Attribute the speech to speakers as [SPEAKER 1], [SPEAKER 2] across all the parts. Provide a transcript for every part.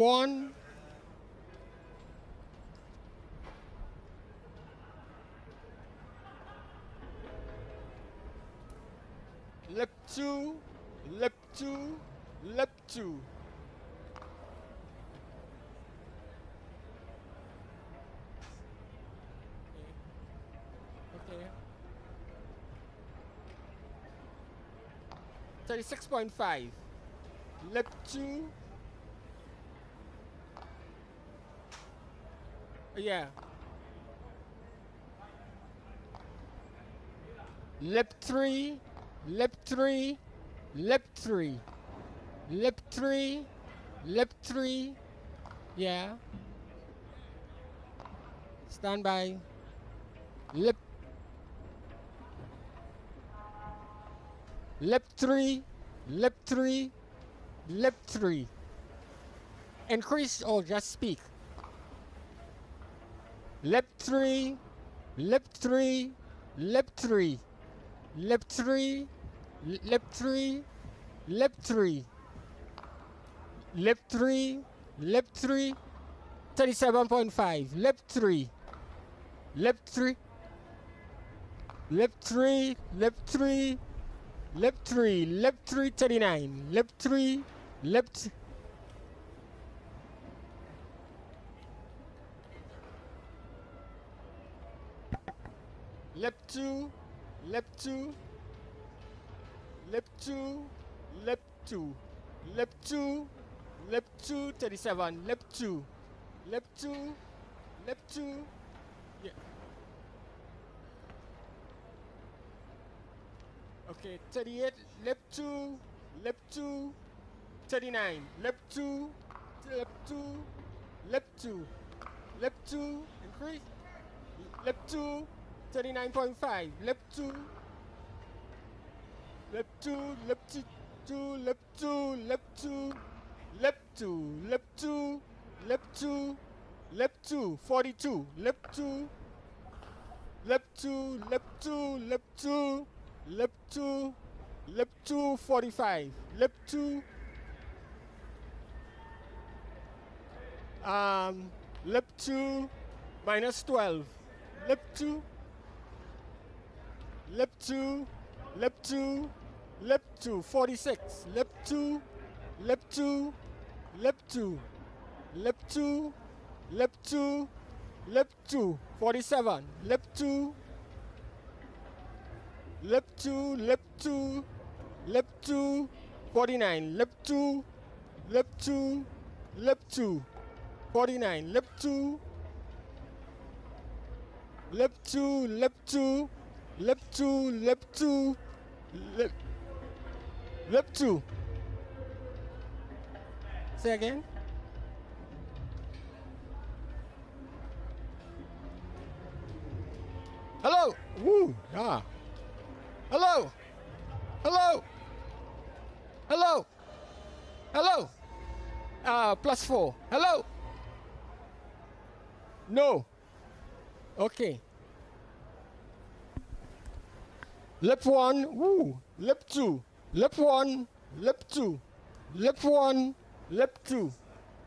[SPEAKER 1] 1. Lap 2, lap 2, lap 2. Okay. 36.5. Lap 2. Yeah. Lap 3, lap 3, lap 3, lap 3, lap 3. Yeah. Stand by. Lap 3, lap 3, lap 3. Increase or just speak. Lap 3, lap 3, lap 3, lap 3, lap 3, lap 3, lap 3, lap 3, 37.5, lap 3, lap 3, lap 3, lap 3, lap 3, lap 3, 39, lap 3, lap 3. Lap 2, lap 2, lap 2, lap 2, lap 2, lap 2, 37, lap 2, lap 2, lap 2, yeah. Okay, 38, lap 2, lap 2, 39, lap 2, lap 2, lap 2, lap 2, increase, lap 2, 39.5, lap 2, lap 2, lap 2, lap 2, lap 2, lap 2, lap 2, lap 2, lap 2, 42, lap 2, lap 2, lap 2, lap 2, lap 2, lap 2, 45, lap 2, lap 2, minus 12, lap 2, lap 2, lap 2, lap 2, 46, lap 2, lap 2, lap 2, lap 2, lap 2, lap 2, 47, lap 2, lap 2, lap 2, lap 2, 49, lap 2, lap 2, lap 2, 49, lap 2, lap 2, lap 2, lap 2, lap 2, lap 2. Say again. Hello. Woo. Ah. Hello. Hello. Hello. Hello. +4. Hello. No. Okay. Lap 1. Woo. Lap 2. Lap 1. Lap 2. Lap 1. Lap 2.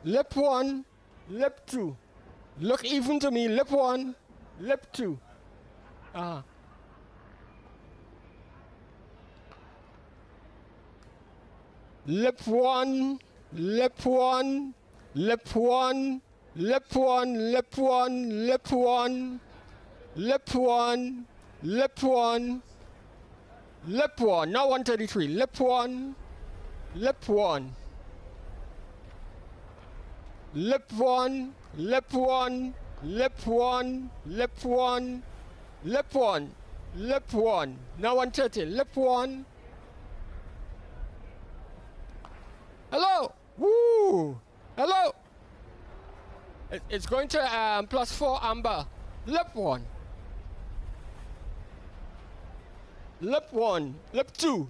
[SPEAKER 1] Lap 1. Lap 2. Look even to me. Lap 1. Lap 2. Lap 1, lap 1, lap 1, lap 1, lap 1, lap 1, lap 1, lap 1, lap 1. Now 133. Lap 1, lap 1, lap 1, lap 1, lap 1, lap 1, lap 1, lap 1. Now 130. Lap 1. Hello. Woo. Hello. It's going to +4 amber. Lap 1. Lap 1. Lap 2.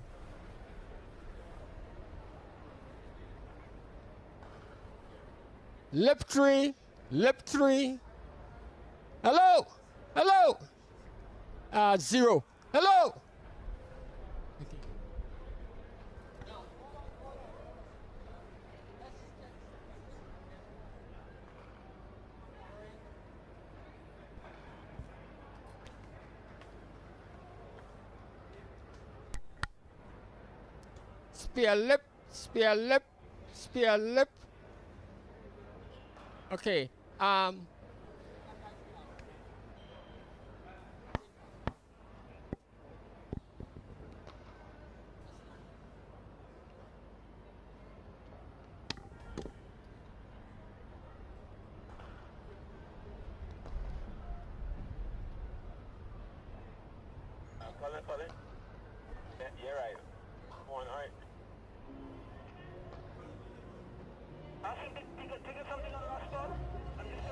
[SPEAKER 1] Lap 3. Lap 3. Hello. Hello. 0. Hello. Spear lip, spear lip, spear lip. Okay.
[SPEAKER 2] Colin. Yeah, you're right. One, all right. I think they got something on the last ball. I'm just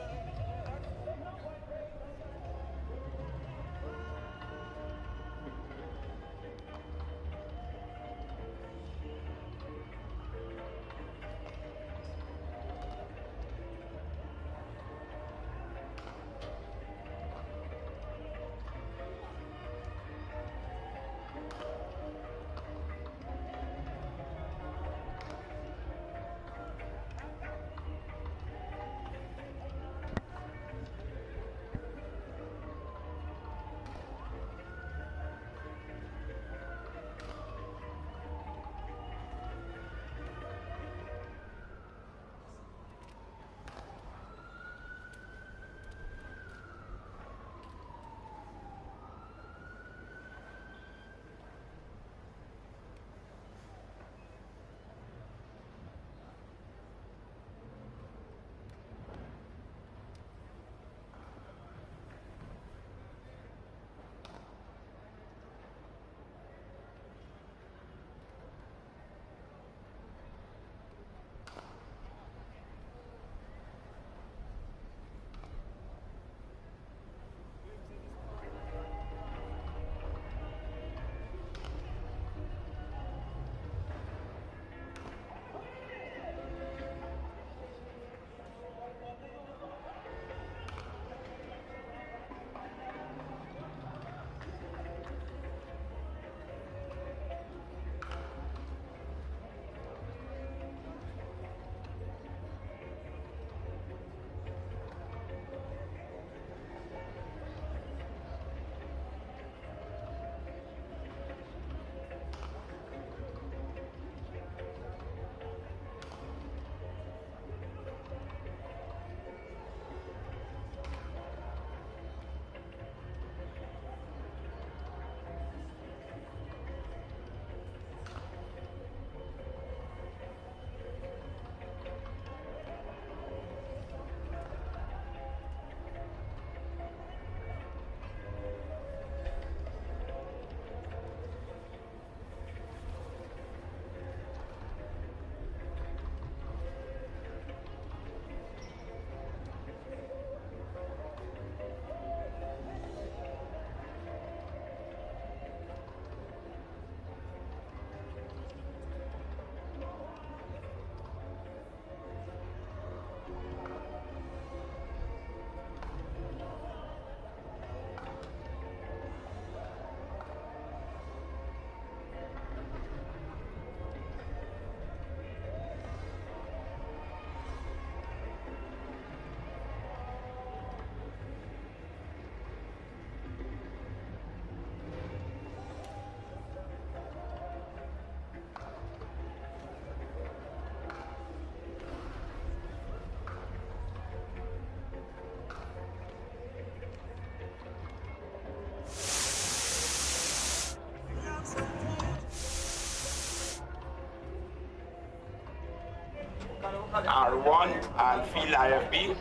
[SPEAKER 3] R1 and field IFB.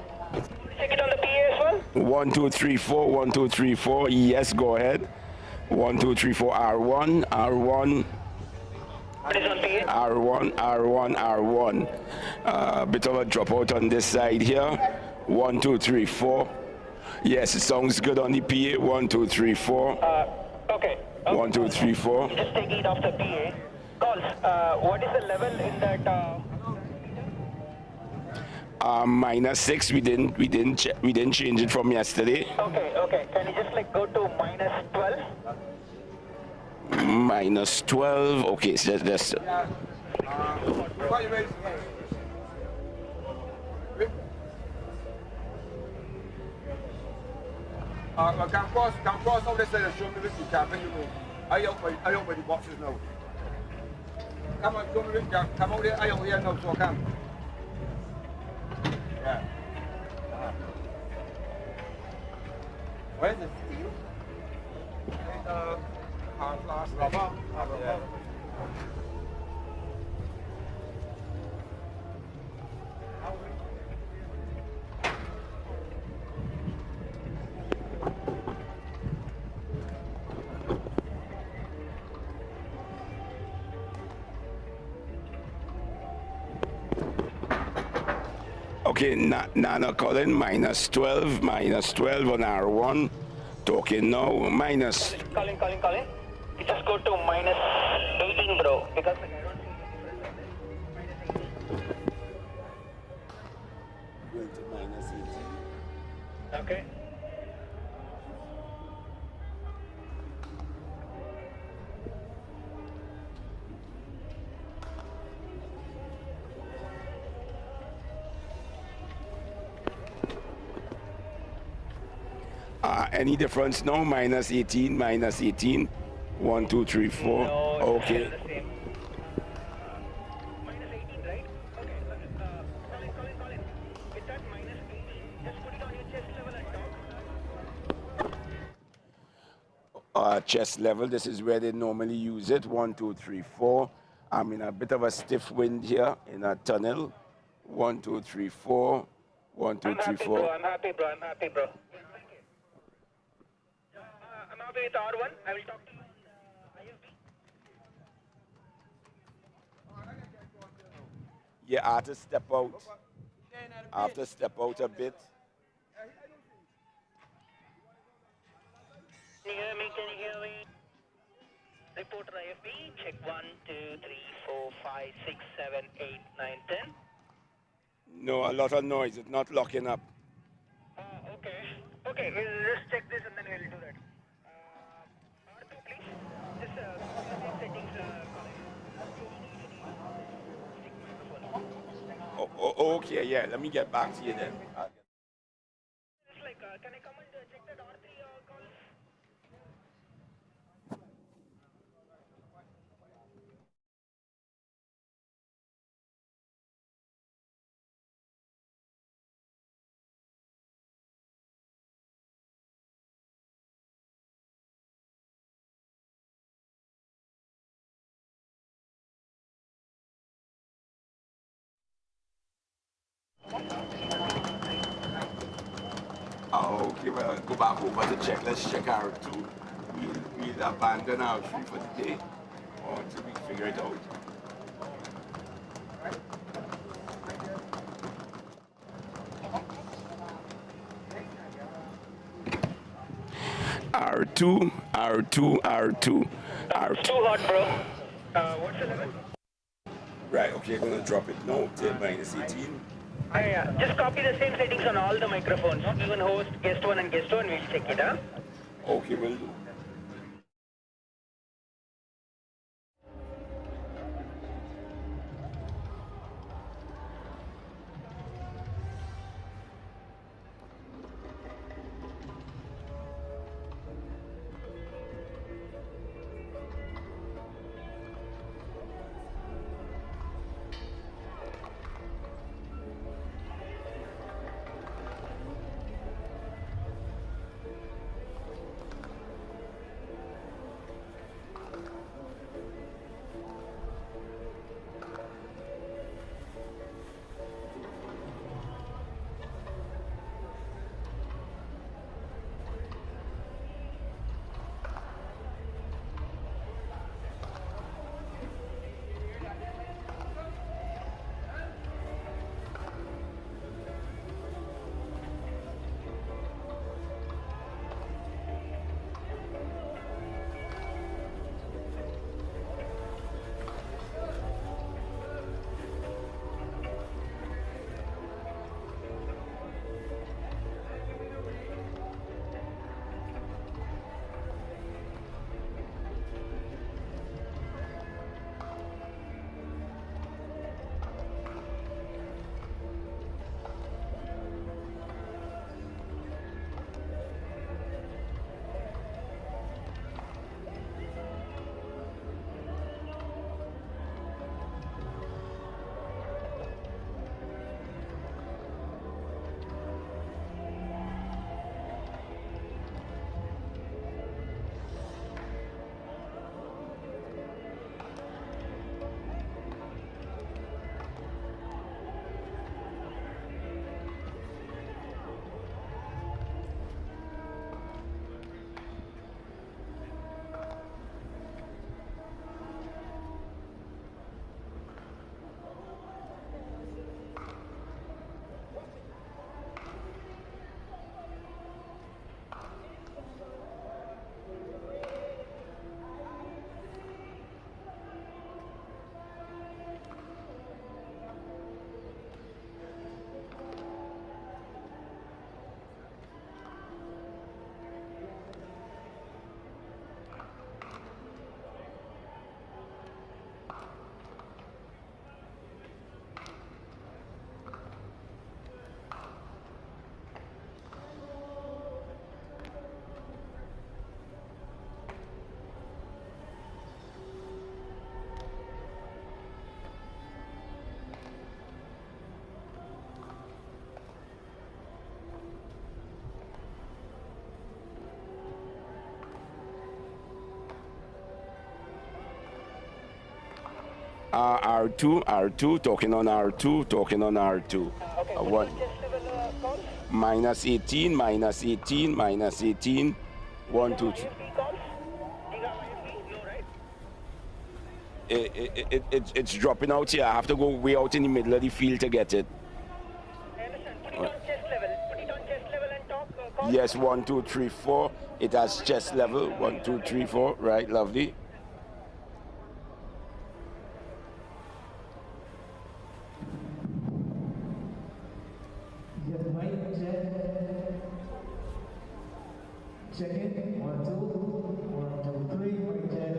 [SPEAKER 2] take it on the PA as well.
[SPEAKER 3] 1, 2, 3, 4, 1, 2, 3, 4. Yes, go ahead. 1, 2, 3, 4, R1, R1.
[SPEAKER 2] What is on PA?
[SPEAKER 3] R1, R1, R1. Bit of a dropout on this side here. 1, 2, 3, 4. Yes, it sounds good on the PA. 1, 2, 3, 4.
[SPEAKER 2] Okay.
[SPEAKER 3] 1, 2, 3, 4.
[SPEAKER 2] Just taking it off the PA. Calls, what is the level in that?
[SPEAKER 3] -6. We didn't change it from yesterday.
[SPEAKER 2] Okay. Can you just like go to -12?
[SPEAKER 3] -12. Okay, so that's.
[SPEAKER 4] Come cross over this side and show me if you can. I open the boxes now. come on, come over there. I over here now, so come. Yeah. Where's the steel? Hard glass. Rubber. Yeah.
[SPEAKER 3] Okay, Nana Colin, -12 on R1. Talking now, minus.
[SPEAKER 5] Calling. You just go to -18, bro. Because
[SPEAKER 3] Going to -18.
[SPEAKER 5] okay.
[SPEAKER 3] Any difference now? -18, -18. 1, 2, 3, 4.
[SPEAKER 5] No, it's
[SPEAKER 3] Okay.
[SPEAKER 5] still the same. -18, right? Okay. Colin. It's at -18. Just put it on your chest level and talk.
[SPEAKER 3] Chest level, this is where they normally use it. 1, 2, 3, 4. I'm in a bit of a stiff wind here in a tunnel. 1, 2, 3, 4. 1, 2, 3, 4.
[SPEAKER 5] I'm happy, bro. I'm happy with R1. I will talk to you.
[SPEAKER 3] Yeah, I have to step out. I have to step out a bit.
[SPEAKER 5] Can you hear me? Reporter IFB, check 1, 2, 3, 4, 5, 6, 7, 8, 9, 10.
[SPEAKER 3] No, a lot of noise. It's not locking up.
[SPEAKER 5] Okay. Okay, we'll just check this and then we'll do that. R2, please. Just settings,
[SPEAKER 3] Okay, yeah. Let me get back to you then.
[SPEAKER 5] Just like, can I come and check that R3 calls?
[SPEAKER 3] Okay, well, go back over to check. Let's check R2. We'll abandon R3 for the day until we figure it out. R2.
[SPEAKER 5] Too hot, bro. What's the level?
[SPEAKER 3] Right, okay, I'm gonna drop it now to -18.
[SPEAKER 5] Yeah. Just copy the same settings on all the microphones, even host, guest 1 and guest 2, and we'll check it, huh?
[SPEAKER 3] Okay, will do. R2, talking on R2, talking on R2.
[SPEAKER 5] Okay,
[SPEAKER 3] One.
[SPEAKER 5] chest level calls.
[SPEAKER 3] Minus 18, minus 18, minus 18. 1, 2, 3.
[SPEAKER 5] IFB calls. Do you have IFB? No, right?
[SPEAKER 3] It's dropping out here. I have to go way out in the middle of the field to get it.
[SPEAKER 5] I understand. Put it on chest level. Put it on chest level and talk. Call.
[SPEAKER 3] Yes, 1, 2, 3, 4. It has chest level. 1, 2, 3, 4. Right, lovely.
[SPEAKER 6] Yes, mic check. Check it. 1, 2. 1, 2, 3. Mic check.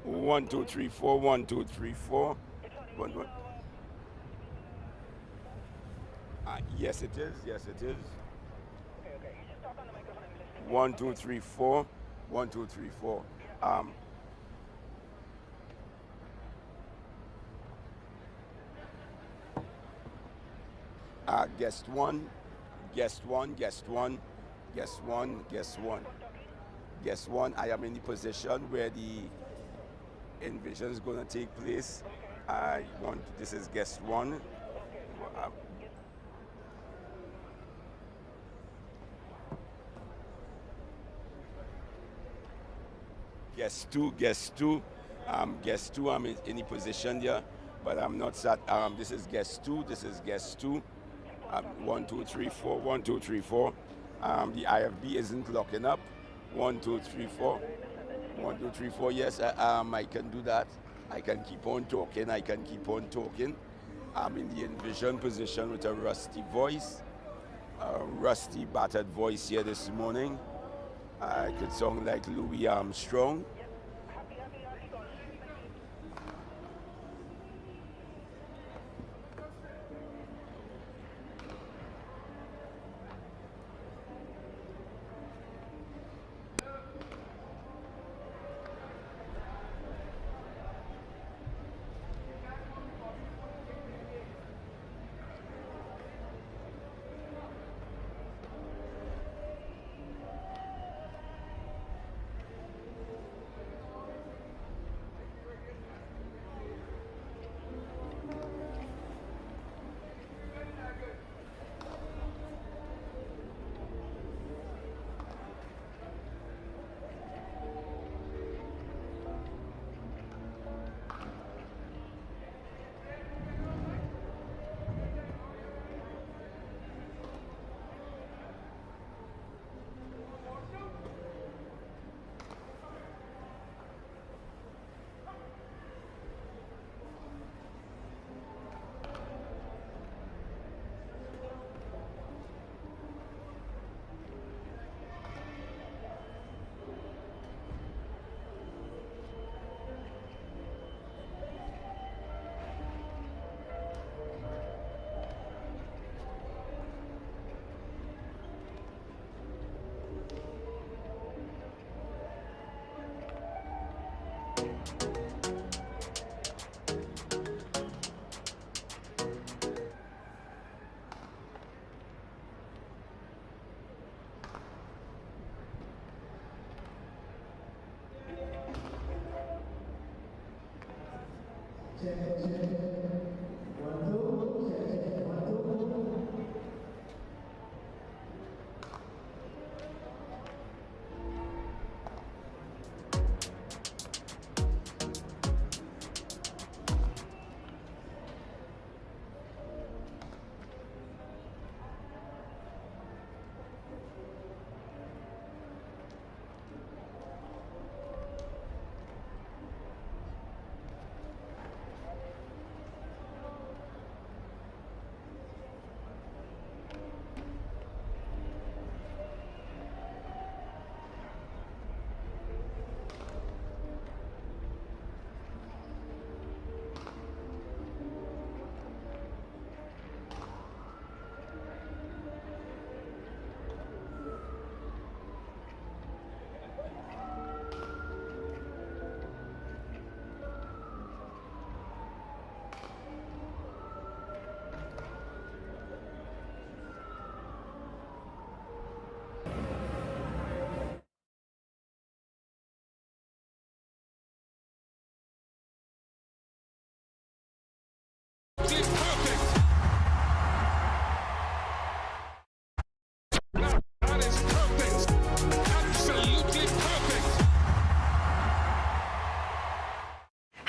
[SPEAKER 3] One, two, three, four. 1, 2, 3, 4. 1, 1. Yes, it is. Yes, it is.
[SPEAKER 5] Okay, okay. You just talk on the microphone. I'm listening.
[SPEAKER 3] 1, 2, 3, 4. 1, 2, 3, 4. Guest one, guest one, guest one, guest one, guest one. Guest one, I am in the position where the invasion is going to take place. This is guest one. Guest two, guest two. Guest two, I'm in the position here, but I'm not sat. This is guest two, this is guest two. 1, 2, 3, 4, 1, 2, 3, 4. The IFB isn't locking up. 1, 2, 3, 4. 1, 2, 3, 4. Yes, I can do that. I can keep on talking. I can keep on talking. I'm in the envision position with a rusty voice, a rusty battered voice here this morning. I could sound like Louis Armstrong.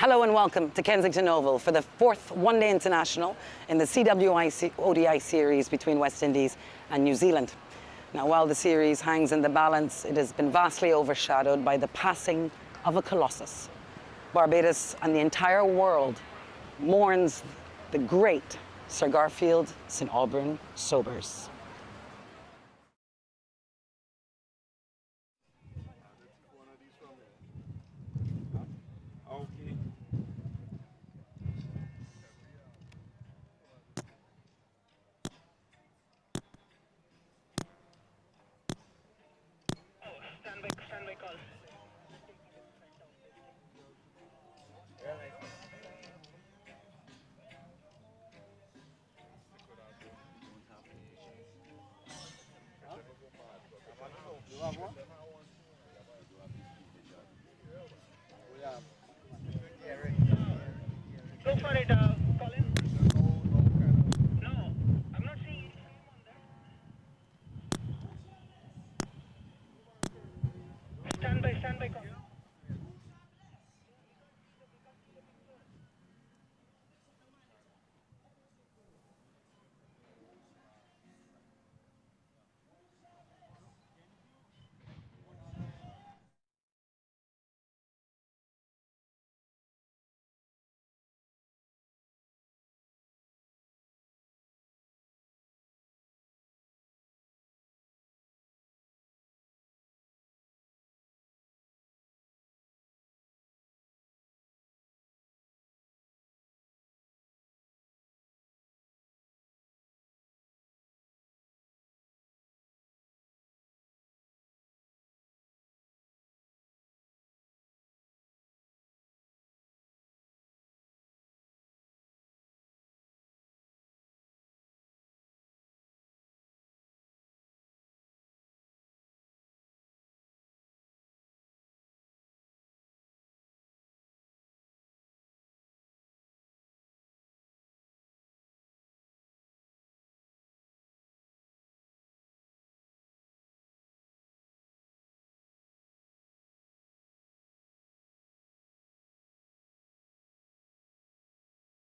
[SPEAKER 7] Hello and welcome to Kensington Oval for the fourth one-day international in the CWI ODI series between West Indies and New Zealand. Now, while the series hangs in the balance, it has been vastly overshadowed by the passing of a colossus. Barbados and the entire world mourns the great Sir Garfield St Auburn Sobers.
[SPEAKER 3] Okay.
[SPEAKER 5] Standby call. Go for it, Colin. No, I'm not seeing any name on that. Standby call.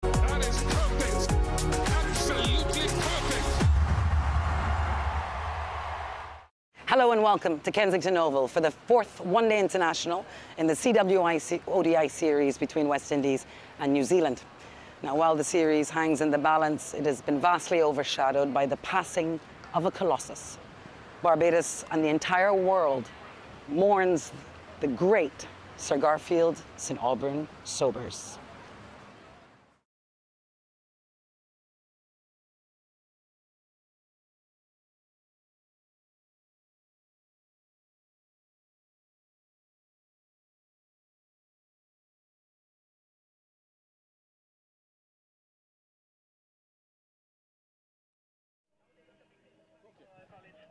[SPEAKER 8] That is perfect. Absolutely perfect.
[SPEAKER 7] Hello and welcome to Kensington Oval for the fourth one-day international in the CWI ODI series between West Indies and New Zealand. Now, while the series hangs in the balance, it has been vastly overshadowed by the passing of a colossus. Barbados and the entire world mourns the great Sir Garfield St Auburn Sobers.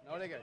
[SPEAKER 1] Now they go.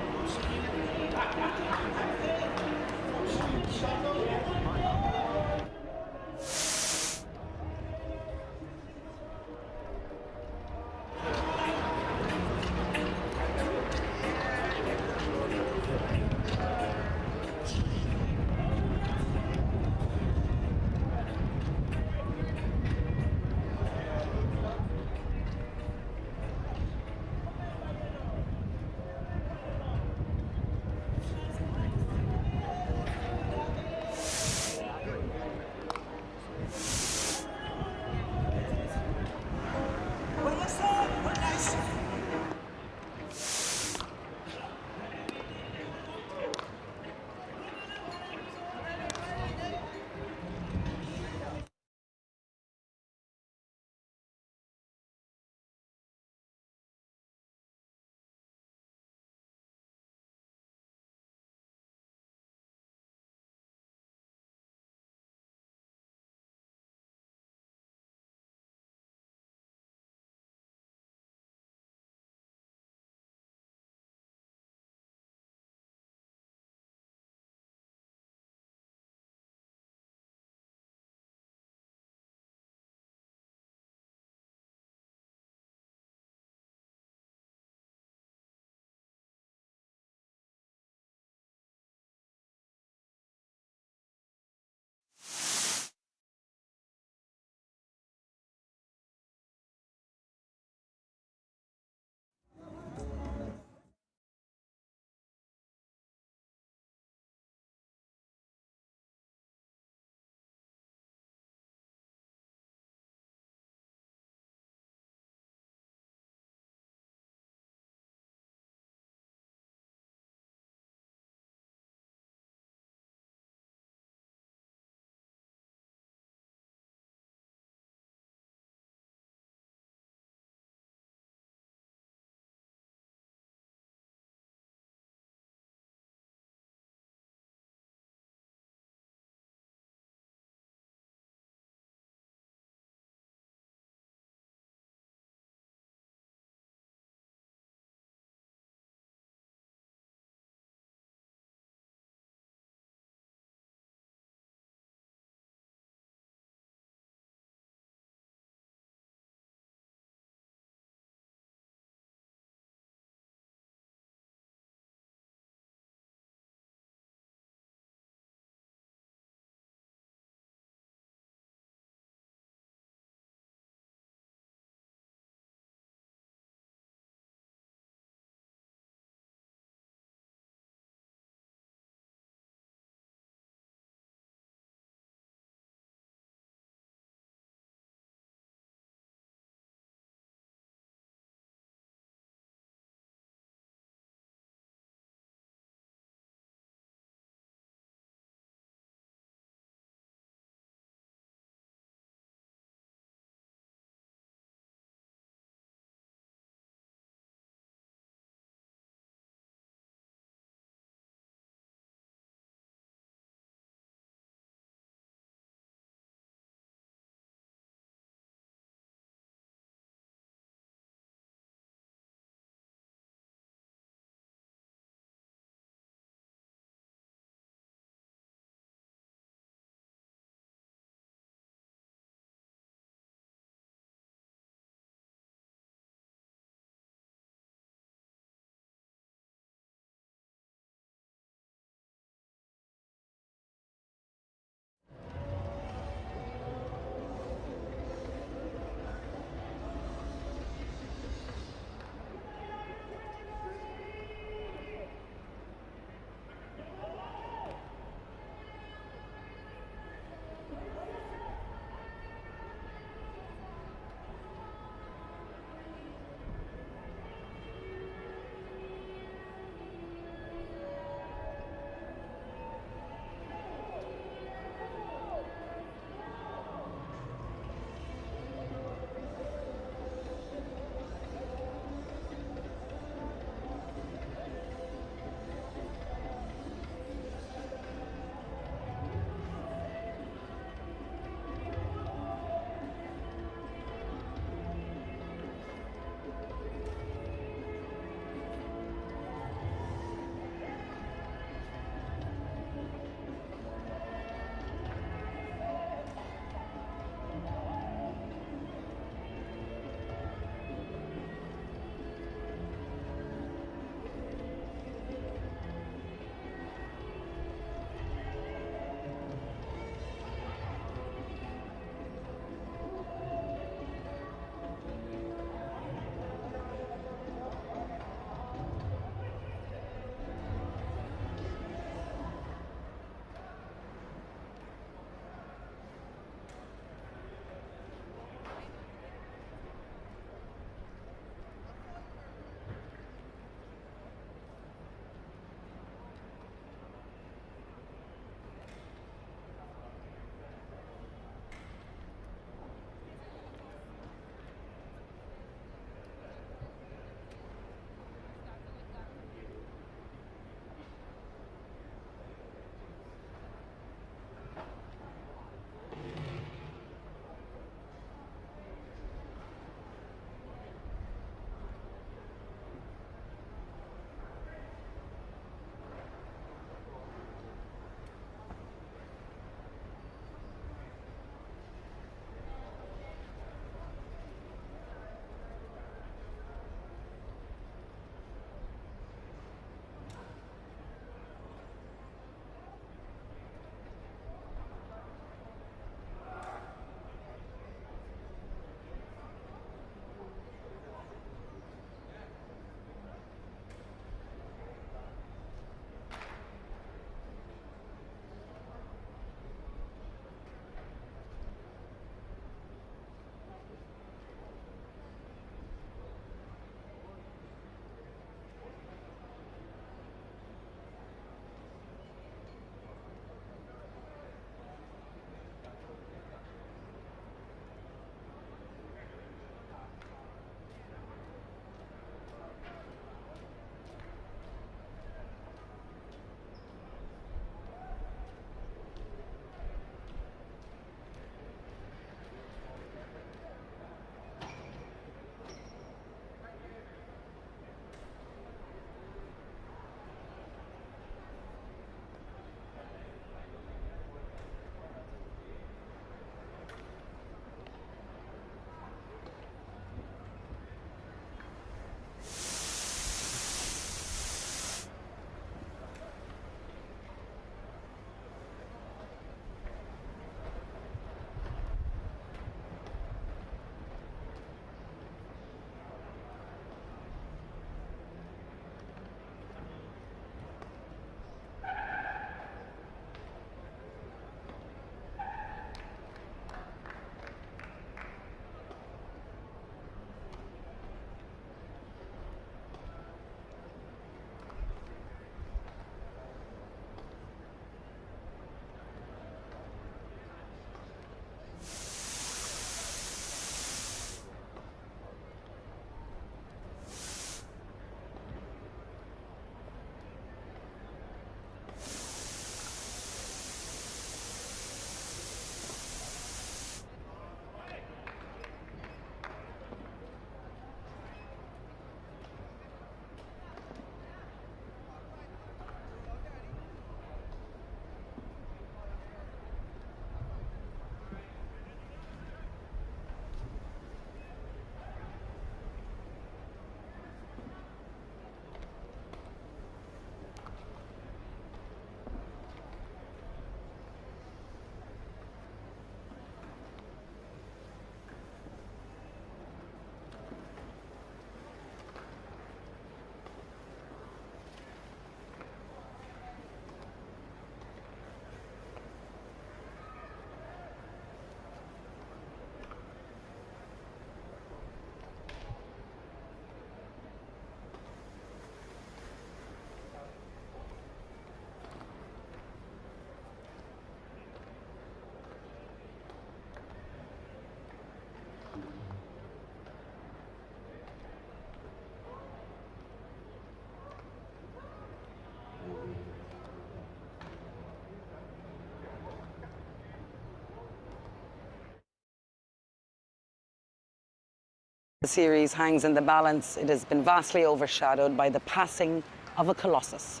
[SPEAKER 7] The series hangs in the balance. It has been vastly overshadowed by the passing of a colossus.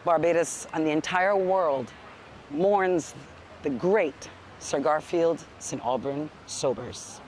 [SPEAKER 7] Barbados and the entire world mourns the great Sir Garfield St. Auburn Sobers.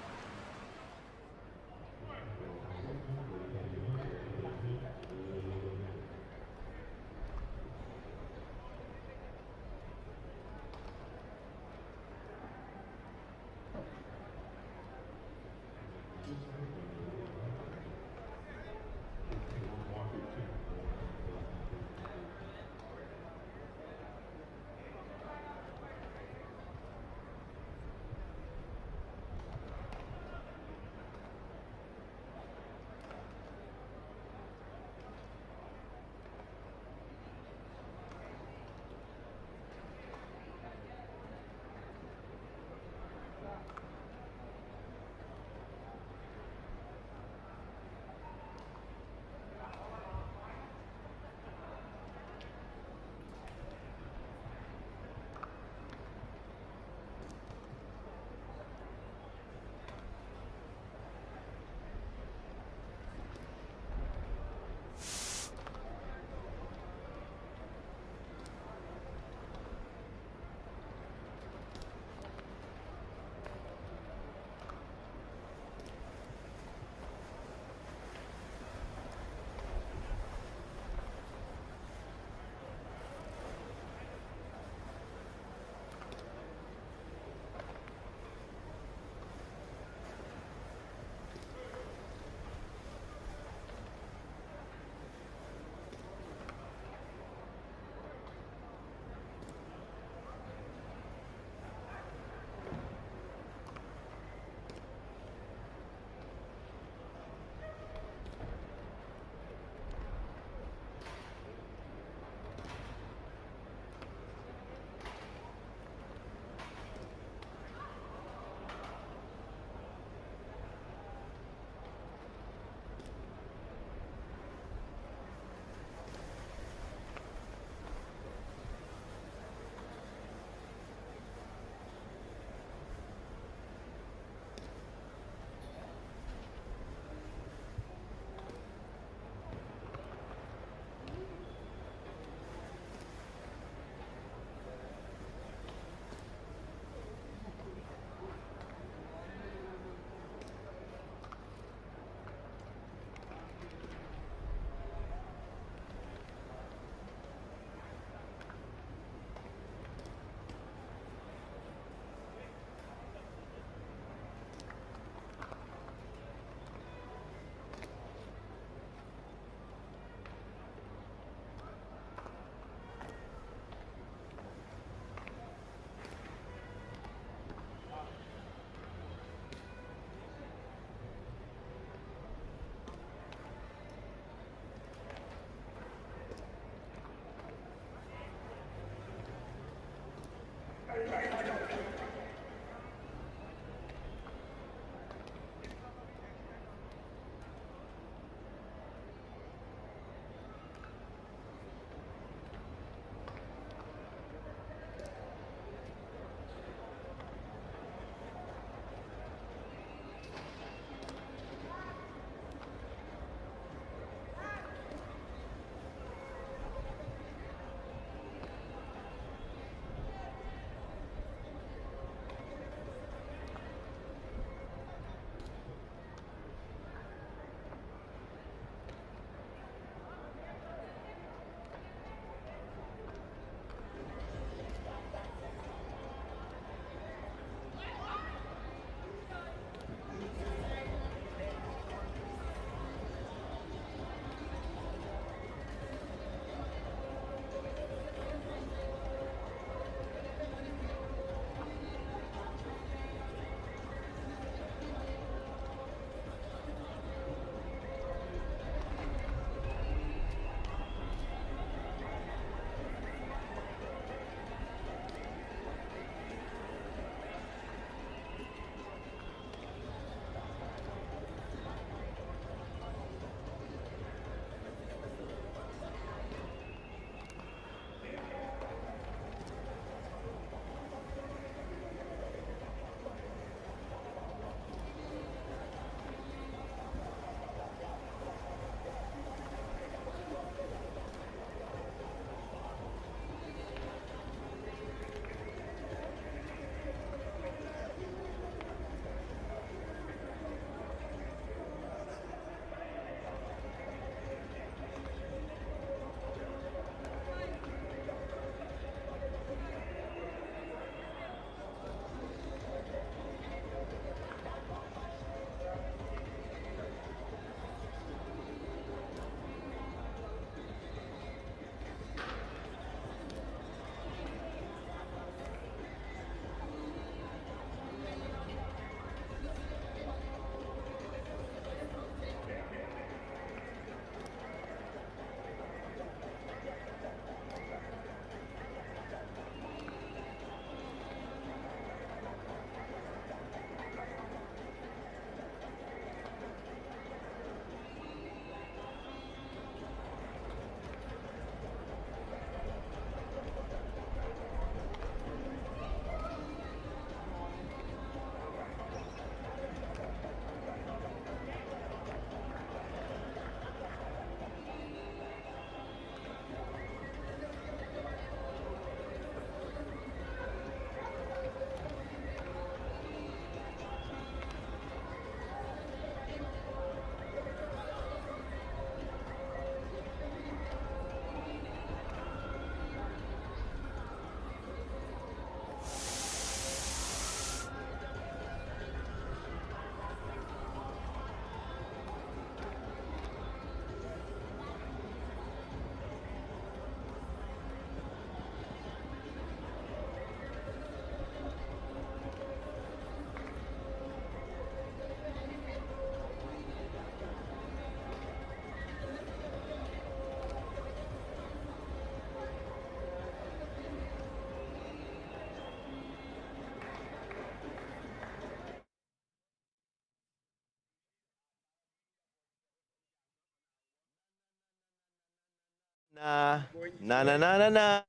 [SPEAKER 9] Na na na na na na.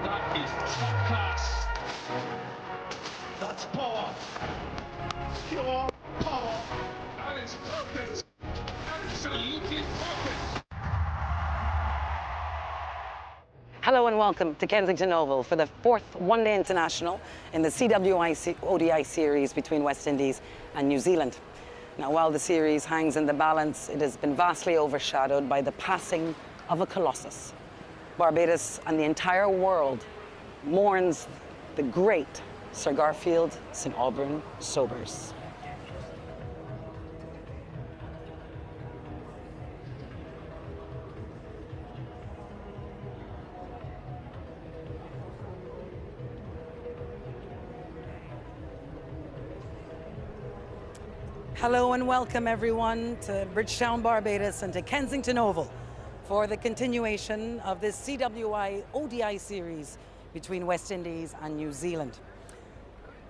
[SPEAKER 8] That is top class. That's power. Pure power. That is perfect. Absolutely perfect.
[SPEAKER 7] Hello and welcome to Kensington Oval for the fourth one-day international in the CWI ODI series between West Indies and New Zealand. Now, while the series hangs in the balance, it has been vastly overshadowed by the passing of a colossus. Barbados and the entire world mourns the great Sir Garfield St Auburn Sobers. Hello and welcome everyone to Bridgetown, Barbados and to Kensington Oval for the continuation of this CWI ODI series between West Indies and New Zealand.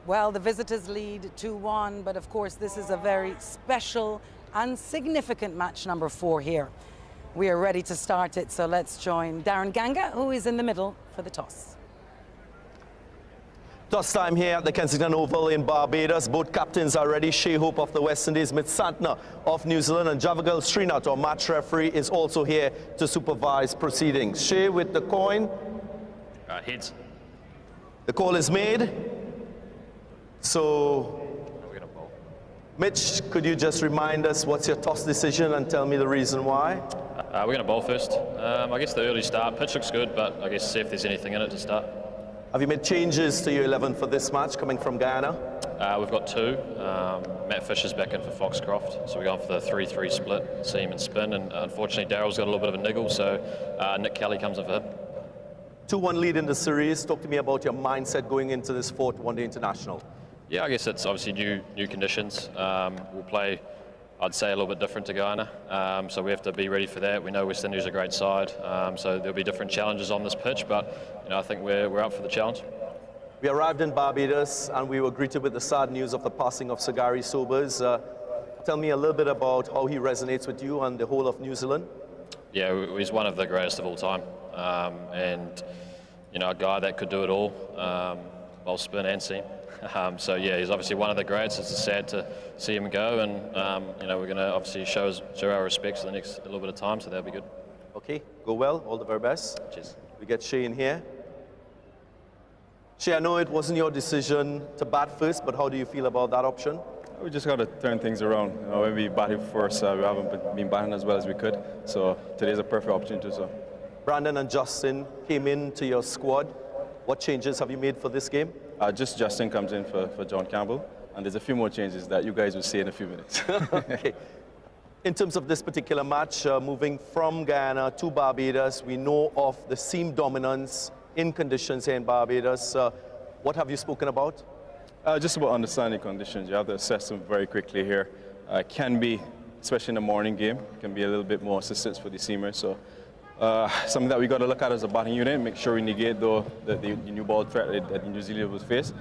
[SPEAKER 7] Well, the visitors lead 2-1, but of course this is a very special and significant match number 4 here. We are ready to start it, so let's join Darren Ganga, who is in the middle for the toss.
[SPEAKER 9] Toss time here at the Kensington Oval in Barbados. Both captains are ready. Shea Hope of the West Indies, Mit Santner of New Zealand, and Javagal Srinath, our match referee, is also here to supervise proceedings. Shea with the coin.
[SPEAKER 10] Heads.
[SPEAKER 9] The call is made. So, Mitch, could you just remind us what's your toss decision and tell me the reason why?
[SPEAKER 10] We're going to bowl first. I guess the early start. Pitch looks good, but I guess see if there's anything in it to start.
[SPEAKER 9] Have you made changes to your 11 for this match coming from Guyana?
[SPEAKER 10] We've got 2. Matt Fisher's back in for Foxcroft, so we're going for the 3-3 split, seam and spin, and unfortunately Darryl's got a little bit of a niggle, so Nick Kelly comes in for him.
[SPEAKER 9] 2-1 lead in the series. Talk to me about your mindset going into this 4th one-day international.
[SPEAKER 10] Yeah, I guess it's obviously new conditions. We'll play, I'd say, a little bit different to Guyana, so we have to be ready for that. We know West Indies are a great side, so there'll be different challenges on this pitch, but I think we're up for the challenge.
[SPEAKER 9] We arrived in Barbados and we were greeted with the sad news of the passing of Sir Gary Sobers. Tell me a little bit about how he resonates with you and the whole of New Zealand.
[SPEAKER 10] Yeah, he's one of the greatest of all time, and you know, a guy that could do it all, both spin and seam. So yeah, he's obviously one of the greats. It's sad to see him go, and you know, we're going to obviously show our respects for the next little bit of time, so that'll be good.
[SPEAKER 9] Okay, go well. All the very best.
[SPEAKER 10] Cheers.
[SPEAKER 9] We get Shea in here. Shea, I know it wasn't your decision to bat first, but how do you feel about that option?
[SPEAKER 11] We just got to turn things around. You know, when we batted first, we haven't been batting as well as we could. So today's a perfect opportunity. So.
[SPEAKER 9] Brandon and Justin came into your squad. What changes have you made for this game?
[SPEAKER 11] Just Justin comes in for John Campbell, and there's a few more changes that you guys will see in a few minutes.
[SPEAKER 9] Okay. In terms of this particular match, moving from Guyana to Barbados, we know of the seam dominance in conditions here in Barbados. What have you spoken about?
[SPEAKER 11] Just about understanding conditions. You have to assess them very quickly here. Can be, especially in the morning game, can be a little bit more assistance for the seamers. So something that we got to look at as a batting unit, make sure we negate the new ball threat that New Zealand will face.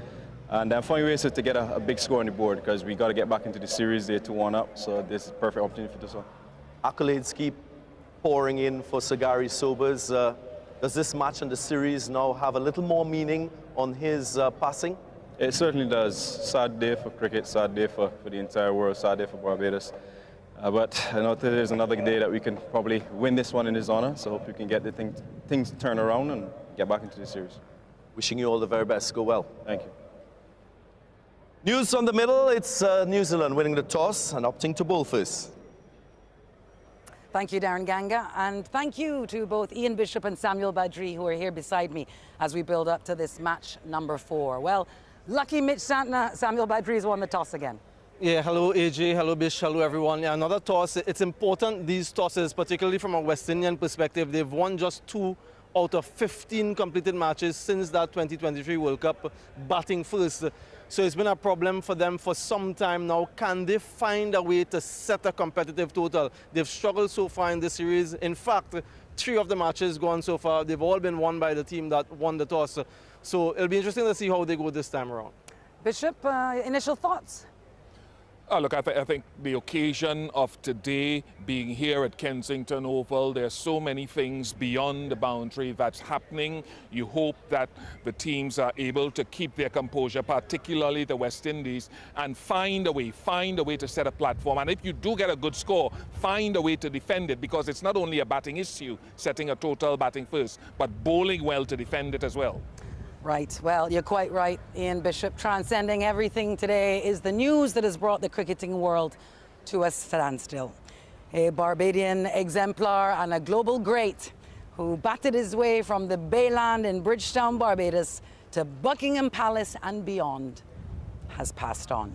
[SPEAKER 11] And then find ways to get a big score on the board, because we got to get back into the series. They're 2-1 up, so this is a perfect opportunity for this one.
[SPEAKER 9] Accolades keep pouring in for Sagari Sobers. Does this match and the series now have a little more meaning on his passing?
[SPEAKER 11] It certainly does. Sad day for cricket, sad day for the entire world, sad day for Barbados. But I know there's another day that we can probably win this one in his honor, so hope we can get the things turned around and get back into the series.
[SPEAKER 9] Wishing you all the very best. Go well.
[SPEAKER 11] Thank you.
[SPEAKER 9] News from the middle, it's New Zealand winning the toss and opting to bowl first.
[SPEAKER 7] Thank you, Darren Ganga, and thank you to both Ian Bishop and Samuel Badri, who are here beside me as we build up to this match number 4. Well, lucky Mitch Santner, Samuel Badri has won the toss again.
[SPEAKER 12] Yeah, hello AJ, hello Bish, hello everyone. Yeah, another toss. It's important, these tosses, particularly from a West Indian perspective. They've won just 2 out of 15 completed matches since that 2023 World Cup, batting first. So it's been a problem for them for some time now. Can they find a way to set a competitive total? They've struggled so far in this series. In fact, 3 of the matches gone so far, they've all been won by the team that won the toss. So it'll be interesting to see how they go this time around.
[SPEAKER 7] Bishop, initial thoughts?
[SPEAKER 13] Look, I think the occasion of today being here at Kensington Oval, there are so many things beyond the boundary that's happening. You hope that the teams are able to keep their composure, particularly the West Indies, and find a way to set a platform. And if you do get a good score, find a way to defend it, because it's not only a batting issue, setting a total batting first, but bowling well to defend it as well.
[SPEAKER 7] Right, well, you're quite right, Ian Bishop. Transcending everything today is the news that has brought the cricketing world to a standstill. A Barbadian exemplar and a global great who batted his way from the Bayland in Bridgetown, Barbados to Buckingham Palace and beyond has passed on.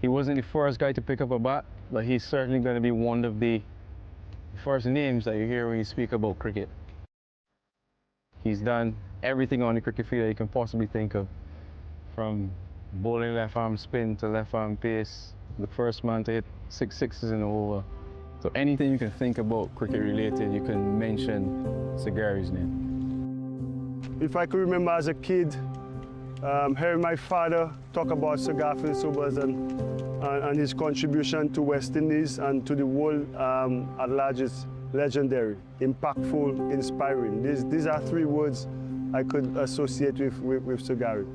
[SPEAKER 14] He wasn't the first guy to pick up a bat, but he's certainly going to be one of the first names that you hear when you speak about cricket. He's done everything on the cricket field that you can possibly think of, from bowling left arm spin to left arm pace, the first man to hit 6 sixes in the over. So anything you can think about cricket related, you can mention Sagari's name.
[SPEAKER 15] If I could remember as a kid, hearing my father talk about Sir Garfield Sobers and his contribution to West Indies and to the world at large is legendary, impactful, inspiring. These are 3 words I could associate with Sir Gary.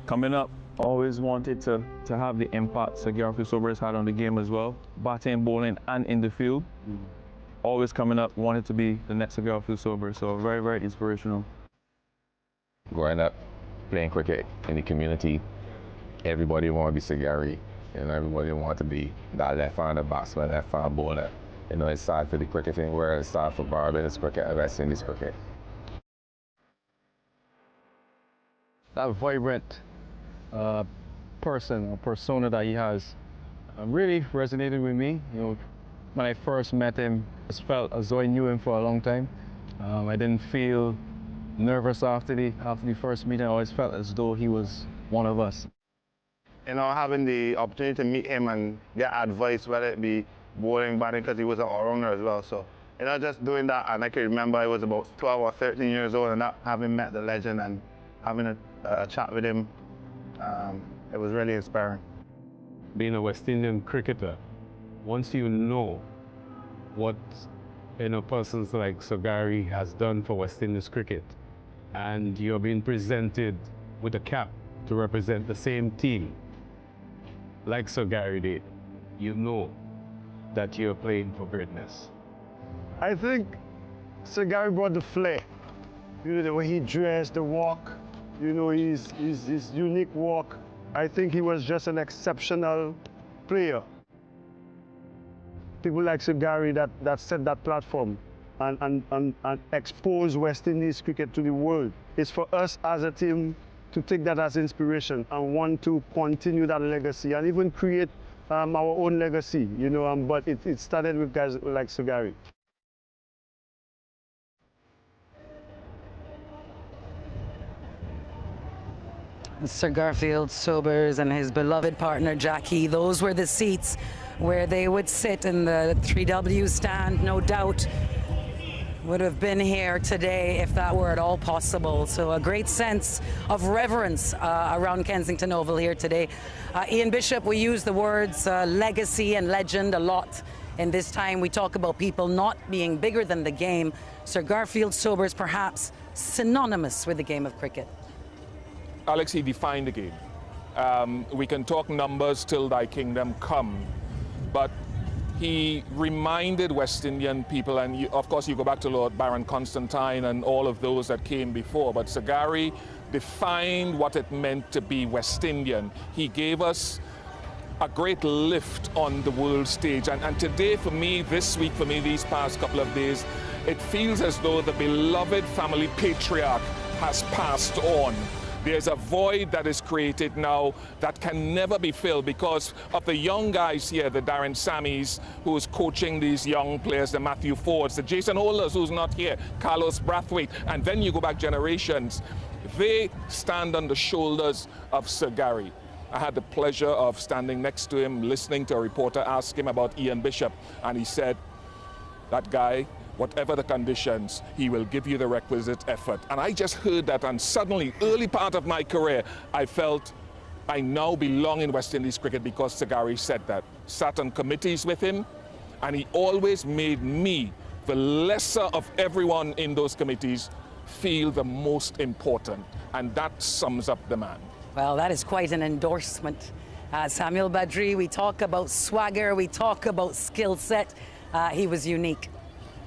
[SPEAKER 14] Coming up, always wanted to have the impact Sir Garfield Sobers had on the game as well, batting, bowling, and in the field. Always coming up, wanted to be the next Sir Garfield Sobers, so very, very inspirational.
[SPEAKER 16] Growing up, playing cricket in the community, everybody wanted to be Sir Gary, and everybody wanted to be that left-handed batsman, left-hand bowler. You know, it's sad for the cricketing world, it's sad for Barbados cricket and West Indies cricket.
[SPEAKER 14] That vibrant person or persona that he has really resonated with me. You know, when I first met him, I just felt as though I knew him for a long time. I didn't feel nervous after the first meeting. I always felt as though he was one of us.
[SPEAKER 17] You know, having the opportunity to meet him and get advice, whether it be bowling, batting, because he was an all-rounder as well. So You know, just doing that, and I can remember I was about 12 or 13 years old, and not having met the legend and having a chat with him, it was really inspiring.
[SPEAKER 14] Being a West Indian cricketer, once you know what persons like Sogari has done for West Indies cricket, and you're being presented with a cap to represent the same team like Sogari did, you know that you're playing for greatness.
[SPEAKER 15] I think Sogari brought the flair. You know, the way he dressed, the walk, you know, his unique walk. I think he was just an exceptional player. People like Sogari that set that platform and expose West Indies cricket to the world. It's for us as a team to take that as inspiration and want to continue that legacy and even create our own legacy, you know, but it started with guys like Sogari.
[SPEAKER 7] Sir Garfield Sobers and his beloved partner Jackie, those were the seats where they would sit in the 3W stand, no doubt would have been here today if that were at all possible. So a great sense of reverence around Kensington Oval here today. Ian Bishop, we use the words legacy and legend a lot in this time. We talk about people not being bigger than the game. Sir Garfield Sobers perhaps synonymous with the game of cricket.
[SPEAKER 13] Alex, he defined the game. We can talk numbers till thy kingdom come, but he reminded West Indian people, and of course you go back to Lord Baron Constantine and all of those that came before, but Sogari defined what it meant to be West Indian. He gave us a great lift on the world stage, and today for me, this week for me, these past couple of days, it feels as though the beloved family patriarch has passed on. There's a void that is created now that can never be filled because of the young guys here, the Darren Sammies, who's coaching these young players, the Matthew Fords, the Jason Holders, who's not here, Carlos Brathwaite, and then you go back generations. They stand on the shoulders of Sogari. I had the pleasure of standing next to him, listening to a reporter ask him about Ian Bishop, and he said, that guy, whatever the conditions, he will give you the requisite effort. And I just heard that, and suddenly, early part of my career, I felt I now belong in West Indies cricket because Sogari said that. Sat on committees with him, and he always made me, the lesser of everyone in those committees, feel the most important. And that sums up the man.
[SPEAKER 7] Well, that is quite an endorsement. Samuel Badri, we talk about swagger, we talk about skill set. He was unique.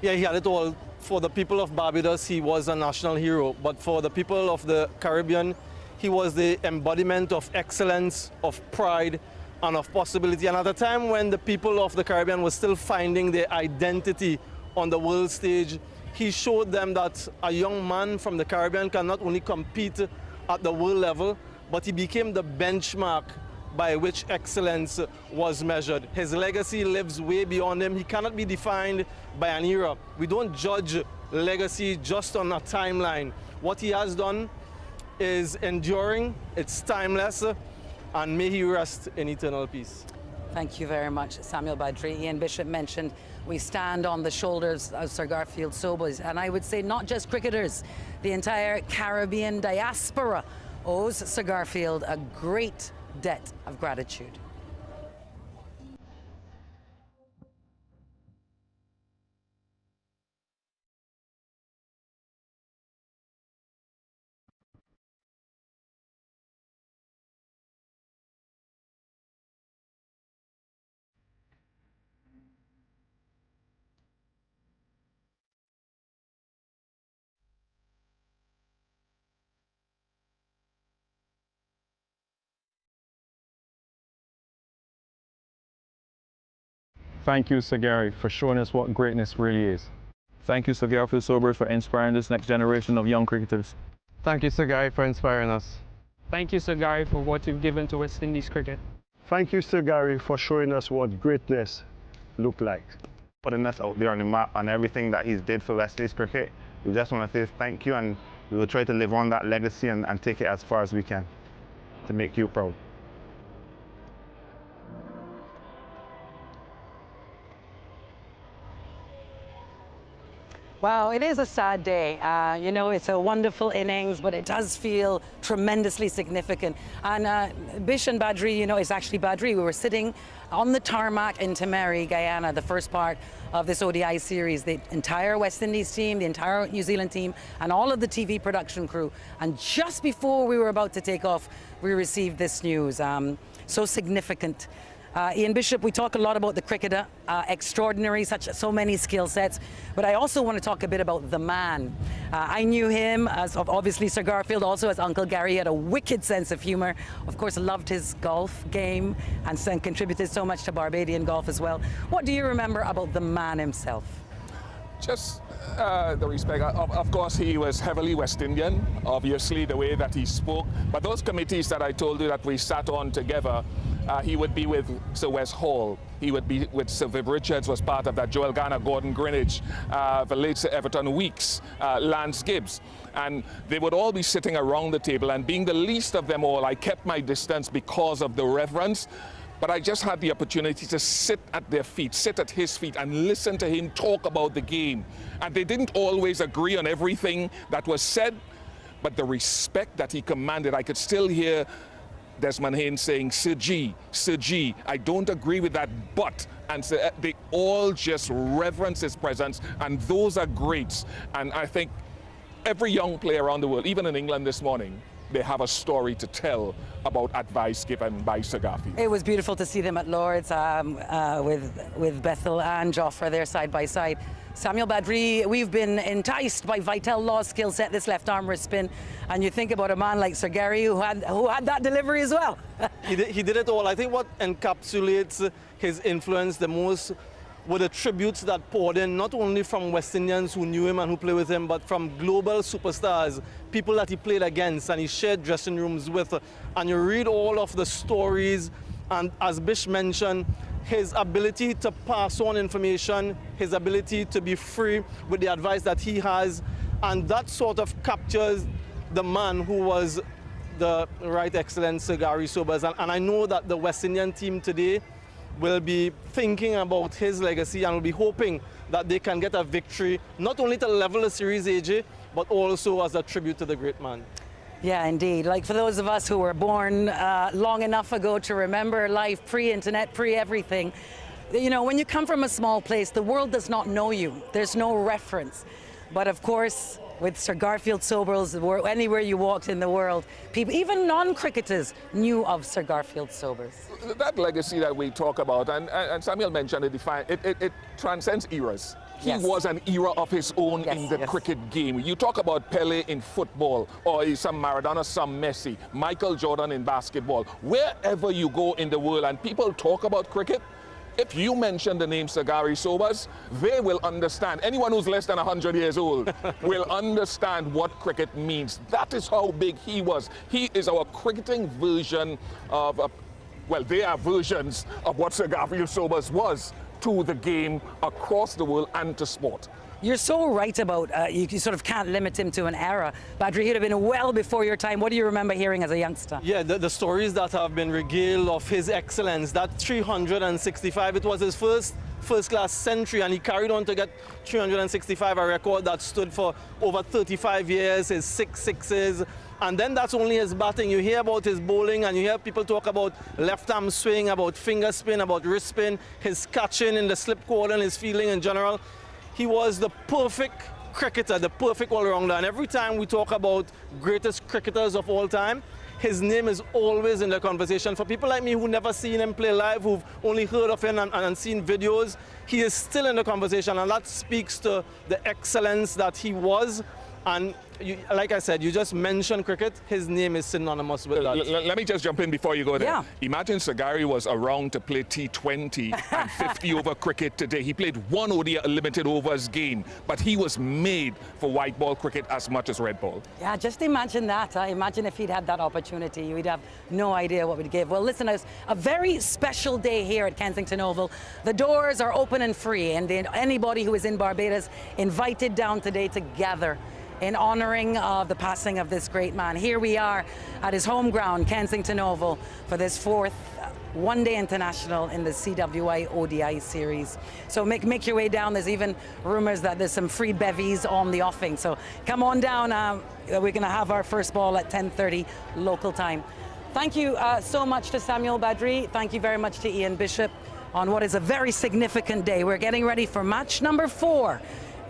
[SPEAKER 12] Yeah, he had it all. For the people of Barbados, he was a national hero. But for the people of the Caribbean, he was the embodiment of excellence, of pride, and of possibility. And at a time when the people of the Caribbean were still finding their identity on the world stage, he showed them that a young man from the Caribbean can not only compete at the world level, but he became the benchmark by which excellence was measured. His legacy lives way beyond him. He cannot be defined by an era. We don't judge legacy just on a timeline. What he has done is enduring, it's timeless, and may he rest in eternal peace.
[SPEAKER 7] Thank you very much, Samuel Badri. Ian Bishop mentioned we stand on the shoulders of Sir Garfield Sobers, and I would say not just cricketers, the entire Caribbean diaspora owes Sir Garfield a great debt of gratitude.
[SPEAKER 11] Thank you, Sogari, for showing us what greatness really is. Thank you, Sir Garfield Sobers, for inspiring this next generation of young cricketers.
[SPEAKER 14] Thank you, Sogari, for inspiring us.
[SPEAKER 18] Thank you, Sogari, for what you've given to West Indies cricket.
[SPEAKER 15] Thank you, Sogari, for showing us what greatness looked like.
[SPEAKER 17] Putting us out there on the map and everything that he's did for West Indies cricket. We just want to say thank you, and we will try to live on that legacy and take it as far as we can to make you proud.
[SPEAKER 7] Wow, it is a sad day. You know, it's a wonderful innings, but it does feel tremendously significant. And Bish and Badri, you know, it's actually Badri. We were sitting on the tarmac in Tamari, Guyana, the first part of this ODI series. The entire West Indies team, the entire New Zealand team, and all of the TV production crew. And just before we were about to take off, we received this news. So significant. Ian Bishop, we talk a lot about the cricketer, extraordinary, so many skill sets, but I also want to talk a bit about the man. I knew him as obviously Sir Garfield, also as Uncle Gary. He had a wicked sense of humor, of course loved his golf game and contributed so much to Barbadian golf as well. What do you remember about the man himself?
[SPEAKER 13] Just the respect. Of course, he was heavily West Indian, obviously, the way that he spoke. But those committees that I told you that we sat on together, he would be with Sir Wes Hall. He would be with Sir Viv Richards, was part of that, Joel Garner, Gordon Greenwich, the late Sir Everton Weeks, Lance Gibbs. And they would all be sitting around the table, and being the least of them all, I kept my distance because of the reverence. But I just had the opportunity to sit at their feet, sit at his feet, and listen to him talk about the game. And they didn't always agree on everything that was said, but the respect that he commanded, I could still hear Desmond Haynes saying, Sir G, I don't agree with that, but, and so they all just reverence his presence, and those are greats. And I think every young player around the world, even in England this morning, they have a story to tell about advice given by Sir Garfield.
[SPEAKER 7] It was beautiful to see them at Lord's with Bethel and Joffre there side by side. Samuel Badri, we've been enticed by Vital Law's skill set, this left arm wrist spin, and you think about a man like Sir Gary who had that delivery as well.
[SPEAKER 12] He did it all. I think what encapsulates his influence the most were the tributes that poured in, not only from West Indians who knew him and who played with him, but from global superstars, people that he played against and he shared dressing rooms with. And you read all of the stories, and as Bish mentioned, his ability to pass on information, his ability to be free with the advice that he has, and that sort of captures the man who was the Right Excellent Sir Gary Sobers. And I know that the West Indian team today will be thinking about his legacy and will be hoping that they can get a victory, not only to level the series, AJ, but also as a tribute to the great man.
[SPEAKER 7] Yeah, indeed. Like for those of us who were born long enough ago to remember life pre-internet, pre-everything, you know, when you come from a small place, the world does not know you. There's no reference. But of course, with Sir Garfield Sobers, anywhere you walked in the world, people, even non-cricketers, knew of Sir Garfield Sobers.
[SPEAKER 13] That legacy that we talk about, and Samuel mentioned it transcends eras. He was an era of his own in the cricket game. You talk about Pele in football, or some Maradona, some Messi, Michael Jordan in basketball. Wherever you go in the world and people talk about cricket, if you mention the name Sir Gary Sobers, they will understand. Anyone who's less than 100 years old will understand what cricket means. That is how big he was. He is our cricketing version of, well, they are versions of what Sir Garfield Sobers was to the game across the world and to sport.
[SPEAKER 7] You're so right about, you sort of can't limit him to an era. Badri, he'd have been well before your time. What do you remember hearing as a youngster?
[SPEAKER 12] Yeah, the stories that have been regaled of his excellence, that 365, it was his first-class century, and he carried on to get 365, a record that stood for over 35 years, his 6 sixes. And then that's only his batting. You hear about his bowling, and you hear people talk about left arm swing, about finger spin, about wrist spin, his catching in the slip quarter, and his fielding in general. He was the perfect cricketer, the perfect all-rounder. And every time we talk about greatest cricketers of all time, his name is always in the conversation. For people like me who never seen him play live, who've only heard of him and seen videos, he is still in the conversation, and that speaks to the excellence that he was. And like I said, you just mentioned cricket, his name is synonymous with that.
[SPEAKER 13] Let me just jump in before you go there.
[SPEAKER 7] Yeah.
[SPEAKER 13] Imagine Sir Gary was around to play T20 and 50-over cricket today. He played one ODI limited overs game, but he was made for white ball cricket as much as red ball.
[SPEAKER 7] Yeah, just imagine that. Imagine if he'd had that opportunity. We'd have no idea what we'd give. Well, listen, it's a very special day here at Kensington Oval. The doors are open and free, and anybody who is in Barbados invited down today to gather in honouring of the passing of this great man. Here we are at his home ground, Kensington Oval, for this fourth one-day international in the CWI ODI series. So make your way down. There's even rumors that there's some free bevies on the offing. So come on down. We're going to have our first ball at 10:30 local time. Thank you so much to Samuel Badri. Thank you very much to Ian Bishop on what is a very significant day. We're getting ready for match number 4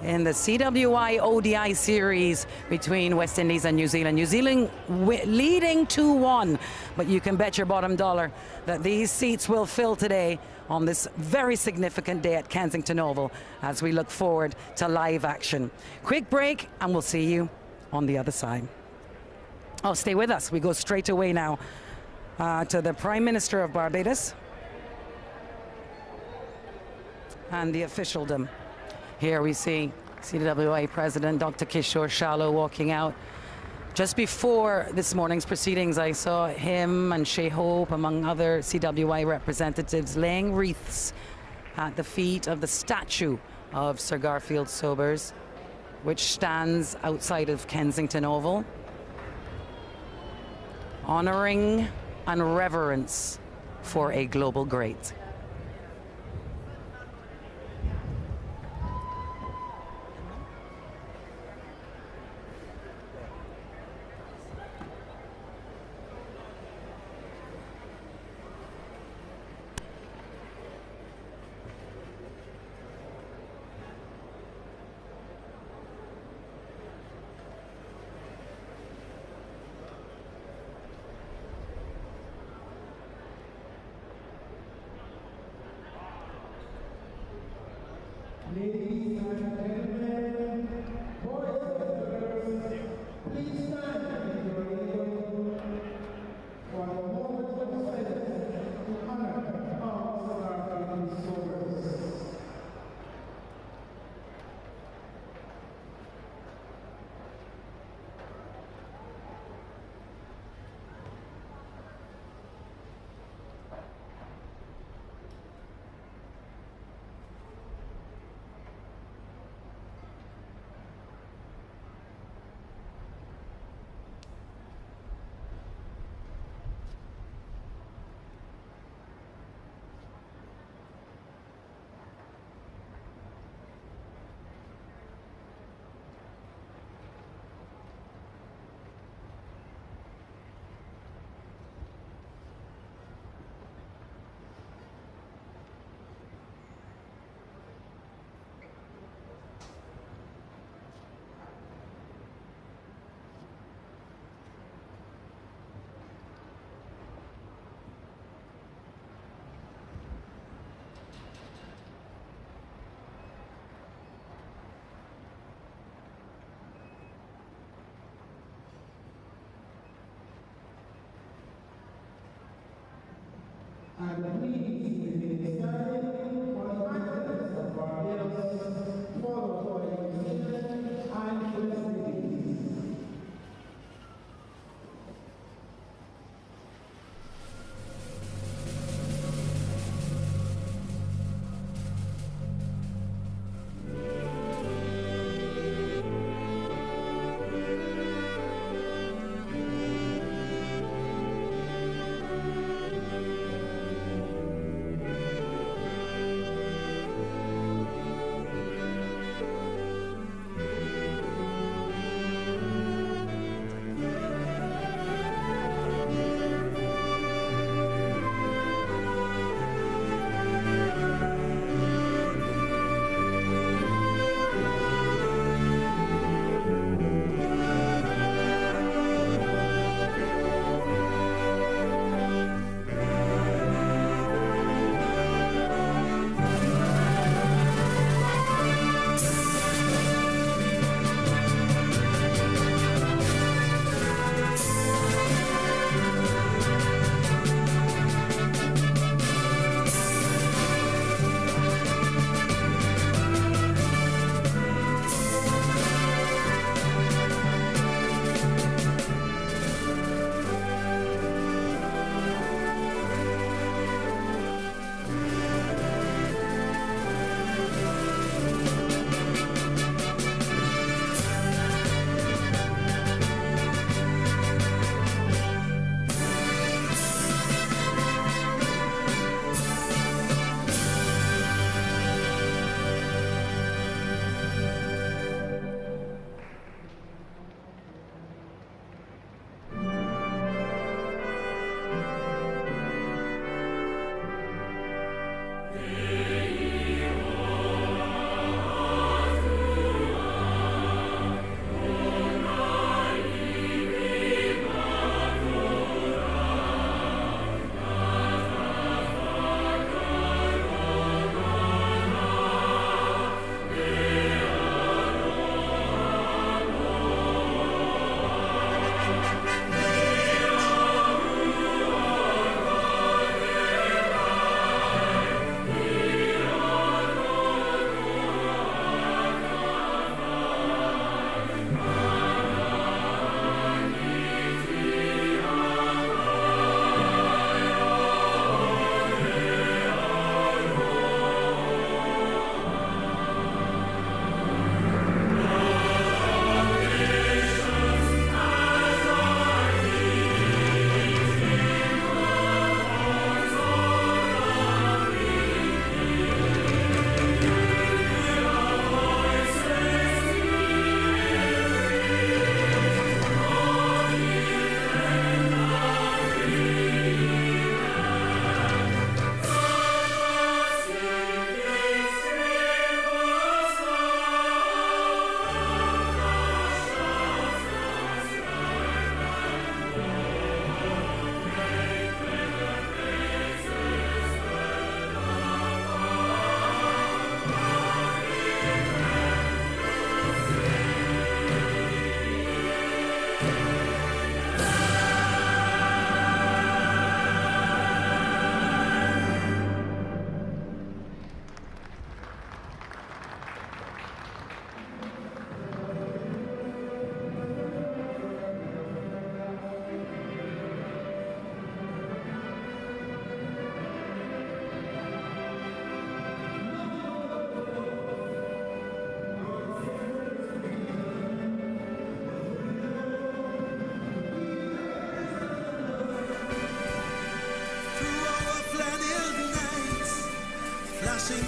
[SPEAKER 7] in the CWI ODI series between West Indies and New Zealand. New Zealand leading 2-1, but you can bet your bottom dollar that these seats will fill today on this very significant day at Kensington Oval as we look forward to live action. Quick break and we'll see you on the other side. Oh, stay with us. We go straight away now to the Prime Minister of Barbados and the officialdom. Here we see CWI President Dr. Kishore Shallow walking out. Just before this morning's proceedings, I saw him and Shea Hope, among other CWI representatives, laying wreaths at the feet of the statue of Sir Garfield Sobers, which stands outside of Kensington Oval, honoring and reverence for a global great.
[SPEAKER 6] Ladies and gentlemen, boys and girls, please stand if you are able for a moment of silence to honor our Garfield Sobers. And please remain standing for the presidents of Barbados, followed by New Zealand and West Indies.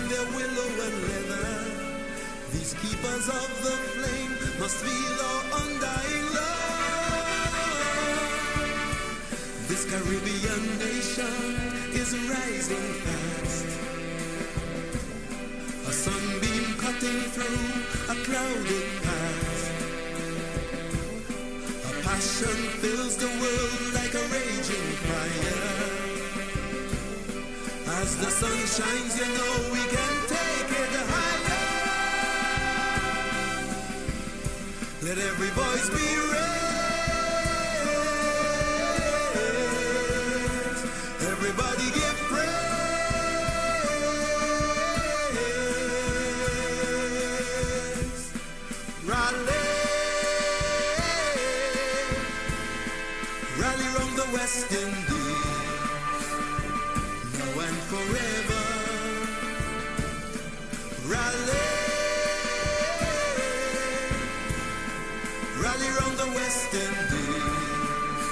[SPEAKER 19] their willow and leather. These keepers of the flame must feel our undying love. This Caribbean nation is rising fast. A sunbeam cutting through a clouded past. A passion fills the world like a raging fire. As the sun shines, you know we can take it higher. Let every voice be raised. Everybody give praise. Rally, rally round the West Indies. Now and forever. Rally, rally round the West Indies.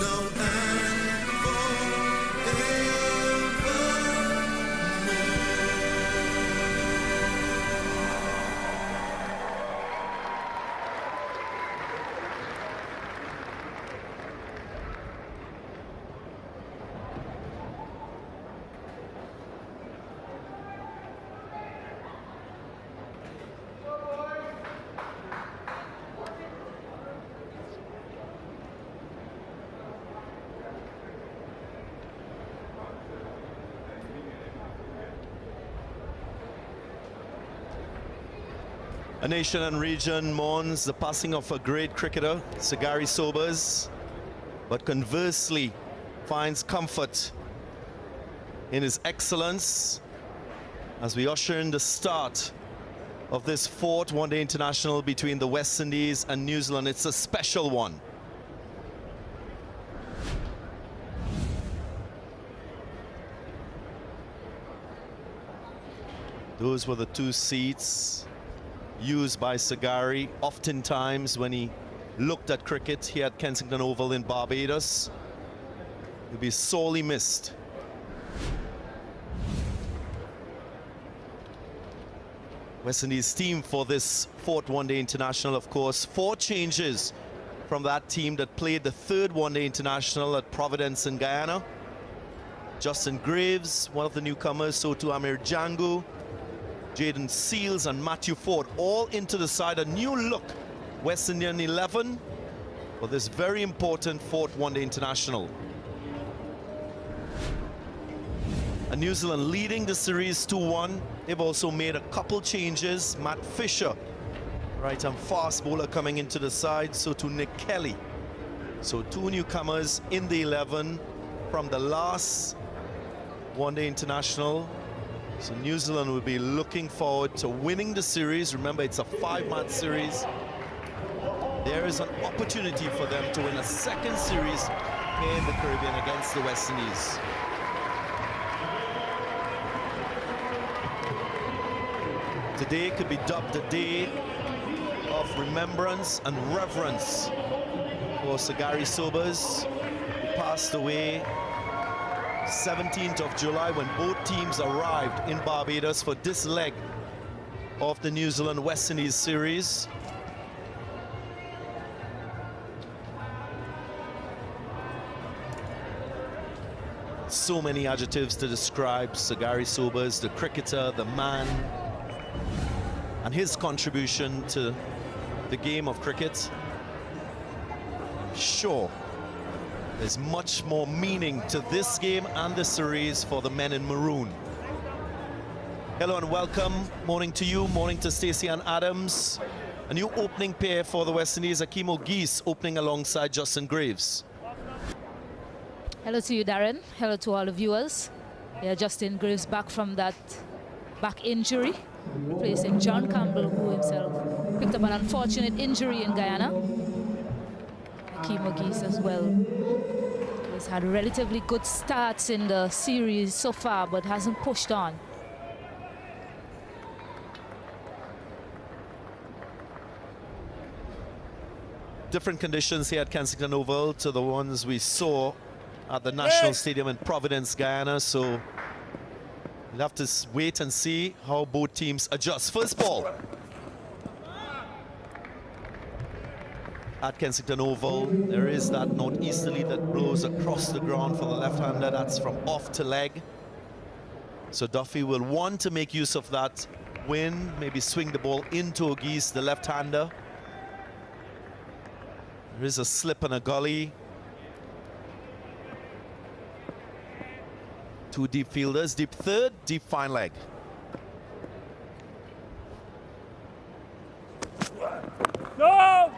[SPEAKER 19] Now and
[SPEAKER 9] A nation and region mourns the passing of a great cricketer, Sir Gary Sobers, but conversely finds comfort in his excellence as we usher in the start of this fourth one-day international between the West Indies and New Zealand. It's a special one. Those were the two seats used by Sir Gary oftentimes when he looked at cricket here at Kensington Oval in Barbados. He'll be sorely missed. West Indies team for this fourth one-day international, of course. 4 changes from that team that played the third one-day international at Providence in Guyana. Justin Graves, one of the newcomers, so too Amir Django, Jaden Seals and Matthew Ford, all into the side. A new look West Indian 11 for this very important fourth one-day international. And New Zealand leading the series 2-1. They've also made a couple changes. Matt Fisher, right-arm fast bowler, coming into the side, so too Nick Kelly. So 2 newcomers in the 11 from the last one-day international. So New Zealand will be looking forward to winning the series. Remember, it's a 5-match series. There is an opportunity for them to win a second series in the Caribbean against the West Indies. Today could be dubbed a day of remembrance and reverence for Sir Gary Sobers, who passed away 17th of July when both teams arrived in Barbados for this leg of the New Zealand West Indies series. So many adjectives to describe Sir Gary Sobers, the cricketer, the man, and his contribution to the game of cricket. I'm sure there's much more meaning to this game and the series for the men in maroon. Hello and welcome. Morning to you, morning to Stacey and Adams. A new opening pair for the West Indies, Akeem O'Geese opening alongside Justin Graves.
[SPEAKER 20] Hello to you, Darren. Hello to all the viewers. Yeah, Justin Graves back from that back injury, replacing John Campbell, who himself picked up an unfortunate injury in Guyana. Akeem O'Geese as well. He's had relatively good starts in the series so far, but hasn't pushed on.
[SPEAKER 9] Different conditions here at Kensington Oval to the ones we saw at the National Stadium in Providence, Guyana. So We'll have to wait and see how both teams adjust. First ball at Kensington Oval. There is that northeasterly that blows across the ground for the left-hander. That's from off to leg. So Duffy will want to make use of that wind, maybe swing the ball into O'Geese, the left-hander. There is a slip and a gully. Two deep fielders, deep third, deep fine leg.
[SPEAKER 13] No!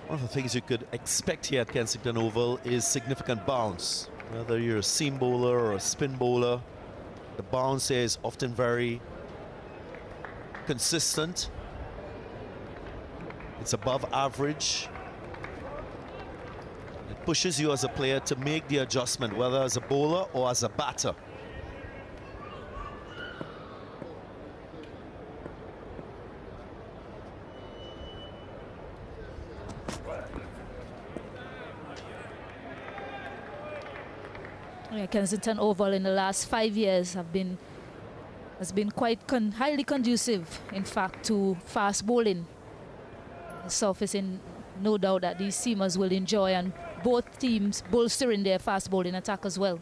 [SPEAKER 9] One of the things you could expect here at Kensington Oval is significant bounce. Whether you're a seam bowler or a spin bowler, the bounce here is often very consistent. It's above average. It pushes you as a player to make the adjustment, whether as a bowler or as a batter.
[SPEAKER 20] Yeah, Kensington Oval in the last 5 years has been quite highly conducive, in fact, to fast bowling. Surfacing, no doubt that these seamers will enjoy, and both teams bolstering their fast bowling attack as well.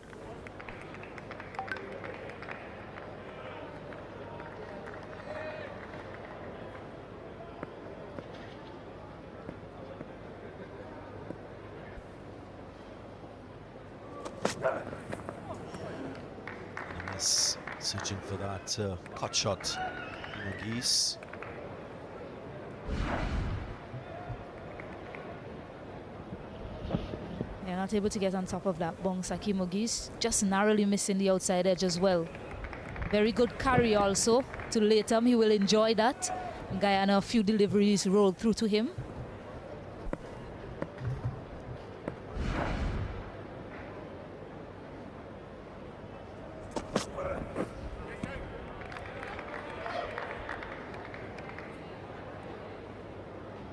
[SPEAKER 9] Searching for that cut shot, O'Geese.
[SPEAKER 20] They're not able to get on top of that bounce. Hakeem O'Geese just narrowly missing the outside edge as well. Very good carry also to Latham. He will enjoy that. Guyana, a few deliveries rolled through to him.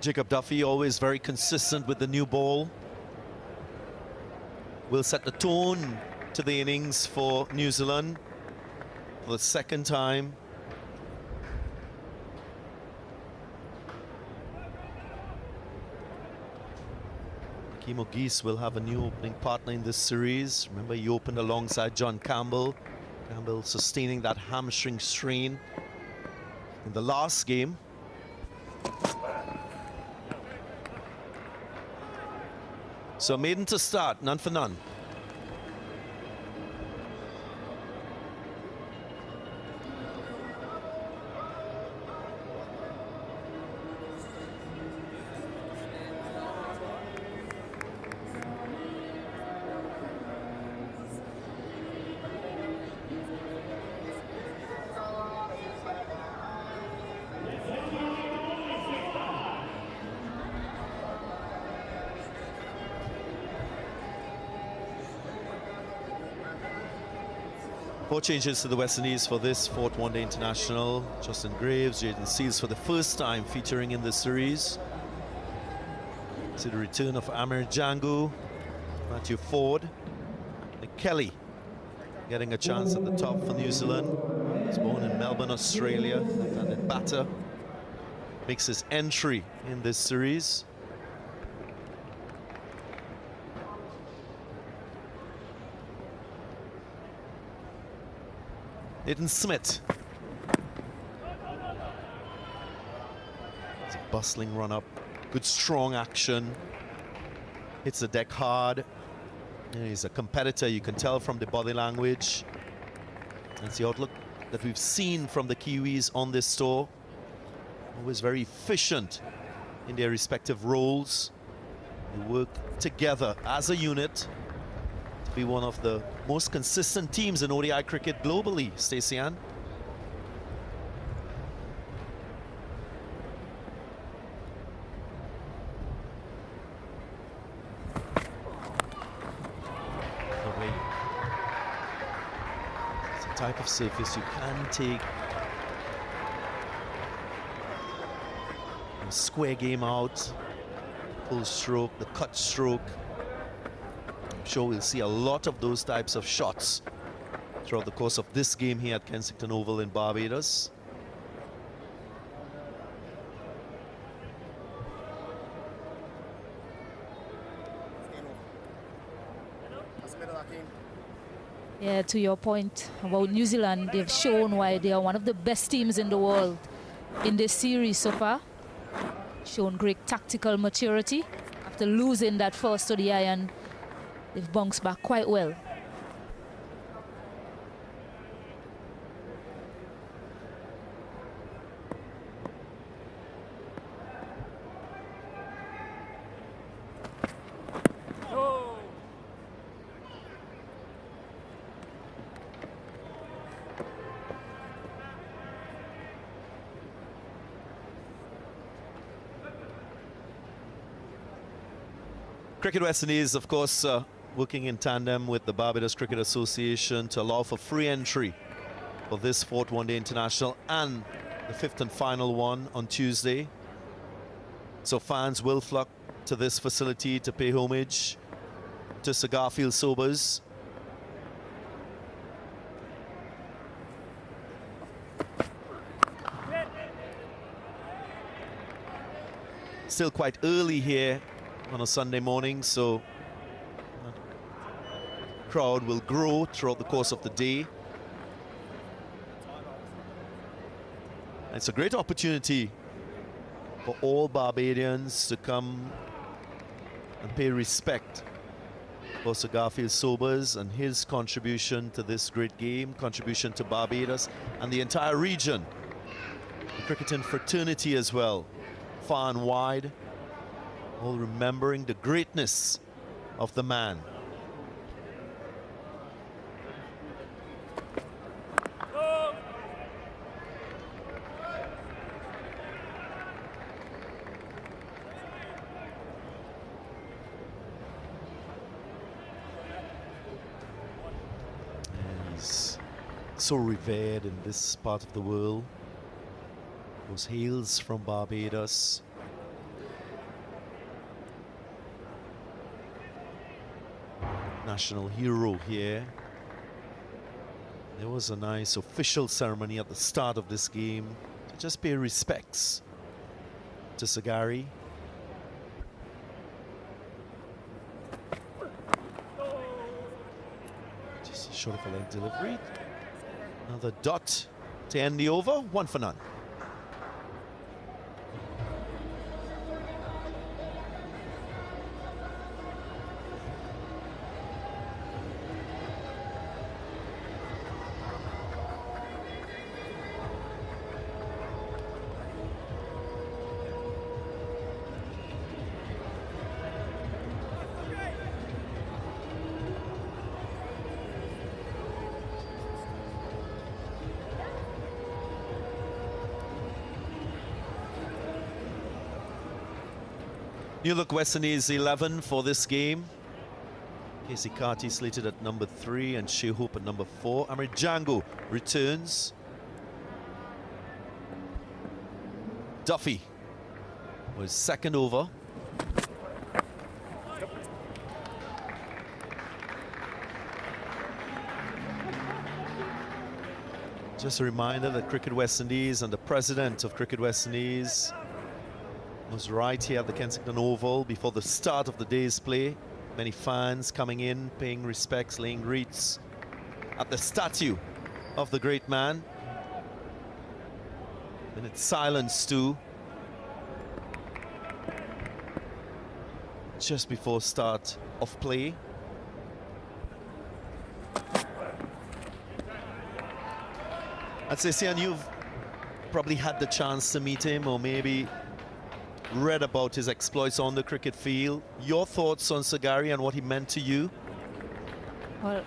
[SPEAKER 9] Jacob Duffy always very consistent with the new ball. Will set the tone to the innings for New Zealand for the second time. Hakeem O'Geese will have a new opening partner in this series. Remember, he opened alongside John Campbell. Campbell sustaining that hamstring strain in the last game. So maiden to start, none for none. Four changes to the West Indies for this fourth one-day international. Justin Graves, Jaden Seals for the first time featuring in the series. See the return of Amir Jangu, Matthew Ford, Nick Kelly getting a chance at the top for New Zealand. He's born in Melbourne, Australia, left-handed batter. Makes his entry in this series. Nathan Smith. It's a bustling run-up. Good strong action. Hits the deck hard. Yeah, he's a competitor, you can tell from the body language. That's the outlook that we've seen from the Kiwis on this tour. Always very efficient in their respective roles. They work together as a unit to be one of the most consistent teams in ODI cricket globally, Stacey Ann. Lovely. It's a type of surface you can take a square game out, pull stroke, the cut stroke. I'm sure we'll see a lot of those types of shots throughout the course of this game here at Kensington Oval in Barbados.
[SPEAKER 20] Yeah, to your point about New Zealand, they've shown why they are one of the best teams in the world in this series so far. Shown great tactical maturity after losing that first ODI, and they've bounced back quite well.
[SPEAKER 9] Cricket West Indies, of course, working in tandem with the Barbados Cricket Association to allow for free entry for this fourth one-day international and the fifth and final one on Tuesday. So fans will flock to this facility to pay homage to Sir Garfield Sobers. Still quite early here on a Sunday morning, so the crowd will grow throughout the course of the day. It's a great opportunity for all Barbadians to come and pay respect for Sir Garfield Sobers and his contribution to this great game, contribution to Barbados and the entire region, the cricketing fraternity as well, far and wide, all remembering the greatness of the man. He's so revered in this part of the world. He hails from Barbados. National hero here. There was a nice official ceremony at the start of this game to just pay respects to Sagari. Just a short of a leg delivery. Another dot to end the over, 1 for none. New look West Indies 11 for this game. Casey Carty slated at number 3 and Shea Hope at number 4. Amrit Django returns. Duffy was second over. Just a reminder that Cricket West Indies and the president of Cricket West Indies was right here at the Kensington Oval before the start of the day's play. Many fans coming in, paying respects, laying wreaths at the statue of the great man. And it's silence too, just before start of play. I'd say, Sian, you've probably had the chance to meet him or maybe read about his exploits on the cricket field. Your thoughts on Sagari and what he meant to you?
[SPEAKER 20] Well,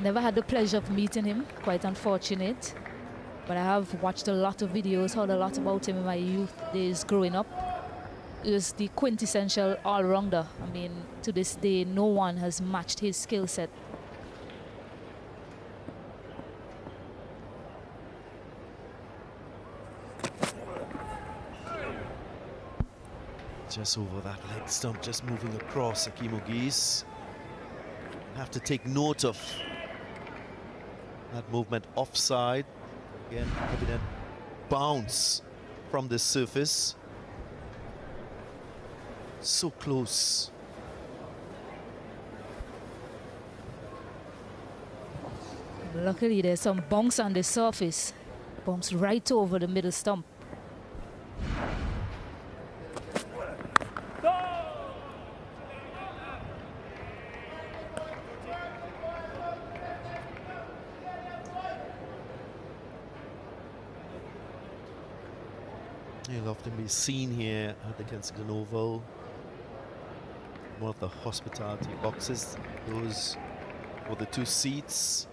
[SPEAKER 20] never had the pleasure of meeting him, quite unfortunate. But I have watched a lot of videos, heard a lot about him in my youth days growing up. He was the quintessential all-rounder. I mean, to this day, no one has matched his skill set.
[SPEAKER 9] Just over that leg stump, just moving across Akeem Ogies. Have to take note of That movement offside. Again, evident bounce from the surface. So close.
[SPEAKER 20] Luckily, there's some bounce on the surface. Bounce right over the middle stump.
[SPEAKER 9] He'll often be seen here at the Kensington Oval. One of the hospitality boxes, those were the two seats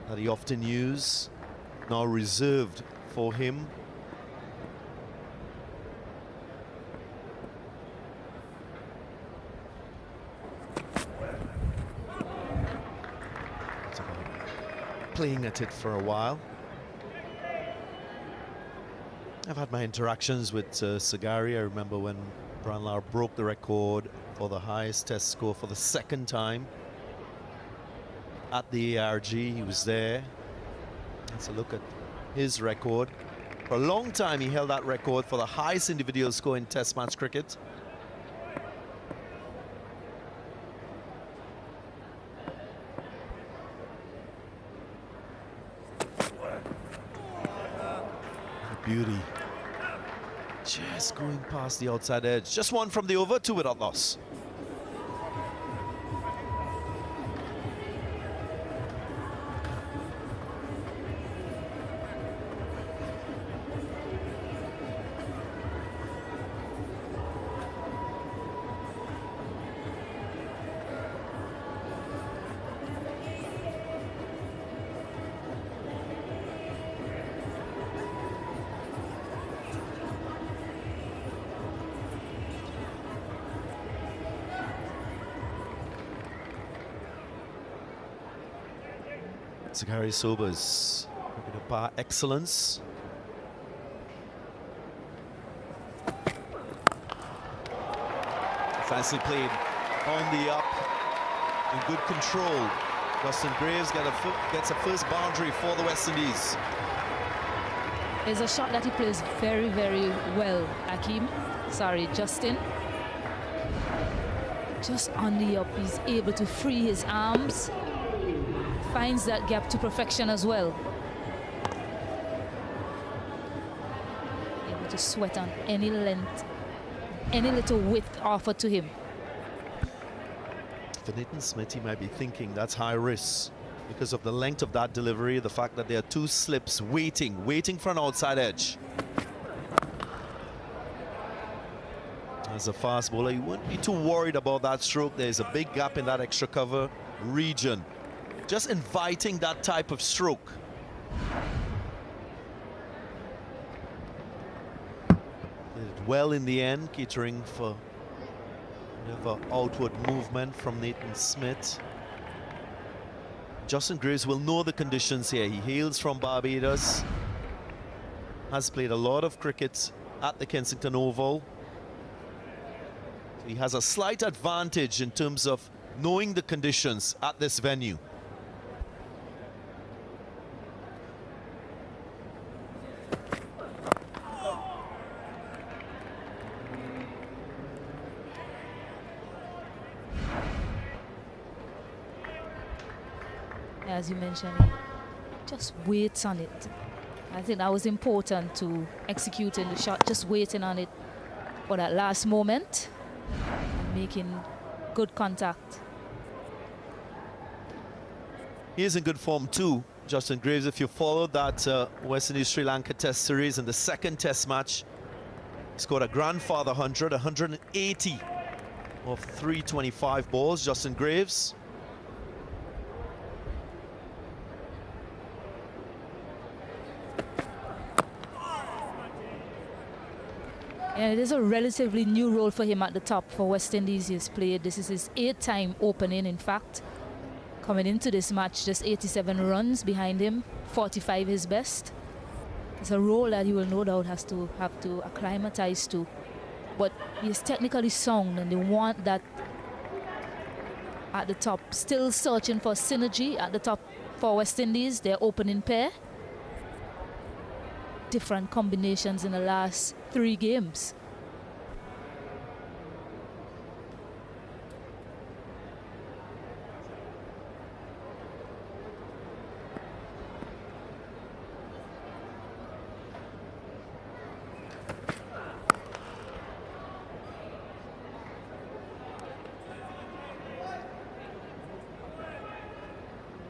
[SPEAKER 9] that he often used, now reserved for him. Playing at it for a while. I've had my interactions with Sagari. I remember when Brian Lara broke the record for the highest test score for the second time at the ARG. He was there. Let's look at his record. For a long time, he held that record for the highest individual score in test match cricket. Beauty. Just going past the outside edge. Just one from the over, two without loss. Sagari Sobers, looking at par excellence. Nicely played on the up, in good control. Justin Graves gets a first boundary for the West Indies.
[SPEAKER 20] It's a shot that he plays very, very well, Justin. Just on the up, he's able to free his arms. Finds that gap to perfection as well. Able to sweat on any length, any little width offered to him.
[SPEAKER 9] For Nathan Smith, he might be thinking that's high risk because of the length of that delivery, the fact that there are two slips waiting for an outside edge. As a fast bowler, you wouldn't be too worried about that stroke. There's a big gap in that extra cover region. Just inviting that type of stroke. Did well in the end, catering for whatever outward movement from Nathan Smith. Justin Graves will know the conditions here. He hails from Barbados, has played a lot of cricket at the Kensington Oval. So he has a slight advantage in terms of knowing the conditions at this venue.
[SPEAKER 20] As you mentioned, just waits on it. I think that was important to executing the shot, just waiting on it for that last moment and making good contact.
[SPEAKER 9] He is in good form too, Justin Graves. If you followed that West Indies-Sri Lanka Test series in the second Test match, he scored a grandfather 100, 180 of 325 balls, Justin Graves.
[SPEAKER 20] And it is a relatively new role for him at the top for West Indies. He's played, this is his 8th time opening, in fact. Coming into this match, just 87 runs behind him, 45 his best. It's a role that he will no doubt have to acclimatize to. But he is technically sound, and they want that at the top. Still searching for synergy at the top for West Indies, their opening pair. Different combinations in the last 3 games.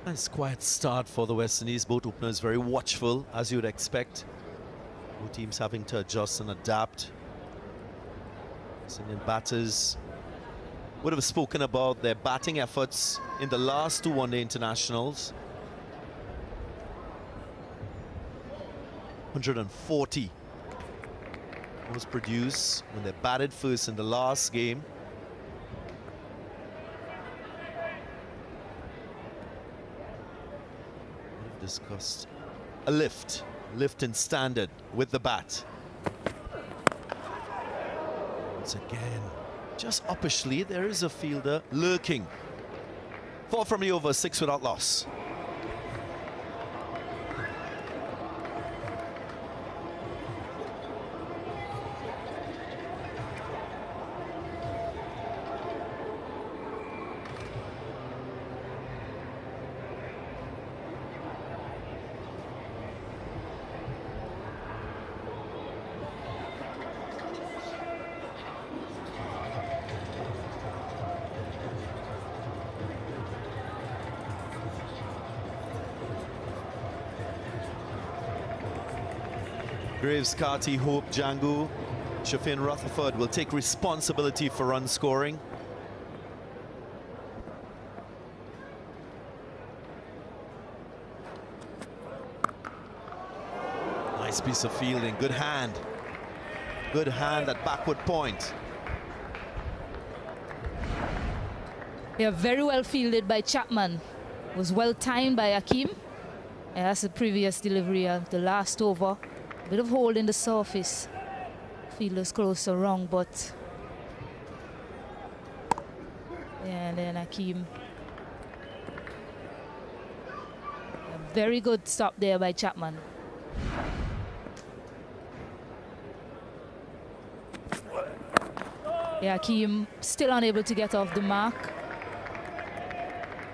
[SPEAKER 9] Nice quiet start for the West Indies. Both openers very watchful, as you'd expect. Both teams having to adjust and adapt. West Indian batters would have spoken about their batting efforts in the last 2 one-day internationals. 140 was produced when they batted first in the last game. Discussed a lift in standard with the bat. Once again, just uppishly, there is a fielder lurking. 4 from the over, 6 without loss. Graves, Carty, Hope, Django, Shafin Rutherford will take responsibility for run scoring. Nice piece of fielding, good hand. Good hand at backward point.
[SPEAKER 20] Yeah, very well fielded by Chapman. Was well timed by Hakeem. And that's the previous delivery of the last over. Bit of hole in the surface. Fielder's close or wrong, but yeah, and then Hakeem. A very good stop there by Chapman. Yeah, Hakeem still unable to get off the mark.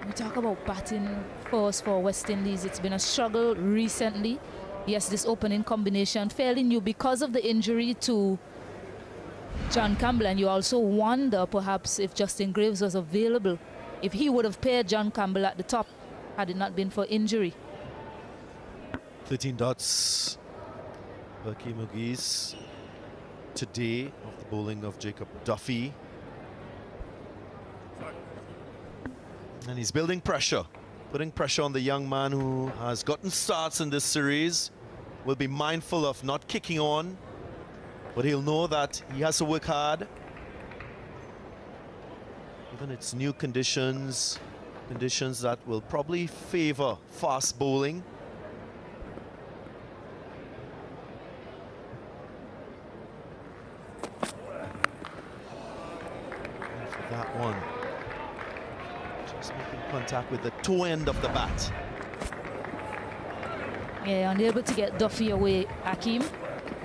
[SPEAKER 20] We talk about batting force for West Indies. It's been a struggle recently. Yes, this opening combination fairly new because of the injury to John Campbell, and you also wonder perhaps if Justin Graves was available, if he would have paired John Campbell at the top had it not been for injury.
[SPEAKER 9] 13 dots for Hakeem Ogis today of the bowling of Jacob Duffy. And he's building pressure, putting pressure on the young man who has gotten starts in this series. Will be mindful of not kicking on, but he'll know that he has to work hard. Even it's new conditions that will probably favor fast bowling. And for that one, just making contact with the toe end of the bat.
[SPEAKER 20] Yeah, unable to get Duffy away, Hakeem.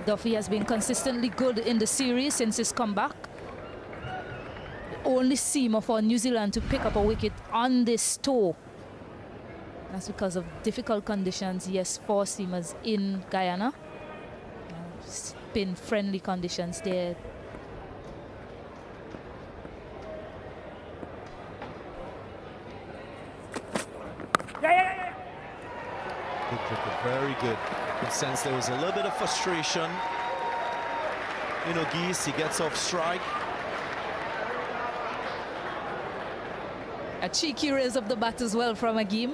[SPEAKER 20] Duffy has been consistently good in the series since his comeback. The only seamer for New Zealand to pick up a wicket on this tour. That's because of difficult conditions, yes, for seamers in Guyana. Spin-friendly conditions there.
[SPEAKER 9] Good cricket, very good. You can sense there was a little bit of frustration. Ogis, he gets off strike.
[SPEAKER 20] A cheeky raise of the bat as well from Hakeem.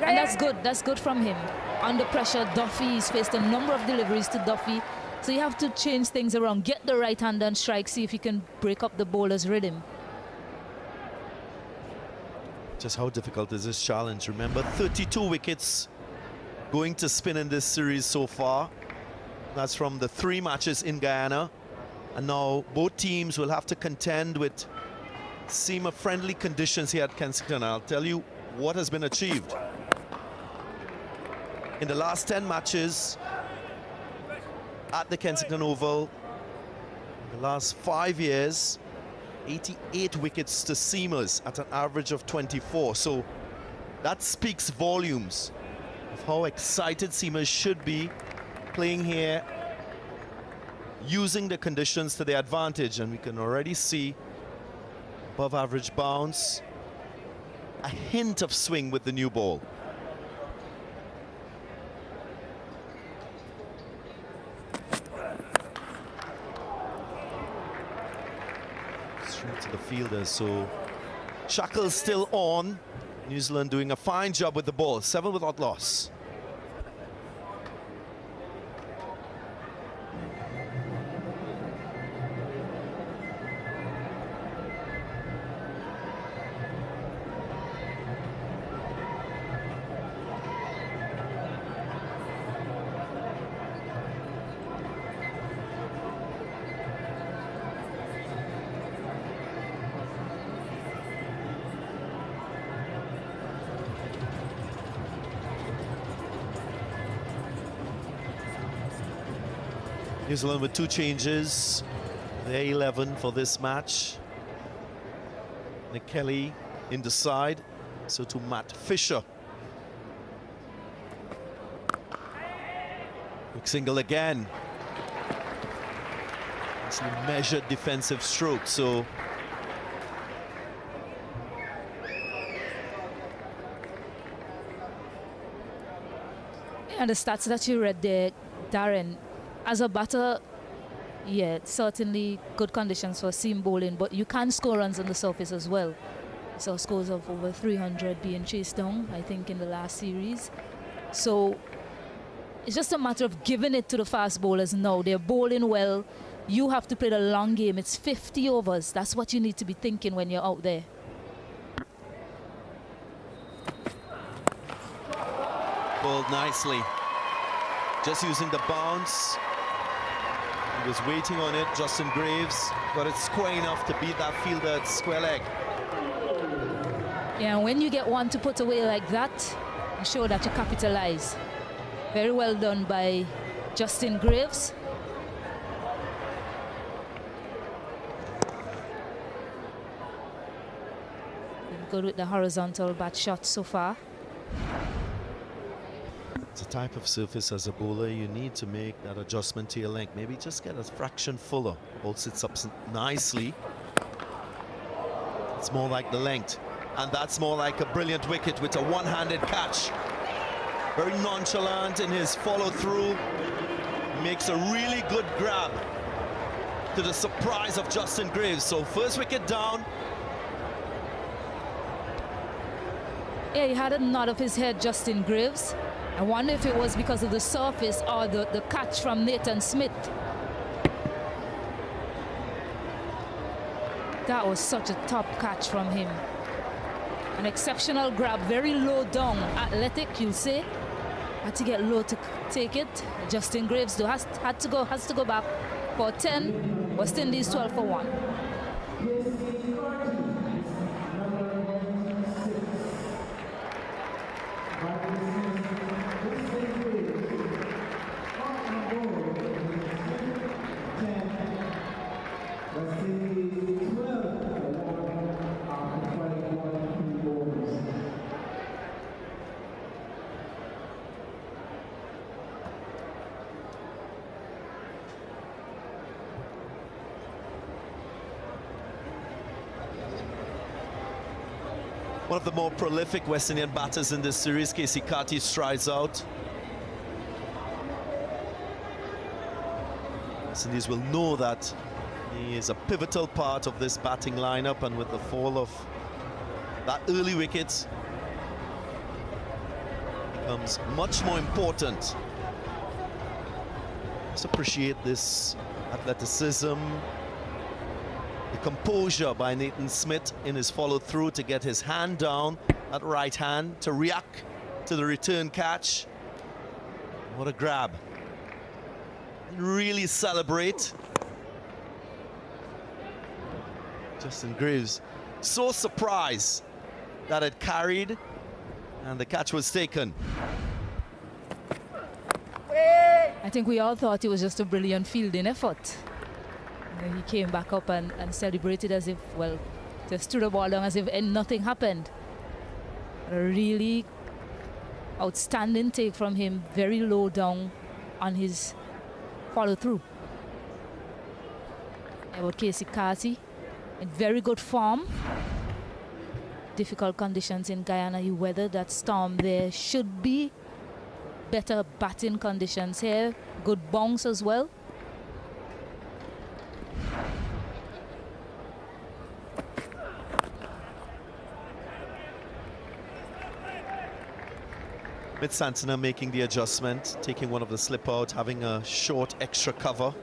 [SPEAKER 20] And that's good from him. Under pressure, Duffy, he's faced a number of deliveries to Duffy. So you have to change things around, get the right hand on strike, see if you can break up the bowler's rhythm.
[SPEAKER 9] Just how difficult is this challenge? Remember, 32 wickets going to spin in this series so far. That's from the 3 matches in Guyana. And now both teams will have to contend with seamer-friendly conditions here at Kensington. I'll tell you what has been achieved. In the last 10 matches at the Kensington Oval, in the last 5 years, 88 wickets to seamers at an average of 24. So that speaks volumes of how excited seamers should be playing here, using the conditions to their advantage. And we can already see above average bounce, a hint of swing with the new ball. Straight to the fielder, so Shackle's still on. New Zealand doing a fine job with the ball, 7 without loss. New Zealand with 2 changes, the 11 for this match. Nick Kelly in the side, so to Matt Fisher. Quick single again. It's a measured defensive stroke, so
[SPEAKER 20] and the stats that you read there, Darren, as a batter, yeah, certainly good conditions for seam bowling, but you can score runs on the surface as well. So scores of over 300 being chased down, I think, in the last series. So it's just a matter of giving it to the fast bowlers now. They're bowling well. You have to play the long game. It's 50 overs. That's what you need to be thinking when you're out there.
[SPEAKER 9] bowled nicely. Just using the bounce. He was waiting on it. Justin Graves got it square enough to beat that fielder at square leg.
[SPEAKER 20] Yeah, when you get one to put away like that, ensure that you capitalize. Very well done by Justin Graves. Been good with the horizontal bat shot so far.
[SPEAKER 9] It's a type of surface as a bowler you need to make that adjustment to your length. Maybe just get a fraction fuller. Ball sits up nicely. It's more like the length. And that's more like a brilliant wicket with a one-handed catch. Very nonchalant in his follow-through. Makes a really good grab to the surprise of Justin Graves. So first wicket down.
[SPEAKER 20] Yeah, he had a nod of his head, Justin Graves. I wonder if it was because of the surface or the catch from Nathan Smith. That was such a top catch from him. An exceptional grab, very low down, athletic, you'll say. Had to get low to take it. Justin Graves though has to go back for 10. West Indies 12 for 1.
[SPEAKER 9] One of the more prolific West Indian batters in this series, Casey Carty, strides out. West Indies will know that he is a pivotal part of this batting lineup, and with the fall of that early wicket, becomes much more important. Just appreciate this athleticism, the composure by Nathan Smith in his follow-through to get his hand down at right hand to react to the return catch. What a grab. Really celebrate. Justin Graves so surprised that it carried and the catch was taken.
[SPEAKER 20] I think we all thought it was just a brilliant fielding effort. He came back up and celebrated as if, well, just threw the ball down as if nothing happened. A really outstanding take from him, very low down on his follow through. About Casey Carty in very good form. Difficult conditions in Guyana. He weathered that storm there. Should be better batting conditions here. Good bounce as well.
[SPEAKER 9] Santana making the adjustment, taking one of the slip out, having a short extra cover,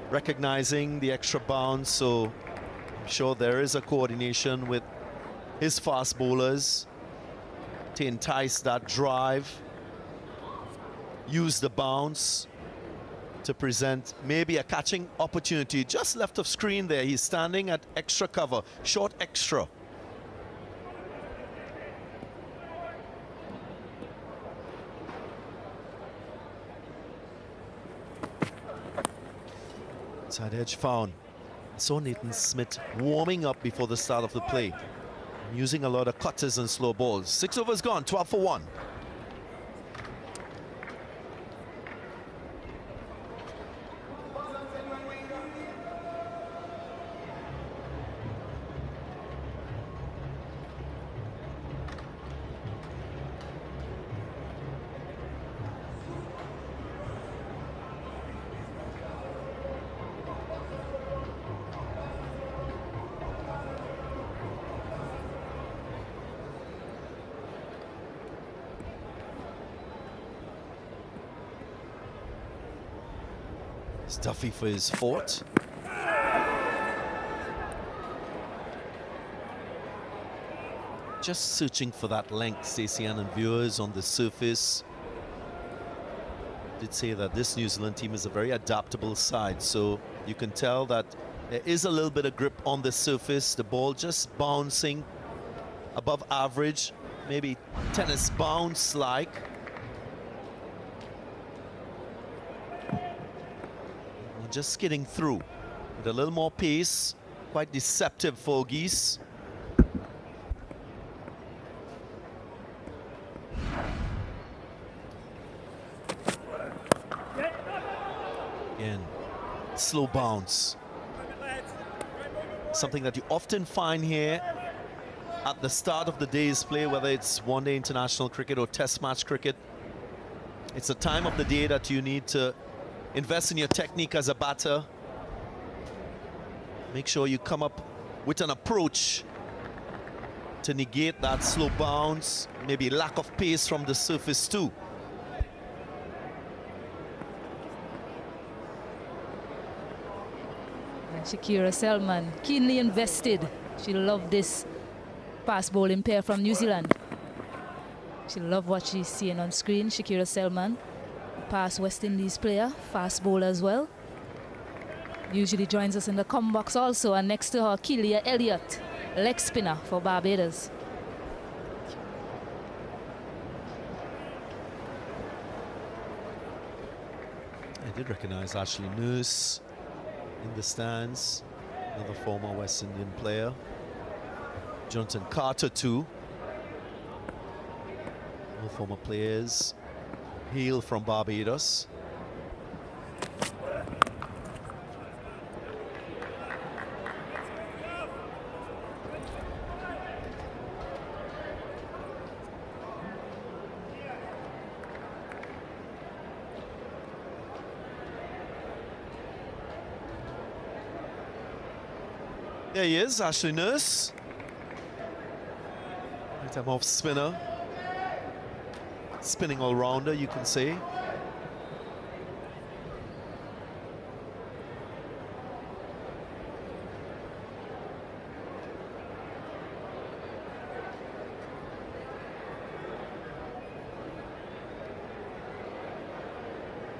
[SPEAKER 9] recognizing the extra bounce, so I'm sure there is a coordination with his fast bowlers to entice that drive, use the bounce to present maybe a catching opportunity. Just left of screen there, he's standing at extra cover, short extra. Side edge found. I saw Nathan Smith warming up before the start of the play, using a lot of cutters and slow balls. 6 overs gone, 12 for 1. Duffy for his fourth. Just searching for that length, Stacey Ann and viewers on the surface. Did say that this New Zealand team is a very adaptable side, so you can tell that there is a little bit of grip on the surface. The ball just bouncing above average, maybe tennis bounce like. Just skidding through with a little more pace. Quite deceptive fogies. Again, slow bounce. Something that you often find here at the start of the day's play, whether it's one-day international cricket or test match cricket. It's a time of the day that you need to invest in your technique as a batter. Make sure you come up with an approach to negate that slow bounce, maybe lack of pace from the surface too.
[SPEAKER 20] And Shakira Selman, keenly invested. She loved this fast bowling pair from New Zealand. She loved what she's seeing on screen. Shakira Selman, past West Indies player, fast bowler as well. Usually joins us in the come box also, and next to her, Keelia Elliott, leg spinner for Barbados.
[SPEAKER 9] I did recognize Ashley Nurse in the stands, another former West Indian player. Jonathan Carter too. All former players hail from Barbados. There he is, Ashley Nurse. Right-arm off spinner. Spinning all-rounder, you can say.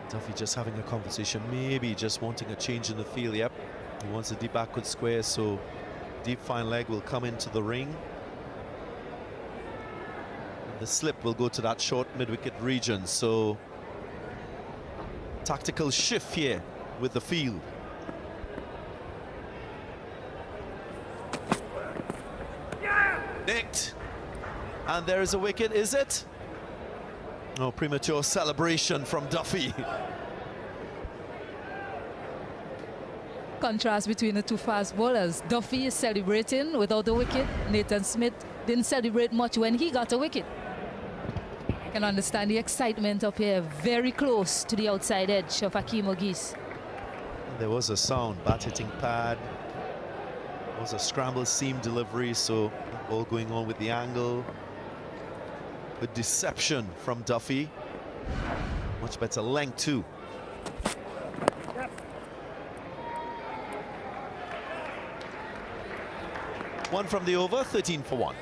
[SPEAKER 9] Duffy just having a conversation, maybe just wanting a change in the field. Yep, he wants a deep backward square, so deep fine leg will come into the ring. And the slip will go to that short mid-wicket region. So tactical shift here with the field. Nicked. And there is a wicket, is it? No, premature celebration from Duffy.
[SPEAKER 20] Contrast between the two fast bowlers. Duffy is celebrating without a wicket. Nathan Smith didn't celebrate much when he got a wicket. I can understand the excitement up here, very close to the outside edge of Hakeem Ogis.
[SPEAKER 9] There was a sound, bat hitting pad. There was a scramble seam delivery, so all going on with the angle. The deception from Duffy. Much better length too. One from the over, 13 for 1.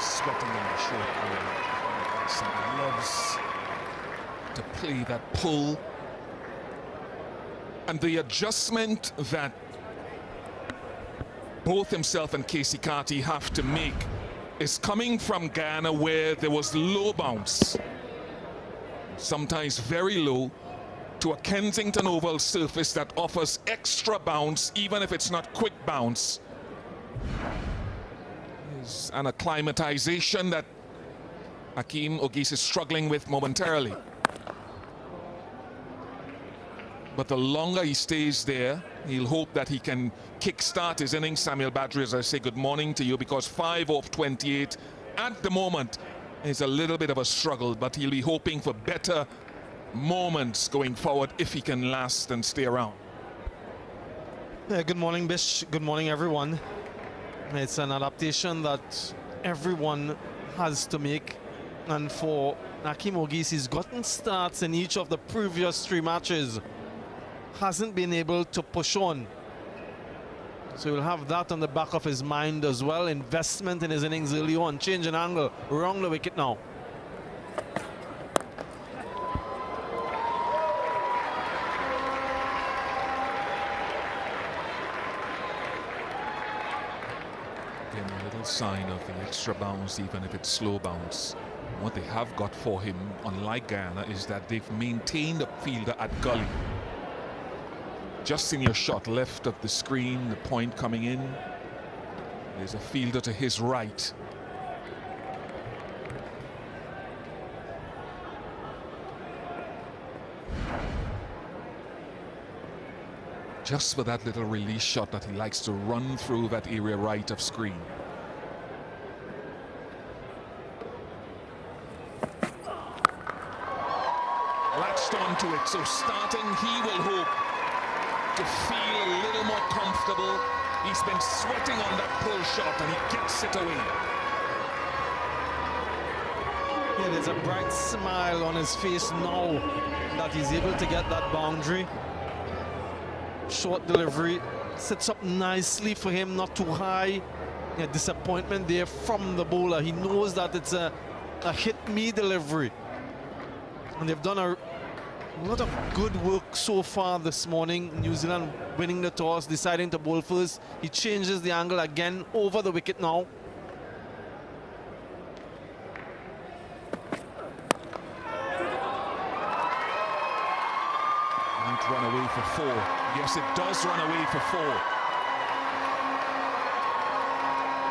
[SPEAKER 13] Sweating in the short area. He loves to play that pull. And the adjustment that both himself and Casey Carty have to make is coming from Guyana, where there was low bounce, sometimes very low, to a Kensington Oval surface that offers extra bounce, even if it's not quick bounce. Is an acclimatization that Hakeem Ogis is struggling with momentarily. But the longer he stays there, he'll hope that he can kickstart his innings. Samuel Badri, as I say, good morning to you, because 5 off 28 at the moment is a little bit of a struggle, but he'll be hoping for better moments going forward if he can last and stay around.
[SPEAKER 12] Yeah, good morning, Bish. Good morning, everyone. It's an adaptation that everyone has to make. And for Hakeem Ogis, he's gotten starts in each of the previous 3 matches. Hasn't been able to push on. So he'll have that on the back of his mind as well. Investment in his innings early on. Change in angle. Wrong the wicket now.
[SPEAKER 13] Again, a little sign of the extra bounce, even if it's slow bounce. What they have got for him, unlike Guyana, is that they've maintained a fielder at gully. Just in your shot left of the screen, the point coming in, there's a fielder to his right. Just for that little release shot that he likes to run through that area right of screen. Latched onto it, so starting, he will hope to feel a little more comfortable. He's been sweating on that pull shot and he gets it away.
[SPEAKER 12] Yeah, there's a bright smile on his face now that he's able to get that boundary. Short delivery sits up nicely for him, not too high. Yeah, disappointment there from the bowler. He knows that it's a hit-me delivery. And they've done a lot of good work so far this morning. New Zealand winning the toss, deciding to bowl first. He changes the angle again over the wicket now.
[SPEAKER 13] Might run away for 4. Yes, it does run away for 4.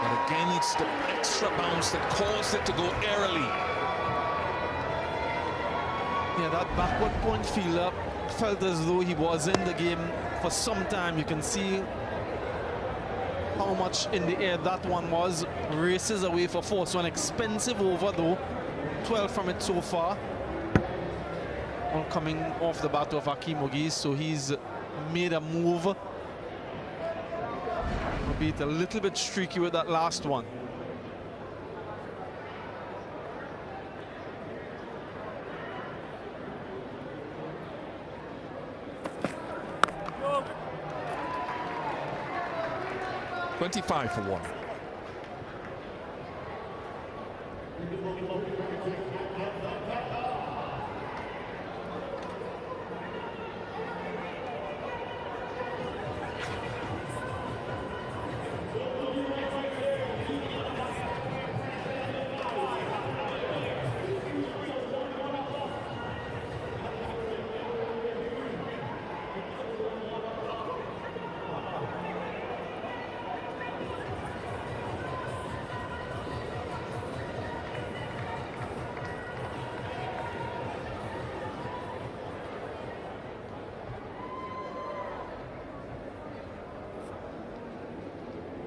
[SPEAKER 13] But again, it's the extra bounce that caused it to go airily.
[SPEAKER 12] Yeah, that backward point fielder felt as though he was in the game for some time. You can see how much in the air that one was. Races away for 4. So an expensive over though. 12 from it so far. All coming off the bat of Hakeem Ogi. So he's made a move. Albeit a little bit streaky with that last one.
[SPEAKER 13] $25 for 1.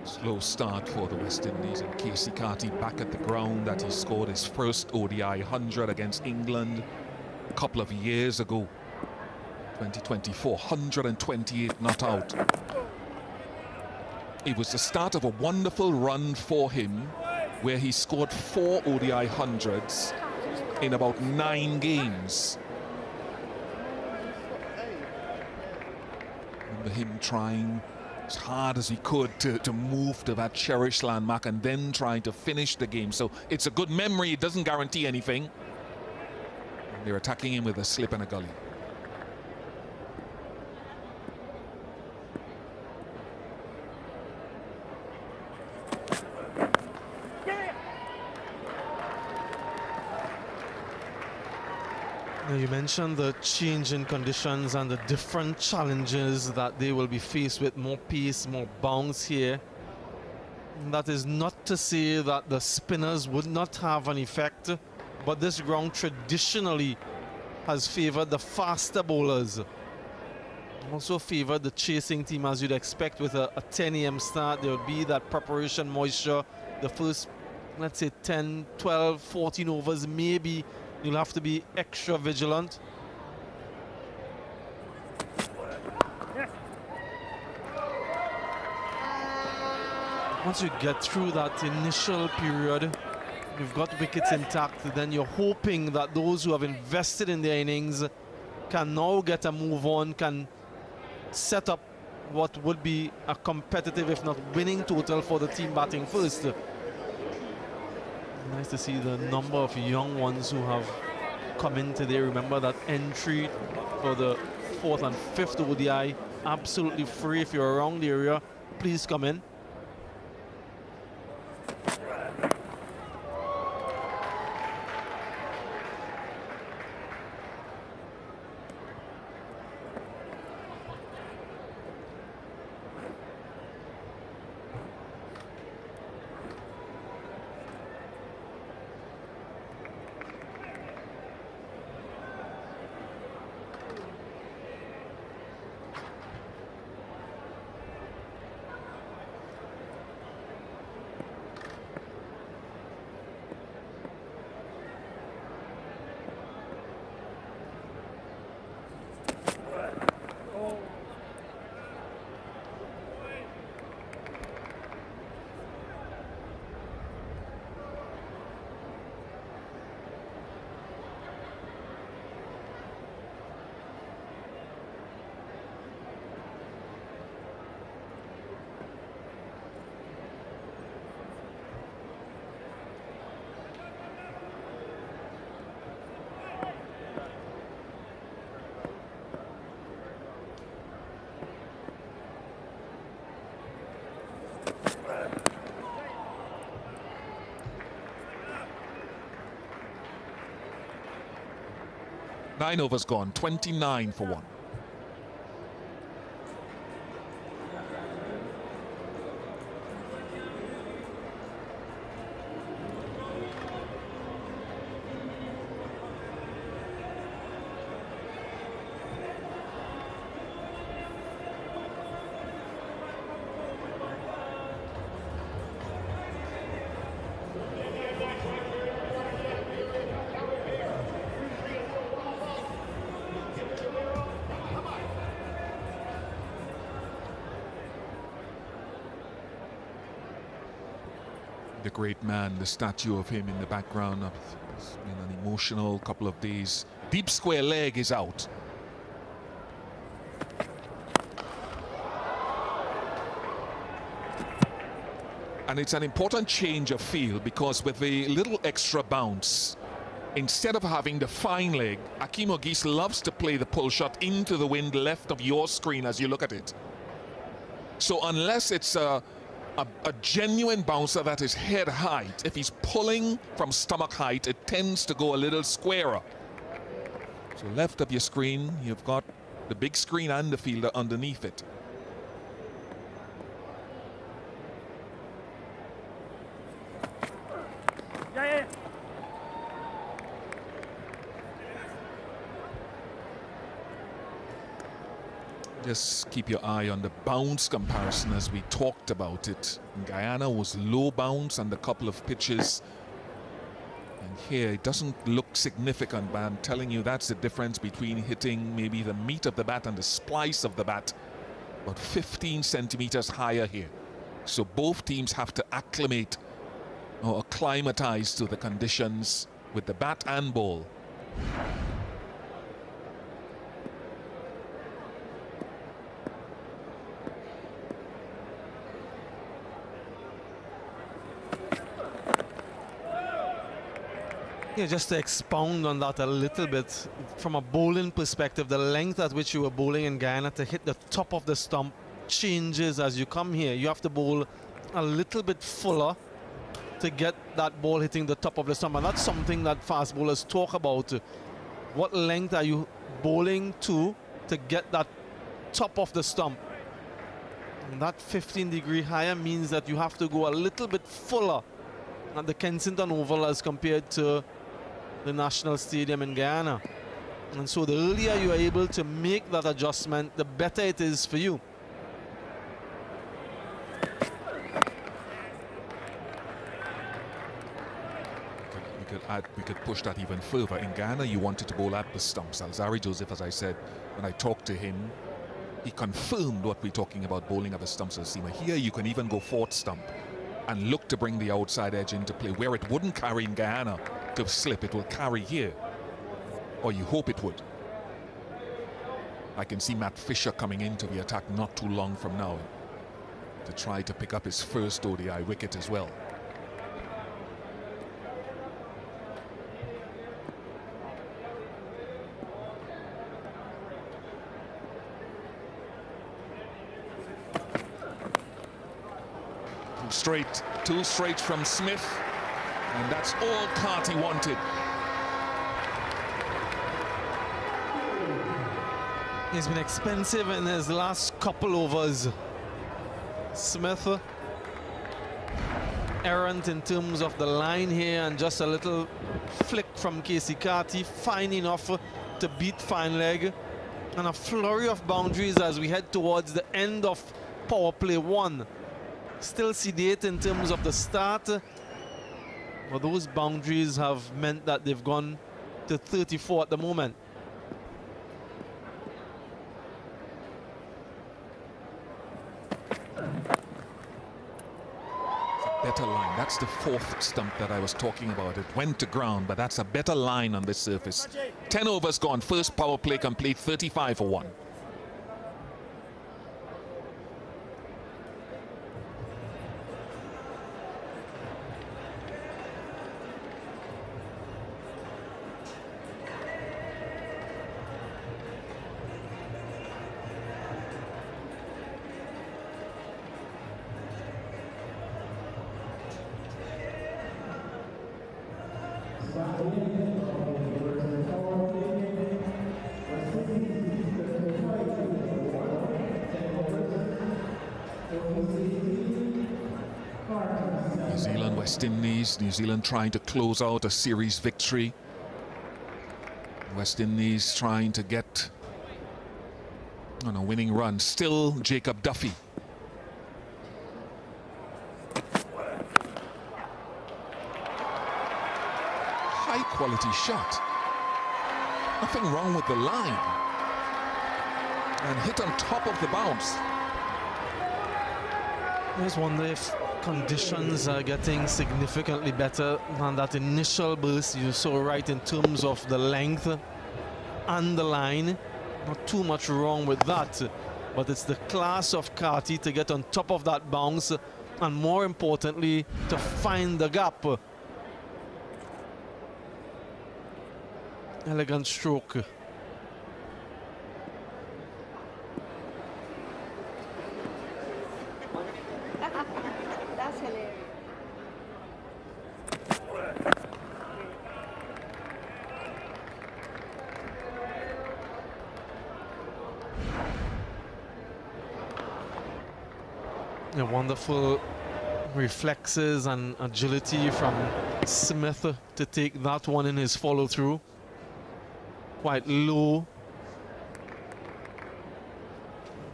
[SPEAKER 13] Slow start for the West Indies, and Casey Carty back at the ground that he scored his first ODI 100 against England a couple of years ago. 2024, 128 not out. It was the start of a wonderful run for him where he scored 4 ODI 100s in about 9 games. Remember him trying as hard as he could to move to that cherished landmark and then trying to finish the game. So it's a good memory. It doesn't guarantee anything. And they're attacking him with a slip and a gully.
[SPEAKER 12] Now you mentioned the change in conditions and the different challenges that they will be faced with. More pace, more bounce here. And that is not to say that the spinners would not have an effect, but this ground traditionally has favored the faster bowlers. Also favored the chasing team, as you'd expect with a 10 a.m. start. There would be that preparation moisture. The first, let's say 10, 12, 14 overs, maybe you'll have to be extra vigilant. Once you get through that initial period, you've got wickets intact, then you're hoping that those who have invested in their innings can now get a move on, can set up what would be a competitive, if not winning total for the team batting first. Nice to see the number of young ones who have come in today. Remember that entry for the 4th and 5th ODI, absolutely free. If you're around the area, please come in.
[SPEAKER 13] Nine overs gone, 29 for 1. The great man, the statue of him in the background. It's been an emotional couple of days. Deep square leg is out. And it's an important change of field because with the little extra bounce, instead of having the fine leg, Akeem Ogis loves to play the pull shot into the wind left of your screen as you look at it. So unless it's a genuine bouncer that is head height, if he's pulling from stomach height, it tends to go a little squarer. So left of your screen, you've got the big screen and the fielder underneath it. Just keep your eye on the bounce comparison as we talked about it. In Guyana was low bounce and a couple of pitches. And here it doesn't look significant, but I'm telling you that's the difference between hitting maybe the meat of the bat and the splice of the bat. About 15 centimeters higher here. So both teams have to acclimate or acclimatize to the conditions with the bat and ball.
[SPEAKER 12] Yeah, just to expound on that a little bit, from a bowling perspective, the length at which you were bowling in Guyana to hit the top of the stump changes as you come here. You have to bowl a little bit fuller to get that ball hitting the top of the stump, and that's something that fast bowlers talk about. What length are you bowling to get that top of the stump? And that 15-degree higher means that you have to go a little bit fuller at the Kensington Oval as compared to the National Stadium in Guyana. And so the earlier you are able to make that adjustment, the better it is for you.
[SPEAKER 13] We could push that even further. In Guyana, you wanted to bowl at the stumps. Alzari Joseph, as I said, when I talked to him, he confirmed what we're talking about, bowling at the stumps of the seamer. Here, you can even go fourth stump and look to bring the outside edge into play, where it wouldn't carry in Guyana to slip, it will carry here, or you hope it would. I can see Matt Fisher coming into the attack not too long from now to try to pick up his first ODI wicket as well. Two straight from Smith, and that's all Carty wanted.
[SPEAKER 12] He's been expensive in his last couple overs. Smith errant in terms of the line here, and just a little flick from Casey Carty, fine enough to beat fine leg, and a flurry of boundaries as we head towards the end of power play 1. Still sedate in terms of the start, but those boundaries have meant that they've gone to 34 at the moment.
[SPEAKER 13] Better line. That's the fourth stump that I was talking about. It went to ground, but that's a better line on this surface. 10 overs gone. First power play complete, 35 for 1. New Zealand, West Indies. New Zealand trying to close out a series victory. West Indies trying to get on a winning run. Still Jacob Duffy. High quality shot. Nothing wrong with the line. And hit on top of the bounce.
[SPEAKER 12] I just wonder if conditions are getting significantly better than that initial burst. You're so right in terms of the length and the line. Not too much wrong with that, but it's the class of Carty to get on top of that bounce and, more importantly, to find the gap. Elegant stroke.
[SPEAKER 21] That's hilarious.
[SPEAKER 12] Wonderful reflexes and agility from Smith to take that one in his follow-through. Quite low.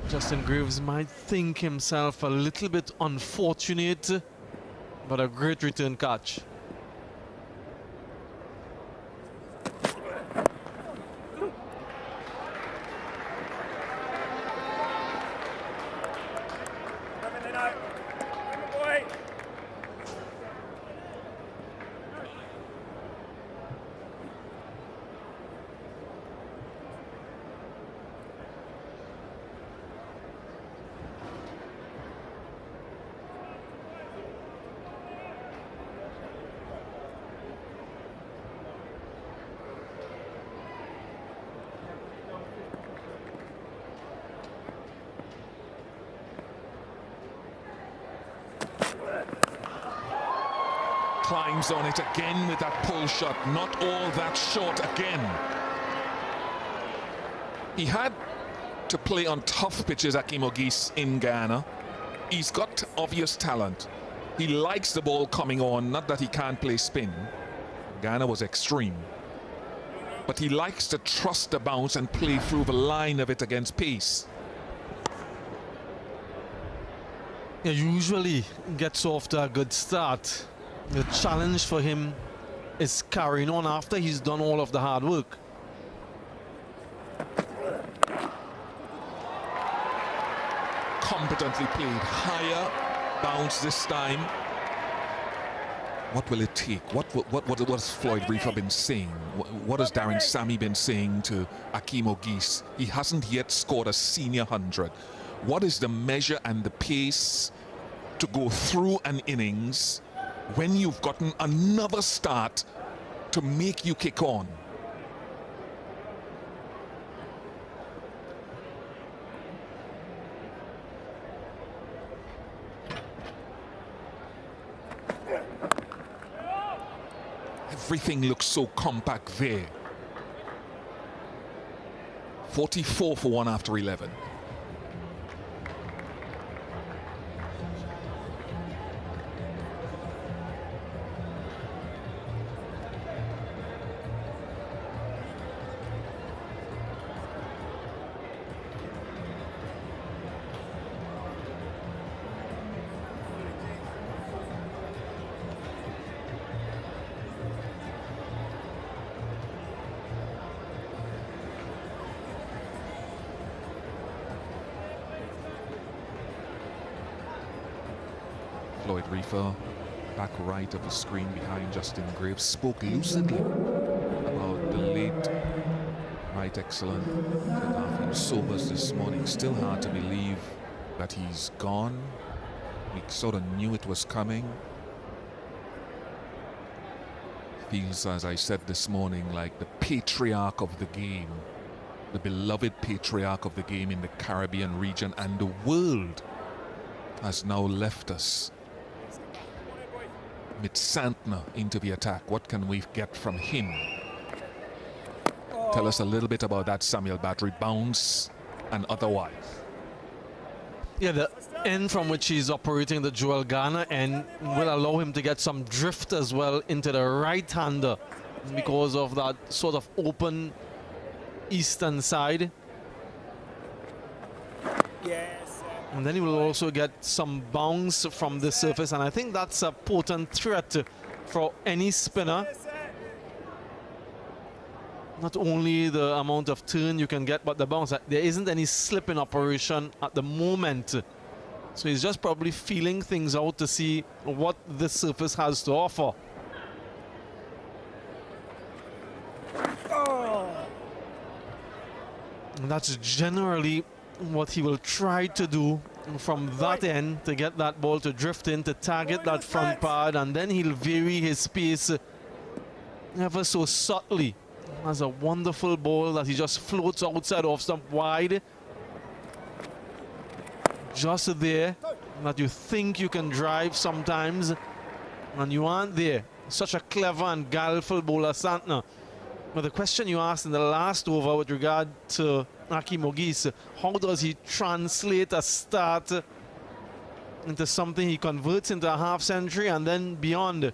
[SPEAKER 12] Justin Graves might think himself a little bit unfortunate, but a great return catch.
[SPEAKER 13] Climbs on it again with that pull shot, not all that short again. He had to play on tough pitches, Akeem Ogis, in Ghana. He's got obvious talent. He likes the ball coming on, not that he can't play spin. Ghana was extreme. But he likes to trust the bounce and play through the line of it against pace.
[SPEAKER 12] He usually gets off to a good start. The challenge for him is carrying on after he's done all of the hard work.
[SPEAKER 13] Competently played, higher bounce this time. What will it take? What has Floyd Reefer been saying? What has Darren Sammy been saying to Akeem Ogis? He hasn't yet scored a senior 100. What is the measure and the pace to go through an innings when you've gotten another start to make you kick on? Everything looks so compact there. 44 for 1 after 11. Floyd Reefer, back right of the screen behind Justin Graves, spoke lucidly about the late right excellent Garfield Sobers this morning. Still hard to believe that he's gone. We sort of knew it was coming. Feels, as I said this morning, like the patriarch of the game, the beloved patriarch of the game in the Caribbean region and the world has now left us. Mit Santner into the attack. What can we get from him? Tell us a little bit about that, Samuel Battery, bounce and otherwise.
[SPEAKER 12] Yeah, the end from which he's operating, the Joel Garner end, will allow him to get some drift as well into the right-hander because of that sort of open eastern side.
[SPEAKER 1] Yes.
[SPEAKER 12] And then he will also get some bounce from the surface, and I think that's a potent threat for any spinner. Not only the amount of turn you can get, but the bounce. There isn't any slip in operation at the moment So he's just probably feeling things out to see what this surface has to offer. And that's generally what he will try to do from that end, to get that ball to drift in, to target that front pad, and then he'll vary his pace ever so subtly. Has a wonderful ball that he just floats outside off stump wide. Just there, that you think you can drive sometimes, and you aren't there. Such a clever and guileful bowler, Santner. But the question you asked in the last over with regard to Aki Mogis, how does he translate a start into something he converts into a half century and then beyond?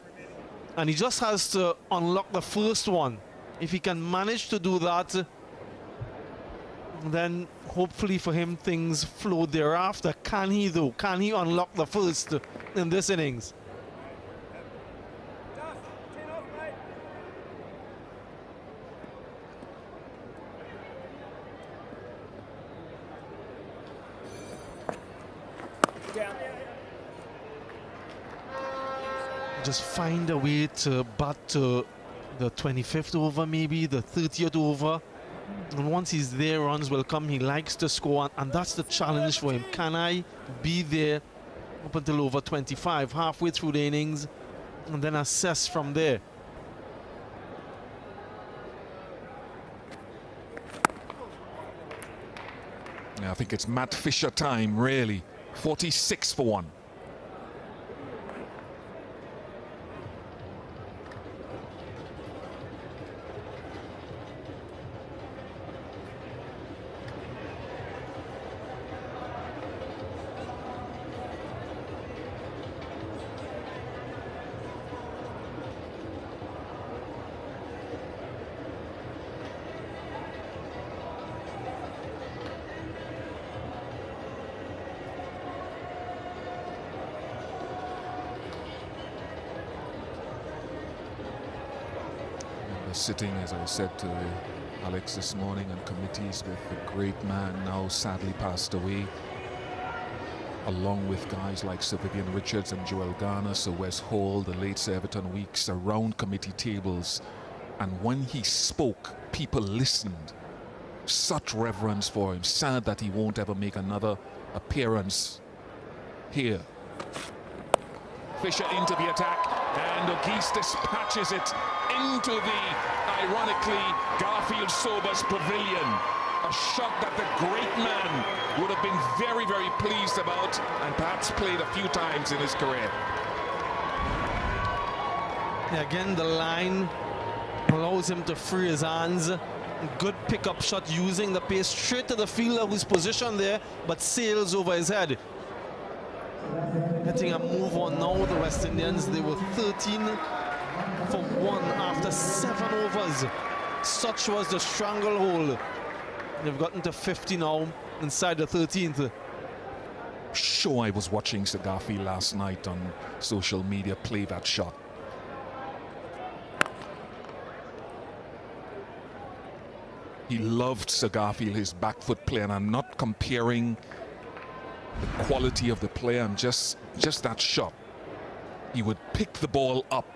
[SPEAKER 12] And he just has to unlock the first one. If he can manage to do that, then hopefully for him things flow thereafter. Can he though? Can he unlock the first in this innings? Just find a way to bat to the 25th over, maybe the 30th over. And once he's there, runs will come. He likes to score, and that's the challenge for him. Can I be there up until over 25, halfway through the innings, and then assess from there?
[SPEAKER 13] Yeah, I think it's Matt Fisher time, really. 46 for 1. Sitting, as I said to Alex this morning, on committees with the great man now sadly passed away, along with guys like Sir Vivian Richards and Joel Garner, Sir Wes Hall, the late Sir Everton Weeks, around committee tables. And when he spoke, people listened. Such reverence for him. Sad that he won't ever make another appearance here. Fisher into the attack, and O'Geese dispatches it into the, ironically, Garfield Sobers pavilion. A shot that the great man would have been very, very pleased about, and perhaps played a few times in his career.
[SPEAKER 12] Yeah, again, the line allows him to free his hands. Good pickup shot using the pace straight to the fielder who's positioned there, but sails over his head. Getting a move on now, the West Indians. They were 13 for 1 after 7 overs. Such was the stranglehold. They've gotten to 50 now inside the 13th.
[SPEAKER 13] Sure, I was watching Sir Garfield last night on social media play that shot. He loved Sir Garfield, his back foot play, and I'm not comparing the quality of the player and just that shot. He would pick the ball up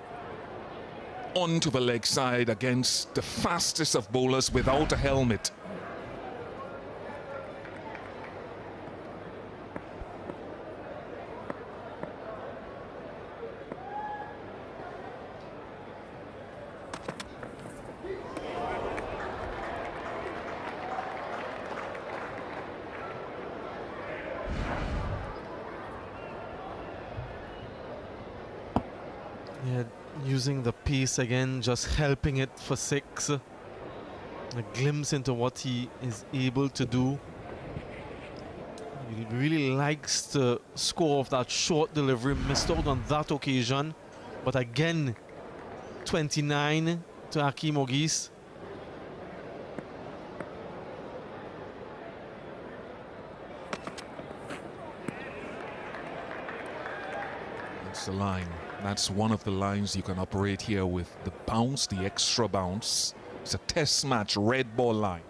[SPEAKER 13] onto the leg side against the fastest of bowlers without a helmet.
[SPEAKER 12] Yeah, using the pace again, just helping it for 6. A glimpse into what he is able to do. He really likes to score off that short delivery. Missed out on that occasion. But again, 29 to Akeem Ogis.
[SPEAKER 13] That's the line. That's one of the lines you can operate here with the bounce, the extra bounce. It's a test match red ball line.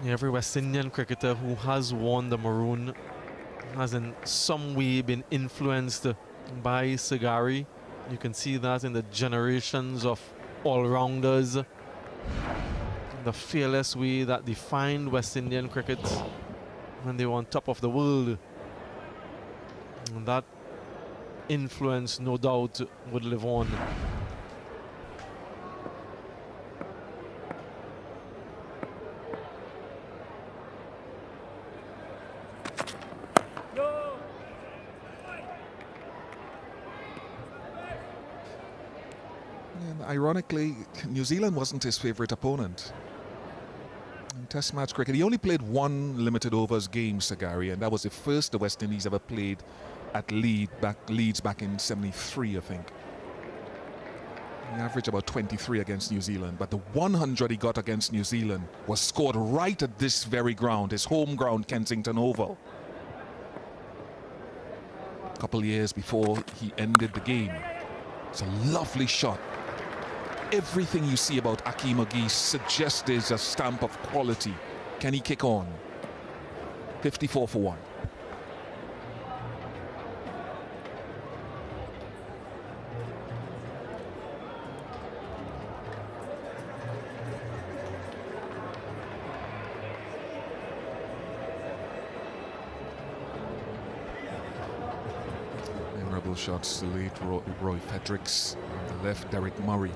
[SPEAKER 12] Every West Indian cricketer who has worn the maroon has in some way been influenced by Sagari. You can see that in the generations of all-rounders. The fearless way that defined West Indian cricket when they were on top of the world. And that influence, no doubt, would live on.
[SPEAKER 2] And ironically, New Zealand wasn't his favourite opponent. In Test match cricket, he only played one limited overs game, Sagari, and that was the first the West Indies ever played at Leeds back in '73, I think. He averaged about 23 against New Zealand, but the 100 he got against New Zealand was scored right at this very ground, his home ground, Kensington Oval. A couple years before he ended the game. It's a lovely shot. Everything you see about Akeem Ogee suggests there's a stamp of quality. Can he kick on? 54 for 1. Memorable shots, the late Roy Fredericks, on the left Derek Murray,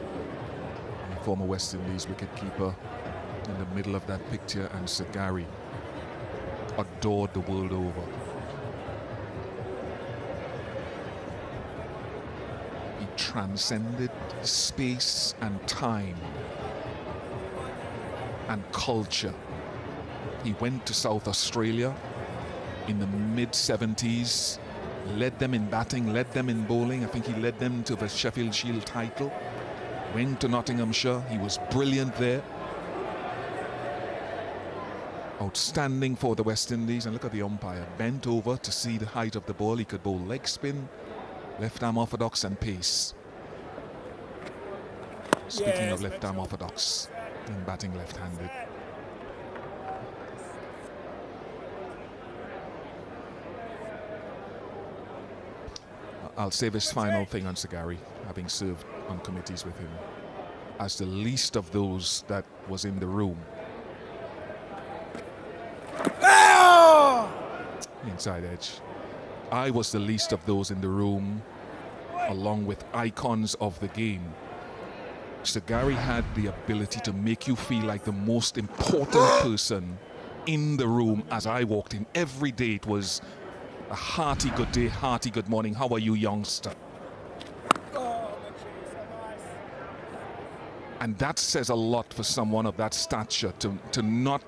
[SPEAKER 2] former West Indies wicketkeeper, in the middle of that picture, and Sagari, adored the world over. He transcended space and time and culture. He went to South Australia in the mid-70s, led them in batting, led them in bowling. I think he led them to the Sheffield Shield title. Went to Nottinghamshire, he was brilliant there. Outstanding for the West Indies, and look at the umpire, bent over to see the height of the ball. He could bowl leg spin, left arm orthodox and pace. Speaking of left arm orthodox, and batting left-handed. I'll say this final thing on Sagari, having served on committees with him, as the least of those that was in the room. Inside edge. I was the least of those in the room, along with icons of the game. Sagari had the ability to make you feel like the most important person in the room as I walked in. Every day it was a hearty good day, hearty good morning. How are you, youngster? And that says a lot for someone of that stature, to not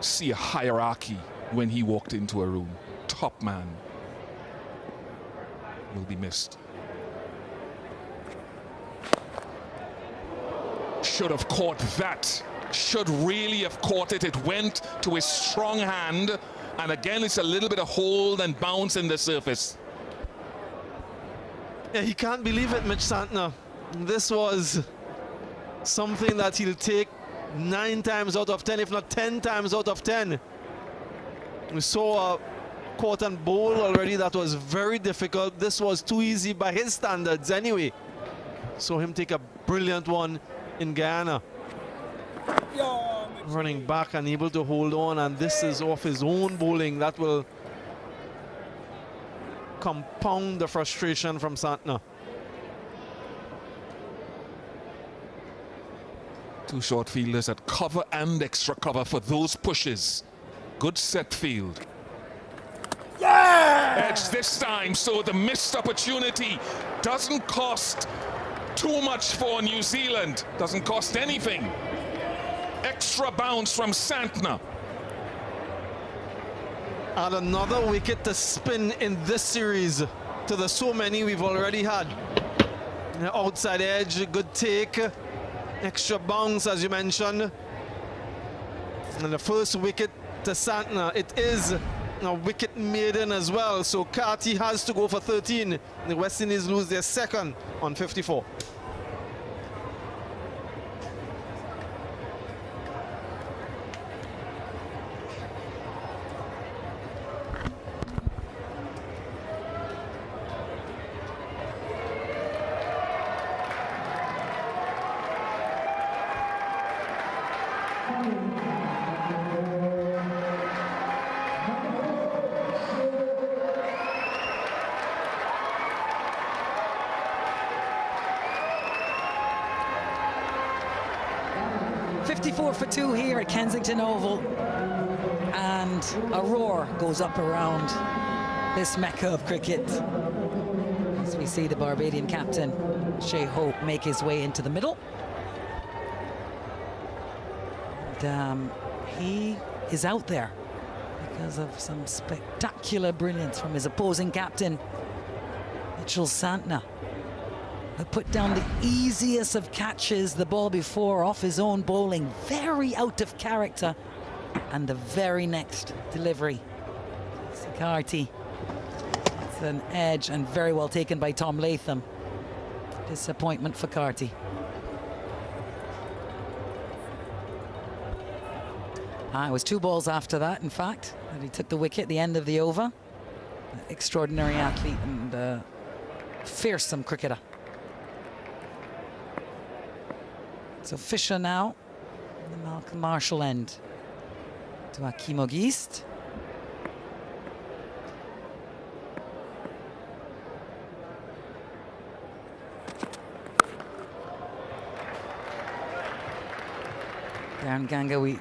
[SPEAKER 2] see a hierarchy when he walked into a room. Top man. Will be missed. Should have caught that. Should really have caught it. It went to his strong hand. And again, it's a little bit of hold and bounce in the surface.
[SPEAKER 12] Yeah, he can't believe it, Mitch Santner. This was something that he'll take 9 times out of 10, if not 10 times out of 10. We saw a caught and bowl already that was very difficult. This was too easy by his standards anyway. Saw him take a brilliant one in Guyana. Running back and able to hold on, and this is off his own bowling. That will compound the frustration from Santner.
[SPEAKER 2] Two short fielders at cover and extra cover for those pushes. Good set field. Yeah! Edge this time, so the missed opportunity doesn't cost too much for New Zealand. Doesn't cost anything. Extra bounce from Santner.
[SPEAKER 12] And another wicket to spin in this series to the so many we've already had. Outside edge, good take. Extra bounce, as you mentioned. And the first wicket to Santner. It is a wicket maiden as well, so Carty has to go for 13. The West Indies lose their second on 54.
[SPEAKER 7] 54 for 2 here at Kensington Oval. And a roar goes up around this mecca of cricket as we see the Barbadian captain, Shai Hope, make his way into the middle. And he is out there because of some spectacular brilliance from his opposing captain, Mitchell Santner, who put down the easiest of catches the ball before off his own bowling, very out of character, and the very next delivery, Carty. It's an edge and very well taken by Tom Latham. Disappointment for Carty. It was 2 balls after that, in fact, that he took the wicket at the end of the over. Extraordinary athlete and fearsome cricketer. So Fisher now, the Malcolm Marshall end to Hakeem Auguste. Darren Ganga, we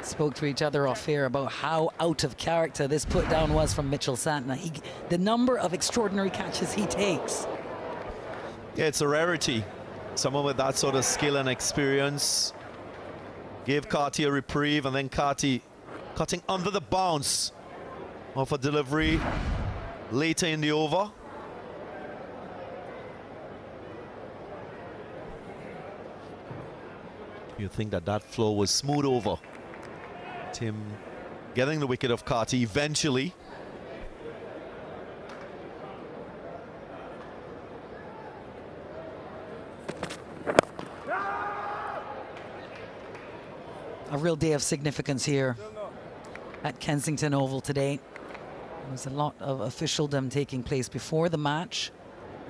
[SPEAKER 7] spoke to each other off here about how out of character this put down was from Mitchell Santner. The number of extraordinary catches he takes.
[SPEAKER 9] Yeah, it's a rarity. Someone with that sort of skill and experience gave Carty a reprieve, and then Carty cutting under the bounce of a delivery later in the over. You think that that flow was smooth over. Tim getting the wicket of Carty eventually.
[SPEAKER 7] A real day of significance here at Kensington Oval today. There was a lot of officialdom taking place before the match.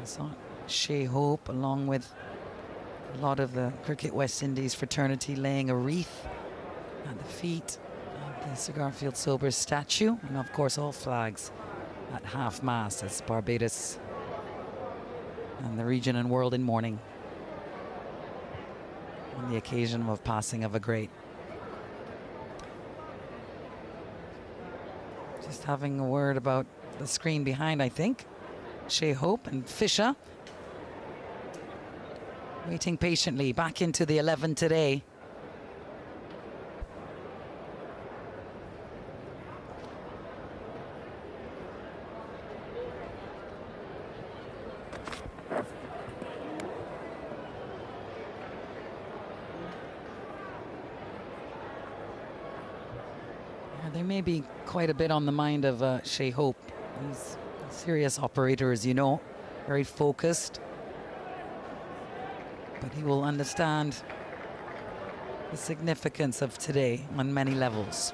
[SPEAKER 7] I saw Shai Hope along with a lot of the Cricket West Indies fraternity laying a wreath at the feet of the Sir Garfield Sobers statue, and of course all flags at half-mast as Barbados and the region and world in mourning on the occasion of passing of a great. Just having a word about the screen behind, I think. Shai Hope and Fisher waiting patiently back into the 11 today. There may be quite a bit on the mind of Shai Hope. He's a serious operator, as you know, very focused. But he will understand the significance of today on many levels.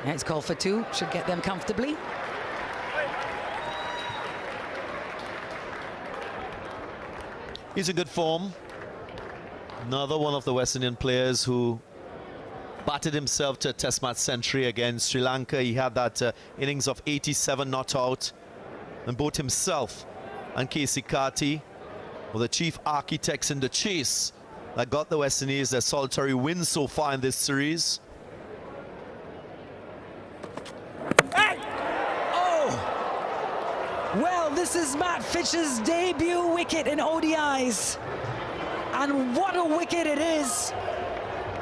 [SPEAKER 7] Next call for 2, should get them comfortably.
[SPEAKER 9] He's in good form. Another one of the West Indian players who batted himself to a Test match century against Sri Lanka. He had that innings of 87 not out, and both himself and Casey Carty were the chief architects in the chase that got the West Indies their solitary win so far in this series.
[SPEAKER 7] Well, this is Matt Fisher's debut wicket in ODIs. And what a wicket it is.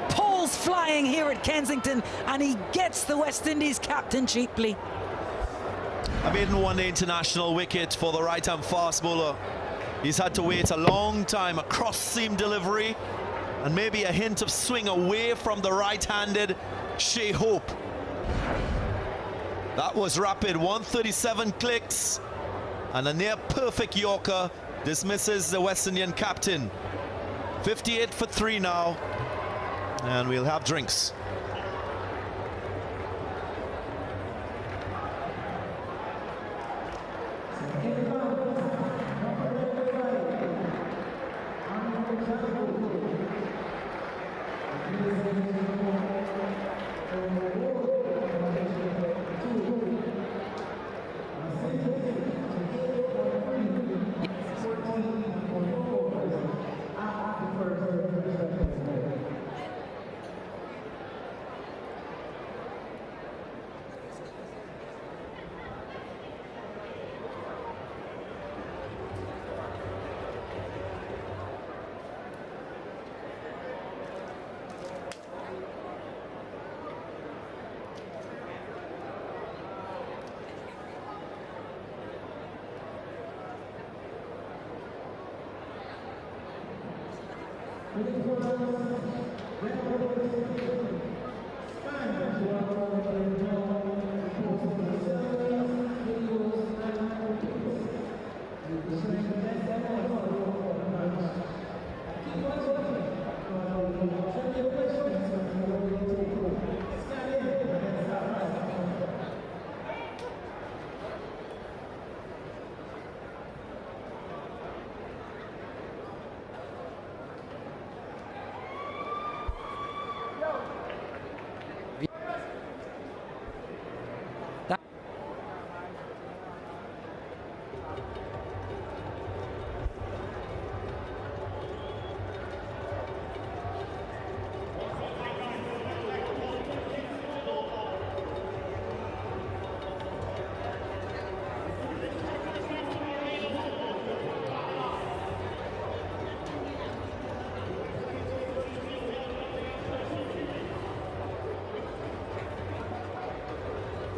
[SPEAKER 7] Poles flying here at Kensington, and he gets the West Indies captain cheaply.
[SPEAKER 9] A maiden one-day international wicket for the right-hand fast bowler. He's had to wait a long time, a cross-seam delivery, and maybe a hint of swing away from the right-handed Shai Hope. That was rapid, 137 clicks. And a near perfect Yorker dismisses the West Indian captain. 58 for 3 now, and we'll have drinks.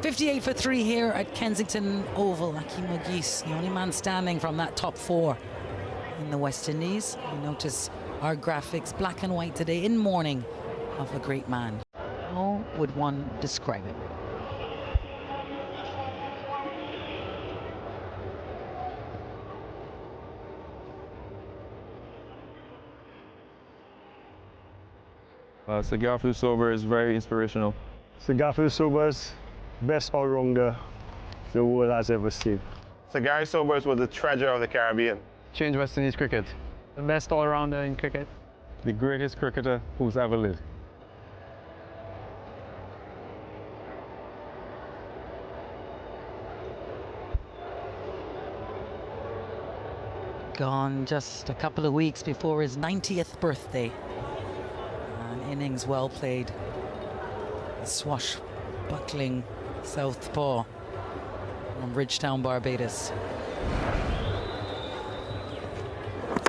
[SPEAKER 7] $58 for 3 here at Kensington Oval. Hakeem Ogis, the only man standing from that top 4 in the West Indies. You notice our graphics, black and white today, in mourning of a great man. How would one describe him?
[SPEAKER 14] Cigar Sober is very inspirational.
[SPEAKER 15] Cigar Sobers, best all-rounder the world has ever seen.
[SPEAKER 17] Gary Sobers was the treasure of the Caribbean.
[SPEAKER 14] Changed West Indies cricket.
[SPEAKER 18] The best all-rounder in cricket.
[SPEAKER 14] The greatest cricketer who's ever lived.
[SPEAKER 7] Gone just a couple of weeks before his 90th birthday. An innings well played. A swashbuckling southpaw from Bridgetown, Barbados.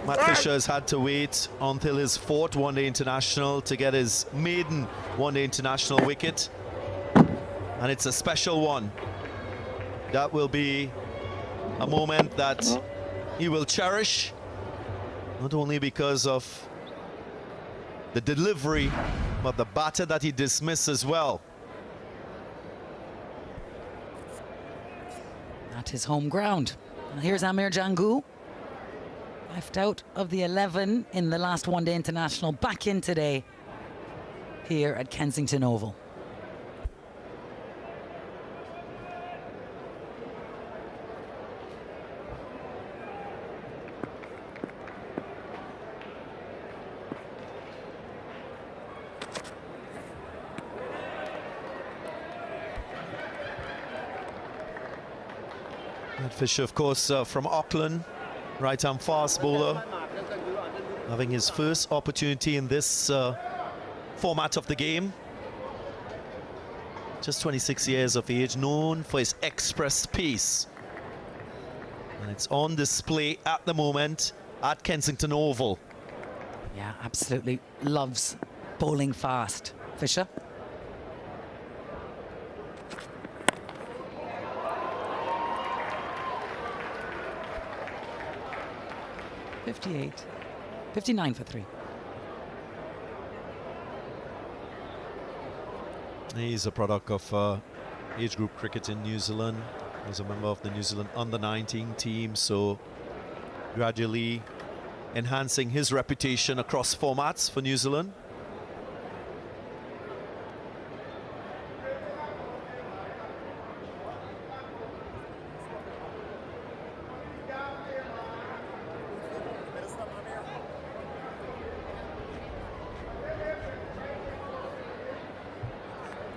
[SPEAKER 9] Matt Fisher has had to wait until his 4th one-day international to get his maiden one-day international wicket. And it's a special one. That will be a moment that he will cherish, not only because of the delivery, but the batter that he dismissed as well.
[SPEAKER 7] At his home ground. And here's Amir Jangu, left out of the 11 in the last one-day international, back in today here at Kensington Oval.
[SPEAKER 9] Matt Fisher, of course, from Auckland, right-hand fast bowler, having his first opportunity in this format of the game. Just 26 years of age, known for his express pace. And it's on display at the moment at Kensington Oval.
[SPEAKER 7] Yeah, absolutely loves bowling fast. Fisher. $59 for 3.
[SPEAKER 9] He's a product of age group cricket in New Zealand. He's a member of the New Zealand under-19 team, so gradually enhancing his reputation across formats for New Zealand.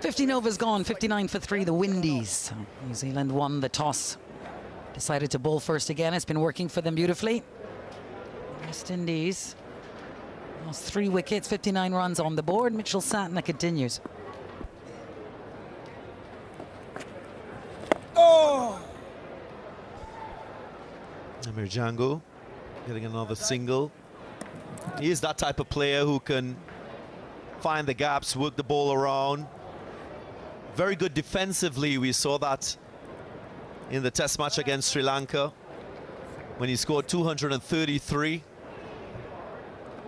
[SPEAKER 7] $15 overs gone, 59 for 3, the Windies. New Zealand won the toss. Decided to bowl first again. It's been working for them beautifully. West Indies lost 3 wickets, 59 runs on the board. Mitchell Santner continues.
[SPEAKER 9] Oh! Amir Jangu getting another single. He is that type of player who can find the gaps, work the ball around. Very good defensively. We saw that in the test match against Sri Lanka when he scored 233.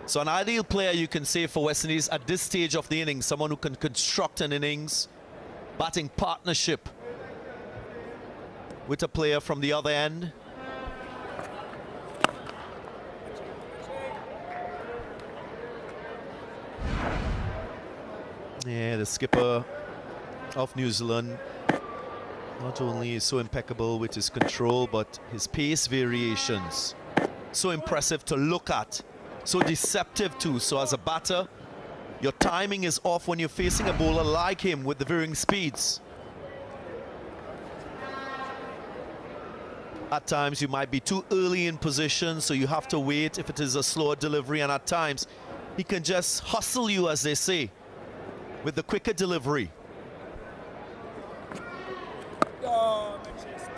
[SPEAKER 9] So an ideal player, you can say, for West Indies at this stage of the innings, someone who can construct an innings, batting partnership with a player from the other end. Yeah, the skipper of New Zealand not only is so impeccable with his control, but his pace variations so impressive to look at, so deceptive too. So as a batter, your timing is off when you're facing a bowler like him with the varying speeds. At times you might be too early in position, so you have to wait if it is a slower delivery, and at times he can just hustle you, as they say, with the quicker delivery.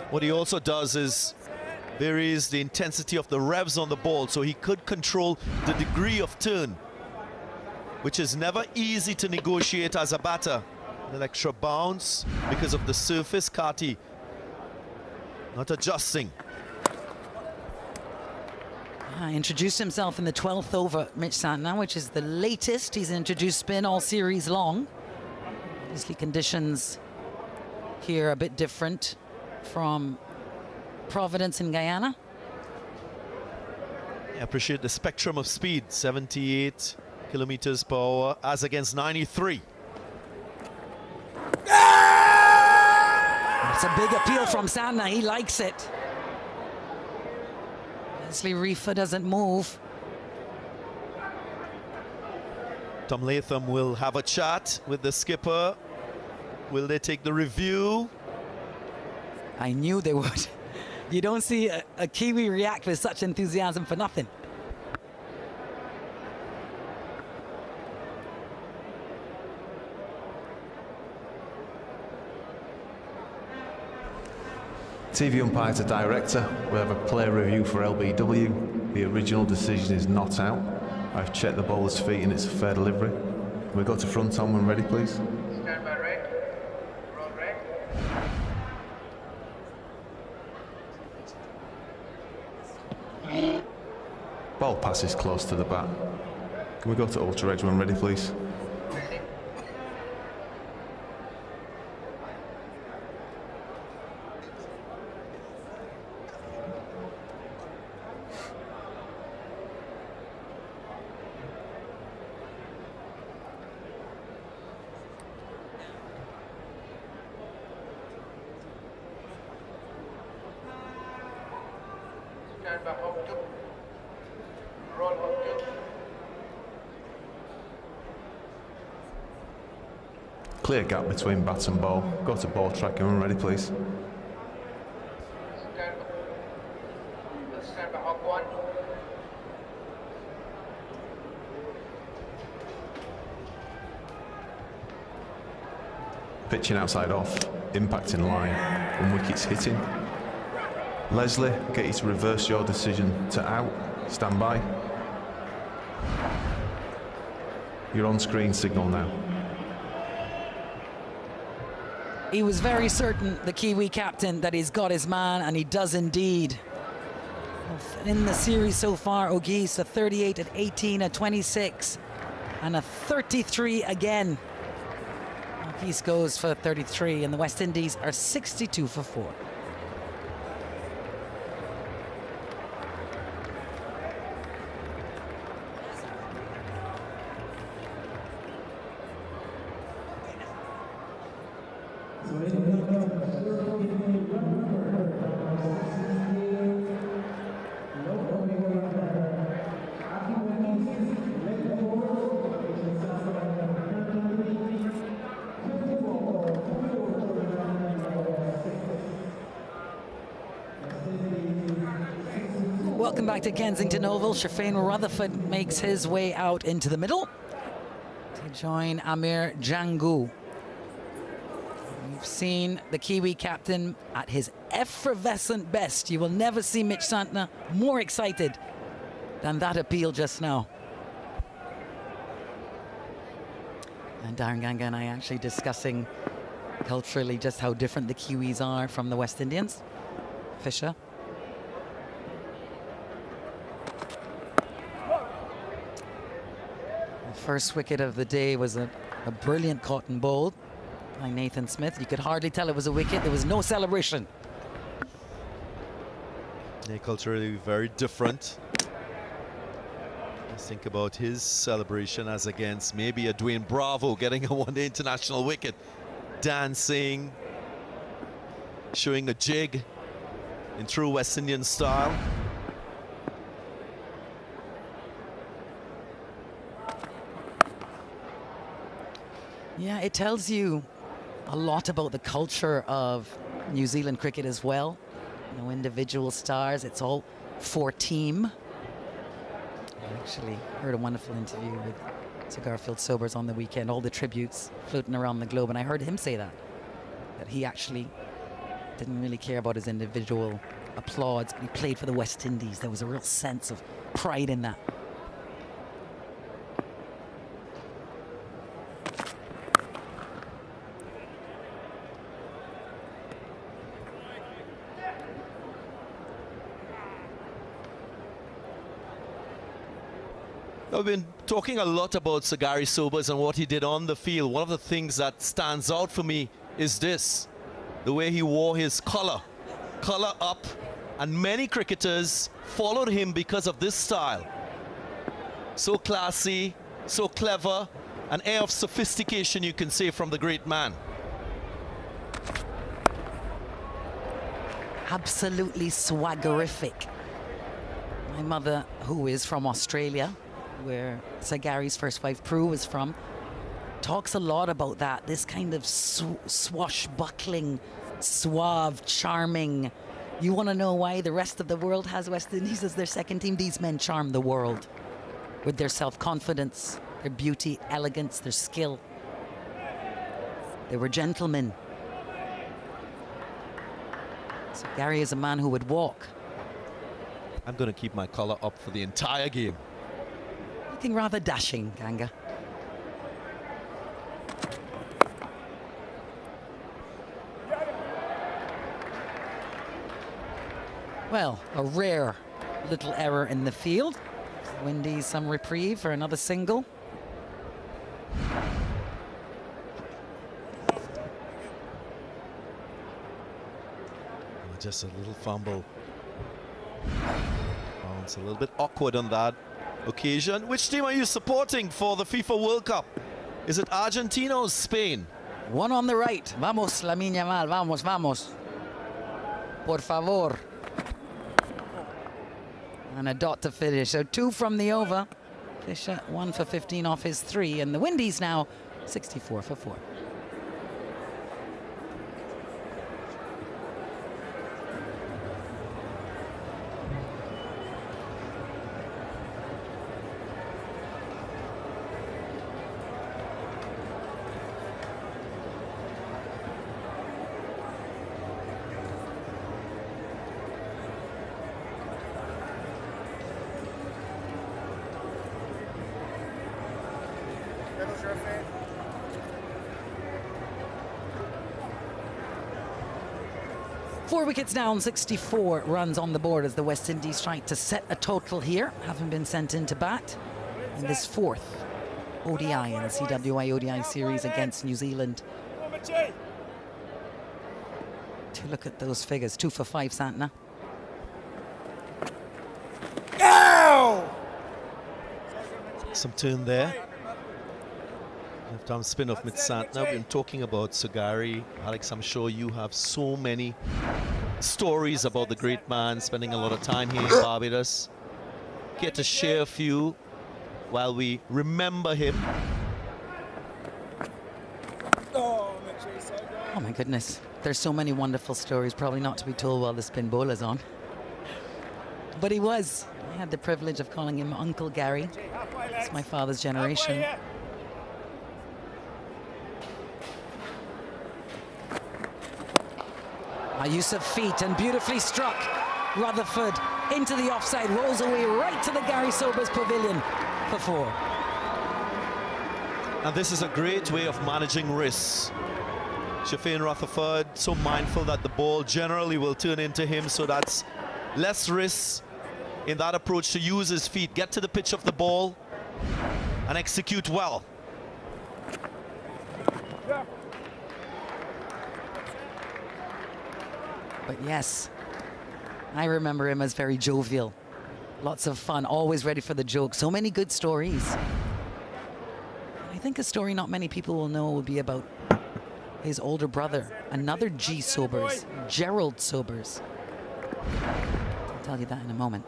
[SPEAKER 9] What he also does is varies the intensity of the revs on the ball, so he could control the degree of turn, which is never easy to negotiate as a batter. An extra bounce because of the surface, Kati not adjusting.
[SPEAKER 7] Introduced himself in the 12th over, Mitch Santner, which is the latest he's introduced spin all series long. Obviously conditions here a bit different from Providence in Guyana.
[SPEAKER 9] I appreciate the spectrum of speed, 78 kilometers per hour as against 93.
[SPEAKER 7] It's a big appeal from Santner, he likes it. Leslie Reefer doesn't move.
[SPEAKER 9] Tom Latham will have a chat with the skipper. Will they take the review?
[SPEAKER 7] I knew they would. You don't see a Kiwi react with such enthusiasm for nothing.
[SPEAKER 4] TV umpire to director, we have a player review for LBW. The original decision is not out. I've checked the bowler's feet and it's a fair delivery. Can we go to front on when ready, please?
[SPEAKER 5] Stand by right. Roll right.
[SPEAKER 4] Ball passes close to the bat. Can we go to ultra edge when ready, please?
[SPEAKER 5] Stand by hop two. Roll hop two.
[SPEAKER 4] Clear gap between bat and ball. Go to ball tracking when ready, please.
[SPEAKER 5] Stand by hop one.
[SPEAKER 4] Pitching outside off, impacting line, and wickets hitting. Leslie, get you to reverse your decision to out. Stand by. Your on-screen signal now.
[SPEAKER 7] He was very certain, the Kiwi captain, that he's got his man, and he does indeed. In the series so far, O'Gee's a 38 at 18 at 26, and a 33 again. O'Gee's goes for 33, and the West Indies are 62 for 4. Welcome back to Kensington Oval. Shafane Rutherford makes his way out into the middle to join Amir Jangu. We've seen the Kiwi captain at his effervescent best. You will never see Mitch Santner more excited than that appeal just now. And Darren Ganga and I actually discussing culturally just how different the Kiwis are from the West Indians. Fisher. First wicket of the day was a brilliant cotton bowl by Nathan Smith. You could hardly tell it was a wicket. There was no celebration.
[SPEAKER 9] They're culturally very different. Just think about his celebration as against maybe a Dwayne Bravo getting a one-day international wicket. Dancing, showing a jig in true West Indian style.
[SPEAKER 7] Yeah, it tells you a lot about the culture of New Zealand cricket as well. No individual stars, it's all for team. I actually heard a wonderful interview with Sir Garfield Sobers on the weekend, all the tributes floating around the globe, and I heard him say that he actually didn't really care about his individual applause, but he played for the West Indies. There was a real sense of pride in that.
[SPEAKER 9] I've been talking a lot about Sir Gary Sobers and what he did on the field. One of the things that stands out for me is this, the way he wore his collar up, and many cricketers followed him because of this style. So classy, so clever, an air of sophistication, you can say, from the great man.
[SPEAKER 7] Absolutely swaggerific. My mother, who is from Australia, where Sir Gary's first wife Prue was from, talks a lot about that, this kind of swashbuckling, suave, charming. You want to know why the rest of the world has West Indies as their second team? These men charm the world with their self-confidence, their beauty, elegance, their skill. They were gentlemen. So Gary is a man who would walk.
[SPEAKER 9] I'm going to keep my collar up for the entire game.
[SPEAKER 7] Looking rather dashing, Ganga. Well, a rare little error in the field. Windies some reprieve for another single.
[SPEAKER 9] Just a little fumble. Oh, it's a little bit awkward on that occasion. Which team are you supporting for the FIFA World Cup? Is it Argentina or Spain?
[SPEAKER 7] One on the right. Vamos, Lamine Yamal. Vamos, vamos. Por favor. And a dot to finish. So 2 from the over. Fisher 1 for 15 off his 3. And the Windies now 64 for 4. Four wickets down, 64 runs on the board as the West Indies try to set a total here, having been sent into bat in this 4th ODI in the CWI ODI series against New Zealand. To look at those figures, 2 for 5, Santner.
[SPEAKER 9] Some turn there. Left-arm spin-off with Santner. We've been talking about Sir Gary. Alex, I'm sure you have so many stories about the great man, spending a lot of time here in Barbados. Get to share a few while we remember him.
[SPEAKER 7] Oh my goodness, there's so many wonderful stories, probably not to be told while the spin bowler's on. But he was. I had the privilege of calling him Uncle Gary. It's my father's generation. A use of feet and beautifully struck. Rutherford into the offside, rolls away right to the Gary Sobers pavilion for 4.
[SPEAKER 9] And this is a great way of managing risks. Shafeen Rutherford so mindful that the ball generally will turn into him, so that's less risks in that approach to use his feet, get to the pitch of the ball, and execute well.
[SPEAKER 7] But yes, I remember him as very jovial. Lots of fun, always ready for the joke. So many good stories. I think a story not many people will know will be about his older brother, another G. Sobers, Gerald Sobers. I'll tell you that in a moment.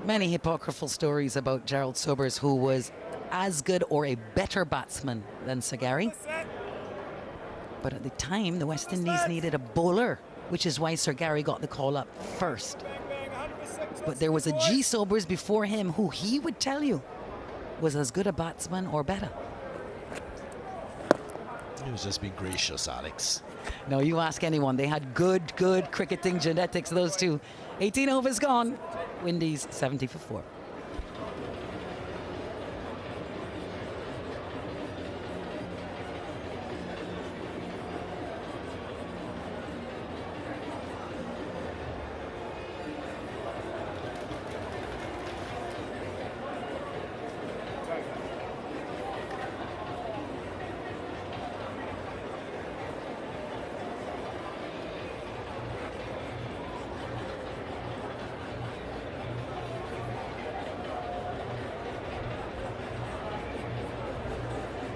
[SPEAKER 7] Many apocryphal stories about Gerald Sobers, who was as good or a better batsman than Sagari. But at the time, the West Indies needed a bowler, which is why Sir Gary got the call up first. But there was a G. Sobers before him who he would tell you was as good a batsman or better.
[SPEAKER 9] He was just being gracious, Alex.
[SPEAKER 7] No, you ask anyone. They had good cricketing genetics, those two. 18 overs gone. Windies 70 for 4.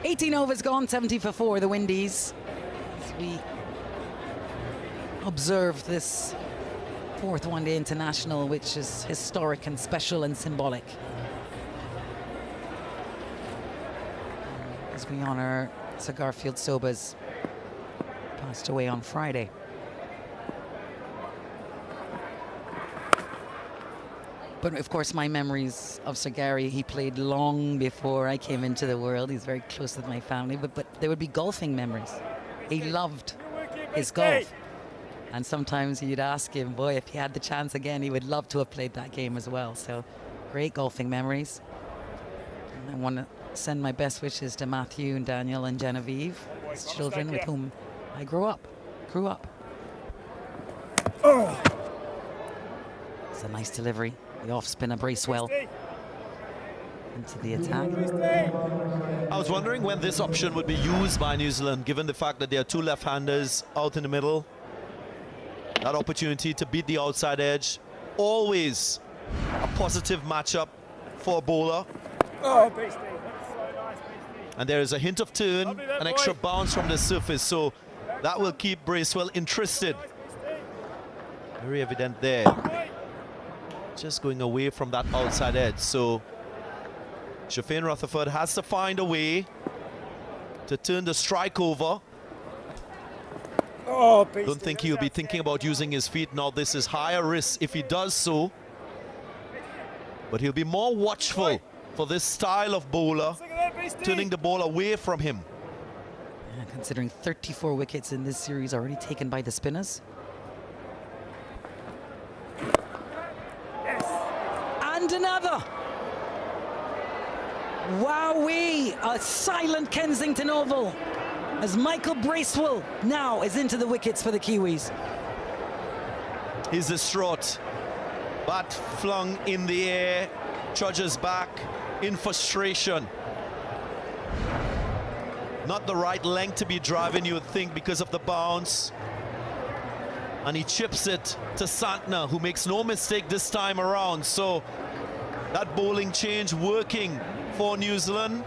[SPEAKER 7] $18 overs gone, 70 for 4, the Windies. As we observe this fourth one-day international, which is historic and special and symbolic. As we honor Sir Garfield Sobers, passed away on Friday. But of course, my memories of Sir Gary, he played long before I came into the world. He's very close with my family, but there would be golfing memories. He loved his golf. And sometimes you'd ask him, boy, if he had the chance again, he would love to have played that game as well. So great golfing memories. And I want to send my best wishes to Matthew and Daniel and Genevieve, his children with whom I grew up. Oh. It's a nice delivery. The off-spinner Bracewell into the attack.
[SPEAKER 9] I was wondering when this option would be used by New Zealand, given the fact that there are two left-handers out in the middle. That opportunity to beat the outside edge. Always a positive matchup for a bowler.
[SPEAKER 1] Oh,
[SPEAKER 9] and there is a hint of turn, an extra bounce from the surface, so that will keep Bracewell interested. Very evident there. Just going away from that outside edge, so Shafin Rutherford has to find a way to turn the strike over.
[SPEAKER 1] Oh,
[SPEAKER 9] don't think he'll be thinking about using his feet now. This is higher risk if he does so, but he'll be more watchful for this style of bowler, turning the ball away from him.
[SPEAKER 7] Yeah, considering 34 wickets in this series already taken by the spinners. And another. Wowee! A silent Kensington Oval as Michael Bracewell now is into the wickets for the Kiwis.
[SPEAKER 9] He's distraught. Bat flung in the air, trudges back in frustration. Not the right length to be driving, you would think, because of the bounce. And he chips it to Santner, who makes no mistake this time around. So that bowling change working for New Zealand.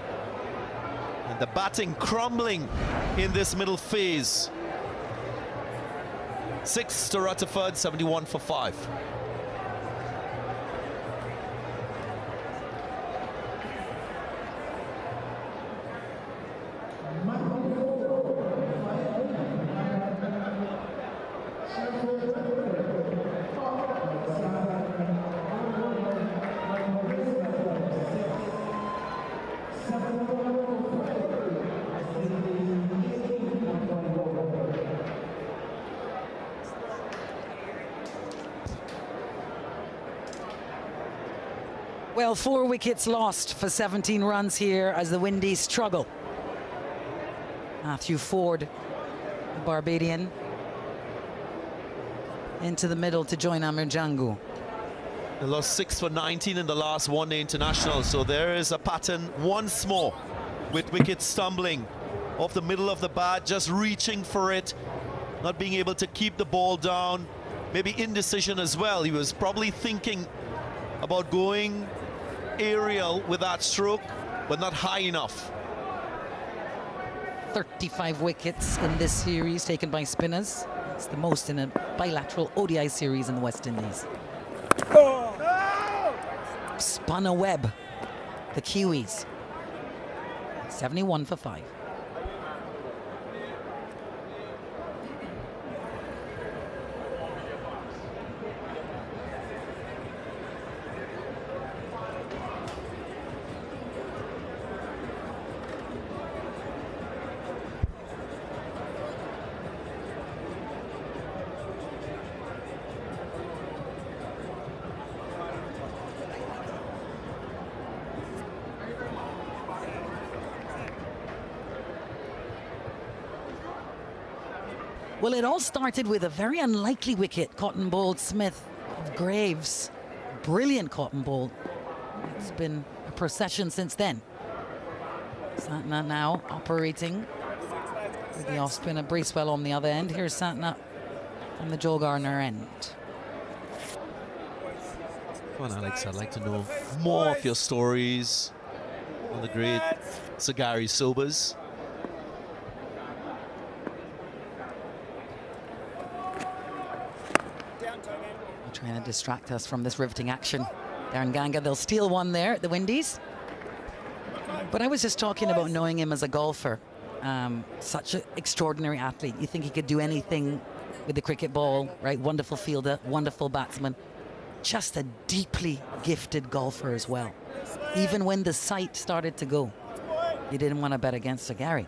[SPEAKER 9] And the batting crumbling in this middle phase. 6 to Rutherford, 71 for 5.
[SPEAKER 7] Well, 4 wickets lost for 17 runs here as the Windies struggle. Matthew Ford, the Barbadian, into the middle to join Amir Jangu.
[SPEAKER 9] They lost 6 for 19 in the last one-day international, so there is a pattern once more with wickets stumbling off the middle of the bat, just reaching for it, not being able to keep the ball down, maybe indecision as well. He was probably thinking about going aerial with that stroke, but not high enough.
[SPEAKER 7] 35 wickets in this series taken by spinners. It's the most in a bilateral ODI series in the West Indies. Spun a web, the Kiwis. 71 for 5. Well, it all started with a very unlikely wicket. Cotton bowled Smith of Graves. Brilliant cotton ball. It's been a procession since then. Santner now operating with the off spinner Bracewell on the other end. Here's Santner from the Joe Gardner end.
[SPEAKER 9] Come on, Alex, I'd like to know more of your stories on the great Sir Gary Sobers.
[SPEAKER 7] Trying to distract us from this riveting action. Darren Ganga, they'll steal one there at the Windies. But I was just talking about knowing him as a golfer. Such an extraordinary athlete. You think he could do anything with the cricket ball, right? Wonderful fielder, wonderful batsman. Just a deeply gifted golfer as well. Even when the sight started to go, you didn't want to bet against Sir Gary.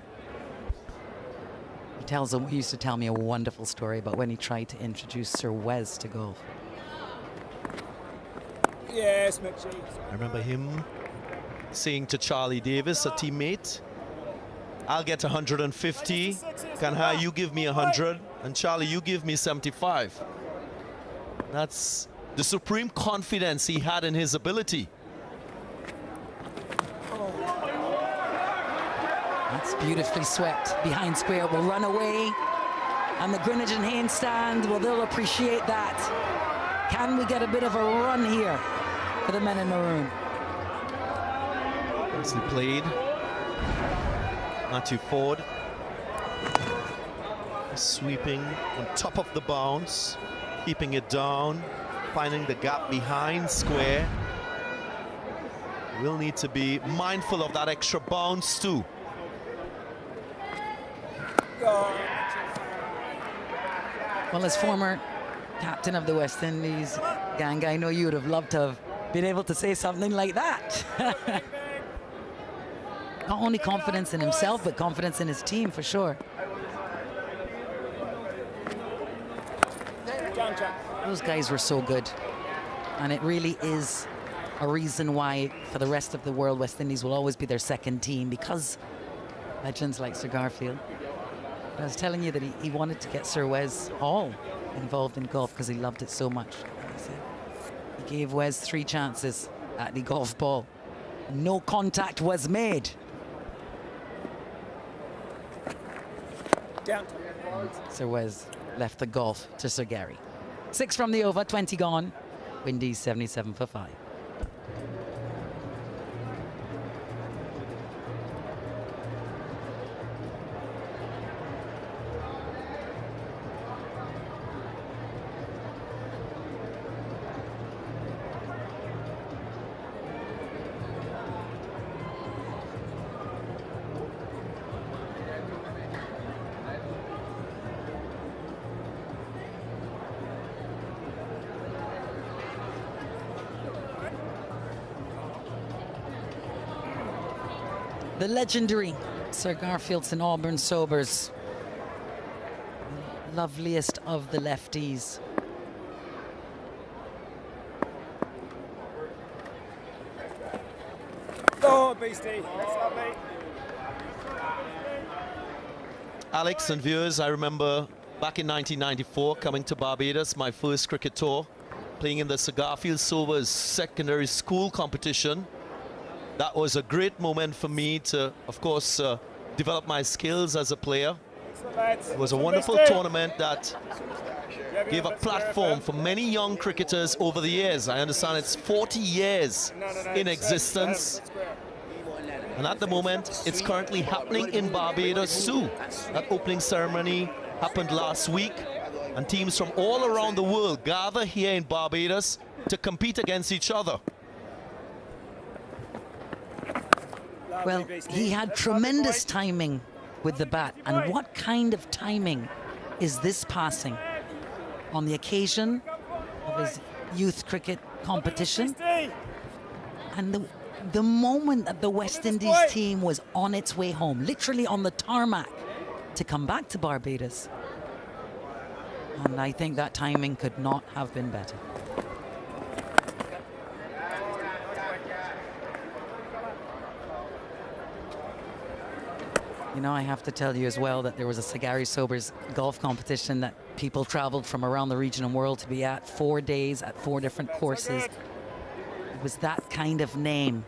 [SPEAKER 7] He used to tell me a wonderful story about when he tried to introduce Sir Wes to golf.
[SPEAKER 1] Yes, McGee.
[SPEAKER 9] I remember him saying to Charlie Davis, a teammate, I'll get 150. Kanhai, you give me 100. And Charlie, you give me 75. That's the supreme confidence he had in his ability.
[SPEAKER 7] That's beautifully swept behind square. Will run away. And the Greenwich and Haynes stand, well, they'll appreciate that. Can we get a bit of a run here for the men in maroon?
[SPEAKER 9] Nicely played. Matthew Ford sweeping on top of the bounce, keeping it down, finding the gap behind square. We'll need to be mindful of that extra bounce too.
[SPEAKER 7] Well, as former captain of the West Indies, Gang, I know you would have loved to have been able to say something like that. Not only confidence in himself, but confidence in his team, for sure. Those guys were so good. And it really is a reason why, for the rest of the world, West Indies will always be their second team, because legends like Sir Garfield. I was telling you that he wanted to get Sir Wes Hall involved in golf because he loved it so much. He gave Wes 3 chances at the golf ball. No contact was made.
[SPEAKER 1] Down.
[SPEAKER 7] Sir Wes left the golf to Sir Gary. 6 from the over, 20 gone. Windies 77 for 5. The legendary Sir Garfield St Albans Sobers, loveliest of the lefties.
[SPEAKER 1] Oh, beastie. That's lovely.
[SPEAKER 9] Alex and viewers, I remember back in 1994, coming to Barbados, my first cricket tour, playing in the Sir Garfield Sobers secondary school competition. That was a great moment for me to, of course, develop my skills as a player. It was a wonderful tournament that gave a platform for many young cricketers over the years. I understand it's 40 years in existence. And at the moment, it's currently happening in Barbados too. That opening ceremony happened last week, and teams from all around the world gather here in Barbados to compete against each other.
[SPEAKER 7] Well, he had tremendous timing with the bat. And what kind of timing is this passing on the occasion of his youth cricket competition? And the moment that the West Indies team was on its way home, literally on the tarmac, to come back to Barbados. And I think that timing could not have been better. You know, I have to tell you as well that there was a Sir Garfield Sobers golf competition that people traveled from around the region and world to be at, 4 days at 4 different courses. It was that kind of name.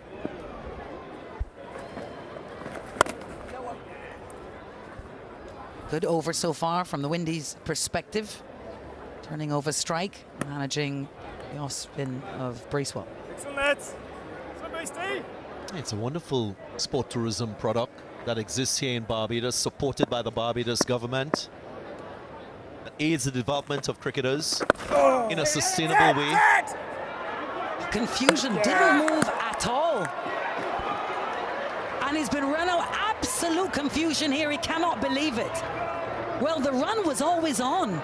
[SPEAKER 7] Good over so far from the Windies' perspective. Turning over strike, managing the off spin of Bracewell.
[SPEAKER 9] It's a wonderful sport tourism product that exists here in Barbados, supported by the Barbados government, that aids the development of cricketers in a sustainable way.
[SPEAKER 7] Confusion, didn't move at all. And he's been run out. Absolute confusion here. He cannot believe it. Well, the run was always on.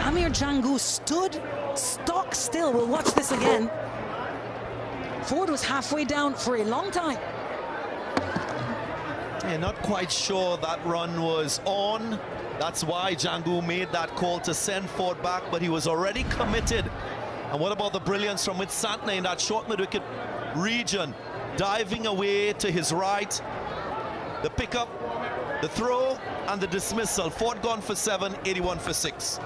[SPEAKER 7] Amir Jangu stood stock still. We'll watch this again. Ford was halfway down for a long time.
[SPEAKER 9] Yeah, not quite sure that run was on. That's why Jangu made that call to send Ford back, but he was already committed. And what about the brilliance from Santner in that short mid-wicket region? Diving away to his right. The pickup, the throw, and the dismissal. Ford gone for 7, 81 for 6.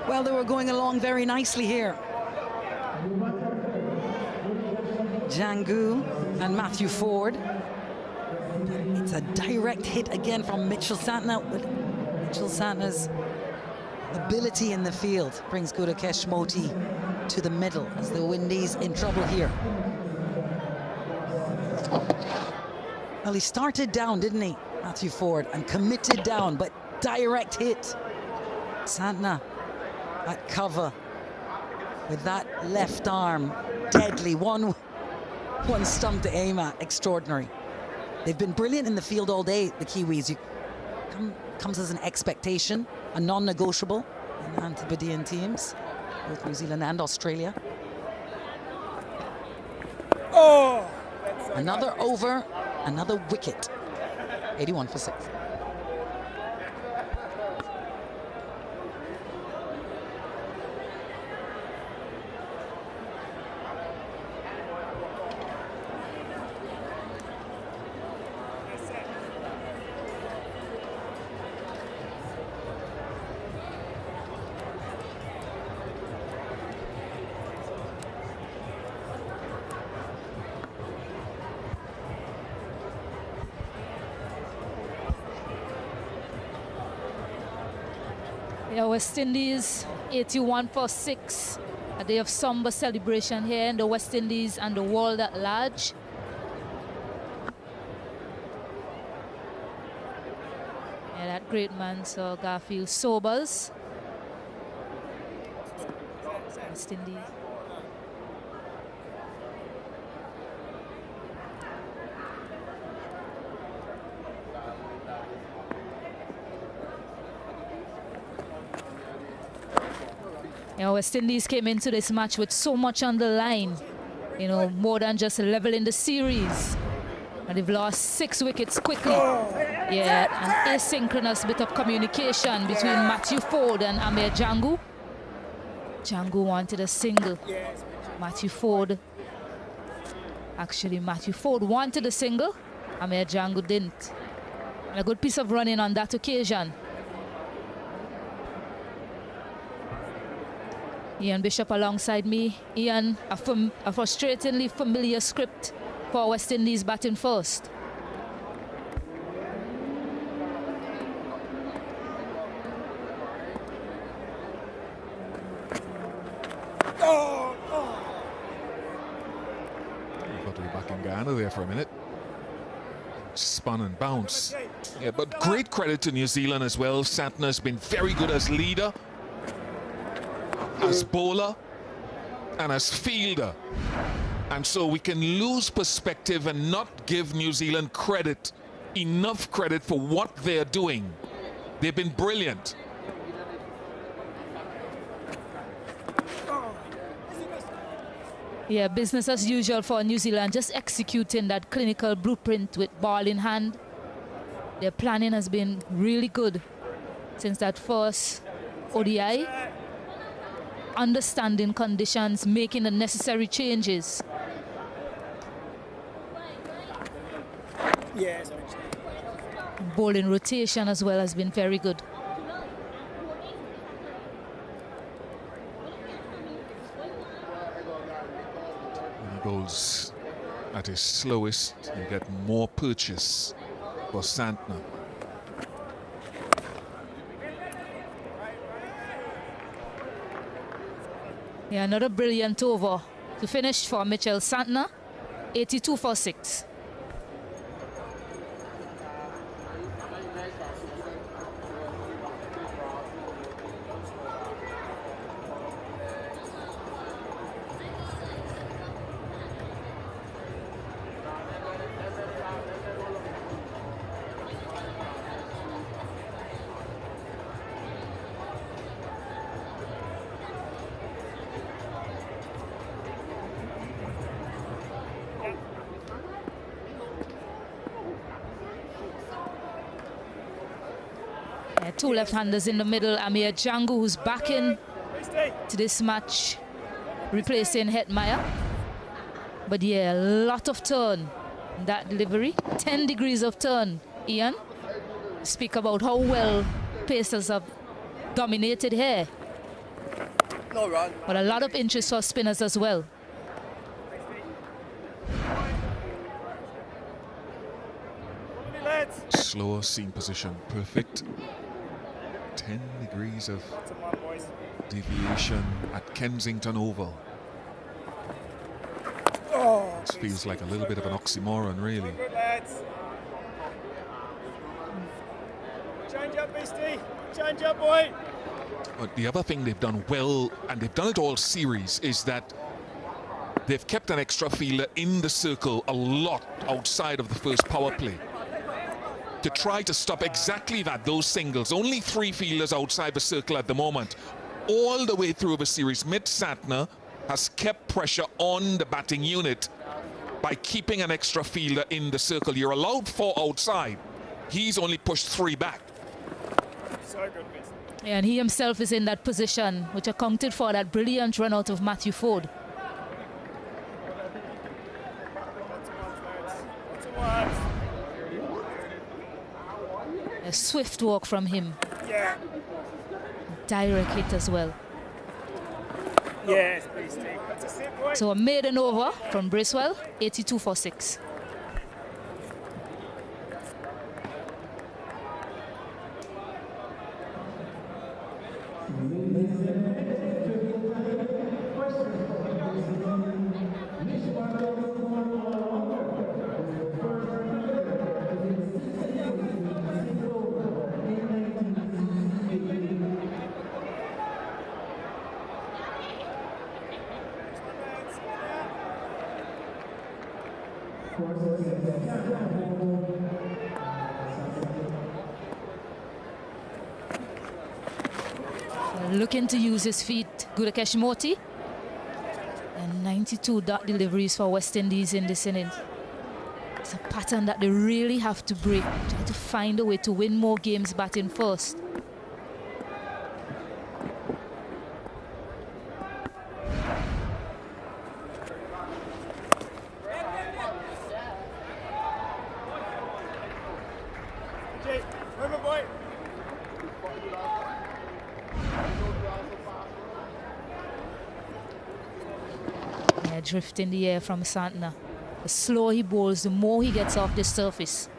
[SPEAKER 7] Well, they were going along very nicely here. Jangu and Matthew Ford. It's a direct hit again from Mitchell Santner. Mitchell Santner's ability in the field brings Gudakesh Moti to the middle as the Windies in trouble here. Well, he started down, didn't he, Matthew Ford, and committed down, but direct hit. Santner at cover with that left arm, deadly. One stump to aim at, extraordinary. They've been brilliant in the field all day, the Kiwis. Comes as an expectation, a non-negotiable in Antipodean teams, both New Zealand and Australia.
[SPEAKER 1] Oh!
[SPEAKER 7] Another over, another wicket. 81 for 6.
[SPEAKER 20] Yeah, West Indies 81 for 6. A day of somber celebration here in the West Indies and the world at large. Yeah, that great man, Sir Garfield Sobers. West Indies. You know, West Indies came into this match with so much on the line. You know, more than just a level in the series. And they've lost 6 wickets quickly. Yeah, an asynchronous bit of communication between Matthew Ford and Amir Jangu. Jangu wanted a single. Matthew Ford wanted a single. Amir Jangu didn't. And a good piece of running on that occasion. Ian Bishop alongside me. Ian, a frustratingly familiar script for West Indies batting first.
[SPEAKER 2] Got to be back in Ghana there for a minute. Spun and bounce. Yeah, but great credit to New Zealand as well. Santner's been very good as leader, as bowler, and as fielder. And so we can lose perspective and not give New Zealand enough credit for what they're doing. They've been brilliant.
[SPEAKER 20] Yeah, business as usual for New Zealand, just executing that clinical blueprint with ball in hand. Their planning has been really good since that first ODI. Understanding conditions, making the necessary changes.
[SPEAKER 3] Yes.
[SPEAKER 20] Bowling rotation as well has been very good.
[SPEAKER 2] When he goes at his slowest, you get more purchase for Santner.
[SPEAKER 20] Yeah, another brilliant over to finish for Mitchell Santner. 82 for 6. Two left-handers in the middle. Amir Jangu, who's back in to this match, replacing Hetmeyer. But yeah, a lot of turn in that delivery. 10 degrees of turn, Ian. Speak about how well Pacers have dominated here.
[SPEAKER 3] No run.
[SPEAKER 20] But a lot of interest for spinners as well.
[SPEAKER 2] Slower seam position, perfect. 10 degrees of deviation at Kensington Oval. This feels like a little bit of an oxymoron, really.
[SPEAKER 3] Change up, Beastie. Change up, boy.
[SPEAKER 2] But the other thing they've done well, and they've done it all series, is that they've kept an extra fielder in the circle a lot outside of the first power play, to try to stop exactly that, those singles. Only 3 fielders outside the circle at the moment. All the way through the series, Mitch Santner has kept pressure on the batting unit by keeping an extra fielder in the circle. You're allowed 4 outside. He's only pushed 3 back.
[SPEAKER 3] So good, Miss.
[SPEAKER 20] Yeah, and he himself is in that position, which accounted for that brilliant run out of Matthew Ford. A swift walk from him.
[SPEAKER 3] Yeah.
[SPEAKER 20] Direct hit as well.
[SPEAKER 3] Yes, Beastie. That's a sit, boy.
[SPEAKER 20] So a maiden over from Bracewell, 82 for 6. looking to use his feet, Gudakesh Moti. And 92 dot deliveries for West Indies in this innings. It's a pattern that they really have to break. Try to find a way to win more games batting first. Yeah, drift in the air from Santner. The slower he bowls, the more he gets off the surface.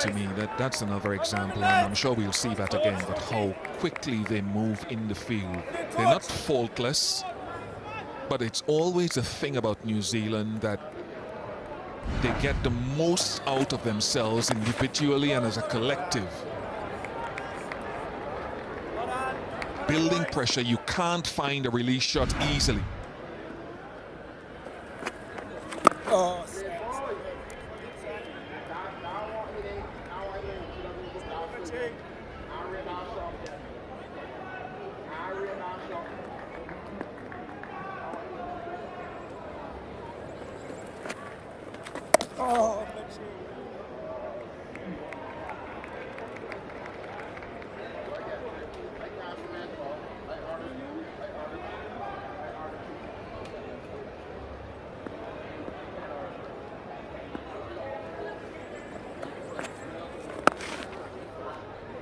[SPEAKER 2] To me, that's another example, and I'm sure we'll see that again, but how quickly they move in the field. They're not faultless, but it's always a thing about New Zealand that they get the most out of themselves individually and as a collective. Building pressure, you can't find a release shot easily.
[SPEAKER 3] Oh,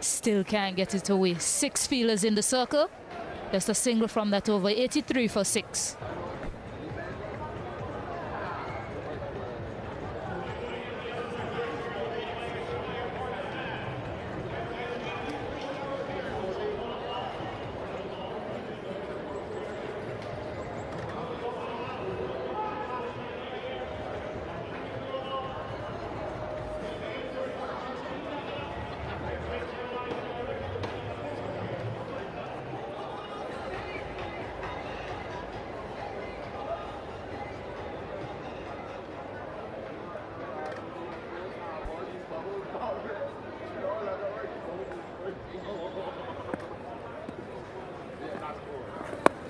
[SPEAKER 20] Still can't get it away. 6 fielders in the circle. Just a single from that over. 83 for 6.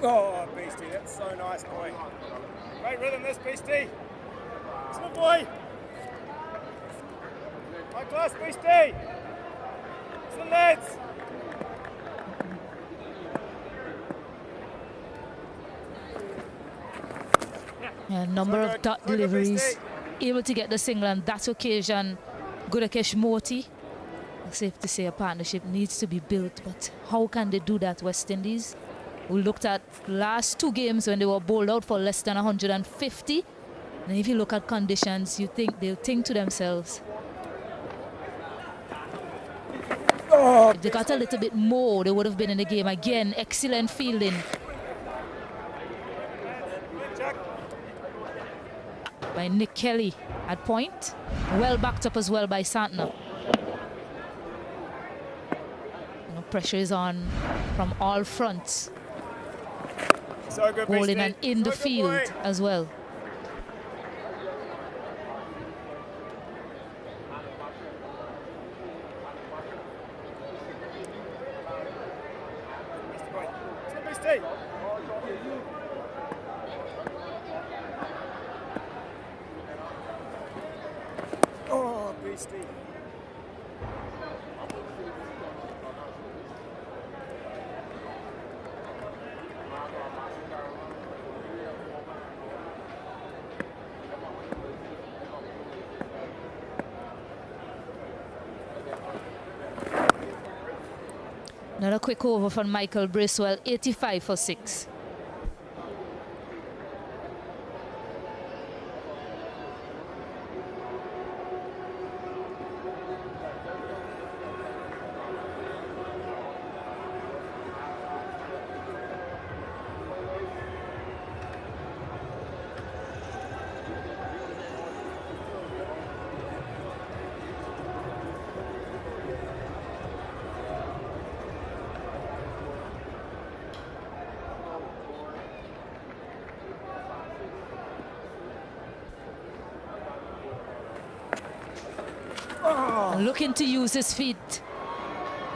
[SPEAKER 3] Oh, Beastie, that's so nice, boy. Great rhythm, this, Beastie. Good boy. High class, Beastie. Some lads.
[SPEAKER 20] A number of dot deliveries. Able to get the single on that occasion. Gudakesh Moti. Safe to say a partnership needs to be built, but how can they do that, West Indies? We looked at last 2 games when they were bowled out for less than 150. And if you look at conditions, you think they'll think to themselves, if they got a little bit more, they would have been in the game. Again, excellent fielding by Nick Kelly at point. Well backed up as well by Santner. You know, pressure is on from all fronts.
[SPEAKER 3] So good,
[SPEAKER 20] Bowling
[SPEAKER 3] Beastie.
[SPEAKER 20] and in the field as well.
[SPEAKER 3] Beastie. Oh, Beastie.
[SPEAKER 20] Another quick over from Michael Bracewell, 85 for 6. And looking to use his feet.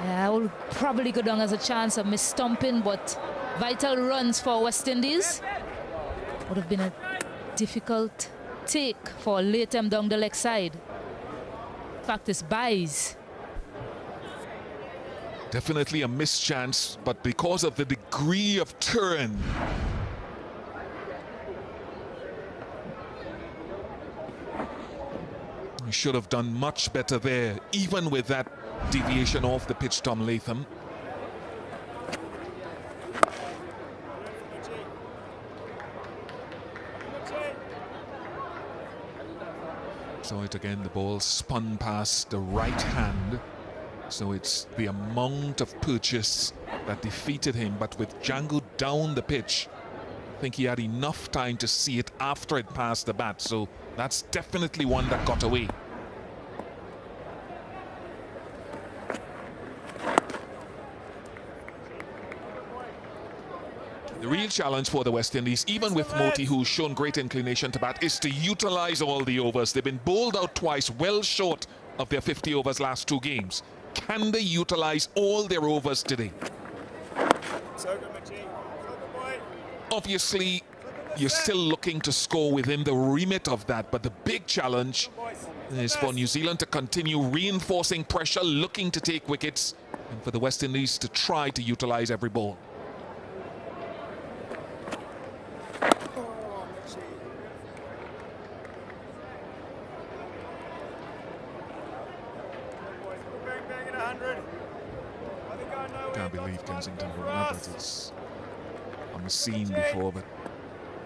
[SPEAKER 20] Yeah, will probably go down as a chance of mis-stomping, but vital runs for West Indies. Would have been a difficult take for Latham down the leg side. In fact, it's buys.
[SPEAKER 2] Definitely a missed chance, but because of the degree of turn, he should have done much better there, even with that deviation off the pitch, Tom Latham. So it again, the ball spun past the right hand. So it's the amount of purchase that defeated him, but with Django down the pitch, I think he had enough time to see it after it passed the bat. So that's definitely one that got away. The real challenge for the West Indies, even with Moti, who's shown great inclination to bat, is to utilize all the overs. They've been bowled out twice, well short of their 50 overs last 2 games. Can they utilize all their overs today? Obviously, you're still looking to score within the remit of that, but the big challenge is for New Zealand to continue reinforcing pressure, looking to take wickets, and for the West Indies to try to utilize every ball. Can't believe Kensington will not, but it's on the scene before, but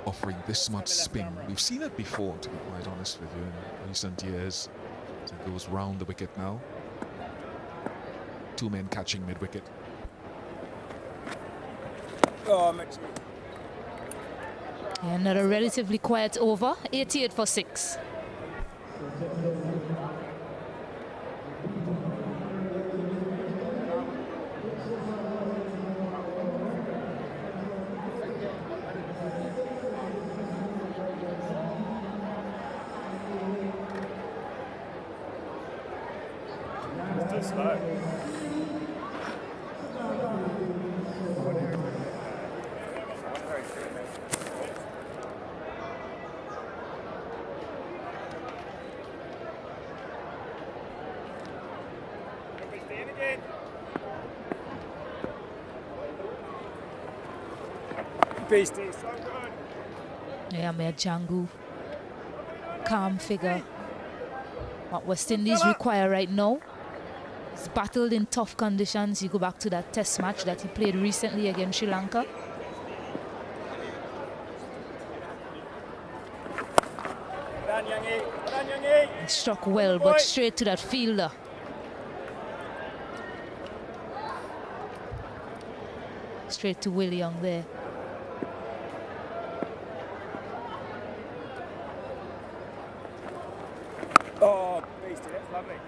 [SPEAKER 2] offering this much spin. We've seen it before, to be quite honest with you, in recent years. So it goes round the wicket now. 2 men catching mid-wicket.
[SPEAKER 20] Yeah, another relatively quiet over, 88 for 6. Yeah, Mayor Django, calm figure. What West Indies require right now. He's battled in tough conditions. You go back to that test match that he played recently against Sri Lanka. He struck well, but straight to that fielder. Straight to Will Young there.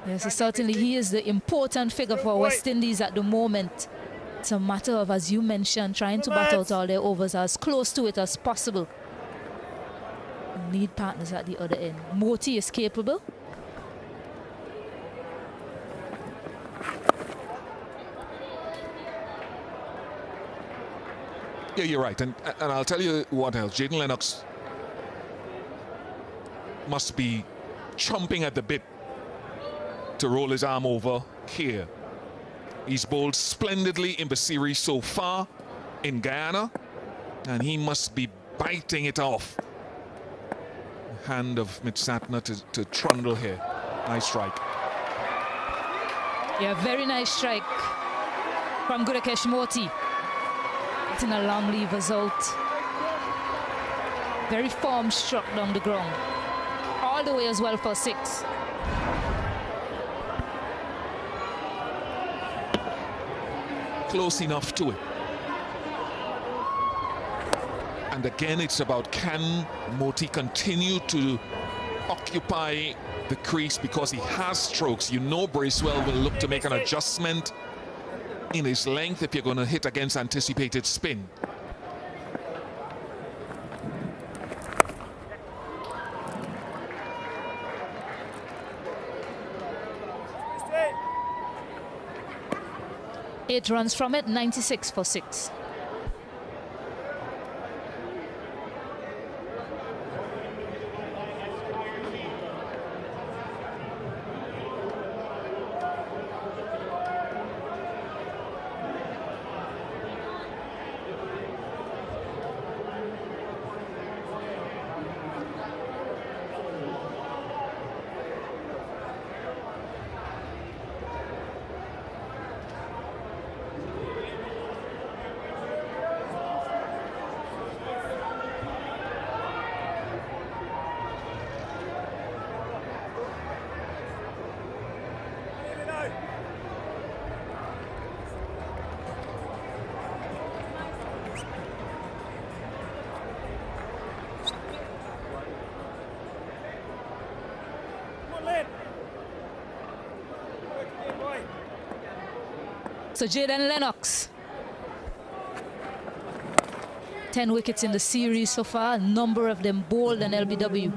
[SPEAKER 20] Yes, so certainly he is the important figure for West Indies at the moment. It's a matter of, as you mentioned, trying to bat out all their overs as close to it as possible. Need partners at the other end. Moti is capable.
[SPEAKER 2] Yeah, you're right. And I'll tell you what else. Jaden Lennox must be chomping at the bit to roll his arm over here. He's bowled splendidly in the series so far in Guyana, and he must be biting it off. Hand of Mitsatna to Trundle here. Nice strike.
[SPEAKER 20] Yeah, very nice strike from Gudakesh Moti. Getting a long levers out. Very form struck down the ground. All the way as well for 6.
[SPEAKER 2] Close enough to it. And again, it's about, can Moti continue to occupy the crease because he has strokes? You know Bracewell will look to make an adjustment in his length if you're going to hit against anticipated spin.
[SPEAKER 20] 8 runs from it, 96 for 6. So Jaden Lennox, 10 wickets in the series so far, a number of them bowled and LBW.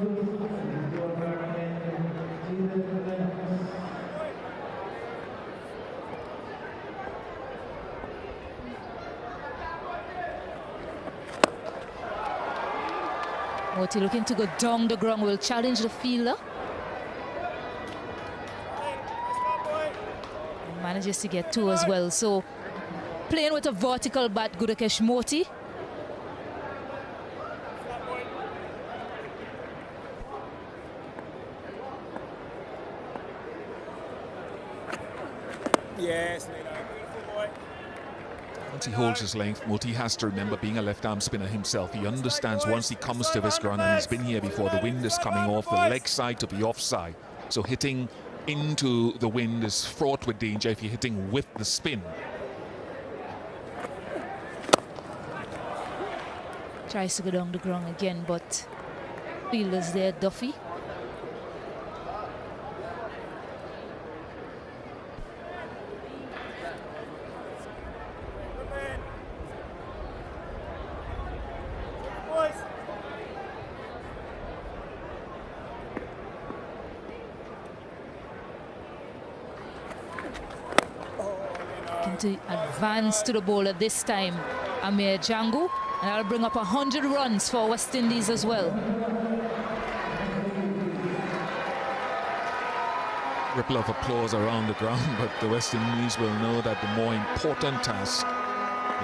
[SPEAKER 20] Moti looking to go down the ground, will challenge the fielder. Manages to get 2 as well. So playing with a vertical bat, Gudakesh Moti.
[SPEAKER 3] Yes, beautiful boy.
[SPEAKER 2] Once he holds his length, Moti has to remember being a left-arm spinner himself. He understands once he comes to this ground, and he's been here before, the wind is coming off the leg side to the offside. So hitting into the wind is fraught with danger if you're hitting with the spin.
[SPEAKER 20] Tries to go down the ground again, but fielders there, Duffy. To advance to the bowler this time, Amir Jangu, and that'll bring up 100 runs for West Indies as well.
[SPEAKER 2] Ripple of applause around the ground, but the West Indies will know that the more important task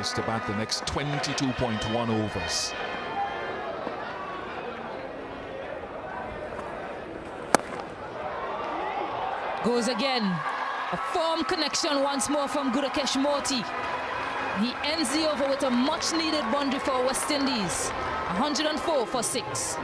[SPEAKER 2] is to bat the next 22.1 overs.
[SPEAKER 20] Goes again. A firm connection once more from Gudakesh Moti. He ends the over with a much-needed boundary for West Indies. 104 for 6.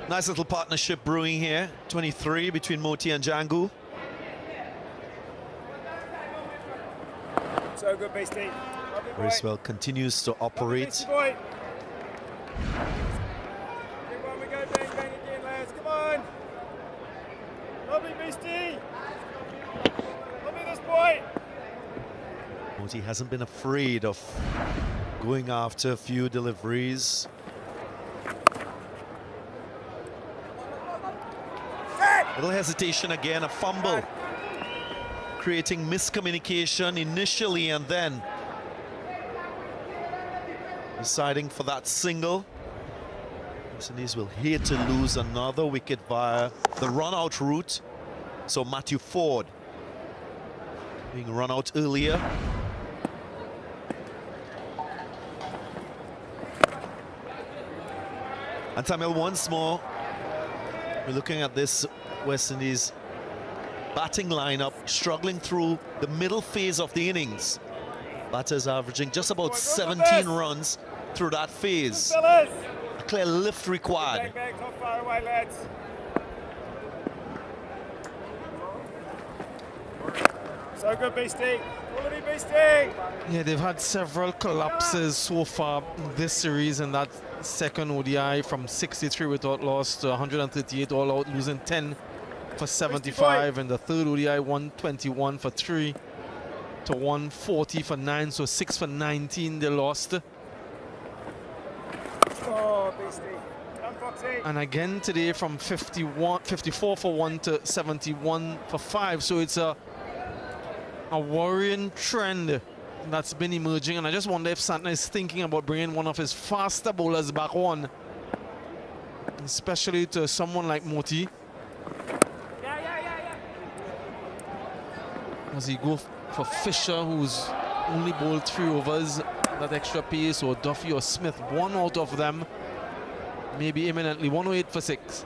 [SPEAKER 9] Nice little partnership brewing here, 23 between Moti and Jangu.
[SPEAKER 3] So good, Beastie.
[SPEAKER 9] Bracewell continues to operate.
[SPEAKER 3] Come on, we go, bang, bang again, lads. Come on. Lovely, Beastie. Lovely, this boy.
[SPEAKER 9] Moti hasn't been afraid of going after a few deliveries. Little hesitation again, a fumble, creating miscommunication initially and then deciding for that single. West Indies will hate to lose another wicket via the run-out route. So Matthew Ford being run out earlier. And Tamil once more, we're looking at this West Indies batting lineup struggling through the middle phase of the innings. Batters averaging just about 17 runs through that phase. A clear lift required.
[SPEAKER 3] Bang, bang, not far away, lads. So good, Beastie. Quality, Beastie.
[SPEAKER 12] Yeah, they've had several collapses so far in this series, and that second ODI from 63 without loss to 138 all out, losing 10 for 75, and the third ODI 121 for 3 to 140 for 9, so 6 for 19 they lost.
[SPEAKER 3] Oh, Beastie. Come, Foxy.
[SPEAKER 12] And again today from 54 for 1 to 71 for 5, so it's a worrying trend that's been emerging, and I just wonder if Santner is thinking about bringing one of his faster bowlers back on, especially to someone like Moti. As he go for Fisher, who's only bowled 3 overs, that extra pace, or Duffy or Smith, one out of them, maybe imminently. 108 for 6.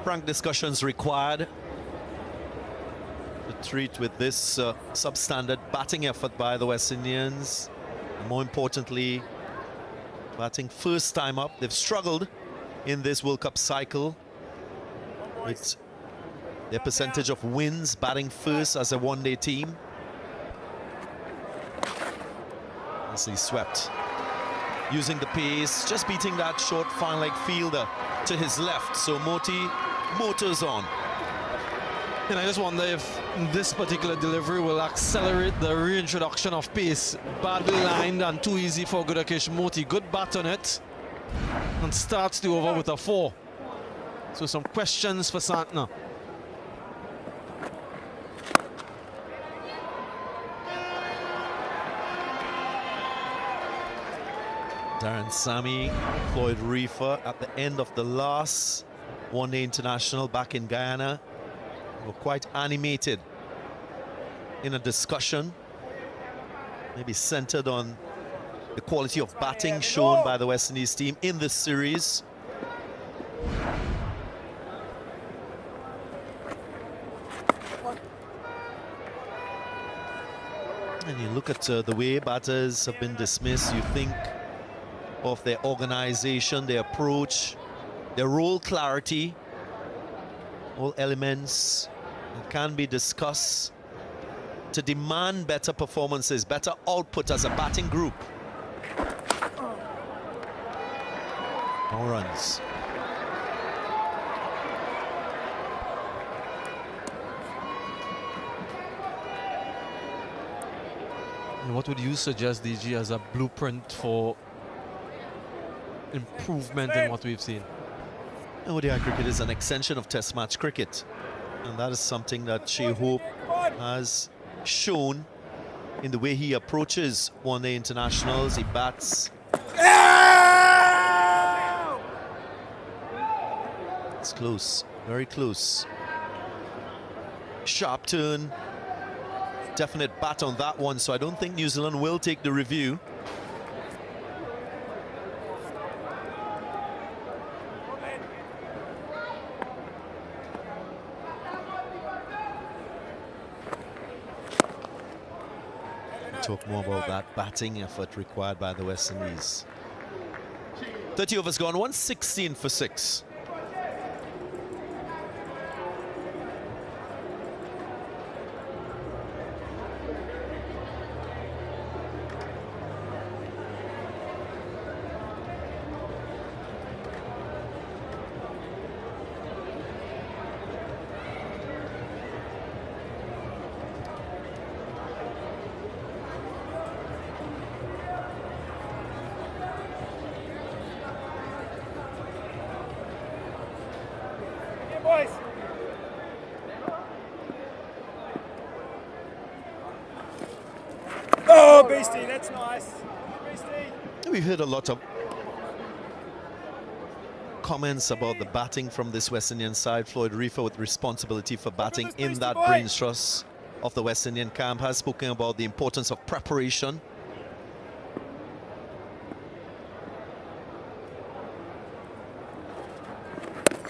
[SPEAKER 9] Frank discussions required to treat with this substandard batting effort by the West Indians. And more importantly, batting first time up. They've struggled in this World Cup cycle with their percentage of wins batting first as a one-day team. Nicely swept. Using the pace, just beating that short fine leg fielder to his left. So Moti motors on.
[SPEAKER 12] And I just wonder if this particular delivery will accelerate the reintroduction of pace. Badly lined and too easy for Gudakesh Moti. Good bat on it, and starts the over with a 4. So some questions for Santner.
[SPEAKER 9] Darren Sammy, Floyd Reefer at the end of the last one-day international back in Guyana were quite animated in a discussion, maybe centered on the quality of batting shown by the West Indies team in this series. And you look at the way batters have been dismissed, you think of their organization, their approach, their role clarity, all elements that can be discussed to demand better performances, better output as a batting group. No runs.
[SPEAKER 12] And what would you suggest, DG, as a blueprint for improvement in what we've seen?
[SPEAKER 9] ODI cricket is an extension of Test match cricket, and that is something that Shea Hope has shown in the way he approaches one-day internationals. He bats. It's close, very close. Sharp turn, definite bat on that one, so I don't think New Zealand will take the review. Talk more about that batting effort required by the West Indies. 30 overs gone, 116 for 6.
[SPEAKER 3] Boys. Oh, Beastie, that's nice. Beastie.
[SPEAKER 9] We've heard a lot of comments about the batting from this West Indian side. Floyd Reefer, with responsibility for batting in that brains trust of the West Indian camp, has spoken about the importance of preparation.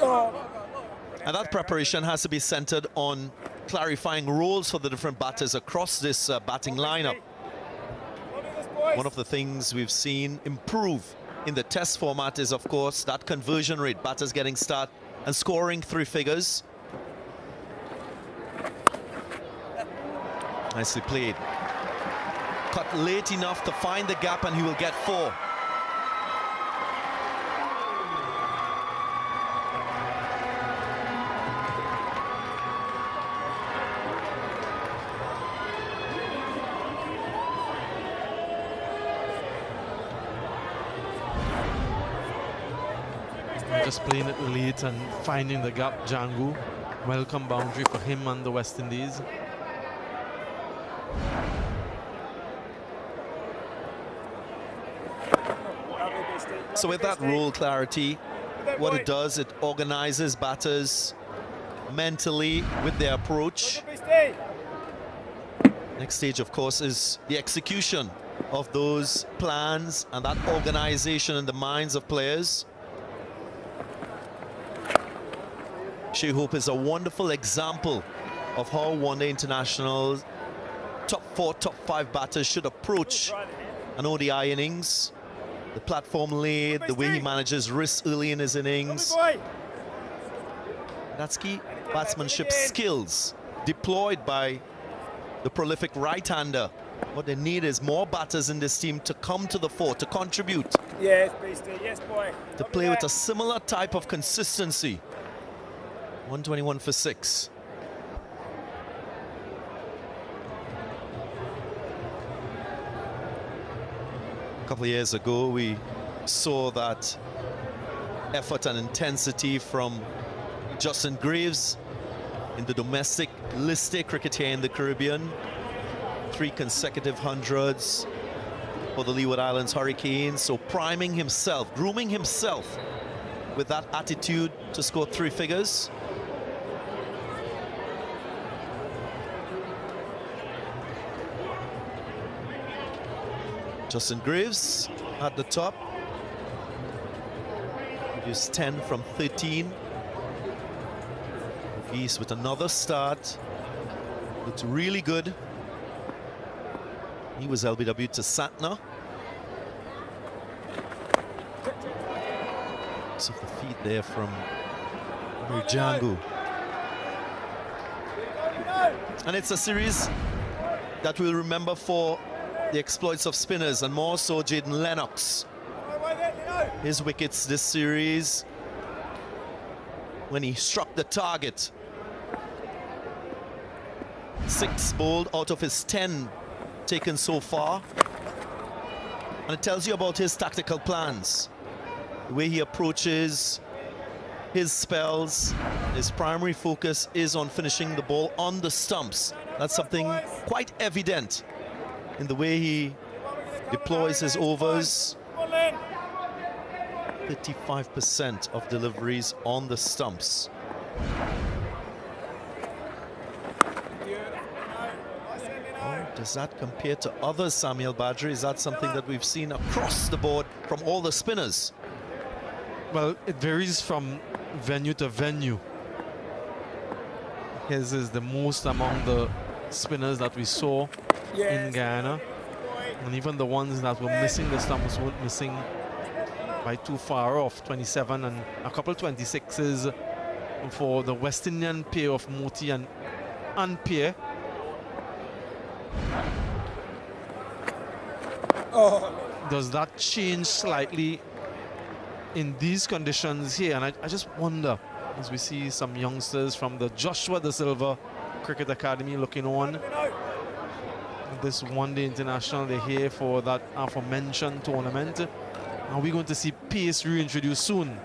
[SPEAKER 9] And that preparation has to be centered on clarifying roles for the different batters across this batting lineup. One of the things we've seen improve in the test format is, of course, that conversion rate, batters getting start and scoring 3 figures. Nicely played. Cut late enough to find the gap, and he will get 4.
[SPEAKER 12] Just playing it late and finding the gap. Django, welcome boundary for him and the West Indies.
[SPEAKER 9] So with that role clarity, what it does, it organizes batters mentally with their approach. Next stage, of course, is the execution of those plans and that organization in the minds of players. Shea Hope is a wonderful example of how one-day internationals, top 4, top 5 batters should approach an ODI innings. The platform laid, the way he manages risks early in his innings. That's key batsmanship skills deployed by the prolific right-hander. What they need is more batters in this team to come to the fore, to contribute.
[SPEAKER 3] Yes, Beastie. Yes, boy.
[SPEAKER 9] To play with a similar type of consistency. 121 for 6. A couple of years ago, we saw that effort and intensity from Justin Graves in the domestic listed cricket here in the Caribbean. 3 consecutive hundreds for the Leeward Islands Hurricanes. So priming himself, grooming himself with that attitude to score 3 figures. Justin Graves at the top. Produced 10 from 13. Geese with another start. Looked really good. He was LBW to Santner. So the feed there from Django. And it's a series that we'll remember for the exploits of spinners, and more so Jaden Lennox. His wickets this series, when he struck the target. 6 bowled out of his 10 taken so far. And it tells you about his tactical plans. The way he approaches his spells. His primary focus is on finishing the ball on the stumps. That's something quite evident in the way he deploys his overs. 35% of deliveries on the stumps. How does that compare to others, Samuel Badri? Is that something that we've seen across the board from all the spinners?
[SPEAKER 12] Well, it varies from venue to venue. His is the most among the spinners that we saw in Guyana, and even the ones that were missing the stumps weren't missing by too far off. 27 and a couple 26s for the West Indian pair of Moti and Pierre. Does that change slightly in these conditions here? And I just wonder, as we see some youngsters from the Joshua Da Silva Cricket Academy looking on this one-day international, they're here for that aforementioned tournament. Are we going to see pace reintroduced soon?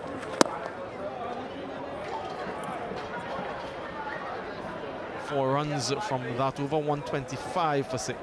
[SPEAKER 12] Four runs from that over, 125 for 6.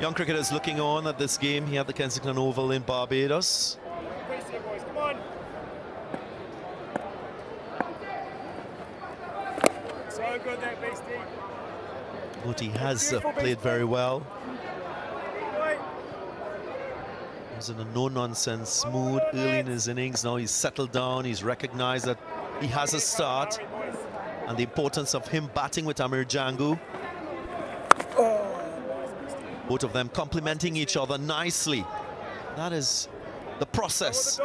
[SPEAKER 9] Young cricketers looking on at this game here at the Kensington Oval in Barbados.
[SPEAKER 3] Come on. So good there, Beastie.
[SPEAKER 9] But he has played very well. He was in a no-nonsense mood early in his innings. Now he's settled down. He's recognized that he has a start and the importance of him batting with Amir Jangu. Both of them complementing each other nicely. That is the process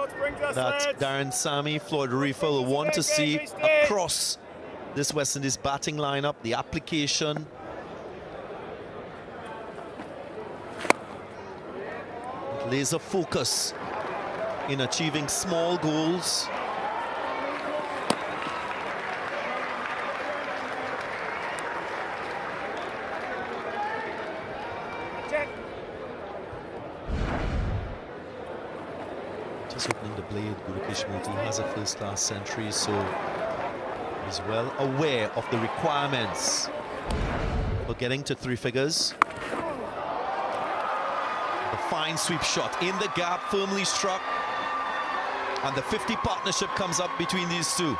[SPEAKER 9] that Darren Sammy, Floyd Reefer will want to see across this West Indies batting lineup, the application. Laser focus in achieving small goals. Just opening the blade, Guru Kishmoti has a first-class century, so he's well aware of the requirements for getting to three figures. The fine sweep shot in the gap, firmly struck, and the 50 partnership comes up between these two.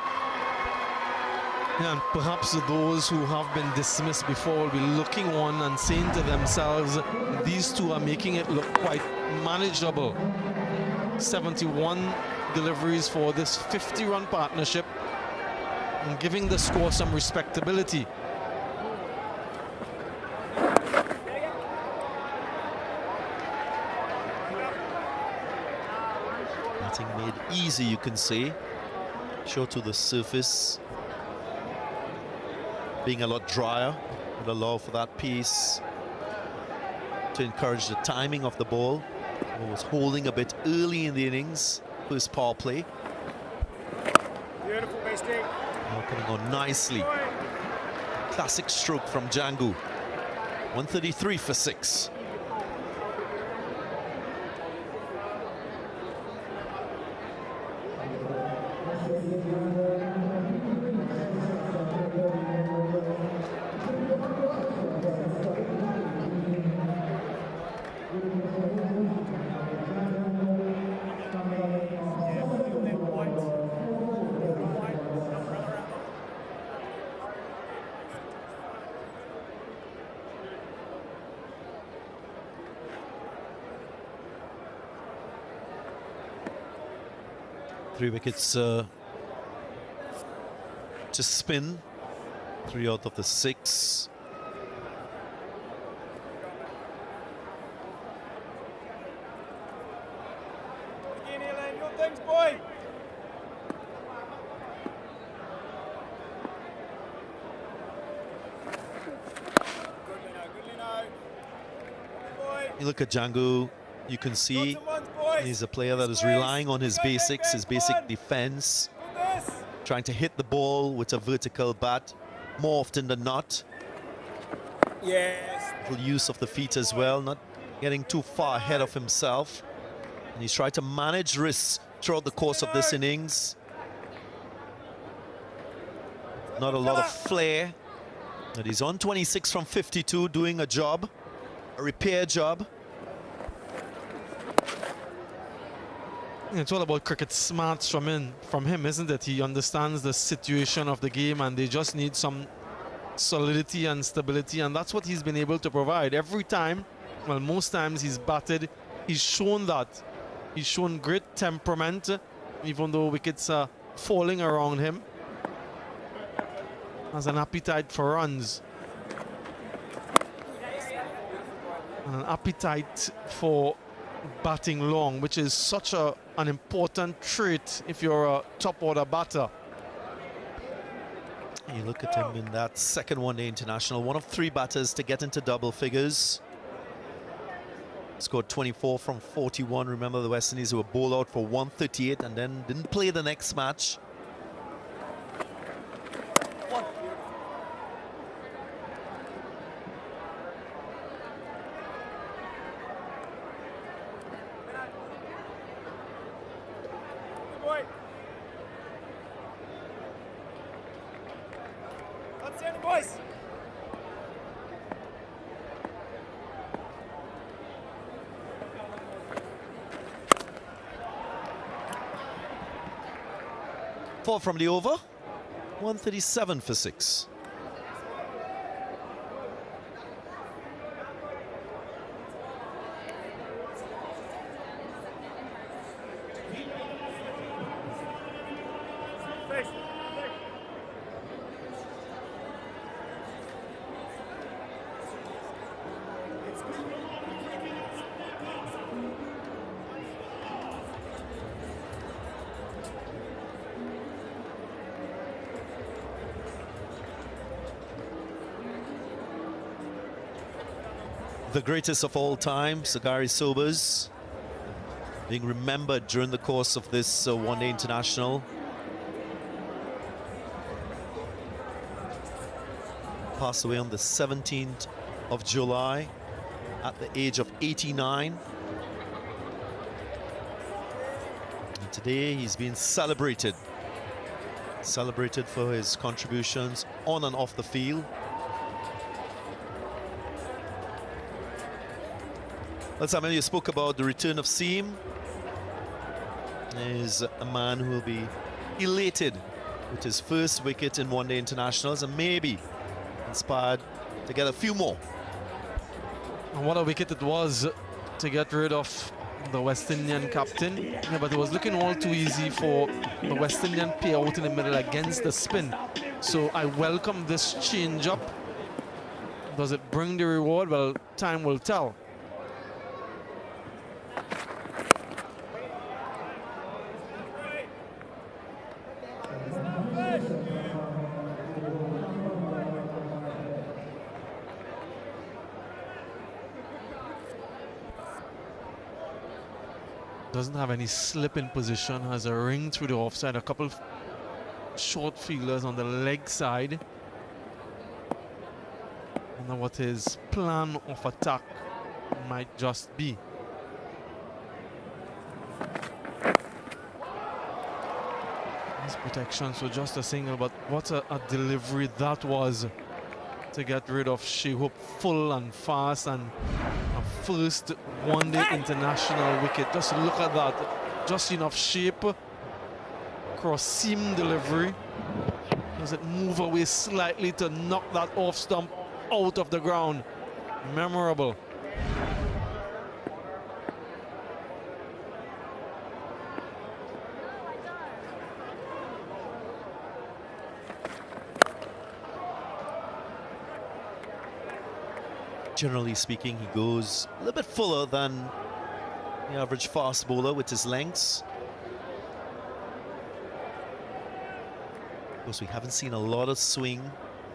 [SPEAKER 12] And perhaps those who have been dismissed before will be looking on and saying to themselves, these two are making it look quite manageable. 71 deliveries for this 50-run partnership and giving the score some respectability.
[SPEAKER 9] Batting made easy, you can say. Short to the surface. Being a lot drier would allow for that pace to encourage the timing of the ball. Ball was holding a bit early in the innings, first power play.
[SPEAKER 3] Beautiful mistake.
[SPEAKER 9] Now coming on nicely. Classic stroke from Jangu. 133 for 6. Three wickets to spin. 3 out of the 6.
[SPEAKER 3] Your things, boy.
[SPEAKER 9] You look at Jangu, you can see he's a player that is relying on his basics, his basic defense, trying to hit the ball with a vertical bat more often than not.
[SPEAKER 3] Yes.
[SPEAKER 9] Little use of the feet as well, not getting too far ahead of himself. And he's tried to manage risks throughout the course of this innings. Not a lot of flair, but he's on 26 from 52, doing a job, a repair job.
[SPEAKER 12] It's all about cricket smarts from him, isn't it? He understands the situation of the game and they just need some solidity and stability, and that's what he's been able to provide. Every time, well, most times he's batted, he's shown that. He's shown great temperament, even though wickets are falling around him. Has an appetite for runs. An appetite for batting long, which is such an important trait if you're a top order batter.
[SPEAKER 9] You look at him in that second one-day international, one of 3 batters to get into double figures. scored 24 from 41. Remember, the West Indies who were bowled out for 138 and then didn't play the next match.
[SPEAKER 3] Boys.
[SPEAKER 9] Four from the over, 137 for 6. The greatest of all time, Gary Sobers, being remembered during the course of this one-day international. Passed away on the 17th of July at the age of 89. And today he's being celebrated. Celebrated for his contributions on and off the field. Well, Samuel, you spoke about the return of Seam. He's a man who will be elated with his first wicket in one-day internationals and maybe inspired to get a few more.
[SPEAKER 12] And what a wicket it was to get rid of the West Indian captain. Yeah, but it was looking all too easy for the West Indian payout in the middle against the spin. So I welcome this change-up. Does it bring the reward? Well, time will tell. Doesn't have any slip in position, has a ring through the offside, a couple of short fielders on the leg side. I wonder what his plan of attack might just be. His protections were just a single, but what a delivery that was to get rid of Shehoop full and fast, and a first one-day international wicket. Just look at that, just enough shape, cross seam delivery. Does it move away slightly to knock that off stump out of the ground? Memorable.
[SPEAKER 9] Generally speaking, he goes a little bit fuller than the average fast bowler with his lengths. Of course, we haven't seen a lot of swing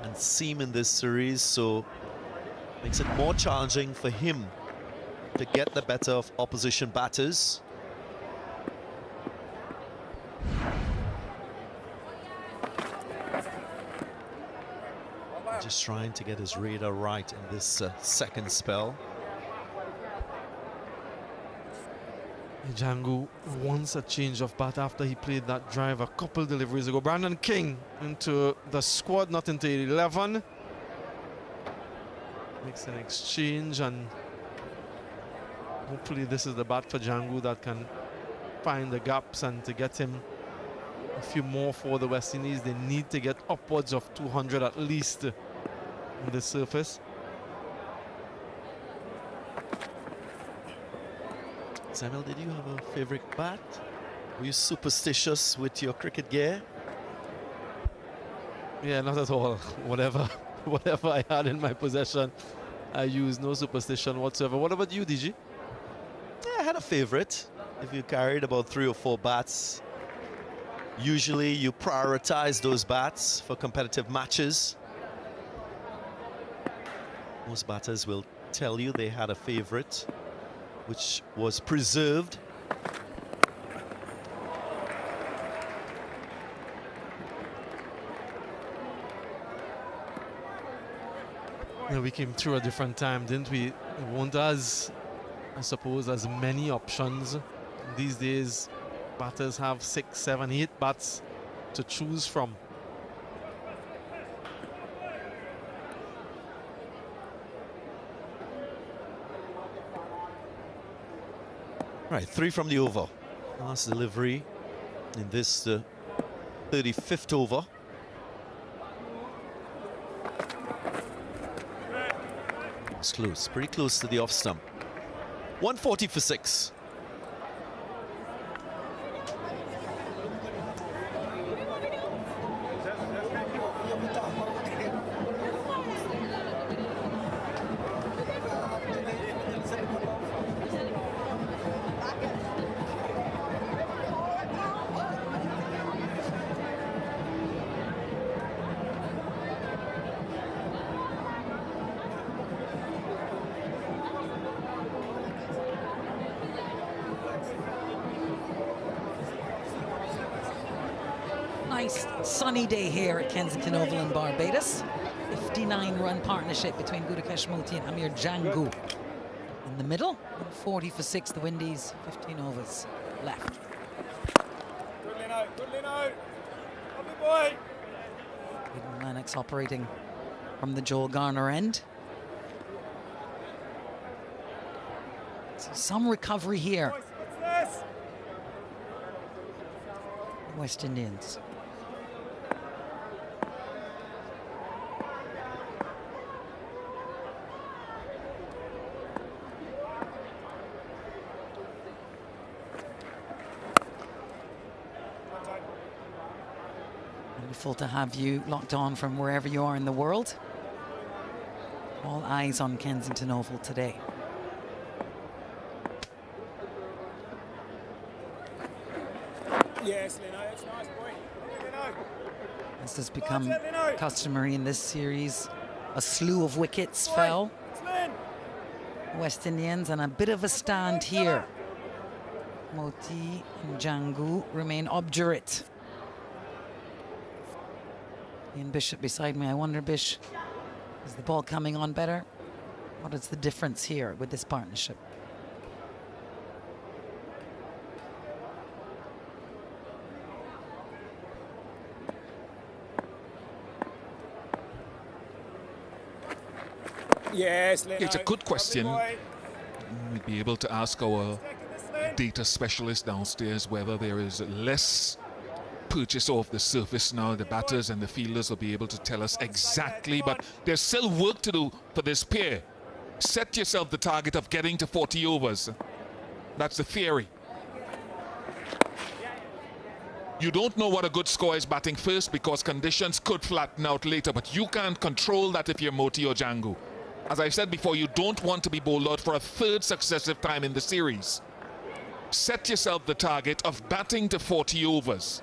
[SPEAKER 9] and seam in this series, so makes it more challenging for him to get the better of opposition batters. Just trying to get his radar right in this second spell.
[SPEAKER 12] Django wants a change of bat after he played that drive a couple deliveries ago. Brandon King into the squad, not into 11. Makes an exchange, and hopefully this is the bat for Django that can find the gaps and to get him a few more for the West Indies. They need to get upwards of 200 at least on the surface.
[SPEAKER 9] Samuel, did you have a favorite bat? Were you superstitious with your cricket gear?
[SPEAKER 12] Yeah, not at all. Whatever I had in my possession, I used. No superstition whatsoever. What about you, DG?
[SPEAKER 9] Yeah, I had a favorite. If you carried about 3 or 4 bats, usually you prioritize those bats for competitive matches. Most batters will tell you they had a favorite. which was preserved.
[SPEAKER 12] Yeah, we came through a different time, didn't we? It won't as, I suppose, as many options. These days, batters have 6, 7, 8 bats to choose from.
[SPEAKER 9] Right, 3 from the over. Last delivery in this 35th over. It's close, pretty close to the off stump. 140 for 6.
[SPEAKER 7] Nice sunny day here at Kensington Oval in Barbados. 59-run partnership between Gudakesh Moti and Amir Jangu. In the middle, 40 for 6, the Windies, 15 overs left.
[SPEAKER 3] Good Lino, good Lino. Lovely boy.
[SPEAKER 7] Aidan Lennox operating from the Joel Garner end. So some recovery here.
[SPEAKER 3] What's this?
[SPEAKER 7] West Indians. Wonderful to have you locked on from wherever you are in the world. All eyes on Kensington Oval today.
[SPEAKER 3] Yes, Lino, it's nice boy. Lino.
[SPEAKER 7] As has become customary in this series, a slew of wickets fell. West Indians, and a bit of a stand here. Moti and Jangu remain obdurate. Ian Bishop beside me. I wonder, Bish, is the ball coming on better? What is the difference here with this partnership?
[SPEAKER 3] Yes, Lino.
[SPEAKER 2] It's a good question. We'd be able to ask our data specialist downstairs whether there is less purchase off the surface now. The batters and the fielders will be able to tell us exactly, but there's still work to do for this pair. Set yourself the target of getting to 40 overs. That's the theory. You don't know what a good score is batting first because conditions could flatten out later, but you can't control that if you're Moti or Jangu. As I said before, you don't want to be bowled out for a third successive time in the series. Set yourself the target of batting to 40 overs.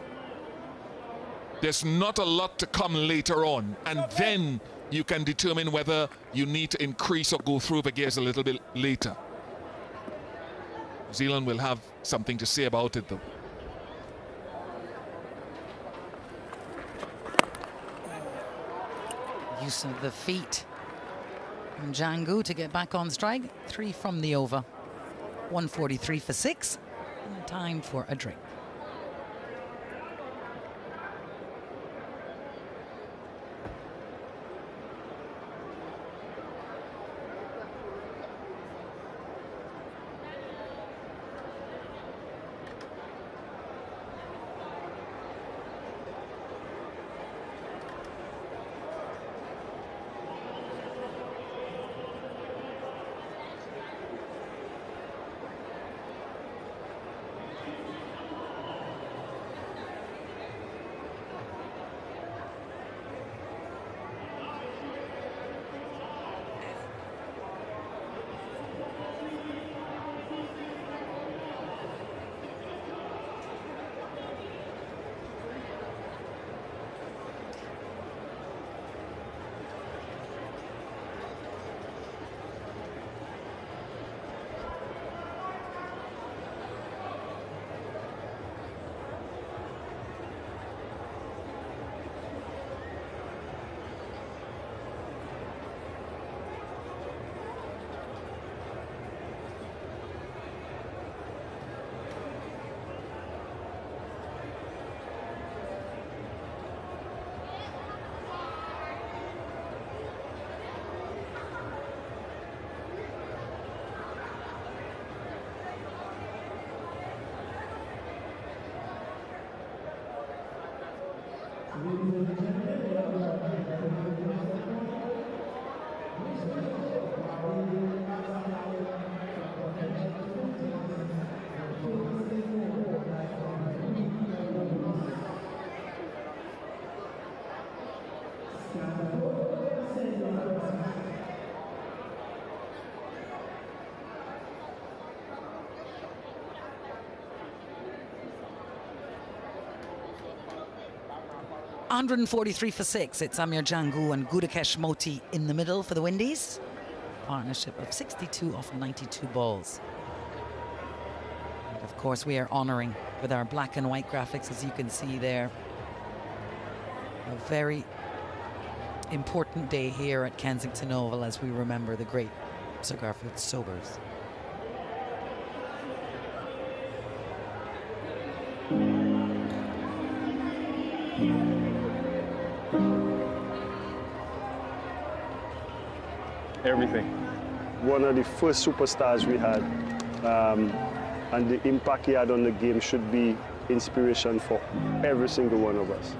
[SPEAKER 2] There's not a lot to come later on, and then you can determine whether you need to increase or go through the gears a little bit later. New Zealand will have something to say about it, though.
[SPEAKER 7] Use of the feet from Jangu to get back on strike. 3 from the over. 143 for 6. And time for a drink. 143 for 6. It's Amir Jangu and Gudakesh Moti in the middle for the Windies. Partnership of 62 off 92 balls. And of course, we are honouring with our black and white graphics, as you can see there. A very important day here at Kensington Oval as we remember the great Sir Garfield Sobers.
[SPEAKER 15] Everything. One of the first superstars we had, and the impact he had on the game should be inspiration for every single one of us.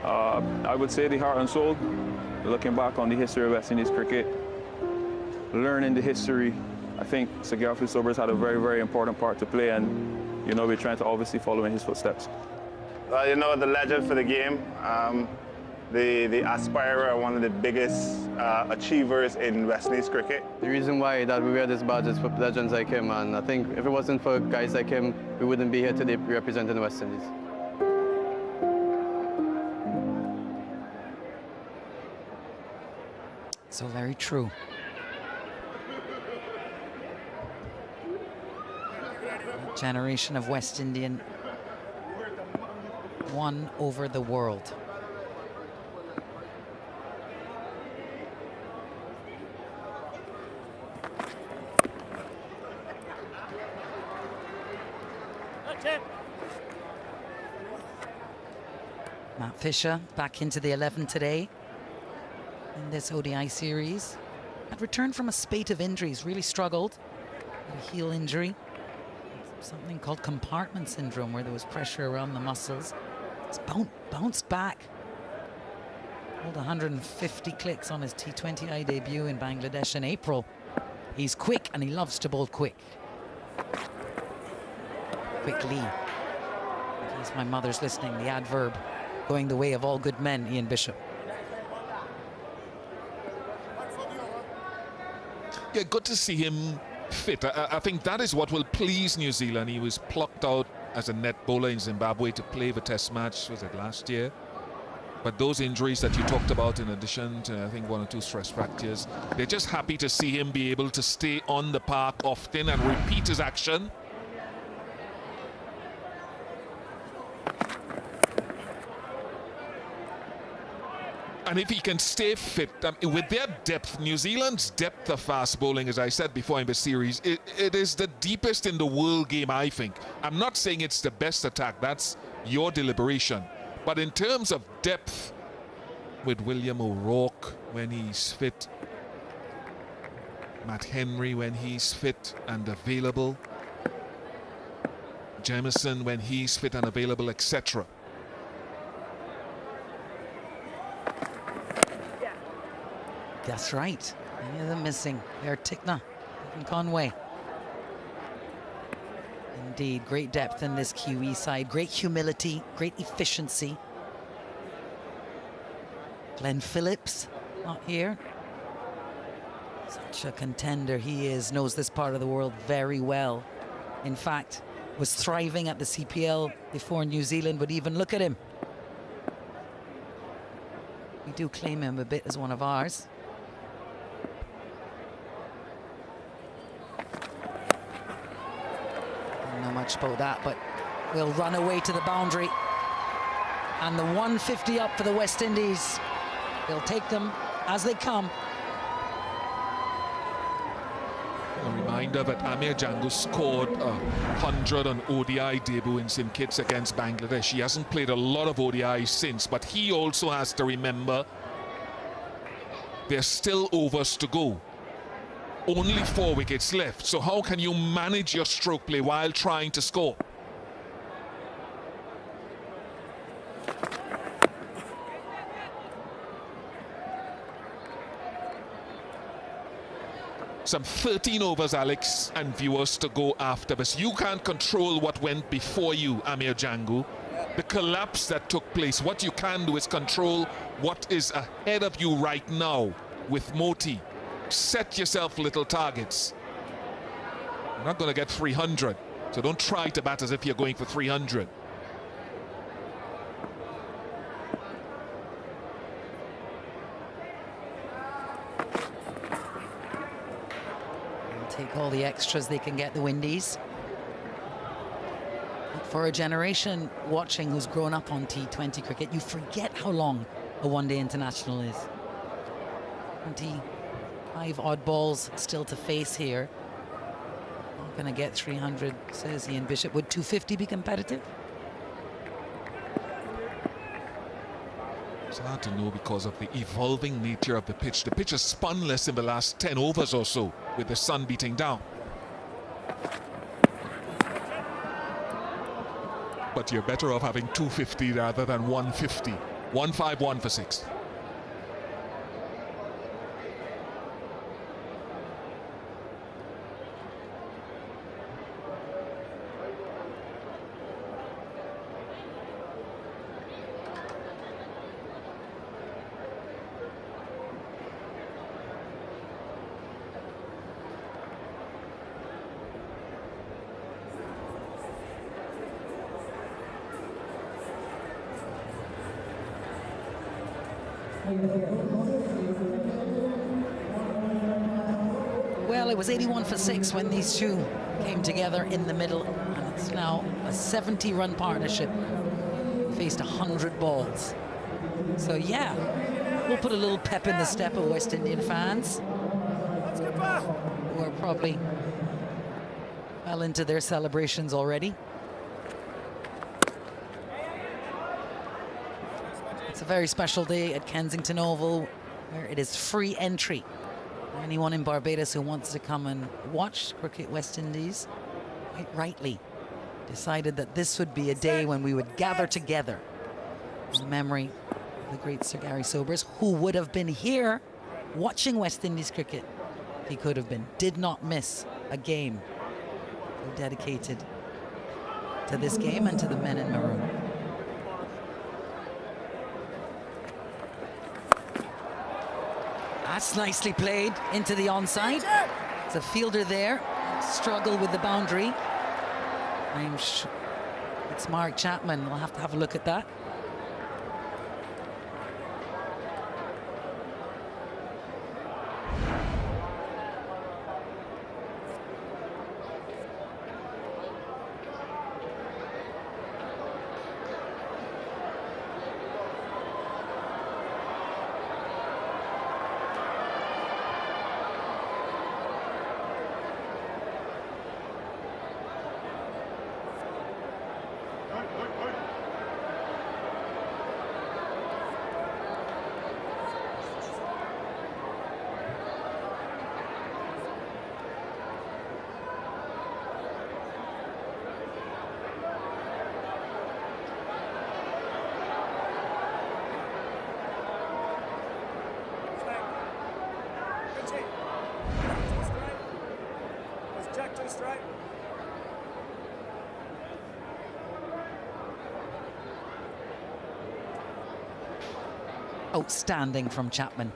[SPEAKER 11] I would say the heart and soul, looking back on the history of West Indies cricket, learning the history. I think Sir Garfield Sobers had a very, very important part to play, and, you know, we're trying to obviously follow in his footsteps.
[SPEAKER 17] Well, you know, the legend for the game, the aspirer, one of the biggest achievers in West Indies cricket.
[SPEAKER 8] The reason why that we wear this badge is for legends like him, and I think if it wasn't for guys like him, we wouldn't be here today representing the West Indies.
[SPEAKER 7] So very true. A generation of West Indian won over the world. Matt Fisher back into the 11 today in this ODI series. Had returned from a spate of injuries, really struggled. A heel injury, something called compartment syndrome, where there was pressure around the muscles. It's bounced back. Pulled 150 clicks on his T20I debut in Bangladesh in April. He's quick and he loves to bowl quick. Quickly. In case my mother's listening, the adverb going the way of all good men, Ian Bishop.
[SPEAKER 2] Yeah, good to see him fit. I think that is what will please New Zealand. He was plucked out as a net bowler in Zimbabwe to play the test match, was it last year? But those injuries that you talked about, in addition to, I think, 1 or 2 stress fractures, they're just happy to see him be able to stay on the park often and repeat his action. And if he can stay fit, with their depth, New Zealand's depth of fast bowling, as I said before in the series, it is the deepest in the world game, I think. I'm not saying it's the best attack, that's your deliberation. But in terms of depth, with William O'Rourke when he's fit, Matt Henry when he's fit and available, Jamieson when he's fit and available, etc.
[SPEAKER 7] That's right. Any of them missing. They're Tickner and Conway. Indeed, great depth in this Kiwi side. Great humility, great efficiency. Glenn Phillips, not here. Such a contender he is, knows this part of the world very well. In fact, was thriving at the CPL before New Zealand would even look at him. We do claim him a bit as one of ours. Don't know much about that, but we'll run away to the boundary. And the 150 up for the West Indies. They'll take them as they come.
[SPEAKER 2] A reminder that Amir Jangu scored 100 on ODI debut in St. Kitts against Bangladesh. He hasn't played a lot of ODIs since, but he also has to remember there's still overs to go. Only 4 wickets left. So how can you manage your stroke play while trying to score? some 13 overs, Alex, and viewers to go after this. You can't control what went before you, Amir Django. The collapse that took place. What you can do is control what is ahead of you right now with Moti. Set yourself little targets. You're not going to get 300, so don't try to bat as if you're going for 300.
[SPEAKER 7] Take all the extras they can get, the Windies. For a generation watching who's grown up on T20 cricket, you forget how long a one-day international is. 25 odd balls still to face here. Not going to get 300, says Ian Bishop. Would 250 be competitive?
[SPEAKER 2] It's hard to know because of the evolving nature of the pitch. The pitch has spun less in the last 10 overs or so with the sun beating down. But you're better off having 250 rather than 150. 151 for 6.
[SPEAKER 7] Well, it was 81 for 6 when these two came together in the middle, and it's now a 70-run partnership. Faced 100 balls. So yeah, we'll put a little pep in the step of West Indian fans, who are probably well into their celebrations already. It's a very special day at Kensington Oval, where it is free entry for anyone in Barbados who wants to come and watch cricket. West Indies, quite rightly, decided that this would be a day when we would gather together in memory of the great Sir Gary Sobers, who would have been here watching West Indies cricket. He could have been. Did not miss a game. So dedicated to this game and to the men in maroon. That's nicely played into the onside. It's a fielder there. Struggle with the boundary. It's Mark Chapman. We'll have to have a look at that. Outstanding from Chapman.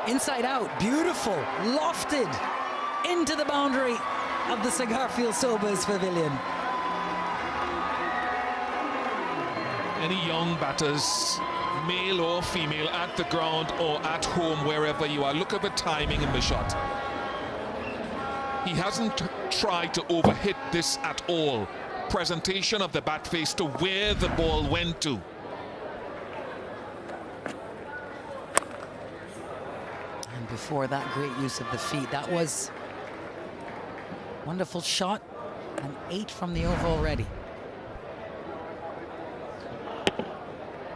[SPEAKER 7] Inside out, beautiful, lofted into the boundary of the Sir Garfield Sobers Pavilion.
[SPEAKER 2] Any young batters, male or female, at the ground or at home, wherever you are, look at the timing in the shot. He hasn't tried to overhit this at all. Presentation of the bat face to where the ball went to.
[SPEAKER 7] And before that, great use of the feet. That was wonderful shot, and 8 from the over already.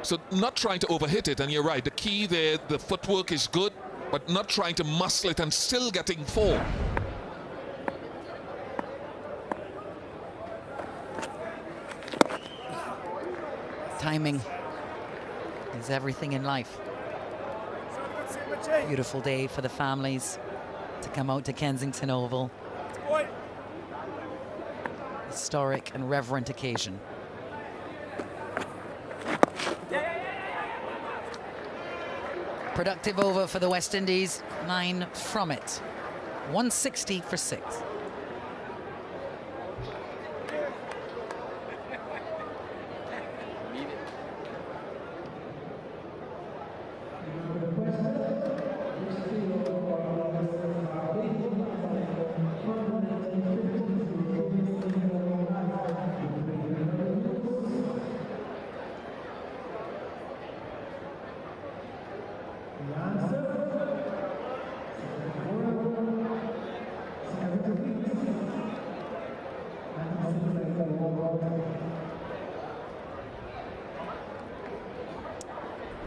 [SPEAKER 2] So not trying to overhit it, and you're right, the key there, the footwork is good, but not trying to muscle it and still getting 4.
[SPEAKER 7] Timing is everything in life. Beautiful day for the families to come out to Kensington Oval. Historic and reverent occasion. Productive over for the West Indies, 9 from it. 160 for 6.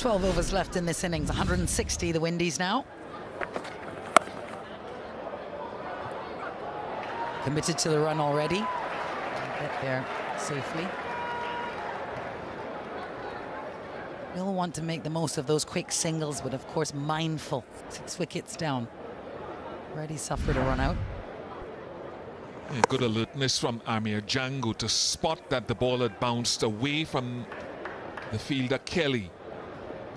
[SPEAKER 7] Overs left in this innings, 160 the Windies now. Committed to the run already. Get there safely. We'll want to make the most of those quick singles, but of course mindful. 6 wickets down. Already suffered a run out.
[SPEAKER 2] Yeah, good alertness from Amir Django to spot that the ball had bounced away from the fielder Kelly.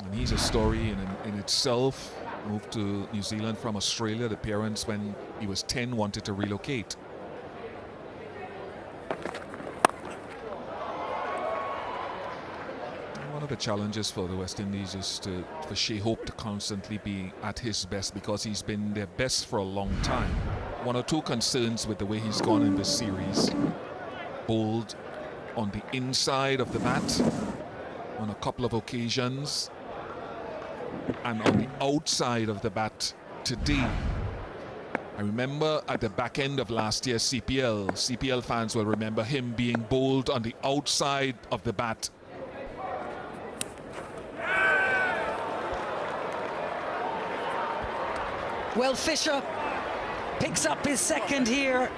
[SPEAKER 2] And he's a story in itself. Moved to New Zealand from Australia. The parents, when he was 10, wanted to relocate. One of the challenges for the West Indies is for Shea Hope to constantly be at his best, because he's been their best for a long time. 1 or 2 concerns with the way he's gone in this series. Bowled on the inside of the bat on a couple of occasions, and on the outside of the bat today. I remember at the back end of last year's CPL fans will remember him being bowled on the outside of the bat.
[SPEAKER 7] Well, Fisher picks up his second here.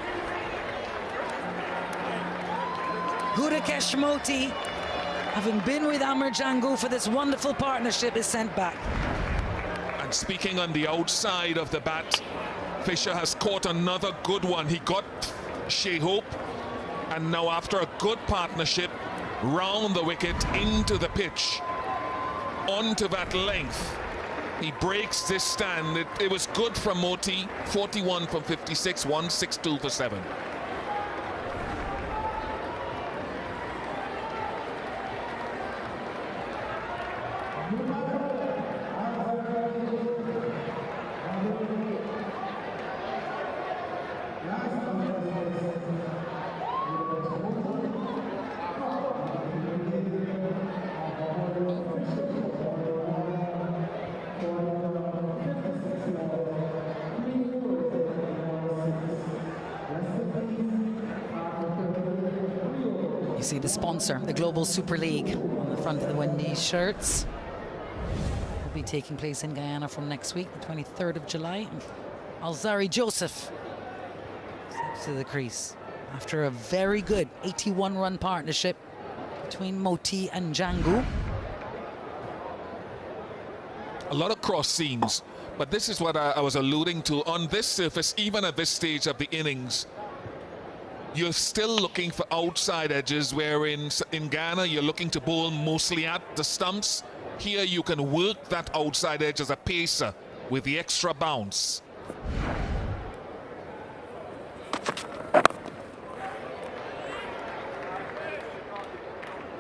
[SPEAKER 7] Gudakesh Moti, having been with Amir Django for this wonderful partnership, is sent back.
[SPEAKER 2] And speaking on the outside of the bat, Fisher has caught another good one. He got Shea Hope, and now after a good partnership, round the wicket into the pitch, onto that length. He breaks this stand. It was good from Moti, 41 from 56, 162 for 7.
[SPEAKER 7] You see the sponsor, the Global Super League, on the front of the Windies shirts. Will be taking place in Guyana from next week, the 23rd of July. Alzari Joseph steps to the crease after a very good 81-run partnership between Moti and Django.
[SPEAKER 2] A lot of cross seams, but this is what I was alluding to. On this surface, even at this stage of the innings, you're still looking for outside edges, where in Ghana you're looking to bowl mostly at the stumps. Here you can work that outside edge as a pacer with the extra bounce.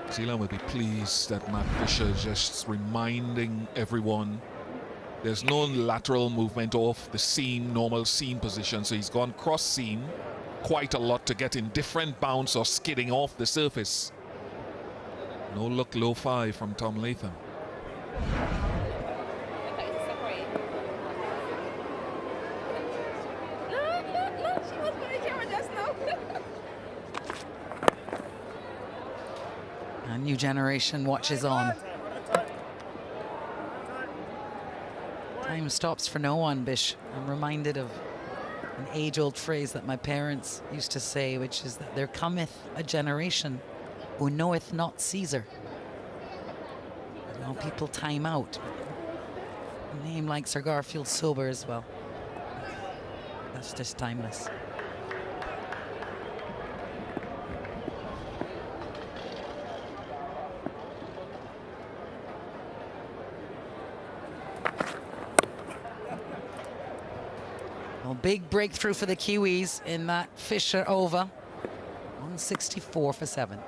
[SPEAKER 2] New Zealand will be pleased that Matt Fisher just reminding everyone there's no lateral movement off the seam, normal seam position, so he's gone cross seam quite a lot to get in different bounce or skidding off the surface. No look low 5 from Tom Latham.
[SPEAKER 7] A new generation watches on. Time stops for no one, Bish. I'm reminded of an age-old phrase that my parents used to say, which is that there cometh a generation who knoweth not Caesar. You know, people time out. In name like Sir Garfield Sobers, well, that's just timeless. Well, big breakthrough for the Kiwis in that Fisher over. 164 for 7.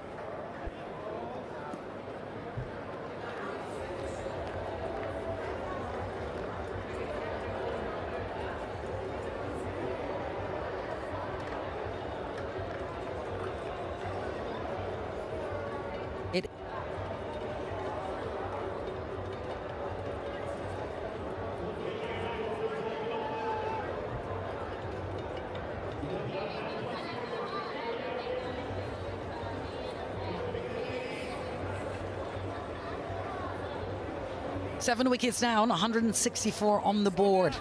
[SPEAKER 7] It Seven wickets down, 164 on the board.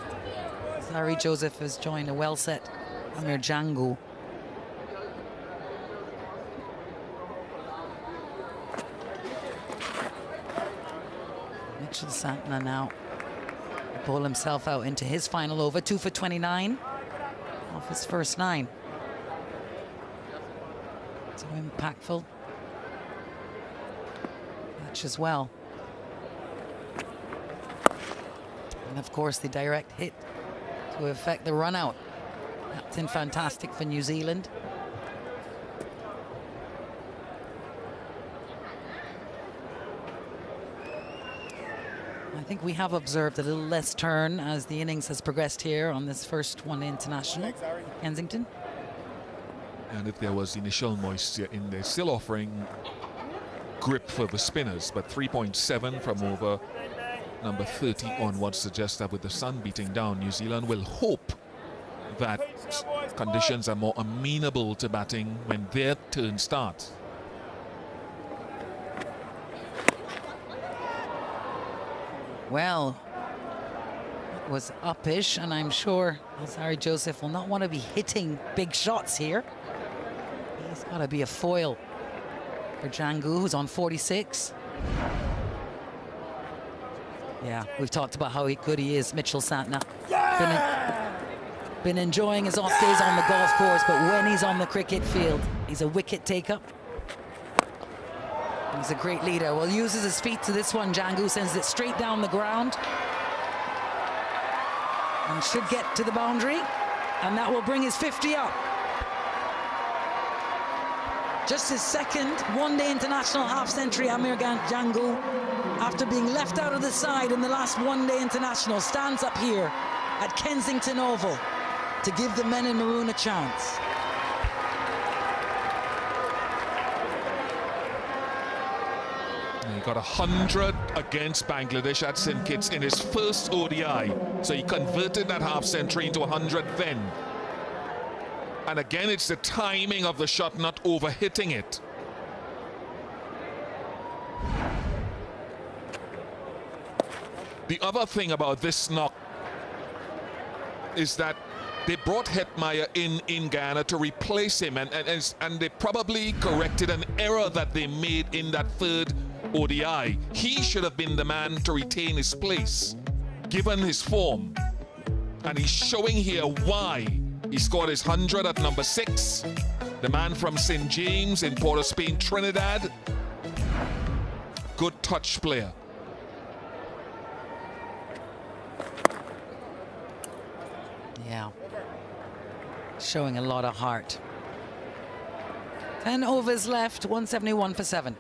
[SPEAKER 7] Larry Joseph has joined a well-set Amir Jangu. Mitchell Santner now pull himself out into his final over, 2 for 29 off his first 9. So impactful match as well. And of course the direct hit to affect the run out. That's in fantastic for New Zealand. I think we have observed a little less turn as the innings has progressed here on this first one international. Kensington.
[SPEAKER 2] And if there was initial moisture in there, still offering grip for the spinners, but 3.7 from over number 30 onwards suggests that with the sun beating down, New Zealand will hope that conditions are more amenable to batting when their turn starts.
[SPEAKER 7] Well, it was uppish, and I'm sure Alzari Joseph will not want to be hitting big shots here. He's got to be a foil for Jangu, who's on 46. Yeah, we've talked about how good he is, Mitchell Santner. Been enjoying his off days on the golf course, but when he's on the cricket field, he's a wicket taker. He's a great leader. Well, uses his feet to this one. Jangu sends it straight down the ground. And should get to the boundary. And that will bring his 50 up. Just his second one-day international half-century, Amir Jangu, after being left out of the side in the last one-day international, stands up here at Kensington Oval to give the men in maroon a chance.
[SPEAKER 2] He got 100 against Bangladesh at St. Kitts in his first ODI. So he converted that half-century into 100 then. And again, it's the timing of the shot, not overhitting it. The other thing about this knock is that they brought Hetmeyer in Ghana to replace him, and they probably corrected an error that they made in that third ODI. He should have been the man to retain his place, given his form. And he's showing here why. He scored his 100 at number 6. The man from St. James in Port of Spain, Trinidad. Good touch player.
[SPEAKER 7] Yeah. Showing a lot of heart. 10 overs left, 171 for 7.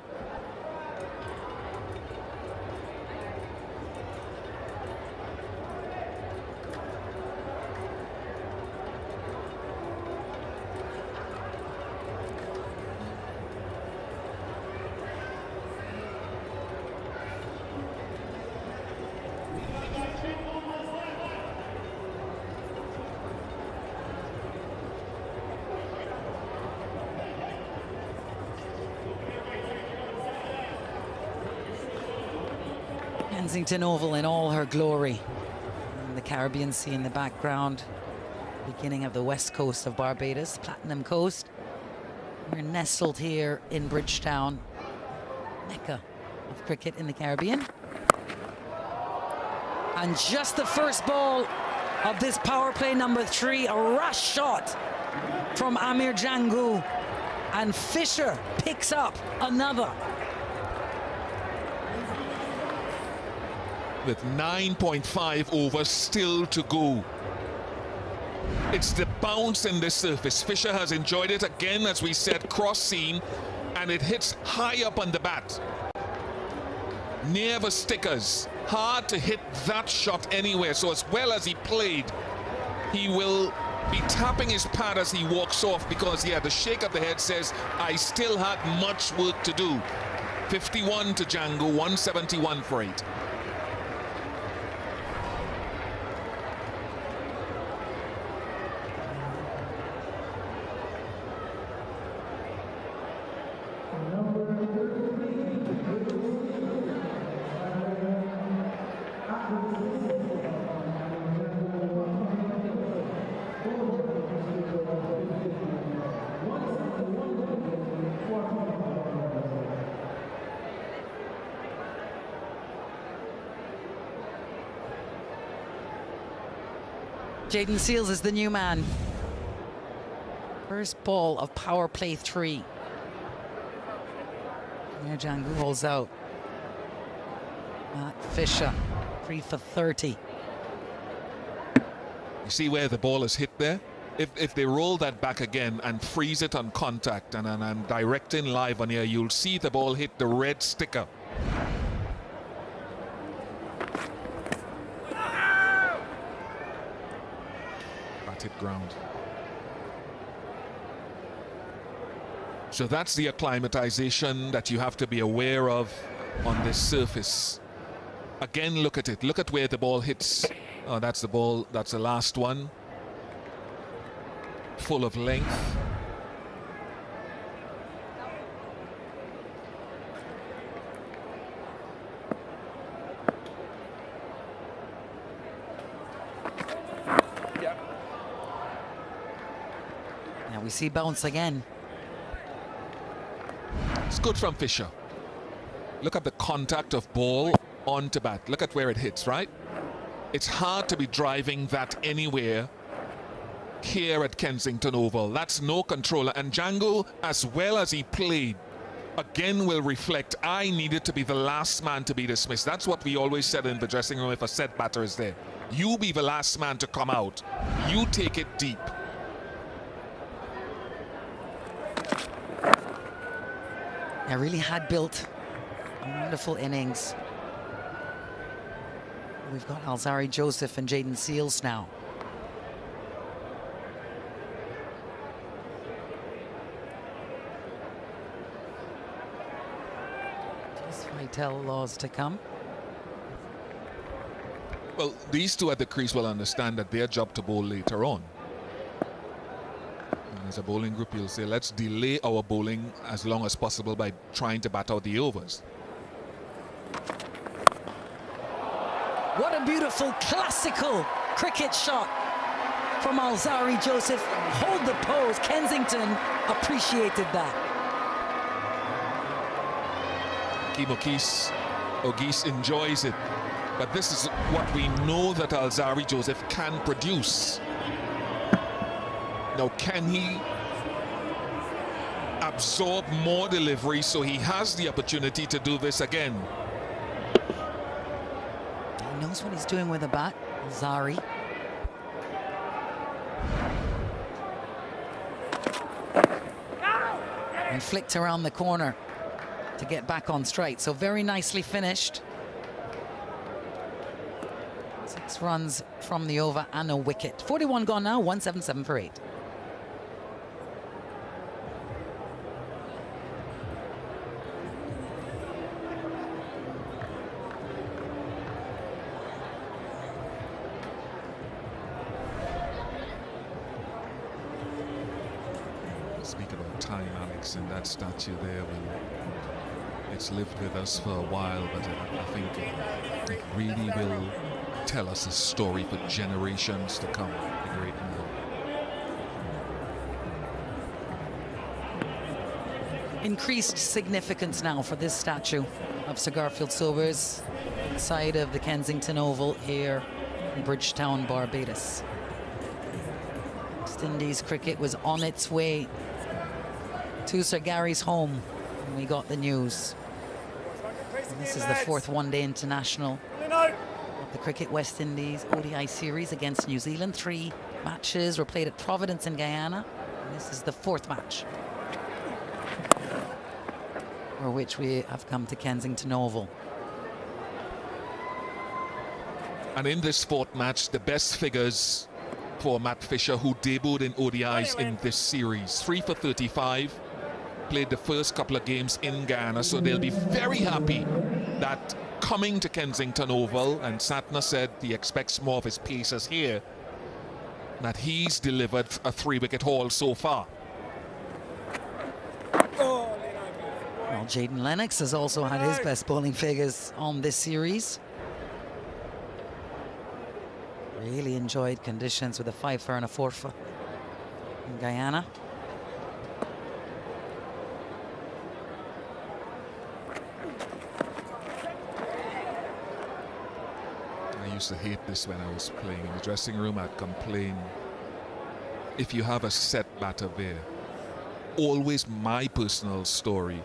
[SPEAKER 7] Kensington Oval in all her glory. And the Caribbean Sea in the background. Beginning of the west coast of Barbados, Platinum Coast. We're nestled here in Bridgetown, Mecca of cricket in the Caribbean. And just the first ball of this power play number 3, a rash shot from Amir Django. And Fisher picks up another.
[SPEAKER 2] With 9.5 overs still to go. It's the bounce in this surface. Fisher has enjoyed it again, as we said, cross seam, and it hits high up on the bat. Near the stickers. Hard to hit that shot anywhere. So as well as he played, he will be tapping his pad as he walks off, because, yeah, the shake of the head says, I still had much work to do. 51 to Django, 171 for 8.
[SPEAKER 7] Jaden Seals is the new man. First ball of power play 3. There Django holds out. Matt Fisher, 3 for 30.
[SPEAKER 2] You see where the ball is hit there? If they roll that back again and freeze it on contact and directing live on here, you'll see the ball hit the red sticker. Hit ground. So that's the acclimatization that you have to be aware of on this surface. Again, look at it. Look at where the ball hits. Oh, that's the ball. That's the last one. Full of length.
[SPEAKER 7] We see bounce again.
[SPEAKER 2] It's good from Fisher. Look at the contact of ball onto bat. Look at where it hits, right? It's hard to be driving that anywhere here at Kensington Oval. That's no controller. And Django, as well as he played, again will reflect, I needed to be the last man to be dismissed. That's what we always said in the dressing room if a set batter is there. You be the last man to come out. You take it deep.
[SPEAKER 7] I really had built a wonderful innings. We've got Alzari Joseph and Jaden Seals now. Just Vitell laws to come.
[SPEAKER 2] Well, these two at the crease will understand that their job to bowl later on. As a bowling group, you'll say, let's delay our bowling as long as possible by trying to bat out the overs.
[SPEAKER 7] What a beautiful classical cricket shot from Alzari Joseph. Hold the pose. Kensington appreciated that.
[SPEAKER 2] Ogis enjoys it. But this is what we know that Alzari Joseph can produce. Now, can he absorb more delivery so he has the opportunity to do this again?
[SPEAKER 7] He knows what he's doing with the bat, Alzari. And flicked around the corner to get back on straight. So very nicely finished. 6 runs from the over and a wicket. 41 gone now, 177 for 8.
[SPEAKER 2] Speak about time, Alex, and that statue there, it's lived with us for a while, but I think it really will tell us a story for generations to come. A great move.
[SPEAKER 7] increased significance now for this statue of Sir Garfield Sobers side of the Kensington Oval here in Bridgetown, Barbados. West Indies cricket was on its way to Sir Gary's home when we got the news. And this is the fourth one-day international of the Cricket West Indies ODI series against New Zealand. 3 matches were played at Providence in Guyana, and this is the 4th match for which we have come to Kensington Oval.
[SPEAKER 2] And in this 4th match, the best figures for Matt Fisher, who debuted in ODIs in this series. 3 for 35, played the first couple of games in Guyana, so they'll be very happy that coming to Kensington Oval, and Santner said he expects more of his pacers here, that he's delivered a 3-wicket haul so far.
[SPEAKER 7] Well, Jaden Lennox has also had his best bowling figures on this series. Really enjoyed conditions with a 5-for and a 4-for in Guyana.
[SPEAKER 2] I used to hate this when I was playing in the dressing room. I'd complain. If you have a set batter there, always my personal story,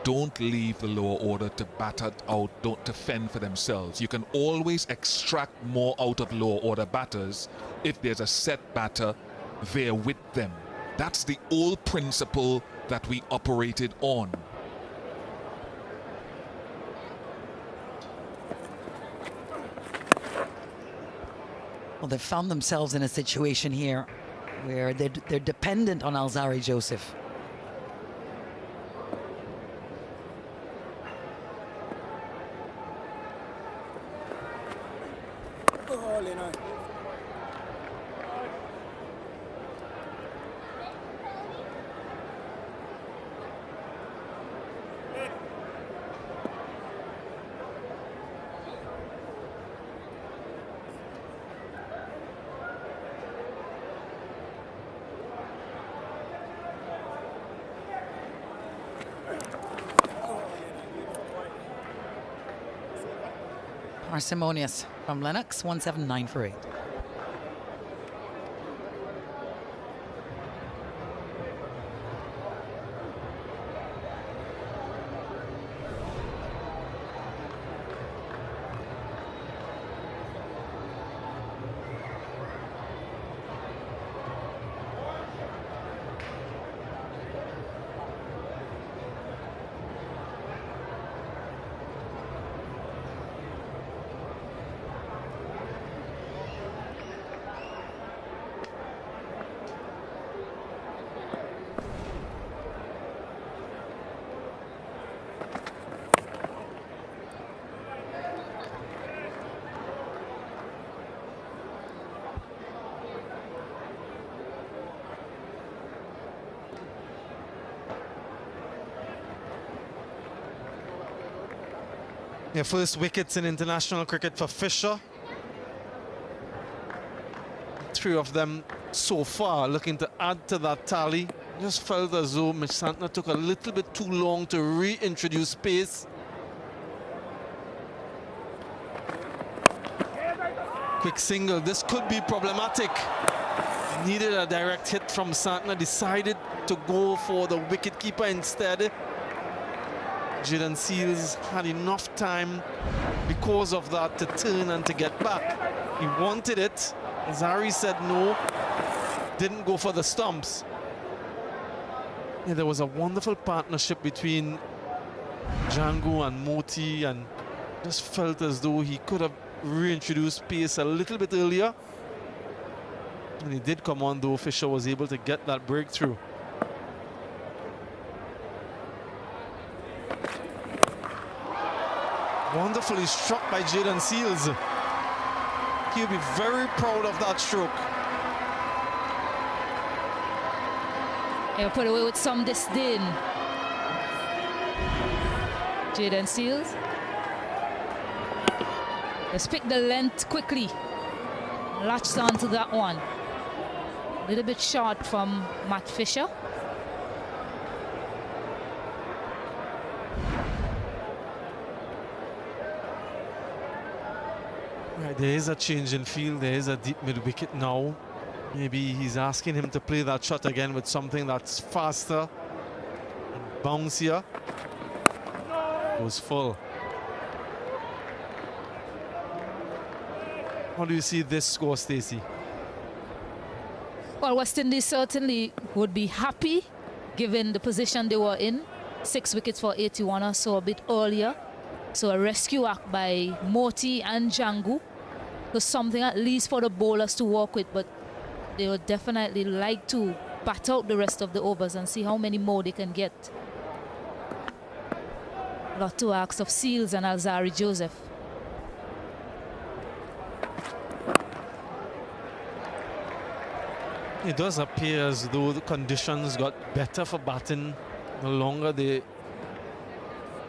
[SPEAKER 2] don't leave the lower order to batter out, don't to fend for themselves. You can always extract more out of lower order batters if there's a set batter there with them. That's the old principle that we operated on.
[SPEAKER 7] Well, they've found themselves in a situation here where they're dependent on Alzarri Joseph. Parsimonious from Lennox, 179 for 8.
[SPEAKER 12] Their first wickets in international cricket for Fisher. 3 of them so far, looking to add to that tally. Just felt as though Mitch Santner took a little bit too long to reintroduce pace. Quick single, this could be problematic. Needed a direct hit from Santner, decided to go for the wicketkeeper instead. Jaden Seals had enough time because of that to turn and to get back. He wanted it. Zari said no, didn't go for the stumps. Yeah, there was a wonderful partnership between Django and Moti, and just felt as though he could have reintroduced pace a little bit earlier. When he did come on though, Fisher was able to get that breakthrough. Wonderfully struck by Jaden Seals. He'll be very proud of that stroke.
[SPEAKER 20] He'll put away with some disdain. Jaden Seals. Let's pick the length quickly. Latched onto that one. A little bit short from Matt Fisher.
[SPEAKER 12] Right, there is a change in field. There is a deep mid-wicket now. Maybe he's asking him to play that shot again with something that's faster and bouncier. It was full. How do you see this score, Stacey?
[SPEAKER 20] Well, West Indies certainly would be happy given the position they were in. 6 wickets for 81 or so a bit earlier. So a rescue act by Moti and Django was something at least for the bowlers to work with, but they would definitely like to bat out the rest of the overs and see how many more they can get. A lot to ask of Seals and Alzari Joseph.
[SPEAKER 12] It does appear as though the conditions got better for batting the longer they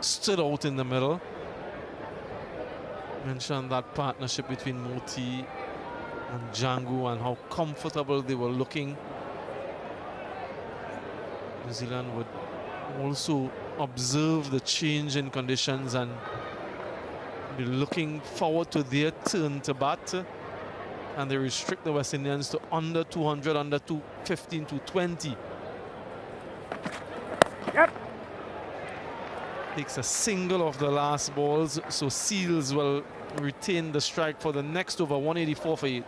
[SPEAKER 12] stood out in the middle. Mentioned that partnership between Moti and Django and how comfortable they were looking. New Zealand would also observe the change in conditions and be looking forward to their turn to bat. And they restrict the West Indians to under 200, under 215 to 20.
[SPEAKER 3] Yep.
[SPEAKER 12] Takes a single of the last balls, so Seals will retain the strike for the next over, 184 for 8.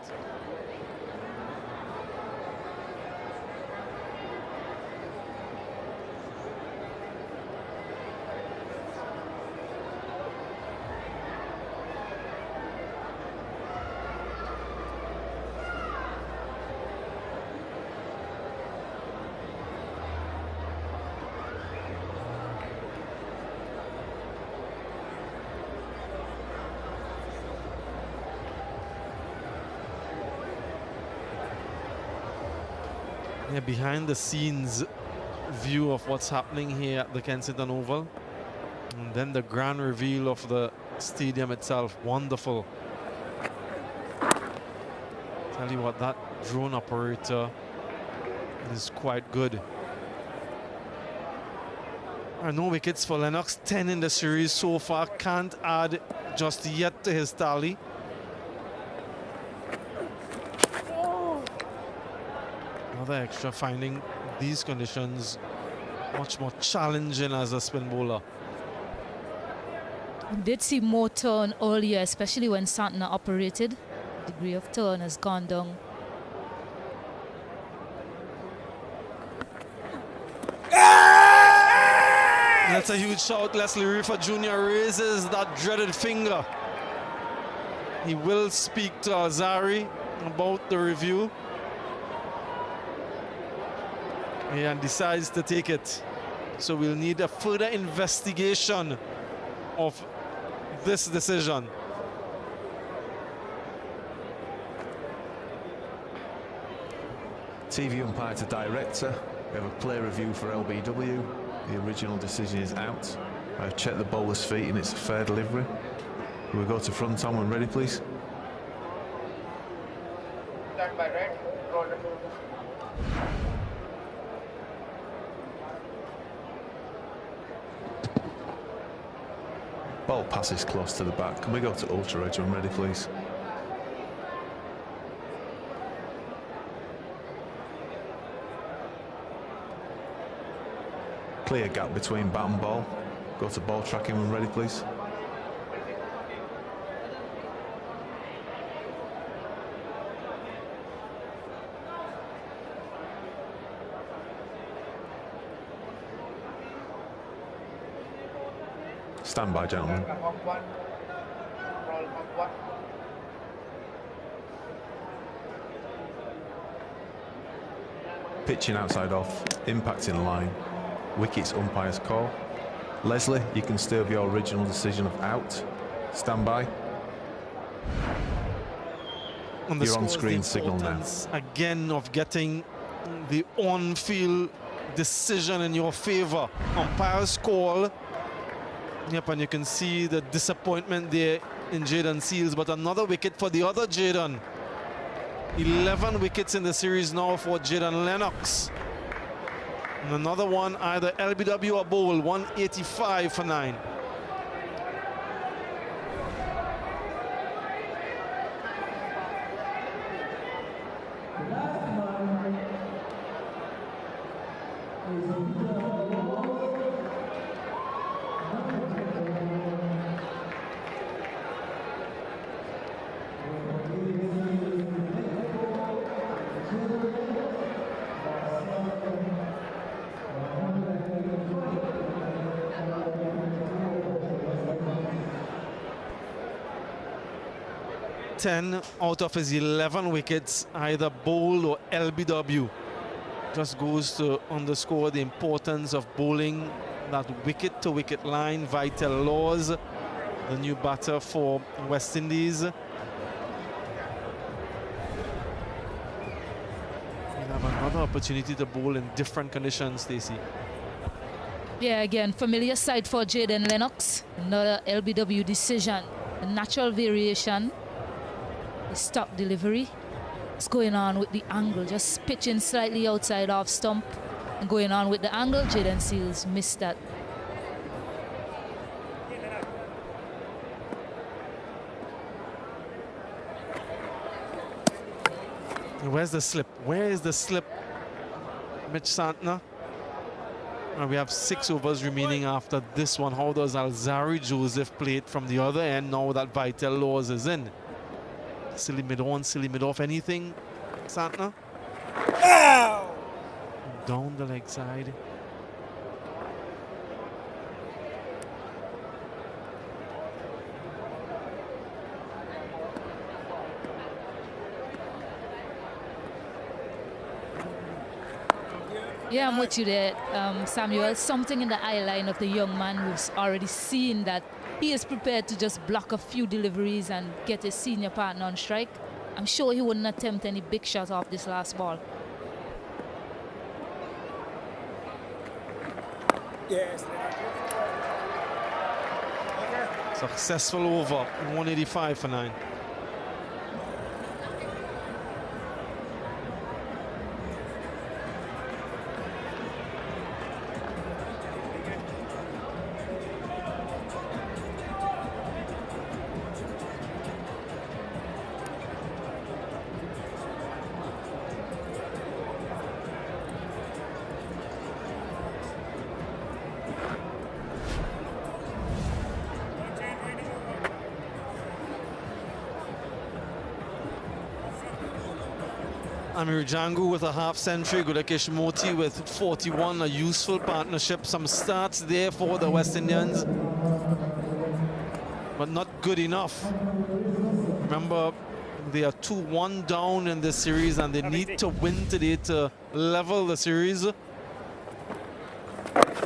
[SPEAKER 12] Yeah, behind the scenes view of what's happening here at the Kensington Oval. And then the grand reveal of the stadium itself. Wonderful. Tell you what, that drone operator is quite good. No wickets for Lennox. 10 in the series so far. Can't add just yet to his tally. Another extra, finding these conditions much more challenging as a spin bowler.
[SPEAKER 20] We did see more turn earlier, especially when Santner operated. The degree of turn has gone down.
[SPEAKER 12] That's a huge shout. Leslie Rifa Jr. raises that dreaded finger. He will speak to Alzari about the review. And decides to take it. So we'll need a further investigation of this decision.
[SPEAKER 4] TV umpire to director. We have a play review for LBW. The original decision is out. I've checked the bowler's feet and it's a fair delivery. Can we go to front on when ready, please?
[SPEAKER 5] Stand by right. Roll the
[SPEAKER 4] Ball passes close to the back. Can we go to ultra edge when ready, please? Clear gap between bat and ball. Go to ball tracking when ready, please. Stand by, gentlemen. Pitching outside off, impacting line. Wickets umpire's call. Leslie, you can stay with your original decision of out. Stand by.
[SPEAKER 12] And
[SPEAKER 4] You're on screen signal now.
[SPEAKER 12] Again of getting the on-field decision in your favor. Umpire's call. Yep, and you can see the disappointment there in Jayden Seals, but another wicket for the other Jayden. 11 wickets in the series now for Jayden Lennox. And another one, either LBW or bowl, 185 for 9. 10 out of his 11 wickets, either bowl or LBW. Just goes to underscore the importance of bowling that wicket-to-wicket line. Vital Laws, the new batter for West Indies. We have another opportunity to bowl in different conditions, Stacey.
[SPEAKER 20] Yeah, again, familiar side for Jaden Lennox. Another LBW decision. A natural variation. The stop delivery. What's going on with the angle? Just pitching slightly outside off stump. And going on with the angle, Jaden Seals missed that.
[SPEAKER 12] Where's the slip? Where is the slip, Mitch Santner? We have 6 overs remaining after this one. How does Alzari Joseph play it from the other end now that Vital Laws is in? Silly mid-on, silly mid-off, anything, Santner?
[SPEAKER 3] Ow!
[SPEAKER 12] Down the leg side.
[SPEAKER 20] Yeah, I'm with you there, Samuel. Something in the eye line of the young man who's already seen that he is prepared to just block a few deliveries and get his senior partner on strike. I'm sure he wouldn't attempt any big shot off this last ball.
[SPEAKER 3] Yes.
[SPEAKER 12] Successful over, 185 for 9. Amir Jangu with a half century, Gudakesh Moti with 41, a useful partnership. Some starts there for the West Indians, but not good enough. Remember, they are 2-1 down in this series and they need to win today to level the series.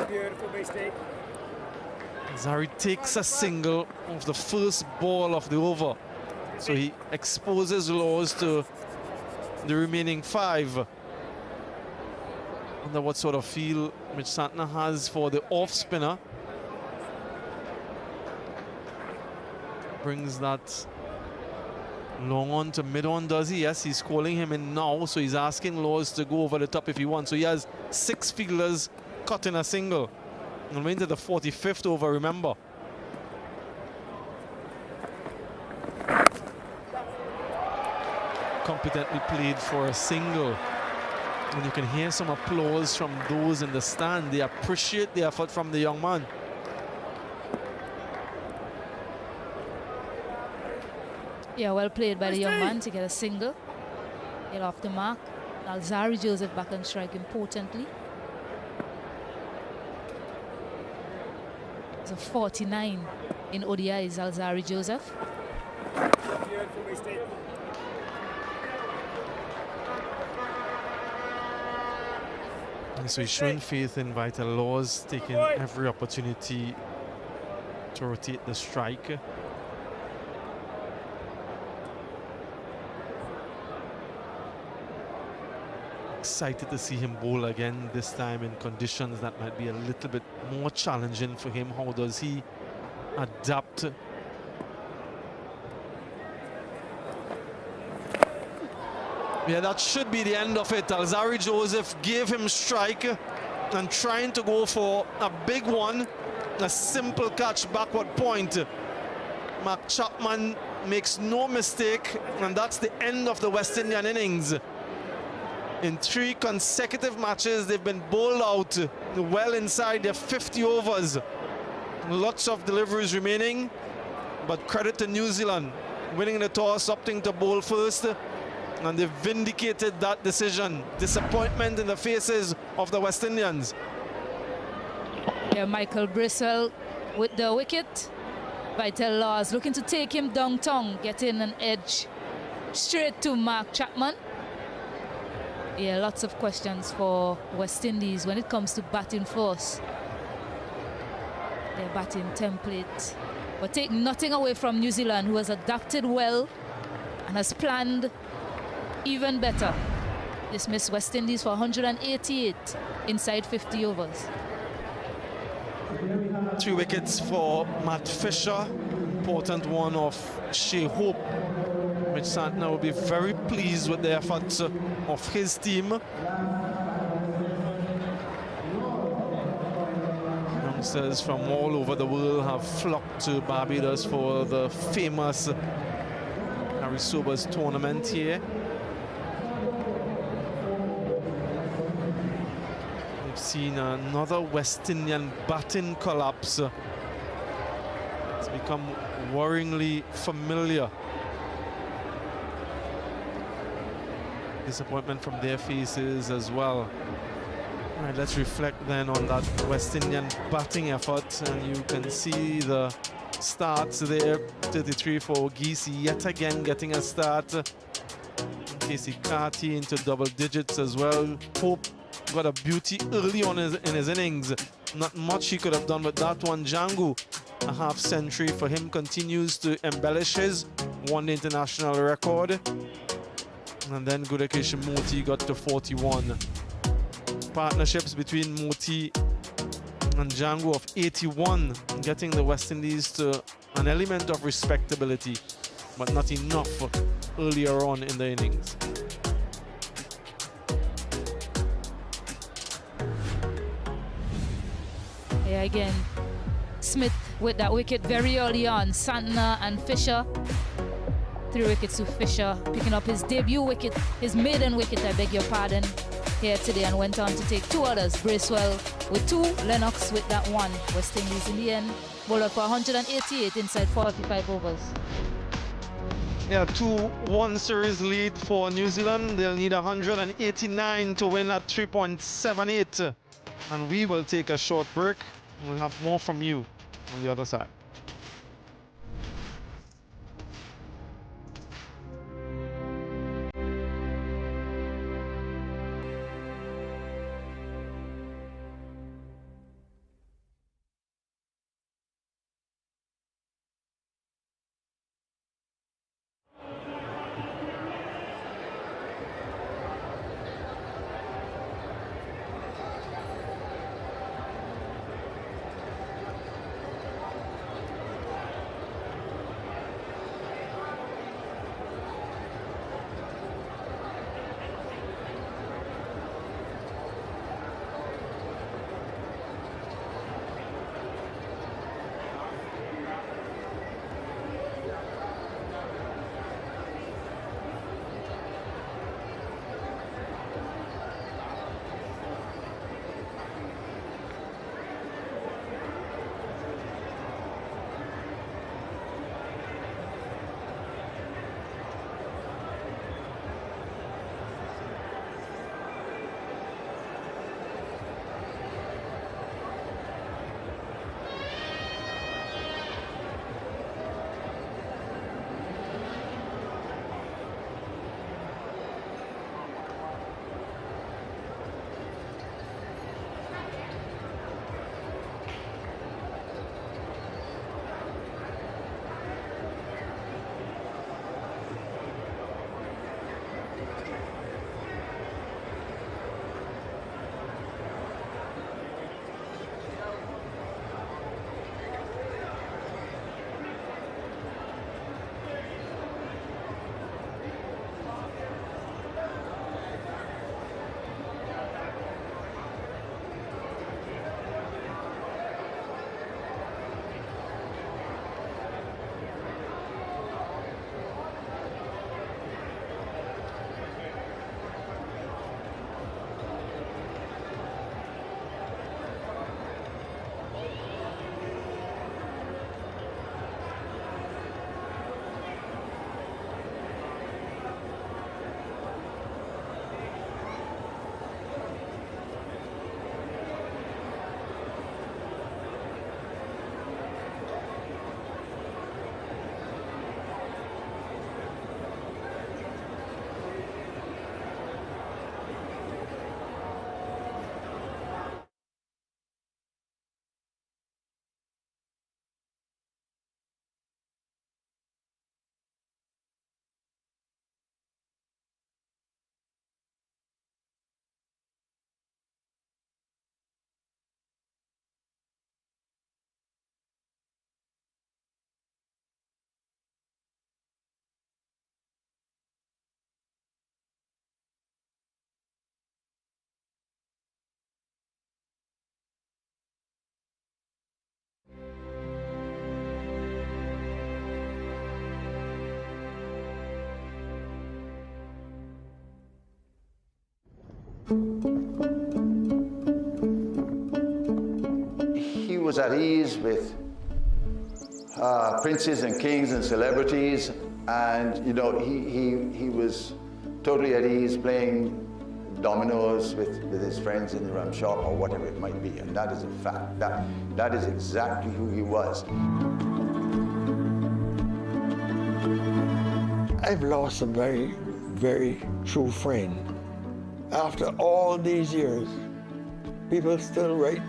[SPEAKER 3] Beautiful mistake.
[SPEAKER 12] Zari takes a single of the first ball of the over, so he exposes Laws to the remaining 5. Wonder what sort of feel Mitch Santner has for the off spinner. Brings that long on to mid on, does he? Yes, he's calling him in now, so he's asking Laws to go over the top if he wants. So he has 6 fielders cutting a single. And we're into the 45th over, remember. Competently played for a single. And you can hear some applause from those in the stand. They appreciate the effort from the young man.
[SPEAKER 20] Yeah, well played by the young man to get a single. Get off the mark. Alzari Joseph back on strike importantly. It's a 49 in ODIs, Alzari Joseph.
[SPEAKER 3] Beautiful mistake.
[SPEAKER 12] So he's showing faith in Vital Laws, taking every opportunity to rotate the strike. Excited to see him bowl again, this time in conditions that might be a little bit more challenging for him. How does he adapt? Yeah, that should be the end of it. Alzari Joseph gave him strike and trying to go for a big one. A simple catch backward point. Mark Chapman makes no mistake, and that's the end of the West Indian innings. In 3 consecutive matches, they've been bowled out well inside their 50 overs. Lots of deliveries remaining, but credit to New Zealand, winning the toss, opting to bowl first, and they've vindicated that decision. Disappointment in the faces of the West Indians.
[SPEAKER 20] Yeah, Michael Bracewell with the wicket. Vital Laws looking to take him downtown, getting an edge straight to Mark Chapman. Yeah, lots of questions for West Indies when it comes to batting force. Their batting template. But take nothing away from New Zealand, who has adapted well and has planned even better. Dismiss West Indies for 188 inside 50 overs.
[SPEAKER 12] 3 wickets for Matt Fisher. Important one of Shea Hope. Mitch Santner will be very pleased with the efforts of his team. Youngsters from all over the world have flocked to Barbados for the famous Harry Sobers tournament here. We've seen another West Indian batting collapse. It's become worryingly familiar. Disappointment from their faces as well. All right, let's reflect then on that West Indian batting effort, and you can see the starts there. 33 for Geese, yet again getting a start. Casey Carty into double digits as well. Hope got a beauty early on in his innings. Not much he could have done with that one. Django, a half century for him, continues to embellish his one-day international record. And then Gudakesh Moti got to 41. Partnerships between Moti and Django of 81, getting the West Indies to an element of respectability, but not enough earlier on in the innings.
[SPEAKER 20] Yeah, again, Smith with that wicket very early on. Santner and Fisher. 3 wickets to Fisher, picking up his debut wicket, his maiden wicket, I beg your pardon, here today, and went on to take 2 others. Bracewell with 2, Lennox with that 1. West Indies in the end bowled out for 188 inside 45 overs.
[SPEAKER 12] Yeah, 2-1 series lead for New Zealand. They'll need 189 to win at 3.78. And we will take a short break. We'll have more from you on the other side.
[SPEAKER 10] He was at ease with princes and kings and celebrities, and you know he was totally at ease playing dominoes with his friends in the rum shop or whatever it might be, and that is a fact. That is exactly who he was.
[SPEAKER 22] I've lost a very, very true friend. After all these years, people still write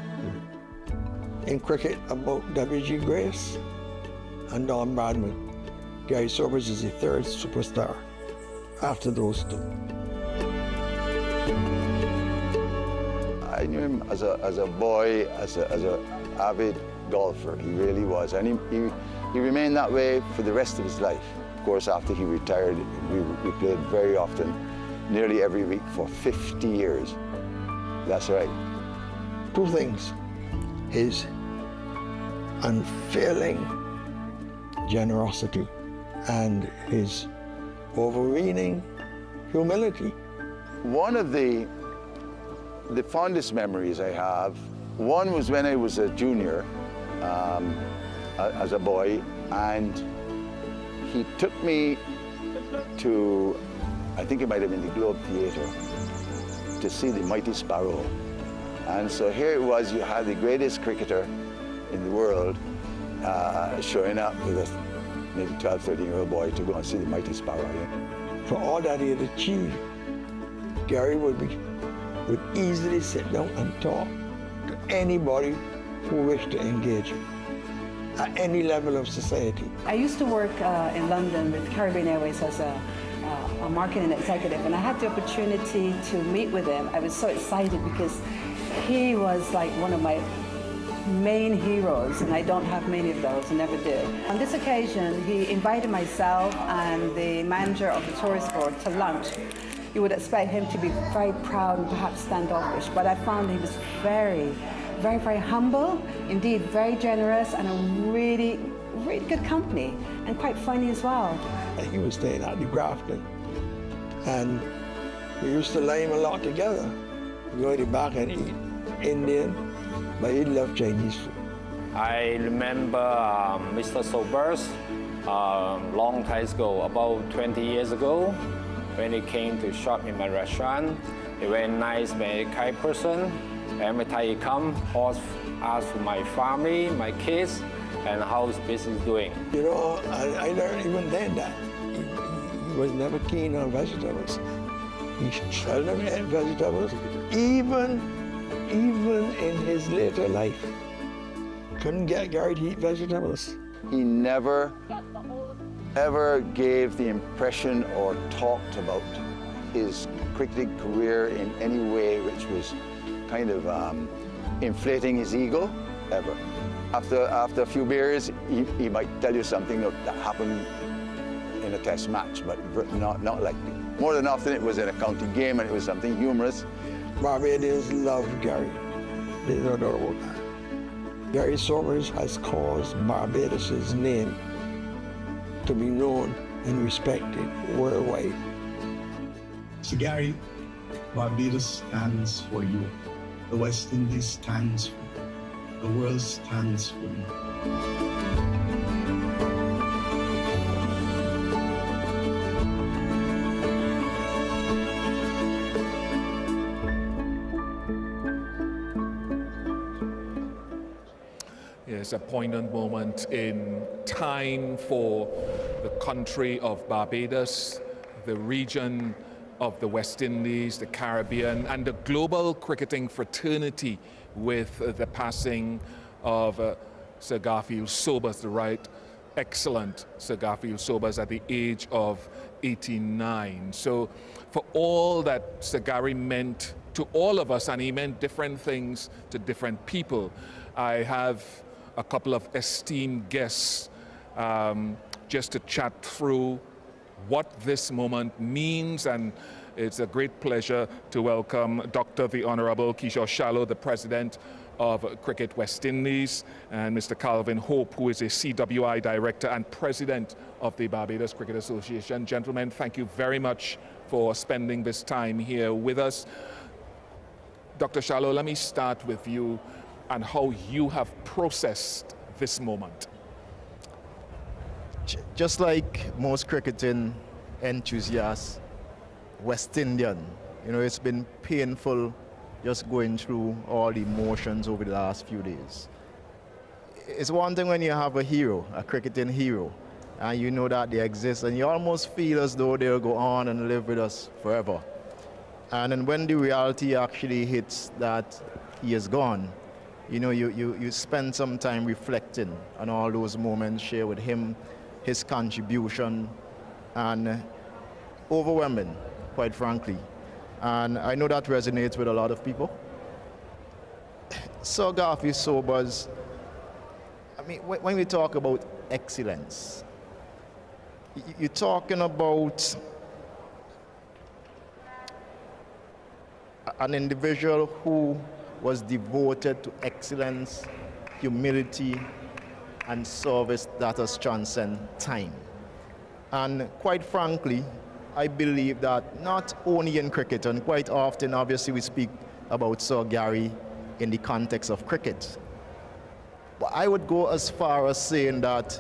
[SPEAKER 22] in cricket about W.G. Grace and Don Bradman. Gary Sobers is the third superstar after those two.
[SPEAKER 10] I knew him as a boy, as an avid golfer. He really was, and he remained that way for the rest of his life. Of course, after he retired, we played very often, nearly every week for 50 years. That's right.
[SPEAKER 22] Two things: his unfailing generosity and his overweening humility.
[SPEAKER 10] One of the fondest memories I have, one was when I was a junior as a boy, and he took me to, I think it might have been the Globe Theatre, to see The Mighty Sparrow. And so here it was, you had the greatest cricketer in the world showing up with a maybe 12, 13-year-old boy to go and see The Mighty Sparrow. Yeah.
[SPEAKER 22] For all that he had achieved, Gary would easily sit down and talk to anybody who wished to engage him at any level of society.
[SPEAKER 23] I used to work in London with Caribbean Airways as a marketing executive, and I had the opportunity to meet with him. I was so excited because he was like one of my main heroes, and I don't have many of those, and never did. On this occasion, he invited myself and the manager of the tourist board to lunch. You would expect him to be very proud and perhaps standoffish, but I found he was very, very, very humble, indeed very generous, and a really, really good company, and quite funny as well.
[SPEAKER 22] He was staying at the Grafton, and we used to lime a lot together. We go to the back and eat Indian, but he loved Chinese food.
[SPEAKER 24] I remember Mr. Sobers long time ago, about 20 years ago, when he came to shop in my restaurant. He very nice, very kind person. Every time he come, always ask for my family, my kids, and how his business doing.
[SPEAKER 22] You know, I learned even then that he was never keen on vegetables. He seldom ate vegetables, even in his later life. Couldn't get Gary to eat vegetables.
[SPEAKER 10] He never, ever gave the impression or talked about his cricketing career in any way which was kind of inflating his ego, ever. After a few beers, he might tell you something that happened in a test match, but not likely. More than often, it was in a county game, and it was something humorous.
[SPEAKER 22] Barbadians love Gary. There's no doubt about that. Gary Sobers has caused Barbados' name to be known and respected worldwide.
[SPEAKER 6] So Gary, Barbados stands for you. The West Indies stands for you. The world stands for you.
[SPEAKER 13] It's a poignant moment in time for the country of Barbados, the region of the West Indies, the Caribbean, and the global cricketing fraternity with the passing of Sir Garfield Sobers, the right excellent Sir Garfield Sobers at the age of 89. So for all that Sir Gary meant to all of us, and he meant different things to different people, I have a couple of esteemed guests just to chat through what this moment means, and it's a great pleasure to welcome Dr. the Honorable Kishore Shallow, the President of Cricket West Indies, and Mr. Calvin Hope, who is a CWI Director and President of the Barbados Cricket Association. Gentlemen, thank you very much for spending this time here with us. Dr. Shallow, let me start with you and how you have processed this moment.
[SPEAKER 16] Just like most cricketing enthusiasts, West Indian, it's been painful just going through all the emotions over the last few days. It's one thing when you have a hero, a cricketing hero, and you know that they exist, and you almost feel as though they'll go on and live with us forever. And then when the reality actually hits that he is gone, you spend some time reflecting on all those moments shared with him, his contribution, and overwhelming, quite frankly. And I know that resonates with a lot of people. Sir Garfield Sobers, when we talk about excellence, you're talking about an individual who was devoted to excellence, humility, and service that has transcended time. And quite frankly, I believe that not only in cricket, and quite often, obviously, we speak about Sir Gary in the context of cricket, but I would go as far as saying that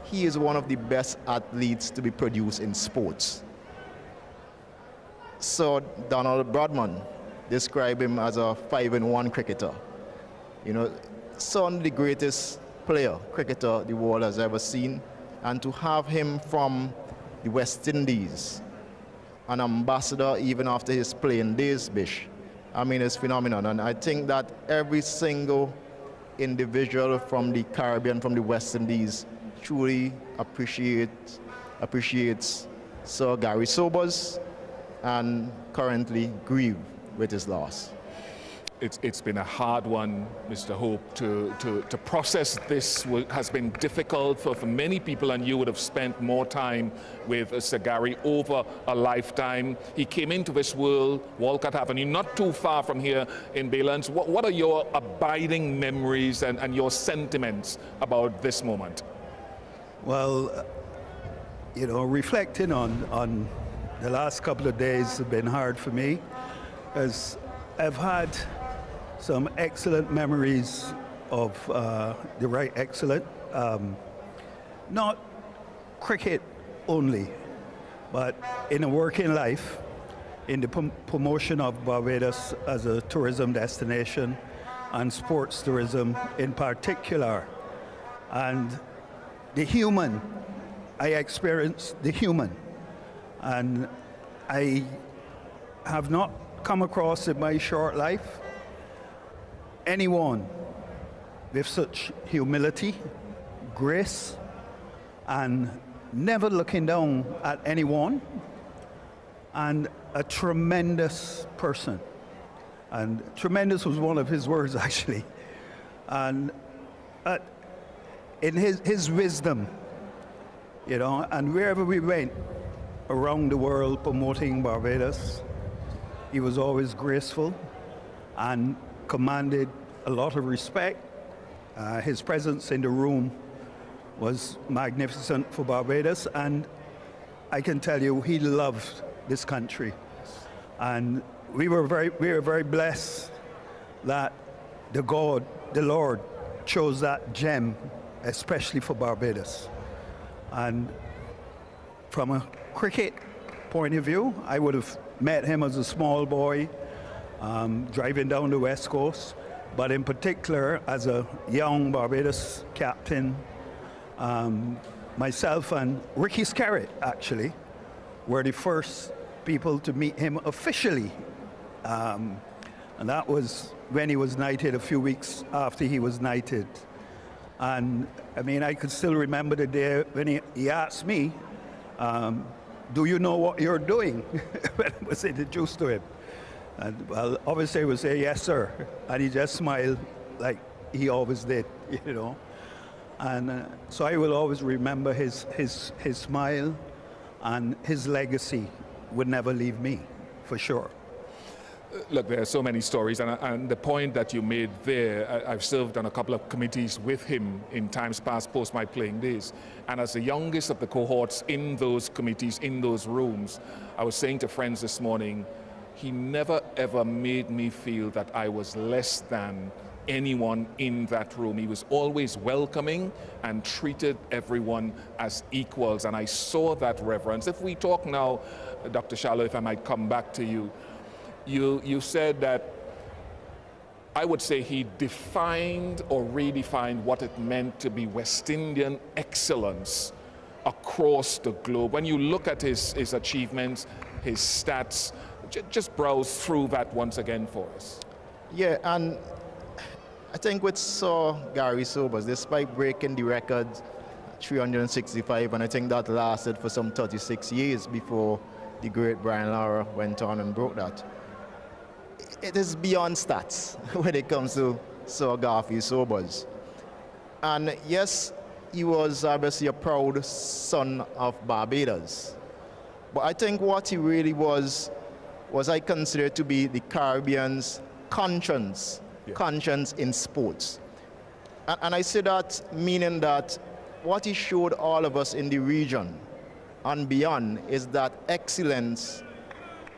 [SPEAKER 16] he is one of the best athletes to be produced in sports. Sir Donald Bradman described him as a 5-in-1 cricketer. Son, the greatest cricketer the world has ever seen, and to have him from the West Indies, an ambassador even after his playing days, Bish, it's phenomenal. And I think that every single individual from the Caribbean, from the West Indies, truly appreciates Sir Gary Sobers and currently grieve with his loss.
[SPEAKER 13] It's been a hard one, Mr. Hope, to process this. Has been difficult for many people, and you would have spent more time with Sir Gary over a lifetime. He came into this world, Walcott Avenue, not too far from here in Baylands. What are your abiding memories and your sentiments about this moment?
[SPEAKER 18] Well, reflecting on the last couple of days have been hard for me, as I've had some excellent memories of the right excellent, not cricket only, but in a working life, in the promotion of Barbados as a tourism destination and sports tourism in particular. And the human, I experienced the human, and I have not come across in my short life anyone with such humility, grace, and never looking down at anyone, and a tremendous person. And tremendous was one of his words, actually. And in his wisdom, and wherever we went around the world promoting Barbados, he was always graceful and commanded a lot of respect. His presence in the room was magnificent for Barbados, and I can tell you he loved this country. And we were very blessed that the Lord chose that gem especially for Barbados. And from a cricket point of view, I would have met him as a small boy, driving down the West Coast, but in particular as a young Barbados captain. Myself and Ricky Scarrett, actually, were the first people to meet him officially. And that was when he was knighted, a few weeks after he was knighted. And I could still remember the day when he asked me, do you know what you're doing? When I was introduced to him. And well, obviously I would say, yes, sir. And he just smiled like he always did, And so I will always remember his smile, and his legacy would never leave me, for sure.
[SPEAKER 13] Look, there are so many stories, and the point that you made there, I've served on a couple of committees with him in times past post my playing days. And as the youngest of the cohorts in those committees, in those rooms, I was saying to friends this morning, he never ever made me feel that I was less than anyone in that room. He was always welcoming and treated everyone as equals, and I saw that reverence. If we talk now, Dr. Shallow, if I might come back to you, you said that, I would say he defined or redefined what it meant to be West Indian excellence across the globe. When you look at his achievements, his stats, just browse through that once again for us.
[SPEAKER 16] Yeah, and I think with Sir Gary Sobers, despite breaking the record 365, and I think that lasted for some 36 years before the great Brian Lara went on and broke that. It is beyond stats when it comes to Sir Garfield Sobers. And yes, he was obviously a proud son of Barbados. But I think what he really was I consider to be the Caribbean's conscience, conscience in sports. And I say that meaning that what he showed all of us in the region and beyond is that excellence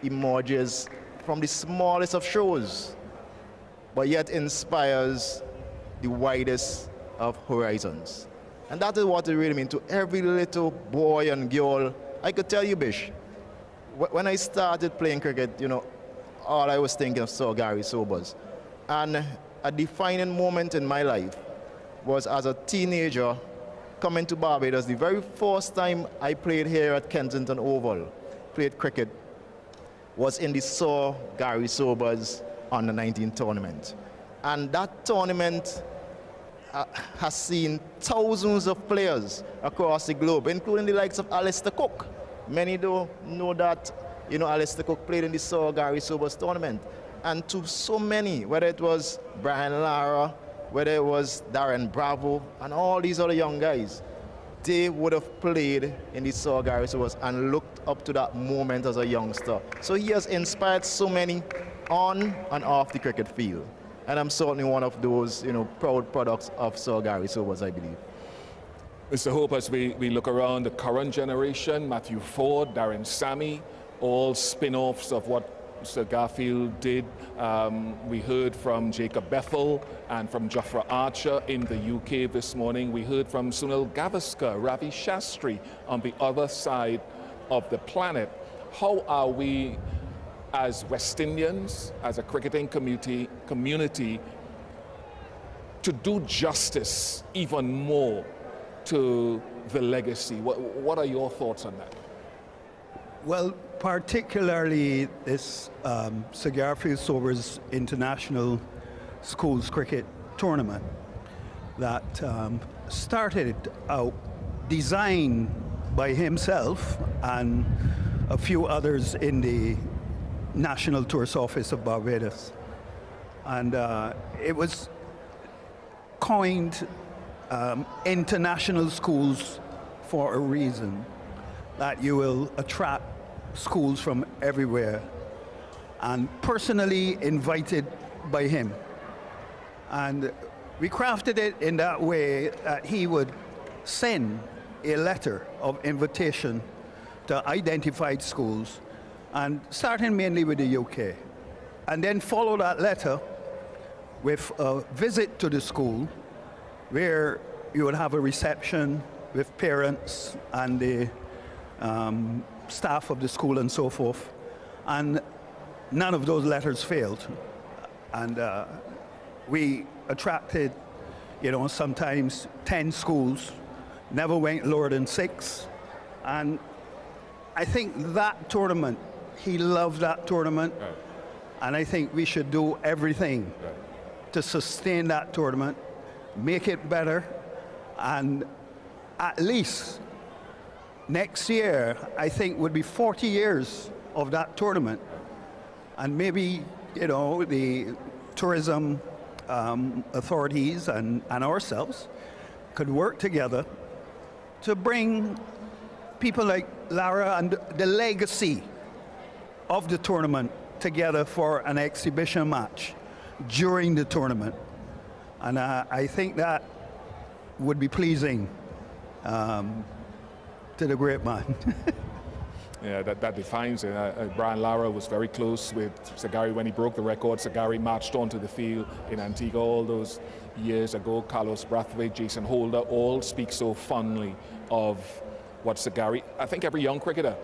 [SPEAKER 16] emerges from the smallest of shows, but yet inspires the widest of horizons. And that is what it really means to every little boy and girl. I could tell you, Bish, when I started playing cricket, you know, all I was thinking of Sir Gary Sobers. And a defining moment in my life was as a teenager coming to Barbados. The very first time I played here at Kensington Oval, played cricket, was in the Sir Gary Sobers Under-19 tournament. And that tournament has seen thousands of players across the globe, including the likes of Alistair Cook. Many don't know that, you know, Alistair Cook played in the Sir Gary Sobers tournament. And to so many, whether it was Brian Lara, whether it was Darren Bravo, and all these other young guys, they would have played in the Sir Gary Sobers and looked up to that moment as a youngster. So he has inspired so many on and off the cricket field. And I'm certainly one of those, you know, proud products of Sir Gary Sobers, I believe.
[SPEAKER 13] Mr. Hope, as we look around the current generation, Matthew Ford, Darren Sammy, all spin-offs of what Sir Garfield did. We heard from Jacob Bethel and from Jofra Archer in the UK this morning. We heard from Sunil Gavaskar, Ravi Shastri on the other side of the planet. How are we as West Indians, as a cricketing community, to do justice even more to the legacy? What are your thoughts on that?
[SPEAKER 18] Well, particularly this Sir Garfield Sobers International Schools Cricket Tournament that started out designed by himself and a few others in the National Tourist Office of Barbados. And it was coined international schools for a reason, that you will attract schools from everywhere, and personally invited by him. And we crafted it in that way that he would send a letter of invitation to identified schools, and starting mainly with the UK, and then follow that letter with a visit to the school where you would have a reception with parents and the staff of the school and so forth. And none of those letters failed. And we attracted, you know, sometimes 10 schools, never went lower than 6. And I think that tournament, he loved that tournament. Right. And I think we should do everything to sustain that tournament, make it better, and at least next year, I think, would be 40 years of that tournament. And maybe, you know, the tourism authorities and ourselves could work together to bring people like Lara and the legacy of the tournament together for an exhibition match during the tournament. And I think that would be pleasing to the great man.
[SPEAKER 13] Yeah, that defines it. Brian Lara was very close with Sagari when he broke the record. Sagari marched onto the field in Antigua all those years ago. Carlos Brathwaite, Jason Holder, all speak so fondly of what Sagari. I think every young cricketer,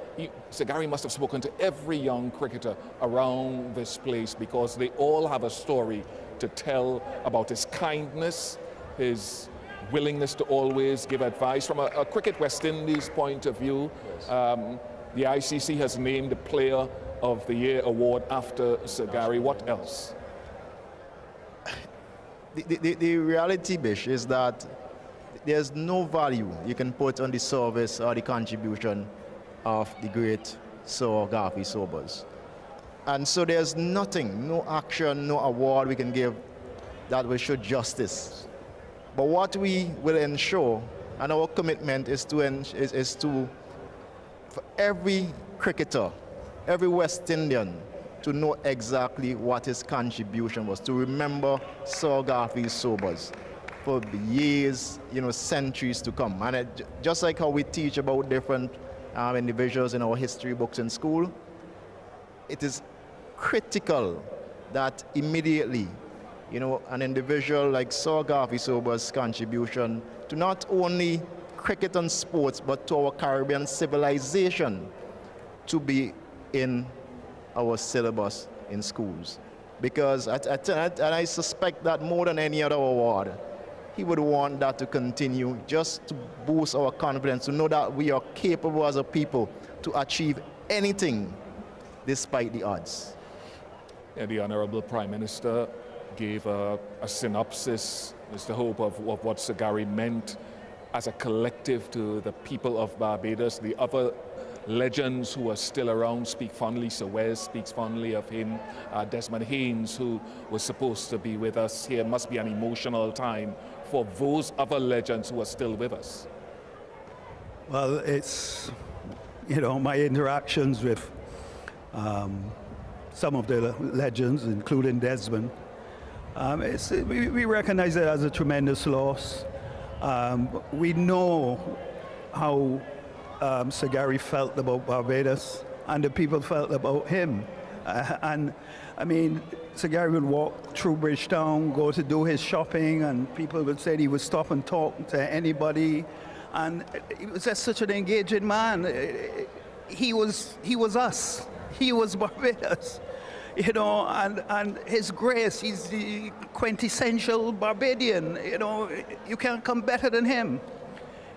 [SPEAKER 13] Sagari must have spoken to every young cricketer around this place because they all have a story to tell about his kindness, his willingness to always give advice. From a Cricket West Indies point of view, the ICC has named the Player of the Year award after Sagari. What else?
[SPEAKER 16] The reality, Bish, is that there's no value you can put on the service or the contribution of the great Sir Garvey Sobers. And so there's nothing, no action, no award we can give that will show justice. But what we will ensure, and our commitment is to for every cricketer, every West Indian, to know exactly what his contribution was, to remember Sir Garvey Sobers for the years, centuries to come. And just like how we teach about different individuals in our history books in school, it is critical that immediately, an individual like Sir Garvey Sobers' contribution to not only cricket and sports, but to our Caribbean civilization to be in our syllabus in schools. Because I suspect that more than any other award, he would want that to continue just to boost our confidence, to know that we are capable as a people to achieve anything despite the odds.
[SPEAKER 13] Yeah, the Honorable Prime Minister gave a synopsis, Mr. Hope, of what Sagari meant as a collective to the people of Barbados. The other legends who are still around speak fondly. Sir Wes speaks fondly of him. Desmond Haynes, who was supposed to be with us here, must be an emotional time for those other legends who are still with us.
[SPEAKER 18] Well, it's, my interactions with some of the legends, including Desmond, we recognize it as a tremendous loss. We know how Sagari felt about Barbados and the people felt about him. And I mean, Sagari would walk through Bridgetown, go to do his shopping, and people would say he would stop and talk to anybody. And he was just such an engaging man. He was us. He was Barbados. And his grace, he's the quintessential Barbadian. You can't come better than him.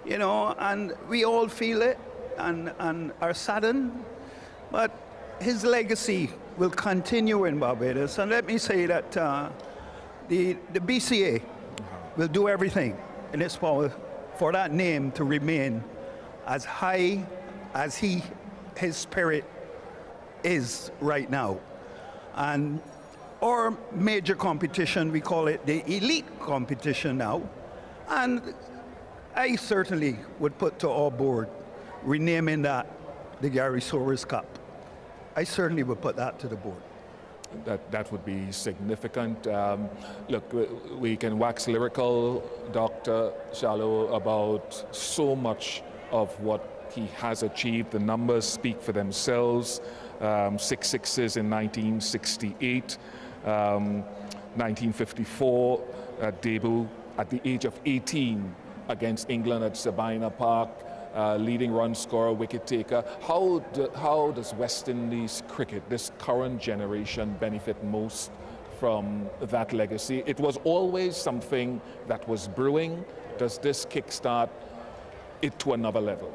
[SPEAKER 18] And we all feel it and are saddened. But his legacy will continue in Barbados. And let me say that the BCA will do everything in its power for that name to remain as high as his spirit is right now. And our major competition, we call it the elite competition now. And I certainly would put to our board renaming that the Gary Sobers Cup. I certainly would put that to the board.
[SPEAKER 13] That would be significant. Look, we can wax lyrical, Dr. Shallow, about so much of what he has achieved. The numbers speak for themselves. 6 sixes in 1968, 1954 debut at the age of 18 against England at Sabina Park, leading run scorer, wicket taker. How does West Indies cricket, this current generation, benefit most from that legacy? It was always something that was brewing. Does this kickstart it to another level?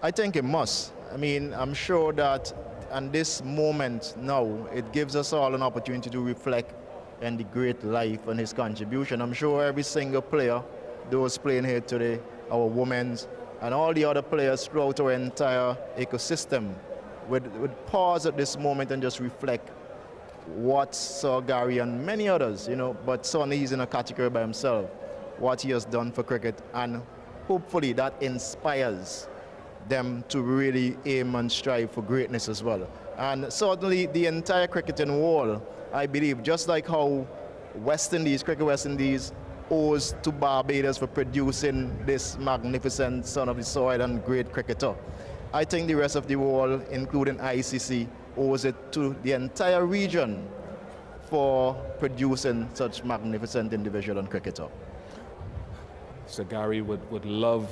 [SPEAKER 16] I think it must. I mean, I'm sure that and this moment now, it gives us all an opportunity to reflect on the great life and his contribution. I'm sure every single player, those playing here today, our women's, and all the other players throughout our entire ecosystem would pause at this moment and just reflect what Sir Gary and many others, but Sonny, he's in a category by himself, what he has done for cricket, and hopefully that inspires them to really aim and strive for greatness as well. And certainly the entire cricketing world, I believe, just like how West Indies, Cricket West Indies, owes to Barbados for producing this magnificent son of the soil and great cricketer, I think the rest of the world, including ICC, owes it to the entire region for producing such magnificent individual and cricketer.
[SPEAKER 2] Sir Gary would love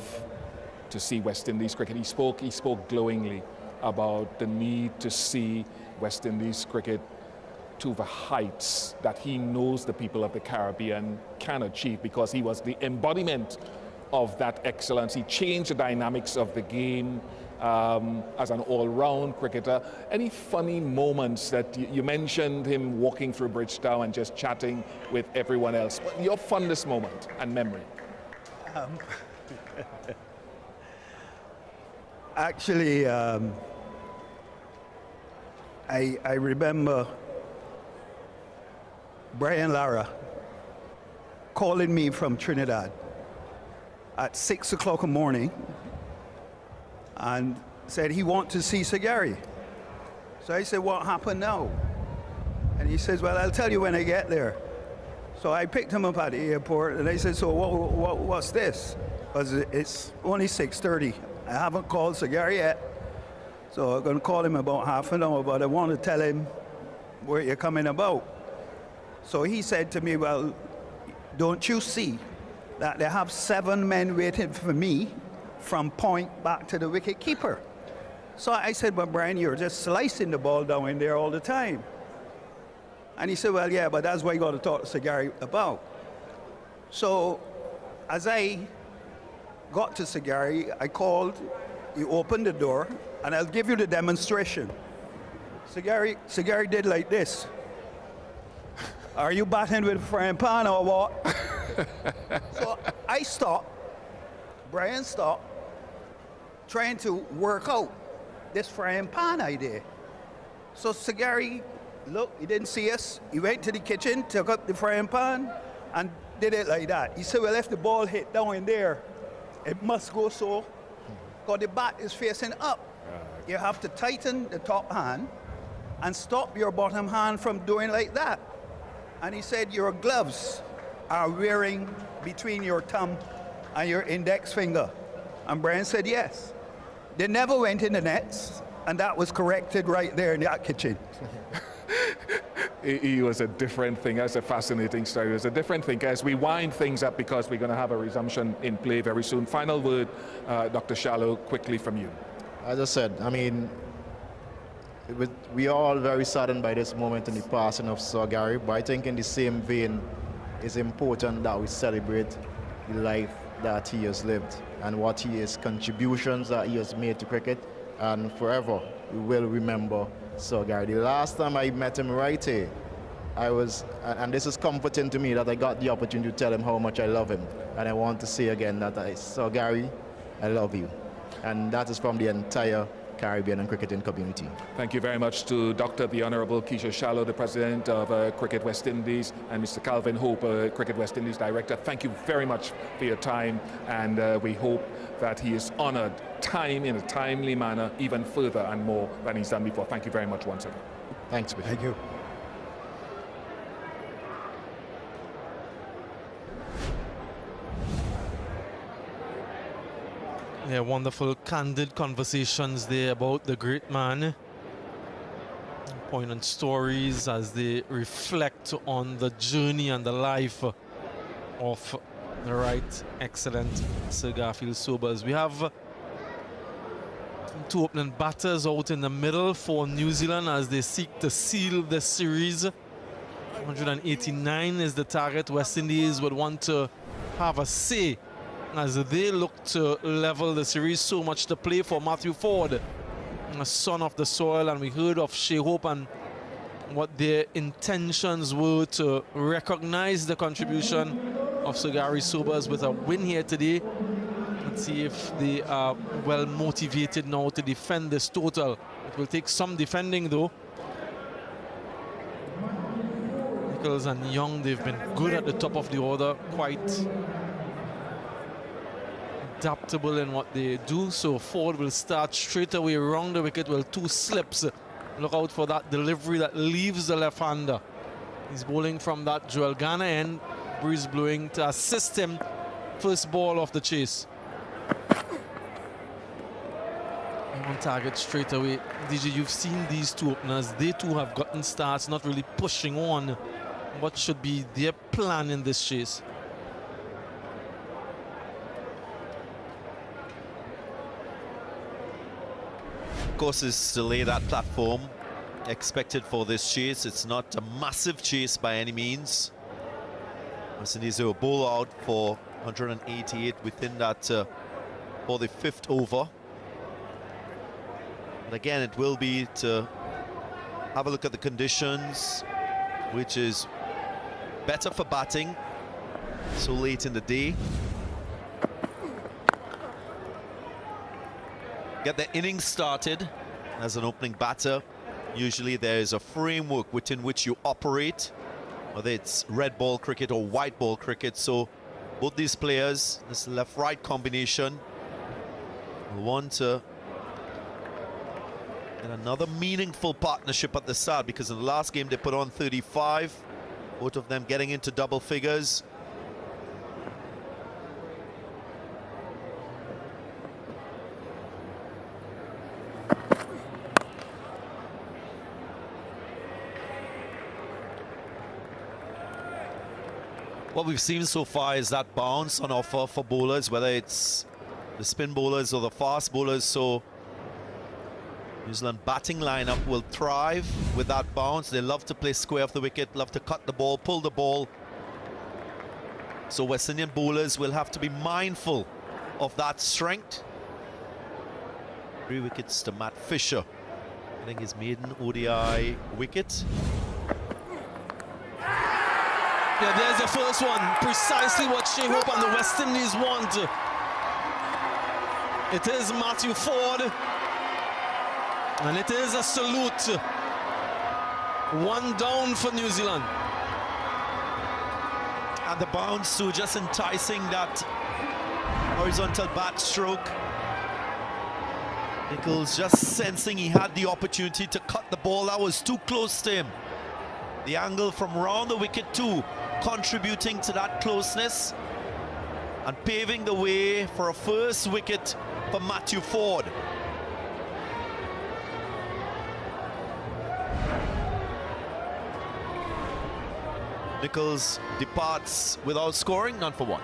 [SPEAKER 2] to see West Indies cricket. He spoke glowingly about the need to see West Indies cricket to the heights that he knows the people of the Caribbean can achieve, because he was the embodiment of that excellence. He changed the dynamics of the game as an all-round cricketer. Any funny moments that you mentioned him walking through Bridgetown and just chatting with everyone else? Your fondest moment and memory?
[SPEAKER 18] Actually, I remember Brian Lara calling me from Trinidad at 6 o'clock in the morning and said he wanted to see Sir Gary. So I said, what happened now? And he says, well, I'll tell you when I get there. So I picked him up at the airport and I said, so what's this? Because it's only 6:30. I haven't called Sir Gary yet. So I'm going to call him about half an hour, but I want to tell him where you're coming about. So he said to me, well, don't you see that they have 7 men waiting for me from point back to the wicket keeper? So I said, well, Brian, you're just slicing the ball down in there all the time. And he said, well, yeah, but that's what you got to talk to Sir Gary about. So as I got to Sir Gary, I called, he opened the door, and I'll give you the demonstration. Sir Gary did like this. Are you batting with a frying pan or what? So I stopped, Brian stopped, trying to work out this frying pan idea. So Sir Gary, look, he didn't see us. He went to the kitchen, took up the frying pan, and did it like that. He said, well, if the ball hit down in there, it must go so, because the bat is facing up. You have to tighten the top hand and stop your bottom hand from doing like that. And he said, your gloves are wearing between your thumb and your index finger. And Brian said, yes. They never went in the nets, and that was corrected right there in that kitchen.
[SPEAKER 2] He was a different thing. That's a fascinating story. It was a different thing. As we wind things up, because we're going to have a resumption in play very soon. Final word, Dr. Shallow, quickly from you.
[SPEAKER 16] As I said, I mean, we are all very saddened by this moment in the passing of Sir Gary, but I think in the same vein, it's important that we celebrate the life that he has lived and what his contributions that he has made to cricket, and forever we will remember Sir Gary. The last time I met him right here, and this is comforting to me that I got the opportunity to tell him how much I love him, and I want to say again that Sir Gary, I love you. And that is from the entire Caribbean and cricketing community.
[SPEAKER 2] Thank you very much to Dr. the Honorable Keisha Shallow, the President of Cricket West Indies, and Mr. Calvin Hope, Cricket West Indies Director. Thank you very much for your time, and we hope that he is honored in a timely manner, even further and more than he's done before. Thank you very much once again.
[SPEAKER 16] Thanks, Bishop.
[SPEAKER 18] Thank you.
[SPEAKER 12] Yeah, wonderful, candid conversations there about the great man. Poignant stories as they reflect on the journey and the life of the right excellent Sir Garfield Sobers. We have 2 opening batters out in the middle for New Zealand as they seek to seal the series. 189 is the target. West Indies would want to have a say as they look to level the series. So much to play for. Matthew Ford, a son of the soil, and we heard of Shea Hope and what their intentions were to recognize the contribution of Sir Gary Sobers with a win here today. Let's see if they are well motivated now to defend this total. It will take some defending though. Nichols and Young, they've been good at the top of the order, quite adaptable in what they do. So Ford will start straight away around the wicket with 2 slips. Look out for that delivery that leaves the left-hander. He's bowling from that Joel Garner end. Breeze blowing to assist him. First ball of the chase. target straight away. DJ, you've seen these two openers. They too have gotten starts, not really pushing on. What should be their plan in this chase?
[SPEAKER 9] Of course, is to lay that platform expected for this chase. It's not a massive chase by any means. West Indies will bowl out for 188 within that for the 5th over. But again, it will be to have a look at the conditions, which is better for batting so late in the day. Get the innings started as an opening batter. Usually there is a framework within which you operate, whether it's red ball cricket or white ball cricket. So both these players, this left-right combination, will want to get another meaningful partnership at the start, because in the last game they put on 35, both of them getting into double figures. What we've seen so far is that bounce on offer for bowlers, whether it's the spin bowlers or the fast bowlers. So New Zealand batting lineup will thrive with that bounce. They love to play square off the wicket, love to cut the ball, pull the ball. So West Indian bowlers will have to be mindful of that strength. 3 wickets to Matt Fisher, getting his maiden ODI wicket.
[SPEAKER 12] Yeah, there's the first one. Precisely what Shea Hope and the West Indies want. It is Matthew Ford. And it is a salute. 1 down for New Zealand.
[SPEAKER 9] And the bounce, so just enticing that horizontal bat stroke. Nichols just sensing he had the opportunity to cut the ball. That was too close to him. The angle from round the wicket too, contributing to that closeness and paving the way for a first wicket for Matthew Ford. Nichols departs without scoring, none for one.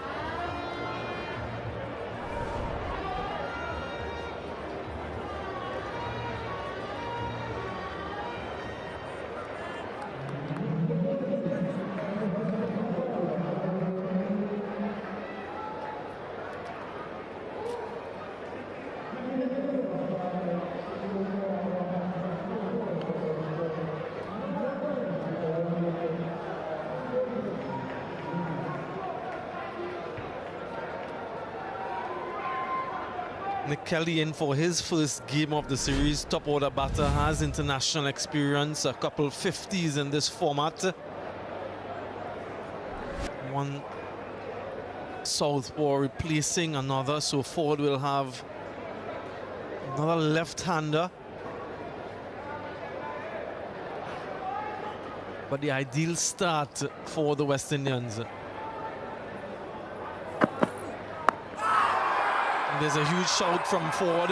[SPEAKER 12] Nick Kelly in for his first game of the series. Top order batter, has international experience, a couple 50s in this format. One southpaw replacing another, so Ford will have another left-hander. But the ideal start for the West Indians. There's a huge shout from Ford.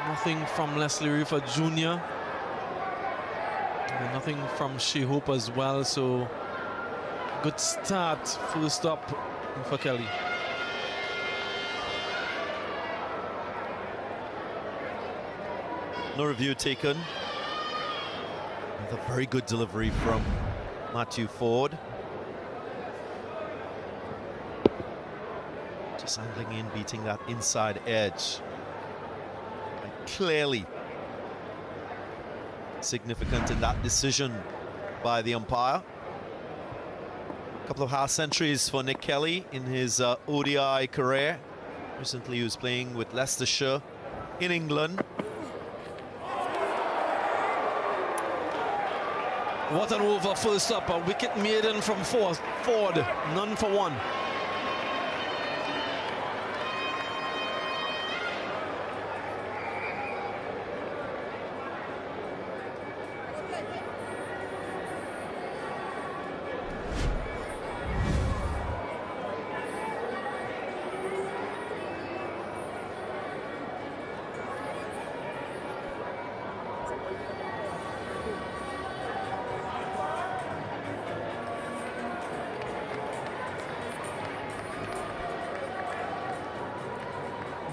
[SPEAKER 12] Nothing from Leslie Reefer Jr. And nothing from Shea Hope as well. So good start, first up for Kelly.
[SPEAKER 9] No review taken. With a very good delivery from Matthew Ford. Just angling in, beating that inside edge. And clearly significant in that decision by the umpire. A couple of half centuries for Nick Kelly in his ODI career. Recently he was playing with Leicestershire in England.
[SPEAKER 12] What an over, first up, a wicket maiden from Ford, none for one.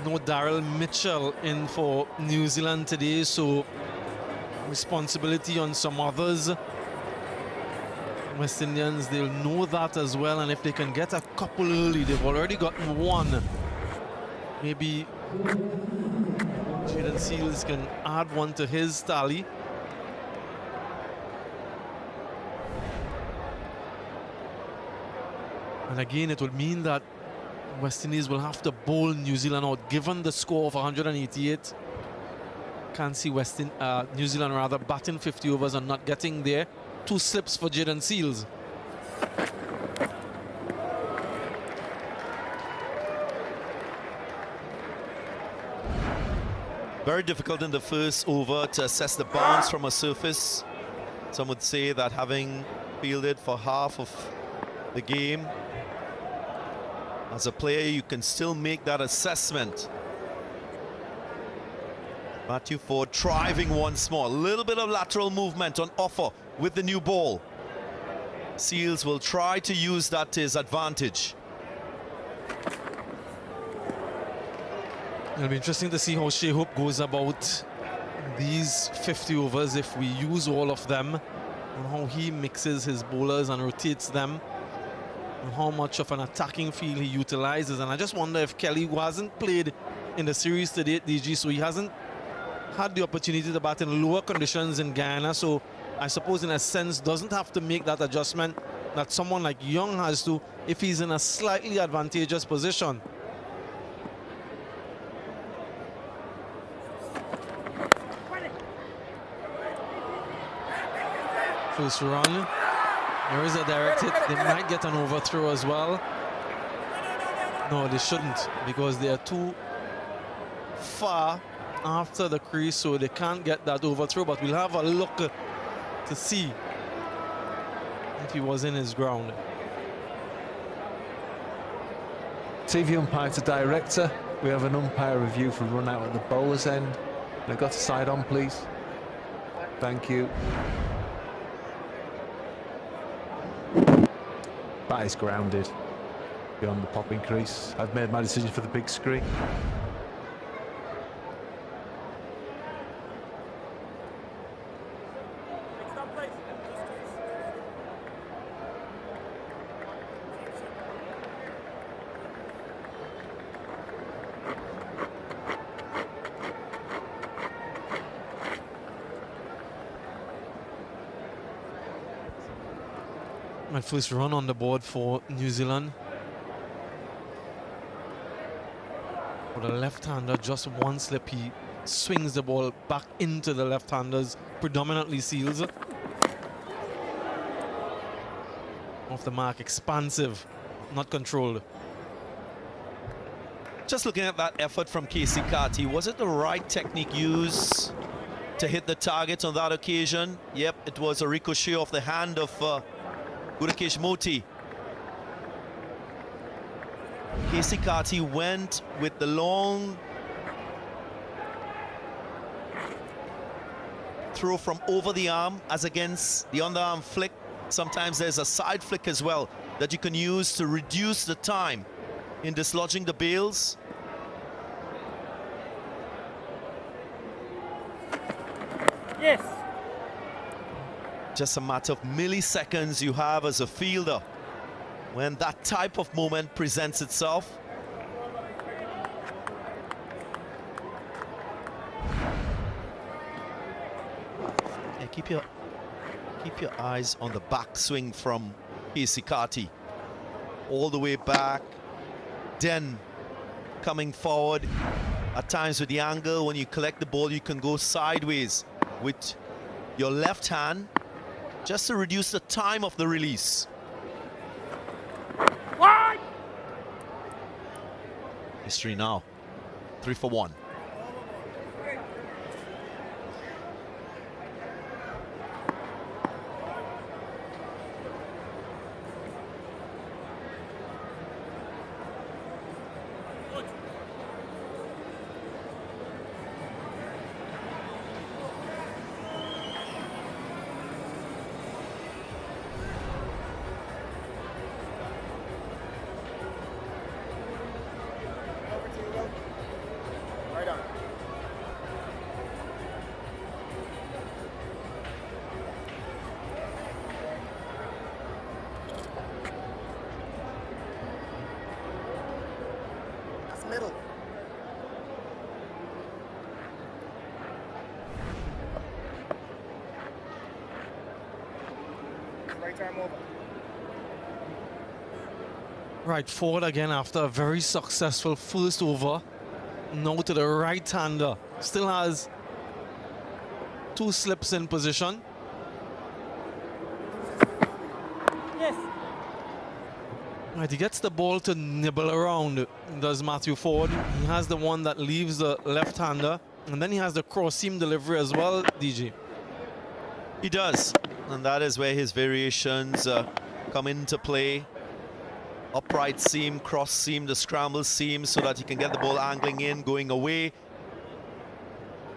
[SPEAKER 12] no Daryl Mitchell in for New Zealand today, so responsibility on some others. West Indians, they'll know that as well, and if they can get a couple early, they've already gotten one. Maybe Jaden Seals can add one to his tally. And again, it would mean that West Indies will have to bowl New Zealand out, given the score of 188. Can't see New Zealand rather batting 50 overs and not getting there. 2 slips for Jaden Seals.
[SPEAKER 9] Very difficult in the first over to assess the bounce from a surface. Some would say that having fielded for half of the game, as a player, you can still make that assessment. Matthew Ford driving once more. A little bit of lateral movement on offer with the new ball. Seals will try to use that to his advantage.
[SPEAKER 12] It'll be interesting to see how Shea Hope goes about these 50 overs if we use all of them, and how he mixes his bowlers and rotates them, and how much of an attacking field he utilizes. And I just wonder if Kelly, who hasn't played in the series today, DG, so he hasn't had the opportunity to bat in lower conditions in Guyana, so I suppose in a sense doesn't have to make that adjustment that someone like Young has to if he's in a slightly advantageous position. First run. There is a direct hit. They might get an overthrow as well. No, they shouldn't, because they are too far after the crease, so they can't get that overthrow. But we'll have a look to see if he was in his ground.
[SPEAKER 4] TV umpire to director. We have an umpire review for run out at the bowler's end. They've got to side on, please. Thank you. Bat is grounded beyond the popping crease. I've made my decision for the big screen.
[SPEAKER 12] My first run on the board for New Zealand. For the left-hander, just one slip, he swings the ball back into the left-handers, predominantly Seals. Off the mark, expansive, not controlled.
[SPEAKER 9] Just looking at that effort from Casey Carty, was it the right technique used to hit the target on that occasion? Yep, it was a ricochet off the hand of Gudakesh Moti. Casey Carty went with the long throw from over the arm as against the underarm flick. Sometimes there's a side flick as well that you can use to reduce the time in dislodging the bails.
[SPEAKER 3] Yes.
[SPEAKER 9] Just a matter of milliseconds you have as a fielder when that type of moment presents itself. Yeah, keep your eyes on the backswing from Casey Carty. All the way back, then coming forward. At times with the angle, when you collect the ball, you can go sideways with your left hand, just to reduce the time of the release.
[SPEAKER 3] What?
[SPEAKER 9] History now, 3 for 1.
[SPEAKER 3] time over.
[SPEAKER 12] Right, Ford again after a very successful first over. Now to the right-hander. Still has 2 slips in position.
[SPEAKER 3] Yes.
[SPEAKER 12] Right, he gets the ball to nibble around, does Matthew Ford. He has the one that leaves the left-hander, and then he has the cross-seam delivery as well, DG.
[SPEAKER 9] He does, and that is where his variations come into play. Upright seam, cross seam, the scramble seam, so that he can get the ball angling in, going away,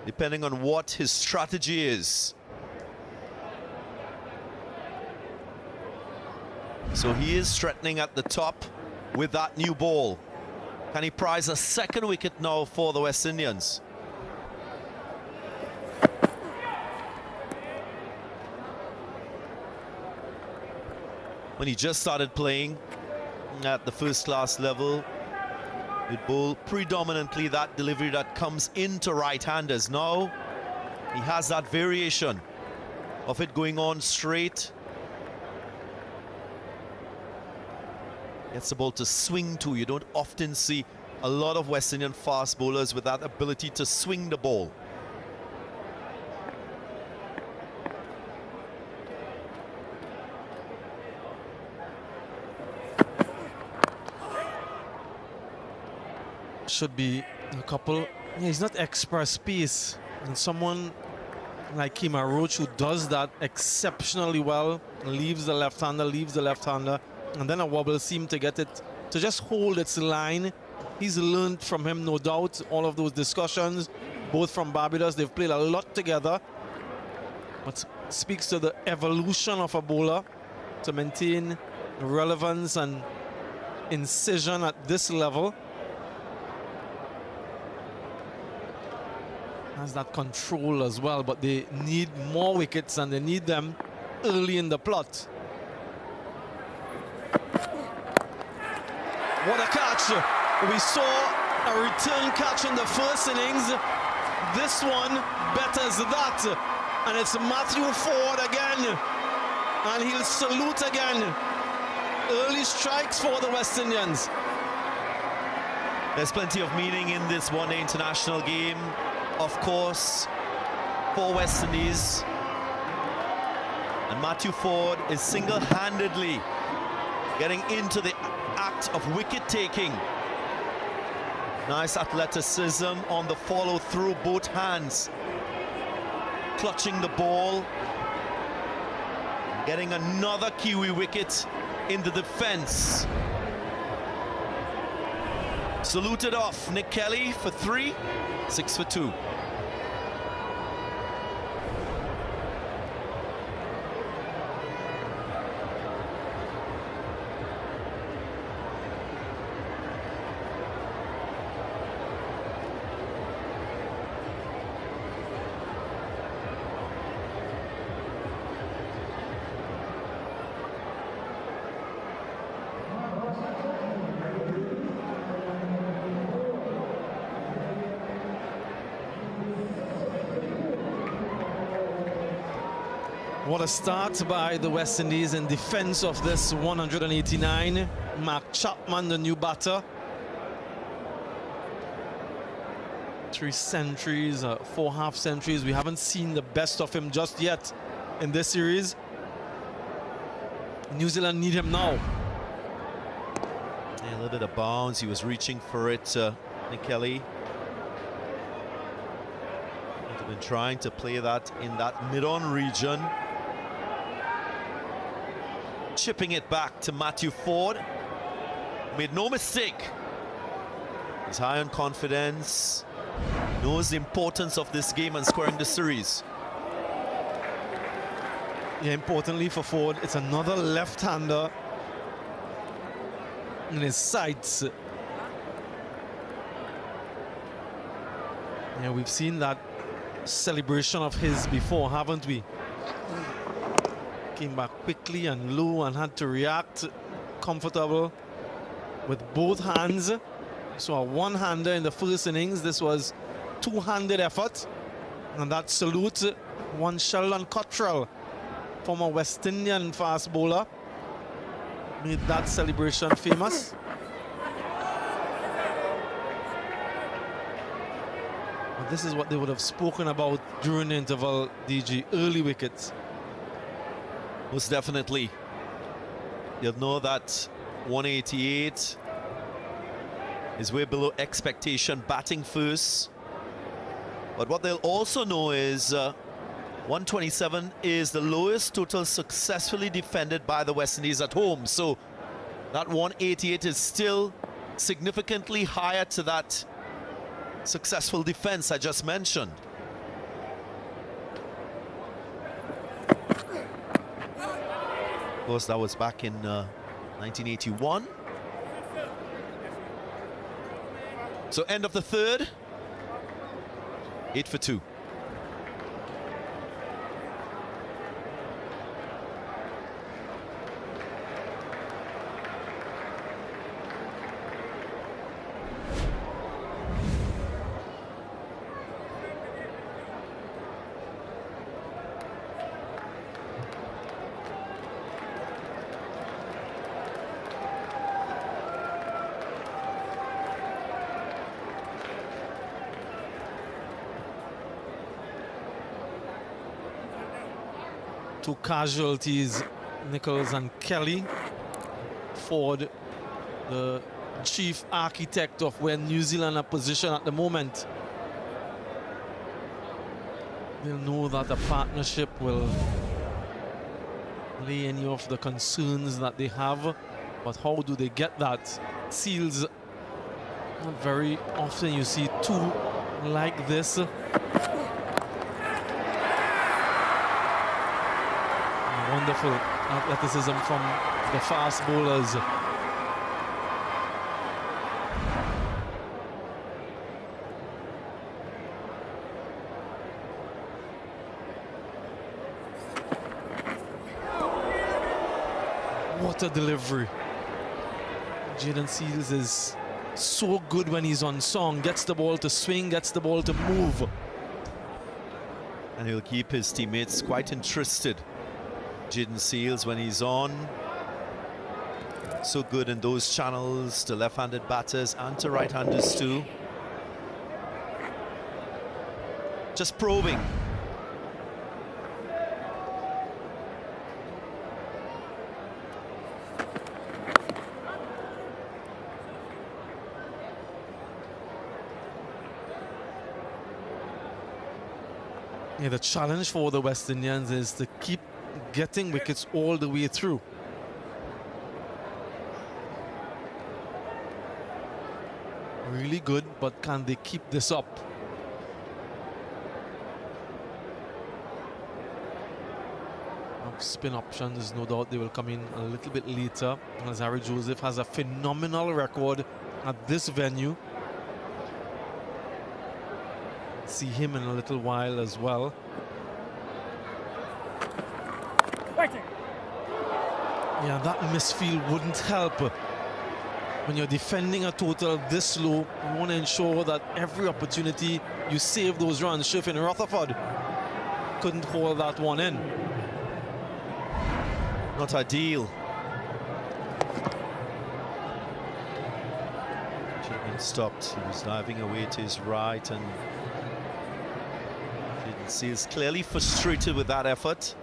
[SPEAKER 9] depending on what his strategy is. So he is threatening at the top with that new ball. Can he prize a second wicket now for the West Indians? When he just started playing at the first class level, he'd bowl predominantly that delivery that comes into right-handers. Now he has that variation of it going on straight. Gets the ball to swing too. You don't often see a lot of West Indian fast bowlers with that ability to swing the ball.
[SPEAKER 12] Should be a couple. Yeah, he's not express pace, and someone like Kemar Roach who does that exceptionally well, leaves the left-hander, and then a wobble seam to get it to just hold its line. He's learned from him, no doubt. All of those discussions, both from Barbados, they've played a lot together. But speaks to the evolution of a bowler to maintain relevance and incision at this level. Has that control as well, but they need more wickets and they need them early in the plot. What a catch! We saw a return catch in the first innings. This one betters that, and it's Matthew Ford again, and he'll salute again. Early strikes for the West Indians.
[SPEAKER 9] There's plenty of meaning in this one-day international game, of course, for West Indies. And Matthew Ford is single-handedly getting into the act of wicket-taking. Nice athleticism on the follow-through, both hands clutching the ball. Getting another Kiwi wicket in the defense. Saluted off Nick Kelly for 3, 6 for 2.
[SPEAKER 12] What a start by the West Indies in defense of this 189. Mark Chapman, the new batter. 3 centuries, 4 half centuries. We haven't seen the best of him just yet in this series. New Zealand need him now.
[SPEAKER 9] Yeah, a little bit of bounce. He was reaching for it, Nick Kelly. He's been trying to play that in that mid-on region. Chipping it back to Matthew Ford. Made no mistake. He's high on confidence. Knows the importance of this game and scoring the series.
[SPEAKER 12] Yeah, importantly for Ford, it's another left-hander in his sights. Yeah, we've seen that celebration of his before, haven't we? Came back quickly and low and had to react comfortable with both hands. So a one-hander in the first innings. This was two-handed effort, and that salute one Sheldon Cottrell former West Indian fast bowler, made that celebration famous. But this is what they would have spoken about during the interval, DG, early wickets.
[SPEAKER 9] Most definitely. You'll know that 188 is way below expectation, batting first. But what they'll also know is 127 is the lowest total successfully defended by the West Indies at home. So that 188 is still significantly higher to that successful defense I just mentioned. Of course, that was back in 1981. So end of the third, 8 for 2.
[SPEAKER 12] Two casualties, Nichols and Kelly. Ford, the chief architect of where New Zealand are positioned at the moment. They'll know that a partnership will lay any of the concerns that they have, but how do they get that? Seals, not very often you see two like this. Wonderful athleticism from the fast bowlers. What a delivery. Jaden Seals is so good when he's on song. Gets the ball to swing, gets the ball to move.
[SPEAKER 9] And he'll keep his teammates quite interested. Jaden Seals, when he's on, so good in those channels to left-handed batters and to right-handers too. Just probing.
[SPEAKER 12] Yeah, the challenge for the West Indians is to keep getting wickets all the way through. Really good, but can they keep this up? Spin options, no doubt they will come in a little bit later, as Harry Joseph has a phenomenal record at this venue. See him in a little while as well. Yeah, that misfield wouldn't help. When you're defending a total this low, you want to ensure that every opportunity you save those runs. Shifin Rutherford couldn't hold that one in.
[SPEAKER 9] Not ideal. Jaden stopped. He was diving away to his right, and Jaden Seals clearly frustrated with that effort.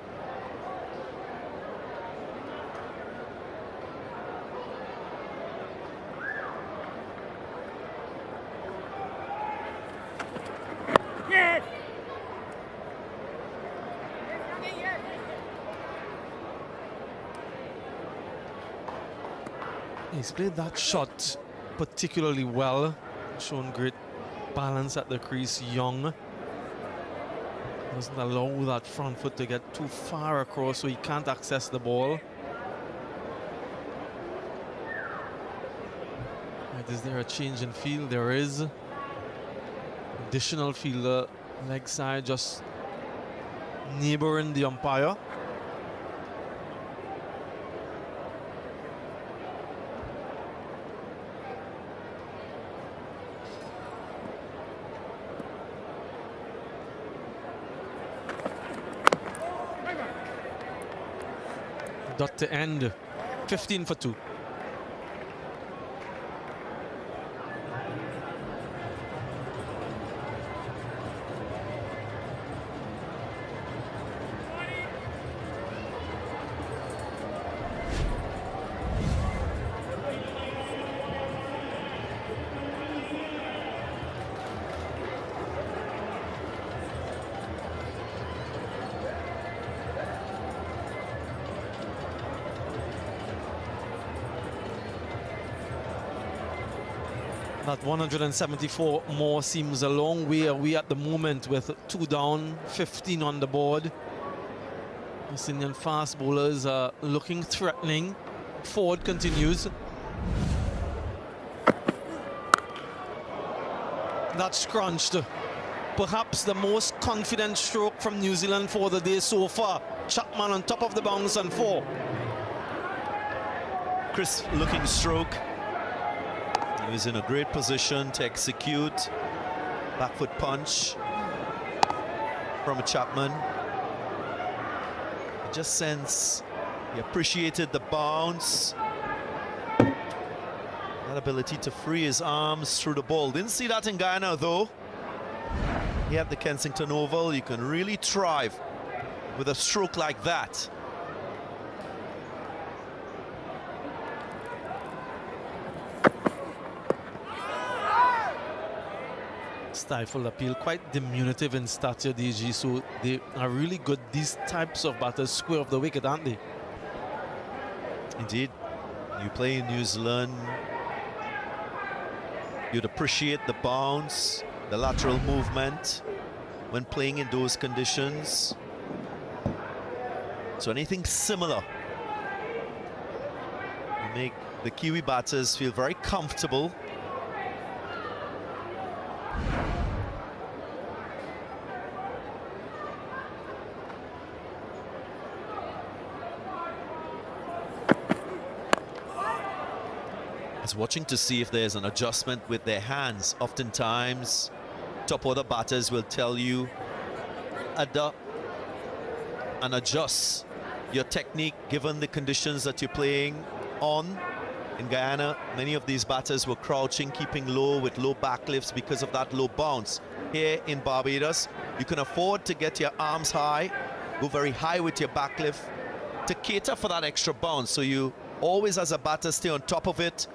[SPEAKER 12] He's played that shot particularly well, shown great balance at the crease. Young doesn't allow that front foot to get too far across, so he can't access the ball. Right, is there a change in field? There is. Additional fielder leg side, just neighboring the umpire. dot to end. 15 for 2. That 174 more seems a long way away at the moment with 2 down, 15 on the board. West Indian fast bowlers are looking threatening. Ford continues. That's scrunched. Perhaps the most confident stroke from New Zealand for the day so far. Chapman on top of the bounce and 4.
[SPEAKER 9] Crisp looking stroke. He was in a great position to execute. Back foot punch from a Chapman. I just sense he appreciated the bounce. That ability to free his arms through the ball. Didn't see that in Guyana though. Here at the Kensington Oval, you can really thrive with a stroke like that.
[SPEAKER 12] Stifled appeal, quite diminutive in stature, DG, so they are really good. These types of batters square off the wicket, aren't they?
[SPEAKER 9] Indeed. You play in New Zealand, you'd appreciate the bounce, the lateral movement when playing in those conditions. So anything similar will make the Kiwi batters feel very comfortable. Watching to see if there's an adjustment with their hands. Oftentimes, top order batters will tell you adapt and adjust your technique given the conditions that you're playing on. In Guyana, many of these batters were crouching, keeping low with low backlifts because of that low bounce. Here in Barbados, you can afford to get your arms high, go very high with your backlift to cater for that extra bounce. So you always, as a batter, stay on top of it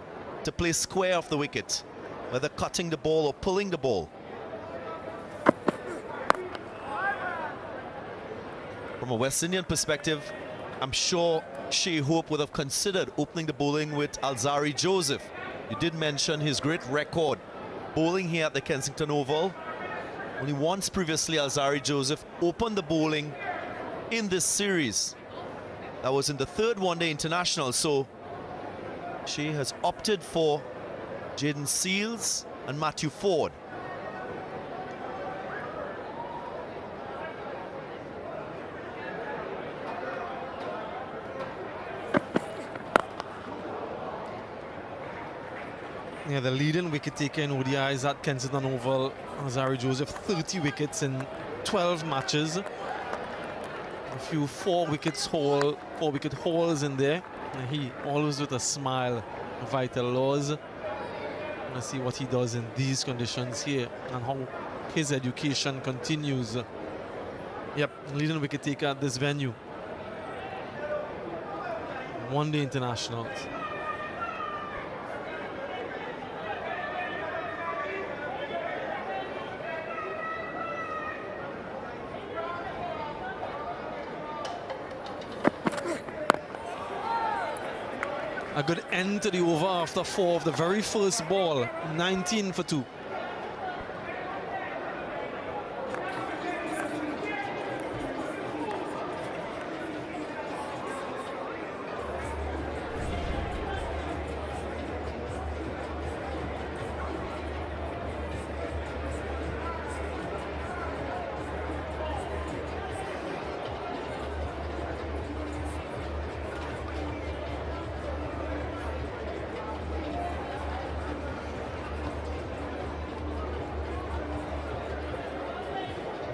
[SPEAKER 9] to play square off the wicket, whether cutting the ball or pulling the ball. From a West Indian perspective, I'm sure Shea Hope would have considered opening the bowling with Alzarri Joseph. You did mention his great record bowling here at the Kensington Oval. Only once previously Alzarri Joseph opened the bowling in this series. That was in the 3rd one-day international, so she has opted for Jaden Seals and Matthew Ford.
[SPEAKER 12] Yeah, the leading wicket taker in ODIs at Kensington Oval, Alzarri Joseph, 30 wickets in 12 matches. A few 4-wicket hauls in there. And he always with a smile, Vital Laws. Let's see what he does in these conditions here and how his education continues. Yep, leading wicket taker at this venue. One-day internationals. A good end to the over after 4 of the very first ball, 19 for 2.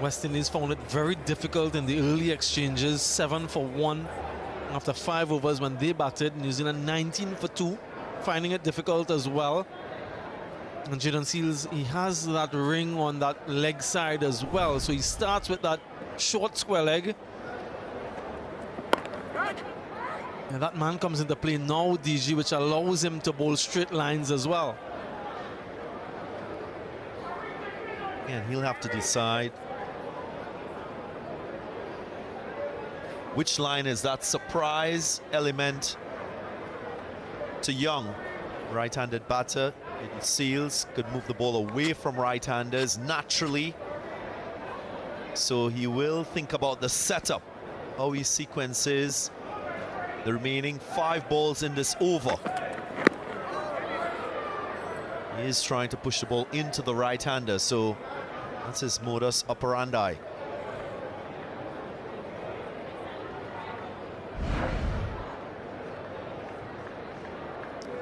[SPEAKER 12] West Indies found it very difficult in the early exchanges, 7 for 1 after 5 overs when they batted. New Zealand 19 for 2, finding it difficult as well. And Jaden Seals, he has that ring on that leg side as well. So he starts with that short square leg. And that man comes into play now, DG, which allows him to bowl straight lines as well.
[SPEAKER 9] And he'll have to decide which line is that surprise element to Young. Right-handed batter. Jaden Seals could move the ball away from right-handers naturally. So he will think about the setup, how he sequences the remaining 5 balls in this over. He is trying to push the ball into the right-hander, so that's his modus operandi.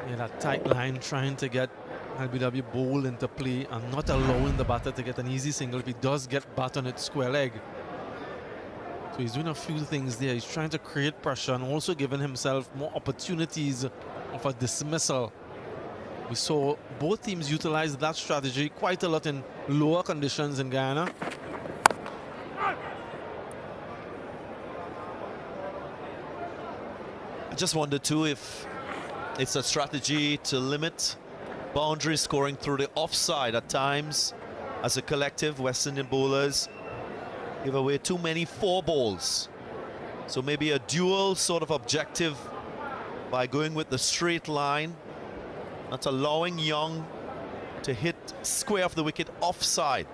[SPEAKER 12] Yeah, that tight line, trying to get LBW bowl into play and not allowing the batter to get an easy single if he does get bat on its square leg. So he's doing a few things there. He's trying to create pressure and also giving himself more opportunities of a dismissal. We saw both teams utilize that strategy quite a lot in lower conditions in Guyana.
[SPEAKER 9] I just wonder too if it's a strategy to limit boundary scoring through the offside at times. As a collective, West Indian bowlers give away too many 4 balls. So maybe a dual sort of objective by going with the straight line, not allowing Young to hit square of the wicket offside.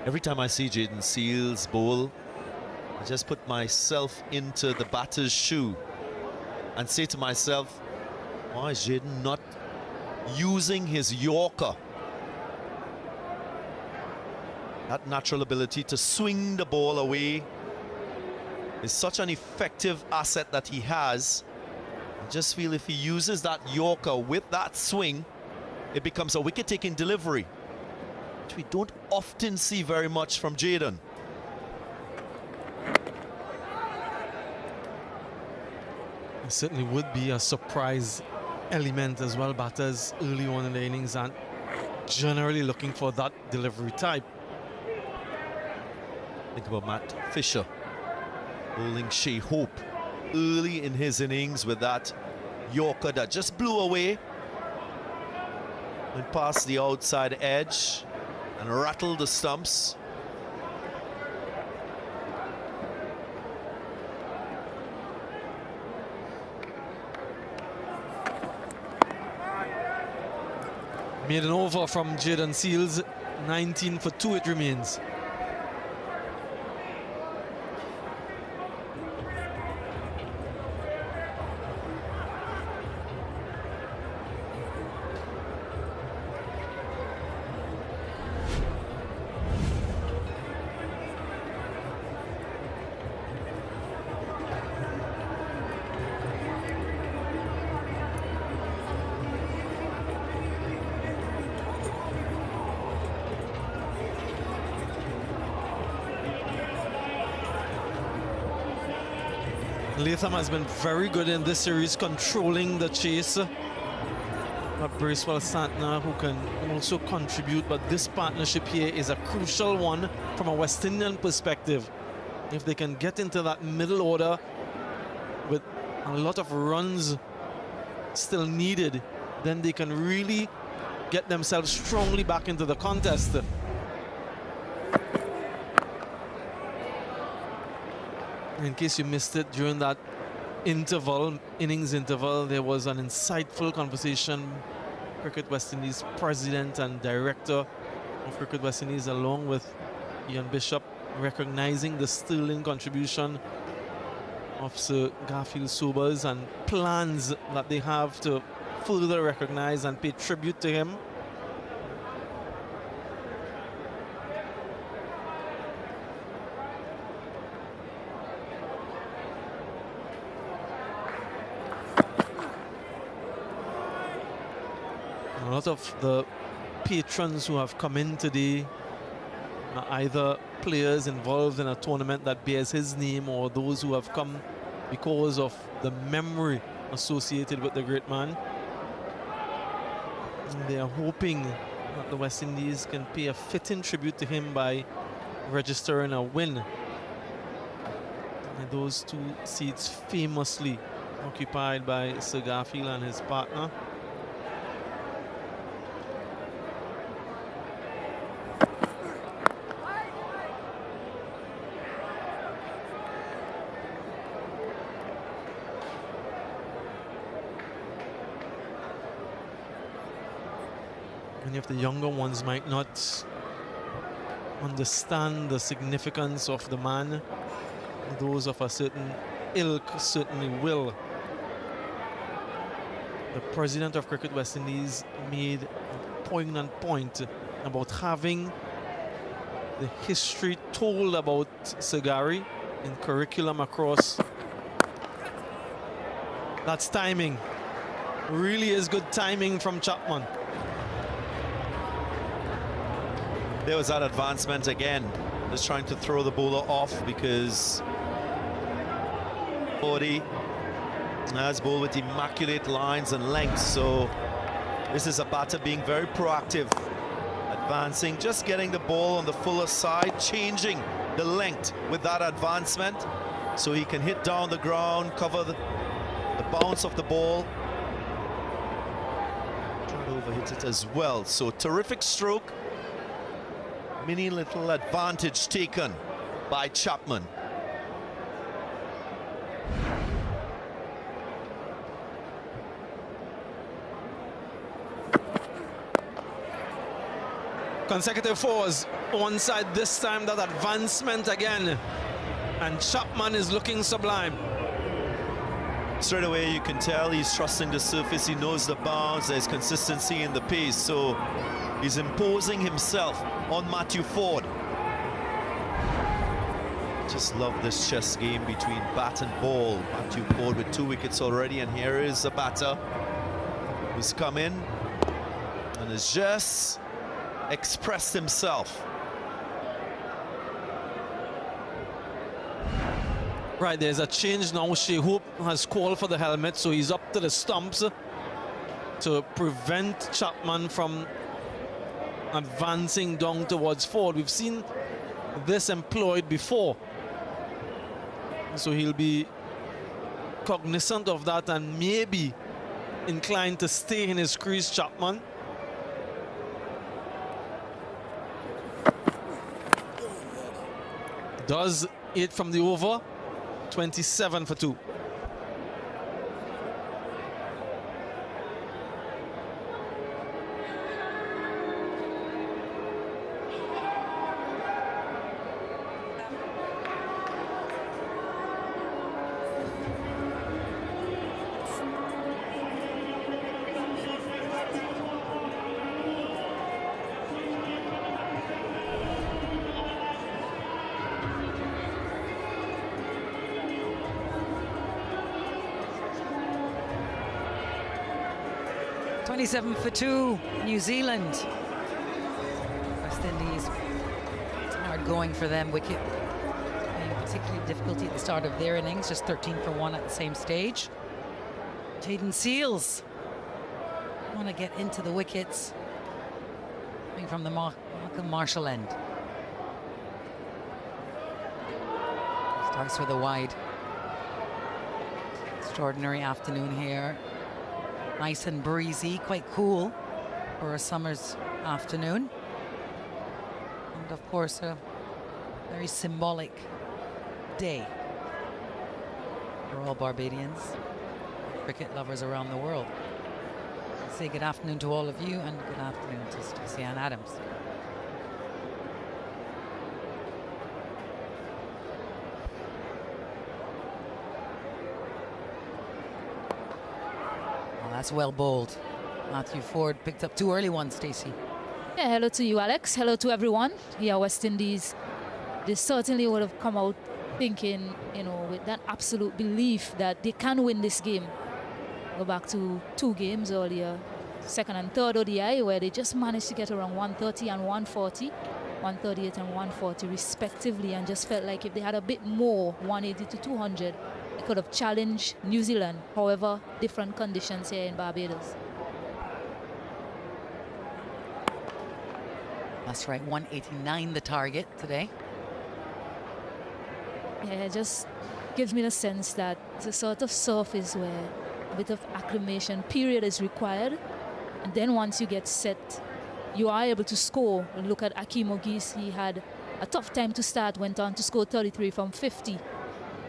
[SPEAKER 9] Every time I see Jaden Seals bowl, I just put myself into the batter's shoe and say to myself, why is Jaden not using his Yorker? That natural ability to swing the ball away is such an effective asset that he has. I just feel if he uses that Yorker with that swing, it becomes a wicket-taking delivery, which we don't often see very much from Jaden.
[SPEAKER 12] It certainly would be a surprise element as well. Batters early on in the innings and generally looking for that delivery type.
[SPEAKER 9] Think about Matt Fisher bowling Shea Hope early in his innings with that Yorker that just blew away, went past the outside edge and rattled the stumps.
[SPEAKER 12] Made an over from Jaden Seals, 19 for 2 it remains. Latham has been very good in this series, controlling the chase. But Bracewell Santner, who can also contribute, but this partnership here is a crucial one from a West Indian perspective. If they can get into that middle order with a lot of runs still needed, then they can really get themselves strongly back into the contest. In case you missed it, during that innings interval, there was an insightful conversation. Cricket West Indies president and director of Cricket West Indies, along with Ian Bishop, recognizing the sterling contribution of Sir Garfield Sobers and plans that they have to further recognize and pay tribute to him. A lot of the patrons who have come in today are either players involved in a tournament that bears his name or those who have come because of the memory associated with the great man. And they are hoping that the West Indies can pay a fitting tribute to him by registering a win. And those two seats famously occupied by Sir Garfield and his partner. Many of the younger ones might not understand the significance of the man. Those of a certain ilk certainly will. The president of Cricket West Indies made a poignant point about having the history told about Sir Gary in curriculum across. That's timing. Really is good timing from Chapman.
[SPEAKER 9] There was that advancement again. Just trying to throw the bowler off because ODI has bowled with immaculate lines and lengths. So this is a batter being very proactive, advancing, just getting the ball on the fuller side, changing the length with that advancement so he can hit down the ground, cover the bounce of the ball. Try to overhit it as well. So terrific stroke. Mini little advantage taken by Chapman.
[SPEAKER 12] Consecutive fours, one side this time, that advancement again. And Chapman is looking sublime.
[SPEAKER 9] Straight away you can tell he's trusting the surface, he knows the bounce, there's consistency in the pace, so he's imposing himself on Matthew Ford. Just love this chess game between bat and ball. Matthew Ford with 2 wickets already, and here is a batter who's come in and has just expressed himself.
[SPEAKER 12] Right, there's a change now. Shea Hope has called for the helmet, so he's up to the stumps to prevent Chapman from advancing down towards Ford. We've seen this employed before, so he'll be cognizant of that and maybe inclined to stay in his crease. Chapman. Does 8 from the over, 27 for 2.
[SPEAKER 7] For 2, New Zealand. West Indies hard going for them. Wicket being particularly difficult at the start of their innings, just 13 for 1 at the same stage. Jaden Seals want to get into the wickets coming from the Malcolm Marshall end. Starts with a wide. Extraordinary afternoon here. Nice and breezy, quite cool for a summer's afternoon. And of course, a very symbolic day for all Barbadians, cricket lovers around the world. I say good afternoon to all of you and good afternoon to Stacey Ann Adams. That's well bowled. Matthew Ford picked up 2 early ones, Stacey.
[SPEAKER 20] Yeah, hello to you, Alex. Hello to everyone. Yeah, West Indies, they certainly would have come out thinking, you know, with that absolute belief that they can win this game. Go back to 2 games earlier, second and third ODI, where they just managed to get around 130 and 140, 138 and 140 respectively, and just felt like if they had a bit more, 180 to 200, they could have challenged New Zealand. However, different conditions here in Barbados.
[SPEAKER 1] That's right, 189 the target today.
[SPEAKER 20] Yeah, it just gives me the sense that it's a sort of surface where a bit of acclimation period is required. And then once you get set, you are able to score. Look at Akeem Ogis, he had a tough time to start, went on to score 33 from 50.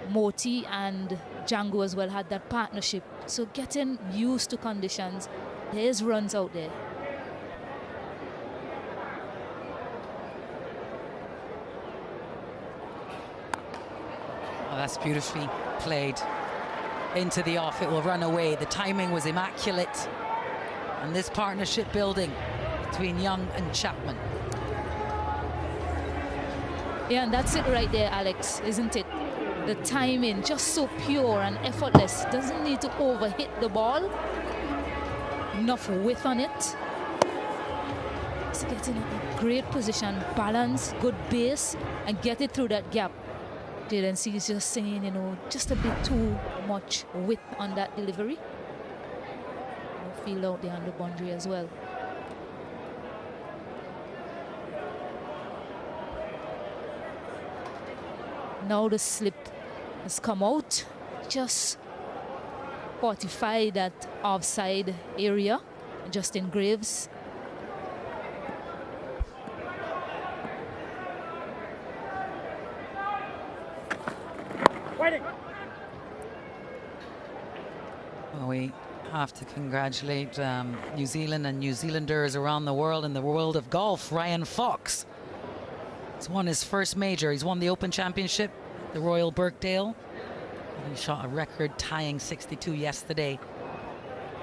[SPEAKER 20] Moti and Django as well had that partnership. So getting used to conditions, there's runs out there.
[SPEAKER 1] Oh, that's beautifully played into the off. It will run away. The timing was immaculate. And this partnership building between Young and Chapman.
[SPEAKER 20] Yeah, and that's it right there, Alex, isn't it? The timing, just so pure and effortless. Doesn't need to overhit the ball. Enough width on it. It's getting a great position, balance, good base, and get it through that gap. Jaden C is just saying, you know, just a bit too much width on that delivery. No field out there on the boundary as well. Now the slip has come out, just fortify that offside area. Justin Graves.
[SPEAKER 1] Well, we have to congratulate New Zealand and New Zealanders around the world in the world of golf. Ryan Fox has won his first major. He's won the Open Championship, the Royal Birkdale. He shot a record-tying 62 yesterday.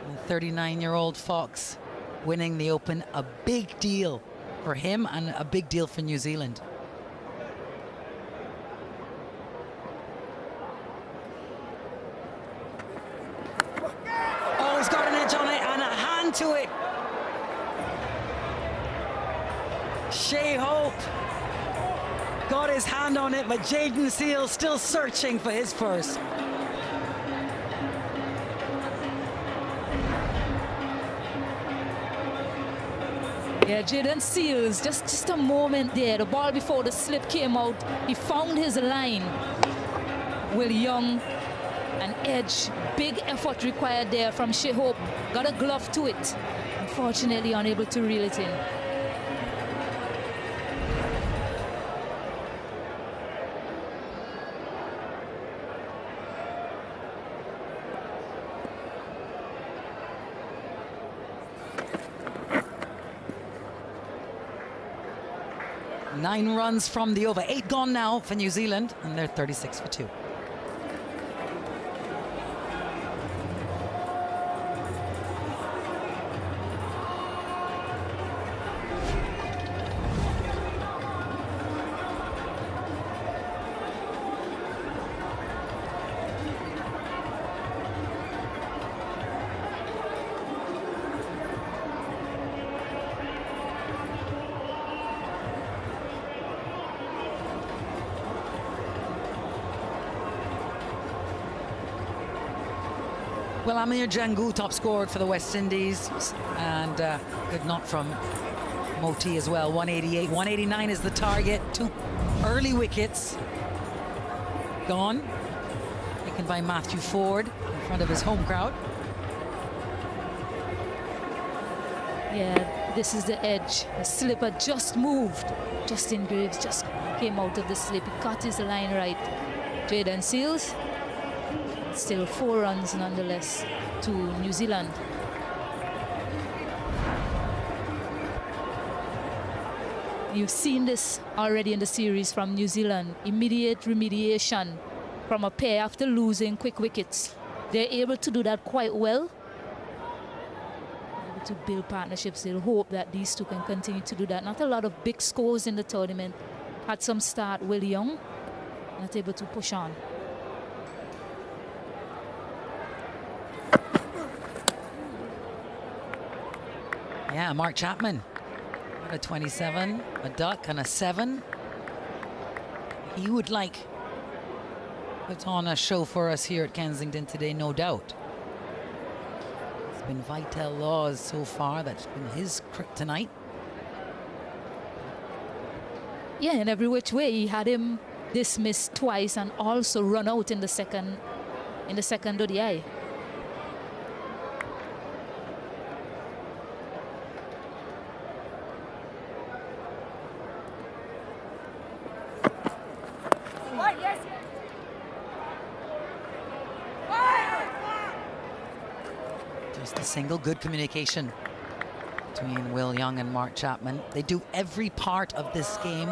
[SPEAKER 1] And the 39-year-old Fox winning the Open, a big deal for him and a big deal for New Zealand. Oh, he's got an edge on it and a hand to it. Shea Hope got his hand on it, but Jaden Seal still searching for his first.
[SPEAKER 20] Yeah, Jaden Seals, just a moment there. The ball before the slip came out. He found his line. Will Young, an edge, big effort required there from Shea Hope. Got a glove to it. Unfortunately, unable to reel it in.
[SPEAKER 1] Nine runs from the over. 8 gone now for New Zealand, and they're 36 for 2. Well, Amir Django top scored for the West Indies, and good knock from Moti as well. 188, 189 is the target. 2 early wickets gone, taken by Matthew Ford in front of his home crowd.
[SPEAKER 20] Yeah, this is the edge. The slipper just moved. Justin Graves just came out of the slip. He got his line right. Jaden Seals. Still 4 runs nonetheless to New Zealand. You've seen this already in the series from New Zealand. Immediate remediation from a pair after losing quick wickets. They're able to do that quite well. Able to build partnerships. They'll hope that these two can continue to do that. Not a lot of big scores in the tournament. Had some start. Will Young not able to push on.
[SPEAKER 1] Yeah, Mark Chapman. A 27, a duck, and a 7. He would put on a show for us here at Kensington today, no doubt. It's been Vital Laws so far. That's been his kryptonite.
[SPEAKER 20] Yeah, in every which way, he had him dismissed twice and also run out in the second ODI.
[SPEAKER 1] Just a single, good communication between Will Young and Mark Chapman. They do every part of this game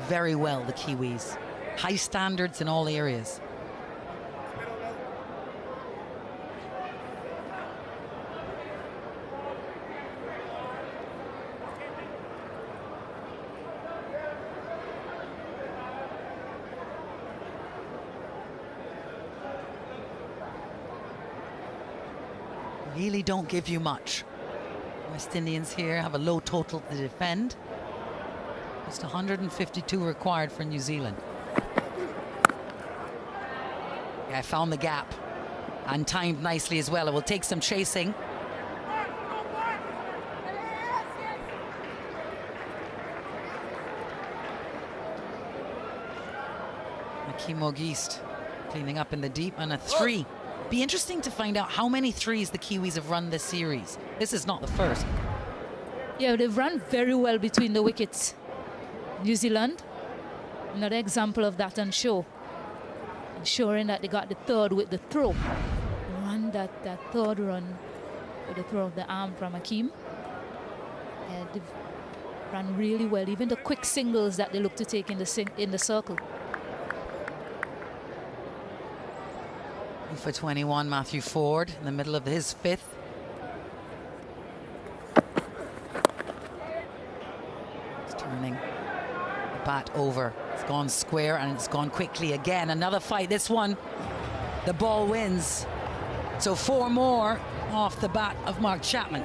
[SPEAKER 1] very well, the Kiwis. High standards in all areas. Really don't give you much. West Indians here have a low total to defend. Just 152 required for New Zealand. Yeah, I found the gap and timed nicely as well. It will take some chasing. Akimo Geist cleaning up in the deep, and a 3. Be interesting to find out how many 3s the Kiwis have run this series. This is not the first.
[SPEAKER 20] Yeah, they've run very well between the wickets. New Zealand, another example of that on show. Ensuring that they got the 3rd with the throw. Run that 3rd run with the throw of the arm from Akeem. They've run really well. Even the quick singles that they look to take in the circle.
[SPEAKER 1] For 21, Matthew Ford in the middle of his 5th. He's turning the bat over. It's gone square and it's gone quickly again. Another fight. This one, the ball wins. So 4 more off the bat of Mark Chapman.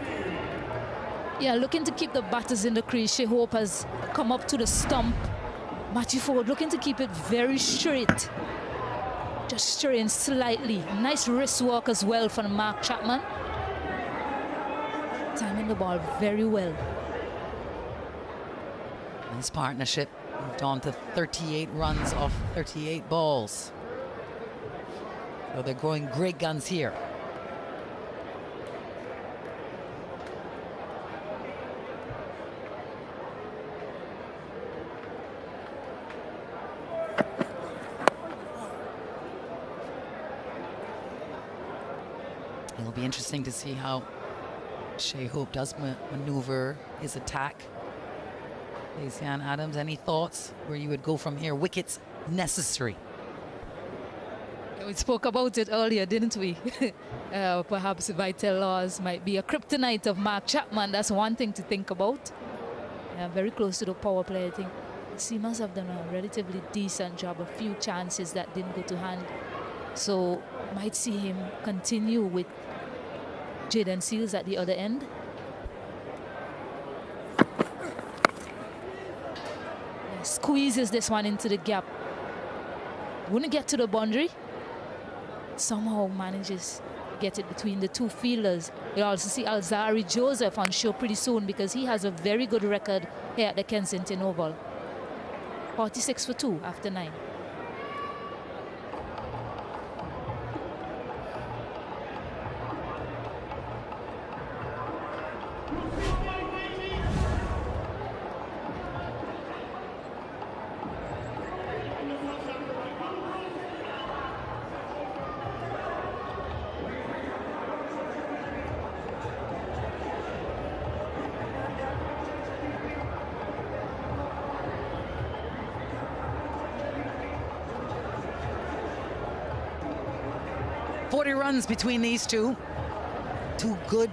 [SPEAKER 20] Yeah, looking to keep the batters in the crease. Shea Hope has come up to the stump. Matthew Ford looking to keep it very straight. Just straying slightly. Nice wrist work as well from Mark Chapman. Timing the ball very well.
[SPEAKER 1] This partnership moved on to 38 runs off 38 balls. So they're going great guns here. It'll be interesting to see how Shea Hope does maneuver his attack. Dacian Adams, any thoughts where you would go from here? Wickets necessary.
[SPEAKER 20] We spoke about it earlier, didn't we? Perhaps Vital Laws might be a kryptonite of Mark Chapman. That's one thing to think about. Very close to the power play, I think. The Seamers have done a relatively decent job. A few chances that didn't go to hand. So might see him continue with Jaden Seals at the other end. Yeah, squeezes this one into the gap. Wouldn't get to the boundary. Somehow manages to get it between the 2 fielders. You'll also see Alzari Joseph on show pretty soon because he has a very good record here at the Kensington Oval. 46 for 2 after 9.
[SPEAKER 1] Runs between these two. 2 good,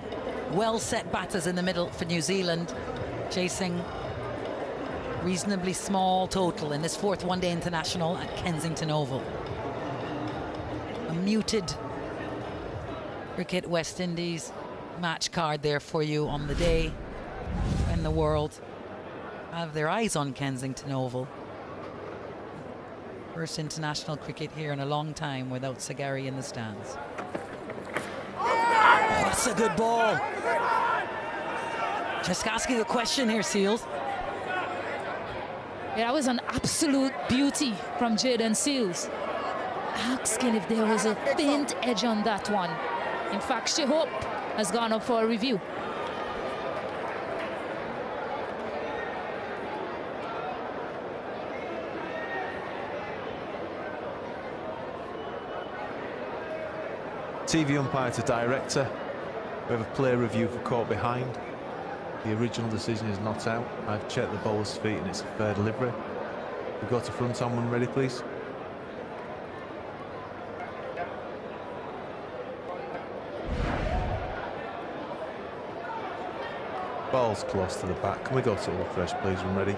[SPEAKER 1] well-set batters in the middle for New Zealand, chasing reasonably small total in this 4th one-day international at Kensington Oval. A muted cricket West Indies match card there for you on the day when the world have their eyes on Kensington Oval. First international cricket here in a long time without Sagari in the stands. Oh, that's a good ball. Just asking a question here, Seals.
[SPEAKER 20] Yeah, that was an absolute beauty from Jaden Seals. Asking if there was a faint edge on that one. In fact, Shea Hope has gone up for a review.
[SPEAKER 4] TV umpire to director. We have a player review for caught behind. The original decision is not out. I've checked the bowler's feet and it's a fair delivery. We've got to front on when ready, please. Ball's close to the back. Can we go to all fresh, please, when ready?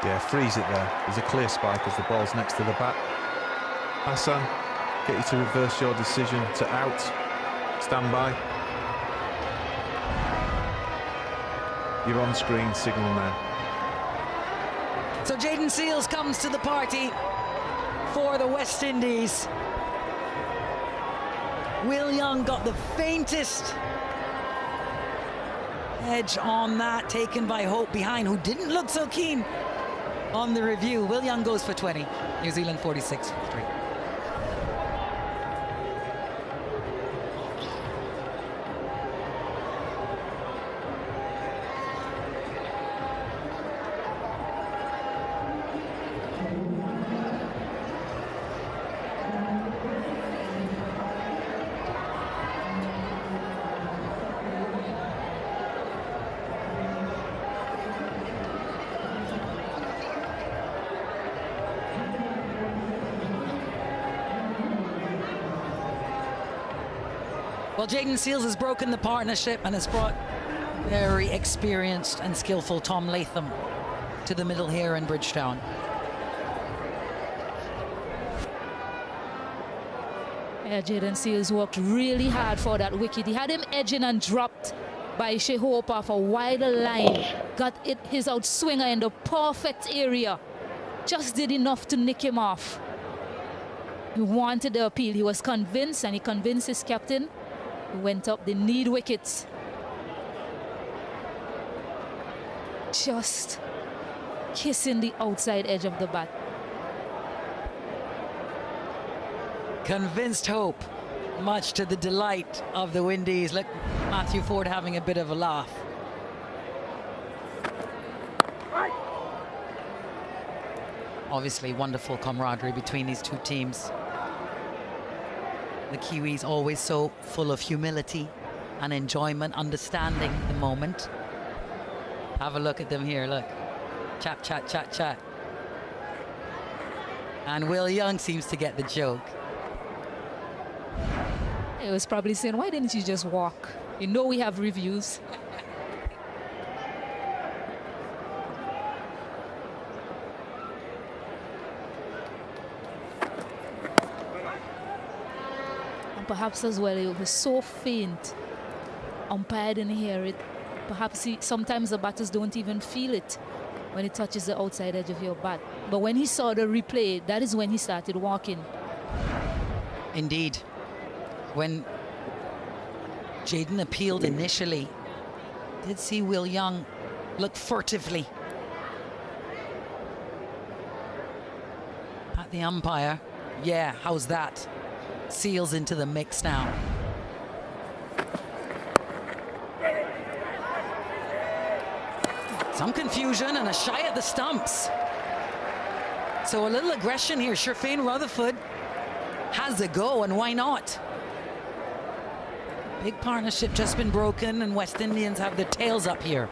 [SPEAKER 4] Yeah, freeze it there. There's a clear spike as the ball's next to the bat. Hassan, get you to reverse your decision to out. Stand by. You're on screen signal now.
[SPEAKER 1] So Jaden Seals comes to the party for the West Indies. Will Young got the faintest edge on that, taken by Hope behind, who didn't look so keen on the review. Will Young goes for 20. New Zealand 46 for 3. Well, Jaden Seals has broken the partnership and has brought very experienced and skillful Tom Latham to the middle here in Bridgetown.
[SPEAKER 20] Yeah, Jaden Seals worked really hard for that wicket. He had him edging and dropped by Shea Hope off a wider line. Got his outswinger in the perfect area. Just did enough to nick him off. He wanted the appeal. He was convinced, and he convinced his captain. He went up. They need wickets. Just kissing the outside edge of the bat.
[SPEAKER 1] Convinced Hope, much to the delight of the Windies. Look, Matthew Ford having a bit of a laugh. Obviously, wonderful camaraderie between these two teams. The Kiwis always so full of humility and enjoyment, understanding the moment. Have a look at them here, look. Chat, chat, chat, chat. And Will Young seems to get the joke.
[SPEAKER 20] He was probably saying, why didn't you just walk? You know we have reviews. And perhaps as well, it was so faint. Umpire didn't hear it. Perhaps sometimes the batters don't even feel it when it touches the outside edge of your bat. But when he saw the replay, that is when he started walking.
[SPEAKER 1] Indeed. When Jaden appealed initially, did see Will Young look furtively at the umpire. Yeah, how's that? Seals into the mix now. Some confusion and a shy at the stumps. So a little aggression here. Sherfane Rutherford has a go, and why not? Big partnership just been broken, and West Indians have their tails up here.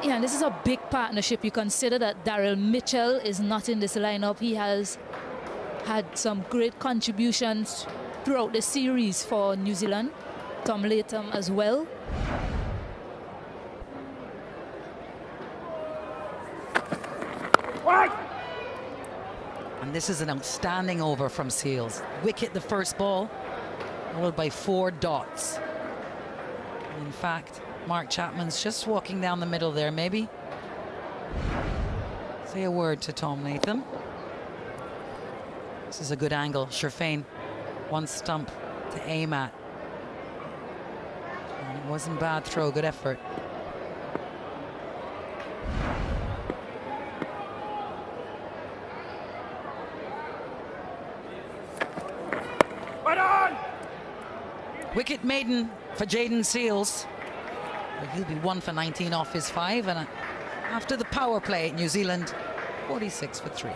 [SPEAKER 20] Yeah, and this is a big partnership. You consider that Daryl Mitchell is not in this lineup. He has had some great contributions throughout the series for New Zealand. Tom Latham as well.
[SPEAKER 1] And this is an outstanding over from Seals. Wicket the first ball, followed by 4 dots. In fact, Mark Chapman's just walking down the middle there, maybe. Say a word to Tom Latham. This is a good angle. Sherfain, 1 stump to aim at. And it wasn't bad throw, good effort. Wicket maiden for Jayden Seals. Well, he'll be 1 for 19 off his 5, and after the power play, New Zealand 46 for 3.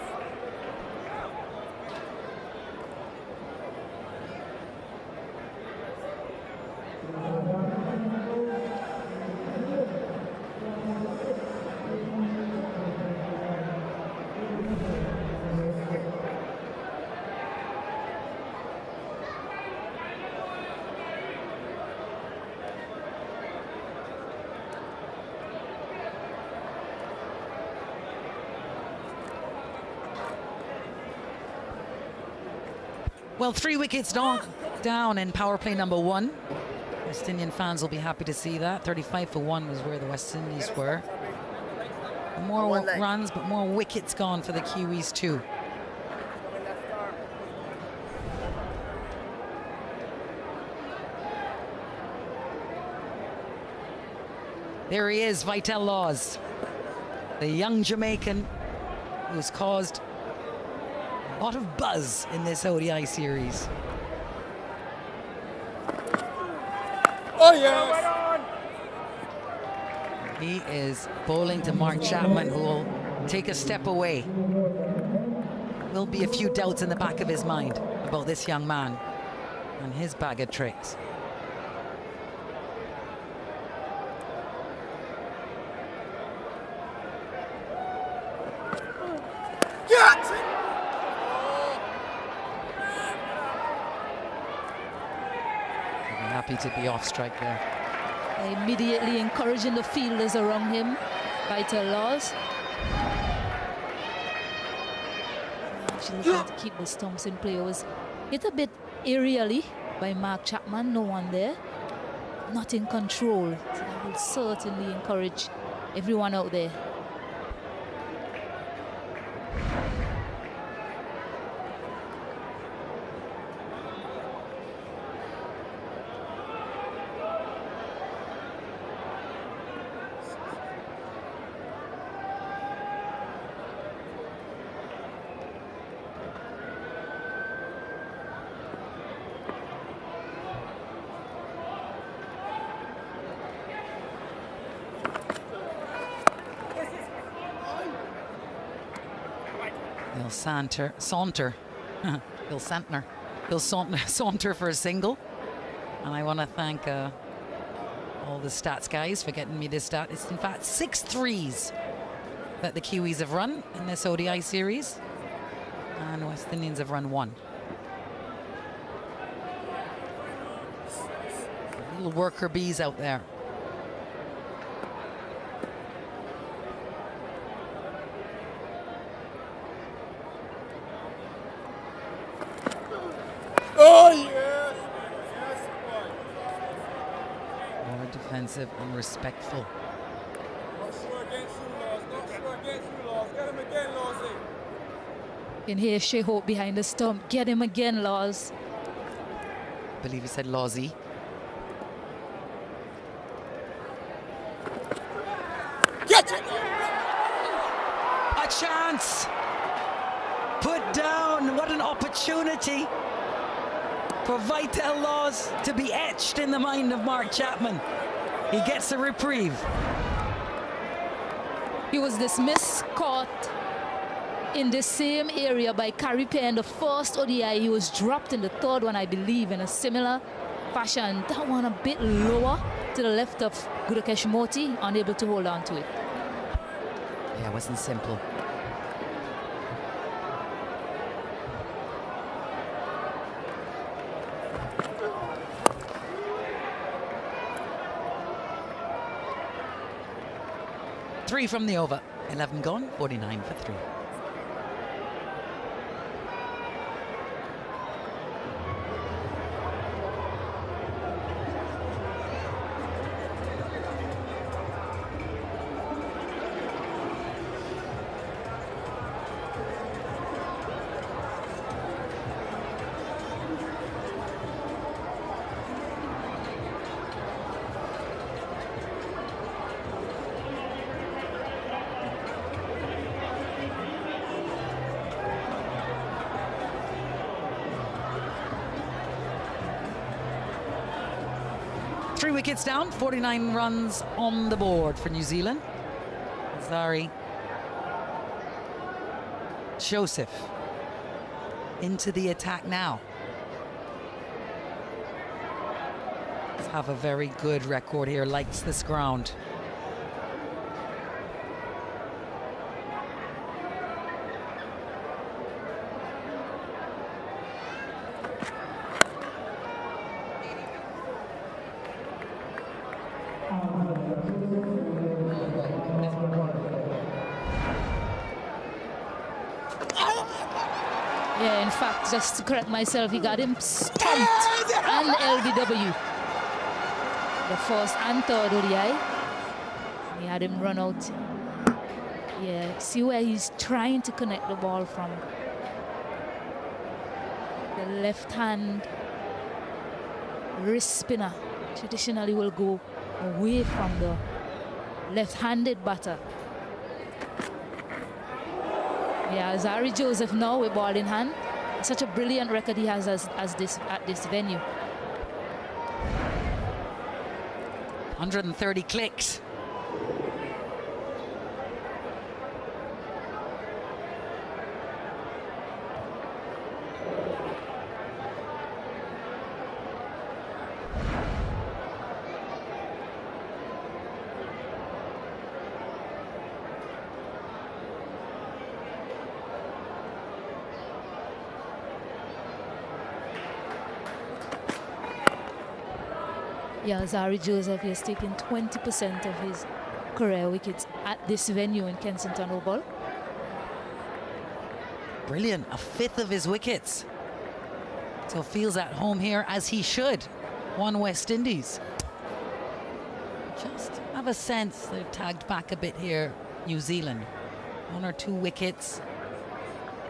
[SPEAKER 1] Well, 3 wickets down in power play number 1. West Indian fans will be happy to see that. 35 for 1 was where the West Indies were. More runs, but more wickets gone for the Kiwis too. There he is, Vital Laws, the young Jamaican who's caused a lot of buzz in this ODI series.
[SPEAKER 3] Oh, yes!
[SPEAKER 1] He is bowling to Mark Chapman, who will take a step away. Will be a few doubts in the back of his mind about this young man and his bag of tricks. Happy to be off strike there.
[SPEAKER 20] Immediately encouraging the fielders around him. Vital Laws. Actually trying to keep the stumps in play. It was hit a bit aerially by Mark Chapman. No one there. Not in control. So I will certainly encourage everyone out there.
[SPEAKER 1] He'll saunter for a single. And I want to thank all the stats guys for getting me this stat. It's in fact 6 threes that the Kiwis have run in this ODI series, and West Indians have run 1. Little worker bees out there.
[SPEAKER 3] Oh, yes! Yes, boy.
[SPEAKER 1] More defensive and respectful.
[SPEAKER 3] Not sure against you, Laws. Not sure against you, Laws. Get him again, Lawsy.
[SPEAKER 20] You can hear Shea Hope behind the stump. Get him again, Laws.
[SPEAKER 1] I believe he said Lawsy.
[SPEAKER 3] Get it!
[SPEAKER 1] A chance! Put down. What an opportunity for Vital Laws to be etched in the mind of Mark Chapman. He gets a reprieve.
[SPEAKER 20] He was dismissed, caught in the same area by Carey Pear in the first ODI. He was dropped in the third one, I believe, in a similar fashion. That one a bit lower to the left of Gudakesh Moti, unable to hold on to it.
[SPEAKER 1] Yeah, it wasn't simple. 3 from the over. 11 gone, 49 for 3. Three wickets down, 49 runs on the board for New Zealand. Zari. Joseph into the attack now. Let's have a very good record here, likes this ground.
[SPEAKER 20] Yeah, in fact, just to correct myself, he got him stumped and LBW. The first and third ODI. He had him run out. Yeah, see where he's trying to connect the ball from. The left hand wrist spinner traditionally will go away from the left-handed batter. Yeah, Zari Joseph now with ball in hand. Such a brilliant record he has at this venue.
[SPEAKER 1] 130 clicks.
[SPEAKER 20] Yeah, Zari Joseph has taken 20% of his career wickets at this venue in Kensington Oval.
[SPEAKER 1] Brilliant, a fifth of his wickets. So feels at home here as he should. One West Indies. Just have a sense they've tagged back a bit here, New Zealand. 1 or 2 wickets.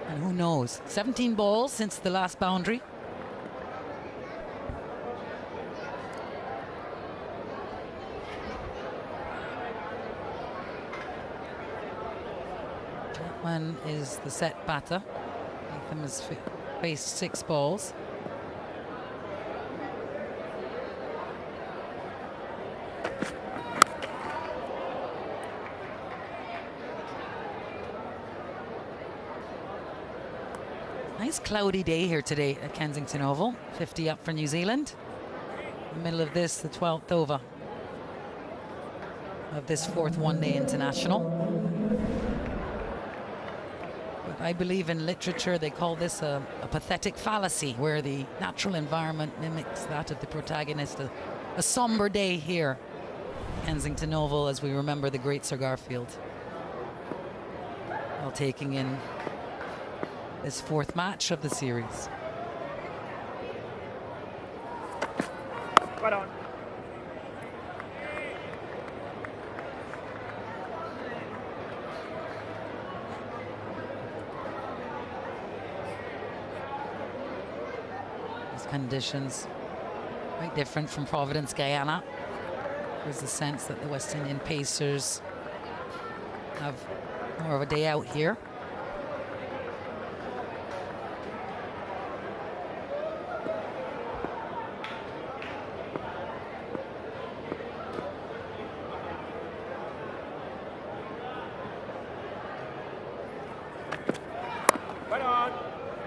[SPEAKER 1] And who knows? 17 balls since the last boundary. Chapman is the set batter. Latham has faced 6 balls. Nice cloudy day here today at Kensington Oval. 50 up for New Zealand. In the middle of this, the 12th over of this 4th one-day international. But I believe in literature they call this a pathetic fallacy, where the natural environment mimics that of the protagonist. A somber day here at Kensington Oval as we remember the great Sir Garfield. While taking in this 4th match of the series.
[SPEAKER 3] Right on.
[SPEAKER 1] These conditions quite different from Providence, Guyana. There's a sense that the West Indian Pacers have more of a day out here.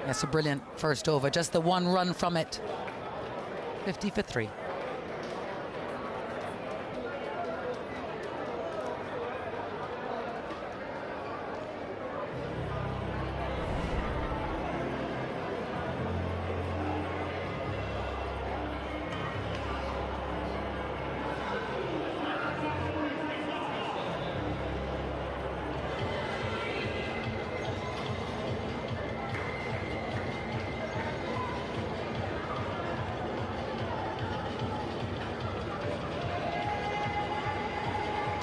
[SPEAKER 1] That's a brilliant first over, just the 1 run from it. 50 for 3.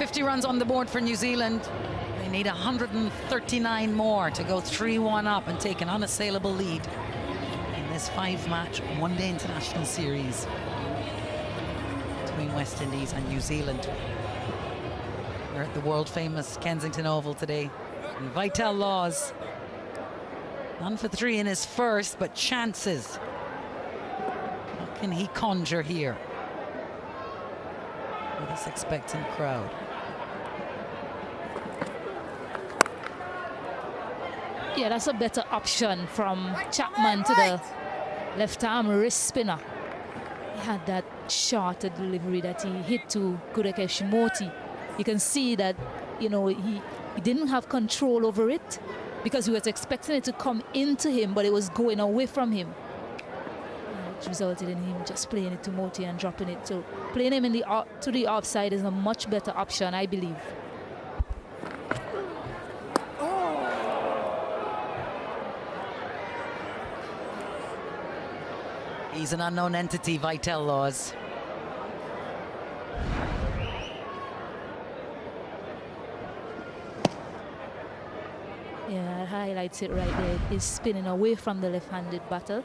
[SPEAKER 1] 50 runs on the board for New Zealand. They need 139 more to go 3-1 up and take an unassailable lead in this 5-match one-day international series between West Indies and New Zealand. We're at the world-famous Kensington Oval today. And Vital Laws, none for 3 in his first, but chances. What can he conjure here with this expectant crowd?
[SPEAKER 20] Yeah, that's a better option from Chapman to the left arm wrist spinner. He had that shorter delivery that he hit to Kurekesh Moti. You can see that, you know, he didn't have control over it because he was expecting it to come into him, but it was going away from him, which resulted in him just playing it to Moti and dropping it. So playing him in the to the offside is a much better option, I believe.
[SPEAKER 1] He's an unknown entity, Vital Laws.
[SPEAKER 20] Yeah, that highlights it right there. He's spinning away from the left-handed batter.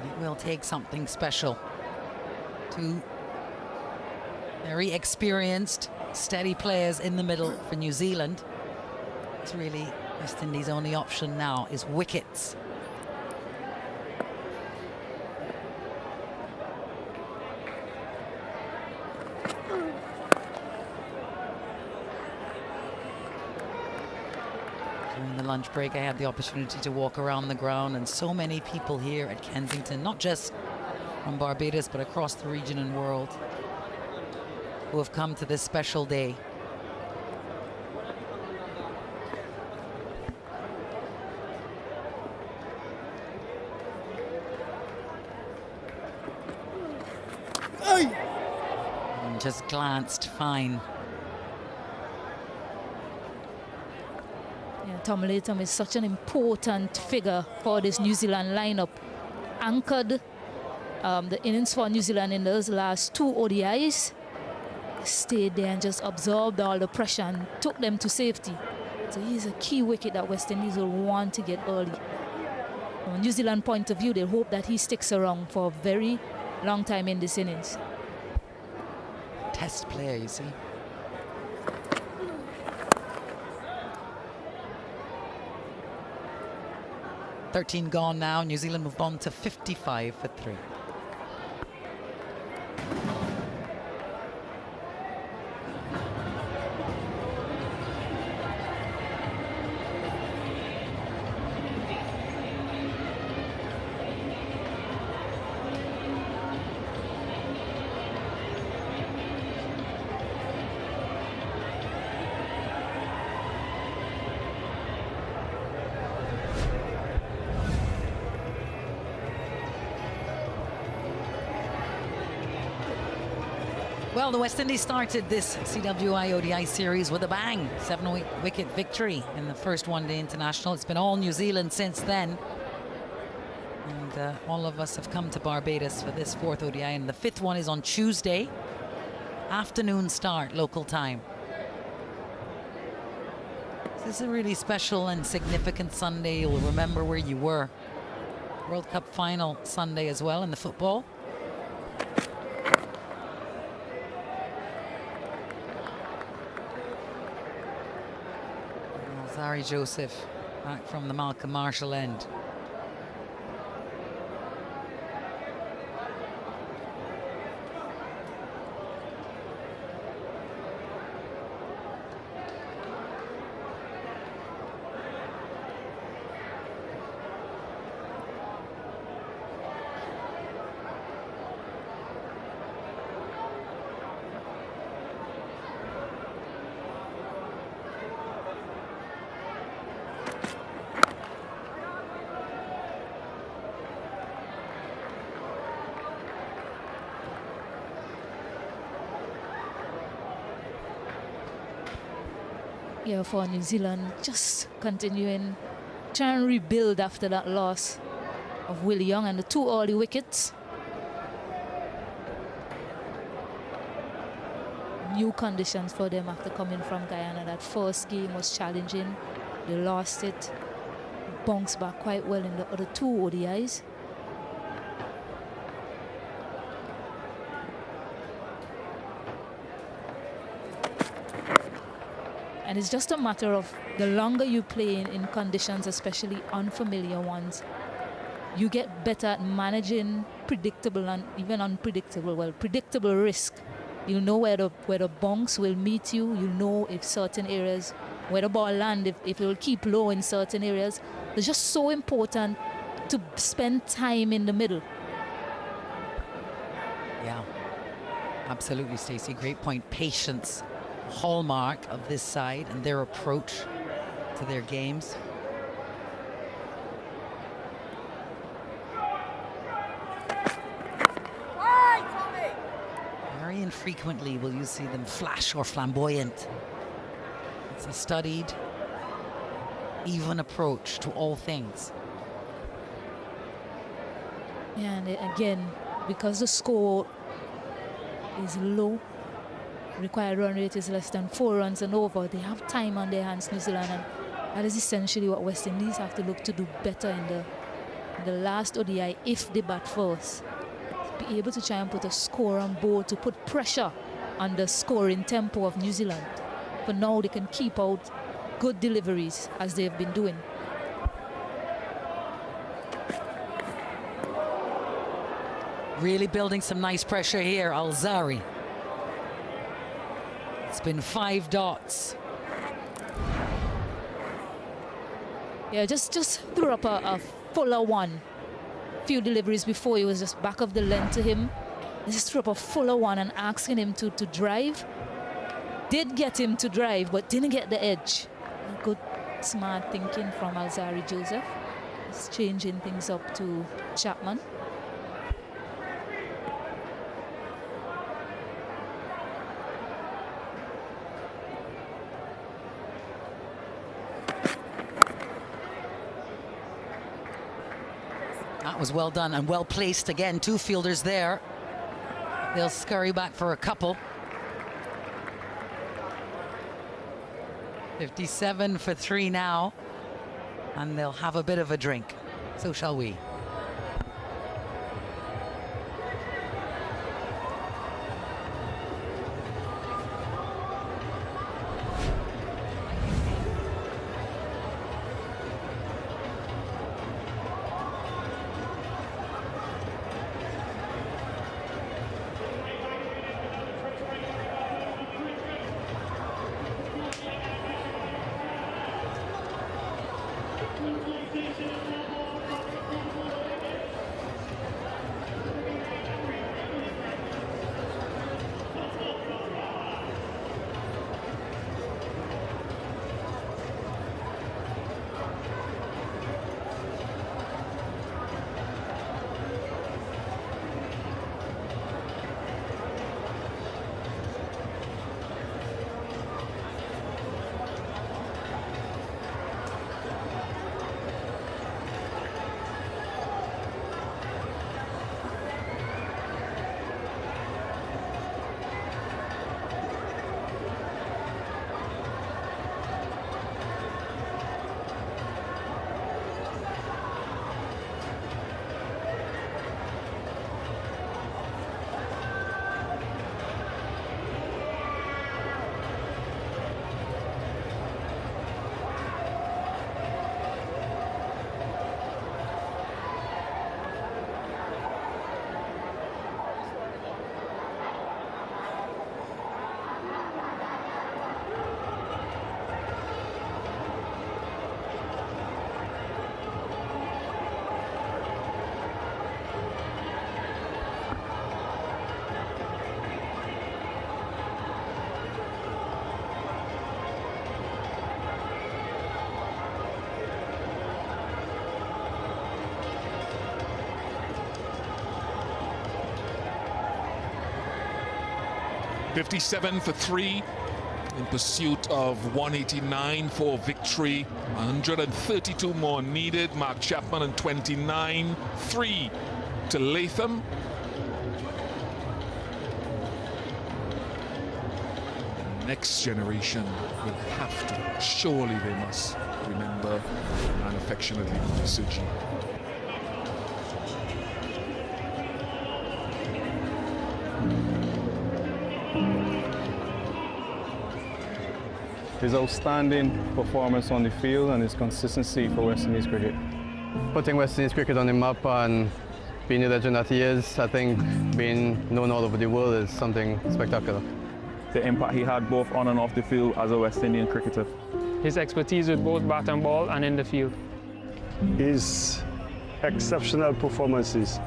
[SPEAKER 1] It will take something special. Two very experienced, steady players in the middle for New Zealand. It's really West Indies' only option now is wickets. During the lunch break, I had the opportunity to walk around the ground, and so many people here at Kensington, not just from Barbados, but across the region and world, who have come to this special day. And just glanced fine.
[SPEAKER 20] Yeah, Tom Latham is such an important figure for this New Zealand lineup. Anchored the innings for New Zealand in those last 2 ODIs. Stayed there and just absorbed all the pressure and took them to safety. So he's a key wicket that West Indies will want to get early. From a New Zealand point of view, they hope that he sticks around for a very long time in this innings.
[SPEAKER 1] Test player, you see. "13 gone now. New Zealand moved on to 55 for 3. Well, the West Indies started this CWI ODI series with a bang. 7-wicket victory in the first one-day international. It's been all New Zealand since then. And all of us have come to Barbados for this 4th ODI. And the 5th one is on Tuesday. Afternoon start, local time. This is a really special and significant Sunday. You'll remember where you were. World Cup final Sunday as well in the football. Zari Joseph back from the Malcolm Marshall end.
[SPEAKER 20] Yeah, for New Zealand, just continuing try and rebuild after that loss of Willie Young and the 2 early wickets. New conditions for them after coming from Guyana. That first game was challenging. They lost it. Bounced back quite well in the other 2 ODIs. And it's just a matter of the longer you play in conditions, especially unfamiliar ones, you get better at managing predictable and even unpredictable, well, predictable risk. You'll know where the bunks will meet you. You'll know if certain areas, where the ball land, if it will keep low in certain areas. It's just so important to spend time in the middle.
[SPEAKER 1] Yeah, absolutely, Stacey. Great point. Patience, hallmark of this side and their approach to their games. Very infrequently will you see them flash or flamboyant. It's a studied, even approach to all things.
[SPEAKER 20] Yeah, and again, because the score is low, required run rate is less than 4 runs and over, they have time on their hands, New Zealand, and that is essentially what West Indies have to look to do better in the last ODI if they bat first. Be able to try and put a score on board to put pressure on the scoring tempo of New Zealand. For now, they can keep out good deliveries as they've been doing.
[SPEAKER 1] Really building some nice pressure here, Alzari. It's been 5 dots.
[SPEAKER 20] Yeah, just threw up a fuller one. Few deliveries before, he was just back of the length to him. They just threw up a fuller one and asking him to drive. Did get him to drive, but didn't get the edge. Good, smart thinking from Alzari Joseph. Just changing things up to Chapman.
[SPEAKER 1] That was well done and well placed again. 2 fielders there. They'll scurry back for a couple. 57 for 3 now. And they'll have a bit of a drink. So shall we.
[SPEAKER 2] .57 for 3
[SPEAKER 13] in pursuit of 189 for victory. 132 more needed. Mark Chapman in 29. 3 to Latham. The next generation will have to, surely they must, remember and affectionately Suji.
[SPEAKER 11] His outstanding performance on the field and his consistency for West Indies cricket.
[SPEAKER 8] Putting West Indies cricket on the map and being the legend that he is, I think being known all over the world is something spectacular.
[SPEAKER 11] The impact he had both on and off the field as a West Indian cricketer.
[SPEAKER 14] His expertise with both bat and ball and in the field.
[SPEAKER 15] His exceptional performances.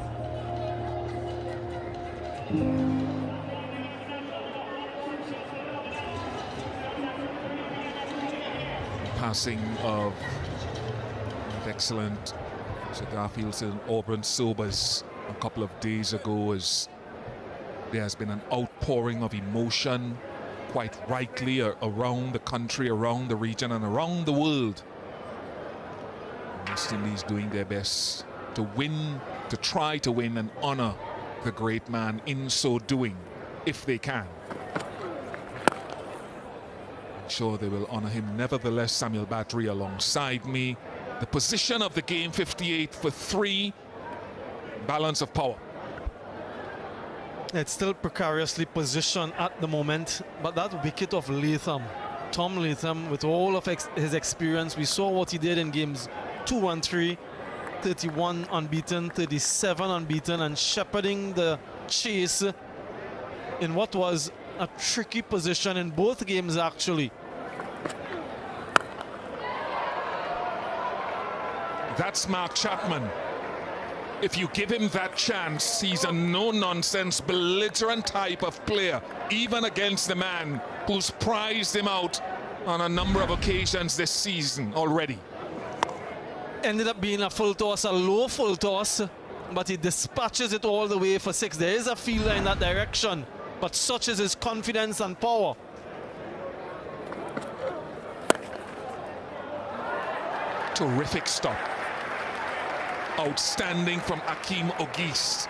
[SPEAKER 13] Passing of excellent Sir Garfield and Auburn Sobers a couple of days ago, as there has been an outpouring of emotion, quite rightly, around the country, around the region and around the world. West Indies doing their best to win, to try to win and honor the great man in so doing, if they can. Sure they will honor him. Nevertheless, Samuel Battery alongside me. The position of the game, 58 for 3. Balance of power.
[SPEAKER 12] It's still precariously positioned at the moment, but that wicket of Latham, Tom Latham, with all of his experience, we saw what he did in games 2 and 3, 31 unbeaten, 37 unbeaten, and shepherding the chase in what was a tricky position in both games, actually.
[SPEAKER 13] That's Mark Chapman. If you give him that chance, he's a no-nonsense, belligerent type of player, even against the man who's prized him out on a number of occasions this season already.
[SPEAKER 12] Ended up being a full toss, a low full toss, but he dispatches it all the way for 6. There is a fielder in that direction, but such is his confidence and power.
[SPEAKER 13] Terrific stop. Outstanding from Akeem Ogis.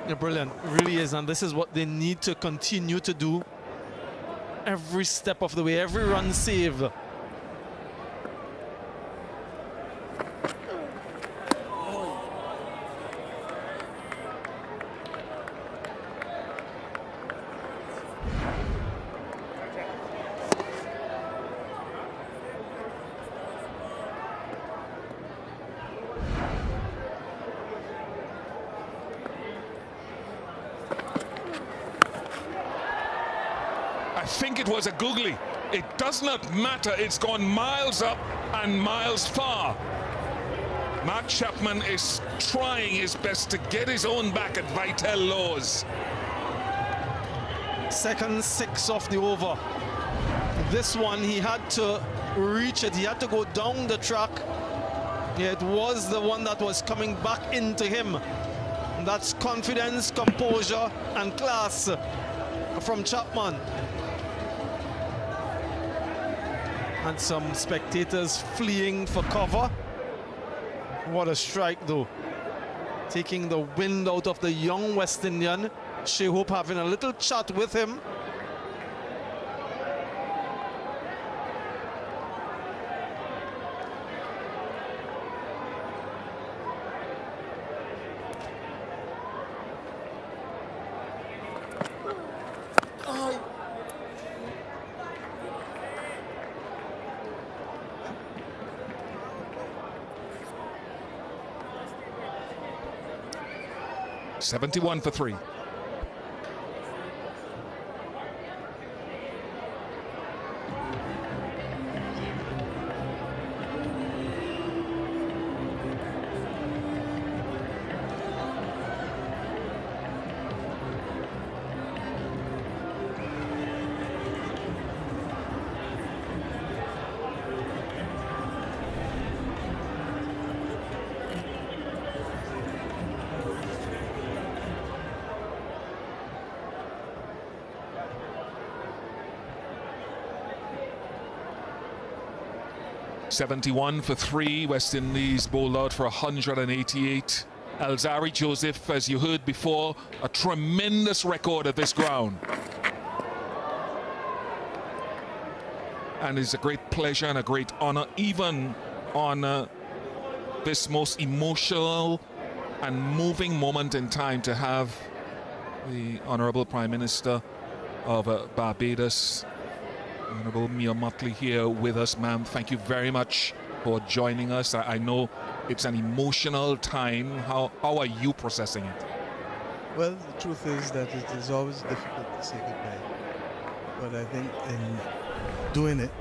[SPEAKER 12] Yeah, brilliant, really is, and this is what they need to continue to do every step of the way, every run saved.
[SPEAKER 13] I think it was a googly. It does not matter. It's gone miles up and miles far. Mark Chapman is trying his best to get his own back at Vital Laws.
[SPEAKER 12] Second 6 of the over. This one, he had to reach it. He had to go down the track. Yeah, it was the one that was coming back into him. That's confidence, composure, and class from Chapman. And some spectators fleeing for cover. What a strike, though. Taking the wind out of the young West Indian. Shea Hope having a little chat with him.
[SPEAKER 13] .71 for 3. 71 for 3. West Indies bowled out for 188. Alzari Joseph, as you heard before, a tremendous record at this ground. And it's a great pleasure and a great honor, even on this most emotional and moving moment in time, to have the Honorable Prime Minister of Barbados, Honorable Mia Mottley, here with us. Ma'am, thank you very much for joining us. I know it's an emotional time. How are you processing it?
[SPEAKER 5] Well, the truth is that it is always difficult to say goodbye. But I think in doing it,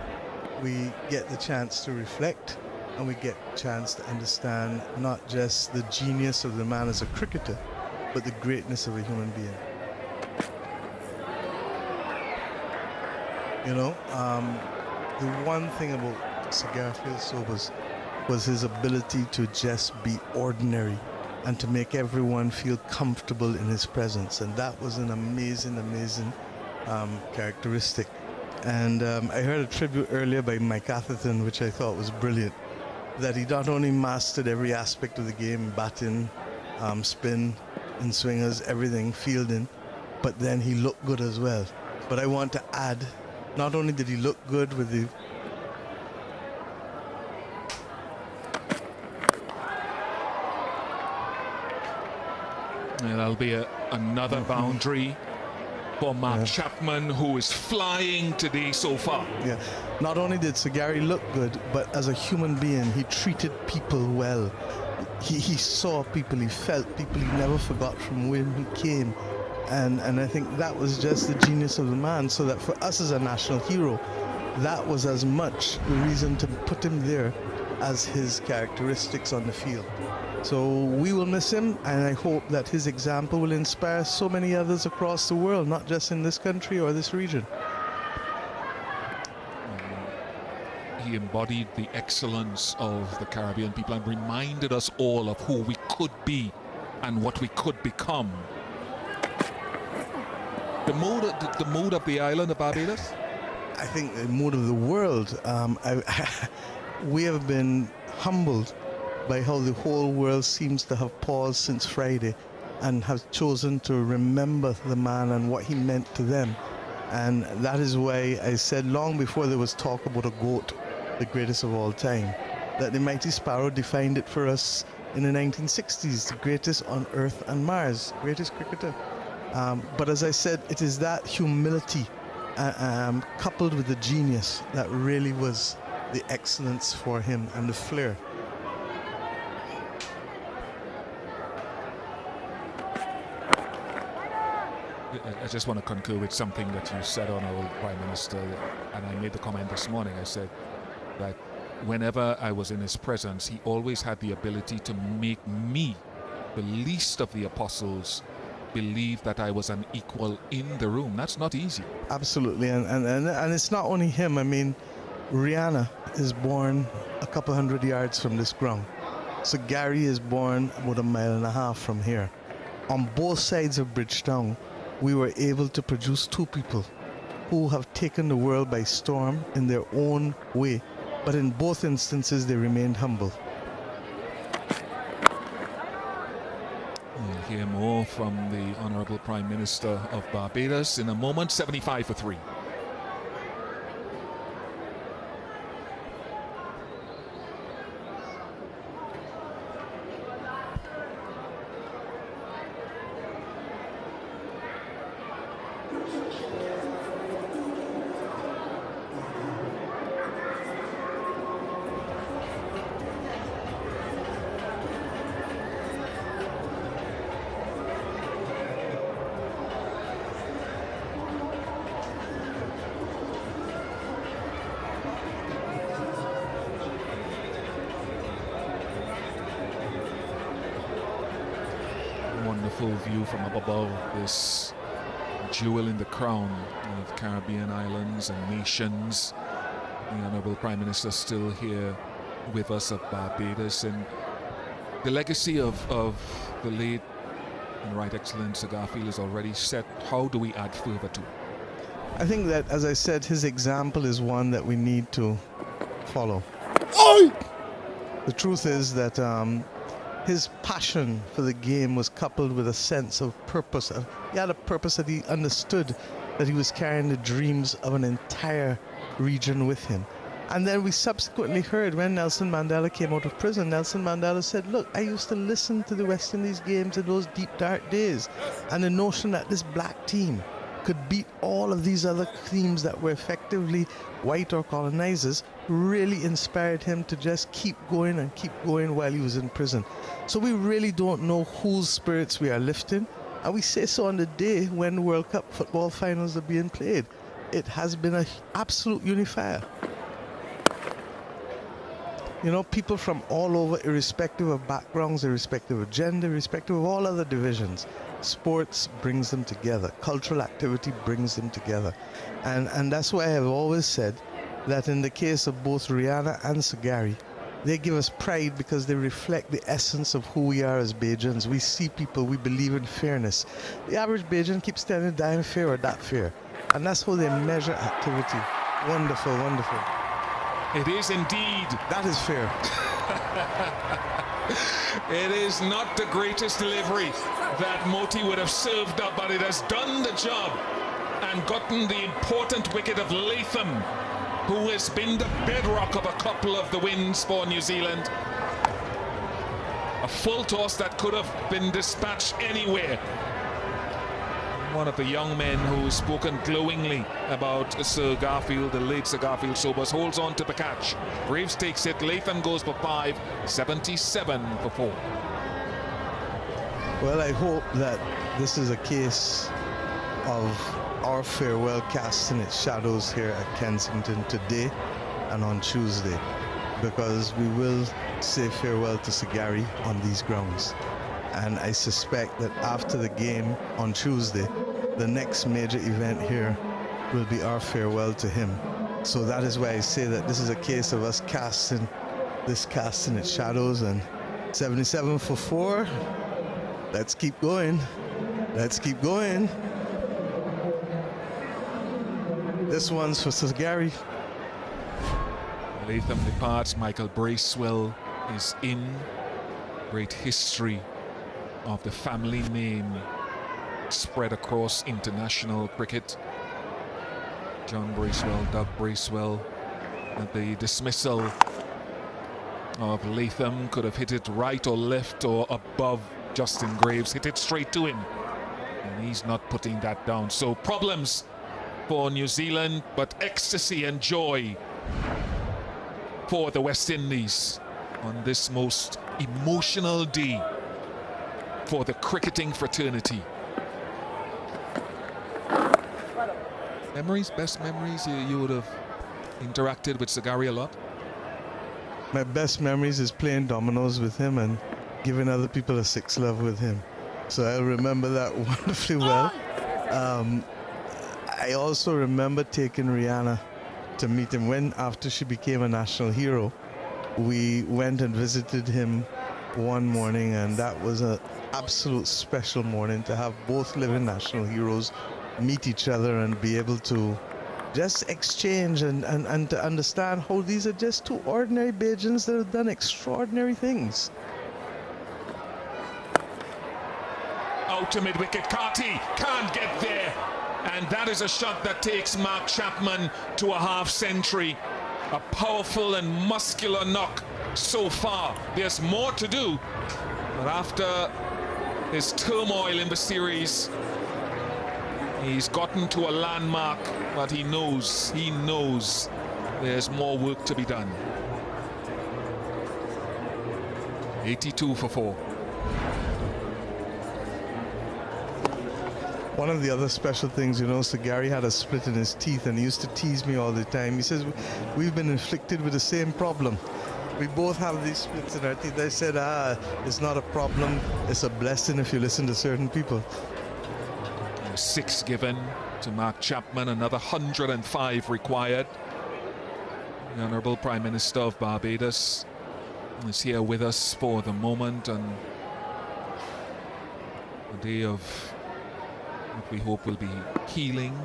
[SPEAKER 5] we get the chance to reflect, and we get a chance to understand not just the genius of the man as a cricketer, but the greatness of a human being. You know, the one thing about Sir Garfield Sobers was his ability to just be ordinary and to make everyone feel comfortable in his presence, and that was an amazing characteristic. And I heard a tribute earlier by Mike Atherton, which I thought was brilliant, that he not only mastered every aspect of the game, batting, spin, in swingers, everything, fielding, but then he looked good as well. But I want to add, not only did he look good with the
[SPEAKER 13] That'll be another boundary for Mark Chapman, who is flying today so far.
[SPEAKER 5] Yeah. Not only did Sir Gary look good, but as a human being, he treated people well. He saw people, he felt people, he never forgot from where he came. And I think that was just the genius of the man, so that for us as a national hero, that was as much the reason to put him there as his characteristics on the field. So we will miss him, and I hope that his example will inspire so many others across the world, not just in this country or this region.
[SPEAKER 13] He embodied the excellence of the Caribbean people and reminded us all of who we could be and what we could become. The mood of the island of Barbados?
[SPEAKER 5] I think the mood of the world. We have been humbled by how the whole world seems to have paused since Friday and have chosen to remember the man and what he meant to them. And that is why I said long before there was talk about a GOAT, the greatest of all time, that the mighty Sparrow defined it for us in the 1960s, the greatest on Earth and Mars, greatest cricketer. But as I said, it is that humility coupled with the genius that really was the excellence for him, and the flair.
[SPEAKER 13] I just want to concur with something that you said, Honourable Prime Minister, and I made the comment this morning. I said that whenever I was in his presence, he always had the ability to make me, the least of the apostles, believe that I was an equal in the room. That's not easy.
[SPEAKER 5] Absolutely, and it's not only him. I mean, Rihanna is born a couple hundred yards from this ground. So Gary is born about 1.5 miles from here. On both sides of Bridgetown, we were able to produce two people who have taken the world by storm in their own way, but in both instances they remained humble.
[SPEAKER 13] We'll hear more from the Honourable Prime Minister of Barbados in a moment. 75 for 3. Wonderful view from up above, this jewel in the crown of Caribbean islands and nations. The Honourable Prime Minister still here with us of Barbados, and the legacy of the late and Right Excellent Sir Garfield is already set. How do we add further to it?
[SPEAKER 5] I think that, as I said, his example is one that we need to follow.
[SPEAKER 13] Oh!
[SPEAKER 5] The truth is that his passion for the game was coupled with a sense of purpose. He had a purpose that he understood, that he was carrying the dreams of an entire region with him. And then we subsequently heard when Nelson Mandela came out of prison, Nelson Mandela said, look, I used to listen to the West Indies games in those deep, dark days. And the notion that this black team could beat all of these other teams that were effectively white or colonizers really inspired him to just keep going and keep going while he was in prison. So we really don't know whose spirits we are lifting. And we say so on the day when World Cup football finals are being played. It has been an absolute unifier. You know, people from all over, irrespective of backgrounds, irrespective of gender, irrespective of all other divisions, sports brings them together. Cultural activity brings them together. And that's why I have always said that in the case of both Rihanna and Sagari, they give us pride because they reflect the essence of who we are as Bajans. We see people, we believe in fairness. The average Bajan keeps telling damn fair or that fair. And that's how they measure activity. Wonderful, wonderful.
[SPEAKER 13] It is indeed.
[SPEAKER 5] That is fair.
[SPEAKER 13] It is not the greatest delivery that Moti would have served up, but it has done the job and gotten the important wicket of Latham, who has been the bedrock of a couple of the wins for New Zealand. A full toss that could have been dispatched anywhere. One of the young men who's spoken glowingly about Sir Garfield, the late Sir Garfield Sobers, holds on to the catch. Graves takes it, Latham goes for 5, 77 for 4.
[SPEAKER 5] Well, I hope that this is a case of our farewell casting its shadows here at Kensington today and on Tuesday, because we will say farewell to Sagari on these grounds. And I suspect that after the game on Tuesday, the next major event here will be our farewell to him. So that is why I say that this is a case of us casting its shadows. And 77 for 4. Let's keep going. Let's keep going. This one's for Sagari.
[SPEAKER 13] Latham departs. Michael Bracewell is in. Great history of the family name spread across international cricket. John Bracewell, Doug Bracewell, at the dismissal of Latham, could have hit it right or left or above Justin Graves, hit it straight to him, and he's not putting that down. So problems for New Zealand, but ecstasy and joy for the West Indies on this most emotional day for the cricketing fraternity. Memories, best memories, you would have interacted with Sagari a lot?
[SPEAKER 5] My best memories is playing dominoes with him and giving other people a 6-love with him. So I remember that wonderfully well. I also remember taking Rihanna to meet him when, after she became a national hero, we went and visited him one morning, and that was an absolute special morning to have both living national heroes meet each other and be able to just exchange and to understand how these are just two ordinary Bajans that have done extraordinary things.
[SPEAKER 13] Out to mid-wicket, Carty can't get there, and that is a shot that takes Mark Chapman to a half-century. A powerful and muscular knock so far. There's more to do, but after his turmoil in the series, he's gotten to a landmark, but he knows there's more work to be done. 82 for 4.
[SPEAKER 5] One of the other special things, you know, Sagari had a split in his teeth, and he used to tease me all the time. He says, we've been inflicted with the same problem. We both have these splits in our teeth. I said, it's not a problem, it's a blessing if you listen to certain people.
[SPEAKER 13] 6 given to Mark Chapman, another 105 required. The Honourable Prime Minister of Barbados is here with us for the moment on a day of what we hope will be healing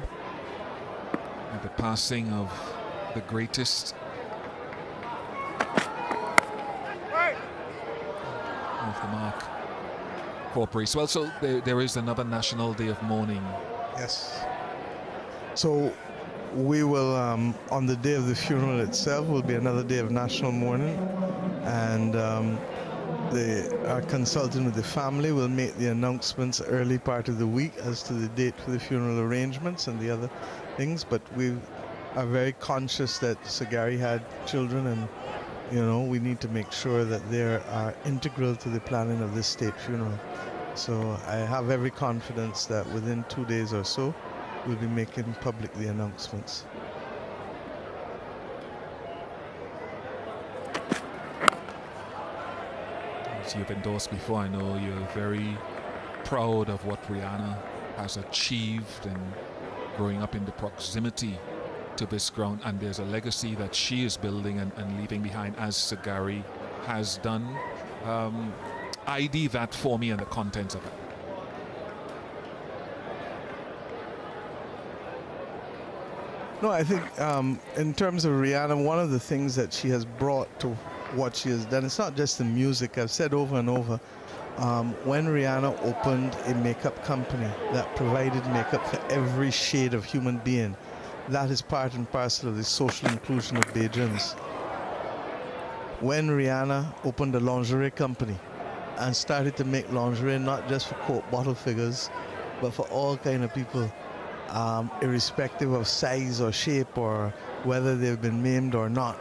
[SPEAKER 13] at the passing of the greatest
[SPEAKER 2] off the mark for Brace. Well, so there is another National Day of Mourning.
[SPEAKER 5] Yes. So we will, on the day of the funeral itself, will be another day of national mourning, and our consultant with the family will make the announcements early part of the week as to the date for the funeral arrangements and the other things. But we are very conscious that Sir Gary had children, and we need to make sure that they are integral to the planning of this state funeral. So I have every confidence that within 2 days or so, we'll be making public the announcements.
[SPEAKER 2] As you've endorsed before, I know you're very proud of what Rihanna has achieved and growing up in the proximity to this ground, and there's a legacy that she is building and leaving behind, as Sir Gary has done. ID that for me and the contents of it.
[SPEAKER 5] No, I think in terms of Rihanna, one of the things that she has brought to what she has done, it's not just the music. I've said over and over, when Rihanna opened a makeup company that provided makeup for every shade of human being, that is part and parcel of the social inclusion of Bajans. When Rihanna opened a lingerie company and started to make lingerie not just for Coke bottle figures, but for all kind of people, irrespective of size or shape or whether they've been maimed or not.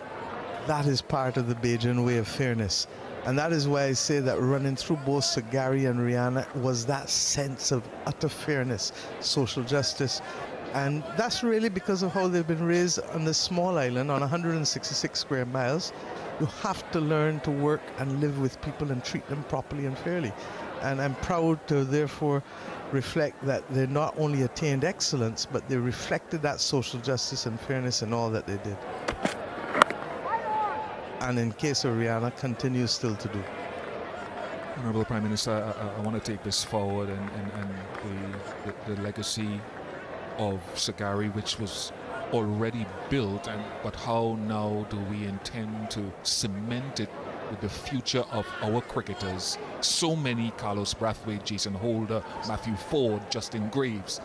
[SPEAKER 5] That is part of the Bajan way of fairness. And that is why I say that running through both Sir Gary and Rihanna was that sense of utter fairness, social justice. And that's really because of how they've been raised on this small island on 166 square miles. You have to learn to work and live with people and treat them properly and fairly. And I'm proud to therefore reflect that they not only attained excellence, but they reflected that social justice and fairness in all that they did. And in case of Rihanna, continues still to do.
[SPEAKER 2] Honorable Prime Minister, I want to take this forward and the legacy of Sir Gary, which was already built, but how now do we intend to cement it with the future of our cricketers? So many, Carlos Brathwaite, Jason Holder, Matthew Ford, Justin Graves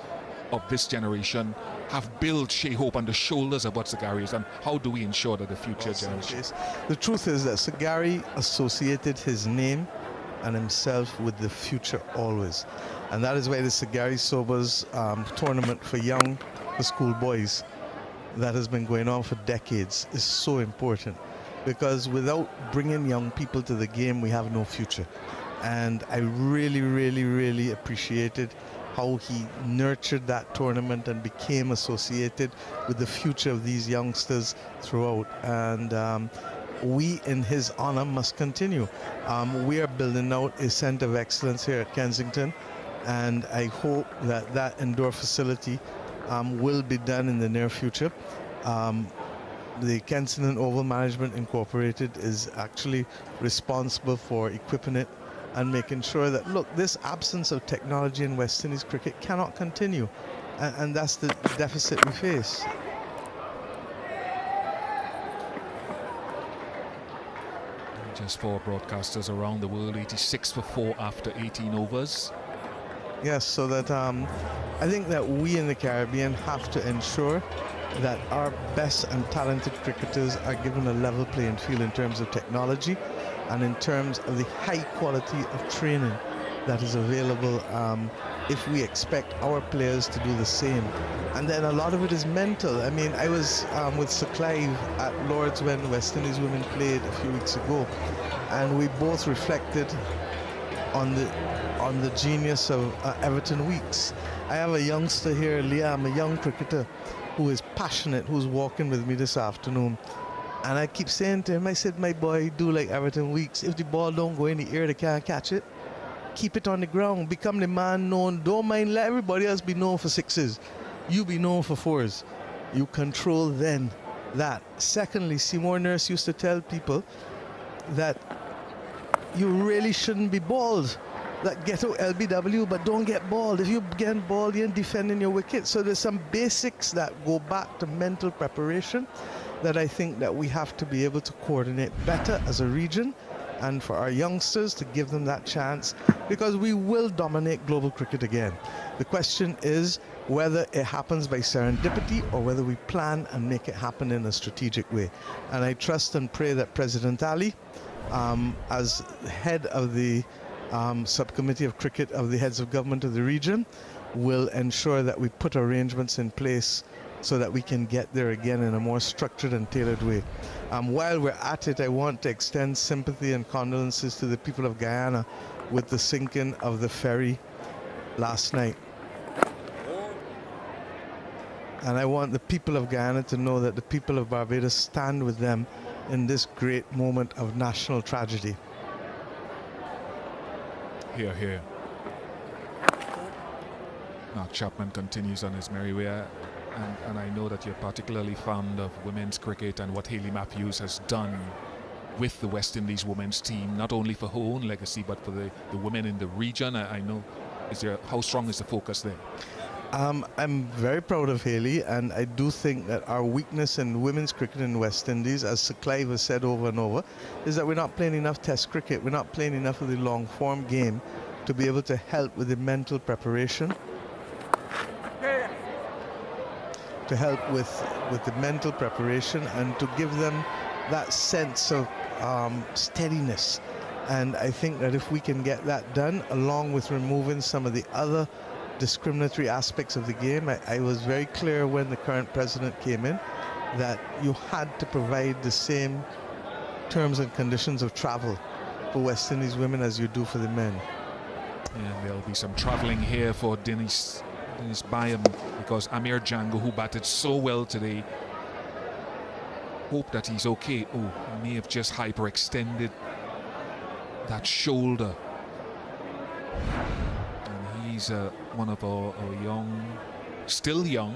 [SPEAKER 2] of this generation have built Shea Hope on the shoulders of what Sir Gary is, and how do we ensure that the future generation?
[SPEAKER 5] The truth is that Sir Gary associated his name and himself with the future always, and that is why the Sir Gary Sobers tournament for school boys that has been going on for decades is so important, because without bringing young people to the game, we have no future. And I really, really, really appreciated how he nurtured that tournament and became associated with the future of these youngsters throughout. And we, in his honor, must continue. We are building out a center of excellence here at Kensington, and I hope that that indoor facility will be done in the near future. The Kensington Oval Management Incorporated is actually responsible for equipping it and making sure that, look, this absence of technology in West Indies cricket cannot continue, and that's the deficit we face.
[SPEAKER 2] Just for broadcasters around the world, 86 for 4 after 18 overs.
[SPEAKER 5] Yes, so that I think that we in the Caribbean have to ensure that our best and talented cricketers are given a level playing field in terms of technology and in terms of the high quality of training that is available, if we expect our players to do the same. And then a lot of it is mental. I mean, I was with Sir Clive at Lord's when West Indies women played a few weeks ago, and we both reflected on the genius of Everton Weeks. I have a youngster here, Liam, a young cricketer, who is passionate, who's walking with me this afternoon. And I keep saying to him, I said, my boy, do like Everton Weeks. If the ball don't go in the air, they can't catch it. Keep it on the ground. Become the man known. Don't mind, let everybody else be known for sixes. You be known for fours. You control then that. Secondly, Seymour Nurse used to tell people that you really shouldn't be balled. That get out LBW, but don't get balled. If you get balled, you're defending your wicket. So there's some basics that go back to mental preparation that I think that we have to be able to coordinate better as a region and for our youngsters to give them that chance, because we will dominate global cricket again. The question is whether it happens by serendipity or whether we plan and make it happen in a strategic way. And I trust and pray that President Ali, as head of the subcommittee of cricket of the heads of government of the region, will ensure that we put arrangements in place so that we can get there again in a more structured and tailored way. While we're at it, I want to extend sympathy and condolences to the people of Guyana with the sinking of the ferry last night. And I want the people of Guyana to know that the people of Barbados stand with them in this great moment of national tragedy.
[SPEAKER 2] Here, here. Mark Chapman continues on his merry way. And I know that you're particularly fond of women's cricket and what Hayley Matthews has done with the West Indies women's team, not only for her own legacy, but for the women in the region. I know, how strong is the focus there?
[SPEAKER 5] I'm very proud of Hayley, and I do think that our weakness in women's cricket in West Indies, as Sir Clive has said over and over, is that we're not playing enough test cricket. We're not playing enough of the long form game to be able to help with the mental preparation, to help with the mental preparation and to give them that sense of steadiness. And I think that if we can get that done, along with removing some of the other discriminatory aspects of the game, I was very clear when the current president came in that you had to provide the same terms and conditions of travel for West Indies women as you do for the men.
[SPEAKER 2] And there'll be some travelling here for Dennis Byam, because Amir Django, who batted so well today, hope that he's okay. Oh, he may have just hyperextended that shoulder. And he's one of our young, still young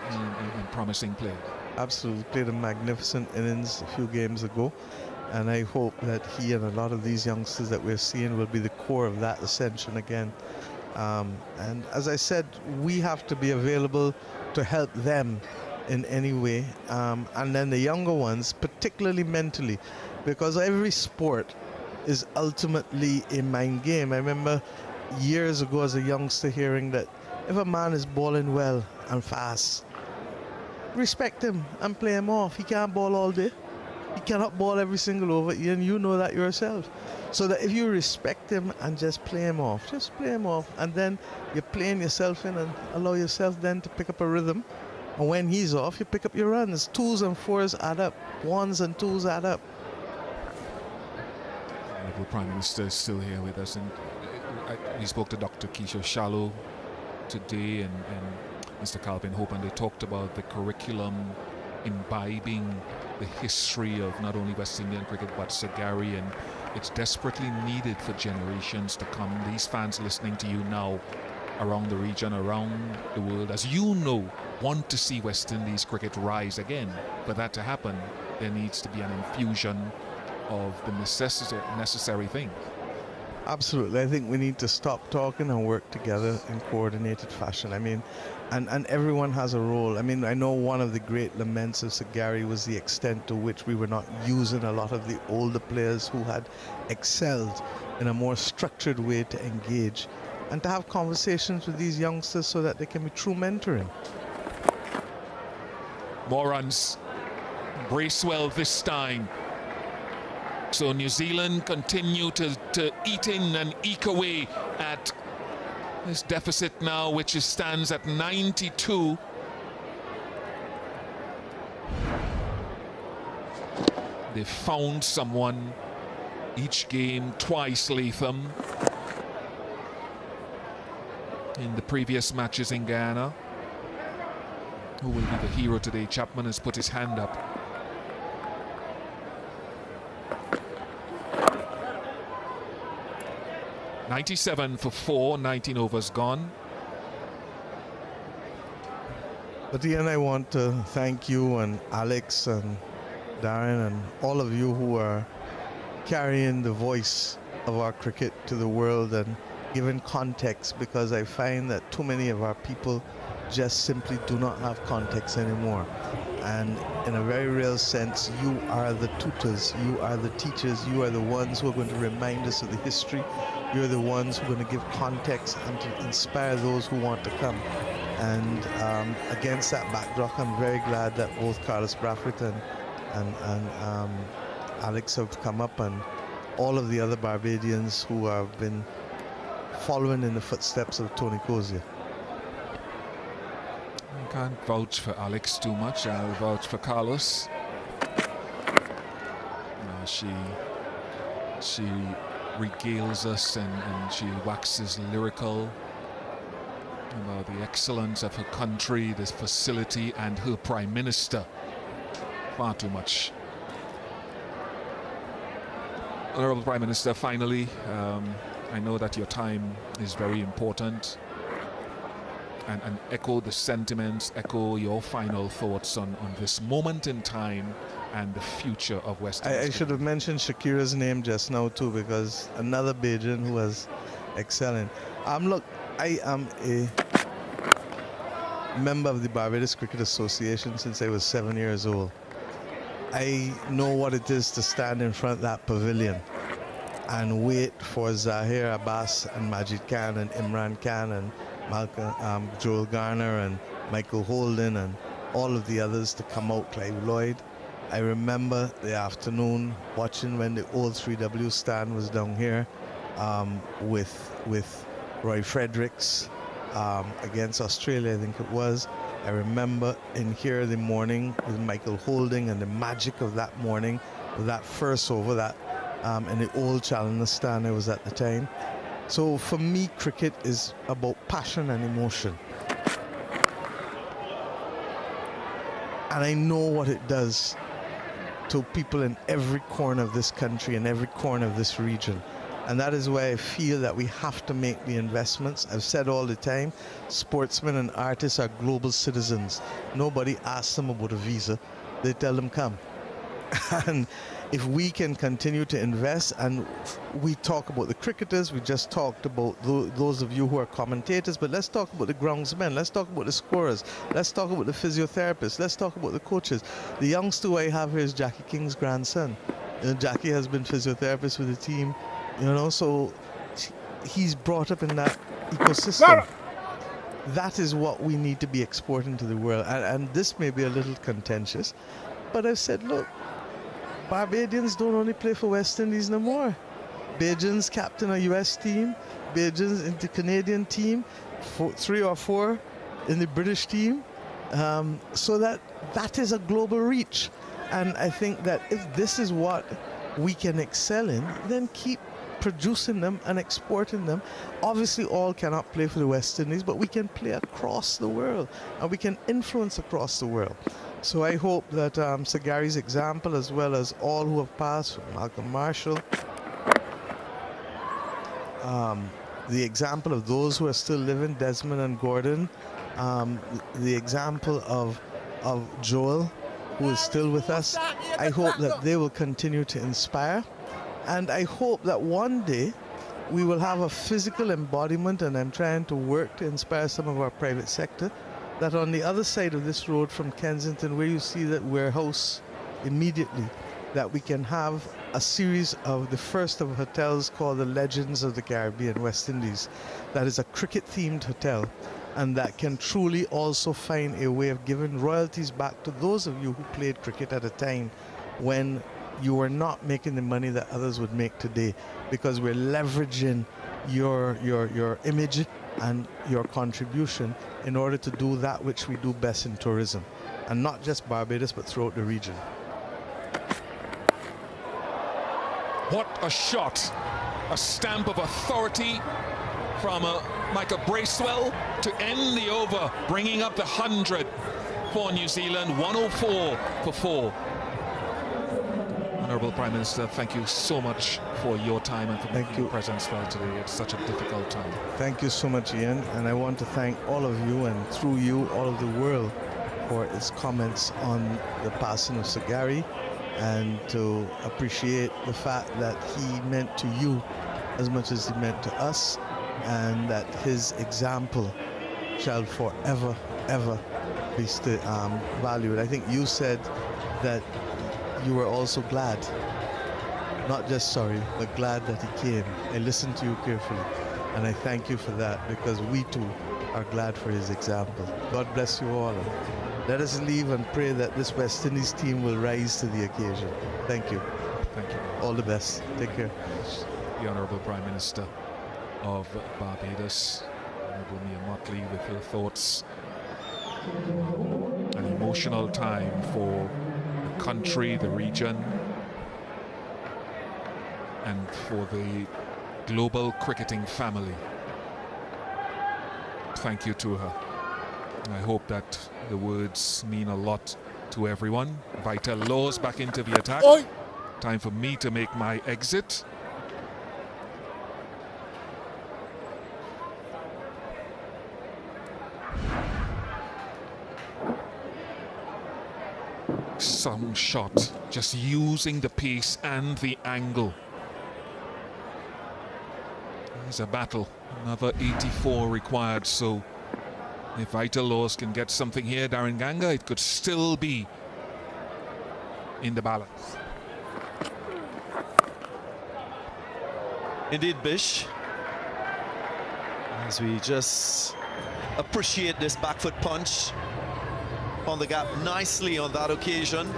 [SPEAKER 2] and promising players.
[SPEAKER 5] Absolutely, played a magnificent innings a few games ago, and I hope that he and a lot of these youngsters that we're seeing will be the core of that ascension again. And as I said, we have to be available to help them in any way, and then the younger ones, particularly mentally, because every sport is ultimately a mind game. I remember years ago as a youngster hearing that if a man is bowling well and fast, respect him and play him off. He can't bowl all day. He cannot bowl every single over, and you know that yourself. So that if you respect him and just play him off, and then you're playing yourself in and allow yourself then to pick up a rhythm. And when he's off, you pick up your runs. 2s and 4s add up. 1s and 2s add up.
[SPEAKER 2] The Prime Minister is still here with us, and we spoke to Dr. Keisha Shallow today and Mr. Calvin Hope, and they talked about the curriculum imbibing the history of not only West Indian cricket but Sir Gary, and it's desperately needed for generations to come. These fans listening to you now around the region, around the world, as you know, want to see West Indies cricket rise again. For that to happen, there needs to be an infusion of the necessary things.
[SPEAKER 5] Absolutely. I think we need to stop talking and work together in coordinated fashion. I mean, and everyone has a role. I mean, I know one of the great laments of Sir Gary was the extent to which we were not using a lot of the older players who had excelled in a more structured way to engage and to have conversations with these youngsters so that they can be true mentoring.
[SPEAKER 2] More runs. Bracewell this time. So New Zealand continue to eat in and eke away at this deficit now, which stands at 92. They've found someone each game twice, Latham, in the previous matches in Guyana. Who will be the hero today? Chapman has put his hand up. .97 for 4, 19 overs gone.
[SPEAKER 5] But Ian, I want to thank you and Alex and Darren and all of you who are carrying the voice of our cricket to the world and giving context, because I find that too many of our people just simply do not have context anymore. And in a very real sense, you are the tutors, you are the teachers, you are the ones who are going to remind us of the history. You're the ones who are going to give context and to inspire those who want to come. And against that backdrop, I'm very glad that both Carlos Brathwaite and Alex have come up, and all of the other Barbadians who have been following in the footsteps of Tony Cozier.
[SPEAKER 2] I can't vouch for Alex too much. I'll vouch for Carlos. She regales us and she waxes lyrical about the excellence of her country, this facility, and her Prime Minister. Far too much. Honorable Prime Minister, finally, I know that your time is very important, and echo the sentiments, echo your final thoughts on this moment in time and the future of West Indies.
[SPEAKER 5] I should have mentioned Shakira's name just now too, because another Bajan who was excelling. Look, I am a member of the Barbados Cricket Association since I was 7 years old. I know what it is to stand in front of that pavilion and wait for Zahir Abbas and Majid Khan and Imran Khan and Malcolm, Joel Garner and Michael Holden and all of the others to come out, Clive Lloyd. I remember the afternoon watching when the old 3W stand was down here with Roy Fredericks against Australia, I think it was. I remember in here the morning with Michael Holding and the magic of that morning with that first over that in the old Challenger stand I was at the time. So for me, cricket is about passion and emotion. And I know what it does to people in every corner of this country and every corner of this region. And that is why I feel that we have to make the investments. I've said all the time, sportsmen and artists are global citizens. Nobody asks them about a visa. They tell them come. And if we can continue to invest, and we talk about the cricketers, we just talked about those of you who are commentators, but let's talk about the groundsmen, let's talk about the scorers, let's talk about the physiotherapists, let's talk about the coaches. The youngster I have here is Jackie King's grandson. Jackie has been physiotherapist with the team. So he's brought up in that ecosystem. That is what we need to be exporting to the world. And this may be a little contentious, but I've said, look, Barbadians don't only play for West Indies no more. Bajans captain a US team, Bajans in the Canadian team, 3 or 4 in the British team. So that is a global reach. And I think that if this is what we can excel in, then keep producing them and exporting them. Obviously all cannot play for the West Indies, but we can play across the world and we can influence across the world. So I hope that Sir Gary's example, as well as all who have passed, Malcolm Marshall, the example of those who are still living, Desmond and Gordon, the example of Joel, who is still with us, I hope that they will continue to inspire. And I hope that one day we will have a physical embodiment, and I'm trying to work to inspire some of our private sector, that on the other side of this road from Kensington, where you see that warehouse immediately, that we can have a series of the first of hotels called the Legends of the Caribbean, West Indies, that is a cricket-themed hotel, and that can truly also find a way of giving royalties back to those of you who played cricket at a time when you were not making the money that others would make today, because we're leveraging your image and your contribution in order to do that which we do best in tourism, and not just Barbados but throughout the region.
[SPEAKER 13] What a shot! A stamp of authority from Michael Bracewell to end the over, bringing up the 100 for New Zealand, 104 for 4. Honourable Prime Minister, thank you so much for your time and for making your presence felt today. It's such a difficult time.
[SPEAKER 5] Thank you so much, Ian, and I want to thank all of you, and through you, all of the world, for its comments on the passing of Sir Gary, and to appreciate the fact that he meant to you as much as he meant to us, and that his example shall forever ever be valued. I think you said that you were also glad, not just sorry, but glad that he came. I listened to you carefully, and I thank you for that, because we too are glad for his example. God bless you all. Let us leave and pray that this West Indies team will rise to the occasion. Thank you.
[SPEAKER 2] Thank you.
[SPEAKER 5] All the best. Take care.
[SPEAKER 2] The Honourable Prime Minister of Barbados, Honourable Mia Motley, with her thoughts. An emotional time for the country, the region, and for the global cricketing family. Thank you to her. I hope that the words mean a lot to everyone. Vital Laws back into the attack. Oi. Time for me to make my exit. Some shot, just using the pace and the angle. There's a battle, another 84 required, so if Vital Laws can get something here, Darren Ganga, it could still be in the balance.
[SPEAKER 9] Indeed, Bish. As we just appreciate this back foot punch on the gap nicely on that occasion.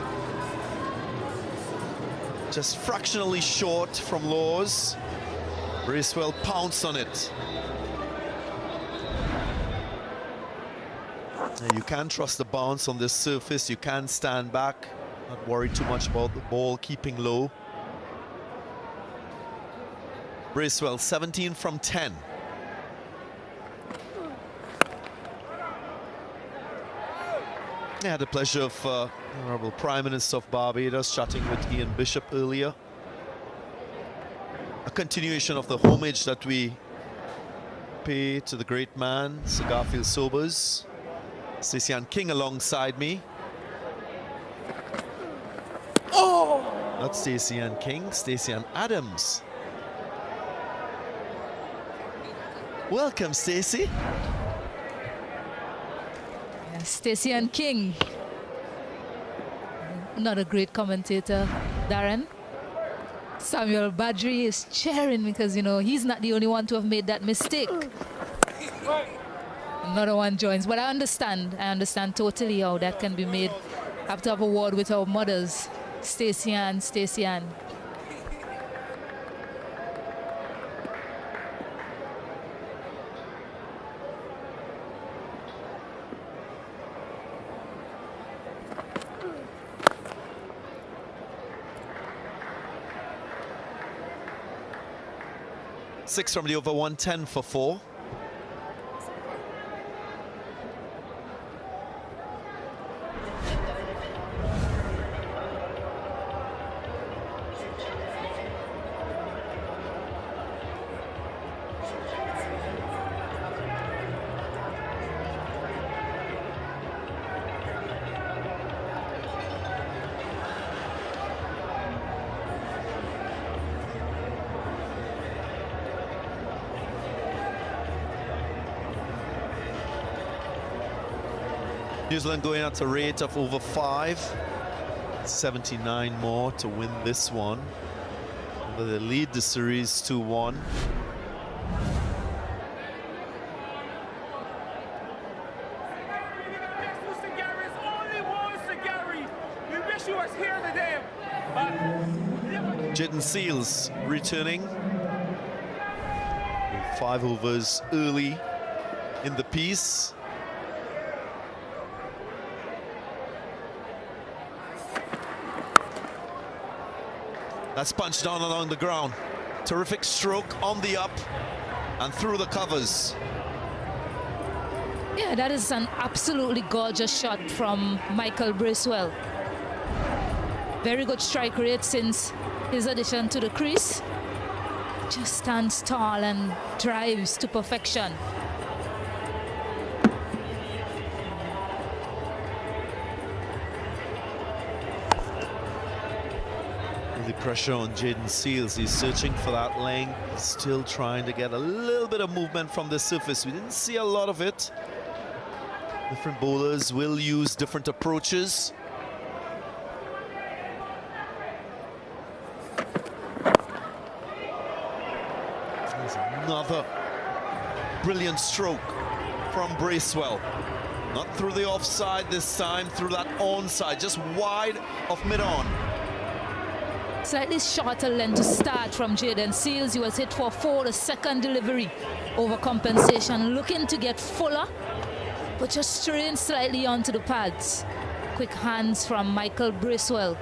[SPEAKER 9] Just fractionally short from Laws. Bracewell pounced on it. You can't trust the bounce on this surface. You can stand back, not worry too much about the ball keeping low. Bracewell 17 from 10. I had the pleasure of the Honourable Prime Minister of Barbados chatting with Ian Bishop earlier. A continuation of the homage that we pay to the great man, Sir Garfield Sobers. Stacey-Ann King alongside me. Oh! Not Stacey-Ann King, Stacey-Ann Adams. Welcome, Stacey.
[SPEAKER 20] Stacey-Ann King, another great commentator, Darren. Samuel Badri is cheering because, you know, he's not the only one to have made that mistake. Another one joins, but I understand totally how that can be made. Have to have a word with our mothers, Stacey-Ann.
[SPEAKER 9] Six from the over, 110 for 4. New Zealand going at a rate of over 5. 79 more to win this one. But they lead the series 2-1. Jaden Seals returning. 5 overs early in the piece. That's punched down along the ground. Terrific stroke on the up and through the covers.
[SPEAKER 20] Yeah, that is an absolutely gorgeous shot from Michael Bracewell. Very good strike rate since his addition to the crease. Just stands tall and drives to perfection.
[SPEAKER 9] The pressure on Jaden Seals. He's searching for that length. He's still trying to get a little bit of movement from the surface. We didn't see a lot of it. Different bowlers will use different approaches. There's another brilliant stroke from Bracewell. Not through the offside this time, through that onside, just wide of mid-on.
[SPEAKER 20] Slightly shorter length to start from Jaden Seals. He was hit for 4, the second delivery over compensation, looking to get fuller, but just strained slightly onto the pads. Quick hands from Michael Bracewell.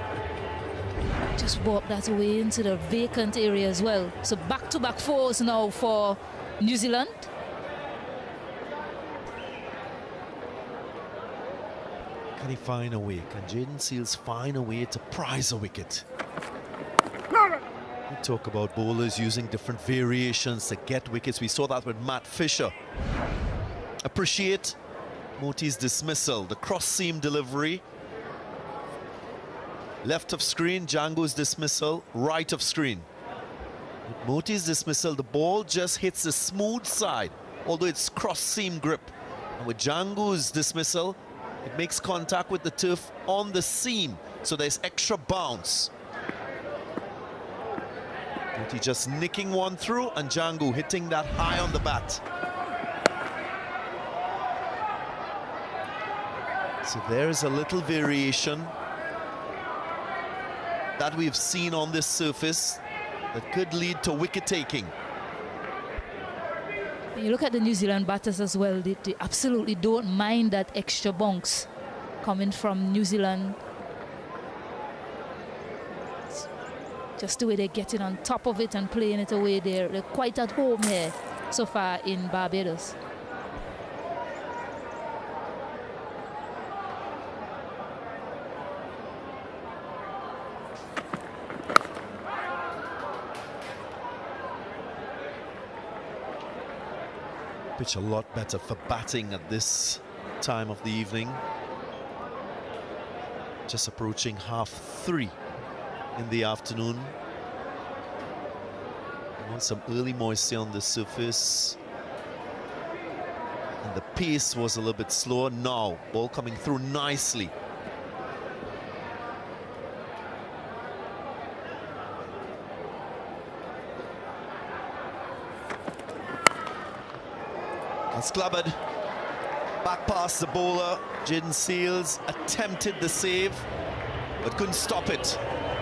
[SPEAKER 20] Just walked that away into the vacant area as well. So back-to-back fours now for New Zealand.
[SPEAKER 9] Can he find a way? Can Jaden Seals find a way to prize a wicket? We talk about bowlers using different variations to get wickets. We saw that with Matt Fisher. Appreciate Moti's dismissal, the cross-seam delivery. Left of screen, Django's dismissal, right of screen. With Moti's dismissal, the ball just hits the smooth side, although it's cross-seam grip. And with Django's dismissal, it makes contact with the turf on the seam, so there's extra bounce. Moti just nicking one through, and Django hitting that high on the bat. So there's a little variation that we've seen on this surface that could lead to wicket taking.
[SPEAKER 20] When you look at the New Zealand batters as well, they absolutely don't mind that extra bounce coming from New Zealand. It's just the way they're getting on top of it and playing it away there. They're quite at home here so far in Barbados.
[SPEAKER 9] Pitch a lot better for batting at this time of the evening. Just approaching 3:30 in the afternoon. We want some early moisture on the surface. And the pace was a little bit slower. Now, ball coming through nicely. That's clubbered. Back past the bowler. Jaden Seals attempted the save, but couldn't stop it.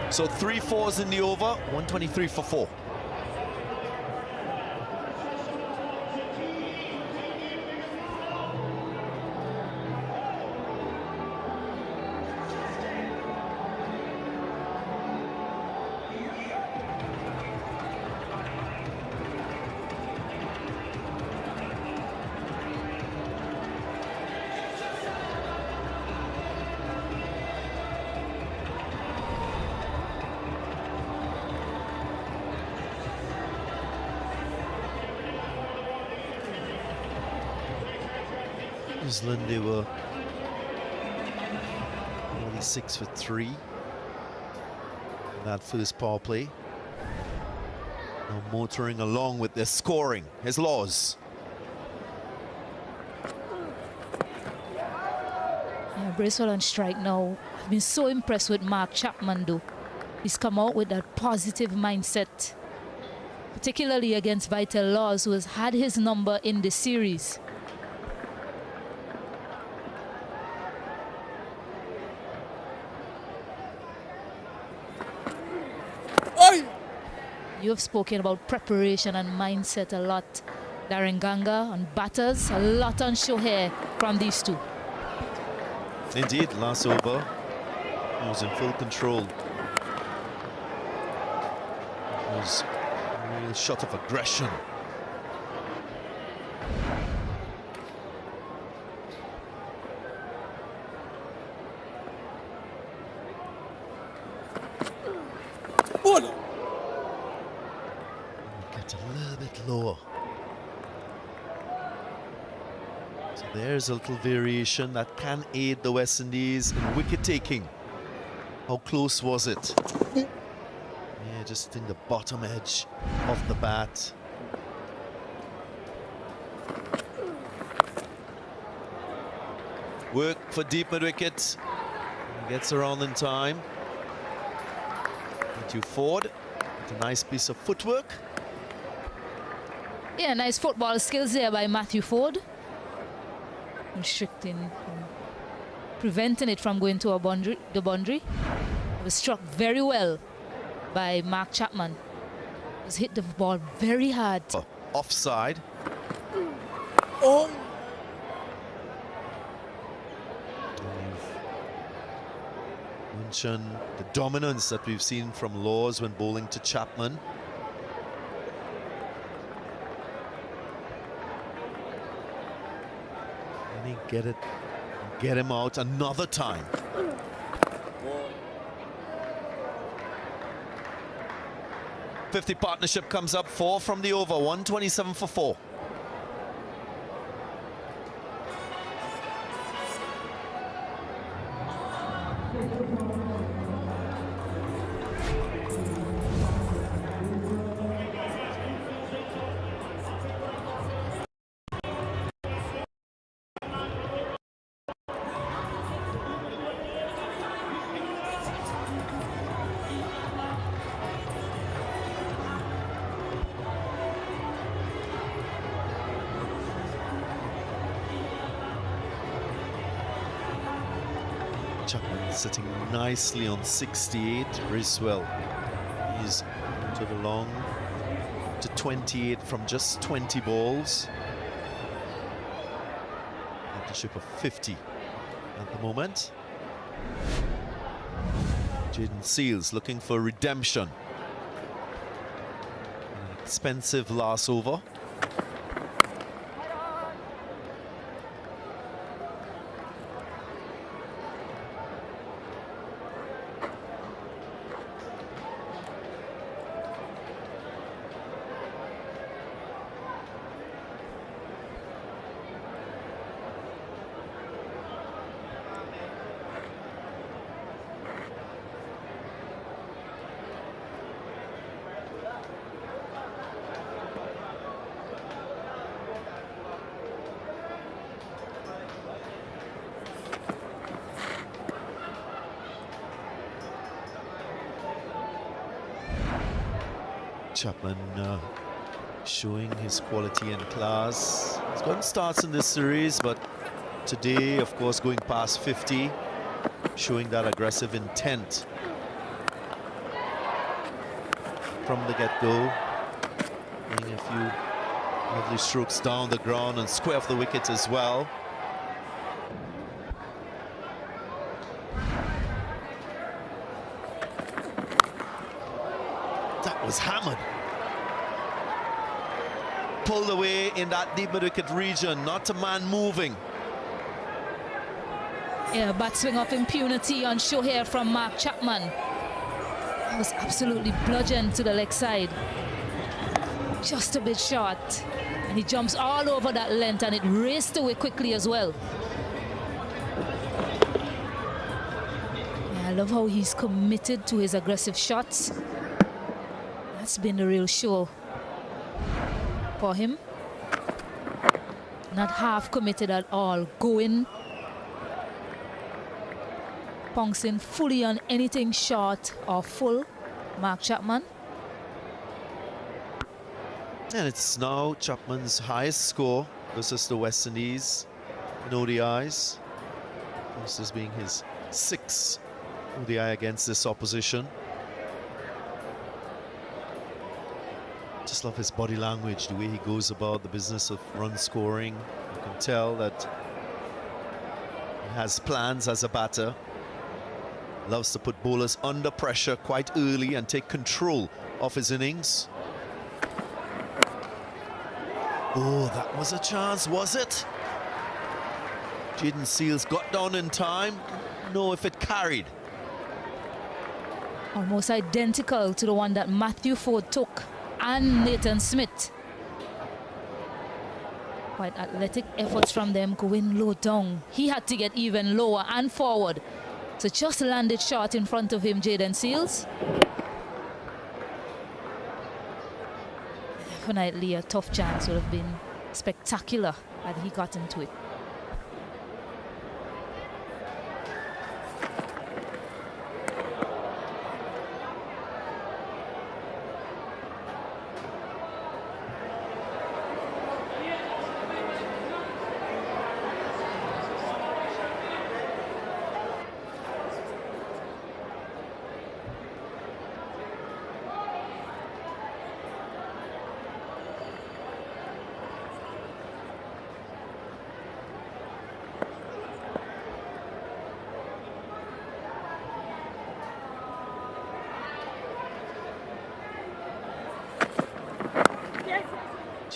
[SPEAKER 9] So 3 fours in the over, 123 for 4. New Zealand, they were only 6 for 3 in that first power play. Now motoring along with their scoring. Here's Laws.
[SPEAKER 20] Yeah, Bracewell on strike now. I've been so impressed with Mark Chapman though. He's come out with that positive mindset, particularly against Vital Laws, who has had his number in the series. You have spoken about preparation and mindset a lot, Darren Ganga, and batters, a lot on show here from these two.
[SPEAKER 9] Indeed, last over, he was in full control. It was a real shot of aggression. Get a little bit lower. So there's a little variation that can aid the West Indies in wicket taking. How close was it? Yeah, just in the bottom edge of the bat.
[SPEAKER 17] Work for deep mid-wicket. Gets around in time. Matthew Ford with a nice piece of footwork.
[SPEAKER 20] Yeah, nice football skills there by Matthew Ford. Restricting, preventing it from going to the boundary. It was struck very well by Mark Chapman. It was hit the ball very hard.
[SPEAKER 17] Oh, offside. Oh! Mention the dominance that we've seen from Laws when bowling to Chapman. And he get him out another time. .50 partnership comes up, 4 from the over, 127 for 4. Chapman sitting nicely on 68. Riswell is to the long to 28 from just 20 balls. Partnership of 50 at the moment. Jaden Seals looking for redemption. An expensive last over. Chapman showing his quality and class. He's gotten starts in this series, but today, of course, going past 50, showing that aggressive intent from the get-go. Getting a few lovely strokes down the ground and square off the wicket as well. That was hammered. Pulled away in that deep mid-wicket region, not a man moving.
[SPEAKER 20] Yeah, bat swing of impunity on show here from Mark Chapman. It was absolutely bludgeoned to the leg side. Just a bit short. And he jumps all over that length and it raced away quickly as well. Yeah, I love how he's committed to his aggressive shots. That's been the real show for him. Not half committed at all. Going, pouncing fully on anything short or full. Mark Chapman.
[SPEAKER 17] And it's now Chapman's highest score versus the West Indies in ODIs. This is being his 6th ODI against this opposition. Just love his body language, the way he goes about the business of run scoring. You can tell that he has plans as a batter. Loves to put bowlers under pressure quite early and take control of his innings. Oh, that was a chance, was it? Jaden Seals got down in time. No, if it carried.
[SPEAKER 20] Almost identical to the one that Matthew Ford took. And Nathan Smith. Quite athletic efforts from them going low down. He had to get even lower and forward. So just landed short in front of him, Jaden Seals. Definitely a tough chance. Would have been spectacular had he got into it.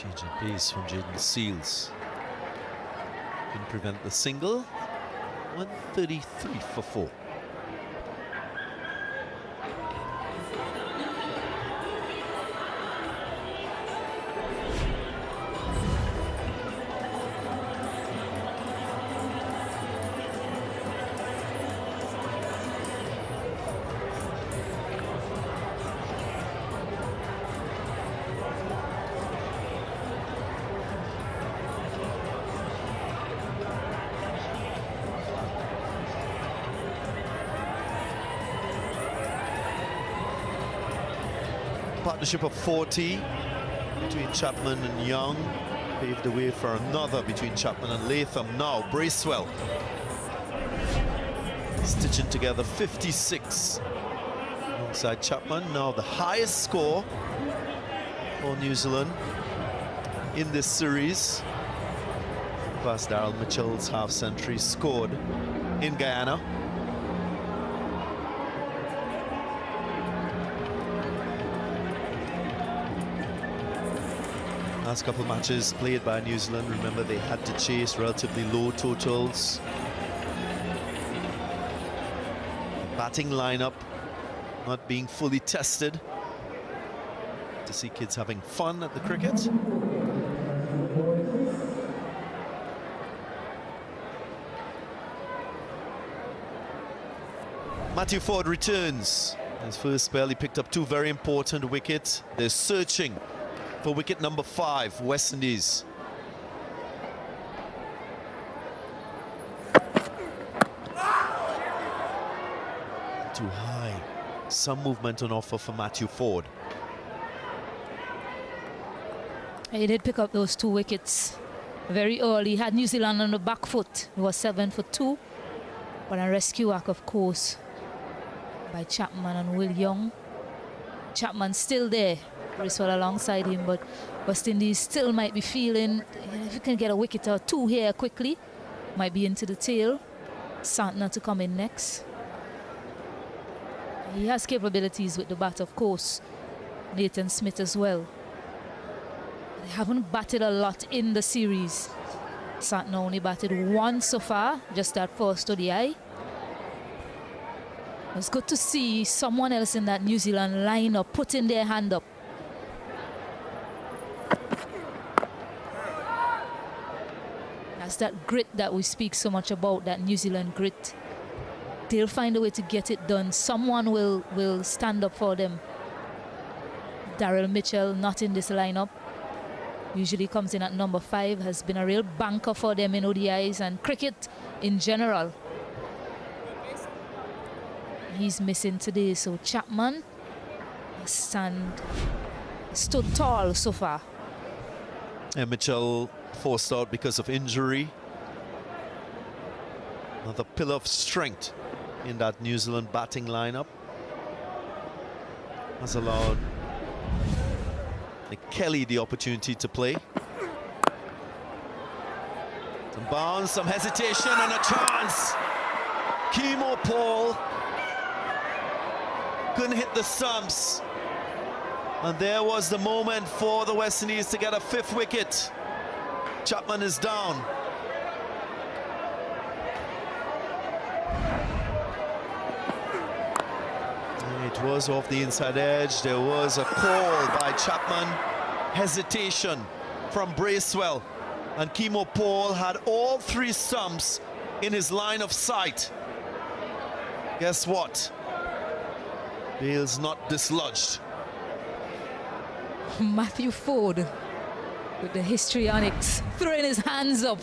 [SPEAKER 17] Change of pace from Jaden Seals. Can prevent the single. 133 for 4. Partnership of 40 between Chapman and Young paved the way for another between Chapman and Latham. Now Bracewell stitching together 56 alongside Chapman. Now the highest score for New Zealand in this series, past Daryl Mitchell's half-century scored in Guyana. Last couple of matches played by New Zealand, remember they had to chase relatively low totals. Batting lineup not being fully tested. To see kids having fun at the cricket. Matthew Ford returns. His first spell, he picked up 2 very important wickets. They're searching for wicket number 5, West Indies. Too high. Some movement on offer for Matthew Ford.
[SPEAKER 20] He did pick up those 2 wickets very early. He had New Zealand on the back foot. It was 7 for 2. But a rescue act, of course, by Chapman and Will Young. Chapman still there. Bracewell alongside him, but West Indies still might be feeling, if you can get a wicket or 2 here quickly, might be into the tail. Santner to come in next. He has capabilities with the bat, of course. Nathan Smith as well. They haven't batted a lot in the series. Santner only batted 1 so far, just that first ODI. It's good to see someone else in that New Zealand lineup putting their hand up. That's that grit that we speak so much about, that New Zealand grit. They'll find a way to get it done. Someone will stand up for them. Daryl Mitchell not in this lineup. Usually comes in at number 5, has been a real banker for them in ODIs and cricket in general. He's missing today, so Chapman stood tall so far.
[SPEAKER 17] And Mitchell forced out because of injury. Another pillar of strength in that New Zealand batting lineup. Has allowed Nick Kelly the opportunity to play. Some bounce, some hesitation and a chance. Kimo Paul couldn't hit the stumps. And there was the moment for the West Indies to get a 5th wicket. Chapman is down. It was off the inside edge. There was a call by Chapman. Hesitation from Bracewell. And Kimo Paul had all 3 stumps in his line of sight. Guess what? Bale's not dislodged.
[SPEAKER 20] Matthew Ford with the histrionics, throwing his hands up.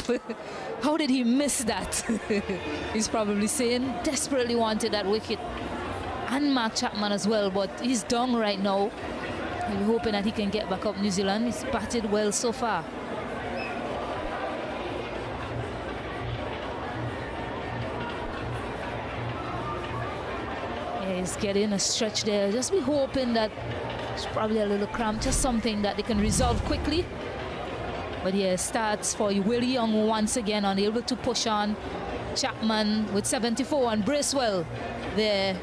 [SPEAKER 20] How did he miss that? He's probably saying desperately wanted that wicket. And Mark Chapman as well, but he's down right now. We're hoping that he can get back up New Zealand. He's batted well so far. Yeah, he's getting a stretch there. Just be hoping that it's probably a little cramp, just something that they can resolve quickly. But yeah, starts for Will Young once again, unable to push on. Chapman with 74 and Bracewell there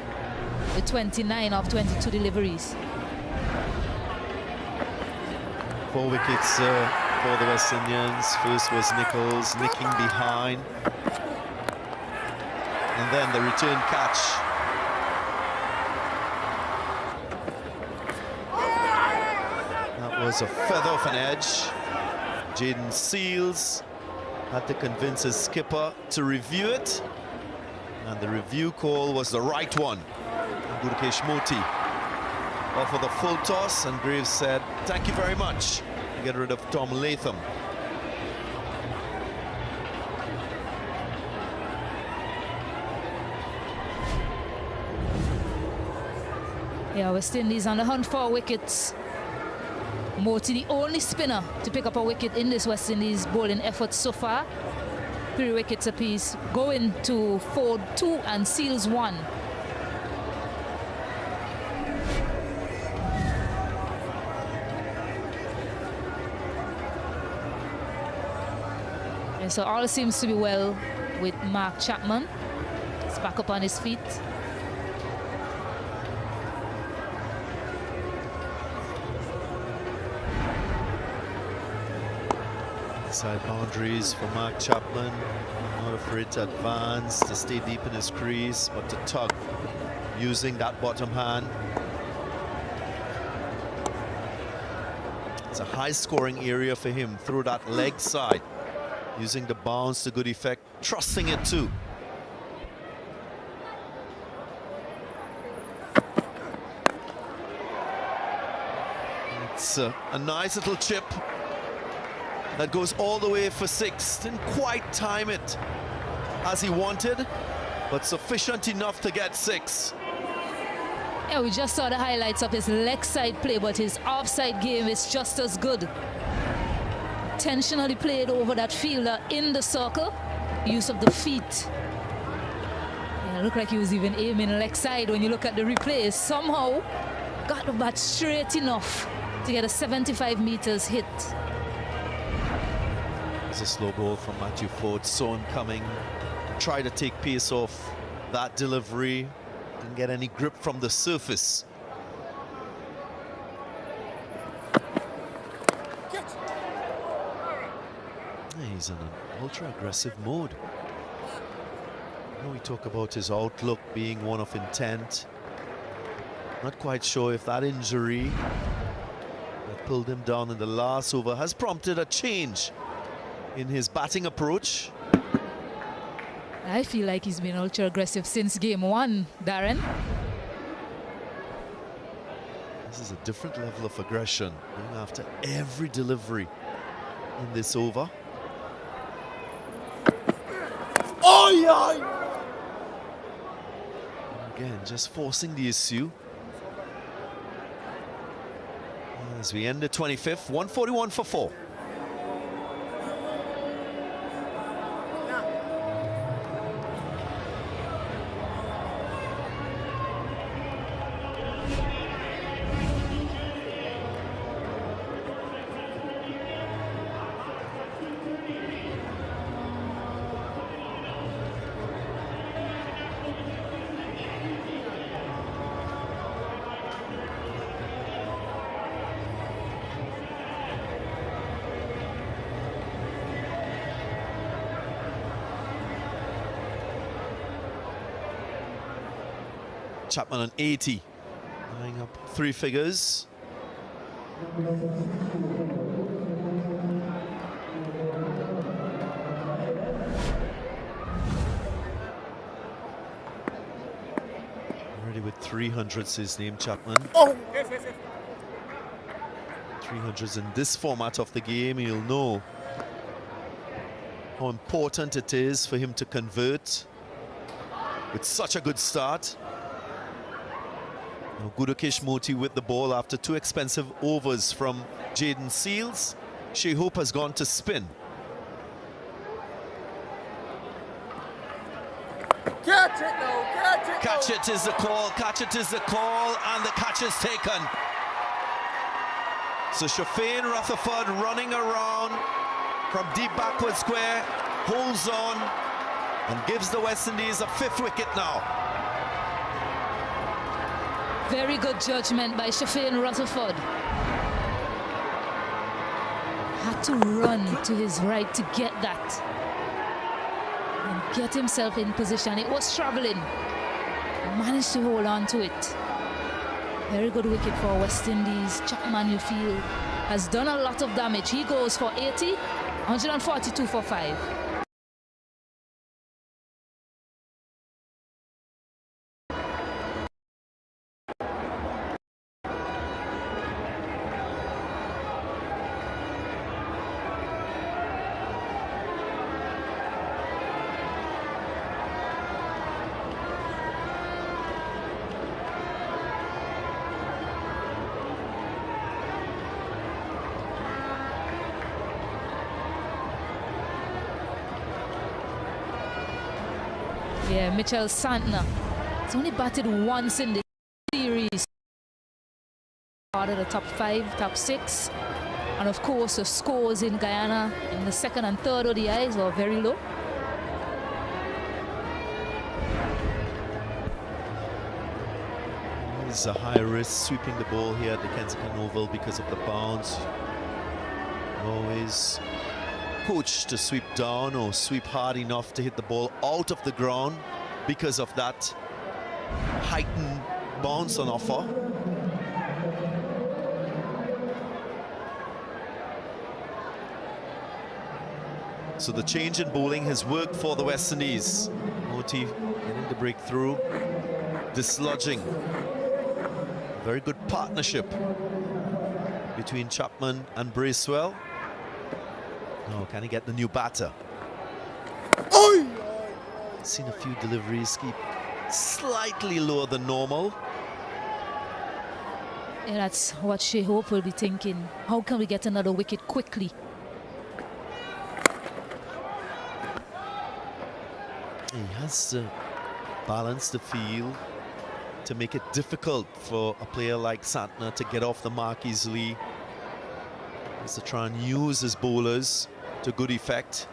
[SPEAKER 20] with 29 of 22 deliveries.
[SPEAKER 17] 4 wickets for the West Indians. First was Nichols nicking behind. And then the return catch. That was a feather off an edge. Jaden Seals had to convince his skipper to review it. And the review call was the right one. Gurukesh Moti offered the full toss, and Graves said, "Thank you very much." To get rid of Tom Latham.
[SPEAKER 20] Yeah, West Indies on the hunt for wickets. Moti, the only spinner to pick up a wicket in this West Indies bowling effort so far. 3 wickets apiece, going to Ford 2 and Seals 1. And so all seems to be well with Mark Chapman. He's back up on his feet.
[SPEAKER 17] Side boundaries for Mark Chapman. Not afraid to advance, to stay deep in his crease, but to tug using that bottom hand. It's a high scoring area for him through that leg side. Using the bounce to good effect, trusting it too. It's a nice little chip that goes all the way for 6. Didn't quite time it as he wanted, but sufficient enough to get 6.
[SPEAKER 20] Yeah, we just saw the highlights of his leg side play, but his offside game is just as good. Intentionally played over that fielder in the circle. Use of the feet. Yeah, it looked like he was even aiming leg side when you look at the replays. Somehow got the bat straight enough to get a 75 meters hit.
[SPEAKER 17] It's a slow ball from Matthew Ford. Saw him coming. Tried to take pace off that delivery. Didn't get any grip from the surface. He's in an ultra-aggressive mode. I know we talk about his outlook being one of intent. Not quite sure if that injury that pulled him down in the last over has prompted a change in his batting approach.
[SPEAKER 20] I feel like he's been ultra-aggressive since game 1, Darren.
[SPEAKER 17] This is a different level of aggression, going after every delivery in this over.
[SPEAKER 6] Oh, yeah.
[SPEAKER 17] Again, just forcing the issue. As we end the 25th, 141 for 4. Chapman on 80, tying up 3 figures. Already with 300s his name, Chapman.
[SPEAKER 6] Oh, yes, yes, yes.
[SPEAKER 17] 300s in this format of the game, he'll know how important it is for him to convert with such a good start. Now Gurukesh Moti with the ball after 2 expensive overs from Jaden Seals. Shea Hope has gone to spin.
[SPEAKER 6] Catch it, no, catch it.
[SPEAKER 17] Catch it is the call, catch it is the call, and the catch is taken. So Shafane Rutherford running around from deep backward square, holds on, and gives the West Indies a 5th wicket now.
[SPEAKER 20] Very good judgment by Shafane Rutherford. had to run to his right to get that and get himself in position. It was traveling. Managed to hold on to it. Very good wicket for West Indies. Chapman, you feel, has done a lot of damage. He goes for 80, 142 for 5. Yeah, Mitchell Santner. He's only batted once in the series. Part of the top 5, top 6. And of course, the scores in Guyana in the second and third ODIs were very low.
[SPEAKER 17] He's a high risk sweeping the ball here at the Kensington Oval because of the bounce. Always coached to sweep down or sweep hard enough to hit the ball out of the ground because of that heightened bounce on offer. So the change in bowling has worked for the West Indies. Moti getting the breakthrough, dislodging. Very good partnership between Chapman and Bracewell. Oh, can he get the new batter? Seen a few deliveries keep slightly lower than normal.
[SPEAKER 20] Yeah, that's what Shea Hope will be thinking. How can we get another wicket quickly?
[SPEAKER 17] He has to balance the field to make it difficult for a player like Santner to get off the mark easily. He has to try and use his bowlers to good effect.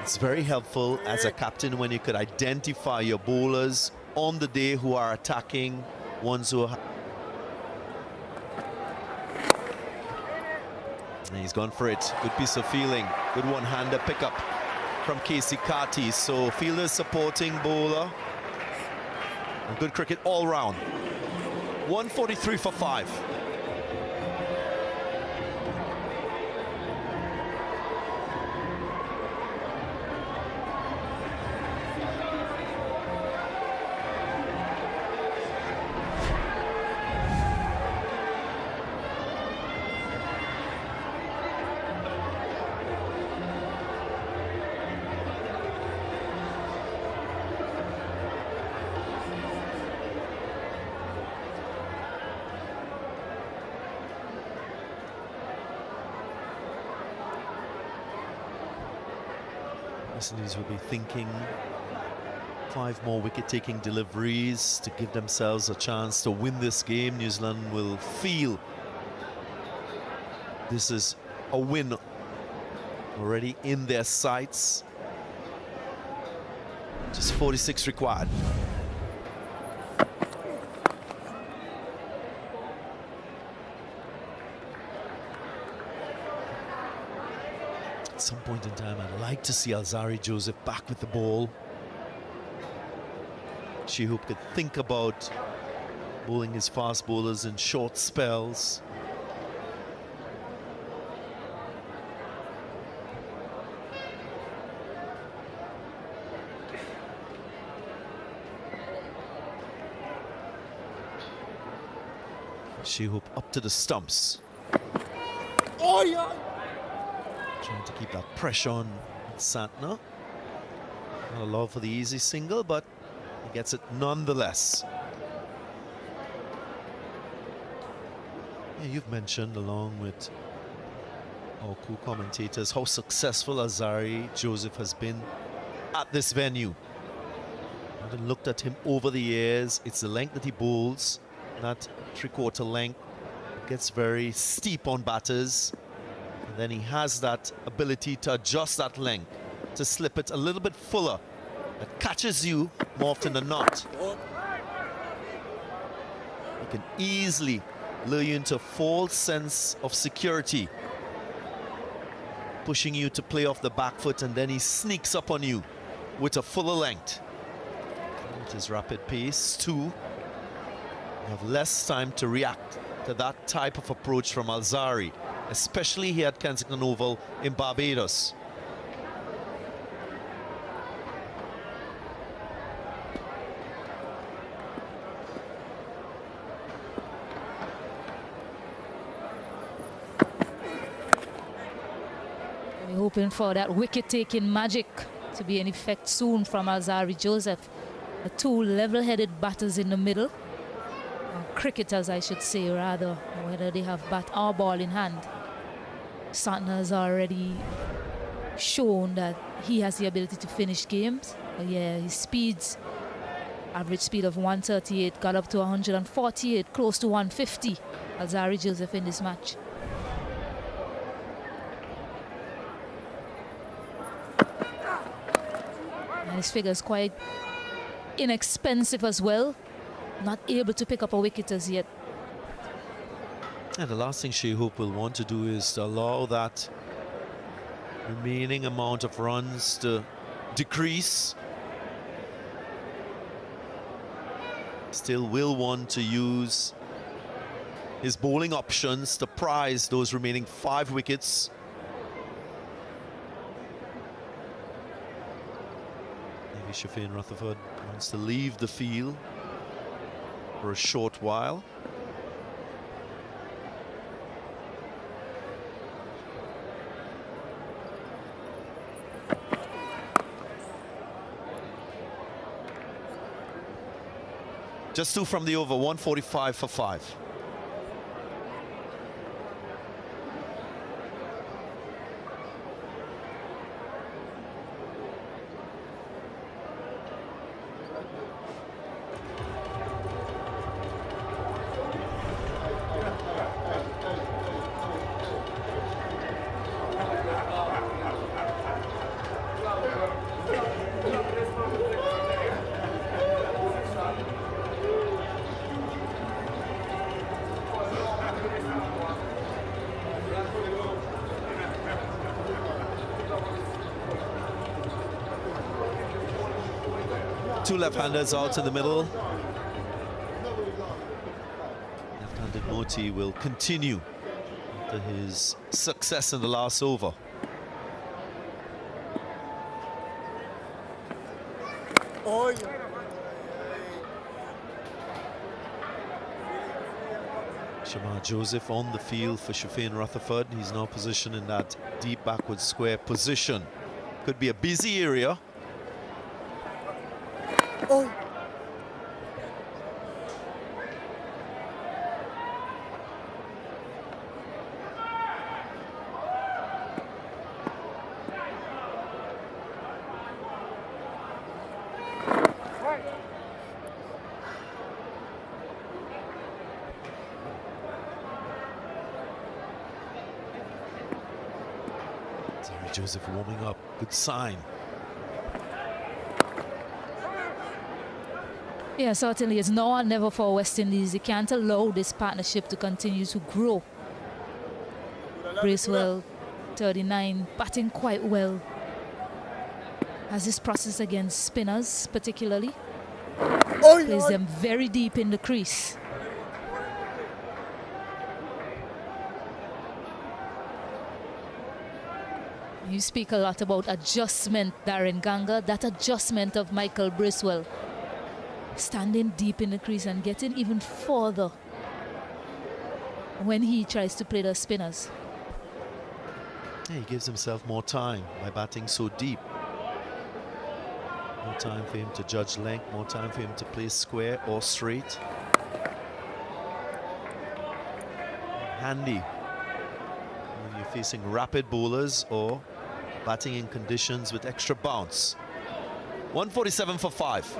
[SPEAKER 17] It's very helpful as a captain when you could identify your bowlers on the day who are attacking, ones who are... And he's gone for it. Good piece of feeling. Good one-hander pickup from Casey Carty. So fielders supporting bowler. And good cricket all round. 143 for 5. West Indies will be thinking 5 more wicket-taking deliveries to give themselves a chance to win this game. New Zealand will feel this is a win already in their sights. Just 46 required. At some point in time, I'd like to see Alzarri Joseph back with the ball. Shea Hope could think about bowling his fast bowlers in short spells. Shea Hope up to the stumps.
[SPEAKER 6] Oh, yeah.
[SPEAKER 17] Trying to keep that pressure on Santner. Not a love for the easy single, but he gets it nonetheless. Yeah, you've mentioned, along with our co-commentators, how successful Alzarri Joseph has been at this venue. I've looked at him over the years. It's the length that he bowls, that three-quarter length. It gets very steep on batters. And then he has that ability to adjust that length, to slip it a little bit fuller. That catches you more often than not. He can easily lure you into a false sense of security, pushing you to play off the back foot, and then he sneaks up on you with a fuller length. At his rapid pace, too, you have less time to react to that type of approach from Alzari, especially here at Kensington Oval in Barbados.
[SPEAKER 20] We're hoping for that wicket-taking magic to be in effect soon from Alzari Joseph. The two level-headed batters in the middle. Cricketers, I should say, rather, whether they have bat or ball in hand. Santner has already shown that he has the ability to finish games. Yeah, his speeds, average speed of 138, got up to 148, close to 150. Alzari Joseph in this match. And his figure is quite inexpensive as well. Not able to pick up a wicket as yet.
[SPEAKER 17] And the last thing Shea Hope will want to do is to allow that remaining amount of runs to decrease. Still will want to use his bowling options to prize those remaining 5 wickets. Maybe Shafin Rutherford wants to leave the field for a short while. Just 2 from the over, 145 for 5. Two left-handers out in the middle. Left-handed Moti will continue after his success in the last over. Shamar Joseph on the field for Shafin Rutherford. He's now positioned in that deep backward square position. Could be a busy area. Joseph warming up, good sign.
[SPEAKER 20] Yeah, certainly it's now or never for West Indies. You can't allow this partnership to continue to grow. Bracewell, 39, batting quite well. Has this process against spinners particularly. Plays them very deep in the crease. You speak a lot about adjustment, Darren Ganga. That adjustment of Michael Bracewell. Standing deep in the crease and getting even further when he tries to play the spinners.
[SPEAKER 17] Yeah, he gives himself more time by batting so deep. More time for him to judge length, more time for him to play square or straight. Handy when you're facing rapid bowlers or batting in conditions with extra bounce. 147 for 5.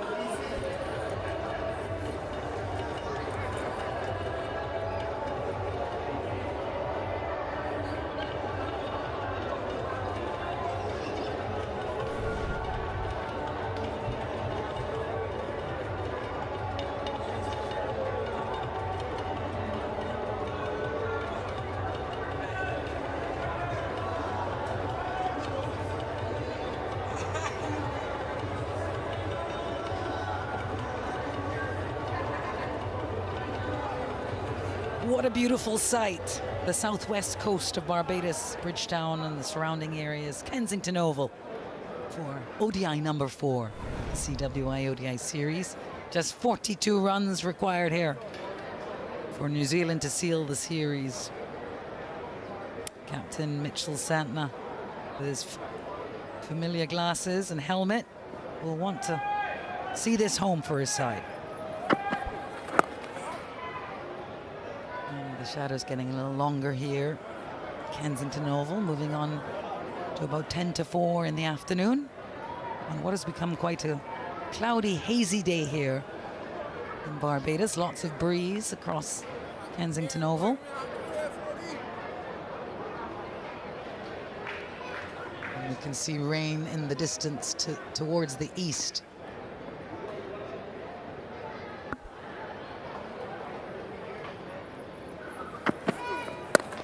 [SPEAKER 1] what a beautiful sight. The southwest coast of Barbados, Bridgetown and the surrounding areas, Kensington Oval for ODI number 4, the CWI ODI series. Just 42 runs required here for New Zealand to seal the series. Captain Mitchell Santner with his familiar glasses and helmet will want to see this home for his side. And the shadow's getting a little longer here. Kensington Oval moving on to about 10 to 4 in the afternoon on what has become quite a cloudy, hazy day here in Barbados. Lots of breeze across Kensington Oval. And we can see rain in the distance towards the east.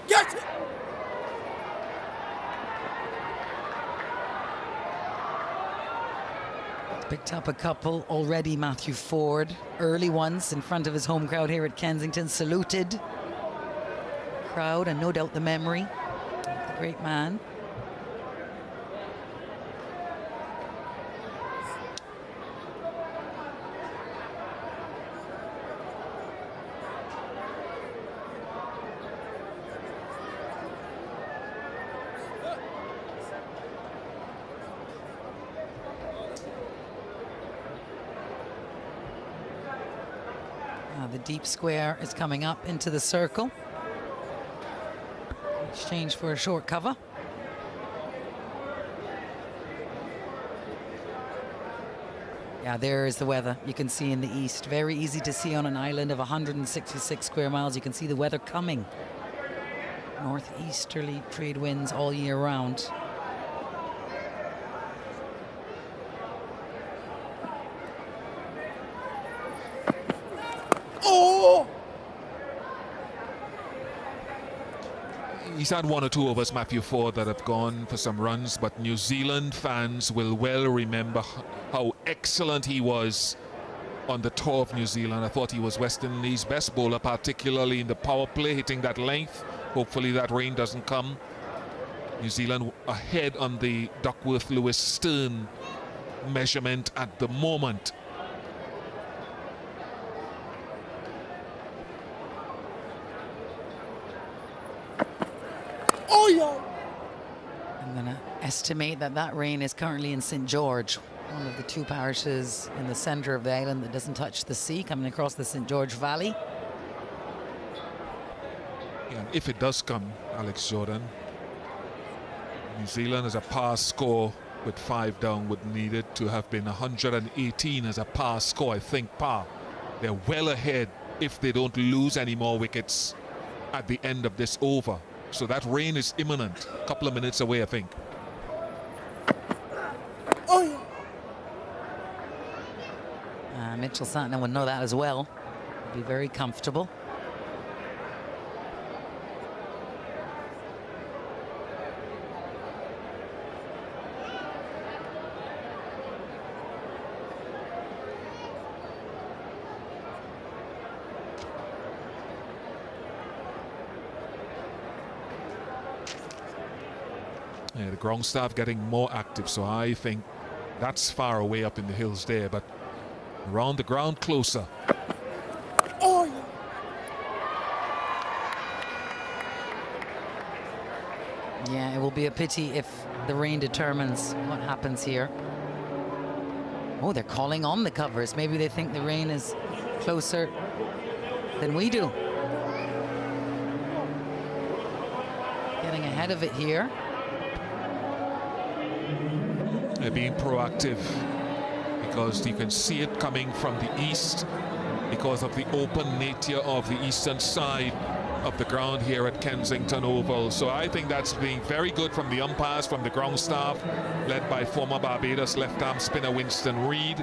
[SPEAKER 3] Get it!
[SPEAKER 1] Picked up a couple already, Matthew Ford. Early ones in front of his home crowd here at Kensington. Saluted crowd and no doubt the memory of the great man. The deep square is coming up into the circle. Exchange for a short cover. Yeah, there is the weather you can see in the east. Very easy to see on an island of 166 square miles. You can see the weather coming. Northeasterly trade winds all year round.
[SPEAKER 3] Oh!
[SPEAKER 2] He's had one or two of us, Matthew Ford, that have gone for some runs, but New Zealand fans will well remember how excellent he was on the tour of New Zealand. I thought he was West Indies' best bowler, particularly in the power play, hitting that length. Hopefully that rain doesn't come. New Zealand ahead on the Duckworth-Lewis-Stern measurement at the moment.
[SPEAKER 3] Oh, yeah.
[SPEAKER 1] I'm going to estimate that that rain is currently in St. George, one of the two parishes in the center of the island that doesn't touch the sea, coming across the St. George Valley.
[SPEAKER 2] Yeah, if it does come, Alex Jordan, New Zealand as a pass score with 5 down would need it to have been 118 as a pass score. I think par. They're well ahead if they don't lose any more wickets at the end of this over. So that rain is imminent. A couple of minutes away, I think.
[SPEAKER 3] Oh, yeah.
[SPEAKER 1] Mitchell Santner would know that as well. Be very comfortable.
[SPEAKER 2] Yeah, the ground staff getting more active, so I think that's far away up in the hills there, but around the ground closer.
[SPEAKER 3] Oh, yeah.
[SPEAKER 1] Yeah, it will be a pity if the rain determines what happens here. Oh, they're calling on the covers. Maybe they think the rain is closer than we do. Getting ahead of it here.
[SPEAKER 2] They're being proactive because you can see it coming from the east because of the open nature of the eastern side of the ground here at Kensington Oval. So I think that's being very good from the umpires, from the ground staff, led by former Barbados left-arm spinner Winston Reid.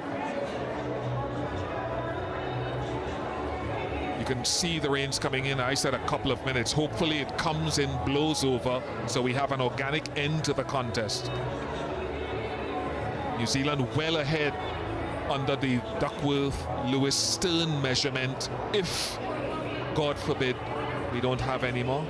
[SPEAKER 2] You can see the rains coming in. I said a couple of minutes. Hopefully it comes in, blows over, so we have an organic end to the contest. New Zealand well ahead under the Duckworth-Lewis-Stern measurement if, God forbid, we don't have anymore.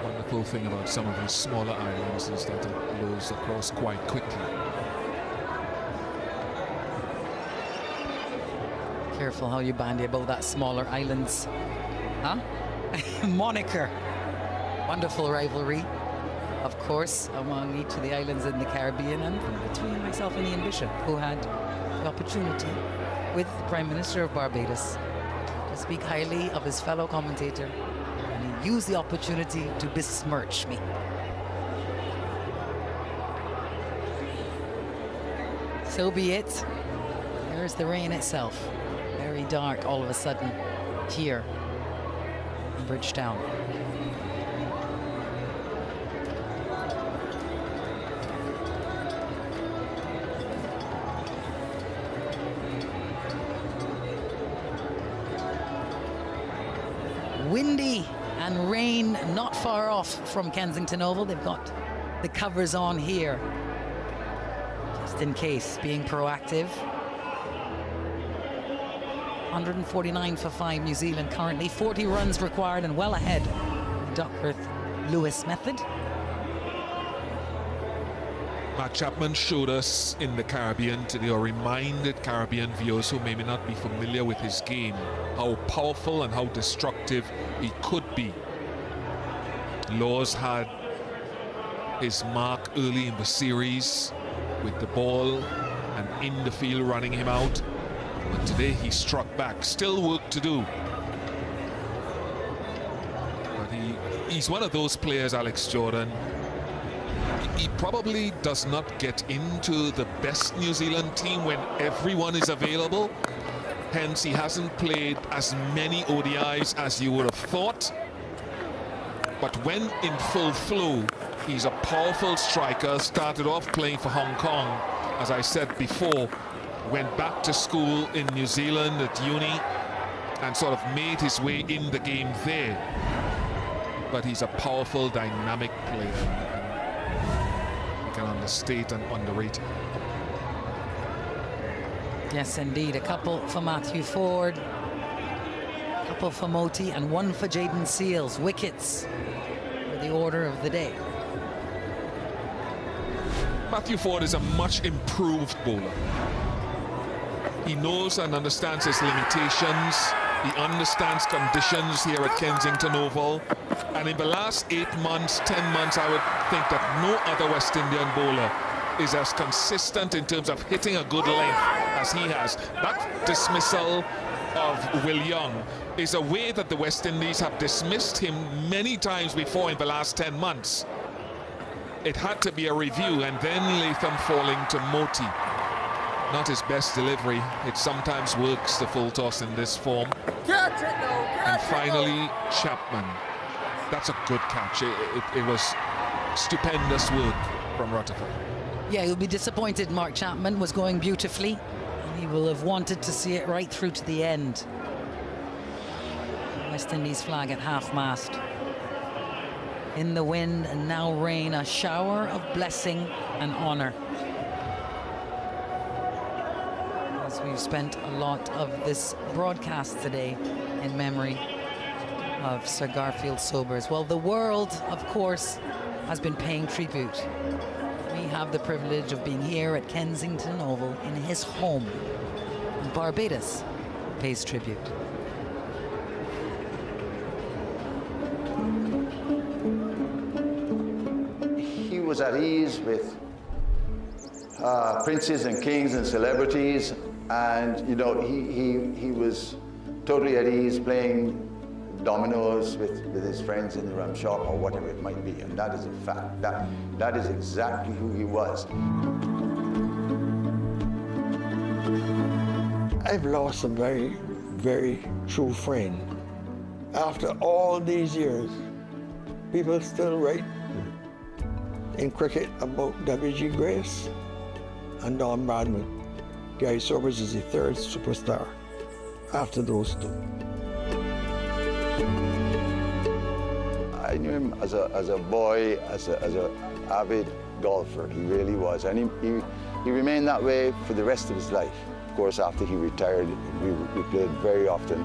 [SPEAKER 2] Wonderful thing about some of these smaller islands is that it blows across quite quickly.
[SPEAKER 1] Careful how you bandy about that smaller islands. Huh? Moniker. Wonderful rivalry, of course, among each of the islands in the Caribbean and between myself and Ian Bishop, who had the opportunity with the Prime Minister of Barbados to speak highly of his fellow commentator, and he used the opportunity to besmirch me. So be it. There's the rain itself. Very dark all of a sudden here in Bridgetown. Windy and rain not far off from Kensington Oval. They've got the covers on here just in case, being proactive. 149 for 5 New Zealand currently, 40 runs required and well ahead the Duckworth-Lewis method.
[SPEAKER 2] Matt Chapman showed us in the Caribbean today, or reminded Caribbean viewers who may not be familiar with his game, how powerful and how destructive he could be. Laws had his mark early in the series with the ball and in the field running him out. But today he struck back. Still work to do. But he's one of those players, Alex Jordan. He probably does not get into the best New Zealand team when everyone is available. Hence, he hasn't played as many ODIs as you would have thought. But when in full flow, he's a powerful striker. Started off playing for Hong Kong, as I said before. Went back to school in New Zealand at uni and sort of made his way in the game there. But he's a powerful, dynamic player. You can understate and underrate him.
[SPEAKER 1] Yes, indeed. A couple for Matthew Ford, a couple for Moti, and one for Jaden Seals. Wickets for the order of the day.
[SPEAKER 2] Matthew Ford is a much improved bowler. He knows and understands his limitations. He understands conditions here at Kensington Oval. And in the last 8 months, 10 months, I would think that no other West Indian bowler is as consistent in terms of hitting a good length as he has. That dismissal of Will Young is a way that the West Indies have dismissed him many times before in the last 10 months. It had to be a review, and then Latham falling to Moti. Not his best delivery. It sometimes works, the full toss in this form. And finally, Chapman. That's a good catch. It was stupendous work from Rutherford.
[SPEAKER 1] Yeah, he'll be disappointed. Mark Chapman was going beautifully, and he will have wanted to see it right through to the end. West Indies flag at half-mast. In the wind and now rain, a shower of blessing and honor. As we've spent a lot of this broadcast today in memory of Sir Garfield Sobers. Well, the world, of course, has been paying tribute. We have the privilege of being here at Kensington Oval in his home. Barbados pays tribute.
[SPEAKER 10] He was at ease with princes and kings and celebrities, and you know he was totally at ease playing dominoes with his friends in the rum shop or whatever it might be, and that is a fact. That is exactly who he was. I've lost a very, very true friend. After all these years, people still write in cricket about W.G. Grace and Don Bradman.
[SPEAKER 22] Gary Sobers is the third superstar after those two. I knew him as a boy, as an avid golfer. He really was, and he remained that way for the rest of his life. Of course, after he retired, we played very often,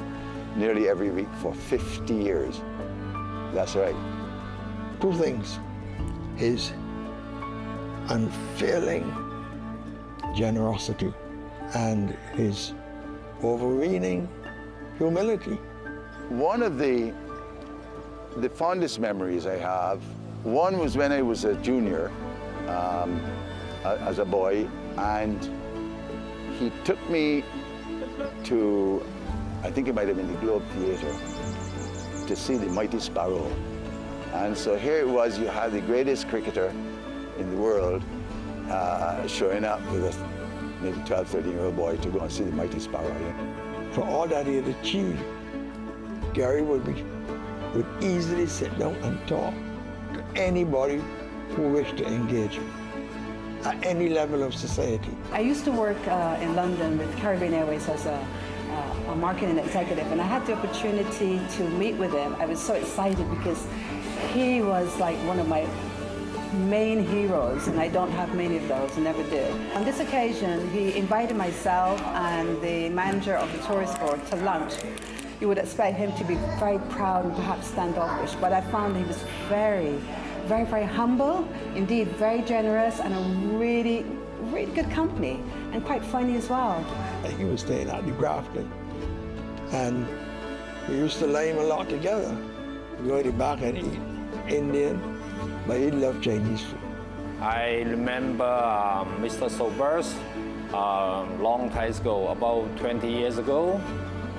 [SPEAKER 22] nearly every week for 50 years. That's right. Two things: his unfailing generosity and his overweening humility. One of the fondest memories I have, one was when I was a junior as a boy, and he took me to, I think it might have been the Globe Theatre, to see the Mighty Sparrow. And so here it was, you had the greatest cricketer in the world showing up with a maybe 12, 13-year-old boy to go and see the Mighty Sparrow. Yeah. For all that he had achieved, Gary would easily sit down and talk to anybody who wished to engage at any level of society.
[SPEAKER 19] I used to work in London with Caribbean Airways as a marketing executive, and I had the opportunity to meet with him. I was so excited because he was like one of my main heroes, and I don't have many of those, and never did. On this occasion, he invited myself and the manager of the tourist board to lunch. You would expect him to be very proud and perhaps standoffish, but I found he was very, very, very humble, indeed very generous, and a really, really good company, and quite funny as well.
[SPEAKER 22] He was staying at the Grafton, and we used to lime a lot together. We go to the back and eat Indian, but he loved Chinese food.
[SPEAKER 21] I remember Mr. Sobers long time ago, about 20 years ago,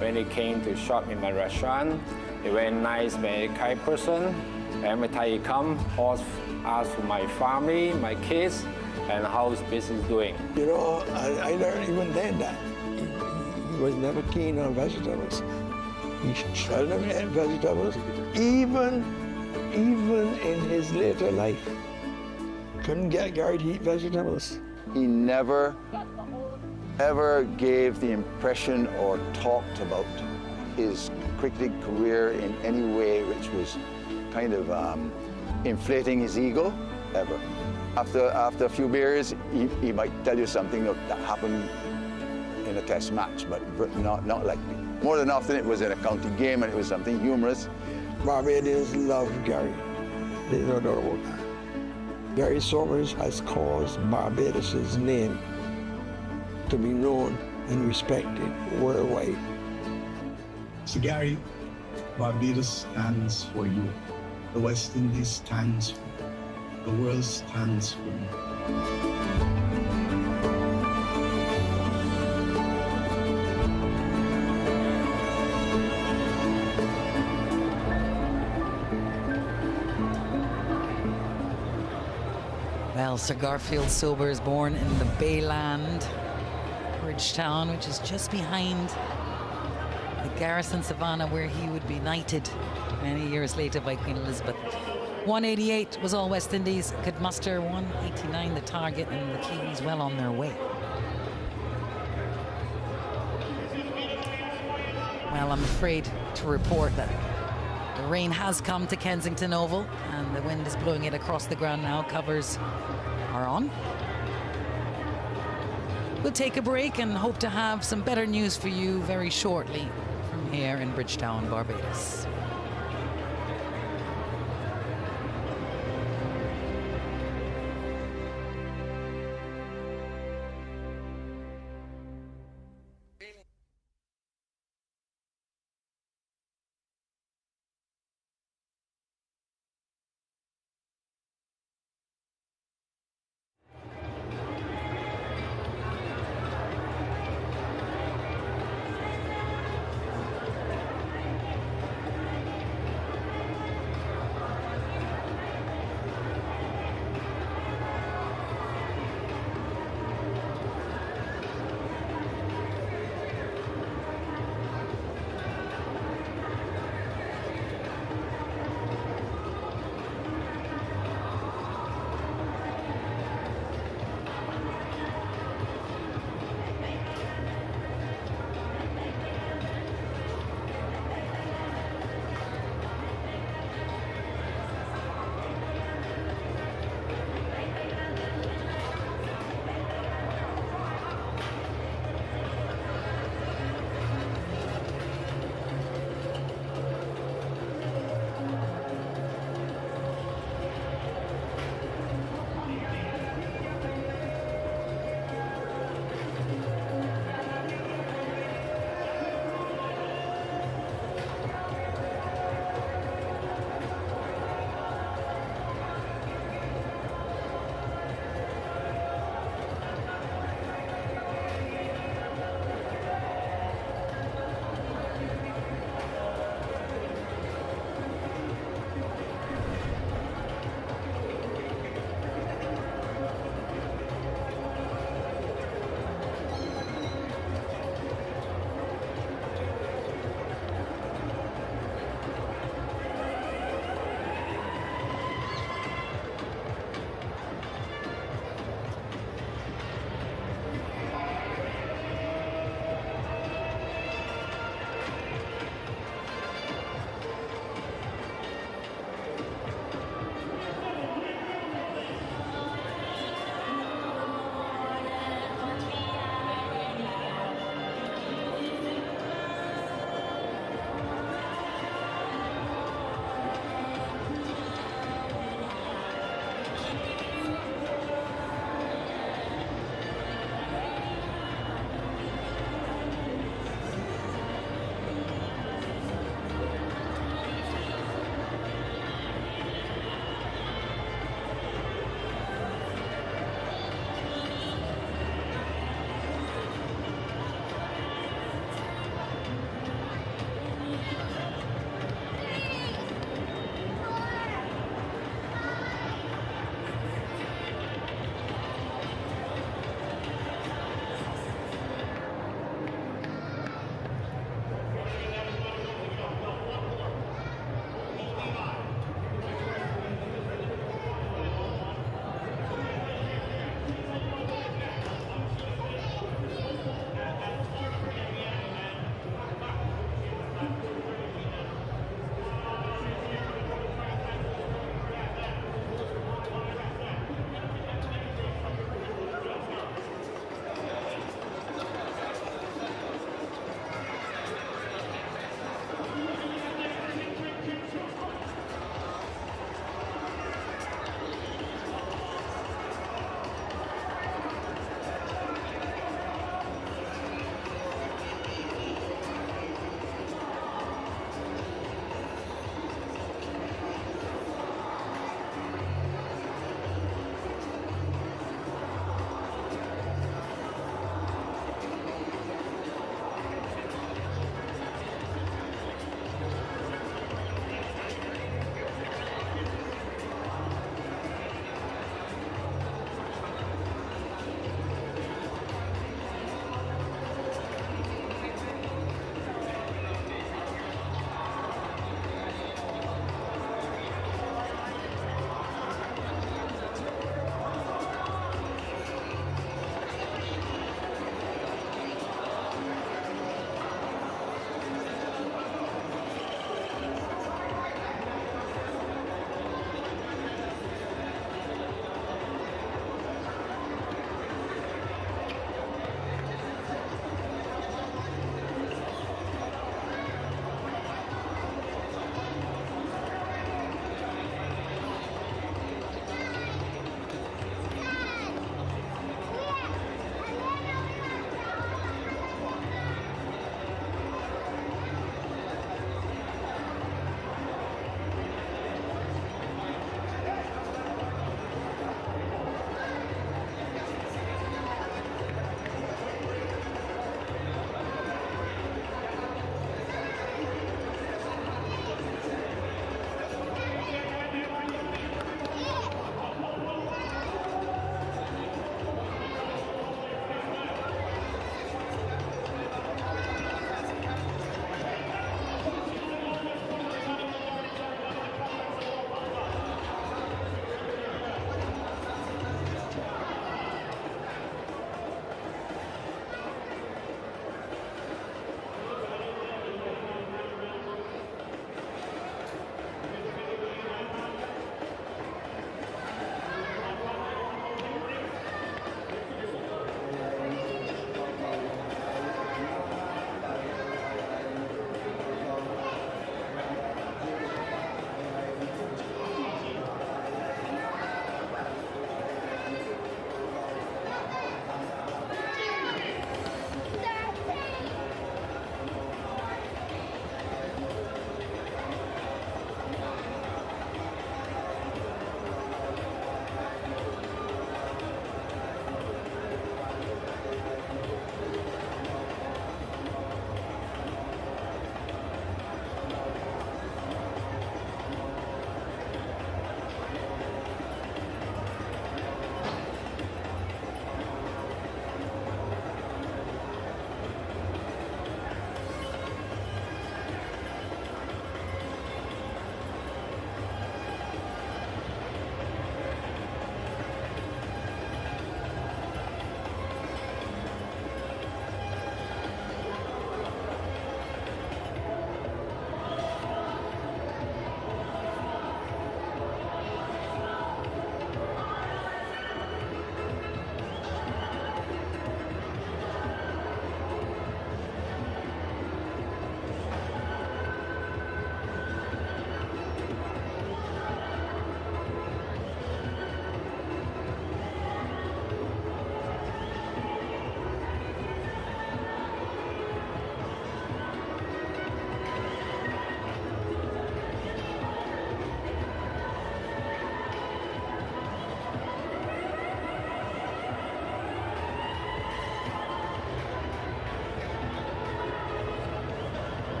[SPEAKER 21] when he came to shop in my restaurant. He was a very nice, very kind person. Every time he come, always ask for my family, my kids, and how his business doing.
[SPEAKER 22] You know, I learned even then that he was never keen on vegetables. He seldom ate vegetables, even in his later life. Couldn't get Gary to eat vegetables. He never, ever gave the impression or talked about his cricketing career in any way which was kind of inflating his ego, ever. After a few beers, he might tell you something that happened in a test match, but not likely. More than often it was in a county game and it was something humorous. Barbadians love Gary. There's no doubt about that. Gary Sobers has caused Barbados' name to be known and respected worldwide.
[SPEAKER 23] So Gary, Barbados stands for you. The West Indies stands for you. The world stands for you.
[SPEAKER 1] Well, Sir Garfield Sobers, born in the Bayland, Bridgetown, which is just behind the Garrison Savannah, where he would be knighted many years later by Queen Elizabeth. 188 was all West Indies could muster, 189 the target, and the Kiwis well on their way. Well, I'm afraid to report that the rain has come to Kensington Oval, and the wind is blowing it across the ground now. Covers are on. We'll take a break and hope to have some better news for you very shortly from here in Bridgetown, Barbados.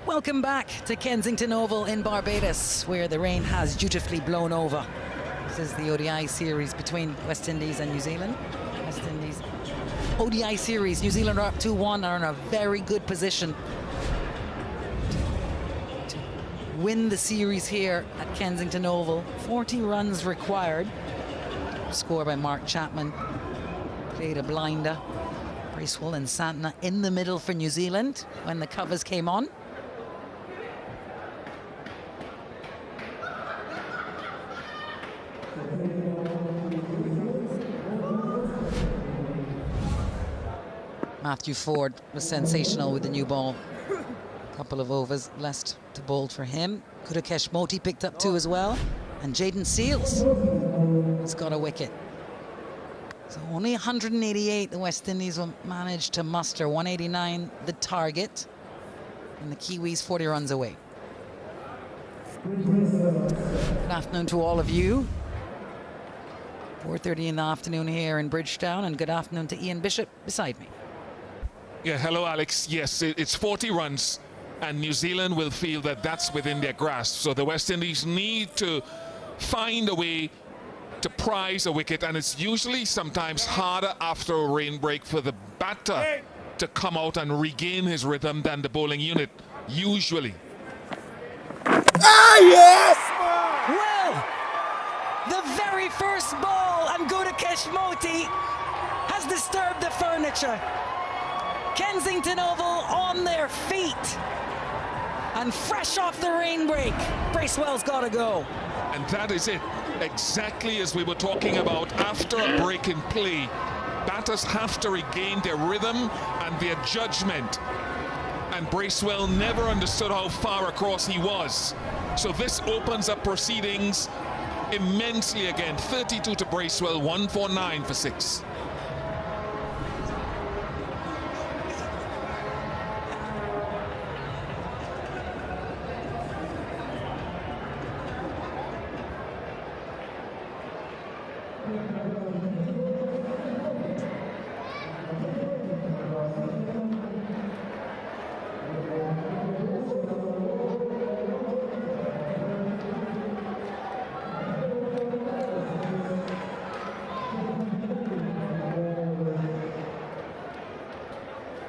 [SPEAKER 1] Welcome back to Kensington Oval in Barbados, where the rain has dutifully blown over. This is the ODI series between West Indies and New Zealand. West Indies ODI series. New Zealand are up 2-1, are in a very good position to win the series here at Kensington Oval. 40 runs required. Score by Mark Chapman. Played a blinder. Bracewell and Santner in the middle for New Zealand when the covers came on. Matthew Ford was sensational with the new ball. Couple of overs left to bowl for him. Kudakesh Moti picked up 2 as well. And Jaden Seals has got a wicket. So only 188 the West Indies will manage to muster. 189 the target. And the Kiwis 40 runs away. Good afternoon to all of you. 4:30 in the afternoon here in Bridgetown. And good afternoon to Ian Bishop beside me.
[SPEAKER 13] Yeah, hello, Alex. Yes, it's 40 runs, and New Zealand will feel that that's within their grasp. So the West Indies need to find a way to prize a wicket, and it's usually sometimes harder after a rain break for the batter to come out and regain his rhythm than the bowling unit, usually.
[SPEAKER 1] Ah, yes! Well, the very first ball, and Kudakesh Moti has disturbed the furniture. Kensington Oval on their feet. And fresh off the rain break, Bracewell's got to go.
[SPEAKER 13] And that is it. Exactly as we were talking about after a break in play. Batters have to regain their rhythm and their judgment. And Bracewell never understood how far across he was. So this opens up proceedings immensely again. 32 to Bracewell, 149 for 6.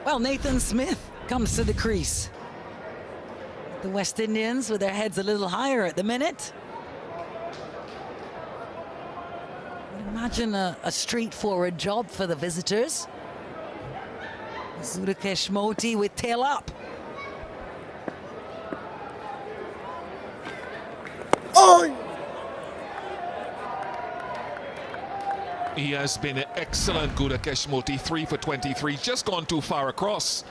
[SPEAKER 1] Well, Nathan Smith comes to the crease. The West Indians with their heads a little higher at the minute. Imagine a straightforward job for the visitors. Gudakesh Motie with tail up.
[SPEAKER 2] Oh! He has been an excellent Gudakesh Motie, 3 for 23, just gone too far across.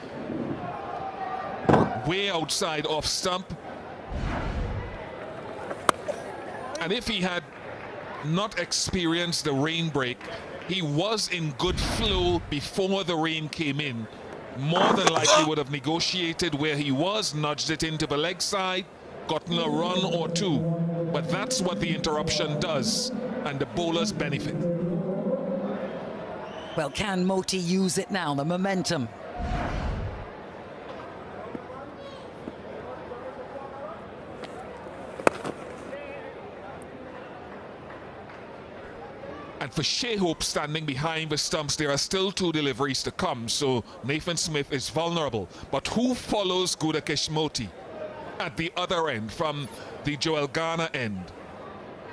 [SPEAKER 2] Way outside off stump. And if he had not experienced the rain break, he was in good flow before the rain came in. More than likely would have negotiated where he was, nudged it into the leg side, gotten a run or two. But that's what the interruption does, and the bowlers benefit.
[SPEAKER 1] Well, can Motie use it now, the momentum?
[SPEAKER 2] And for Shea Hope standing behind the stumps, there are still 2 deliveries to come, so Nathan Smith is vulnerable. But who follows Gudakesh Motie at the other end, from the Joel Garner end?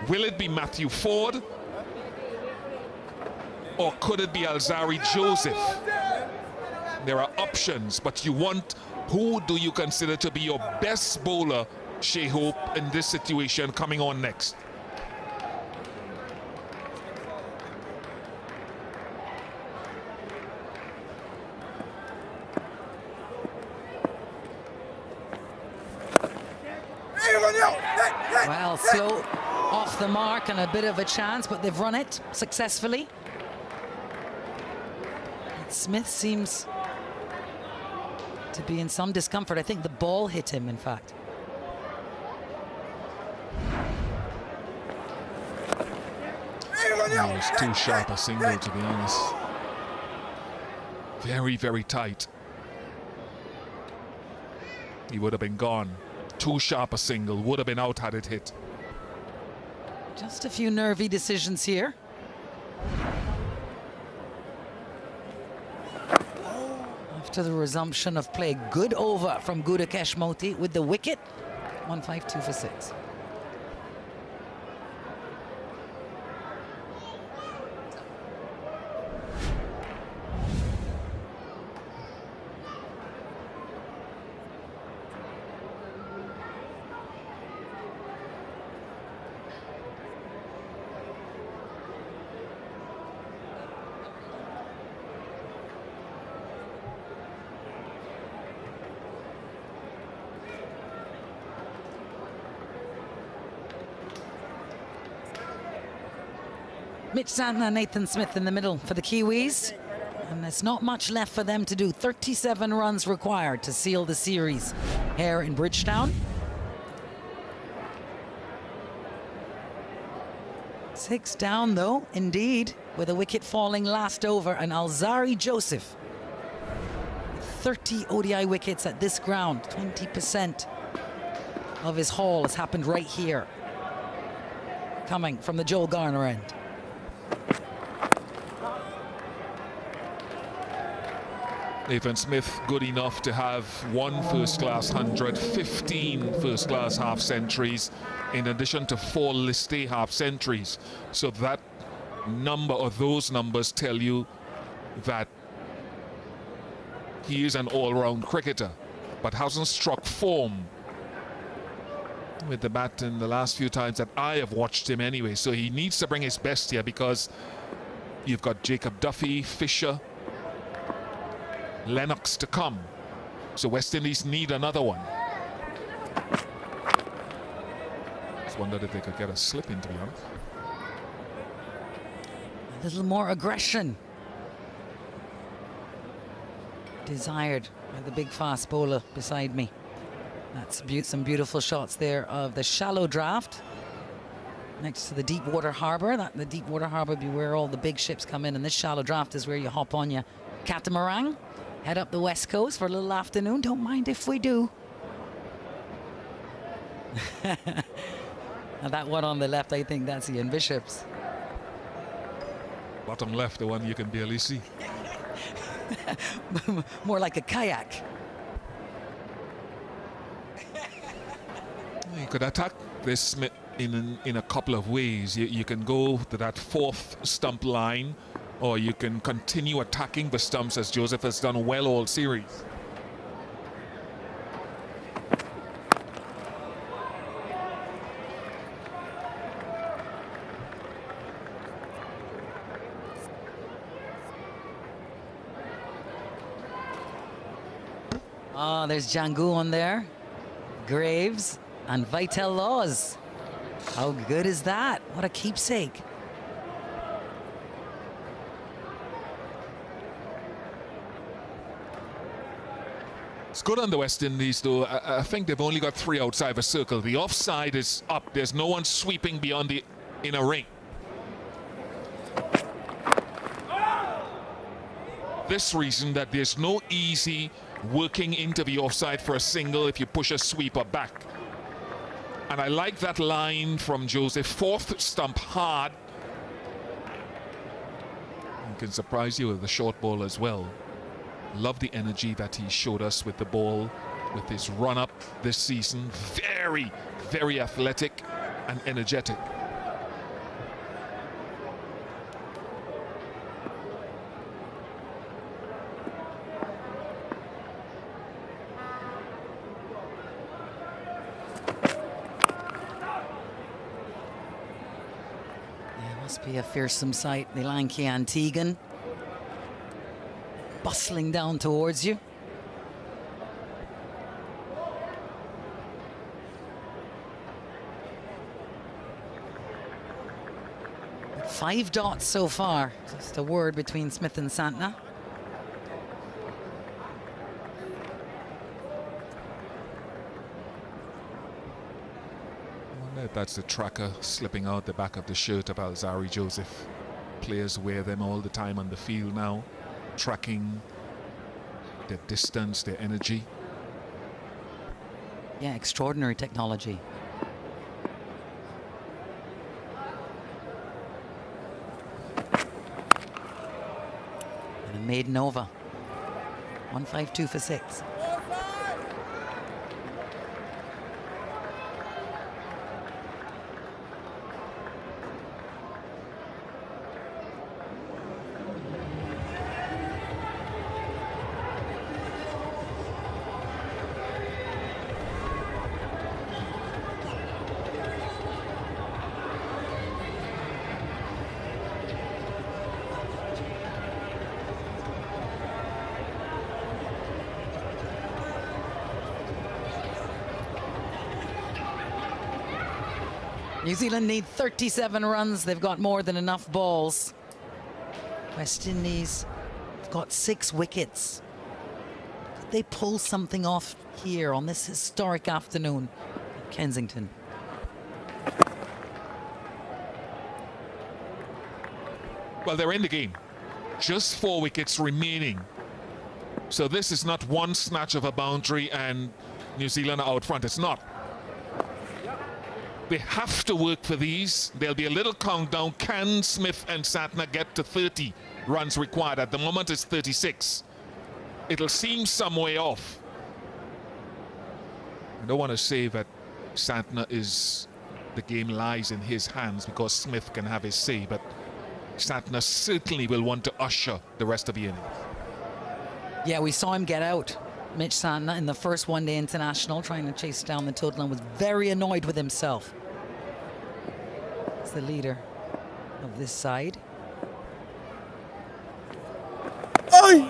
[SPEAKER 2] Will it be Matthew Ford? Or could it be Alzari Joseph? There are options, but who do you consider to be your best bowler, Shea Hope, in this situation coming on next?
[SPEAKER 1] Well, slow off the mark and a bit of a chance, but they've run it successfully. Smith seems to be in some discomfort. I think the ball hit him, in fact.
[SPEAKER 2] Oh, it's too sharp a single, to be honest. Very, very tight. He would have been gone. Too sharp a single, would have been out had it hit.
[SPEAKER 1] Just a few nervy decisions here. After the resumption of play, good over from Gudakesh Motie with the wicket. 152 for 6. Mitch Santner, Nathan Smith in the middle for the Kiwis. And there's not much left for them to do. 37 runs required to seal the series here in Bridgetown. 6 down, though, indeed, with a wicket falling last over. And Alzari Joseph, 30 ODI wickets at this ground. 20% of his haul has happened right here, coming from the Joel Garner end.
[SPEAKER 2] Nathan Smith good enough to have 1 first-class 100, 15 first-class half-centuries, in addition to 4 List A half-centuries. So that number, or those numbers, tell you that he is an all-round cricketer, but hasn't struck form with the bat in the last few times that I have watched him anyway. So he needs to bring his best here, because you've got Jacob Duffy, Fisher, Lennox to come. So West Indies need another one. Just wondered if they could get a slip in, to be honest.
[SPEAKER 1] A little more aggression desired by the big fast bowler beside me. That's some beautiful shots there of the shallow draft next to the deep water harbour. The deep water harbour be where all the big ships come in, and this shallow draft is where you hop on your catamaran, head up the west coast for a little afternoon. Don't mind if we do. Now that one on the left, I think that's Ian Bishop's.
[SPEAKER 2] Bottom left, the one you can barely see.
[SPEAKER 1] More like a kayak.
[SPEAKER 2] You could attack this in a couple of ways. You can go to that fourth stump line, or you can continue attacking the stumps as Joseph has done well all series.
[SPEAKER 1] Oh, there's Jangu on there, Graves, and Vital Laws. How good is that? What a keepsake.
[SPEAKER 2] It's good on the West Indies, though. I think they've only got 3 outside the circle. The offside is up. There's no one sweeping beyond the inner ring. This reason that there's no easy working into the offside for a single if you push a sweeper back. And I like that line from Joseph. Fourth stump hard. He can surprise you with the short ball as well. Love the energy that he showed us with the ball, with his run-up this season. Very, very athletic and energetic.
[SPEAKER 1] Must be a fearsome sight, the lanky Antiguan bustling down towards you. Five dots so far, just a word between Smith and Santner.
[SPEAKER 2] That's the tracker slipping out the back of the shirt of Alzari Joseph. Players wear them all the time on the field now, tracking their distance, their energy.
[SPEAKER 1] Yeah, extraordinary technology. And a maiden over. 152 for 6. New Zealand need 37 runs. They've got more than enough balls. West Indies have got 6 wickets. Could they pull something off here on this historic afternoon at Kensington?
[SPEAKER 2] Well, they're in the game. Just 4 wickets remaining. So this is not one snatch of a boundary and New Zealand are out front. It's not. They have to work for these. There'll be a little countdown. Can Smith and Santner get to 30 runs required? At the moment, it's 36. It'll seem some way off. I don't want to say that Santner is... the game lies in his hands because Smith can have his say, but Santner certainly will want to usher the rest of the innings.
[SPEAKER 1] Yeah, we saw him get out Mitch Santner in the first one-day international, trying to chase down the total, and was very annoyed with himself. He's the leader of this side.
[SPEAKER 3] Oi!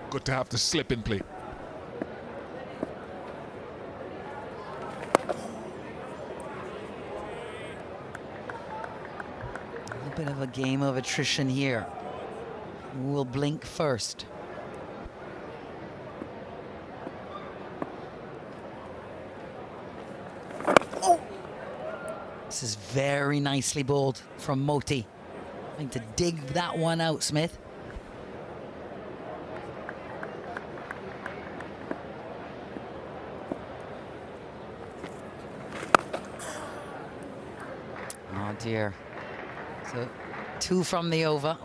[SPEAKER 2] Good to have the slip in play.
[SPEAKER 1] A bit of a game of attrition here. Who will blink first? This is very nicely bowled from Moti. Trying to dig that one out, Smith. Oh dear. So 2 from the over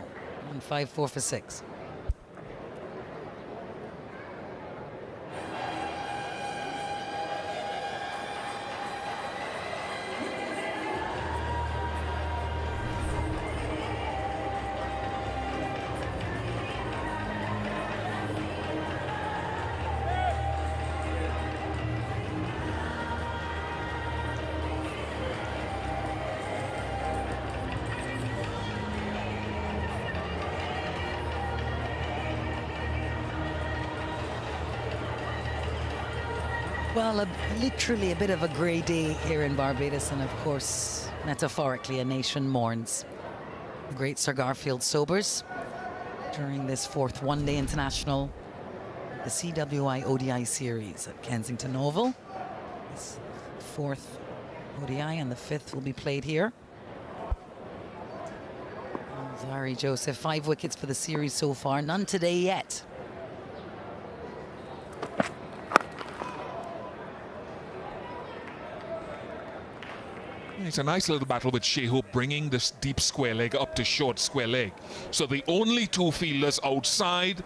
[SPEAKER 1] and 5-4 for 6. Well, literally a bit of a grey day here in Barbados, and of course, metaphorically, a nation mourns. The great Sir Garfield sobers during this 4th one-day international, the CWI ODI series at Kensington Oval. This 4th ODI and the 5th will be played here. Zari Joseph, 5 wickets for the series so far, none today yet.
[SPEAKER 2] It's a nice little battle with Shea Hope bringing this deep square leg up to short square leg. So the only 2 fielders outside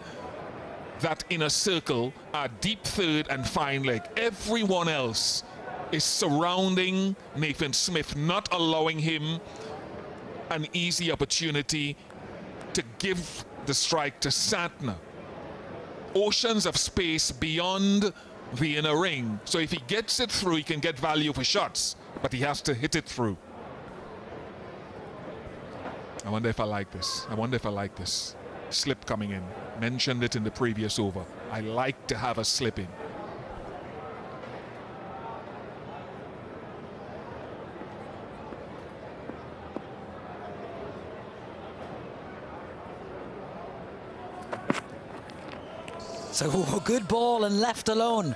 [SPEAKER 2] that inner circle are deep third and fine leg. Everyone else is surrounding Nathan Smith, not allowing him an easy opportunity to give the strike to Santner. Oceans of space beyond the inner ring. So if he gets it through, he can get value for shots, but he has to hit it through. I wonder if I like this. I wonder if I like this. Slip coming in. Mentioned it in the previous over. I like to have a slip in.
[SPEAKER 1] So a good ball and left alone.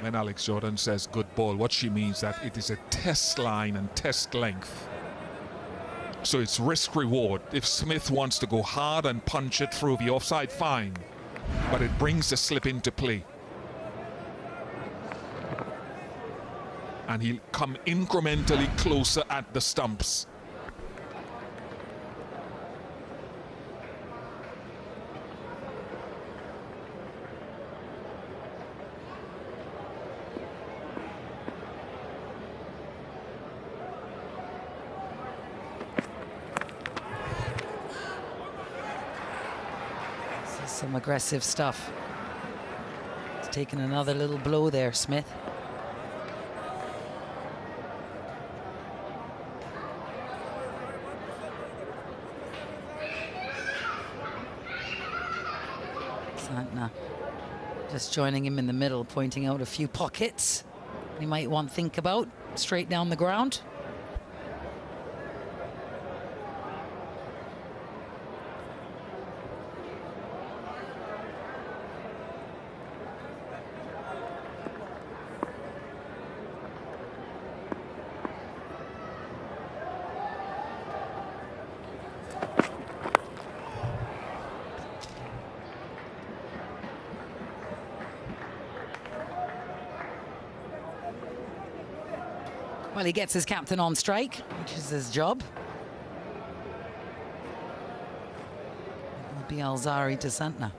[SPEAKER 2] When Alex Jordan says good ball, what she means that it is a test line and test length. So it's risk reward. If Smith wants to go hard and punch it through the offside, fine. But it brings the slip into play. And he'll come incrementally closer at the stumps.
[SPEAKER 1] Some aggressive stuff. He's taken another little blow there, Smith. Santner just joining him in the middle, pointing out a few pockets he might want to think about. Straight down the ground. Well, he gets his captain on strike, which is his job. It will be Alzari to Santner.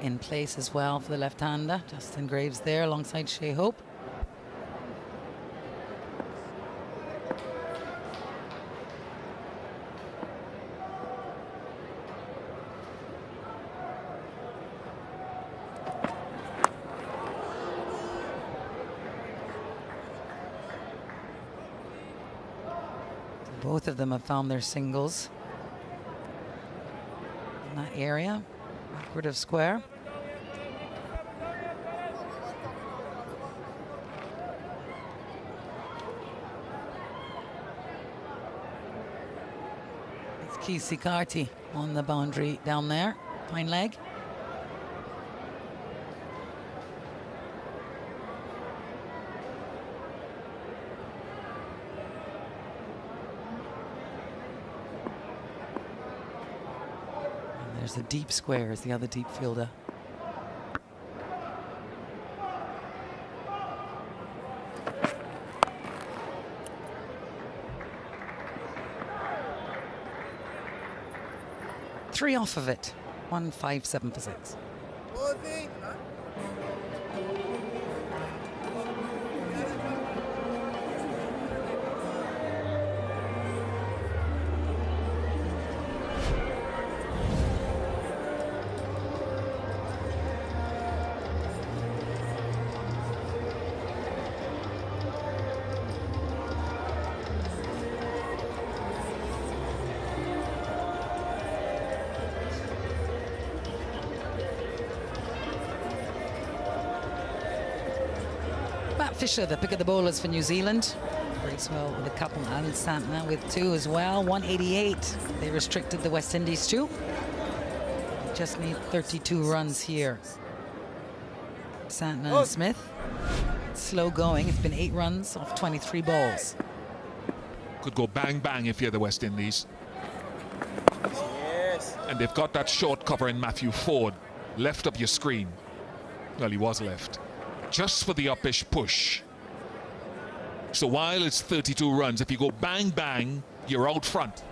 [SPEAKER 1] in place as well for the left-hander. Justin Graves there alongside Shea Hope. Both of them have found their singles in that area, backward of square. It's Kesey Carty on the boundary down there, fine leg. There's the deep square as the other deep fielder. Three off of it. 1-5-7 for 6. Fisher, the pick of the bowlers for New Zealand. Bracewell with a couple and Santner with 2 as well. 188. They restricted the West Indies to. Just need 32 runs here. Santner and Smith. Slow going. It's been 8 runs off 23 balls.
[SPEAKER 2] Could go bang bang if you're the West Indies. Yes. And they've got that short cover in Matthew Ford, left of your screen. Well, he was left. Just for the uppish push. So while it's 32 runs, if you go bang bang, you're out front.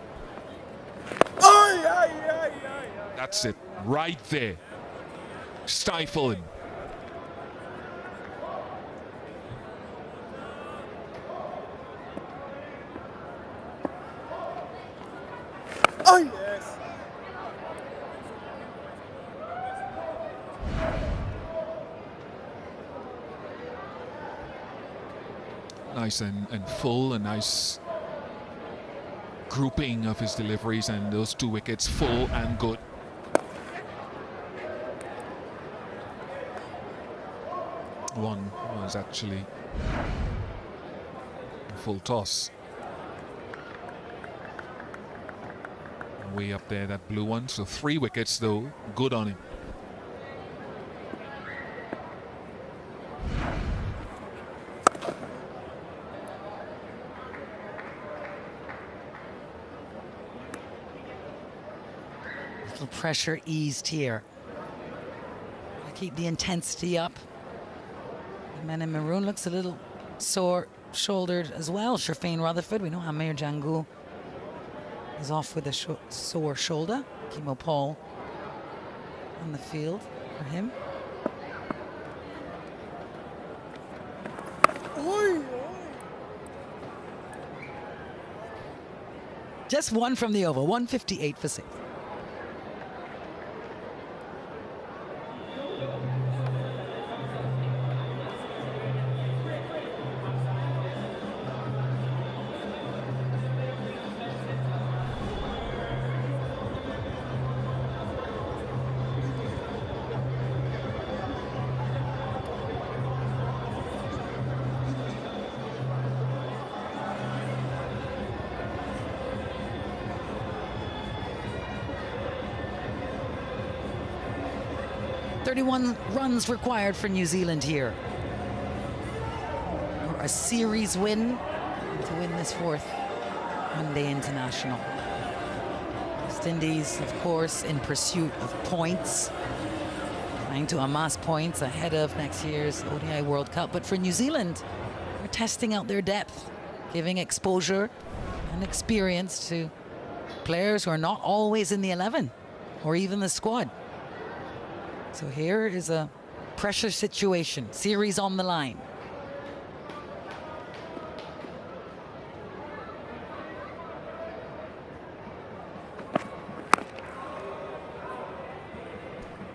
[SPEAKER 2] That's it, right there. Stifle him.
[SPEAKER 3] Oh yes.
[SPEAKER 2] Nice and full, a nice grouping of his deliveries, and those 2 wickets full and good. One was actually a full toss. Way up there, that blue one. So 3 wickets though, good on him.
[SPEAKER 1] Pressure eased here. Keep the intensity up. The man in maroon looks a little sore shouldered as well. Sherfane Rutherford. We know Amir Jangul is off with a sore shoulder. Kimo Paul on the field for him. Just 1 from the over. 158 for 6. Runs required for New Zealand here. Or a series win to win this 4th one-day international. West Indies, of course, in pursuit of points, trying to amass points ahead of next year's ODI World Cup. But for New Zealand, they're testing out their depth, giving exposure and experience to players who are not always in the 11 or even the squad. So here is a pressure situation, series on the line.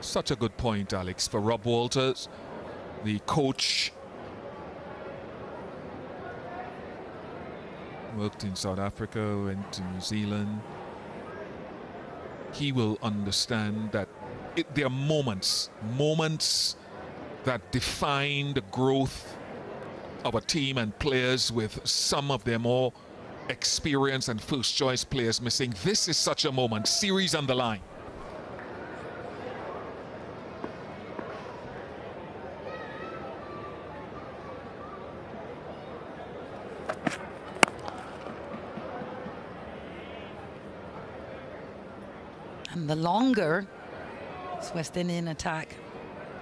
[SPEAKER 2] Such a good point, Alex, for Rob Walters, the coach. Worked in South Africa, went to New Zealand. He will understand that there are moments that define the growth of a team and players, with some of their more experienced and first choice players missing. This is such a moment, series on the line.
[SPEAKER 1] And the longer this West Indian attack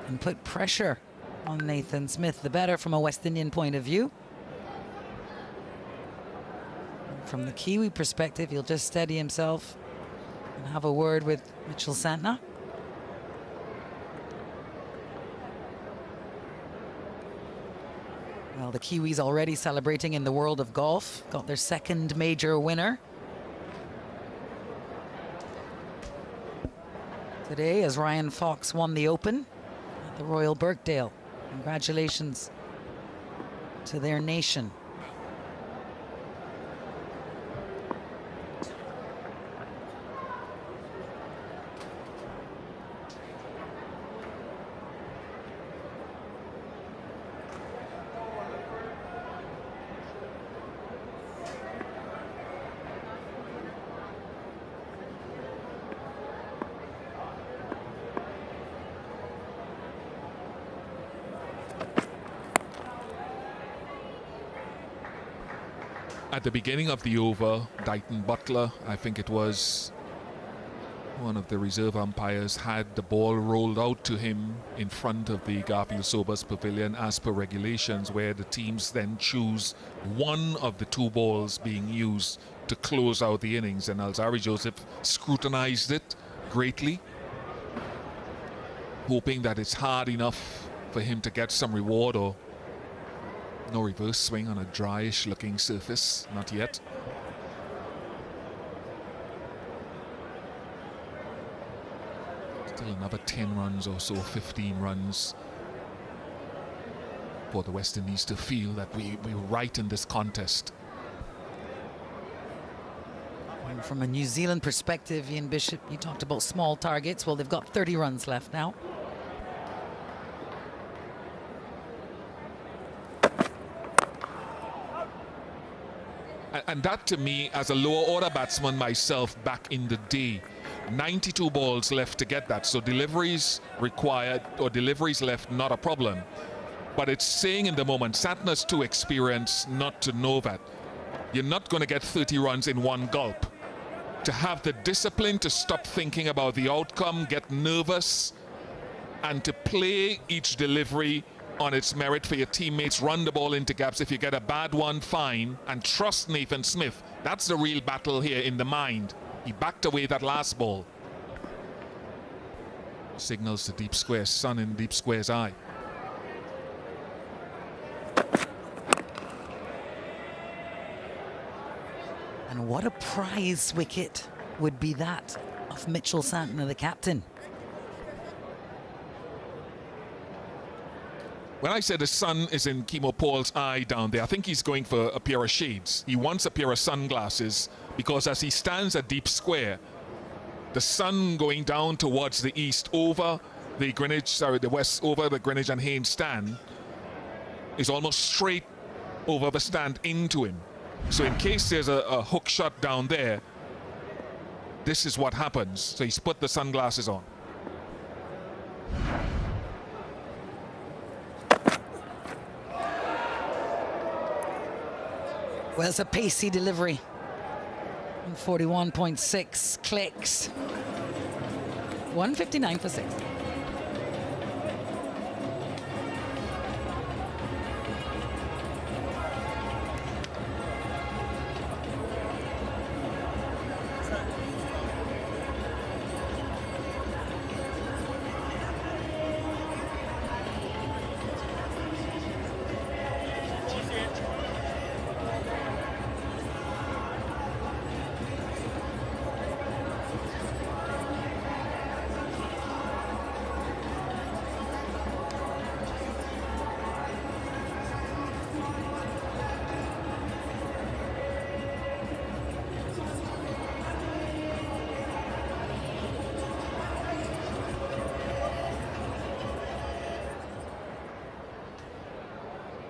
[SPEAKER 1] and put pressure on Nathan Smith, the better from a West Indian point of view. From the Kiwi perspective, he'll just steady himself and have a word with Mitchell Santner. Well, the Kiwis already celebrating in the world of golf, got their second major winner today as Ryan Fox won the Open at the Royal Birkdale. Congratulations to their nation.
[SPEAKER 2] At the beginning of the over, Dighton Butler, I think it was, one of the reserve umpires, had the ball rolled out to him in front of the Garfield Sobers Pavilion as per regulations, where the teams then choose one of the two balls being used to close out the innings. And Alzari Joseph scrutinized it greatly, hoping that it's hard enough for him to get some reward. Or no reverse swing on a dryish looking surface, not yet. Still another 10 runs or so, 15 runs for the West Indies to feel that we're right in this contest.
[SPEAKER 1] And from a New Zealand perspective, Ian Bishop, you talked about small targets. Well, they've got 30 runs left now.
[SPEAKER 2] And that, to me, as a lower order batsman myself back in the day, 92 balls left to get that. So deliveries required or deliveries left, not a problem. But it's saying in the moment, Santner's too experienced not to know that. You're not going to get 30 runs in one gulp. To have the discipline to stop thinking about the outcome, get nervous, and to play each delivery on its merit for your teammates, run the ball into gaps. If you get a bad one, fine, and trust Nathan Smith. That's the real battle here in the mind. He backed away that last ball. Signals to deep square, sun in deep square's eye.
[SPEAKER 1] And what a prize wicket would be that of Mitchell Santner, the captain.
[SPEAKER 2] When I said the sun is in Kemo Paul's eye down there, I think he's going for a pair of shades. He wants a pair of sunglasses, because as he stands at deep square, the sun going down towards the east over the Greenwich, the west, over the Greenwich and Haynes stand, is almost straight over the stand into him. So in case there's a hook shot down there, this is what happens. So he's put the sunglasses on.
[SPEAKER 1] Well, it's a pacey delivery. 41.6 clicks. 159 for 6.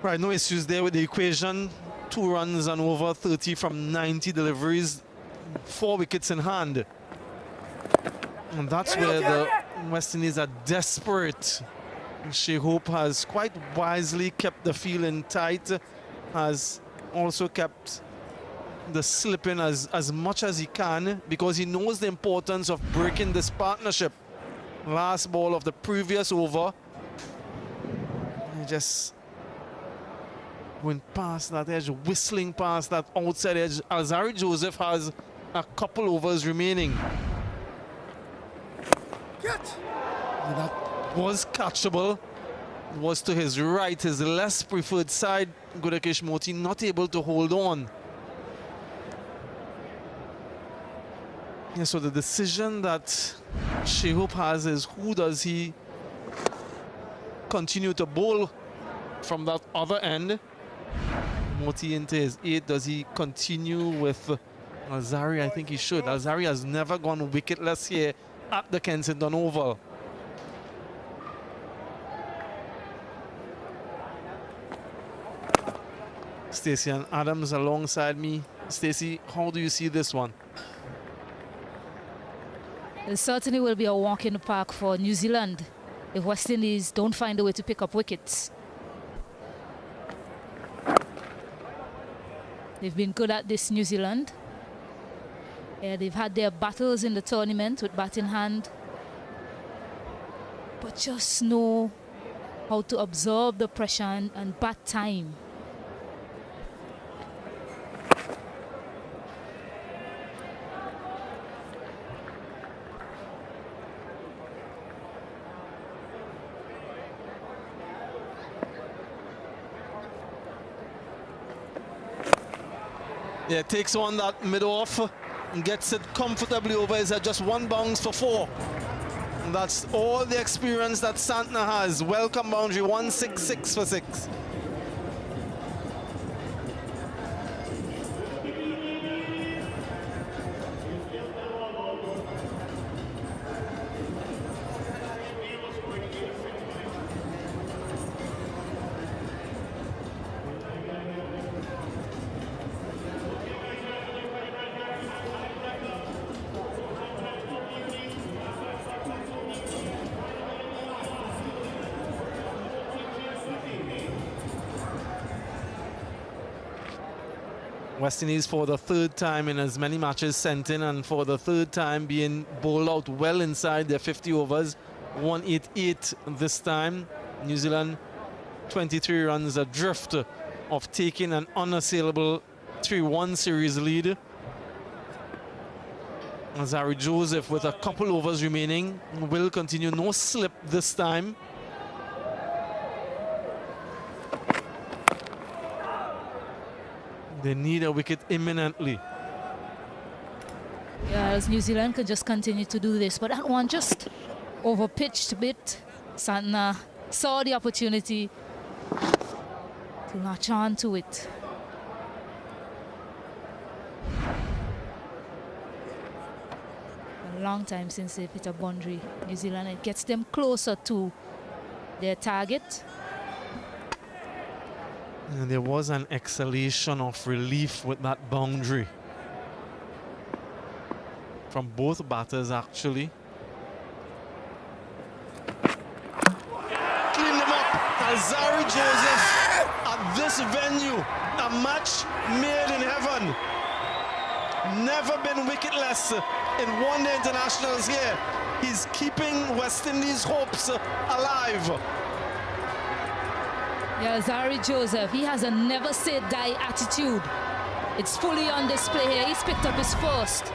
[SPEAKER 12] Right, no issues there with the equation. 2 runs and over 30 from 90 deliveries, 4 wickets in hand. And that's where the West Indies are desperate. Shea Hope has quite wisely kept the feeling tight, has also kept the slipping as much as he can, because he knows the importance of breaking this partnership. Last ball of the previous over, he just went past that edge, whistling past that outside edge. Alzarri Joseph has a couple overs remaining. That was catchable. It was to his right, his less preferred side. Gudakesh Moti not able to hold on. Yeah, so the decision that Shea Hope has is, who does he continue to bowl from that other end? Moti into his 8. Does he continue with Alzarri? I think he should. Alzarri has never gone wicketless here at the Kensington Oval. Stacey and Adams alongside me. Stacey, how do you see this one?
[SPEAKER 20] It certainly will be a walk in the park for New Zealand if West Indies don't find a way to pick up wickets. They've been good at this, New Zealand. Yeah, they've had their battles in the tournament with bat in hand, but just know how to absorb the pressure and bat time.
[SPEAKER 12] Yeah, takes on that mid-off and gets it comfortably over his head. Just 1 bounce for 4. And that's all the experience that Santner has. Welcome boundary, 166 for 6. West Indies for the 3rd time in as many matches sent in, and for the 3rd time being bowled out well inside their 50 overs. 188 this time. New Zealand 23 runs adrift of taking an unassailable 3-1 series lead. Alzarri Joseph with a couple overs remaining will continue. No slip this time. They need a wicket imminently.
[SPEAKER 20] Yeah, as New Zealand could just continue to do this, but that one just over-pitched a bit. Santner saw the opportunity to latch on to it. A long time since they've hit a boundary, New Zealand. It gets them closer to their target.
[SPEAKER 12] And there was an exhalation of relief with that boundary from both batters, actually. Clean them up. Alzarri Joseph at this venue. A match made in heaven. Never been wicketless in one-day internationals here. He's keeping West Indies' hopes alive.
[SPEAKER 20] Yeah, Alzarri Joseph, he has a never say die attitude. It's fully on display here. He's picked up his first.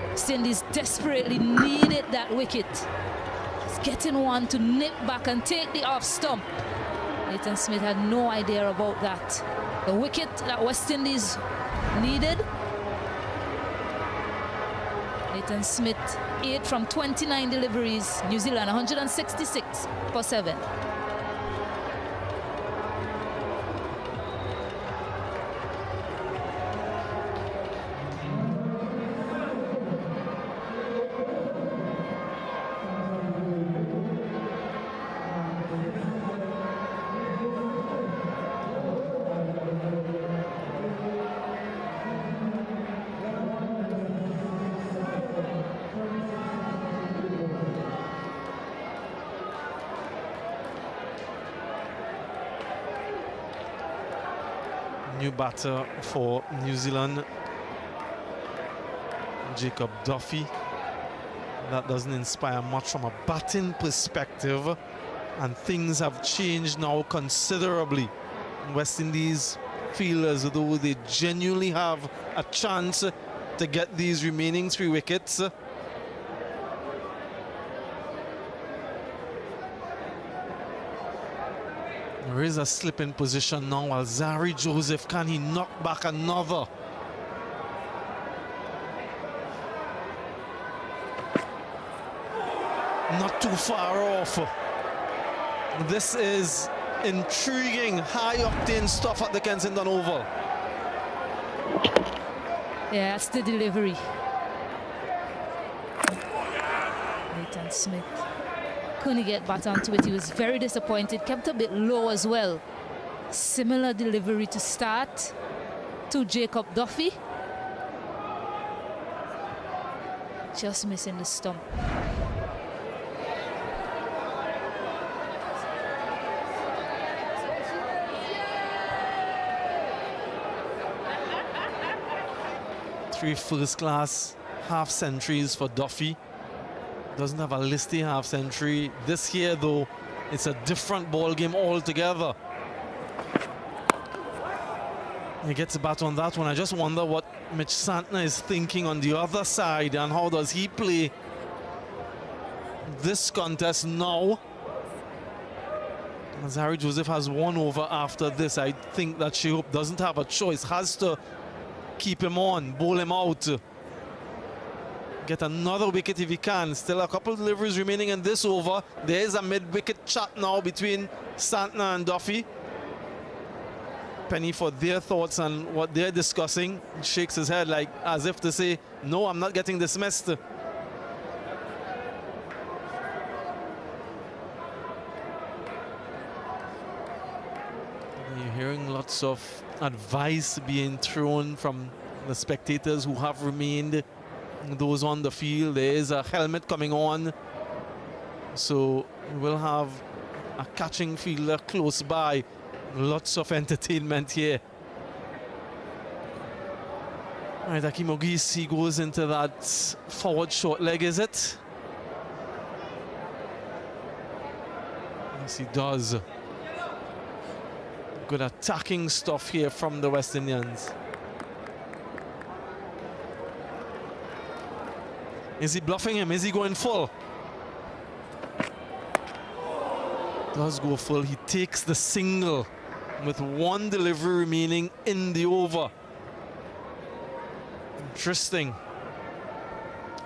[SPEAKER 20] West Indies desperately needed that wicket. He's getting one to nip back and take the off stump. Nathan Smith had no idea about that. The wicket that West Indies needed. Nathan Smith, 8 from 29 deliveries. New Zealand, 166 for 7.
[SPEAKER 12] new batter for New Zealand, Jacob Duffy. That doesn't inspire much from a batting perspective, and things have changed now considerably. West Indies feel as though they genuinely have a chance to get these remaining 3 wickets. There is a slip in position now. Alzarri Joseph, can he knock back another? Not too far off. This is intriguing, high-octane stuff at the Kensington Oval.
[SPEAKER 20] Yeah, that's the delivery. Nathan Smith couldn't get back onto it. He was very disappointed, kept a bit low as well. Similar delivery to start to Jacob Duffy. Just missing the stump.
[SPEAKER 12] Three first-class half-centuries for Duffy. Doesn't have a listy half-century. This year, though, it's a different ball game altogether. He gets a bat on that one. I just wonder what Mitch Santner is thinking on the other side, and how does he play this contest now? As Harry Joseph has 1 over after this, I think that Shehope doesn't have a choice, has to keep him on, bowl him out, get another wicket if he can. Still a couple of deliveries remaining in this over. There is a mid-wicket chat now between Santner and Duffy. Penny, for their thoughts and what they're discussing, shakes his head like as if to say, no, I'm not getting dismissed. You're hearing lots of advice being thrown from the spectators who have remained, those on the field. There is a helmet coming on, so we'll have a catching fielder close by. Lots of entertainment here. All right, Akeem Ogis, he goes into that forward short leg, is it? Yes, he does. Good attacking stuff here from the West Indians. Is he bluffing him? Is he going full? Does go full. He takes the single with 1 delivery remaining in the over. Interesting.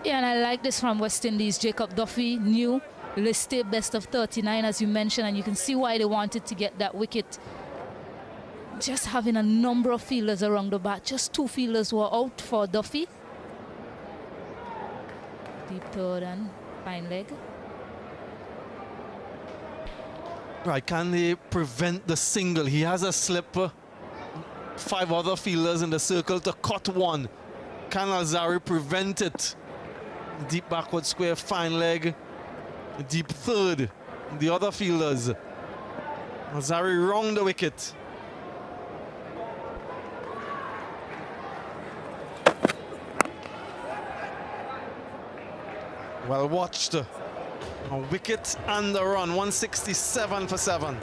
[SPEAKER 20] Yeah, and I like this from West Indies. Jacob Duffy, new, listed best of 39, as you mentioned, and you can see why they wanted to get that wicket. Just having a number of fielders around the bat. Just 2 fielders were out for Duffy. Deep third and fine leg.
[SPEAKER 12] Right, can they prevent the single? He has a slip. 5 other fielders in the circle to cut 1. Can Alzarri prevent it? Deep backward square, fine leg. Deep third. The other fielders. Alzarri round the wicket. Well watched. A wicket and the run, 167 for 7.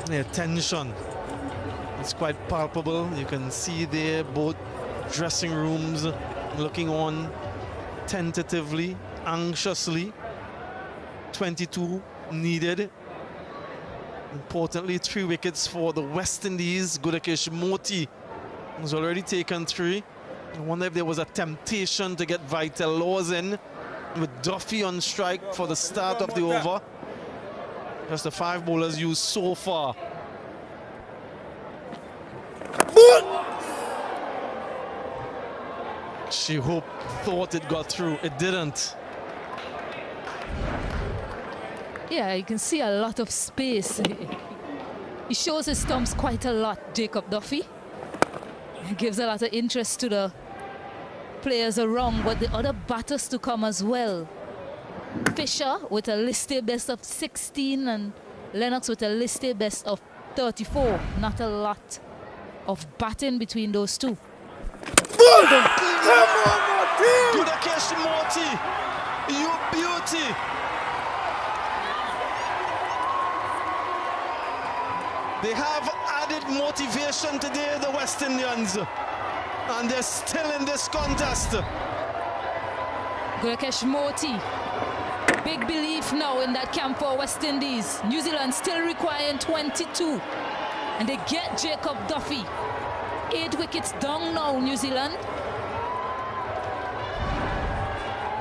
[SPEAKER 12] The tension, it's quite palpable. You can see there both dressing rooms looking on tentatively, anxiously. 22 needed. Importantly, 3 wickets for the West Indies. Gudakesh Moti has already taken 3. I wonder if there was a temptation to get Vital Laws in with Duffy on strike for the start of the over. Just the 5 bowlers used so far. She thought it got through. It didn't.
[SPEAKER 20] Yeah, you can see a lot of space. He shows his stumps quite a lot, Jacob Duffy. It gives a lot of interest to the players around, but the other batters to come as well. Fisher with a listed best of 16 and Lennox with a listed best of 34. Not a lot of batting between those two.
[SPEAKER 12] Good catch, Morty. You beauty. They have added motivation today, the West Indians, and they're still in this contest.
[SPEAKER 20] Gulekesh Moti. Big belief now in that camp for West Indies. New Zealand still requiring 22. And they get Jacob Duffy. 8 wickets down now, New Zealand.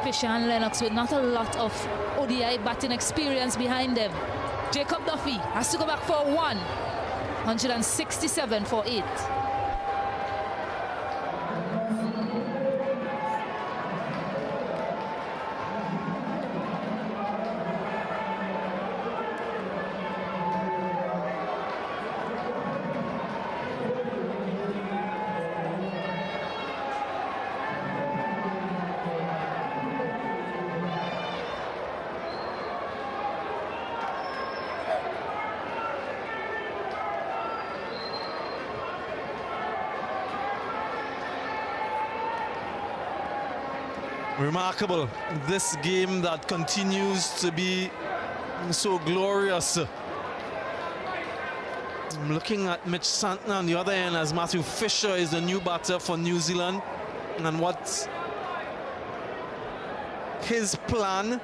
[SPEAKER 20] Fisher and Lennox with not a lot of ODI batting experience behind them. Jacob Duffy has to go back for 167 for 8.
[SPEAKER 12] Remarkable, this game that continues to be so glorious. I'm looking at Mitch Santner on the other end as Matthew Fisher is the new batter for New Zealand. And what's his plan?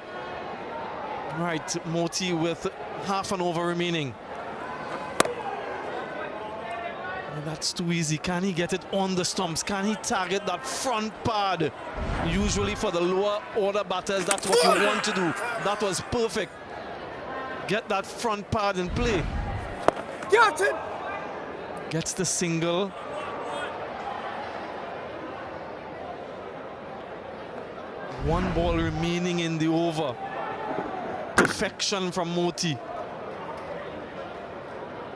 [SPEAKER 12] Right, Moti with half an over remaining. That's too easy. Can he get it on the stumps? Can he target that front pad? Usually for the lower order batters, that's what you want to do. That was perfect. Get that front pad in play.
[SPEAKER 3] Get it!
[SPEAKER 12] Gets the single. One ball remaining in the over. Perfection from Moti.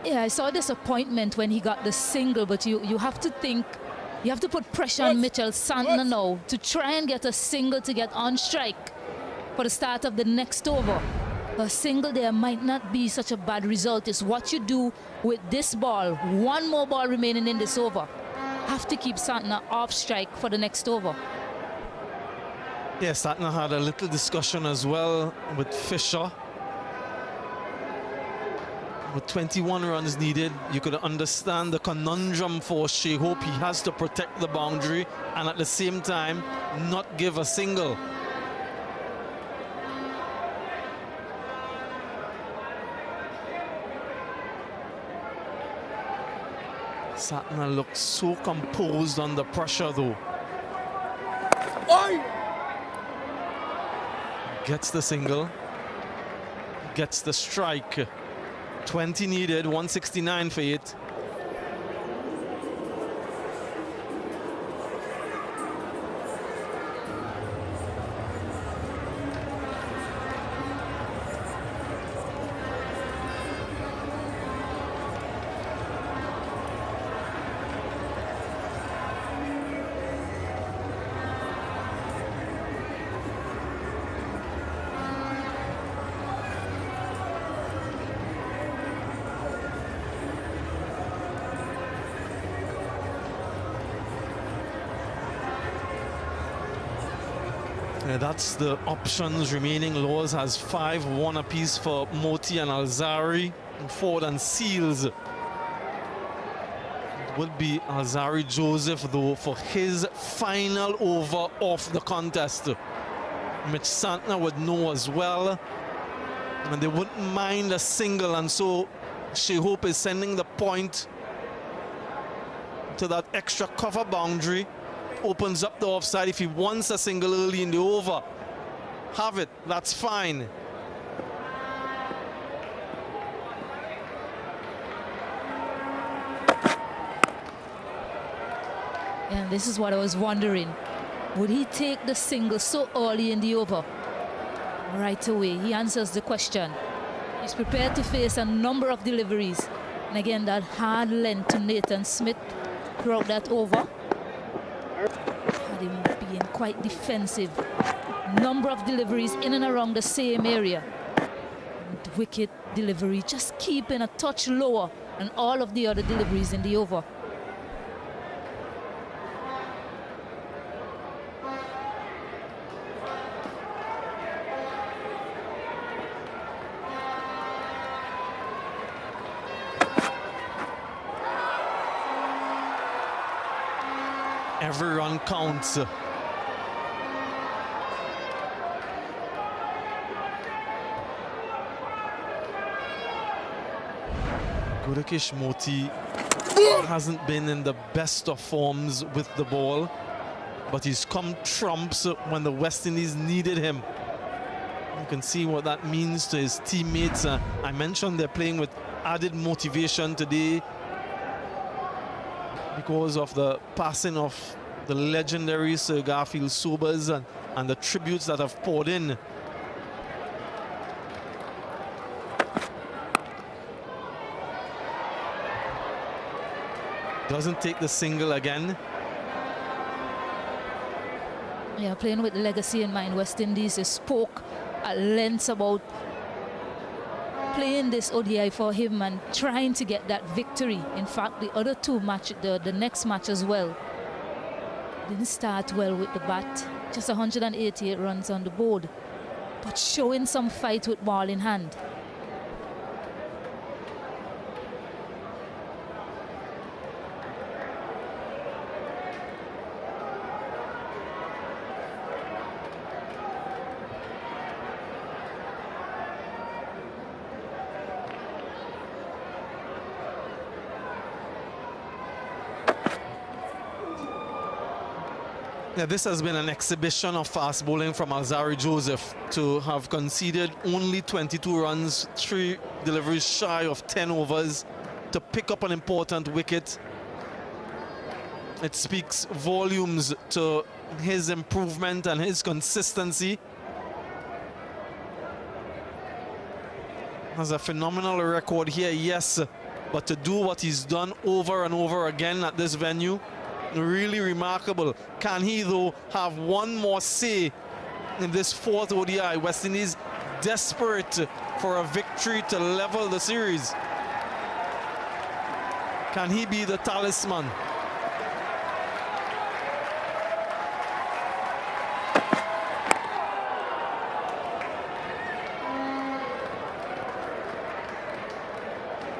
[SPEAKER 20] Yeah, I saw disappointment when he got the single, but you have to think, you have to put pressure on Mitchell Santner now to try and get a single to get on strike for the start of the next over. A single there might not be such a bad result. It's what you do with this ball. One more ball remaining in this over. Have to keep Santner off strike for the next over.
[SPEAKER 12] Yes, Santner had a little discussion as well with Fisher. With 21 runs needed, you could understand the conundrum for Shea Hope. He has to protect the boundary and at the same time not give a single. Santner looks so composed under pressure though.
[SPEAKER 3] Oi!
[SPEAKER 12] Gets the single, gets the strike. 20 needed, 169 for it. That's the options remaining. Laws has 5-1 apiece for Moti and Alzari. Ford and Seals. It would be Alzari Joseph though for his final over of the contest. Mitch Santner would know as well. And they wouldn't mind a single, and so Shea Hope is sending the point to that extra cover boundary. Opens up the offside. If he wants a single early in the over, have it, that's fine.
[SPEAKER 20] And this is what I was wondering. Would he take the single so early in the over? Right away, he answers the question. He's prepared to face a number of deliveries. And again, that hard length to Nathan Smith throughout that over. Had him being quite defensive. Number of deliveries in and around the same area. And wicket delivery just keeping a touch lower than all of the other deliveries in the over.
[SPEAKER 12] Every run counts. Gudakesh Moti hasn't been in the best of forms with the ball, but he's come trumps when the West Indies needed him. You can see what that means to his teammates. I mentioned they're playing with added motivation today because of the passing of the legendary Sir Garfield Sobers and the tributes that have poured in. Doesn't take the single again.
[SPEAKER 20] Yeah, playing with legacy in mind, West Indies spoke at length about playing this ODI for him and trying to get that victory. In fact, the other two match, the next match as well, didn't start well with the bat. Just 188 runs on the board, but showing some fight with ball in hand.
[SPEAKER 12] Yeah, this has been an exhibition of fast bowling from Alzari Joseph to have conceded only 22 runs, 3 deliveries shy of 10 overs, to pick up an important wicket. It speaks volumes to his improvement and his consistency. Has a phenomenal record here, yes, but to do what he's done over and over again at this venue, really remarkable. Can he, though, have one more say in this 4th ODI? West Indies desperate for a victory to level the series. Can he be the talisman?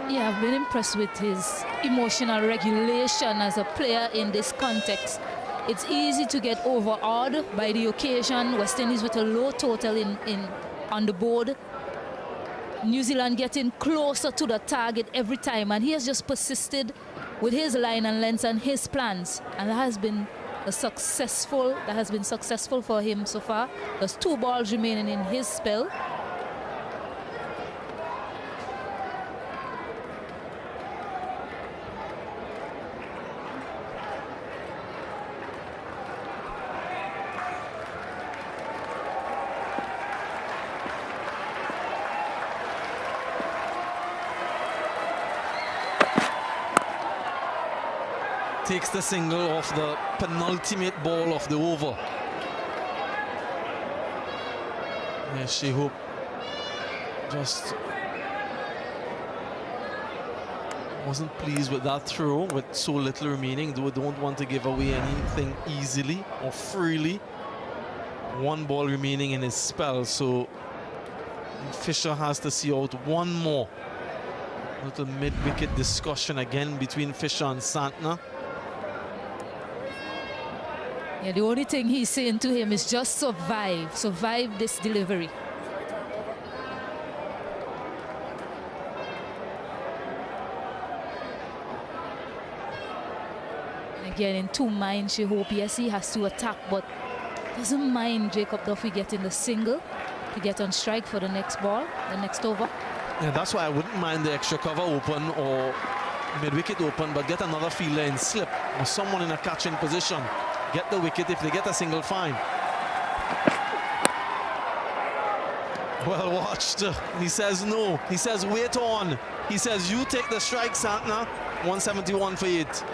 [SPEAKER 20] Yeah, I've been impressed with his emotional regulation as a player in this context. It's easy to get overawed by the occasion. West Indies with a low total on the board. New Zealand getting closer to the target every time, and he has just persisted with his line and length and his plans, and that has been successful for him so far. There's 2 balls remaining in his spell.
[SPEAKER 12] Takes the single off the penultimate ball of the over. Yeah, Shehoop just wasn't pleased with that throw with so little remaining. They don't want to give away anything easily or freely. 1 ball remaining in his spell, so Fisher has to see out 1 more. Little mid-wicket discussion again between Fisher and Santner.
[SPEAKER 20] Yeah, the only thing he's saying to him is just survive this delivery. Again, in 2 minds, Shehoop, yes, he has to attack, but doesn't mind Jacob Duffy getting the single to get on strike for the next ball, the next over.
[SPEAKER 12] Yeah, that's why I wouldn't mind the extra cover open or mid-wicket open, but get another fielder in slip or someone in a catching position. Get the wicket. If they get a single, fine. Well watched. He says no. He says wait on. He says you take the strike, Santner. 171 for 8.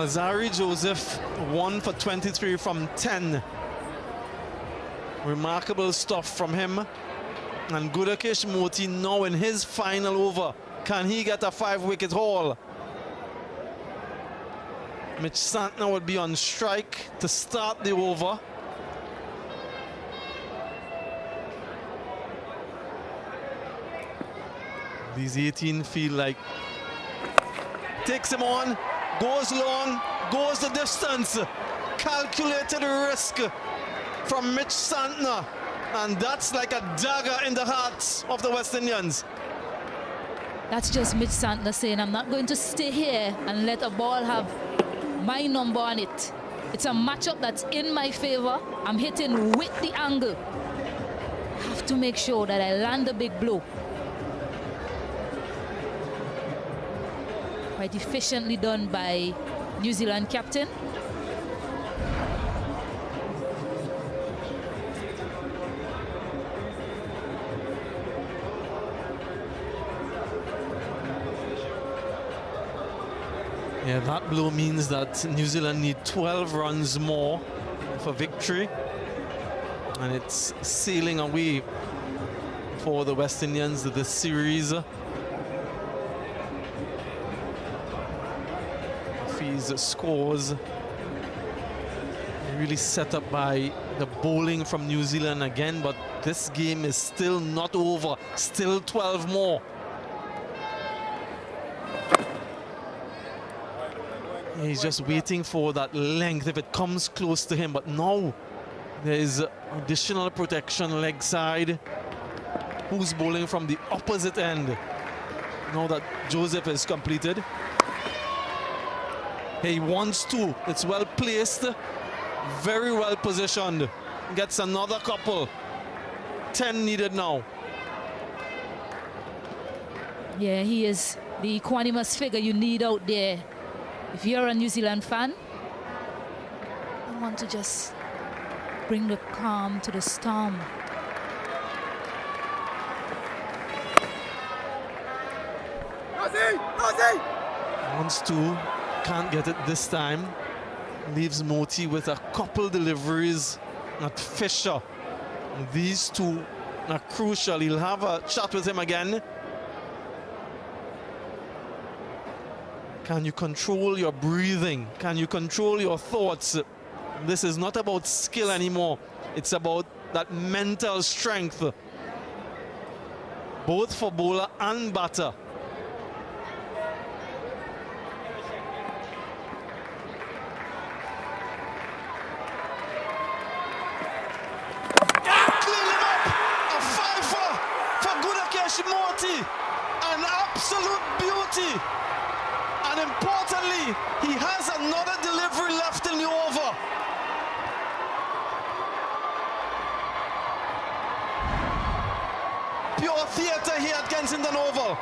[SPEAKER 12] Zari Joseph 1 for 23 from 10. Remarkable stuff from him. And Gudakesh Moti now in his final over. Can he get a 5-wicket haul? Mitch Santner would be on strike to start the over. These 18 feel like takes him on. Goes long, goes the distance. Calculated risk from Mitch Santner. And that's like a dagger in the hearts of the West Indians.
[SPEAKER 20] That's just Mitch Santner saying, I'm not going to stay here and let a ball have my number on it. It's a matchup that's in my favor. I'm hitting with the angle. I have to make sure that I land a big blow. Quite efficiently done by New Zealand captain.
[SPEAKER 12] Yeah, that blow means that New Zealand need 12 runs more for victory. And it's sailing away for the West Indians this series. These scores really set up by the bowling from New Zealand again, but this game is still not over. Still 12 more. He's just waiting for that length if it comes close to him, but now there is additional protection leg side. Who's bowling from the opposite end? Now that Joseph is completed. He wants to. It's well placed. Very well positioned. Gets another couple. 10 needed now.
[SPEAKER 20] Yeah, he is the equanimous figure you need out there. If you're a New Zealand fan, you want to just bring the calm to the storm.
[SPEAKER 12] Wants to. Can't get it this time. Leaves Moti with a couple deliveries at Fisher. These two are crucial. He'll have a chat with him again. Can you control your breathing? Can you control your thoughts? This is not about skill anymore. It's about that mental strength. Both for bowler and batter. An absolute beauty, and importantly, he has another delivery left in the over. Pure theatre here at Kensington Oval.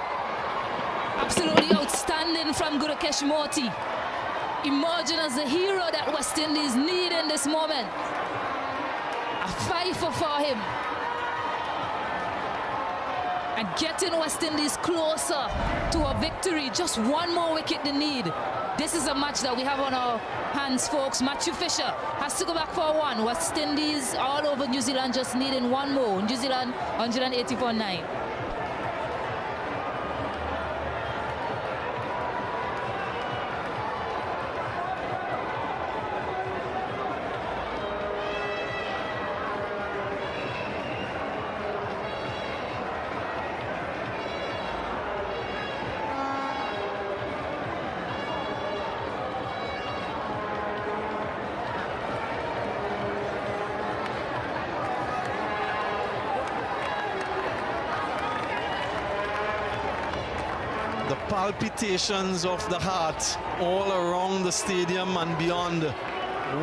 [SPEAKER 20] Absolutely outstanding from Gudakesh Moti, emerging as the hero that West Indies need in this moment. A 5 for him. And getting West Indies closer to a victory. Just one more wicket they need. This is a match that we have on our hands, folks. Matthew Fisher has to go back for one. West Indies all over New Zealand just needing one more. New Zealand 180.9.
[SPEAKER 12] The palpitations of the heart all around the stadium and beyond.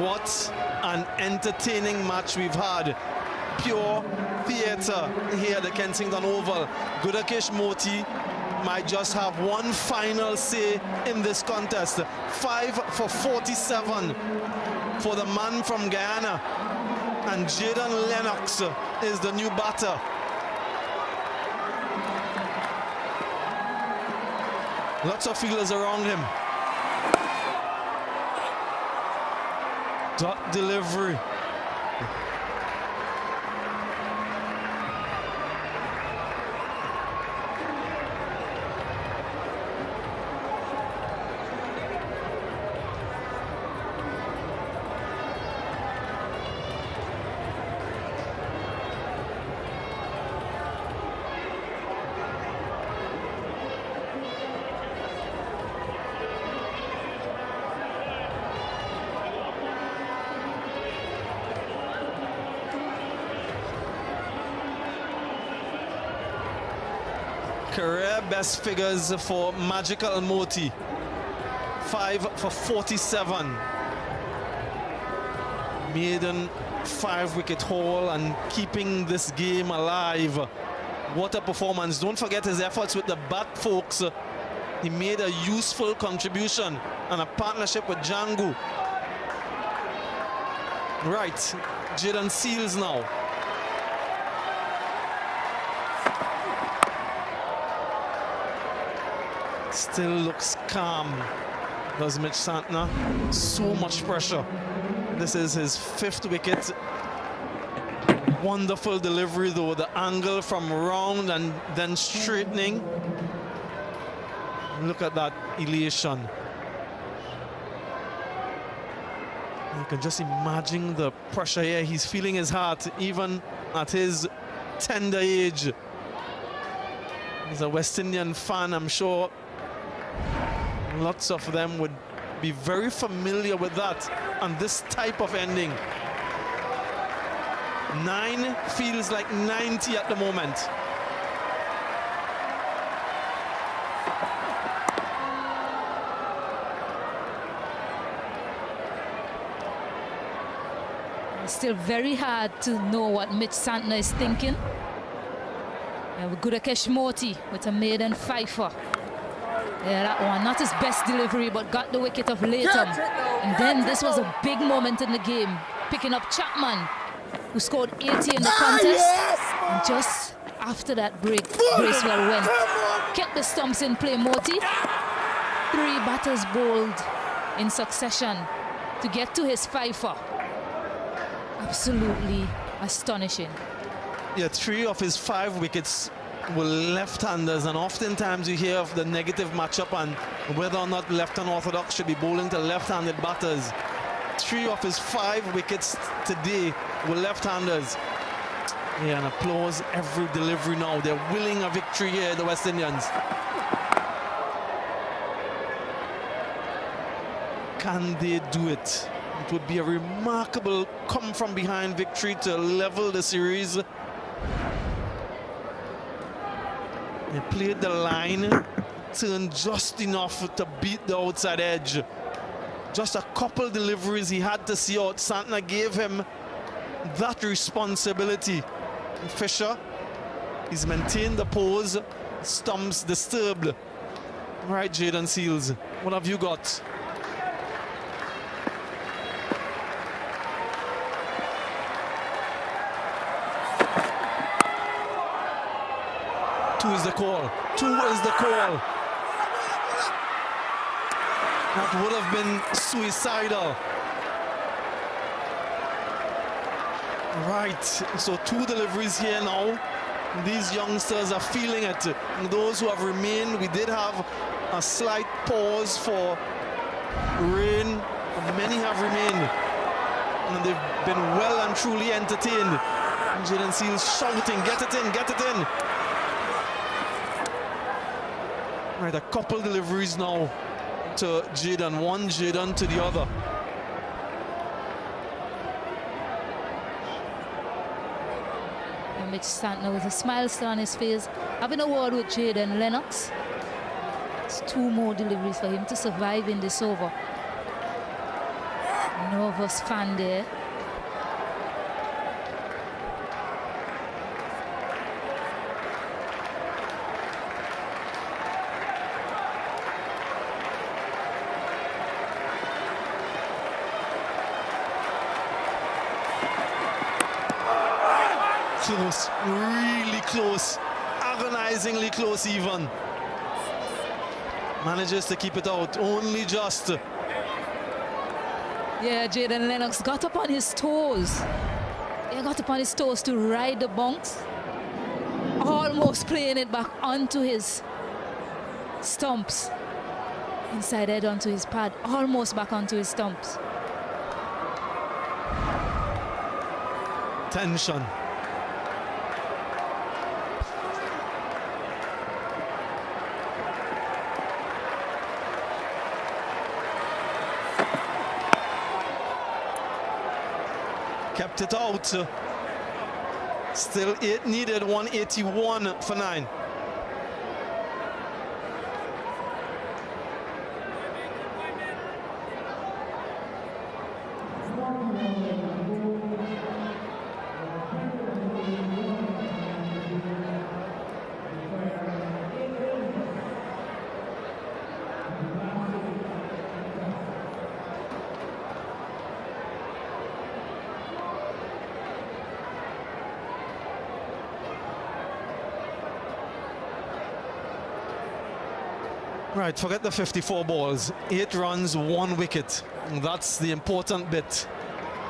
[SPEAKER 12] What an entertaining match we've had. Pure theatre here at the Kensington Oval. Gudakesh Moti might just have one final say in this contest. 5 for 47 for the man from Guyana. And Jaden Lennox is the new batter. Lots of fielders around him. Dot delivery. Career best figures for Magical Moti. 5 for 47. Maiden 5-wicket haul and keeping this game alive. What a performance. Don't forget his efforts with the bat, folks. He made a useful contribution and a partnership with Django. Right, Jaden Seals now. Still looks calm, does Mitch Santner. So much pressure. This is his 5th wicket. Wonderful delivery though, the angle from round and then straightening. Look at that elation. You can just imagine the pressure here. He's feeling his heart even at his tender age. He's a West Indian fan, I'm sure. Lots of them would be very familiar with that and this type of ending. 9 feels like 90 at the moment.
[SPEAKER 20] It's still very hard to know what Mitch Santner is thinking. Gudakesh Moti with a maiden fifer. Yeah, that one, not his best delivery, but got the wicket of Latham. And then this was a big moment in the game, picking up Chapman, who scored 80 in the contest. And just after that break, Bracewell went. Kept the stumps in play, Moti. 3 batters bowled in succession to get to his fifer. Absolutely astonishing.
[SPEAKER 12] Yeah, 3 of his 5 wickets were left-handers, and oftentimes you hear of the negative matchup and whether or not left-hand orthodox should be bowling to left-handed batters. 3 of his 5 wickets today were left-handers. Yeah, and applause every delivery now. They're willing a victory here, the West Indians. Can they do it? It would be a remarkable come-from-behind victory to level the series. They played the line, turned just enough to beat the outside edge. Just a couple deliveries he had to see out. Santner gave him that responsibility. And Fisher, he's maintained the pose, stumps disturbed. Right, Jaden Seals, what have you got? Two is the call. 2 is the call. That would have been suicidal. Right, so 2 deliveries here now. These youngsters are feeling it. And those who have remained, we did have a slight pause for rain. Many have remained. And they've been well and truly entertained. Jaden Seals shouting, get it in, get it in. Right, a couple deliveries now to Jaden. One Jaden to the other.
[SPEAKER 20] And Mitch Santner with a smile still on his face, having a word with Jaden Lennox. It's 2 more deliveries for him to survive in this over. Nervous fan there.
[SPEAKER 12] Close, really close, agonizingly close even. Manages to keep it out, only just.
[SPEAKER 20] Yeah, Jaden Lennox got up on his toes. He got up on his toes to ride the bunks. Almost playing it back onto his stumps. Inside head onto his pad, almost back onto his stumps.
[SPEAKER 12] Tension. Kept it out. Still 8 needed, 181 for 9. Right, forget the 54 balls. 8 runs, 1 wicket. That's the important bit.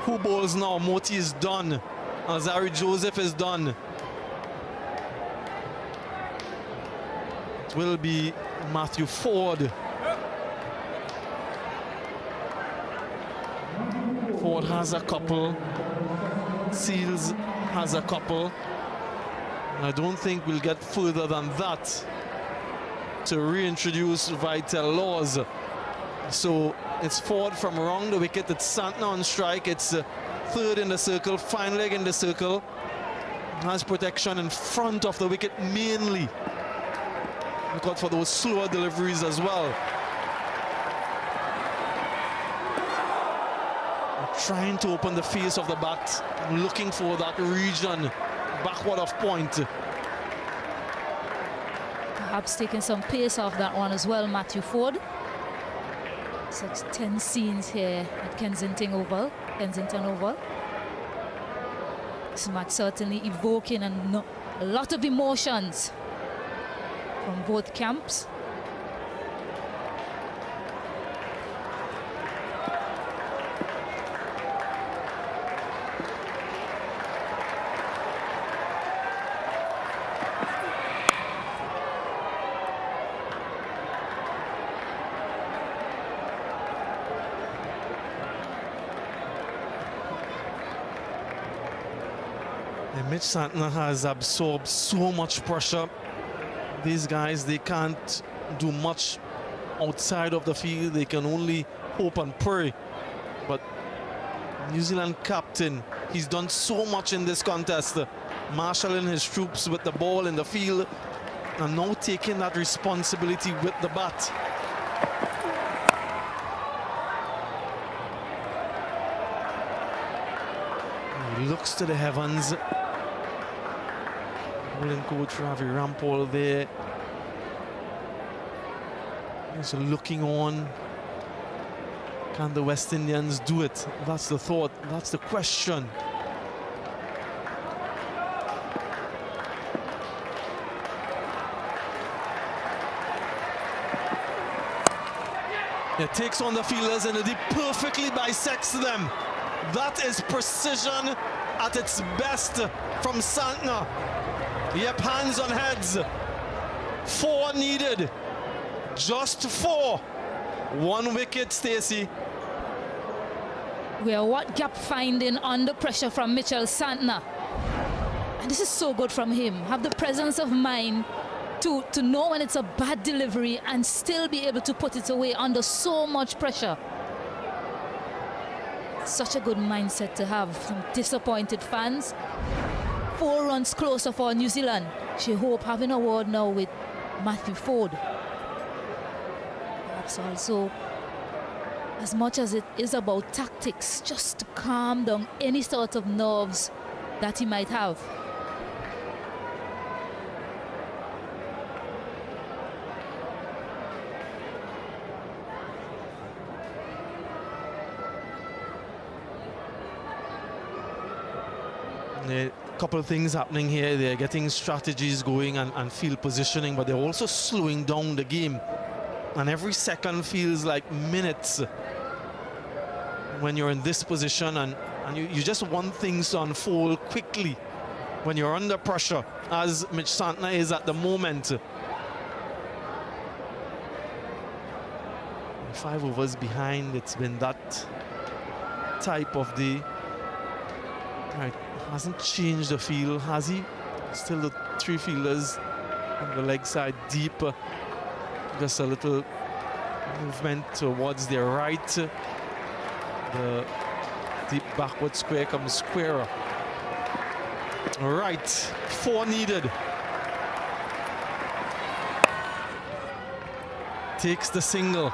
[SPEAKER 12] Who bowls now? Moti is done. Azari Joseph is done. It will be Matthew Ford. Ford has a couple. Seals has a couple. I don't think we'll get further than that to reintroduce Vital Laws. So it's Ford from around the wicket. It's Santner on strike. It's third in the circle, fine leg in the circle. Has protection in front of the wicket mainly. Look out for those slower deliveries as well. Trying to open the face of the bat, looking for that region backward of point.
[SPEAKER 20] Perhaps taking some pace off that one as well, Matthew Ford. Such tense scenes here at Kensington Oval. This match certainly evoking a lot of emotions from both camps.
[SPEAKER 12] Mitch Santner has absorbed so much pressure. These guys, they can't do much outside of the field. They can only hope and pray. But New Zealand captain, he's done so much in this contest, marshalling his troops with the ball in the field and now taking that responsibility with the bat. He looks to the heavens. Bowling coach Ravi Rampal there. He's looking on. Can the West Indians do it? That's the thought. That's the question. It takes on the fielders and it perfectly bisects them. That is precision at its best from Santner. Yep, hands on heads. 4 needed. Just 4. 1 wicket, Stacey.
[SPEAKER 20] We are what gap finding under pressure from Mitchell Santner. And this is so good from him. Have the presence of mind to know when it's a bad delivery and still be able to put it away under so much pressure. Such a good mindset to have from disappointed fans. 4 runs closer for New Zealand. She hope having a word now with Matthew Ford. It's also, as much as it is about tactics, just to calm down any sort of nerves that he might have.
[SPEAKER 12] A couple of things happening here. They're getting strategies going and field positioning, but they're also slowing down the game. And every second feels like minutes when you're in this position, and you just want things to unfold quickly when you're under pressure, as Mitch Santner is at the moment. 5 overs behind, it's been that type of day. Right, hasn't changed the field, has he? Still the 3 fielders on the leg side deep. Just a little movement towards their right. The deep backward square comes squarer. Right, 4 needed. Takes the single.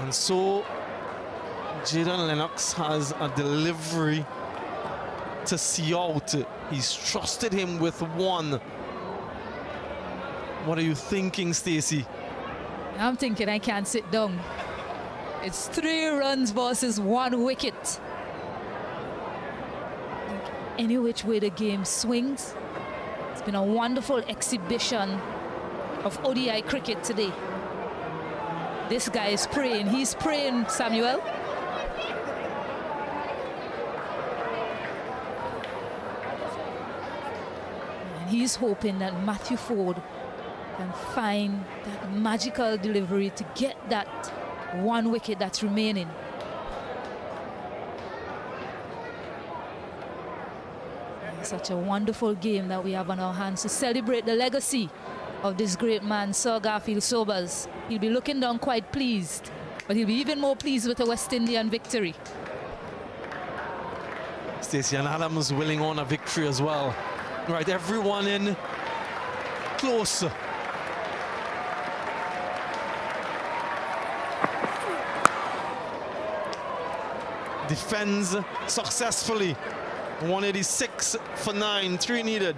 [SPEAKER 12] And so Jaden Lennox has a delivery to see out. He's trusted him with 1. What are you thinking, Stacey?
[SPEAKER 20] I'm thinking I can't sit down. It's 3 runs versus 1 wicket. Any which way the game swings, it's been a wonderful exhibition of ODI cricket today. This guy is praying. He's praying, Samuel. And he's hoping that Matthew Ford can find that magical delivery to get that 1 wicket that's remaining. And such a wonderful game that we have on our hands to celebrate the legacy of this great man, Sir Garfield Sobers. He'll be looking down quite pleased, but he'll be even more pleased with a West Indian victory.
[SPEAKER 12] Stacey, and Adams willing on a victory as well. Right, everyone in close. Defends successfully. 186 for 9, 3 needed.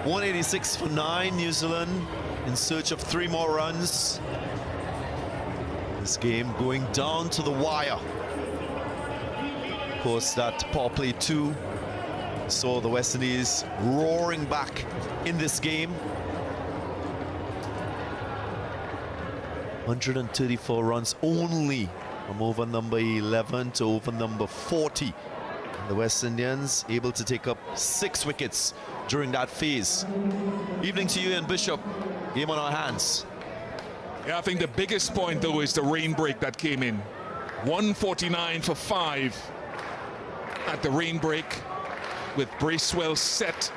[SPEAKER 12] .186 for 9, New Zealand in search of 3 more runs. This game going down to the wire. Of course, that power play 2 saw the West Indies roaring back in this game. 134 runs only from over number 11 to over number 40. The West Indians able to take up 6 wickets during that phase. Evening to you, Ian Bishop. Game on our hands.
[SPEAKER 13] Yeah, I think the biggest point, though, is the rain break that came in. 149 for 5 at the rain break with Bracewell set.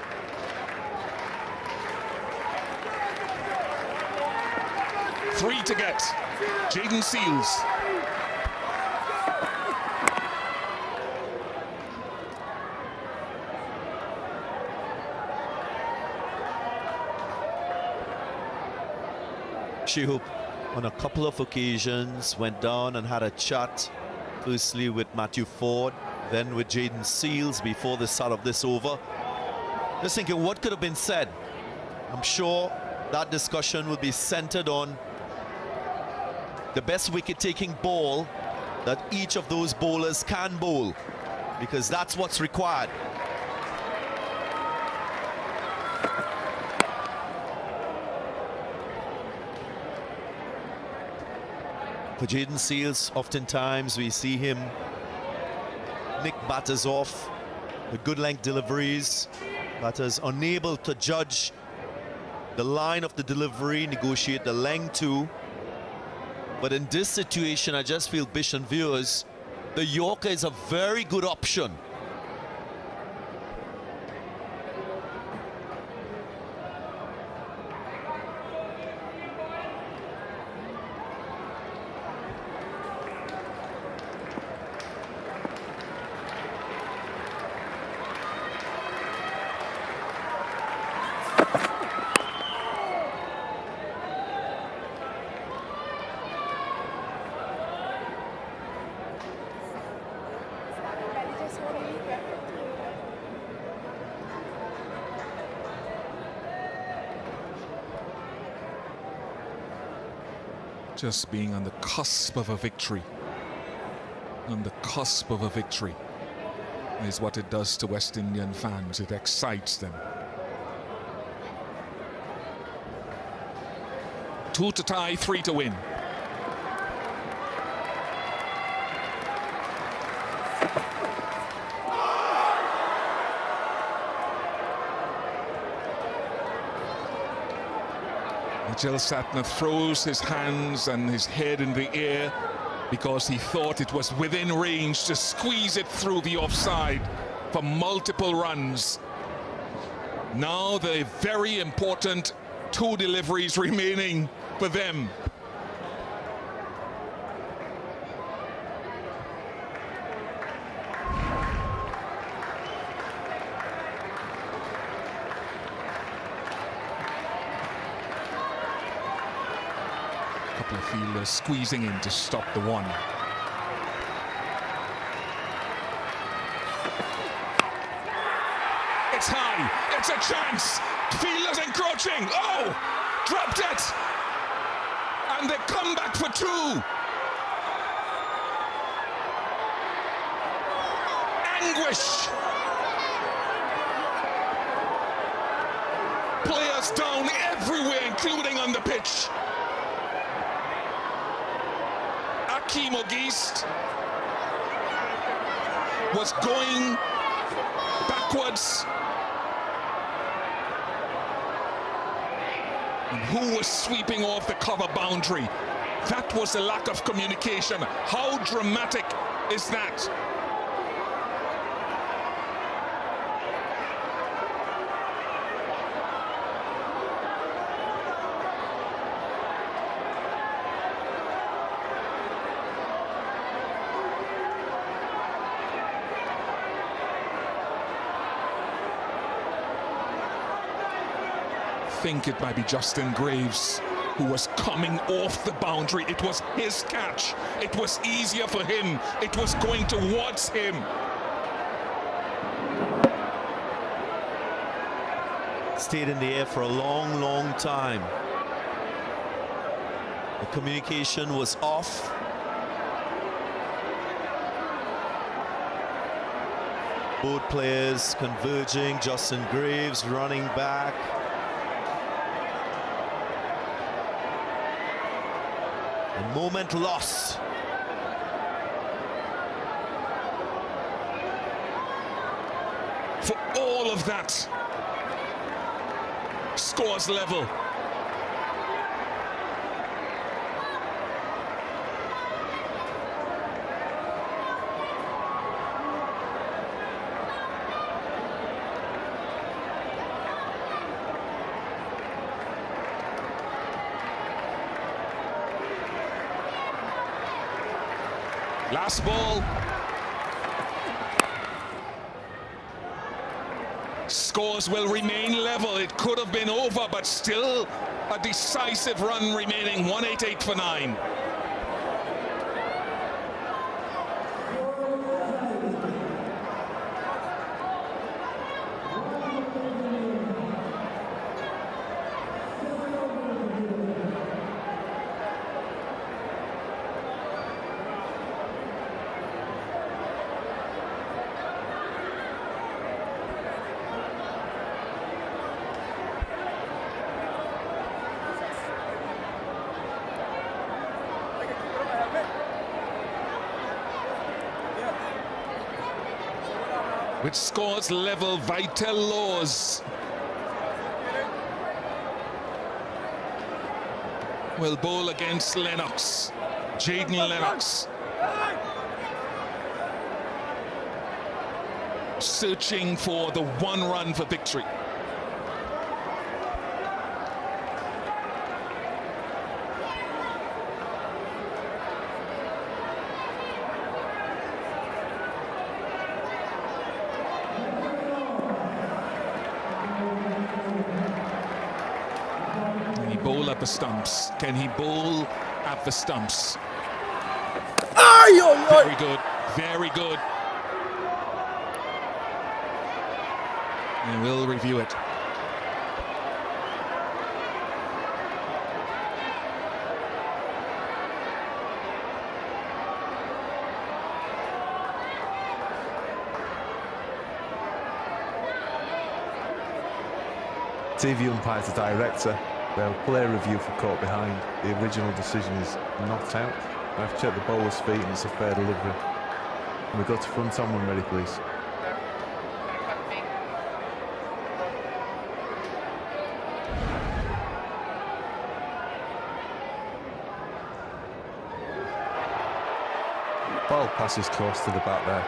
[SPEAKER 13] Three to get. Jaden Seals.
[SPEAKER 17] Shehoop on a couple of occasions went down and had a chat, firstly with Matthew Ford, then with Jaden Seals before the start of this over. Just thinking what could have been said. I'm sure that discussion will be centered on the best wicket-taking ball that each of those bowlers can bowl, because that's what's required. For Jaden Seals, oftentimes we see him nick batters off with good length deliveries. Batters unable to judge the line of the delivery, negotiate the length too. But in this situation, I just feel, Bish and viewers, the Yorker is a very good option.
[SPEAKER 2] Just being on the cusp of a victory. On the cusp of a victory is what it does to West Indian fans. It excites them. 2 to tie, 3 to win. Ajal Satna throws his hands and his head in the air because he thought it was within range to squeeze it through the offside for multiple runs. Now the very important 2 deliveries remaining for them. Couple of fielders squeezing in to stop the one. It's high, it's a chance. Fielders encroaching. Oh, dropped it. And they come back for 2. Anguish. Players down everywhere, including on the pitch. Akeem Ogist was going backwards. And who was sweeping off the cover boundary? That was a lack of communication. How dramatic is that? I think it might be Justin Graves who was coming off the boundary. It was his catch. It was easier for him. It was going towards him.
[SPEAKER 17] Stayed in the air for a long, long time. The communication was off. Both players converging. Justin Graves running back. A moment lost.
[SPEAKER 2] For all of that, scores level. Last ball. Scores will remain level. It could have been over, but still a decisive run remaining. 188 for 9.
[SPEAKER 13] With scores level, Vital Laws will bowl against Lennox. Jaden Lennox searching for the one run for victory. Can he bowl at the stumps? Can he bowl at the stumps? Very good, very good. And we'll review it.
[SPEAKER 4] TV umpire to director. They'll play review for caught behind. The original decision is not out. I've checked the bowler's feet and it's a fair delivery. And we go to front on when ready, please. Ball passes close to the bat there.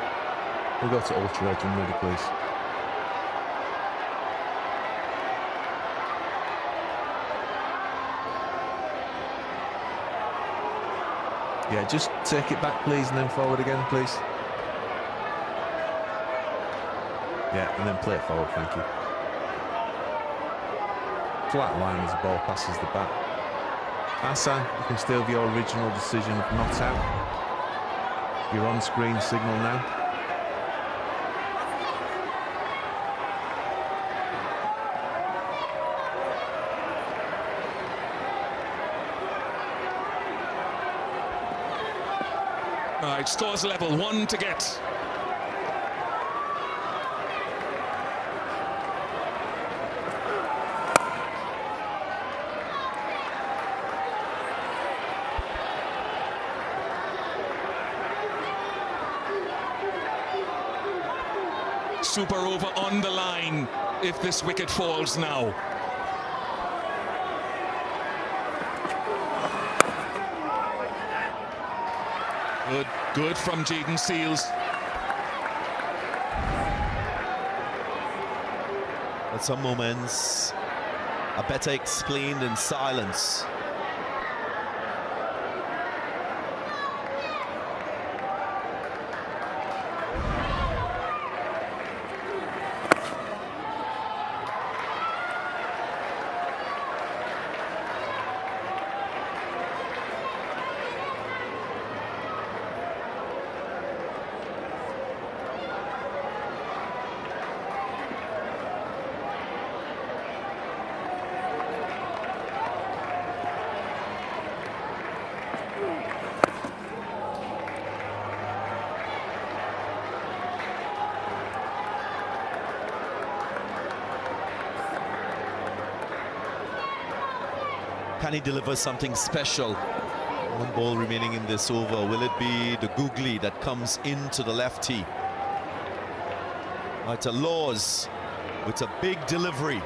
[SPEAKER 4] We'll go to ultra edge when ready, please. Yeah, just take it back, please, and then forward again, please. Yeah, and then play it forward, thank you. Flat line as the ball passes the bat. Hassan, you can still have your original decision of not out. Your on-screen signal now.
[SPEAKER 13] All right, scores level, 1 to get. Super over on the line if this wicket falls now. Good from Jaden Seals.
[SPEAKER 17] At some moments are better explained in silence. Can he deliver something special? One ball remaining in this over. Will it be the googly that comes into the left tee? Right, a Laws with a big delivery.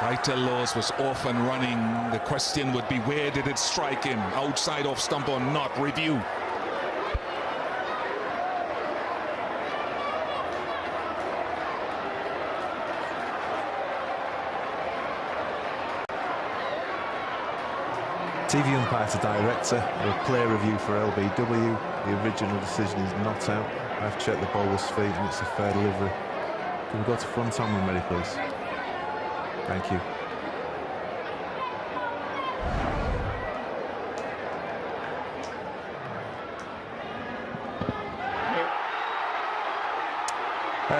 [SPEAKER 13] Vital Laws was off and running. The question would be, where did it strike him? Outside off stump or not? Review.
[SPEAKER 4] TV umpire to director. We'll play review for LBW. The original decision is not out. I've checked the bowler's feet and it's a fair delivery. Can we go to front on when ready, please? Thank you.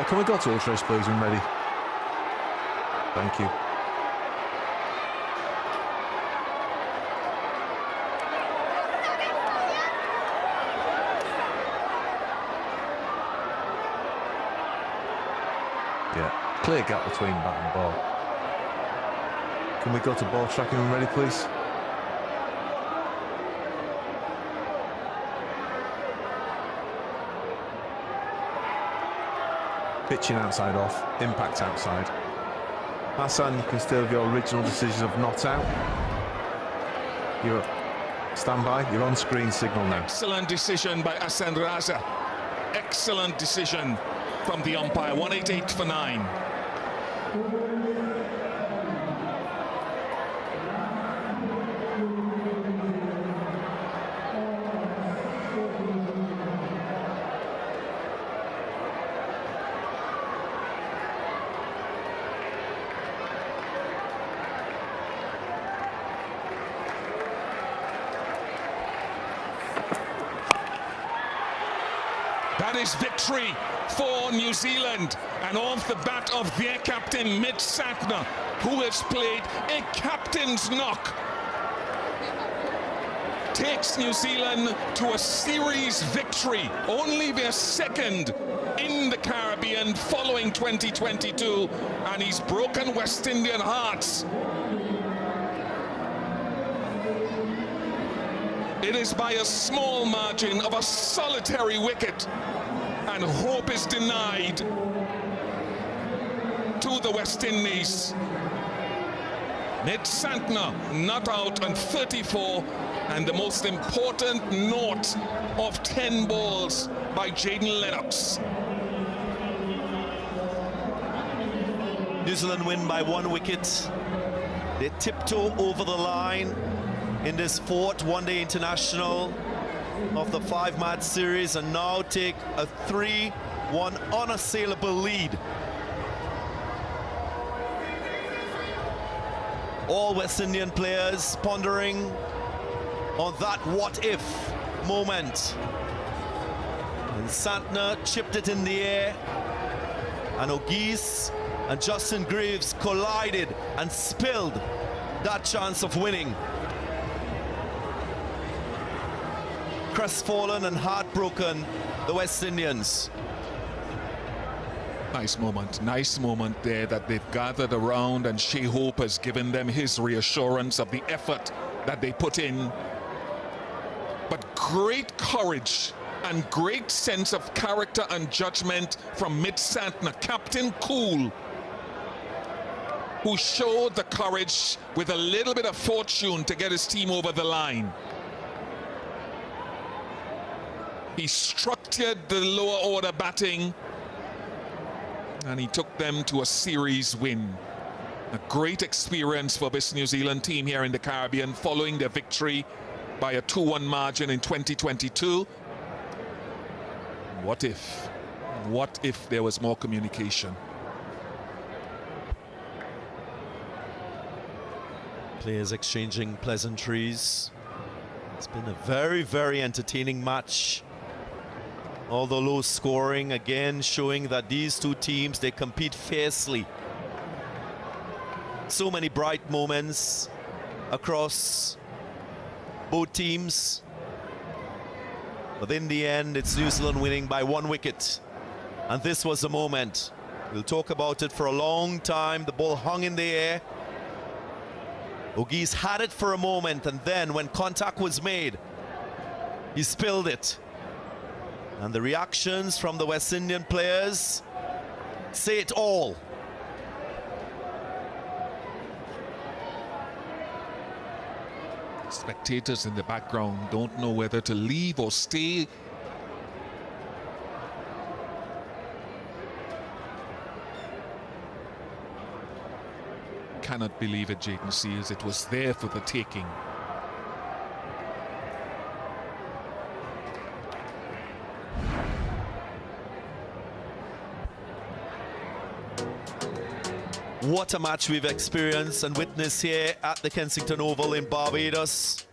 [SPEAKER 4] Can we go to ultra edge, please, when ready? Thank you. Yeah, clear gap between bat and ball. Can we go to ball tracking when ready, please? pitching outside off, impact outside. Hassan, you can still have your original decision of not out. You're stand by, you're on screen signal now.
[SPEAKER 13] Excellent decision by Hassan Raza. Excellent decision from the umpire. 188 for 9. That is victory for New Zealand, and off the bat of their captain, Mitch Santner, who has played a captain's knock, takes New Zealand to a series victory, only their second in the Caribbean following 2022, and he's broken West Indian hearts. It is by a small margin of a solitary wicket, and hope is denied to the West Indies. Mitch Santner not out on 34, and the most important naught of 10 balls by Jaden Lennox.
[SPEAKER 17] New Zealand win by 1 wicket. They tiptoe over the line in this 4th one-day international of the 5-match series, and now take a 3-1 unassailable lead. All West Indian players pondering on that what-if moment. And Santner chipped it in the air, and O'Geese and Justin Greaves collided and spilled that chance of winning. Crestfallen and heartbroken, the West Indians.
[SPEAKER 13] Nice moment there that they've gathered around, and Shea Hope has given them his reassurance of the effort that they put in. But great courage and great sense of character and judgment from Mitch Santner, Captain Cool, who showed the courage with a little bit of fortune to get his team over the line. He structured the lower order batting, and he took them to a series win. A great experience for this New Zealand team here in the Caribbean following their victory by a 2-1 margin in 2022. What if there was more communication?
[SPEAKER 17] Players exchanging pleasantries. It's been a very, very entertaining match. Although low scoring, again showing that these two teams, they compete fiercely. So many bright moments across both teams. But in the end, it's New Zealand winning by 1 wicket. And this was the moment. We'll talk about it for a long time. The ball hung in the air. O'Geese had it for a moment, and then when contact was made, he spilled it. And the reactions from the West Indian players say it all.
[SPEAKER 13] Spectators in the background don't know whether to leave or stay. Cannot believe it, Jaden Seals. It was there for the taking.
[SPEAKER 17] What a match we've experienced and witnessed here at the Kensington Oval in Barbados.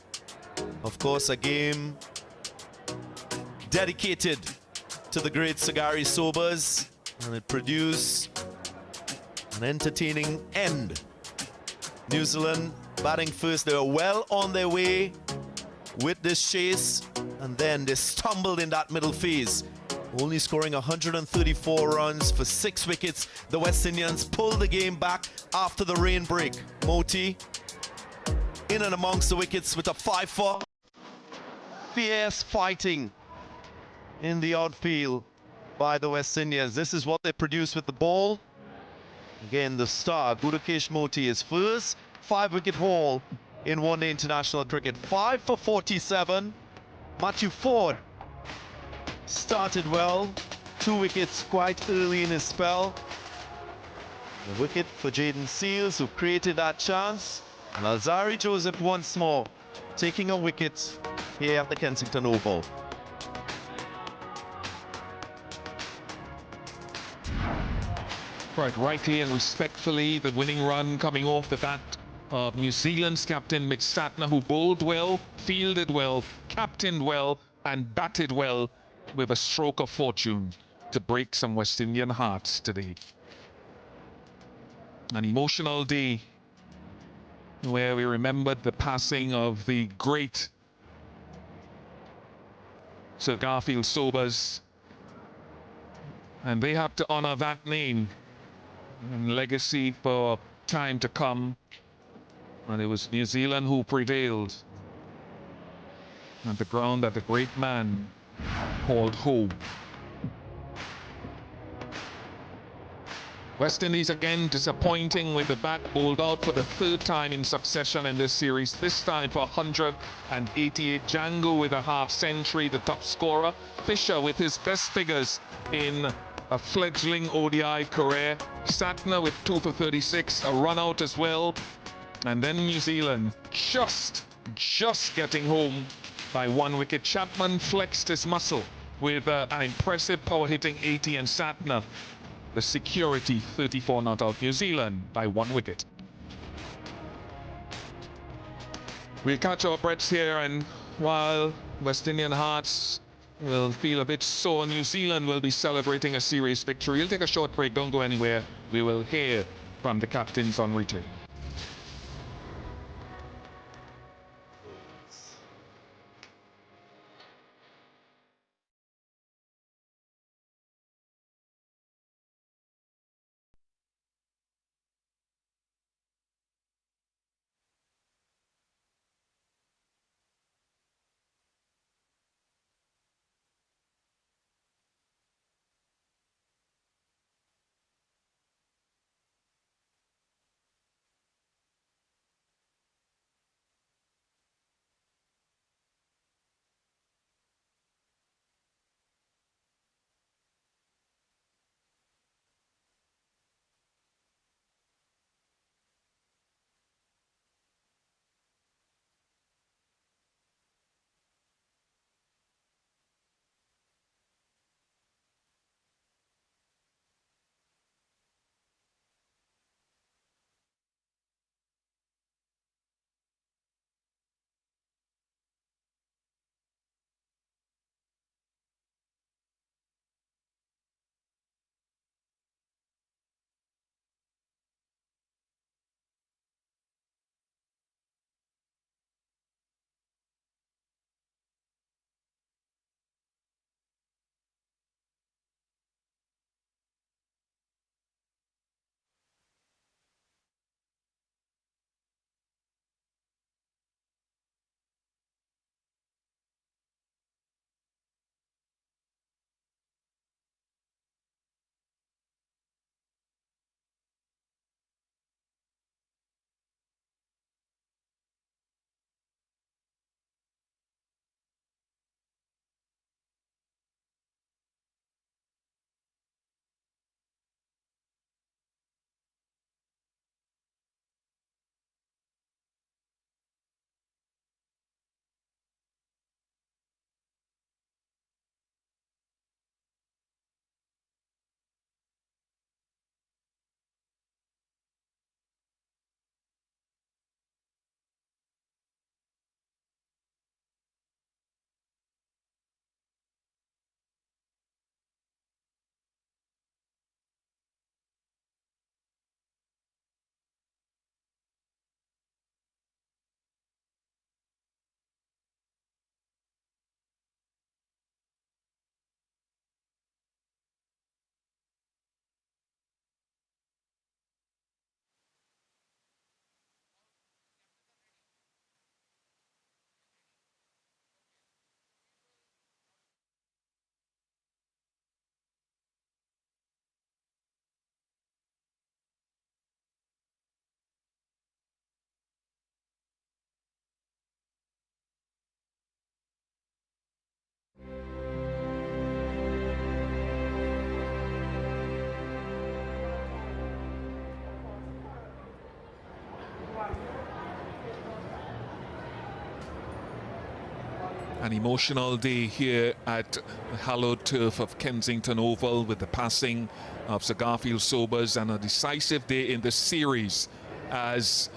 [SPEAKER 17] Of course, a game dedicated to the great Sagari Sobers, and it produced an entertaining end. New Zealand batting first. They were well on their way with this chase, and then they stumbled in that middle phase, only scoring 134 runs for 6 wickets. The West Indians pulled the game back after the rain break. Moti in and amongst the wickets with a 5-4. Fierce fighting in the outfield.
[SPEAKER 7] by the West Indians. This is what they produce with the ball. Again, the star, Gudakesh Moti, is first 5-wicket haul in one-day international cricket. 5 for 47. Matthew Ford started well. 2 wickets quite early in his spell. A wicket for Jaden Seals, who created that chance. And Alzari Joseph once more taking a wicket here at the Kensington Oval.
[SPEAKER 13] Quite rightly and respectfully, the winning run coming off the bat of New Zealand's captain Mitch Statner, who bowled well, fielded well, captained well, and batted well with a stroke of fortune to break some West Indian hearts today. An emotional day where we remembered the passing of the great Sir Garfield Sobers, and they have to honor that name and legacy for time to come. And it was New Zealand who prevailed at the ground that the great man called home. West Indies again disappointing with the bat bowled out for the 3rd time in succession in this series, this time for 188. Django with a half-century, the top scorer. Fisher with his best figures in a fledgling ODI career. Satner with 2 for 36, a run out as well. And then New Zealand just getting home by 1 wicket. Chapman flexed his muscle with an impressive power hitting 80, and Satner, the security 34 not out. New Zealand by 1 wicket. We'll catch our breaths here, and while West Indian hearts will feel a bit sore, New Zealand will be celebrating a series victory. We'll take a short break, don't go anywhere. We will hear from the captains on return.
[SPEAKER 2] An emotional day here at the hallowed turf of Kensington Oval with the passing of Sir Garfield Sobers, and a decisive day in the series as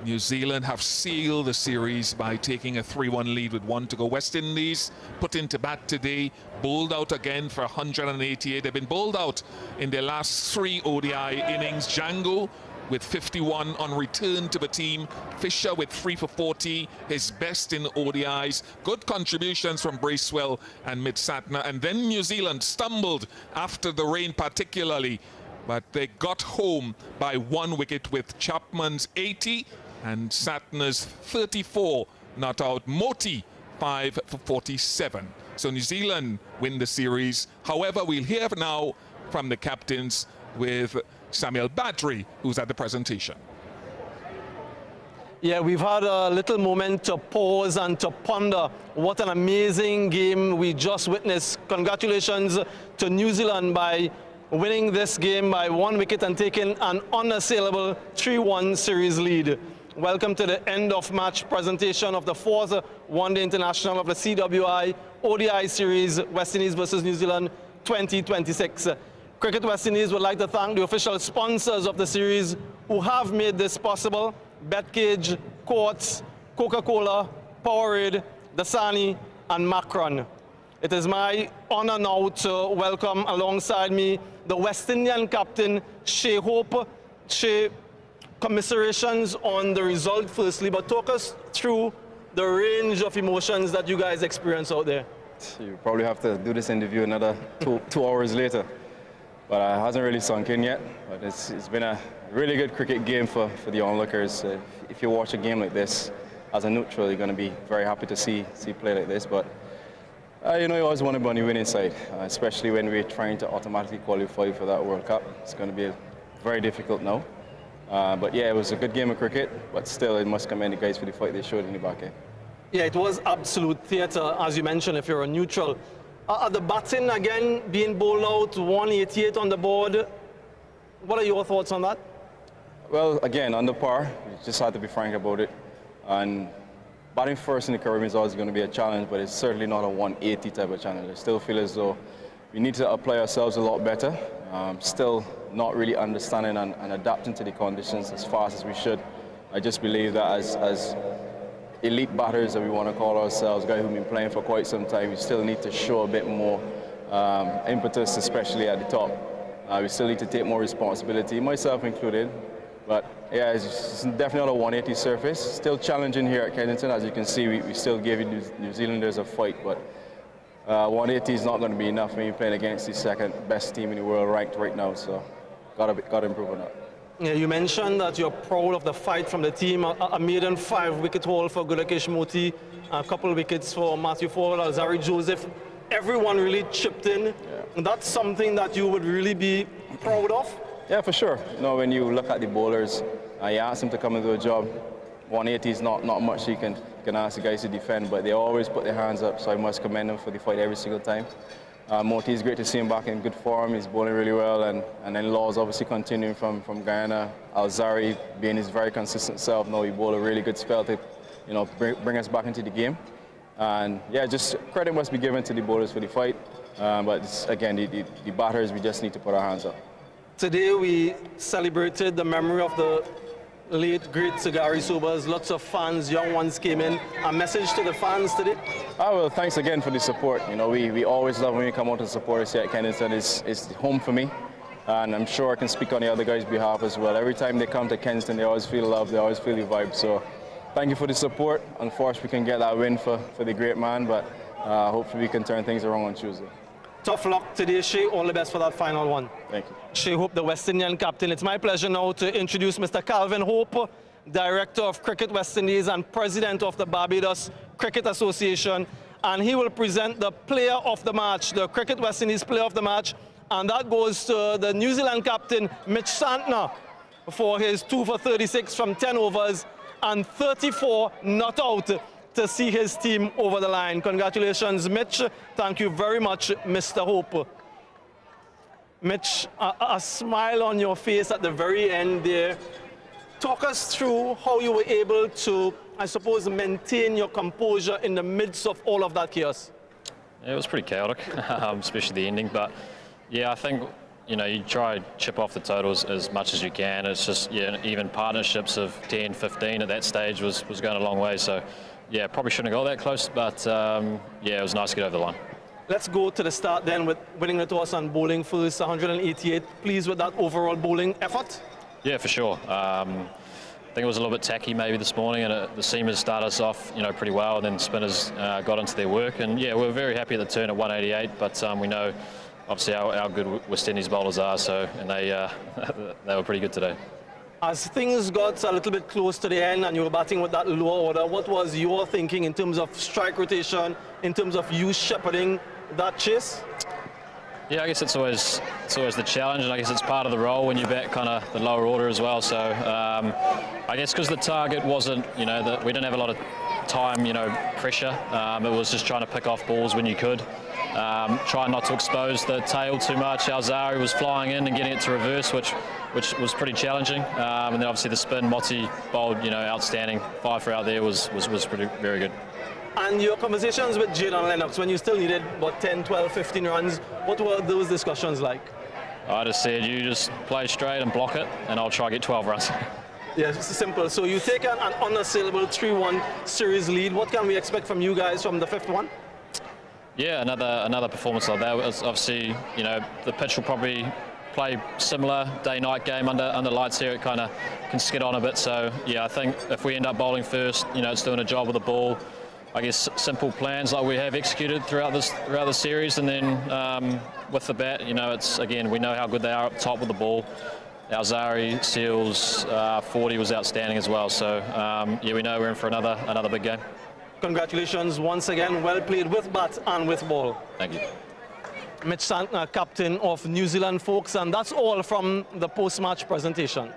[SPEAKER 2] New Zealand have sealed the series by taking a 3-1 lead with 1 to go. West Indies put into bat today, bowled out again for 188. They've been bowled out in their last 3 ODI innings. Django with 51 on return to the team. Fisher with 3 for 40, his best in ODIs. Good contributions from Bracewell and Mitsatna. And then New Zealand stumbled after the rain particularly, but they got home by 1 wicket with Chapman's 80 and Satna's 34 not out. Moti 5 for 47. So New Zealand win the series. However, we'll hear now from the captains with Samuel Badri, who's at the presentation.
[SPEAKER 12] Yeah, we've had a little moment to pause and to ponder what an amazing game we just witnessed. Congratulations to New Zealand by winning this game by 1 wicket and taking an unassailable 3-1 series lead. Welcome to the end of match presentation of the 4th One-Day International of the CWI ODI Series, West Indies versus New Zealand 2026. Cricket West Indies would like to thank the official sponsors of the series who have made this possible: Betcage, Courts, Coca-Cola, Powerade, Dasani, and Macron. It is my honor now to welcome alongside me the West Indian captain, Shea Hope. Shea, commiserations on the result firstly, but talk us through the range of emotions that you guys experience out there.
[SPEAKER 11] You probably have to do this interview another two hours later. But it hasn't really sunk in yet. But it's been a really good cricket game for the onlookers. If you watch a game like this, as a neutral, you're going to be very happy to see play like this. But you know, you always want to be on the winning side, especially when we're trying to automatically qualify for that World Cup. It's going to be very difficult now. But yeah, it was a good game of cricket, but still, it must commend the guys for the fight they showed in the back end.
[SPEAKER 12] Yeah, it was absolute theatre, as you mentioned, if you're a neutral. The batting, again, being bowled out, 188 on the board. What are your thoughts on that?
[SPEAKER 11] Well, again, under par, you just have to be frank about it. And batting first in the Caribbean is always going to be a challenge, but it's certainly not a 180 type of challenge. I still feel as though we need to apply ourselves a lot better. Still not really understanding and adapting to the conditions as fast as we should. I just believe that as elite batters that we want to call ourselves, guys who've been playing for quite some time, we still need to show a bit more impetus, especially at the top. We still need to take more responsibility, myself included. But yeah, it's definitely not a 180 surface. Still challenging here at Kensington. As you can see, we still gave New Zealanders a fight, but 180 is not going to be enough when you're playing against the second best team in the world ranked right now. So got to improve on that.
[SPEAKER 12] Yeah, you mentioned that you're proud of the fight from the team. A maiden 5-wicket haul for Gudakesh Moti, a couple of wickets for Matthew Fowler, Alzari Joseph. Everyone really chipped in. Yeah. That's something that you would really be proud of?
[SPEAKER 11] Yeah, for sure. You know, when you look at the bowlers, you ask them to come and do a job. 180 is not much you can ask the guys to defend, but they always put their hands up, so I must commend them for the fight every single time. Moti is great to see him back in good form. He's bowling really well, and then Laws obviously continuing from Guyana. Alzari being his very consistent self. Now he bowled a really good spell to, you know, bring us back into the game. And yeah, just credit must be given to the bowlers for the fight. But again, the batters, we just need to put our hands up.
[SPEAKER 12] Today we celebrated the memory of the late, great Sir Gary Sobers. Lots of fans, young ones came in. A message to the fans today?
[SPEAKER 11] Well, thanks again for the support. You know, we always love when we come out to support us here at Kensington. It's home for me. And I'm sure I can speak on the other guys' behalf as well. Every time they come to Kensington, they always feel love, they always feel the vibe. So thank you for the support. Unfortunately, we can get that win for the great man, but hopefully we can turn things around on Tuesday.
[SPEAKER 12] Tough luck today, Shea. All the best for that final one.
[SPEAKER 11] Thank you.
[SPEAKER 12] Shea Hope, the West Indian captain. It's my pleasure now to introduce Mr. Calvin Hope, Director of Cricket West Indies and President of the Barbados Cricket Association. And he will present the player of the match, the Cricket West Indies player of the match. And that goes to the New Zealand captain, Mitch Santner, for his 2 for 36 from 10 overs and 34 not out to see his team over the line. Congratulations, Mitch. Thank you very much, Mr. Hope. Mitch, a smile on your face at the very end there. Talk us through how you were able to I suppose, maintain your composure in the midst of all of that chaos?
[SPEAKER 8] Yeah, it was pretty chaotic, especially the ending. But yeah, I think you try to chip off the totals as much as you can. It's just even partnerships of 10, 15 at that stage was going a long way. So yeah, probably shouldn't have got that close. But yeah, it was nice to get over the line.
[SPEAKER 12] Let's go to the start then with winning the toss and bowling first, 188. Pleased with that overall bowling effort?
[SPEAKER 8] Yeah, for sure. I think it was a little bit tacky maybe this morning, and the seamers started us off, pretty well, and then spinners got into their work. And yeah, we were very happy at the turn at 188, but we know obviously how good West Indies bowlers are, and they they were pretty good today.
[SPEAKER 12] As things got a little bit close to the end and you were batting with that lower order, what was your thinking in terms of strike rotation, in terms of you shepherding that chase?
[SPEAKER 8] Yeah, I guess it's always the challenge, and I guess it's part of the role when you bat kind of the lower order as well. So I guess because the target wasn't, we didn't have a lot of time, pressure. It was just trying to pick off balls when you could. Try not to expose the tail too much. Alzari was flying in and getting it to reverse, which was pretty challenging. And then obviously the spin, Motti bowled, outstanding. 5 for out there was very good.
[SPEAKER 12] And your conversations with Jayden Lennox, when you still needed, 10, 12, 15 runs, what were those discussions like?
[SPEAKER 8] I just said, you just play straight and block it, and I'll try to get 12 runs.
[SPEAKER 12] Yeah, it's simple. So you take an unassailable 3-1 series lead. What can we expect from you guys from the 5th one?
[SPEAKER 8] Yeah, another performance like that. Obviously, the pitch will probably play similar day-night game under lights here. It kind of can skid on a bit. So yeah, I think if we end up bowling first, it's doing a job with the ball. I guess simple plans like we have executed throughout the series, and then with the bat, it's again, we know how good they are up top with the ball. Alzari, Seals, 40 was outstanding as well. So yeah, we know we're in for another big game.
[SPEAKER 12] Congratulations once again. Well played with bat and with ball.
[SPEAKER 8] Thank you.
[SPEAKER 12] Mitch Santner, captain of New Zealand, folks, and that's all from the post-match presentation.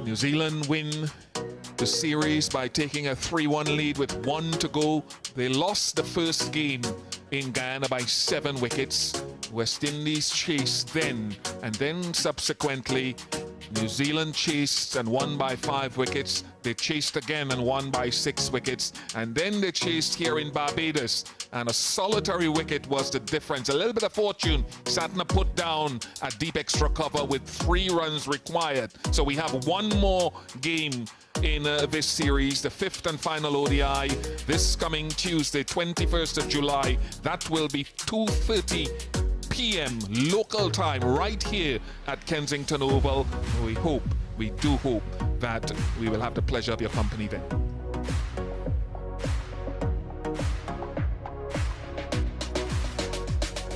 [SPEAKER 2] New Zealand win the series by taking a 3-1 lead with 1 to go. They lost the first game in Guyana by 7 wickets. West Indies chased then, and then subsequently New Zealand chased and won by 5 wickets. They chased again and won by 6 wickets. And then they chased here in Barbados, and a solitary wicket was the difference. A little bit of fortune. Santner put down a deep extra cover with 3 runs required. So we have 1 more game in this series, the 5th and final ODI, this coming Tuesday, 21st of July. That will be 2:30 p.m. local time right here at Kensington Oval. We do hope that we will have the pleasure of your company then.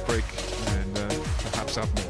[SPEAKER 2] Break and perhaps have more.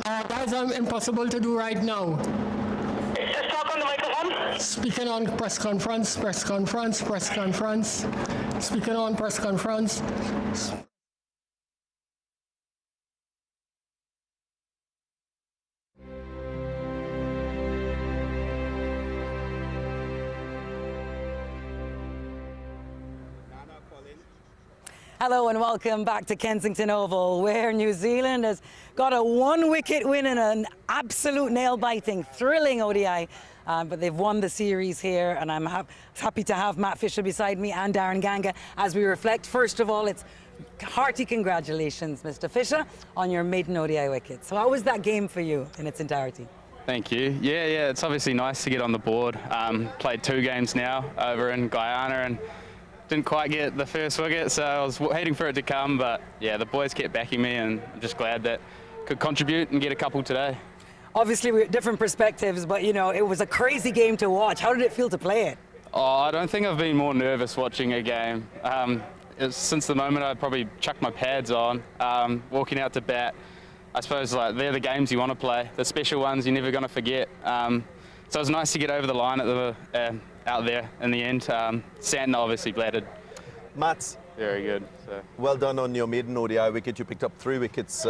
[SPEAKER 14] That is impossible to do right now.
[SPEAKER 6] Just talk on the microphone.
[SPEAKER 14] Speaking on press conference. Speaking on press conference.
[SPEAKER 1] Hello and welcome back to Kensington Oval, where New Zealand has got a one-wicket win in an absolute nail-biting, thrilling ODI. But they've won the series here, and I'm happy to have Matt Fisher beside me and Darren Ganga as we reflect. First of all, it's hearty congratulations, Mr. Fisher, on your maiden ODI wicket. So how was that game for you in its entirety?
[SPEAKER 16] Thank you. Yeah, it's obviously nice to get on the board. Played 2 games now over in Guyana and didn't quite get the first wicket, so I was waiting for it to come, but yeah, the boys kept backing me, and I'm just glad that could contribute and get a couple today. Obviously, we're at different perspectives, but you know, it was a crazy game to watch. How did it feel to play it? Oh, I don't think I've been more nervous watching a game. Since the moment I probably chucked my pads on, walking out to bat, I suppose like they're the games you want to play, the special ones you're never going to forget. So it was nice to get over the line at the out there in the end. Santner obviously bladdered.
[SPEAKER 9] Matt.
[SPEAKER 16] Very good. So.
[SPEAKER 9] Well done on your maiden ODI wicket. You picked up 3 wickets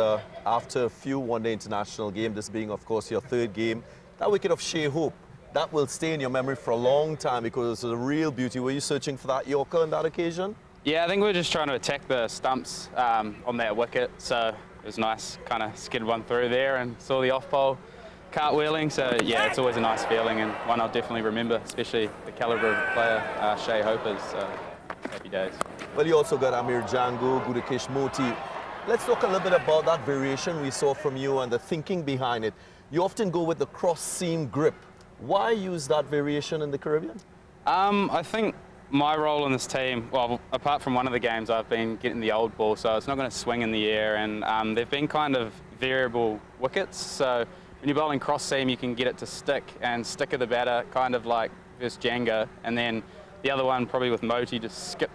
[SPEAKER 9] after a few one-day international games, this being, of course, your 3rd game. That wicket of Shea Hope, that will stay in your memory for a long time because it was a real beauty. Were you searching for that Yorker on that occasion? Yeah, I think we were just trying to attack the stumps on that wicket, so it was nice, kind of skid one through there and saw the off-pole cartwheeling, so yeah, it's always a nice feeling and one I'll definitely remember, especially the calibre of player Shea Hope is. Happy days. Well, you also got Amir Django, Gudakesh Moti. Let's talk a little bit about that variation we saw from you and the thinking behind it. You often go with the cross-seam grip. Why use that variation in the Caribbean? I think my role in this team, well, apart from one of the games, I've been getting the old ball, so it's not going to swing in the air, and they've been kind of variable wickets, so when you're bowling cross-seam, you can get it to stick at the batter, kind of like versus Django, and then the other one probably with Moti just skip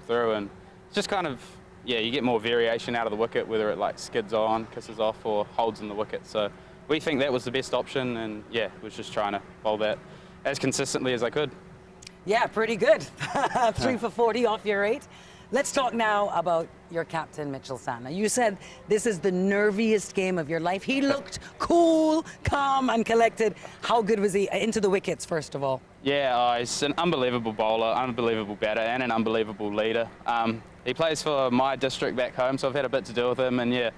[SPEAKER 9] through, and it's just kind of, yeah, you get more variation out of the wicket, whether it like skids on, kisses off, or holds in the wicket. So we think that was the best option, and yeah, was just trying to bowl that as consistently as I could. Yeah, pretty good. 3 for 40 off your 8. Let's talk now about your captain, Mitchell Santner. You said this is the nerviest game of your life. He looked cool, calm, and collected. How good was he into the wickets, first of all? Yeah, he's an unbelievable bowler, unbelievable batter, and an unbelievable leader. He plays for my district back home, so I've had a bit to do with him, and yeah,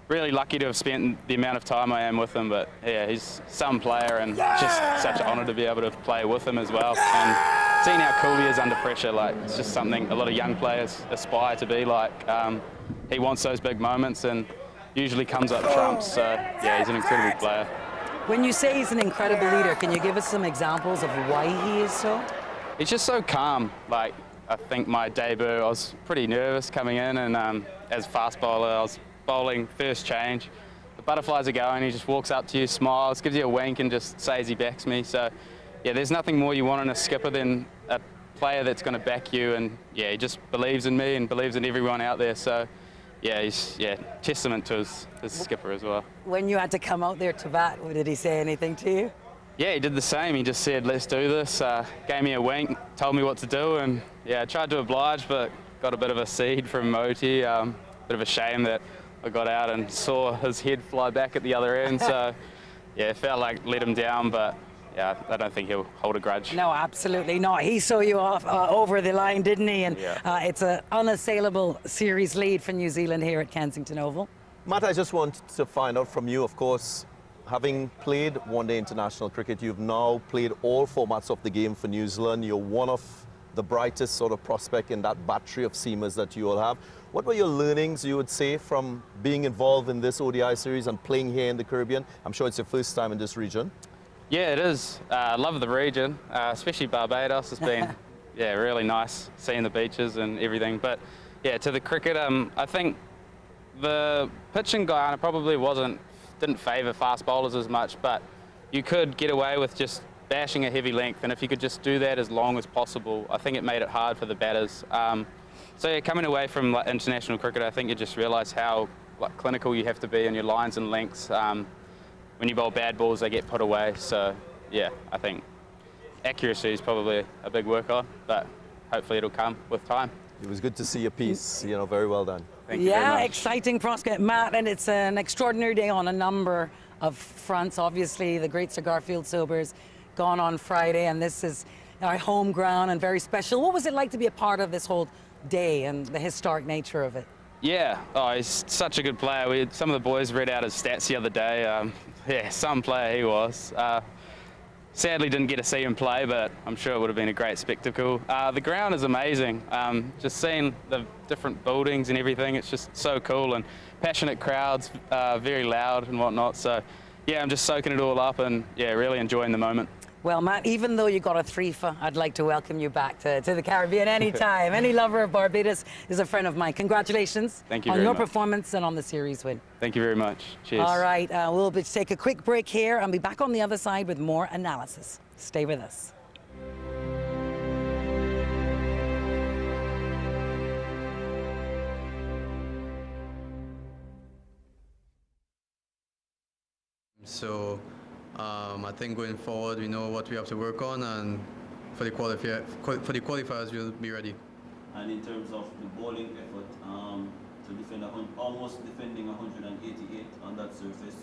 [SPEAKER 9] really lucky to have spent the amount of time I am with him, but yeah, he's some player, and just such an honour to be able to play with him as well. And seeing how cool he is under pressure, like, it's just something a lot of young players aspire to be like. He wants those big moments and usually comes up trumps, so yeah, he's an incredible player. When you say he's an incredible leader, can you give us some examples of why he is so? He's just so calm. Like, I think my debut, I was pretty nervous coming in, and as a fast bowler, I was bowling first change. The butterflies are going, he just walks up to you, smiles, gives you a wink and just says he backs me. So yeah, there's nothing more you want in a skipper than a player that's going to back you, and yeah, he just believes in me and believes in everyone out there. So yeah, he's testament to his skipper as well. When you had to come out there to bat, did he say anything to you? Yeah, he did the same. He just said, let's do this, gave me a wink, told me what to do, and yeah, I tried to oblige, but got a bit of a seed from Moti. Bit of a shame that I got out and saw his head fly back at the other end, so yeah, it felt like let him down, but yeah, I don't think he'll hold a grudge. No, absolutely not. He saw you off over the line, didn't he? And yeah. It's an unassailable series lead for New Zealand here at Kensington Oval. Matt, I just want to find out from you, of course, having played one-day international cricket, you've now played all formats of the game for New Zealand. You're one of the brightest sort of prospect in that battery of seamers that you all have. What were your learnings, you would say, from being involved in this ODI series and playing here in the Caribbean? I'm sure it's your first time in this region. Yeah, it is. I love the region, especially Barbados. It's been yeah, really nice seeing the beaches and everything. But yeah, to the cricket, I think the pitch in Guyana probably didn't favour fast bowlers as much, but you could get away with just bashing a heavy length, and if you could just do that as long as possible, I think it made it hard for the batters. So yeah, coming away from like, international cricket, I think you just realise how
[SPEAKER 16] like, clinical you have to be in your lines and lengths. When you bowl bad balls, they get put away. So, yeah, I think accuracy is probably a big work on, but hopefully it'll come with time.
[SPEAKER 9] It was good to see your piece, you know, very well done.
[SPEAKER 16] Thank you very much.
[SPEAKER 1] Exciting prospect, Matt, and it's an extraordinary day on a number of fronts. Obviously, the great Sir Garfield Sobers gone on Friday, and this is our home ground and very special. What was it like to be a part of this whole day and the historic nature of it?
[SPEAKER 16] Yeah, he's such a good player. Some of the boys read out his stats the other day. Yeah, some player he was. Sadly didn't get to see him play, but I'm sure it would have been a great spectacle. The ground is amazing. Just seeing the different buildings and everything, it's just so cool, and passionate crowds, very loud and whatnot. So yeah, I'm just soaking it all up and yeah, really enjoying the moment.
[SPEAKER 1] Well, Matt, even though you got a threefer, I'd like to welcome you back to the Caribbean anytime. Any lover of Barbados is a friend of mine. Congratulations
[SPEAKER 16] Thank you
[SPEAKER 1] on
[SPEAKER 16] very
[SPEAKER 1] your
[SPEAKER 16] much.
[SPEAKER 1] performance and on the series win.
[SPEAKER 16] Thank you very much. Cheers.
[SPEAKER 1] All right, we'll take a quick break here and be back on the other side with more analysis. Stay with us.
[SPEAKER 5] So I think going forward, we know what we have to work on, and for the qualifiers, we'll be ready.
[SPEAKER 15] And in terms of the bowling effort, to defend almost defending 188 on that surface,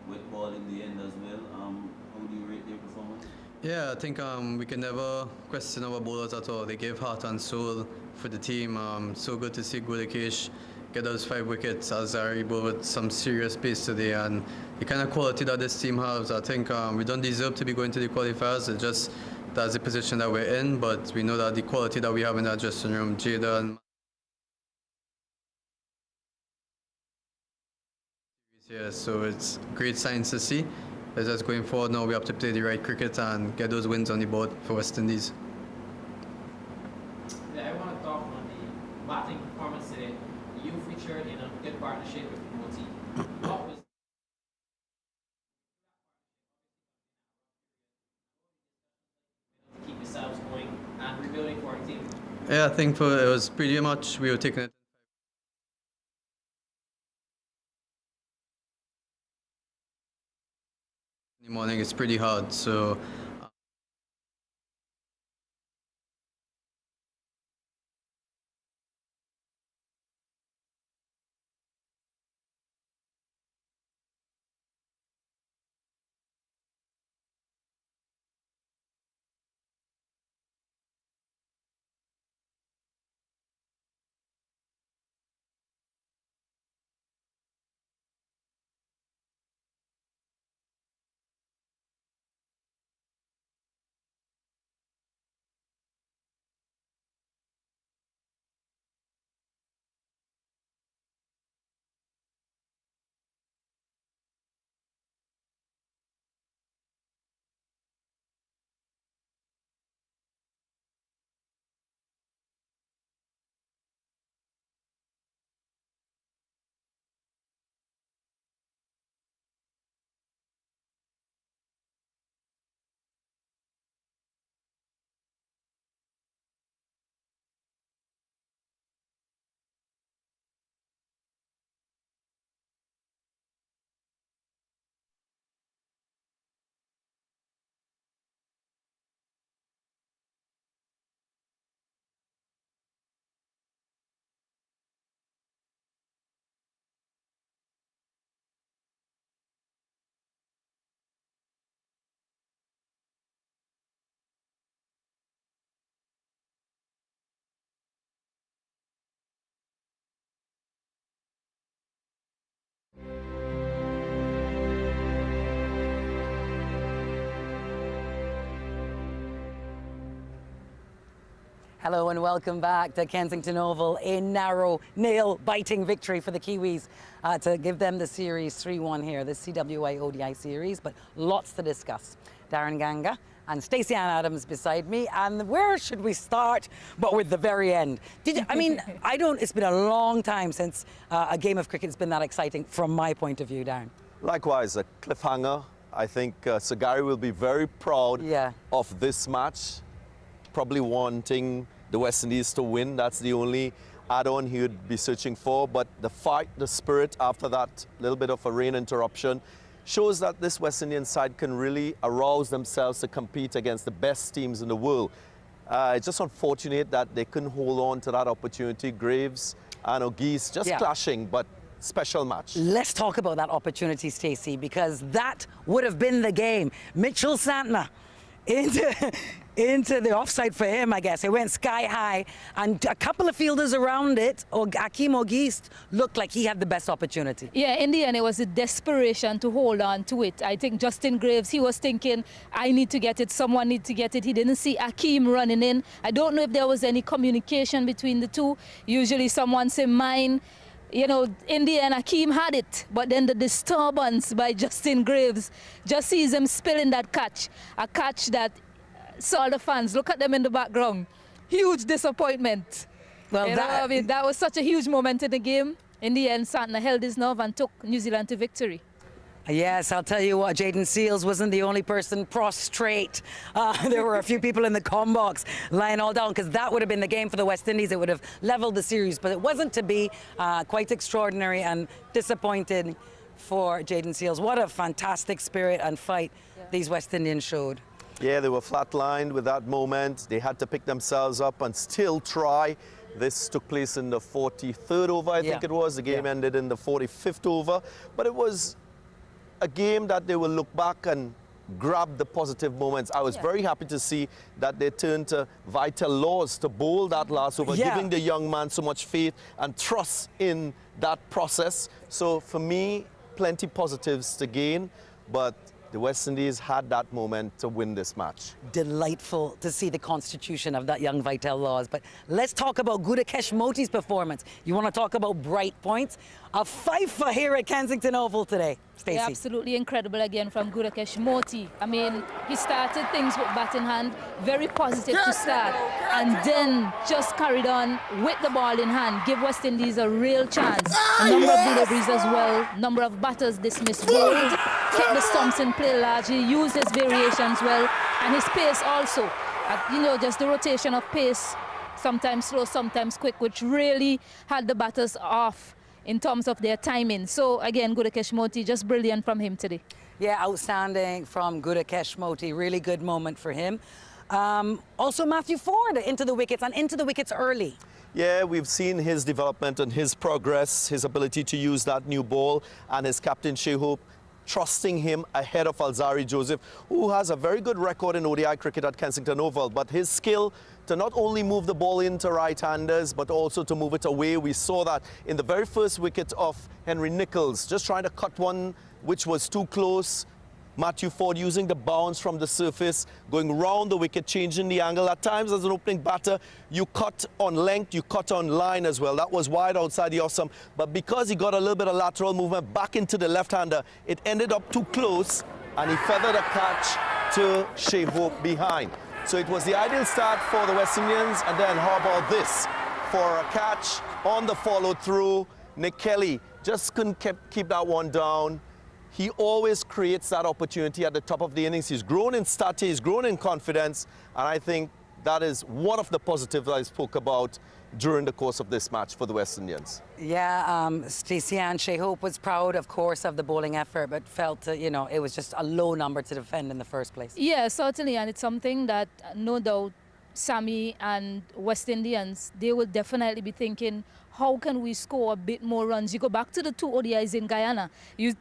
[SPEAKER 15] with ball in the end as well. How do you rate their performance?
[SPEAKER 5] Yeah, I think we can never question our bowlers at all. They gave heart and soul for the team. So good to see Gudakesh get those 5 wickets as Zari bowled with some serious pace today, and the kind of quality that this team has, I think we don't deserve to be going to the qualifiers. It's just that's the position that we're in, but we know that the quality that we have in that dressing room, Jada and yeah, so it's great signs to see. It's just going forward now, we have to play the right cricket and get those wins on the board for West Indies.
[SPEAKER 18] Yeah, I want to talk on the batting performance today. You featured in a good partnership with Moti. What was to keep yourselves going and rebuilding for our team?
[SPEAKER 5] Yeah, I think it was pretty much we were taking it. In the morning, it's pretty hard, so.
[SPEAKER 1] Hello and welcome back to Kensington Oval. A narrow, nail-biting victory for the Kiwis to give them the series 3-1 here, the CWA ODI series, but lots to discuss. Darren Ganga and Stacey Ann Adams beside me, and where should we start but with the very end? It's been a long time since a game of cricket has been that exciting from my point of view, Darren.
[SPEAKER 9] Likewise, a cliffhanger. I think Sir Gary will be very proud of this match, probably wanting the West Indies to win. That's the only add-on he would be searching for, but the fight, the spirit after that little bit of a rain interruption shows that this West Indian side can really arouse themselves to compete against the best teams in the world. It's just unfortunate that they couldn't hold on to that opportunity. Graves and O'Geese just clashing, but special match.
[SPEAKER 1] Let's talk about that opportunity, Stacey, because that would have been the game. Mitchell Santner into the offside for him, I guess. It went sky high, and a couple of fielders around it, or Hakeem O'Geese, looked like he had the best opportunity.
[SPEAKER 20] Yeah, in the end, it was a desperation to hold on to it. I think Justin Graves, he was thinking, I need to get it, someone need to get it. He didn't see Hakeem running in. I don't know if there was any communication between the two. Usually someone say mine. You know, in the end, Hakeem had it, but then the disturbance by Justin Graves just sees him spilling that catch, a catch that saw the fans. Look at them in the background. Huge disappointment. Well, I mean, that was such a huge moment in the game. In the end, Santner held his nerve and took New Zealand to victory.
[SPEAKER 1] Yes, I'll tell you what, Jaden Seals wasn't the only person prostrate. There were a few people in the comm box lying all down, because that would have been the game for the West Indies. It would have leveled the series, but it wasn't to be. Quite extraordinary and disappointing for Jaden Seals. What a fantastic spirit and fight these West Indians showed.
[SPEAKER 9] Yeah, they were flatlined with that moment. They had to pick themselves up and still try. This took place in the 43rd over, I think it was. The game ended in the 45th over. But it was a game that they will look back and grab the positive moments. I was very happy to see that they turned to Vital Laws to bowl that last over, giving the young man so much faith and trust in that process. So for me, plenty positives to gain, but the West Indies had that moment to win this match.
[SPEAKER 1] Delightful to see the constitution of that young Vital Laws. But let's talk about Gudakesh Moti's performance. You want to talk about bright points? A fifer here at Kensington Oval today, Stacey.
[SPEAKER 20] Yeah, absolutely incredible again from Gudakesh Moti. I mean, he started things with bat in hand, very positive to start, and then just carried on with the ball in hand, give West Indies a real chance. A number of deliveries as well, number of batters dismissed, bowled, kept the stumps in play largely, used his variations well, and his pace also. You know, just the rotation of pace, sometimes slow, sometimes quick, which really had the batters off in terms of their timing. So again, Gudakesh Moti, just brilliant from him today.
[SPEAKER 1] Yeah, outstanding from Gudakesh Moti. Really good moment for him. Also Matthew Ford into the wickets, and into the wickets early.
[SPEAKER 9] Yeah, we've seen his development and his progress, his ability to use that new ball, and his captain Shea Hope trusting him ahead of Alzari Joseph, who has a very good record in ODI cricket at Kensington Oval. But his skill to not only move the ball into right-handers, but also to move it away. We saw that in the very first wicket of Henry Nicholls, just trying to cut one which was too close. Matthew Ford using the bounce from the surface, going round the wicket, changing the angle. At times, as an opening batter, you cut on length, you cut on line as well. That was wide outside the awesome. But because he got a little bit of lateral movement back into the left-hander, it ended up too close, and he feathered a catch to Shea Hope behind. So it was the ideal start for the West Indians. And then how about this? For a catch on the follow-through, Nick Kelly just couldn't keep that one down. He always creates that opportunity at the top of the innings. He's grown in stature, he's grown in confidence, and I think that is one of the positives I spoke about during the course of this match for the West Indians.
[SPEAKER 1] Yeah, Stacey Ann Shea Hope was proud, of course, of the bowling effort, but felt, you know, it was just a low number to defend in the first place.
[SPEAKER 20] Yeah, certainly, and it's something that no doubt Sammy and West Indians, they will definitely be thinking, how can we score a bit more runs? You go back to the 2 ODIs in Guyana,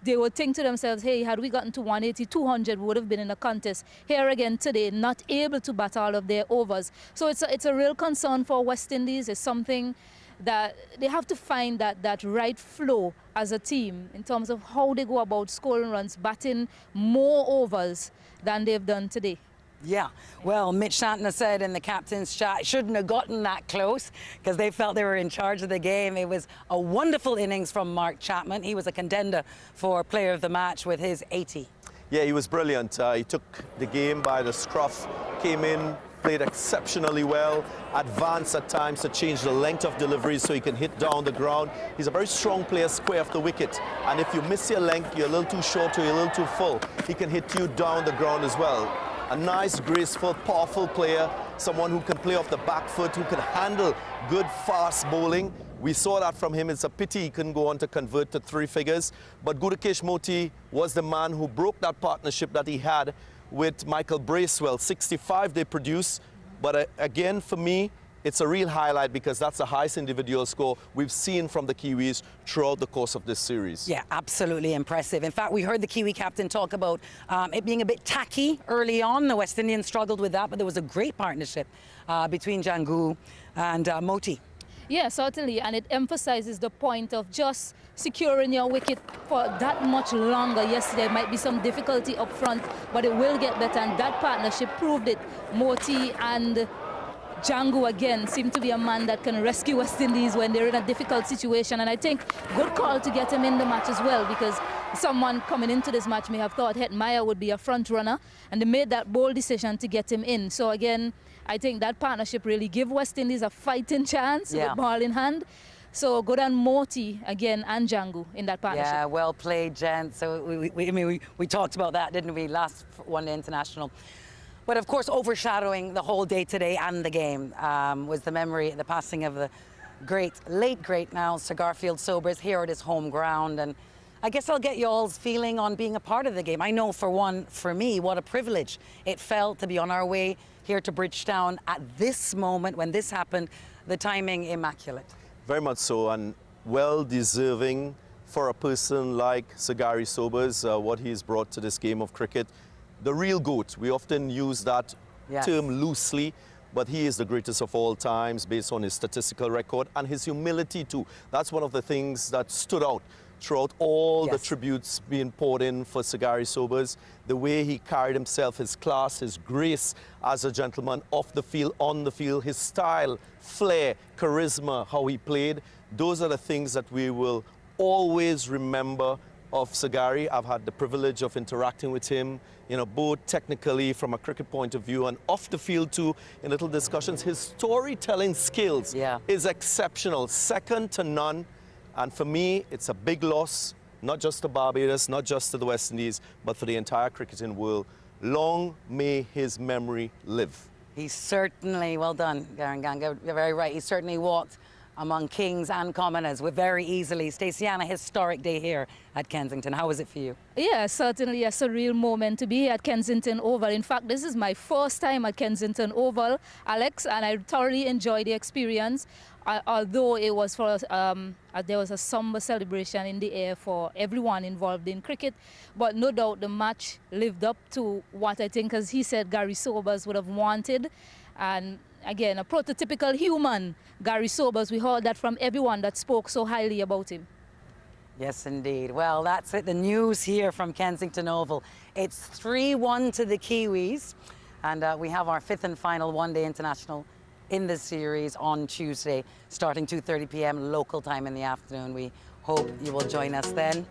[SPEAKER 20] they would think to themselves, hey, had we gotten to 180, 200, we would have been in a contest. Here again today, not able to bat all of their overs. So it's a real concern for West Indies. It's something that they have to find that right flow as a team in terms of how they go about scoring runs, batting more overs than they've done today.
[SPEAKER 1] Yeah, well, Mitch Santner said in the captain's chat, shouldn't have gotten that close because they felt they were in charge of the game. It was a wonderful innings from Mark Chapman. He was a contender for player of the match with his 80.
[SPEAKER 9] Yeah, he was brilliant. He took the game by the scruff, came in, played exceptionally well, advanced at times to change the length of deliveries so he can hit down the ground. He's a very strong player square of the wicket, and if you miss your length, you're a little too short or you're a little too full, he can hit you down the ground as well. A nice, graceful, powerful player, someone who can play off the back foot, who can handle good, fast bowling. We saw that from him. It's a pity he couldn't go on to convert to 3 figures. But Gudakesh Moti was the man who broke that partnership that he had with Michael Bracewell. 65 they produced. But again, for me, it's a real highlight because that's the highest individual score we've seen from the Kiwis throughout the course of this series.
[SPEAKER 1] Yeah, absolutely impressive. In fact, we heard the Kiwi captain talk about it being a bit tacky early on. The West Indians struggled with that, but there was a great partnership between Jangu and Moti.
[SPEAKER 20] Yeah, certainly, and it emphasizes the point of just securing your wicket for that much longer. Yes, there might be some difficulty up front, but it will get better, and that partnership proved it. Moti and Jangu again seemed to be a man that can rescue West Indies when they're in a difficult situation, and I think good call to get him in the match as well, because someone coming into this match may have thought Hetmeyer would be a front runner, and they made that bold decision to get him in. So again, I think that partnership really give West Indies a fighting chance with ball in hand. So good on Moti again and Jangu in that partnership.
[SPEAKER 1] Yeah, well played, Jen. So we talked about that, didn't we, last one-day international. But of course, overshadowing the whole day today and the game was the passing of the late great now, Sir Garfield Sobers, here at his home ground. And I guess I'll get y'all's feeling on being a part of the game. I know for me, what a privilege it felt to be on our way here to Bridgetown at this moment when this happened, the timing immaculate.
[SPEAKER 9] Very much so, and well deserving for a person like Sir Gary Sobers, what he's brought to this game of cricket. The real GOAT. We often use that term loosely, but he is the greatest of all times based on his statistical record and his humility too. That's one of the things that stood out throughout all the tributes being poured in for Sir Gary Sobers. The way he carried himself, his class, his grace as a gentleman off the field, on the field, his style, flair, charisma, how he played. Those are the things that we will always remember of Sir Gary. I've had the privilege of interacting with him, you know, both technically from a cricket point of view and off the field too, in little discussions. His storytelling skills is exceptional, second to none. And for me, it's a big loss, not just to Barbados, not just to the West Indies, but for the entire cricketing world. Long may his memory live.
[SPEAKER 1] He certainly, well done, Garanganga, you're very right. He certainly walked among kings and commoners very easily. Stacey Ann, a historic day here at Kensington. How was it for you?
[SPEAKER 20] Yeah, certainly a surreal moment to be at Kensington Oval. In fact, this is my first time at Kensington Oval, Alex, and I thoroughly enjoyed the experience. Although it was there was a somber celebration in the air for everyone involved in cricket, but no doubt the match lived up to what I think, as he said, Gary Sobers would have wanted. And again, a prototypical human, Gary Sobers. We heard that from everyone that spoke so highly about him.
[SPEAKER 1] Yes, indeed. Well, that's it. The news here from Kensington Oval. It's 3-1 to the Kiwis, and we have our 5th and final one-day international in this series on Tuesday, starting 2:30 p.m. local time in the afternoon. We hope you will join us then.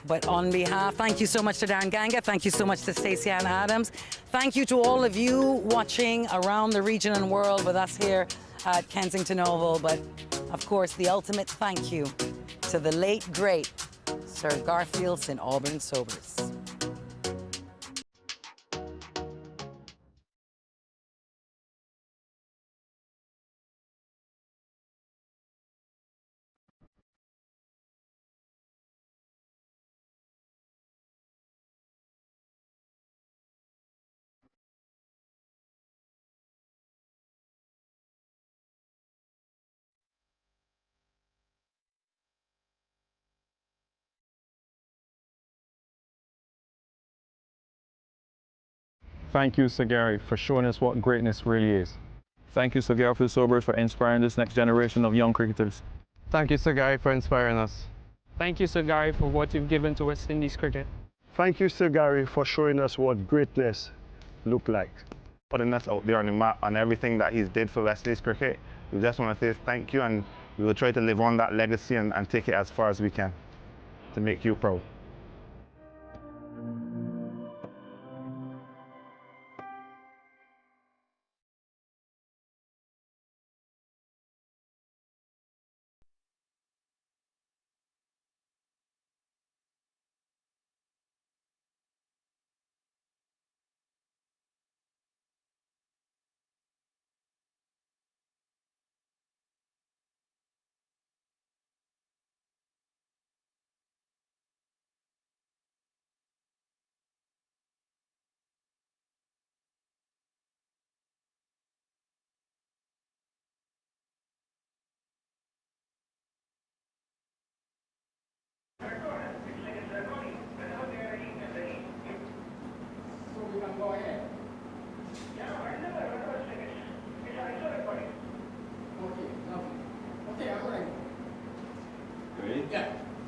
[SPEAKER 1] But on behalf, thank you so much to Darren Ganga. Thank you so much to Stacey Ann Adams. Thank you to all of you watching around the region and world with us here at Kensington Oval. But of course, the ultimate thank you to the late, great Sir Garfield St. Albans Sobers.
[SPEAKER 10] Thank you, Sir Gary, for showing us what greatness really is. Thank you, Sir Garfield Sobers, for inspiring this next generation of young cricketers.
[SPEAKER 19] Thank you, Sir Gary, for inspiring us. Thank you, Sir Gary, for what you've given to West Indies cricket.
[SPEAKER 21] Thank you, Sir Gary, for showing us what greatness looked like.
[SPEAKER 24] Putting us out there on the map and everything that he's did for West Indies cricket. We just want to say thank you, and we will try to live on that legacy and take it as far as we can to make you proud.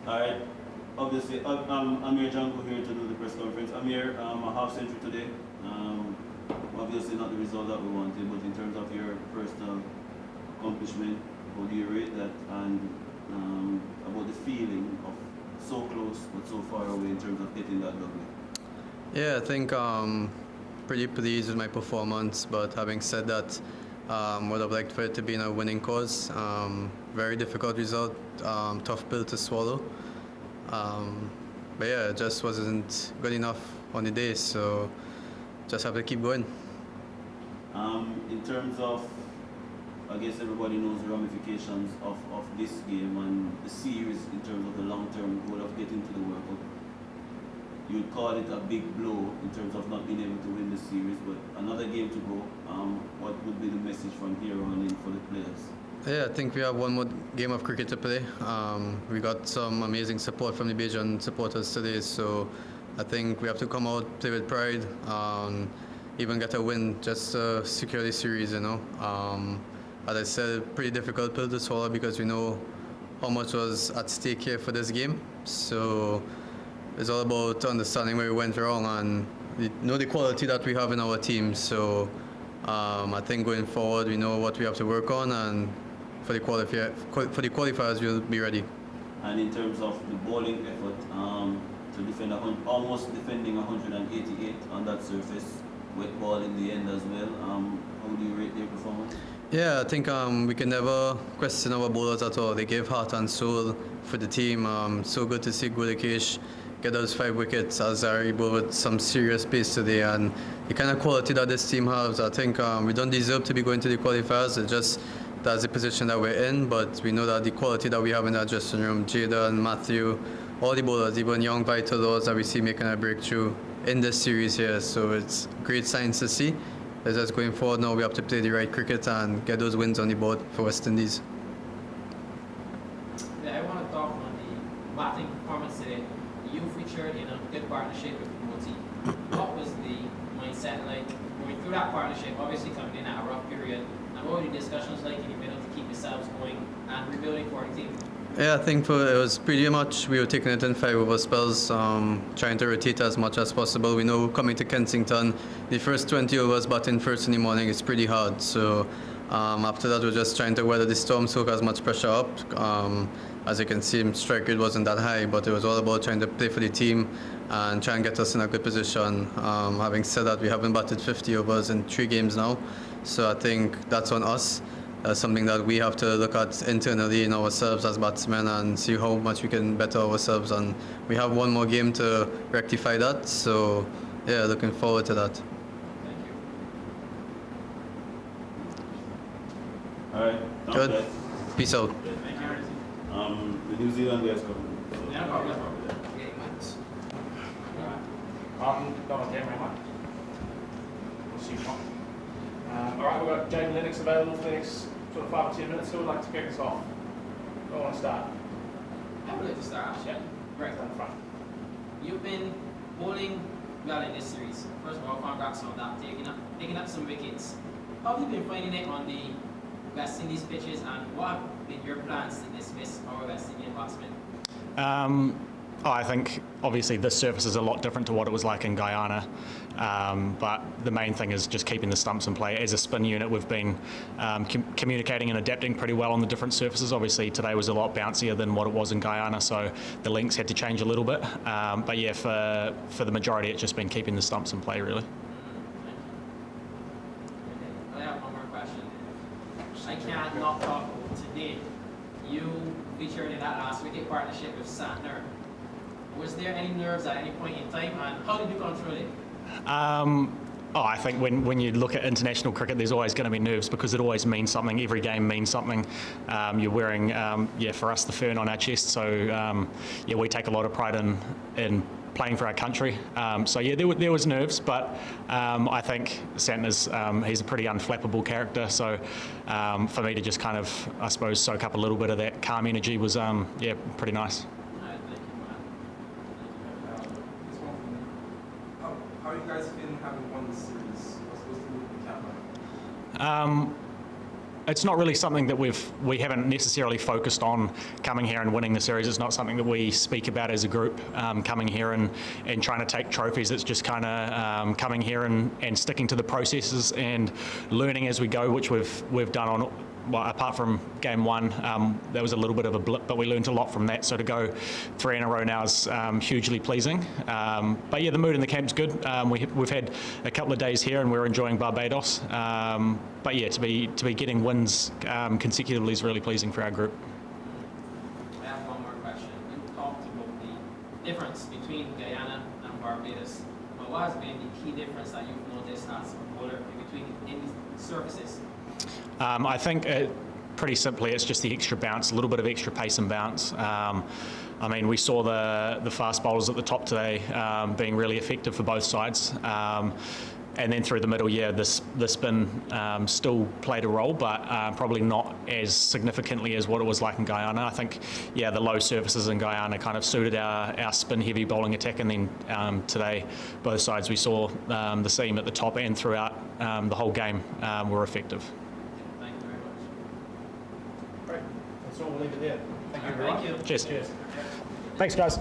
[SPEAKER 15] All right. Obviously, Amir Django here to do the press conference. Amir, a half century today. Obviously not the result that we wanted, but in terms of your personal accomplishment, how do you rate that? And about the feeling of so close but so far away in terms of getting that W?
[SPEAKER 5] Yeah, I think pretty pleased with my performance, but having said that, would have liked for it to be in a winning cause. Very difficult result, tough pill to swallow. But yeah, it just wasn't good enough on the day, so just have to keep going.
[SPEAKER 15] In terms of, I guess everybody knows the ramifications of this game and the series in terms of the long-term goal of getting to the World Cup. You would call it a big blow in terms of not being able to win the series, but another game to go. What would be the message from here on in for the players?
[SPEAKER 5] Yeah, I think we have one more game of cricket to play. We got some amazing support from the Bajan supporters today, so I think we have to come out, play with pride, even get a win just to secure the series, you know. As I said, pretty difficult pill to swallow because we know how much was at stake here for this game. So it's all about understanding where we went wrong and know the quality that we have in our team. So I think going forward, we know what we have to work on, and for the qualifiers, we'll be ready.
[SPEAKER 15] And in terms of the bowling effort, to defend almost defending 188 on that surface, wet ball in the end as well. How do you rate their performance?
[SPEAKER 5] Yeah, I think we can never question our bowlers at all. They gave heart and soul for the team. So good to see Gudakesh get those 5 wickets as Zari bowled with some serious pace today, and the kind of quality that this team has, I think we don't deserve to be going to the qualifiers. It's just that's the position that we're in, but we know that the quality that we have in that dressing room, Jada and Matthew, all the bowlers, even young vital those that we see making a breakthrough in this series here. So it's great signs to see. It's just going forward now, we have to play the right cricket and get those wins on the board for West Indies.
[SPEAKER 18] Yeah, I want to talk on the batting performance today. You featured in a good partnership with Moti. What was the mindset like going through that partnership, obviously coming in at a rough period, and what were the discussions like in the middle to keep yourselves going and rebuilding for the team?
[SPEAKER 5] Yeah, I think it was pretty much, we were taking it in 5 over spells, trying to rotate as much as possible. We know coming to Kensington, the first 20 overs batting first in the morning is pretty hard. So after that, we're just trying to weather the storm, soak as much pressure up. As you can see, strike rate wasn't that high, but it was all about trying to play for the team and try and get us in a good position. Having said that, we haven't batted 50 overs in 3 games now. So I think that's on us. Something that we have to look at internally in ourselves as batsmen and see how much we can better ourselves. And we have one more game to rectify that. So, yeah, looking forward to that.
[SPEAKER 18] Thank you.
[SPEAKER 15] All right.
[SPEAKER 5] Good.
[SPEAKER 15] Guys.
[SPEAKER 5] Peace out.
[SPEAKER 18] Thank you.
[SPEAKER 15] The New Zealand guys come.
[SPEAKER 18] Yeah, no problem.
[SPEAKER 3] Donald Cameron, mate. We'll see you. All right, we've got Jamie Lennox available for the next sort of 5 or 10 minutes. Who would like to kick us off? Who want to start?
[SPEAKER 18] I would like to start, actually.
[SPEAKER 3] Right on the front.
[SPEAKER 18] You've been bowling well in this series. First of all, congrats on that, taking up some wickets. How have you been finding it on the West Indies pitches, and what have been your plans to dismiss our West Indian batsmen?
[SPEAKER 4] I think obviously this surface is a lot different to what it was like in Guyana, but the main thing is just keeping the stumps in play. As a spin unit, we've been communicating and adapting pretty well on the different surfaces. Obviously today was a lot bouncier than what it was in Guyana, so the links had to change a little bit. But yeah, for the majority, it's just been keeping the stumps in play, really.
[SPEAKER 18] I have one more question. I can't not talk about today. You featured in that last wicket partnership with Santner. Was there any nerves at any point in time, and how did you control it?
[SPEAKER 4] I think when you look at international cricket, there's always going to be nerves because it always means something. Every game means something. You're wearing, for us, the fern on our chest. So, we take a lot of pride in playing for our country. So, yeah, there was nerves, but I think Santner's, he's a pretty unflappable character. So, for me to just kind of, I suppose, soak up a little bit of that calm energy was, pretty nice.
[SPEAKER 3] How are you guys feeling having won the series? What's supposed to move the camera?
[SPEAKER 4] it's not really something that we haven't necessarily focused on coming here and winning the series. It's not something that we speak about as a group, coming here and trying to take trophies. It's just kind of coming here and sticking to the processes and learning as we go, which we've done on. Well, apart from game one, that was a little bit of a blip, but we learned a lot from that. So to go 3 in a row now is hugely pleasing. But yeah, the mood in the camp's good. We've had a couple of days here and we're enjoying Barbados. But yeah, to be getting wins consecutively is really pleasing for our group.
[SPEAKER 18] I have one more question. You talked about the difference between Guyana and Barbados. But what has been the key difference that you've noticed as a bowler between any surfaces?
[SPEAKER 4] I think pretty simply it's just the extra bounce, a little bit of extra pace and bounce. I mean, we saw the fast bowlers at the top today being really effective for both sides. And then through the middle, yeah, the spin still played a role, but probably not as significantly as what it was like in Guyana. I think, yeah, the low surfaces in Guyana kind of suited our spin-heavy bowling attack, and then today, both sides we saw the seam at the top and throughout the whole game were effective.
[SPEAKER 18] Thank you very much.
[SPEAKER 3] Great. That's all. We'll leave it there. Thank you very
[SPEAKER 18] Thank
[SPEAKER 3] much.
[SPEAKER 18] you.
[SPEAKER 4] Cheers.
[SPEAKER 3] Cheers. Thanks, guys.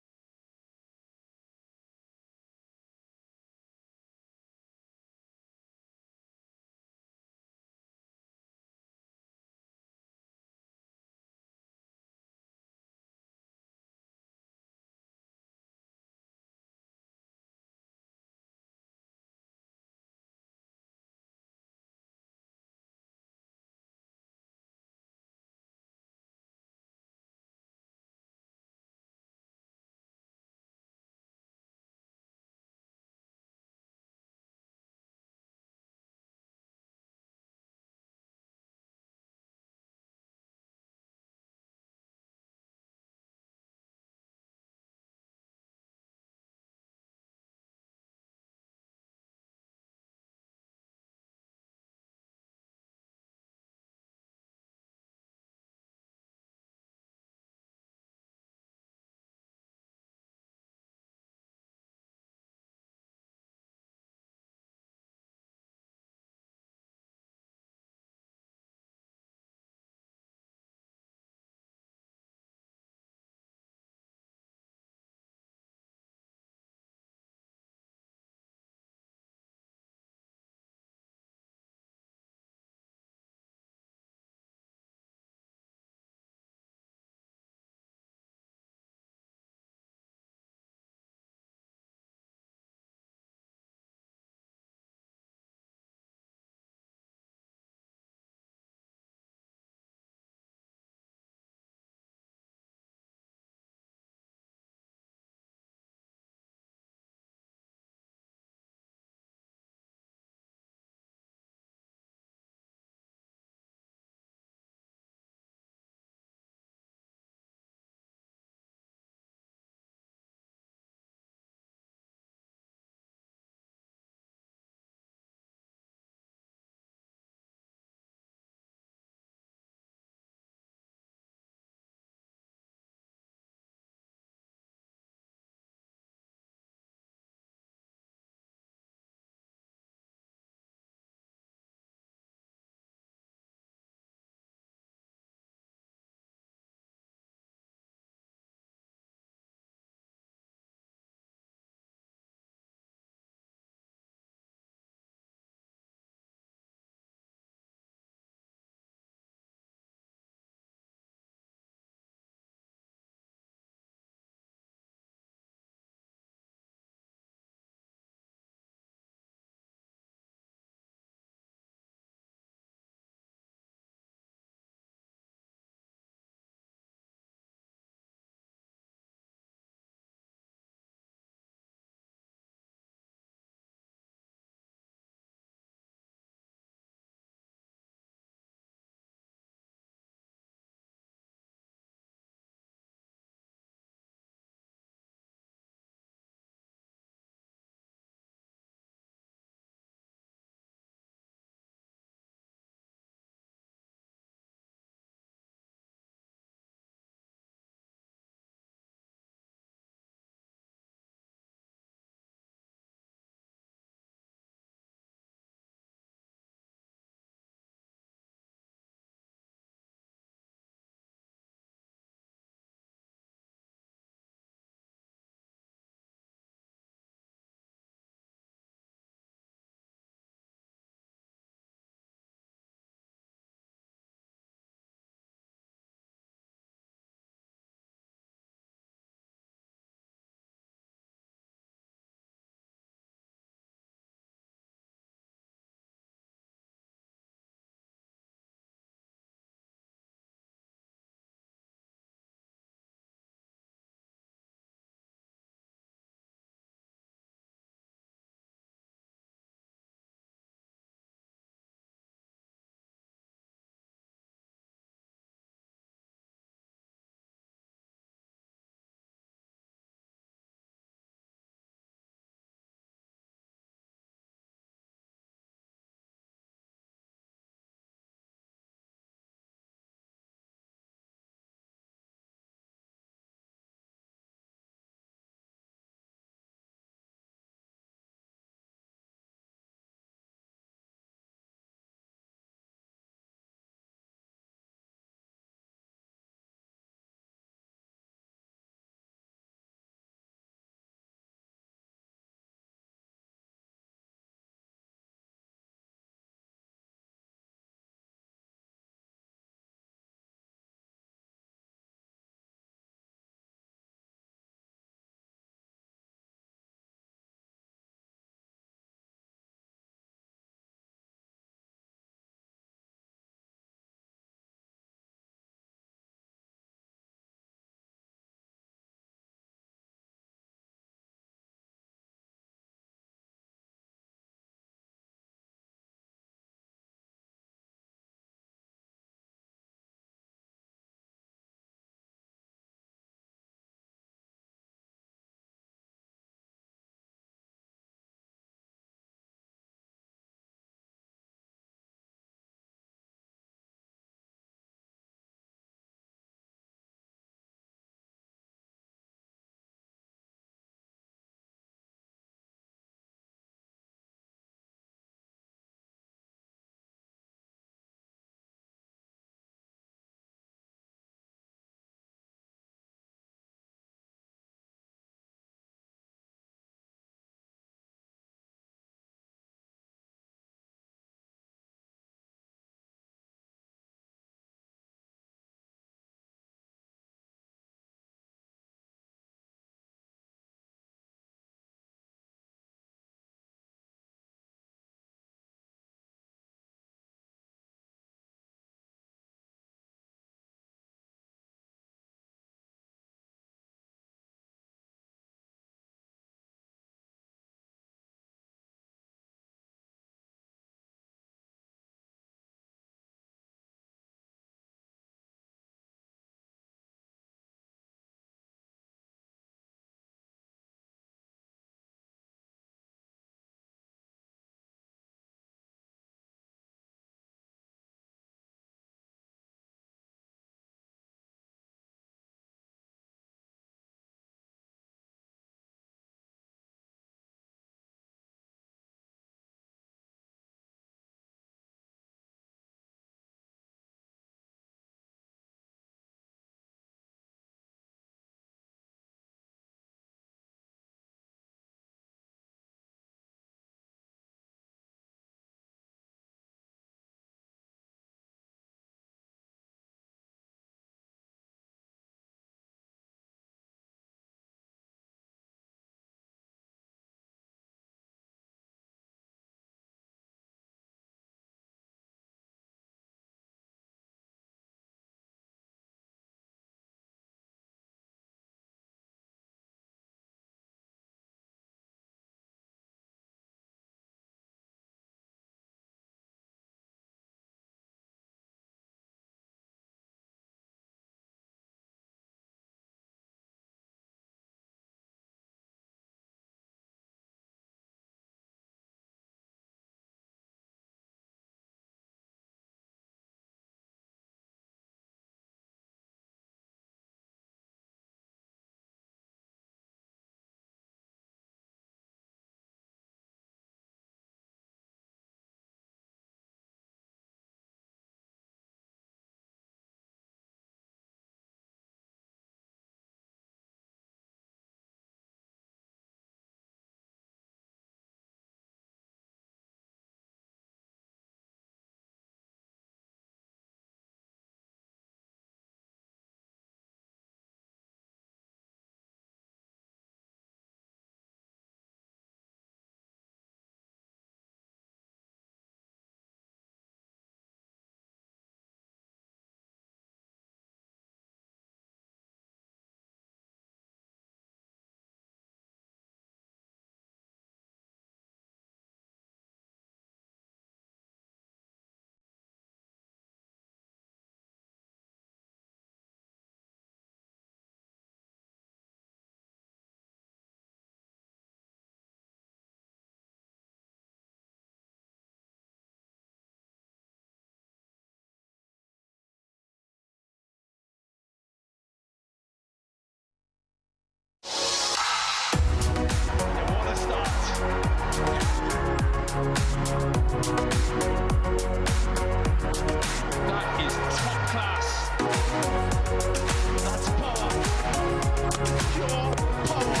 [SPEAKER 13] pure power.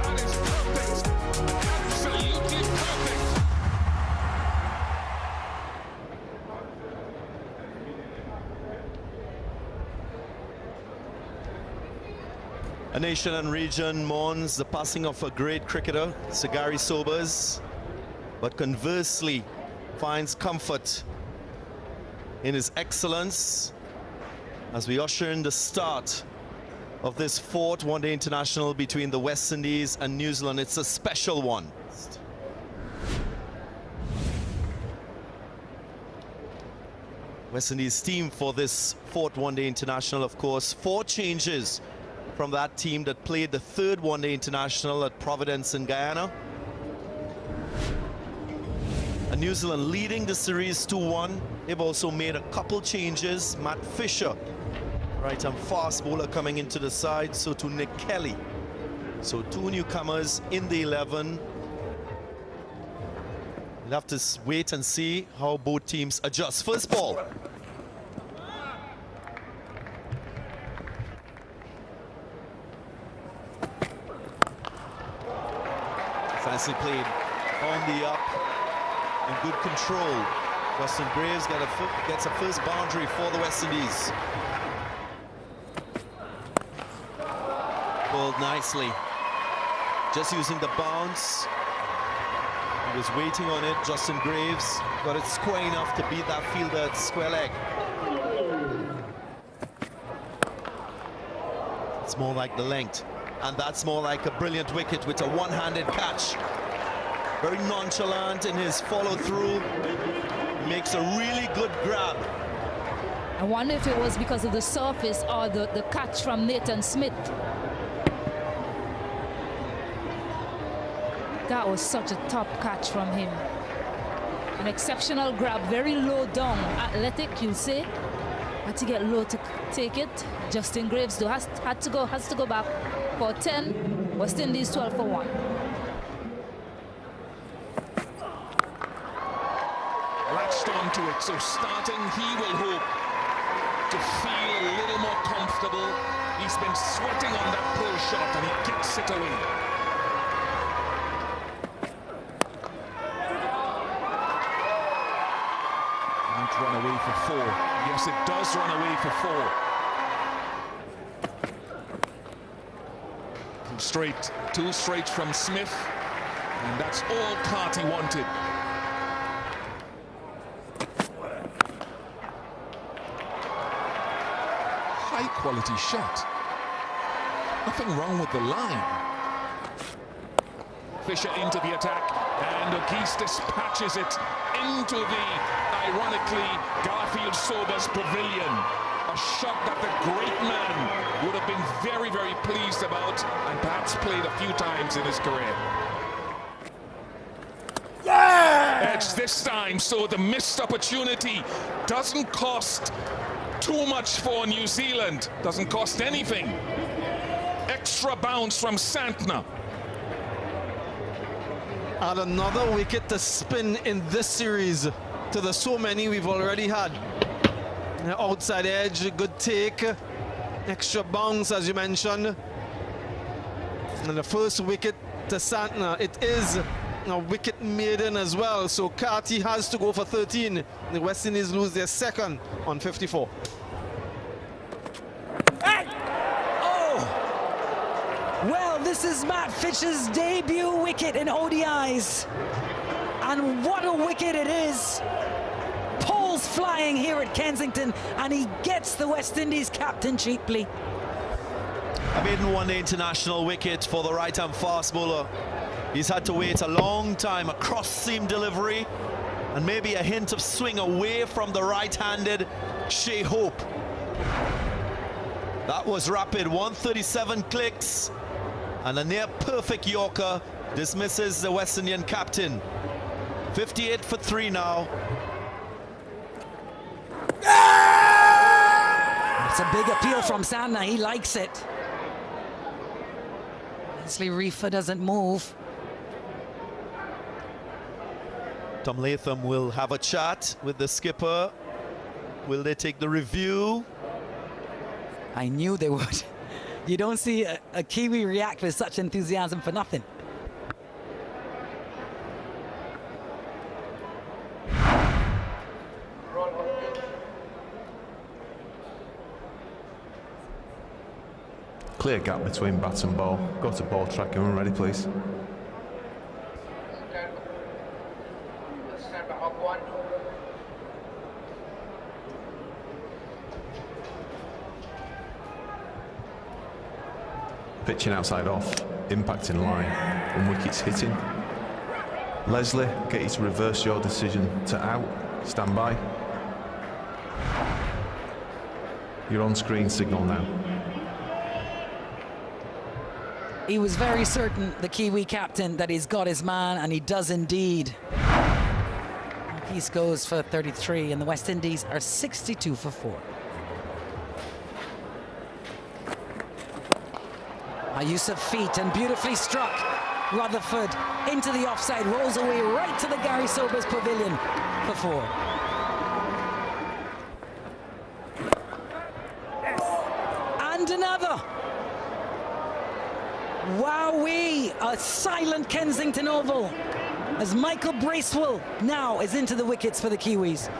[SPEAKER 13] That is perfect. Absolutely perfect.
[SPEAKER 9] A nation and region mourns the passing of a great cricketer, Sir Gary Sobers, but conversely finds comfort in his excellence as we usher in the start of this fourth one-day international between the West Indies and New Zealand. It's a special one. West Indies team for this fourth one-day international, of course, 4 changes from that team that played the third one-day international at Providence in Guyana. And New Zealand leading the series 2-1. They've also made a couple changes. Matt Fisher, right-hand fast bowler, coming into the side, so to Nick Kelly. So 2 newcomers in the 11. We'll have to wait and see how both teams adjust. First ball. Nicely played on the up, in good control. Justin Graves gets a first boundary for the West Indies. Bowled nicely, just using the bounce. He was waiting on it. Justin Graves got it square enough to beat that fielder at square leg. It's more like the length. And that's more like a brilliant wicket with a one-handed catch. Very nonchalant in his follow-through. Makes a really good grab.
[SPEAKER 20] I wonder if it was because of the surface or the catch from Nathan Smith. That was such a top catch from him. An exceptional grab, very low down, athletic, you'll say. Had to get low to take it. Justin Graves though has to go back for 10. West Indies 12 for 1.
[SPEAKER 13] Latched onto it, so starting he will hope to feel a little more comfortable. He's been sweating on that pull shot and he kicks it away. Might run away for 4. Yes, it does run away for 4. Straight, 2 straight from Smith, and that's all Carty wanted. High quality shot. Nothing wrong with the line. Fisher into the attack, and O'Geese dispatches it into the, ironically, Garfield Sobers pavilion. A shot that the great man would have been very, very pleased about and perhaps played a few times in his career. Yeah! Edge this time, so the missed opportunity doesn't cost too much for New Zealand. Doesn't cost anything. Extra bounce from Santner.
[SPEAKER 12] Add another wicket to spin in this series to the so many we've already had. Outside edge, good take, extra bounce as you mentioned. And the first wicket to Santner, it is a wicket maiden as well, so Carty has to go for 13. The West Indies lose their second on 54.
[SPEAKER 1] Hey! Oh! Well, this is Matt Fisher's debut wicket in ODIs. And what a wicket it is! Poles flying here at Kensington, and he gets the West Indies captain cheaply.
[SPEAKER 9] A maiden one-day international wicket for the right-hand fast bowler. He's had to wait a long time, a cross-seam delivery, and maybe a hint of swing away from the right-handed Shea Hope. That was rapid, 137 clicks, and a near-perfect Yorker dismisses the West Indian captain. 58 for 3 now.
[SPEAKER 1] It's a big appeal from Santner. He likes it. Leslie Reefer doesn't move.
[SPEAKER 9] Tom Latham will have a chat with the skipper. Will they take the review?
[SPEAKER 1] I knew they would. You don't see a Kiwi react with such enthusiasm for nothing.
[SPEAKER 7] Clear gap between bat and ball. Go to ball track and run ready, please. Pitching outside off, impact in line, and wickets hitting. Leslie, get you to reverse your decision to out. Stand by. Your on-screen signal now.
[SPEAKER 1] He was very certain, the Kiwi captain, that he's got his man, and he does indeed. Peace goes for 33, and the West Indies are 62 for 4. A use of feet and beautifully struck. Rutherford into the offside, rolls away right to the Gary Sobers pavilion for 4. And another. Wowee, a silent Kensington Oval as Michael Bracewell now is into the wickets for the Kiwis.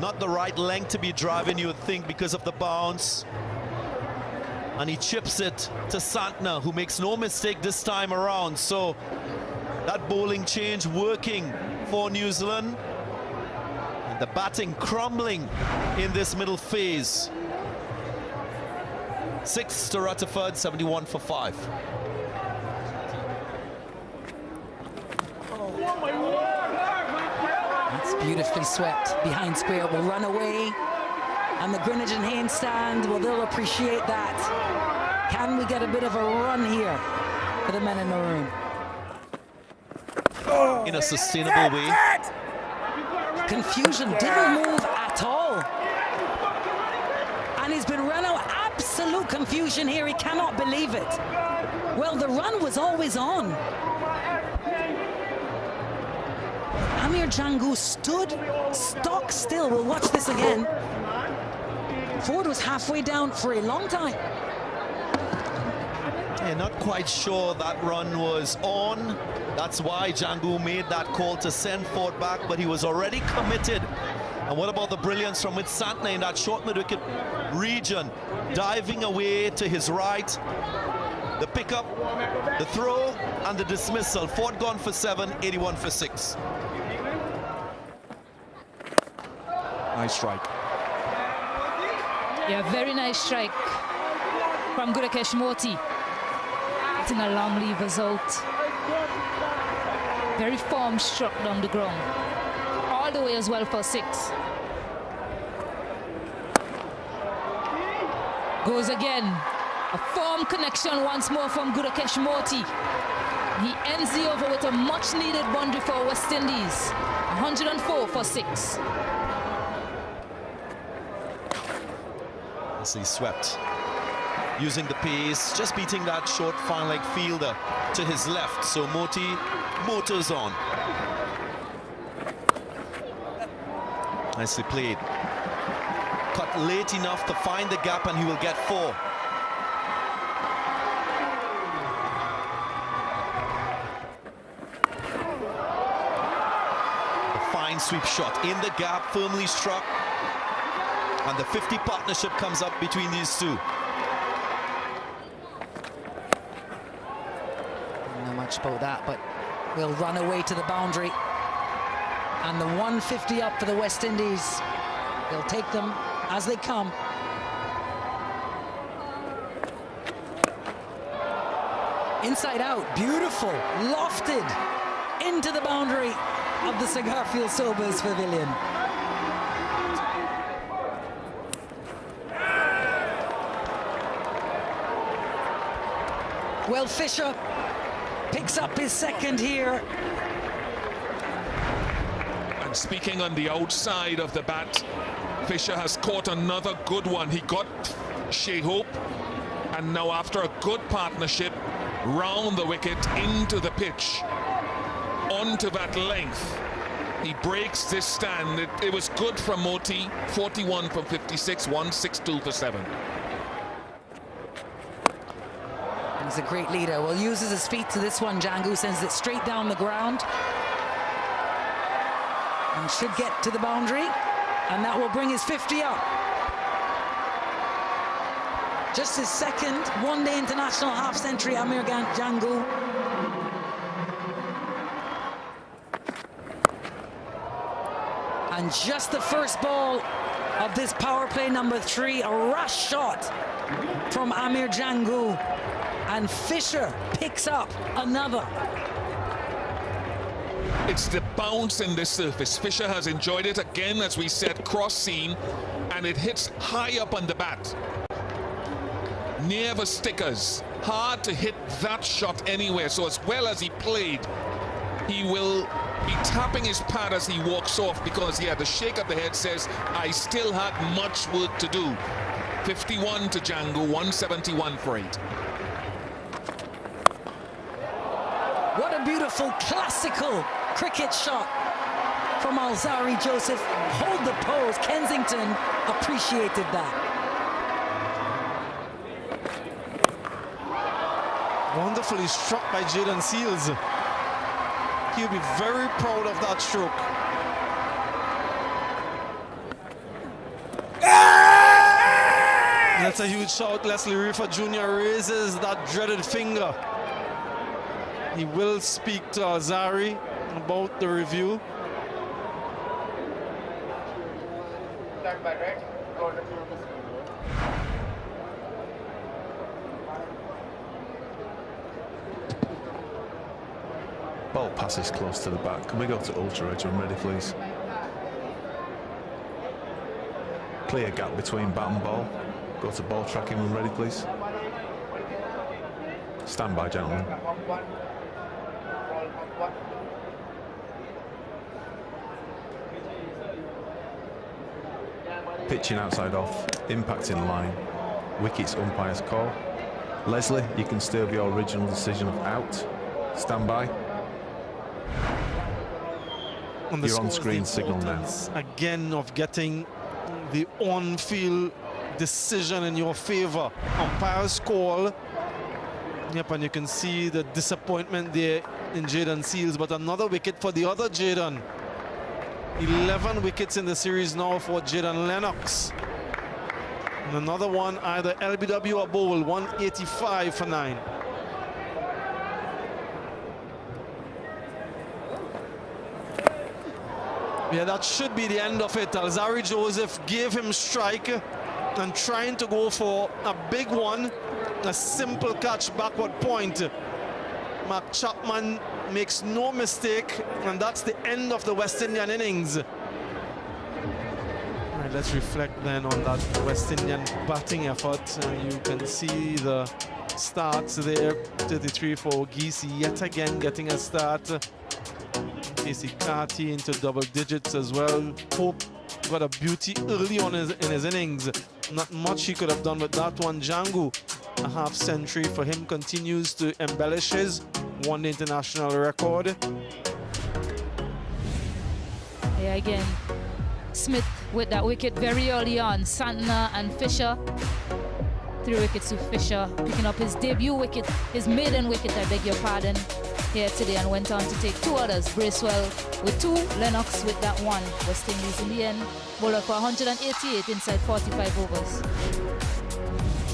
[SPEAKER 9] Not the right length to be driving, you would think, because of the bounce. And he chips it to Santner, who makes no mistake this time around. So that bowling change working for New Zealand. And the batting crumbling in this middle phase. 6 to Rutherford, 71 for 5.
[SPEAKER 1] It's beautifully swept behind square, will run away. And the Greenwich and Haynes stand, well, they'll appreciate that. Can we get a bit of a run here for the men in maroon?
[SPEAKER 9] In a sustainable way.
[SPEAKER 1] Confusion, didn't move at all. And he's been run out. Absolute confusion here, he cannot believe it. Well, the run was always on. Amir Jangu stood stock still. We'll watch this again. Ford was halfway down for a long time.
[SPEAKER 9] Yeah, not quite sure that run was on. That's why Jangu made that call to send Ford back, but he was already committed. And what about the brilliance from With Santner in that short mid-wicket region? Diving away to his right. The pickup, the throw, and the dismissal. Ford gone for 7, 81 for 6.
[SPEAKER 2] Nice strike.
[SPEAKER 20] Yeah, very nice strike from Gudakesh Moti. Getting a long levers out. Very form struck down the ground. All the way as well for 6. Goes again. A firm connection once more from Gudakesh Moti. He ends the over with a much needed boundary for West Indies. 104 for 6.
[SPEAKER 9] As he swept. Using the pace, just beating that short fine leg fielder to his left. So Moti motors on. Nicely played. Cut late enough to find the gap, and he will get 4. A fine sweep shot in the gap, firmly struck. And the 50 partnership comes up between these two.
[SPEAKER 1] Not much about that, but we'll run away to the boundary. And the 150 up for the West Indies. They'll take them as they come. Inside out, beautiful, lofted into the boundary of the Cigarfield Sobers Pavilion. Well, Fisher picks up his second here.
[SPEAKER 13] And speaking on the outside of the bat, Fisher has caught another good one. He got Shea Hope, and now after a good partnership, round the wicket into the pitch, onto that length.
[SPEAKER 2] He breaks this stand. It was good from Moti, 41 from 56, 162 for 7.
[SPEAKER 1] He's a great leader. Well, uses his feet to this one. Django sends it straight down the ground. And should get to the boundary. And that will bring his 50 up. Just his second one-day international half-century, Amir Django. And just the first ball of this power play number 3, a rash shot from Amir Django. And Fisher picks up another.
[SPEAKER 2] It's the bounce in this surface. Fisher has enjoyed it again, as we said, cross seam, and it hits high up on the bat. Near the stickers. Hard to hit that shot anywhere. So as well as he played, he will be tapping his pad as he walks off, because the shake of the head says, I still had much work to do. 51 to Django, 171 for 8.
[SPEAKER 1] What a beautiful classical cricket shot from Alzari Joseph. Hold the pose. Kensington appreciated that.
[SPEAKER 12] Wonderfully struck by Jaden Seals. He'll be very proud of that stroke. That's a huge shot. Leslie Rifa Jr. raises that dreaded finger. He will speak to Alzari about the review.
[SPEAKER 7] Ball passes close to the back. Can we go to ultra edge when ready, please? Clear gap between bat and ball. Go to ball tracking when ready, please. Stand by, gentlemen. Pitching outside off, impact in line. Wickets umpire's call. Leslie, you can stay with your original decision of out. Stand by. You're on screen signal now.
[SPEAKER 12] Again of getting the on-field decision in your favor. Umpire's call. Yep, and you can see the disappointment there in Jaden Seals, but another wicket for the other Jaden. 11 wickets in the series now for Jaden Lennox. And another one, either LBW or bowl, 185 for 9. Yeah, that should be the end of it. Alzari Joseph gave him strike and trying to go for a big one, a simple catch backward point. Mark Chapman makes no mistake, and that's the end of the West Indian innings. All right, let's reflect then on that West Indian batting effort. You can see the starts there. 33 for Geesey, yet again getting a start. Casey Carty into double digits as well. Pope got a beauty early on in his innings. Not much he could have done with that one. Django, a half century for him, continues to embellish his one international record.
[SPEAKER 20] Yeah, again, Smith with that wicket very early on. Santner and Fisher. 3 wickets to Fisher, picking up his debut wicket, his maiden wicket, I beg your pardon, here today, and went on to take 2 others. Bracewell with 2, Lennox with that 1. West Indies in the end, bowler for 188 inside 45 overs.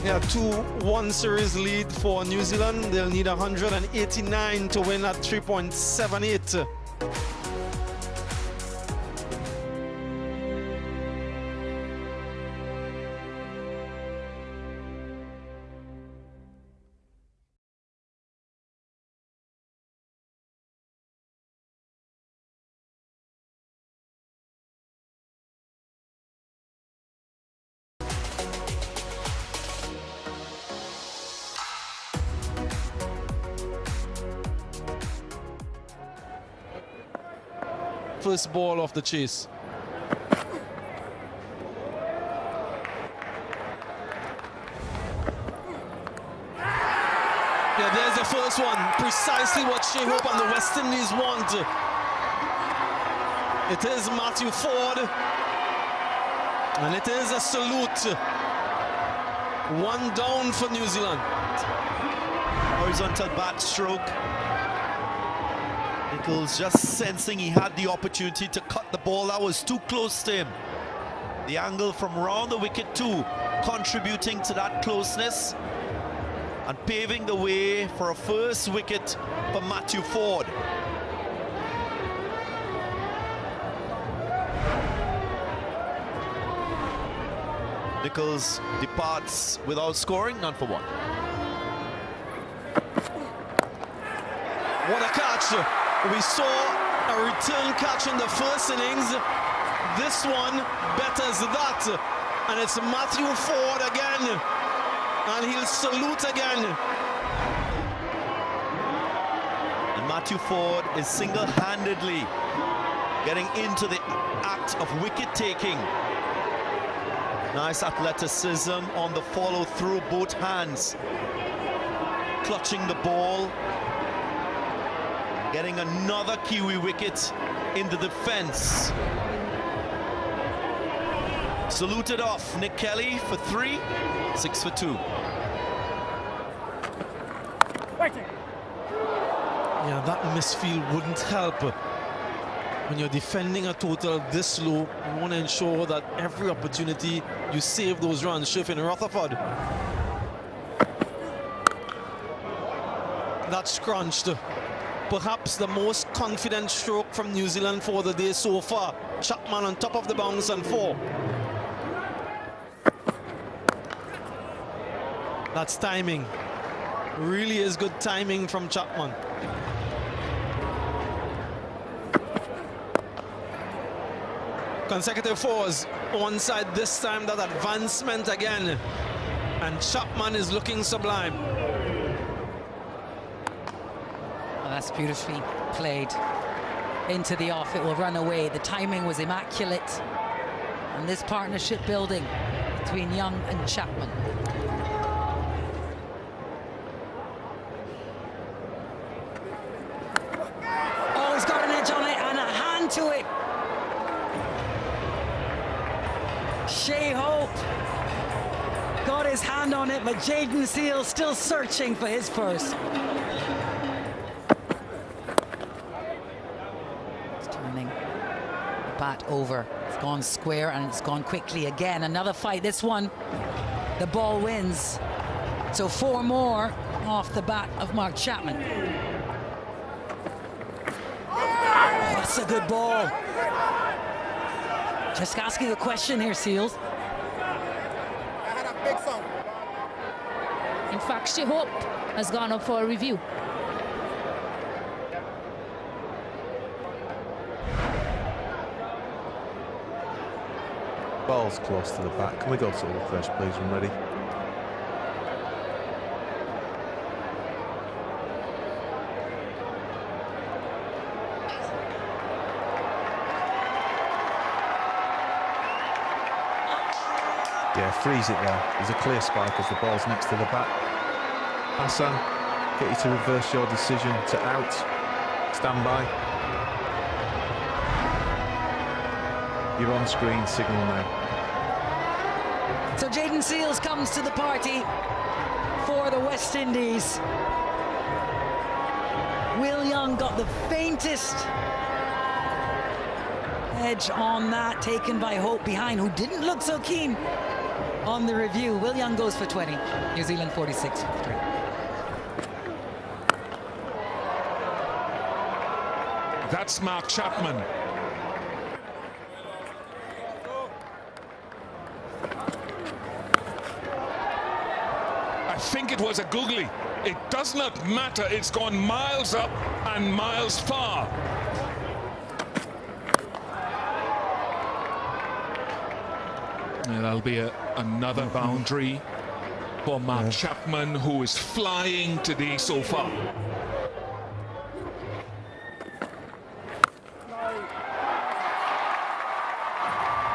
[SPEAKER 12] Yeah, 2-1 series lead for New Zealand. They'll need 189 to win at 3.78. First ball of the chase. Yeah, there's the first one. Precisely what Shea Hope and the West Indies want. It is Matthew Ford, and it is a salute. One down for New Zealand.
[SPEAKER 9] Horizontal backstroke. Nichols just sensing he had the opportunity to cut the ball. That was too close to him. The angle from round the wicket too, contributing to that closeness and paving the way for a first wicket for Matthew Ford. Nichols departs without scoring, none for one.
[SPEAKER 12] What a catch! We saw a return catch in the first innings. This one betters that, and it's Matthew Ford again, and he'll salute again.
[SPEAKER 9] And Matthew Ford is single-handedly getting into the act of wicket-taking. Nice athleticism on the follow-through, both hands clutching the ball, getting another Kiwi wicket in the defense. Saluted off Nick Kelly for 3, 6 for 2.
[SPEAKER 12] Yeah, that misfield wouldn't help. When you're defending a total this low, you want to ensure that every opportunity you save those runs. Shifin Rutherford. That's scrunched. Perhaps the most confident stroke from New Zealand for the day so far. Chapman on top of the bounce and 4. That's timing. Really is good timing from Chapman. Consecutive 4s, onside this time, that advancement again. And Chapman is looking sublime.
[SPEAKER 1] Oh, that's beautifully played into the off. It will run away. The timing was immaculate. And this partnership building between Young and Chapman. Oh, he's got an edge on it and a hand to it. Shea Hope got his hand on it, but Jaden Seale still searching for his first. It's turning the bat over. It's gone square and it's gone quickly again. Another fight. This one, the ball wins. So 4 more off the bat of Mark Chapman. Oh, that's a good ball. Just asking a question here, Seals.
[SPEAKER 20] In fact, Shea Hope has gone up for a review.
[SPEAKER 7] Ball's close to the bat. Can we go to the refresh, please, when ready? Yeah, freeze it there. There's a clear spike as the ball's next to the bat. Hassan, get you to reverse your decision to out. Stand by. Your on-screen signal now.
[SPEAKER 1] So Jaden Seals comes to the party for the West Indies. Will Young got the faintest edge on that, taken by Hope behind, who didn't look so keen on the review. Will Young goes for 20. New Zealand 46 for 3.
[SPEAKER 13] That's Mark Chapman. I think it was a googly. It does not matter. It's gone miles up and miles far. And that'll be another boundary for Mark Chapman, who is flying today so far.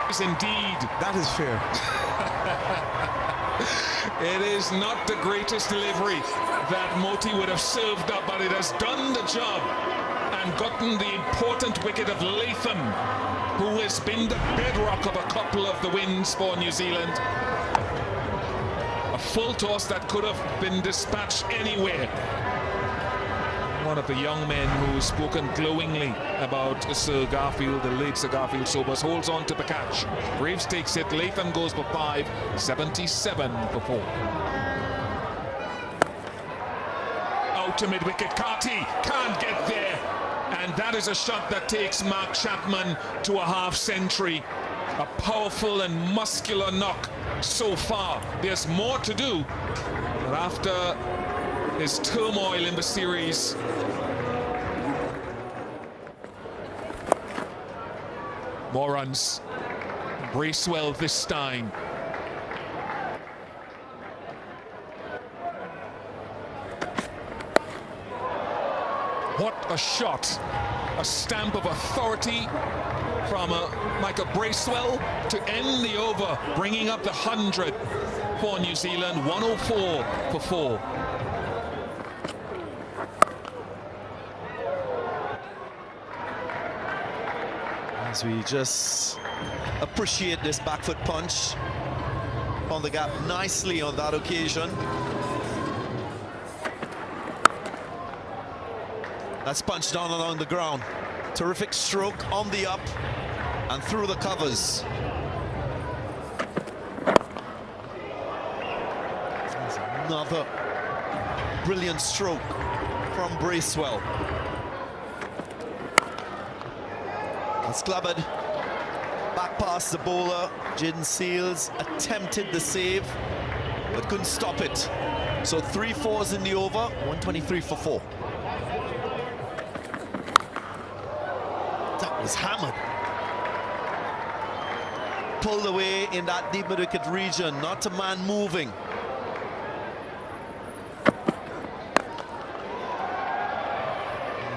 [SPEAKER 13] Yes, indeed.
[SPEAKER 2] That is fair.
[SPEAKER 13] It is not the greatest delivery that Moti would have served up, but it has done the job. and gotten the important wicket of Latham, who has been the bedrock of a couple of the wins for New Zealand. A full toss that could have been dispatched anywhere. One of the young men who's spoken glowingly about Sir Garfield, the late Sir Garfield Sobers, holds on to the catch. Braves takes it, Latham goes for 5, 77 for 4. Out to mid-wicket, Carty can't get there. And that is a shot that takes Mark Chapman to a half-century. A powerful and muscular knock so far. There's more to do, but after his turmoil in the series, more runs. Bracewell this time. What a shot. A stamp of authority from Michael Bracewell to end the over, bringing up the 100 for New Zealand. 104 for 4.
[SPEAKER 9] As we just appreciate this back foot punch. On the gap nicely on that occasion. That's punched down along the ground. Terrific stroke on the up and through the covers. There's another brilliant stroke from Bracewell. That's clubbed back past the bowler. Jaden Seals attempted the save but couldn't stop it. So 3 fours in the over, 123 for 4. That was hammered. Pulled away in that deep mid-wicket region, not a man moving.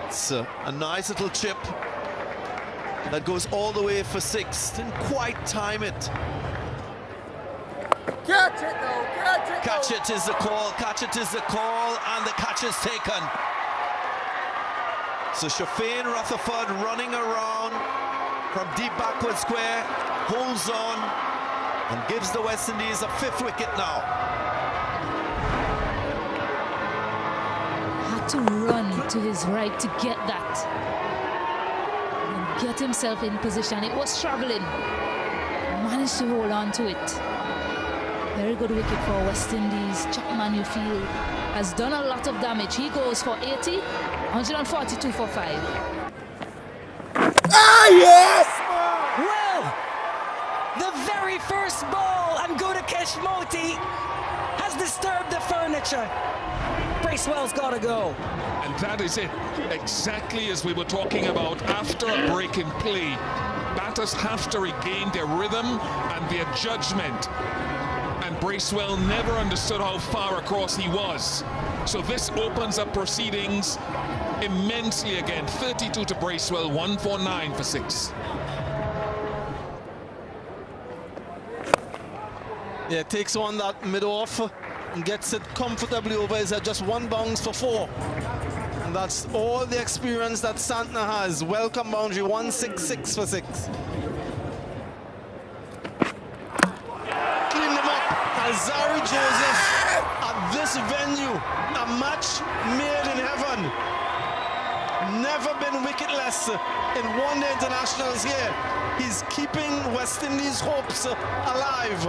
[SPEAKER 9] It's a nice little chip that goes all the way for 6. Didn't quite time it.
[SPEAKER 6] Catch it though, catch it.
[SPEAKER 9] Catch it is the call, catch it is the call, and the catch is taken. So Shafane Rutherford running around from deep backward square, holds on and gives the West Indies a 5th wicket now.
[SPEAKER 20] Had to run to his right to get that. And get himself in position. It was travelling. Managed to hold on to it. Very good wicket for West Indies. Chapman, you feel, has done a lot of damage. He goes for 80, 142 for 5.
[SPEAKER 6] Ah, yes!
[SPEAKER 1] Well, the very first ball and Gudakesh Moti has disturbed the furniture. Bracewell's got to go.
[SPEAKER 13] And that is it, exactly as we were talking about. After a break in play, batters have to regain their rhythm and their judgment. And Bracewell never understood how far across he was. So this opens up proceedings immensely again. 32 to Bracewell, 149 for 6.
[SPEAKER 12] Yeah, takes on that mid-off and gets it comfortably over. Is at just 1 bounce for 4. And that's all the experience that Santner has. Welcome boundary, 166 for 6. Clean them up. Azari Joseph at this venue. A match made in heaven. Never been wicketless in one-day internationals here. He's keeping West Indies' hopes alive.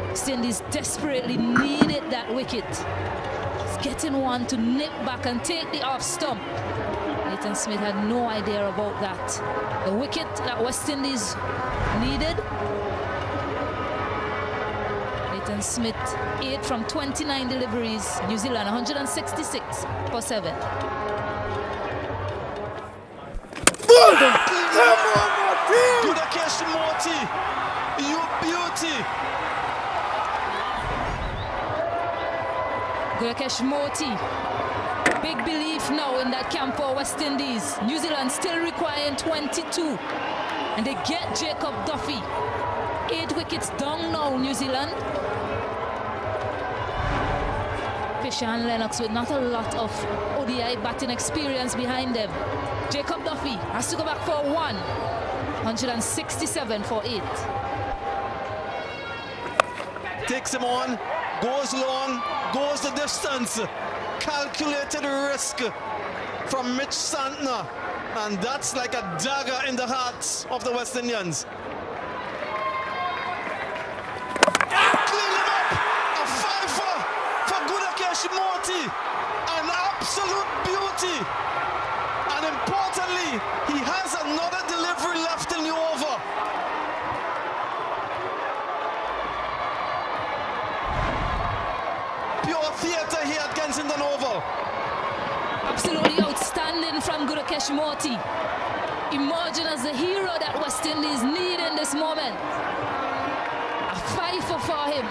[SPEAKER 20] West Indies desperately needed that wicket. He's getting one to nip back and take the off stump. Nathan Smith had no idea about that. The wicket that West Indies needed. Nathan Smith, 8 from 29 deliveries. New Zealand, 166 for 7.
[SPEAKER 12] Gudakesh Moti, you beauty.
[SPEAKER 20] Gudakesh Moti. Big belief now in that camp for West Indies. New Zealand still requiring 22. And they get Jacob Duffy. 8 wickets down now, New Zealand. Fisher and Lennox with not a lot of ODI batting experience behind them. Jacob Duffy has to go back for 167 for 8.
[SPEAKER 11] Takes him on, goes long, goes the distance. Calculated risk from Mitch Santner. And that's like a dagger in the hearts of the West Indians. Clean him up! A fiver for Gudakesh Morty. An absolute beauty. And importantly, he has another delivery left in the over. Pure theatre here at Kensington Oval.
[SPEAKER 20] Absolutely outstanding from Gudakesh Morty. Emerging as the hero that West Indies need in this moment. A fifer for him.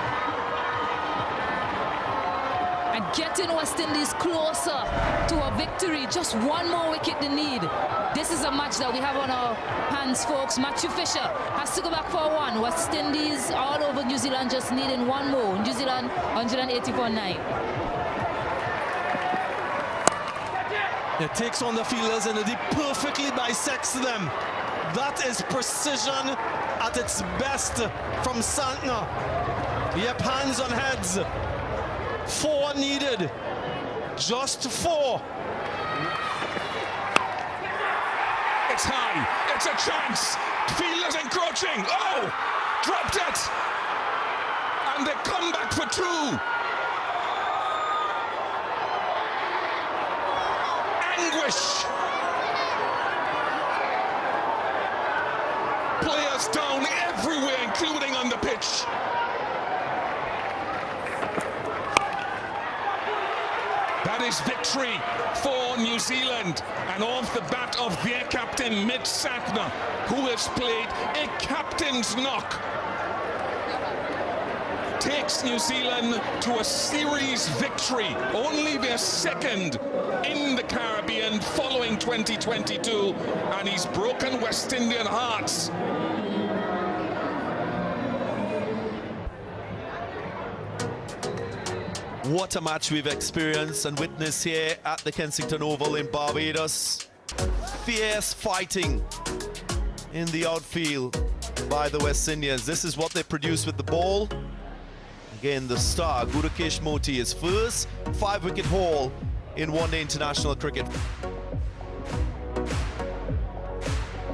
[SPEAKER 20] And getting West Indies closer to a victory. Just one more wicket they need. This is a match that we have on our hands, folks. Matthew Fisher has to go back for 1. West Indies all over New Zealand just needing one more. New Zealand 180 for 9.
[SPEAKER 11] It takes on the fielders and it perfectly bisects them. That is precision at its best from Santner. Yep, hands on heads. 4 needed. Just 4.
[SPEAKER 13] It's high. It's a chance. Fielders encroaching. Oh! Dropped it. And they come back for 2. Anguish. Players down everywhere, including on the pitch. That is victory for New Zealand, and off the bat of their captain, Mitch Santner, who has played a captain's knock. Takes New Zealand to a series victory, only their second in the Caribbean following 2022, and he's broken West Indian hearts.
[SPEAKER 9] What a match we've experienced and witnessed here at the Kensington Oval in Barbados. Fierce fighting in the outfield by the West Indians. This is what they produce with the ball. Again, the star, Gudakesh Morty, his first 5-wicket haul in one-day international cricket.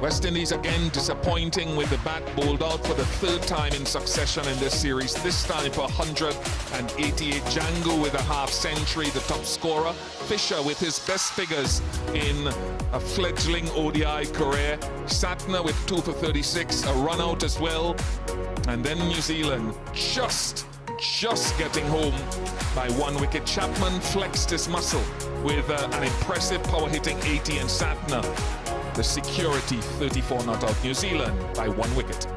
[SPEAKER 13] West Indies again disappointing with the bat bowled out for the 3rd time in succession in this series, this time for 188. Django with a half-century, the top scorer. Fisher with his best figures in a fledgling ODI career. Santner with 2 for 36, a run out as well. And then New Zealand just getting home by 1 wicket. Chapman flexed his muscle with an impressive power-hitting 80, and Santner, the security 34 not out. New Zealand by 1 wicket.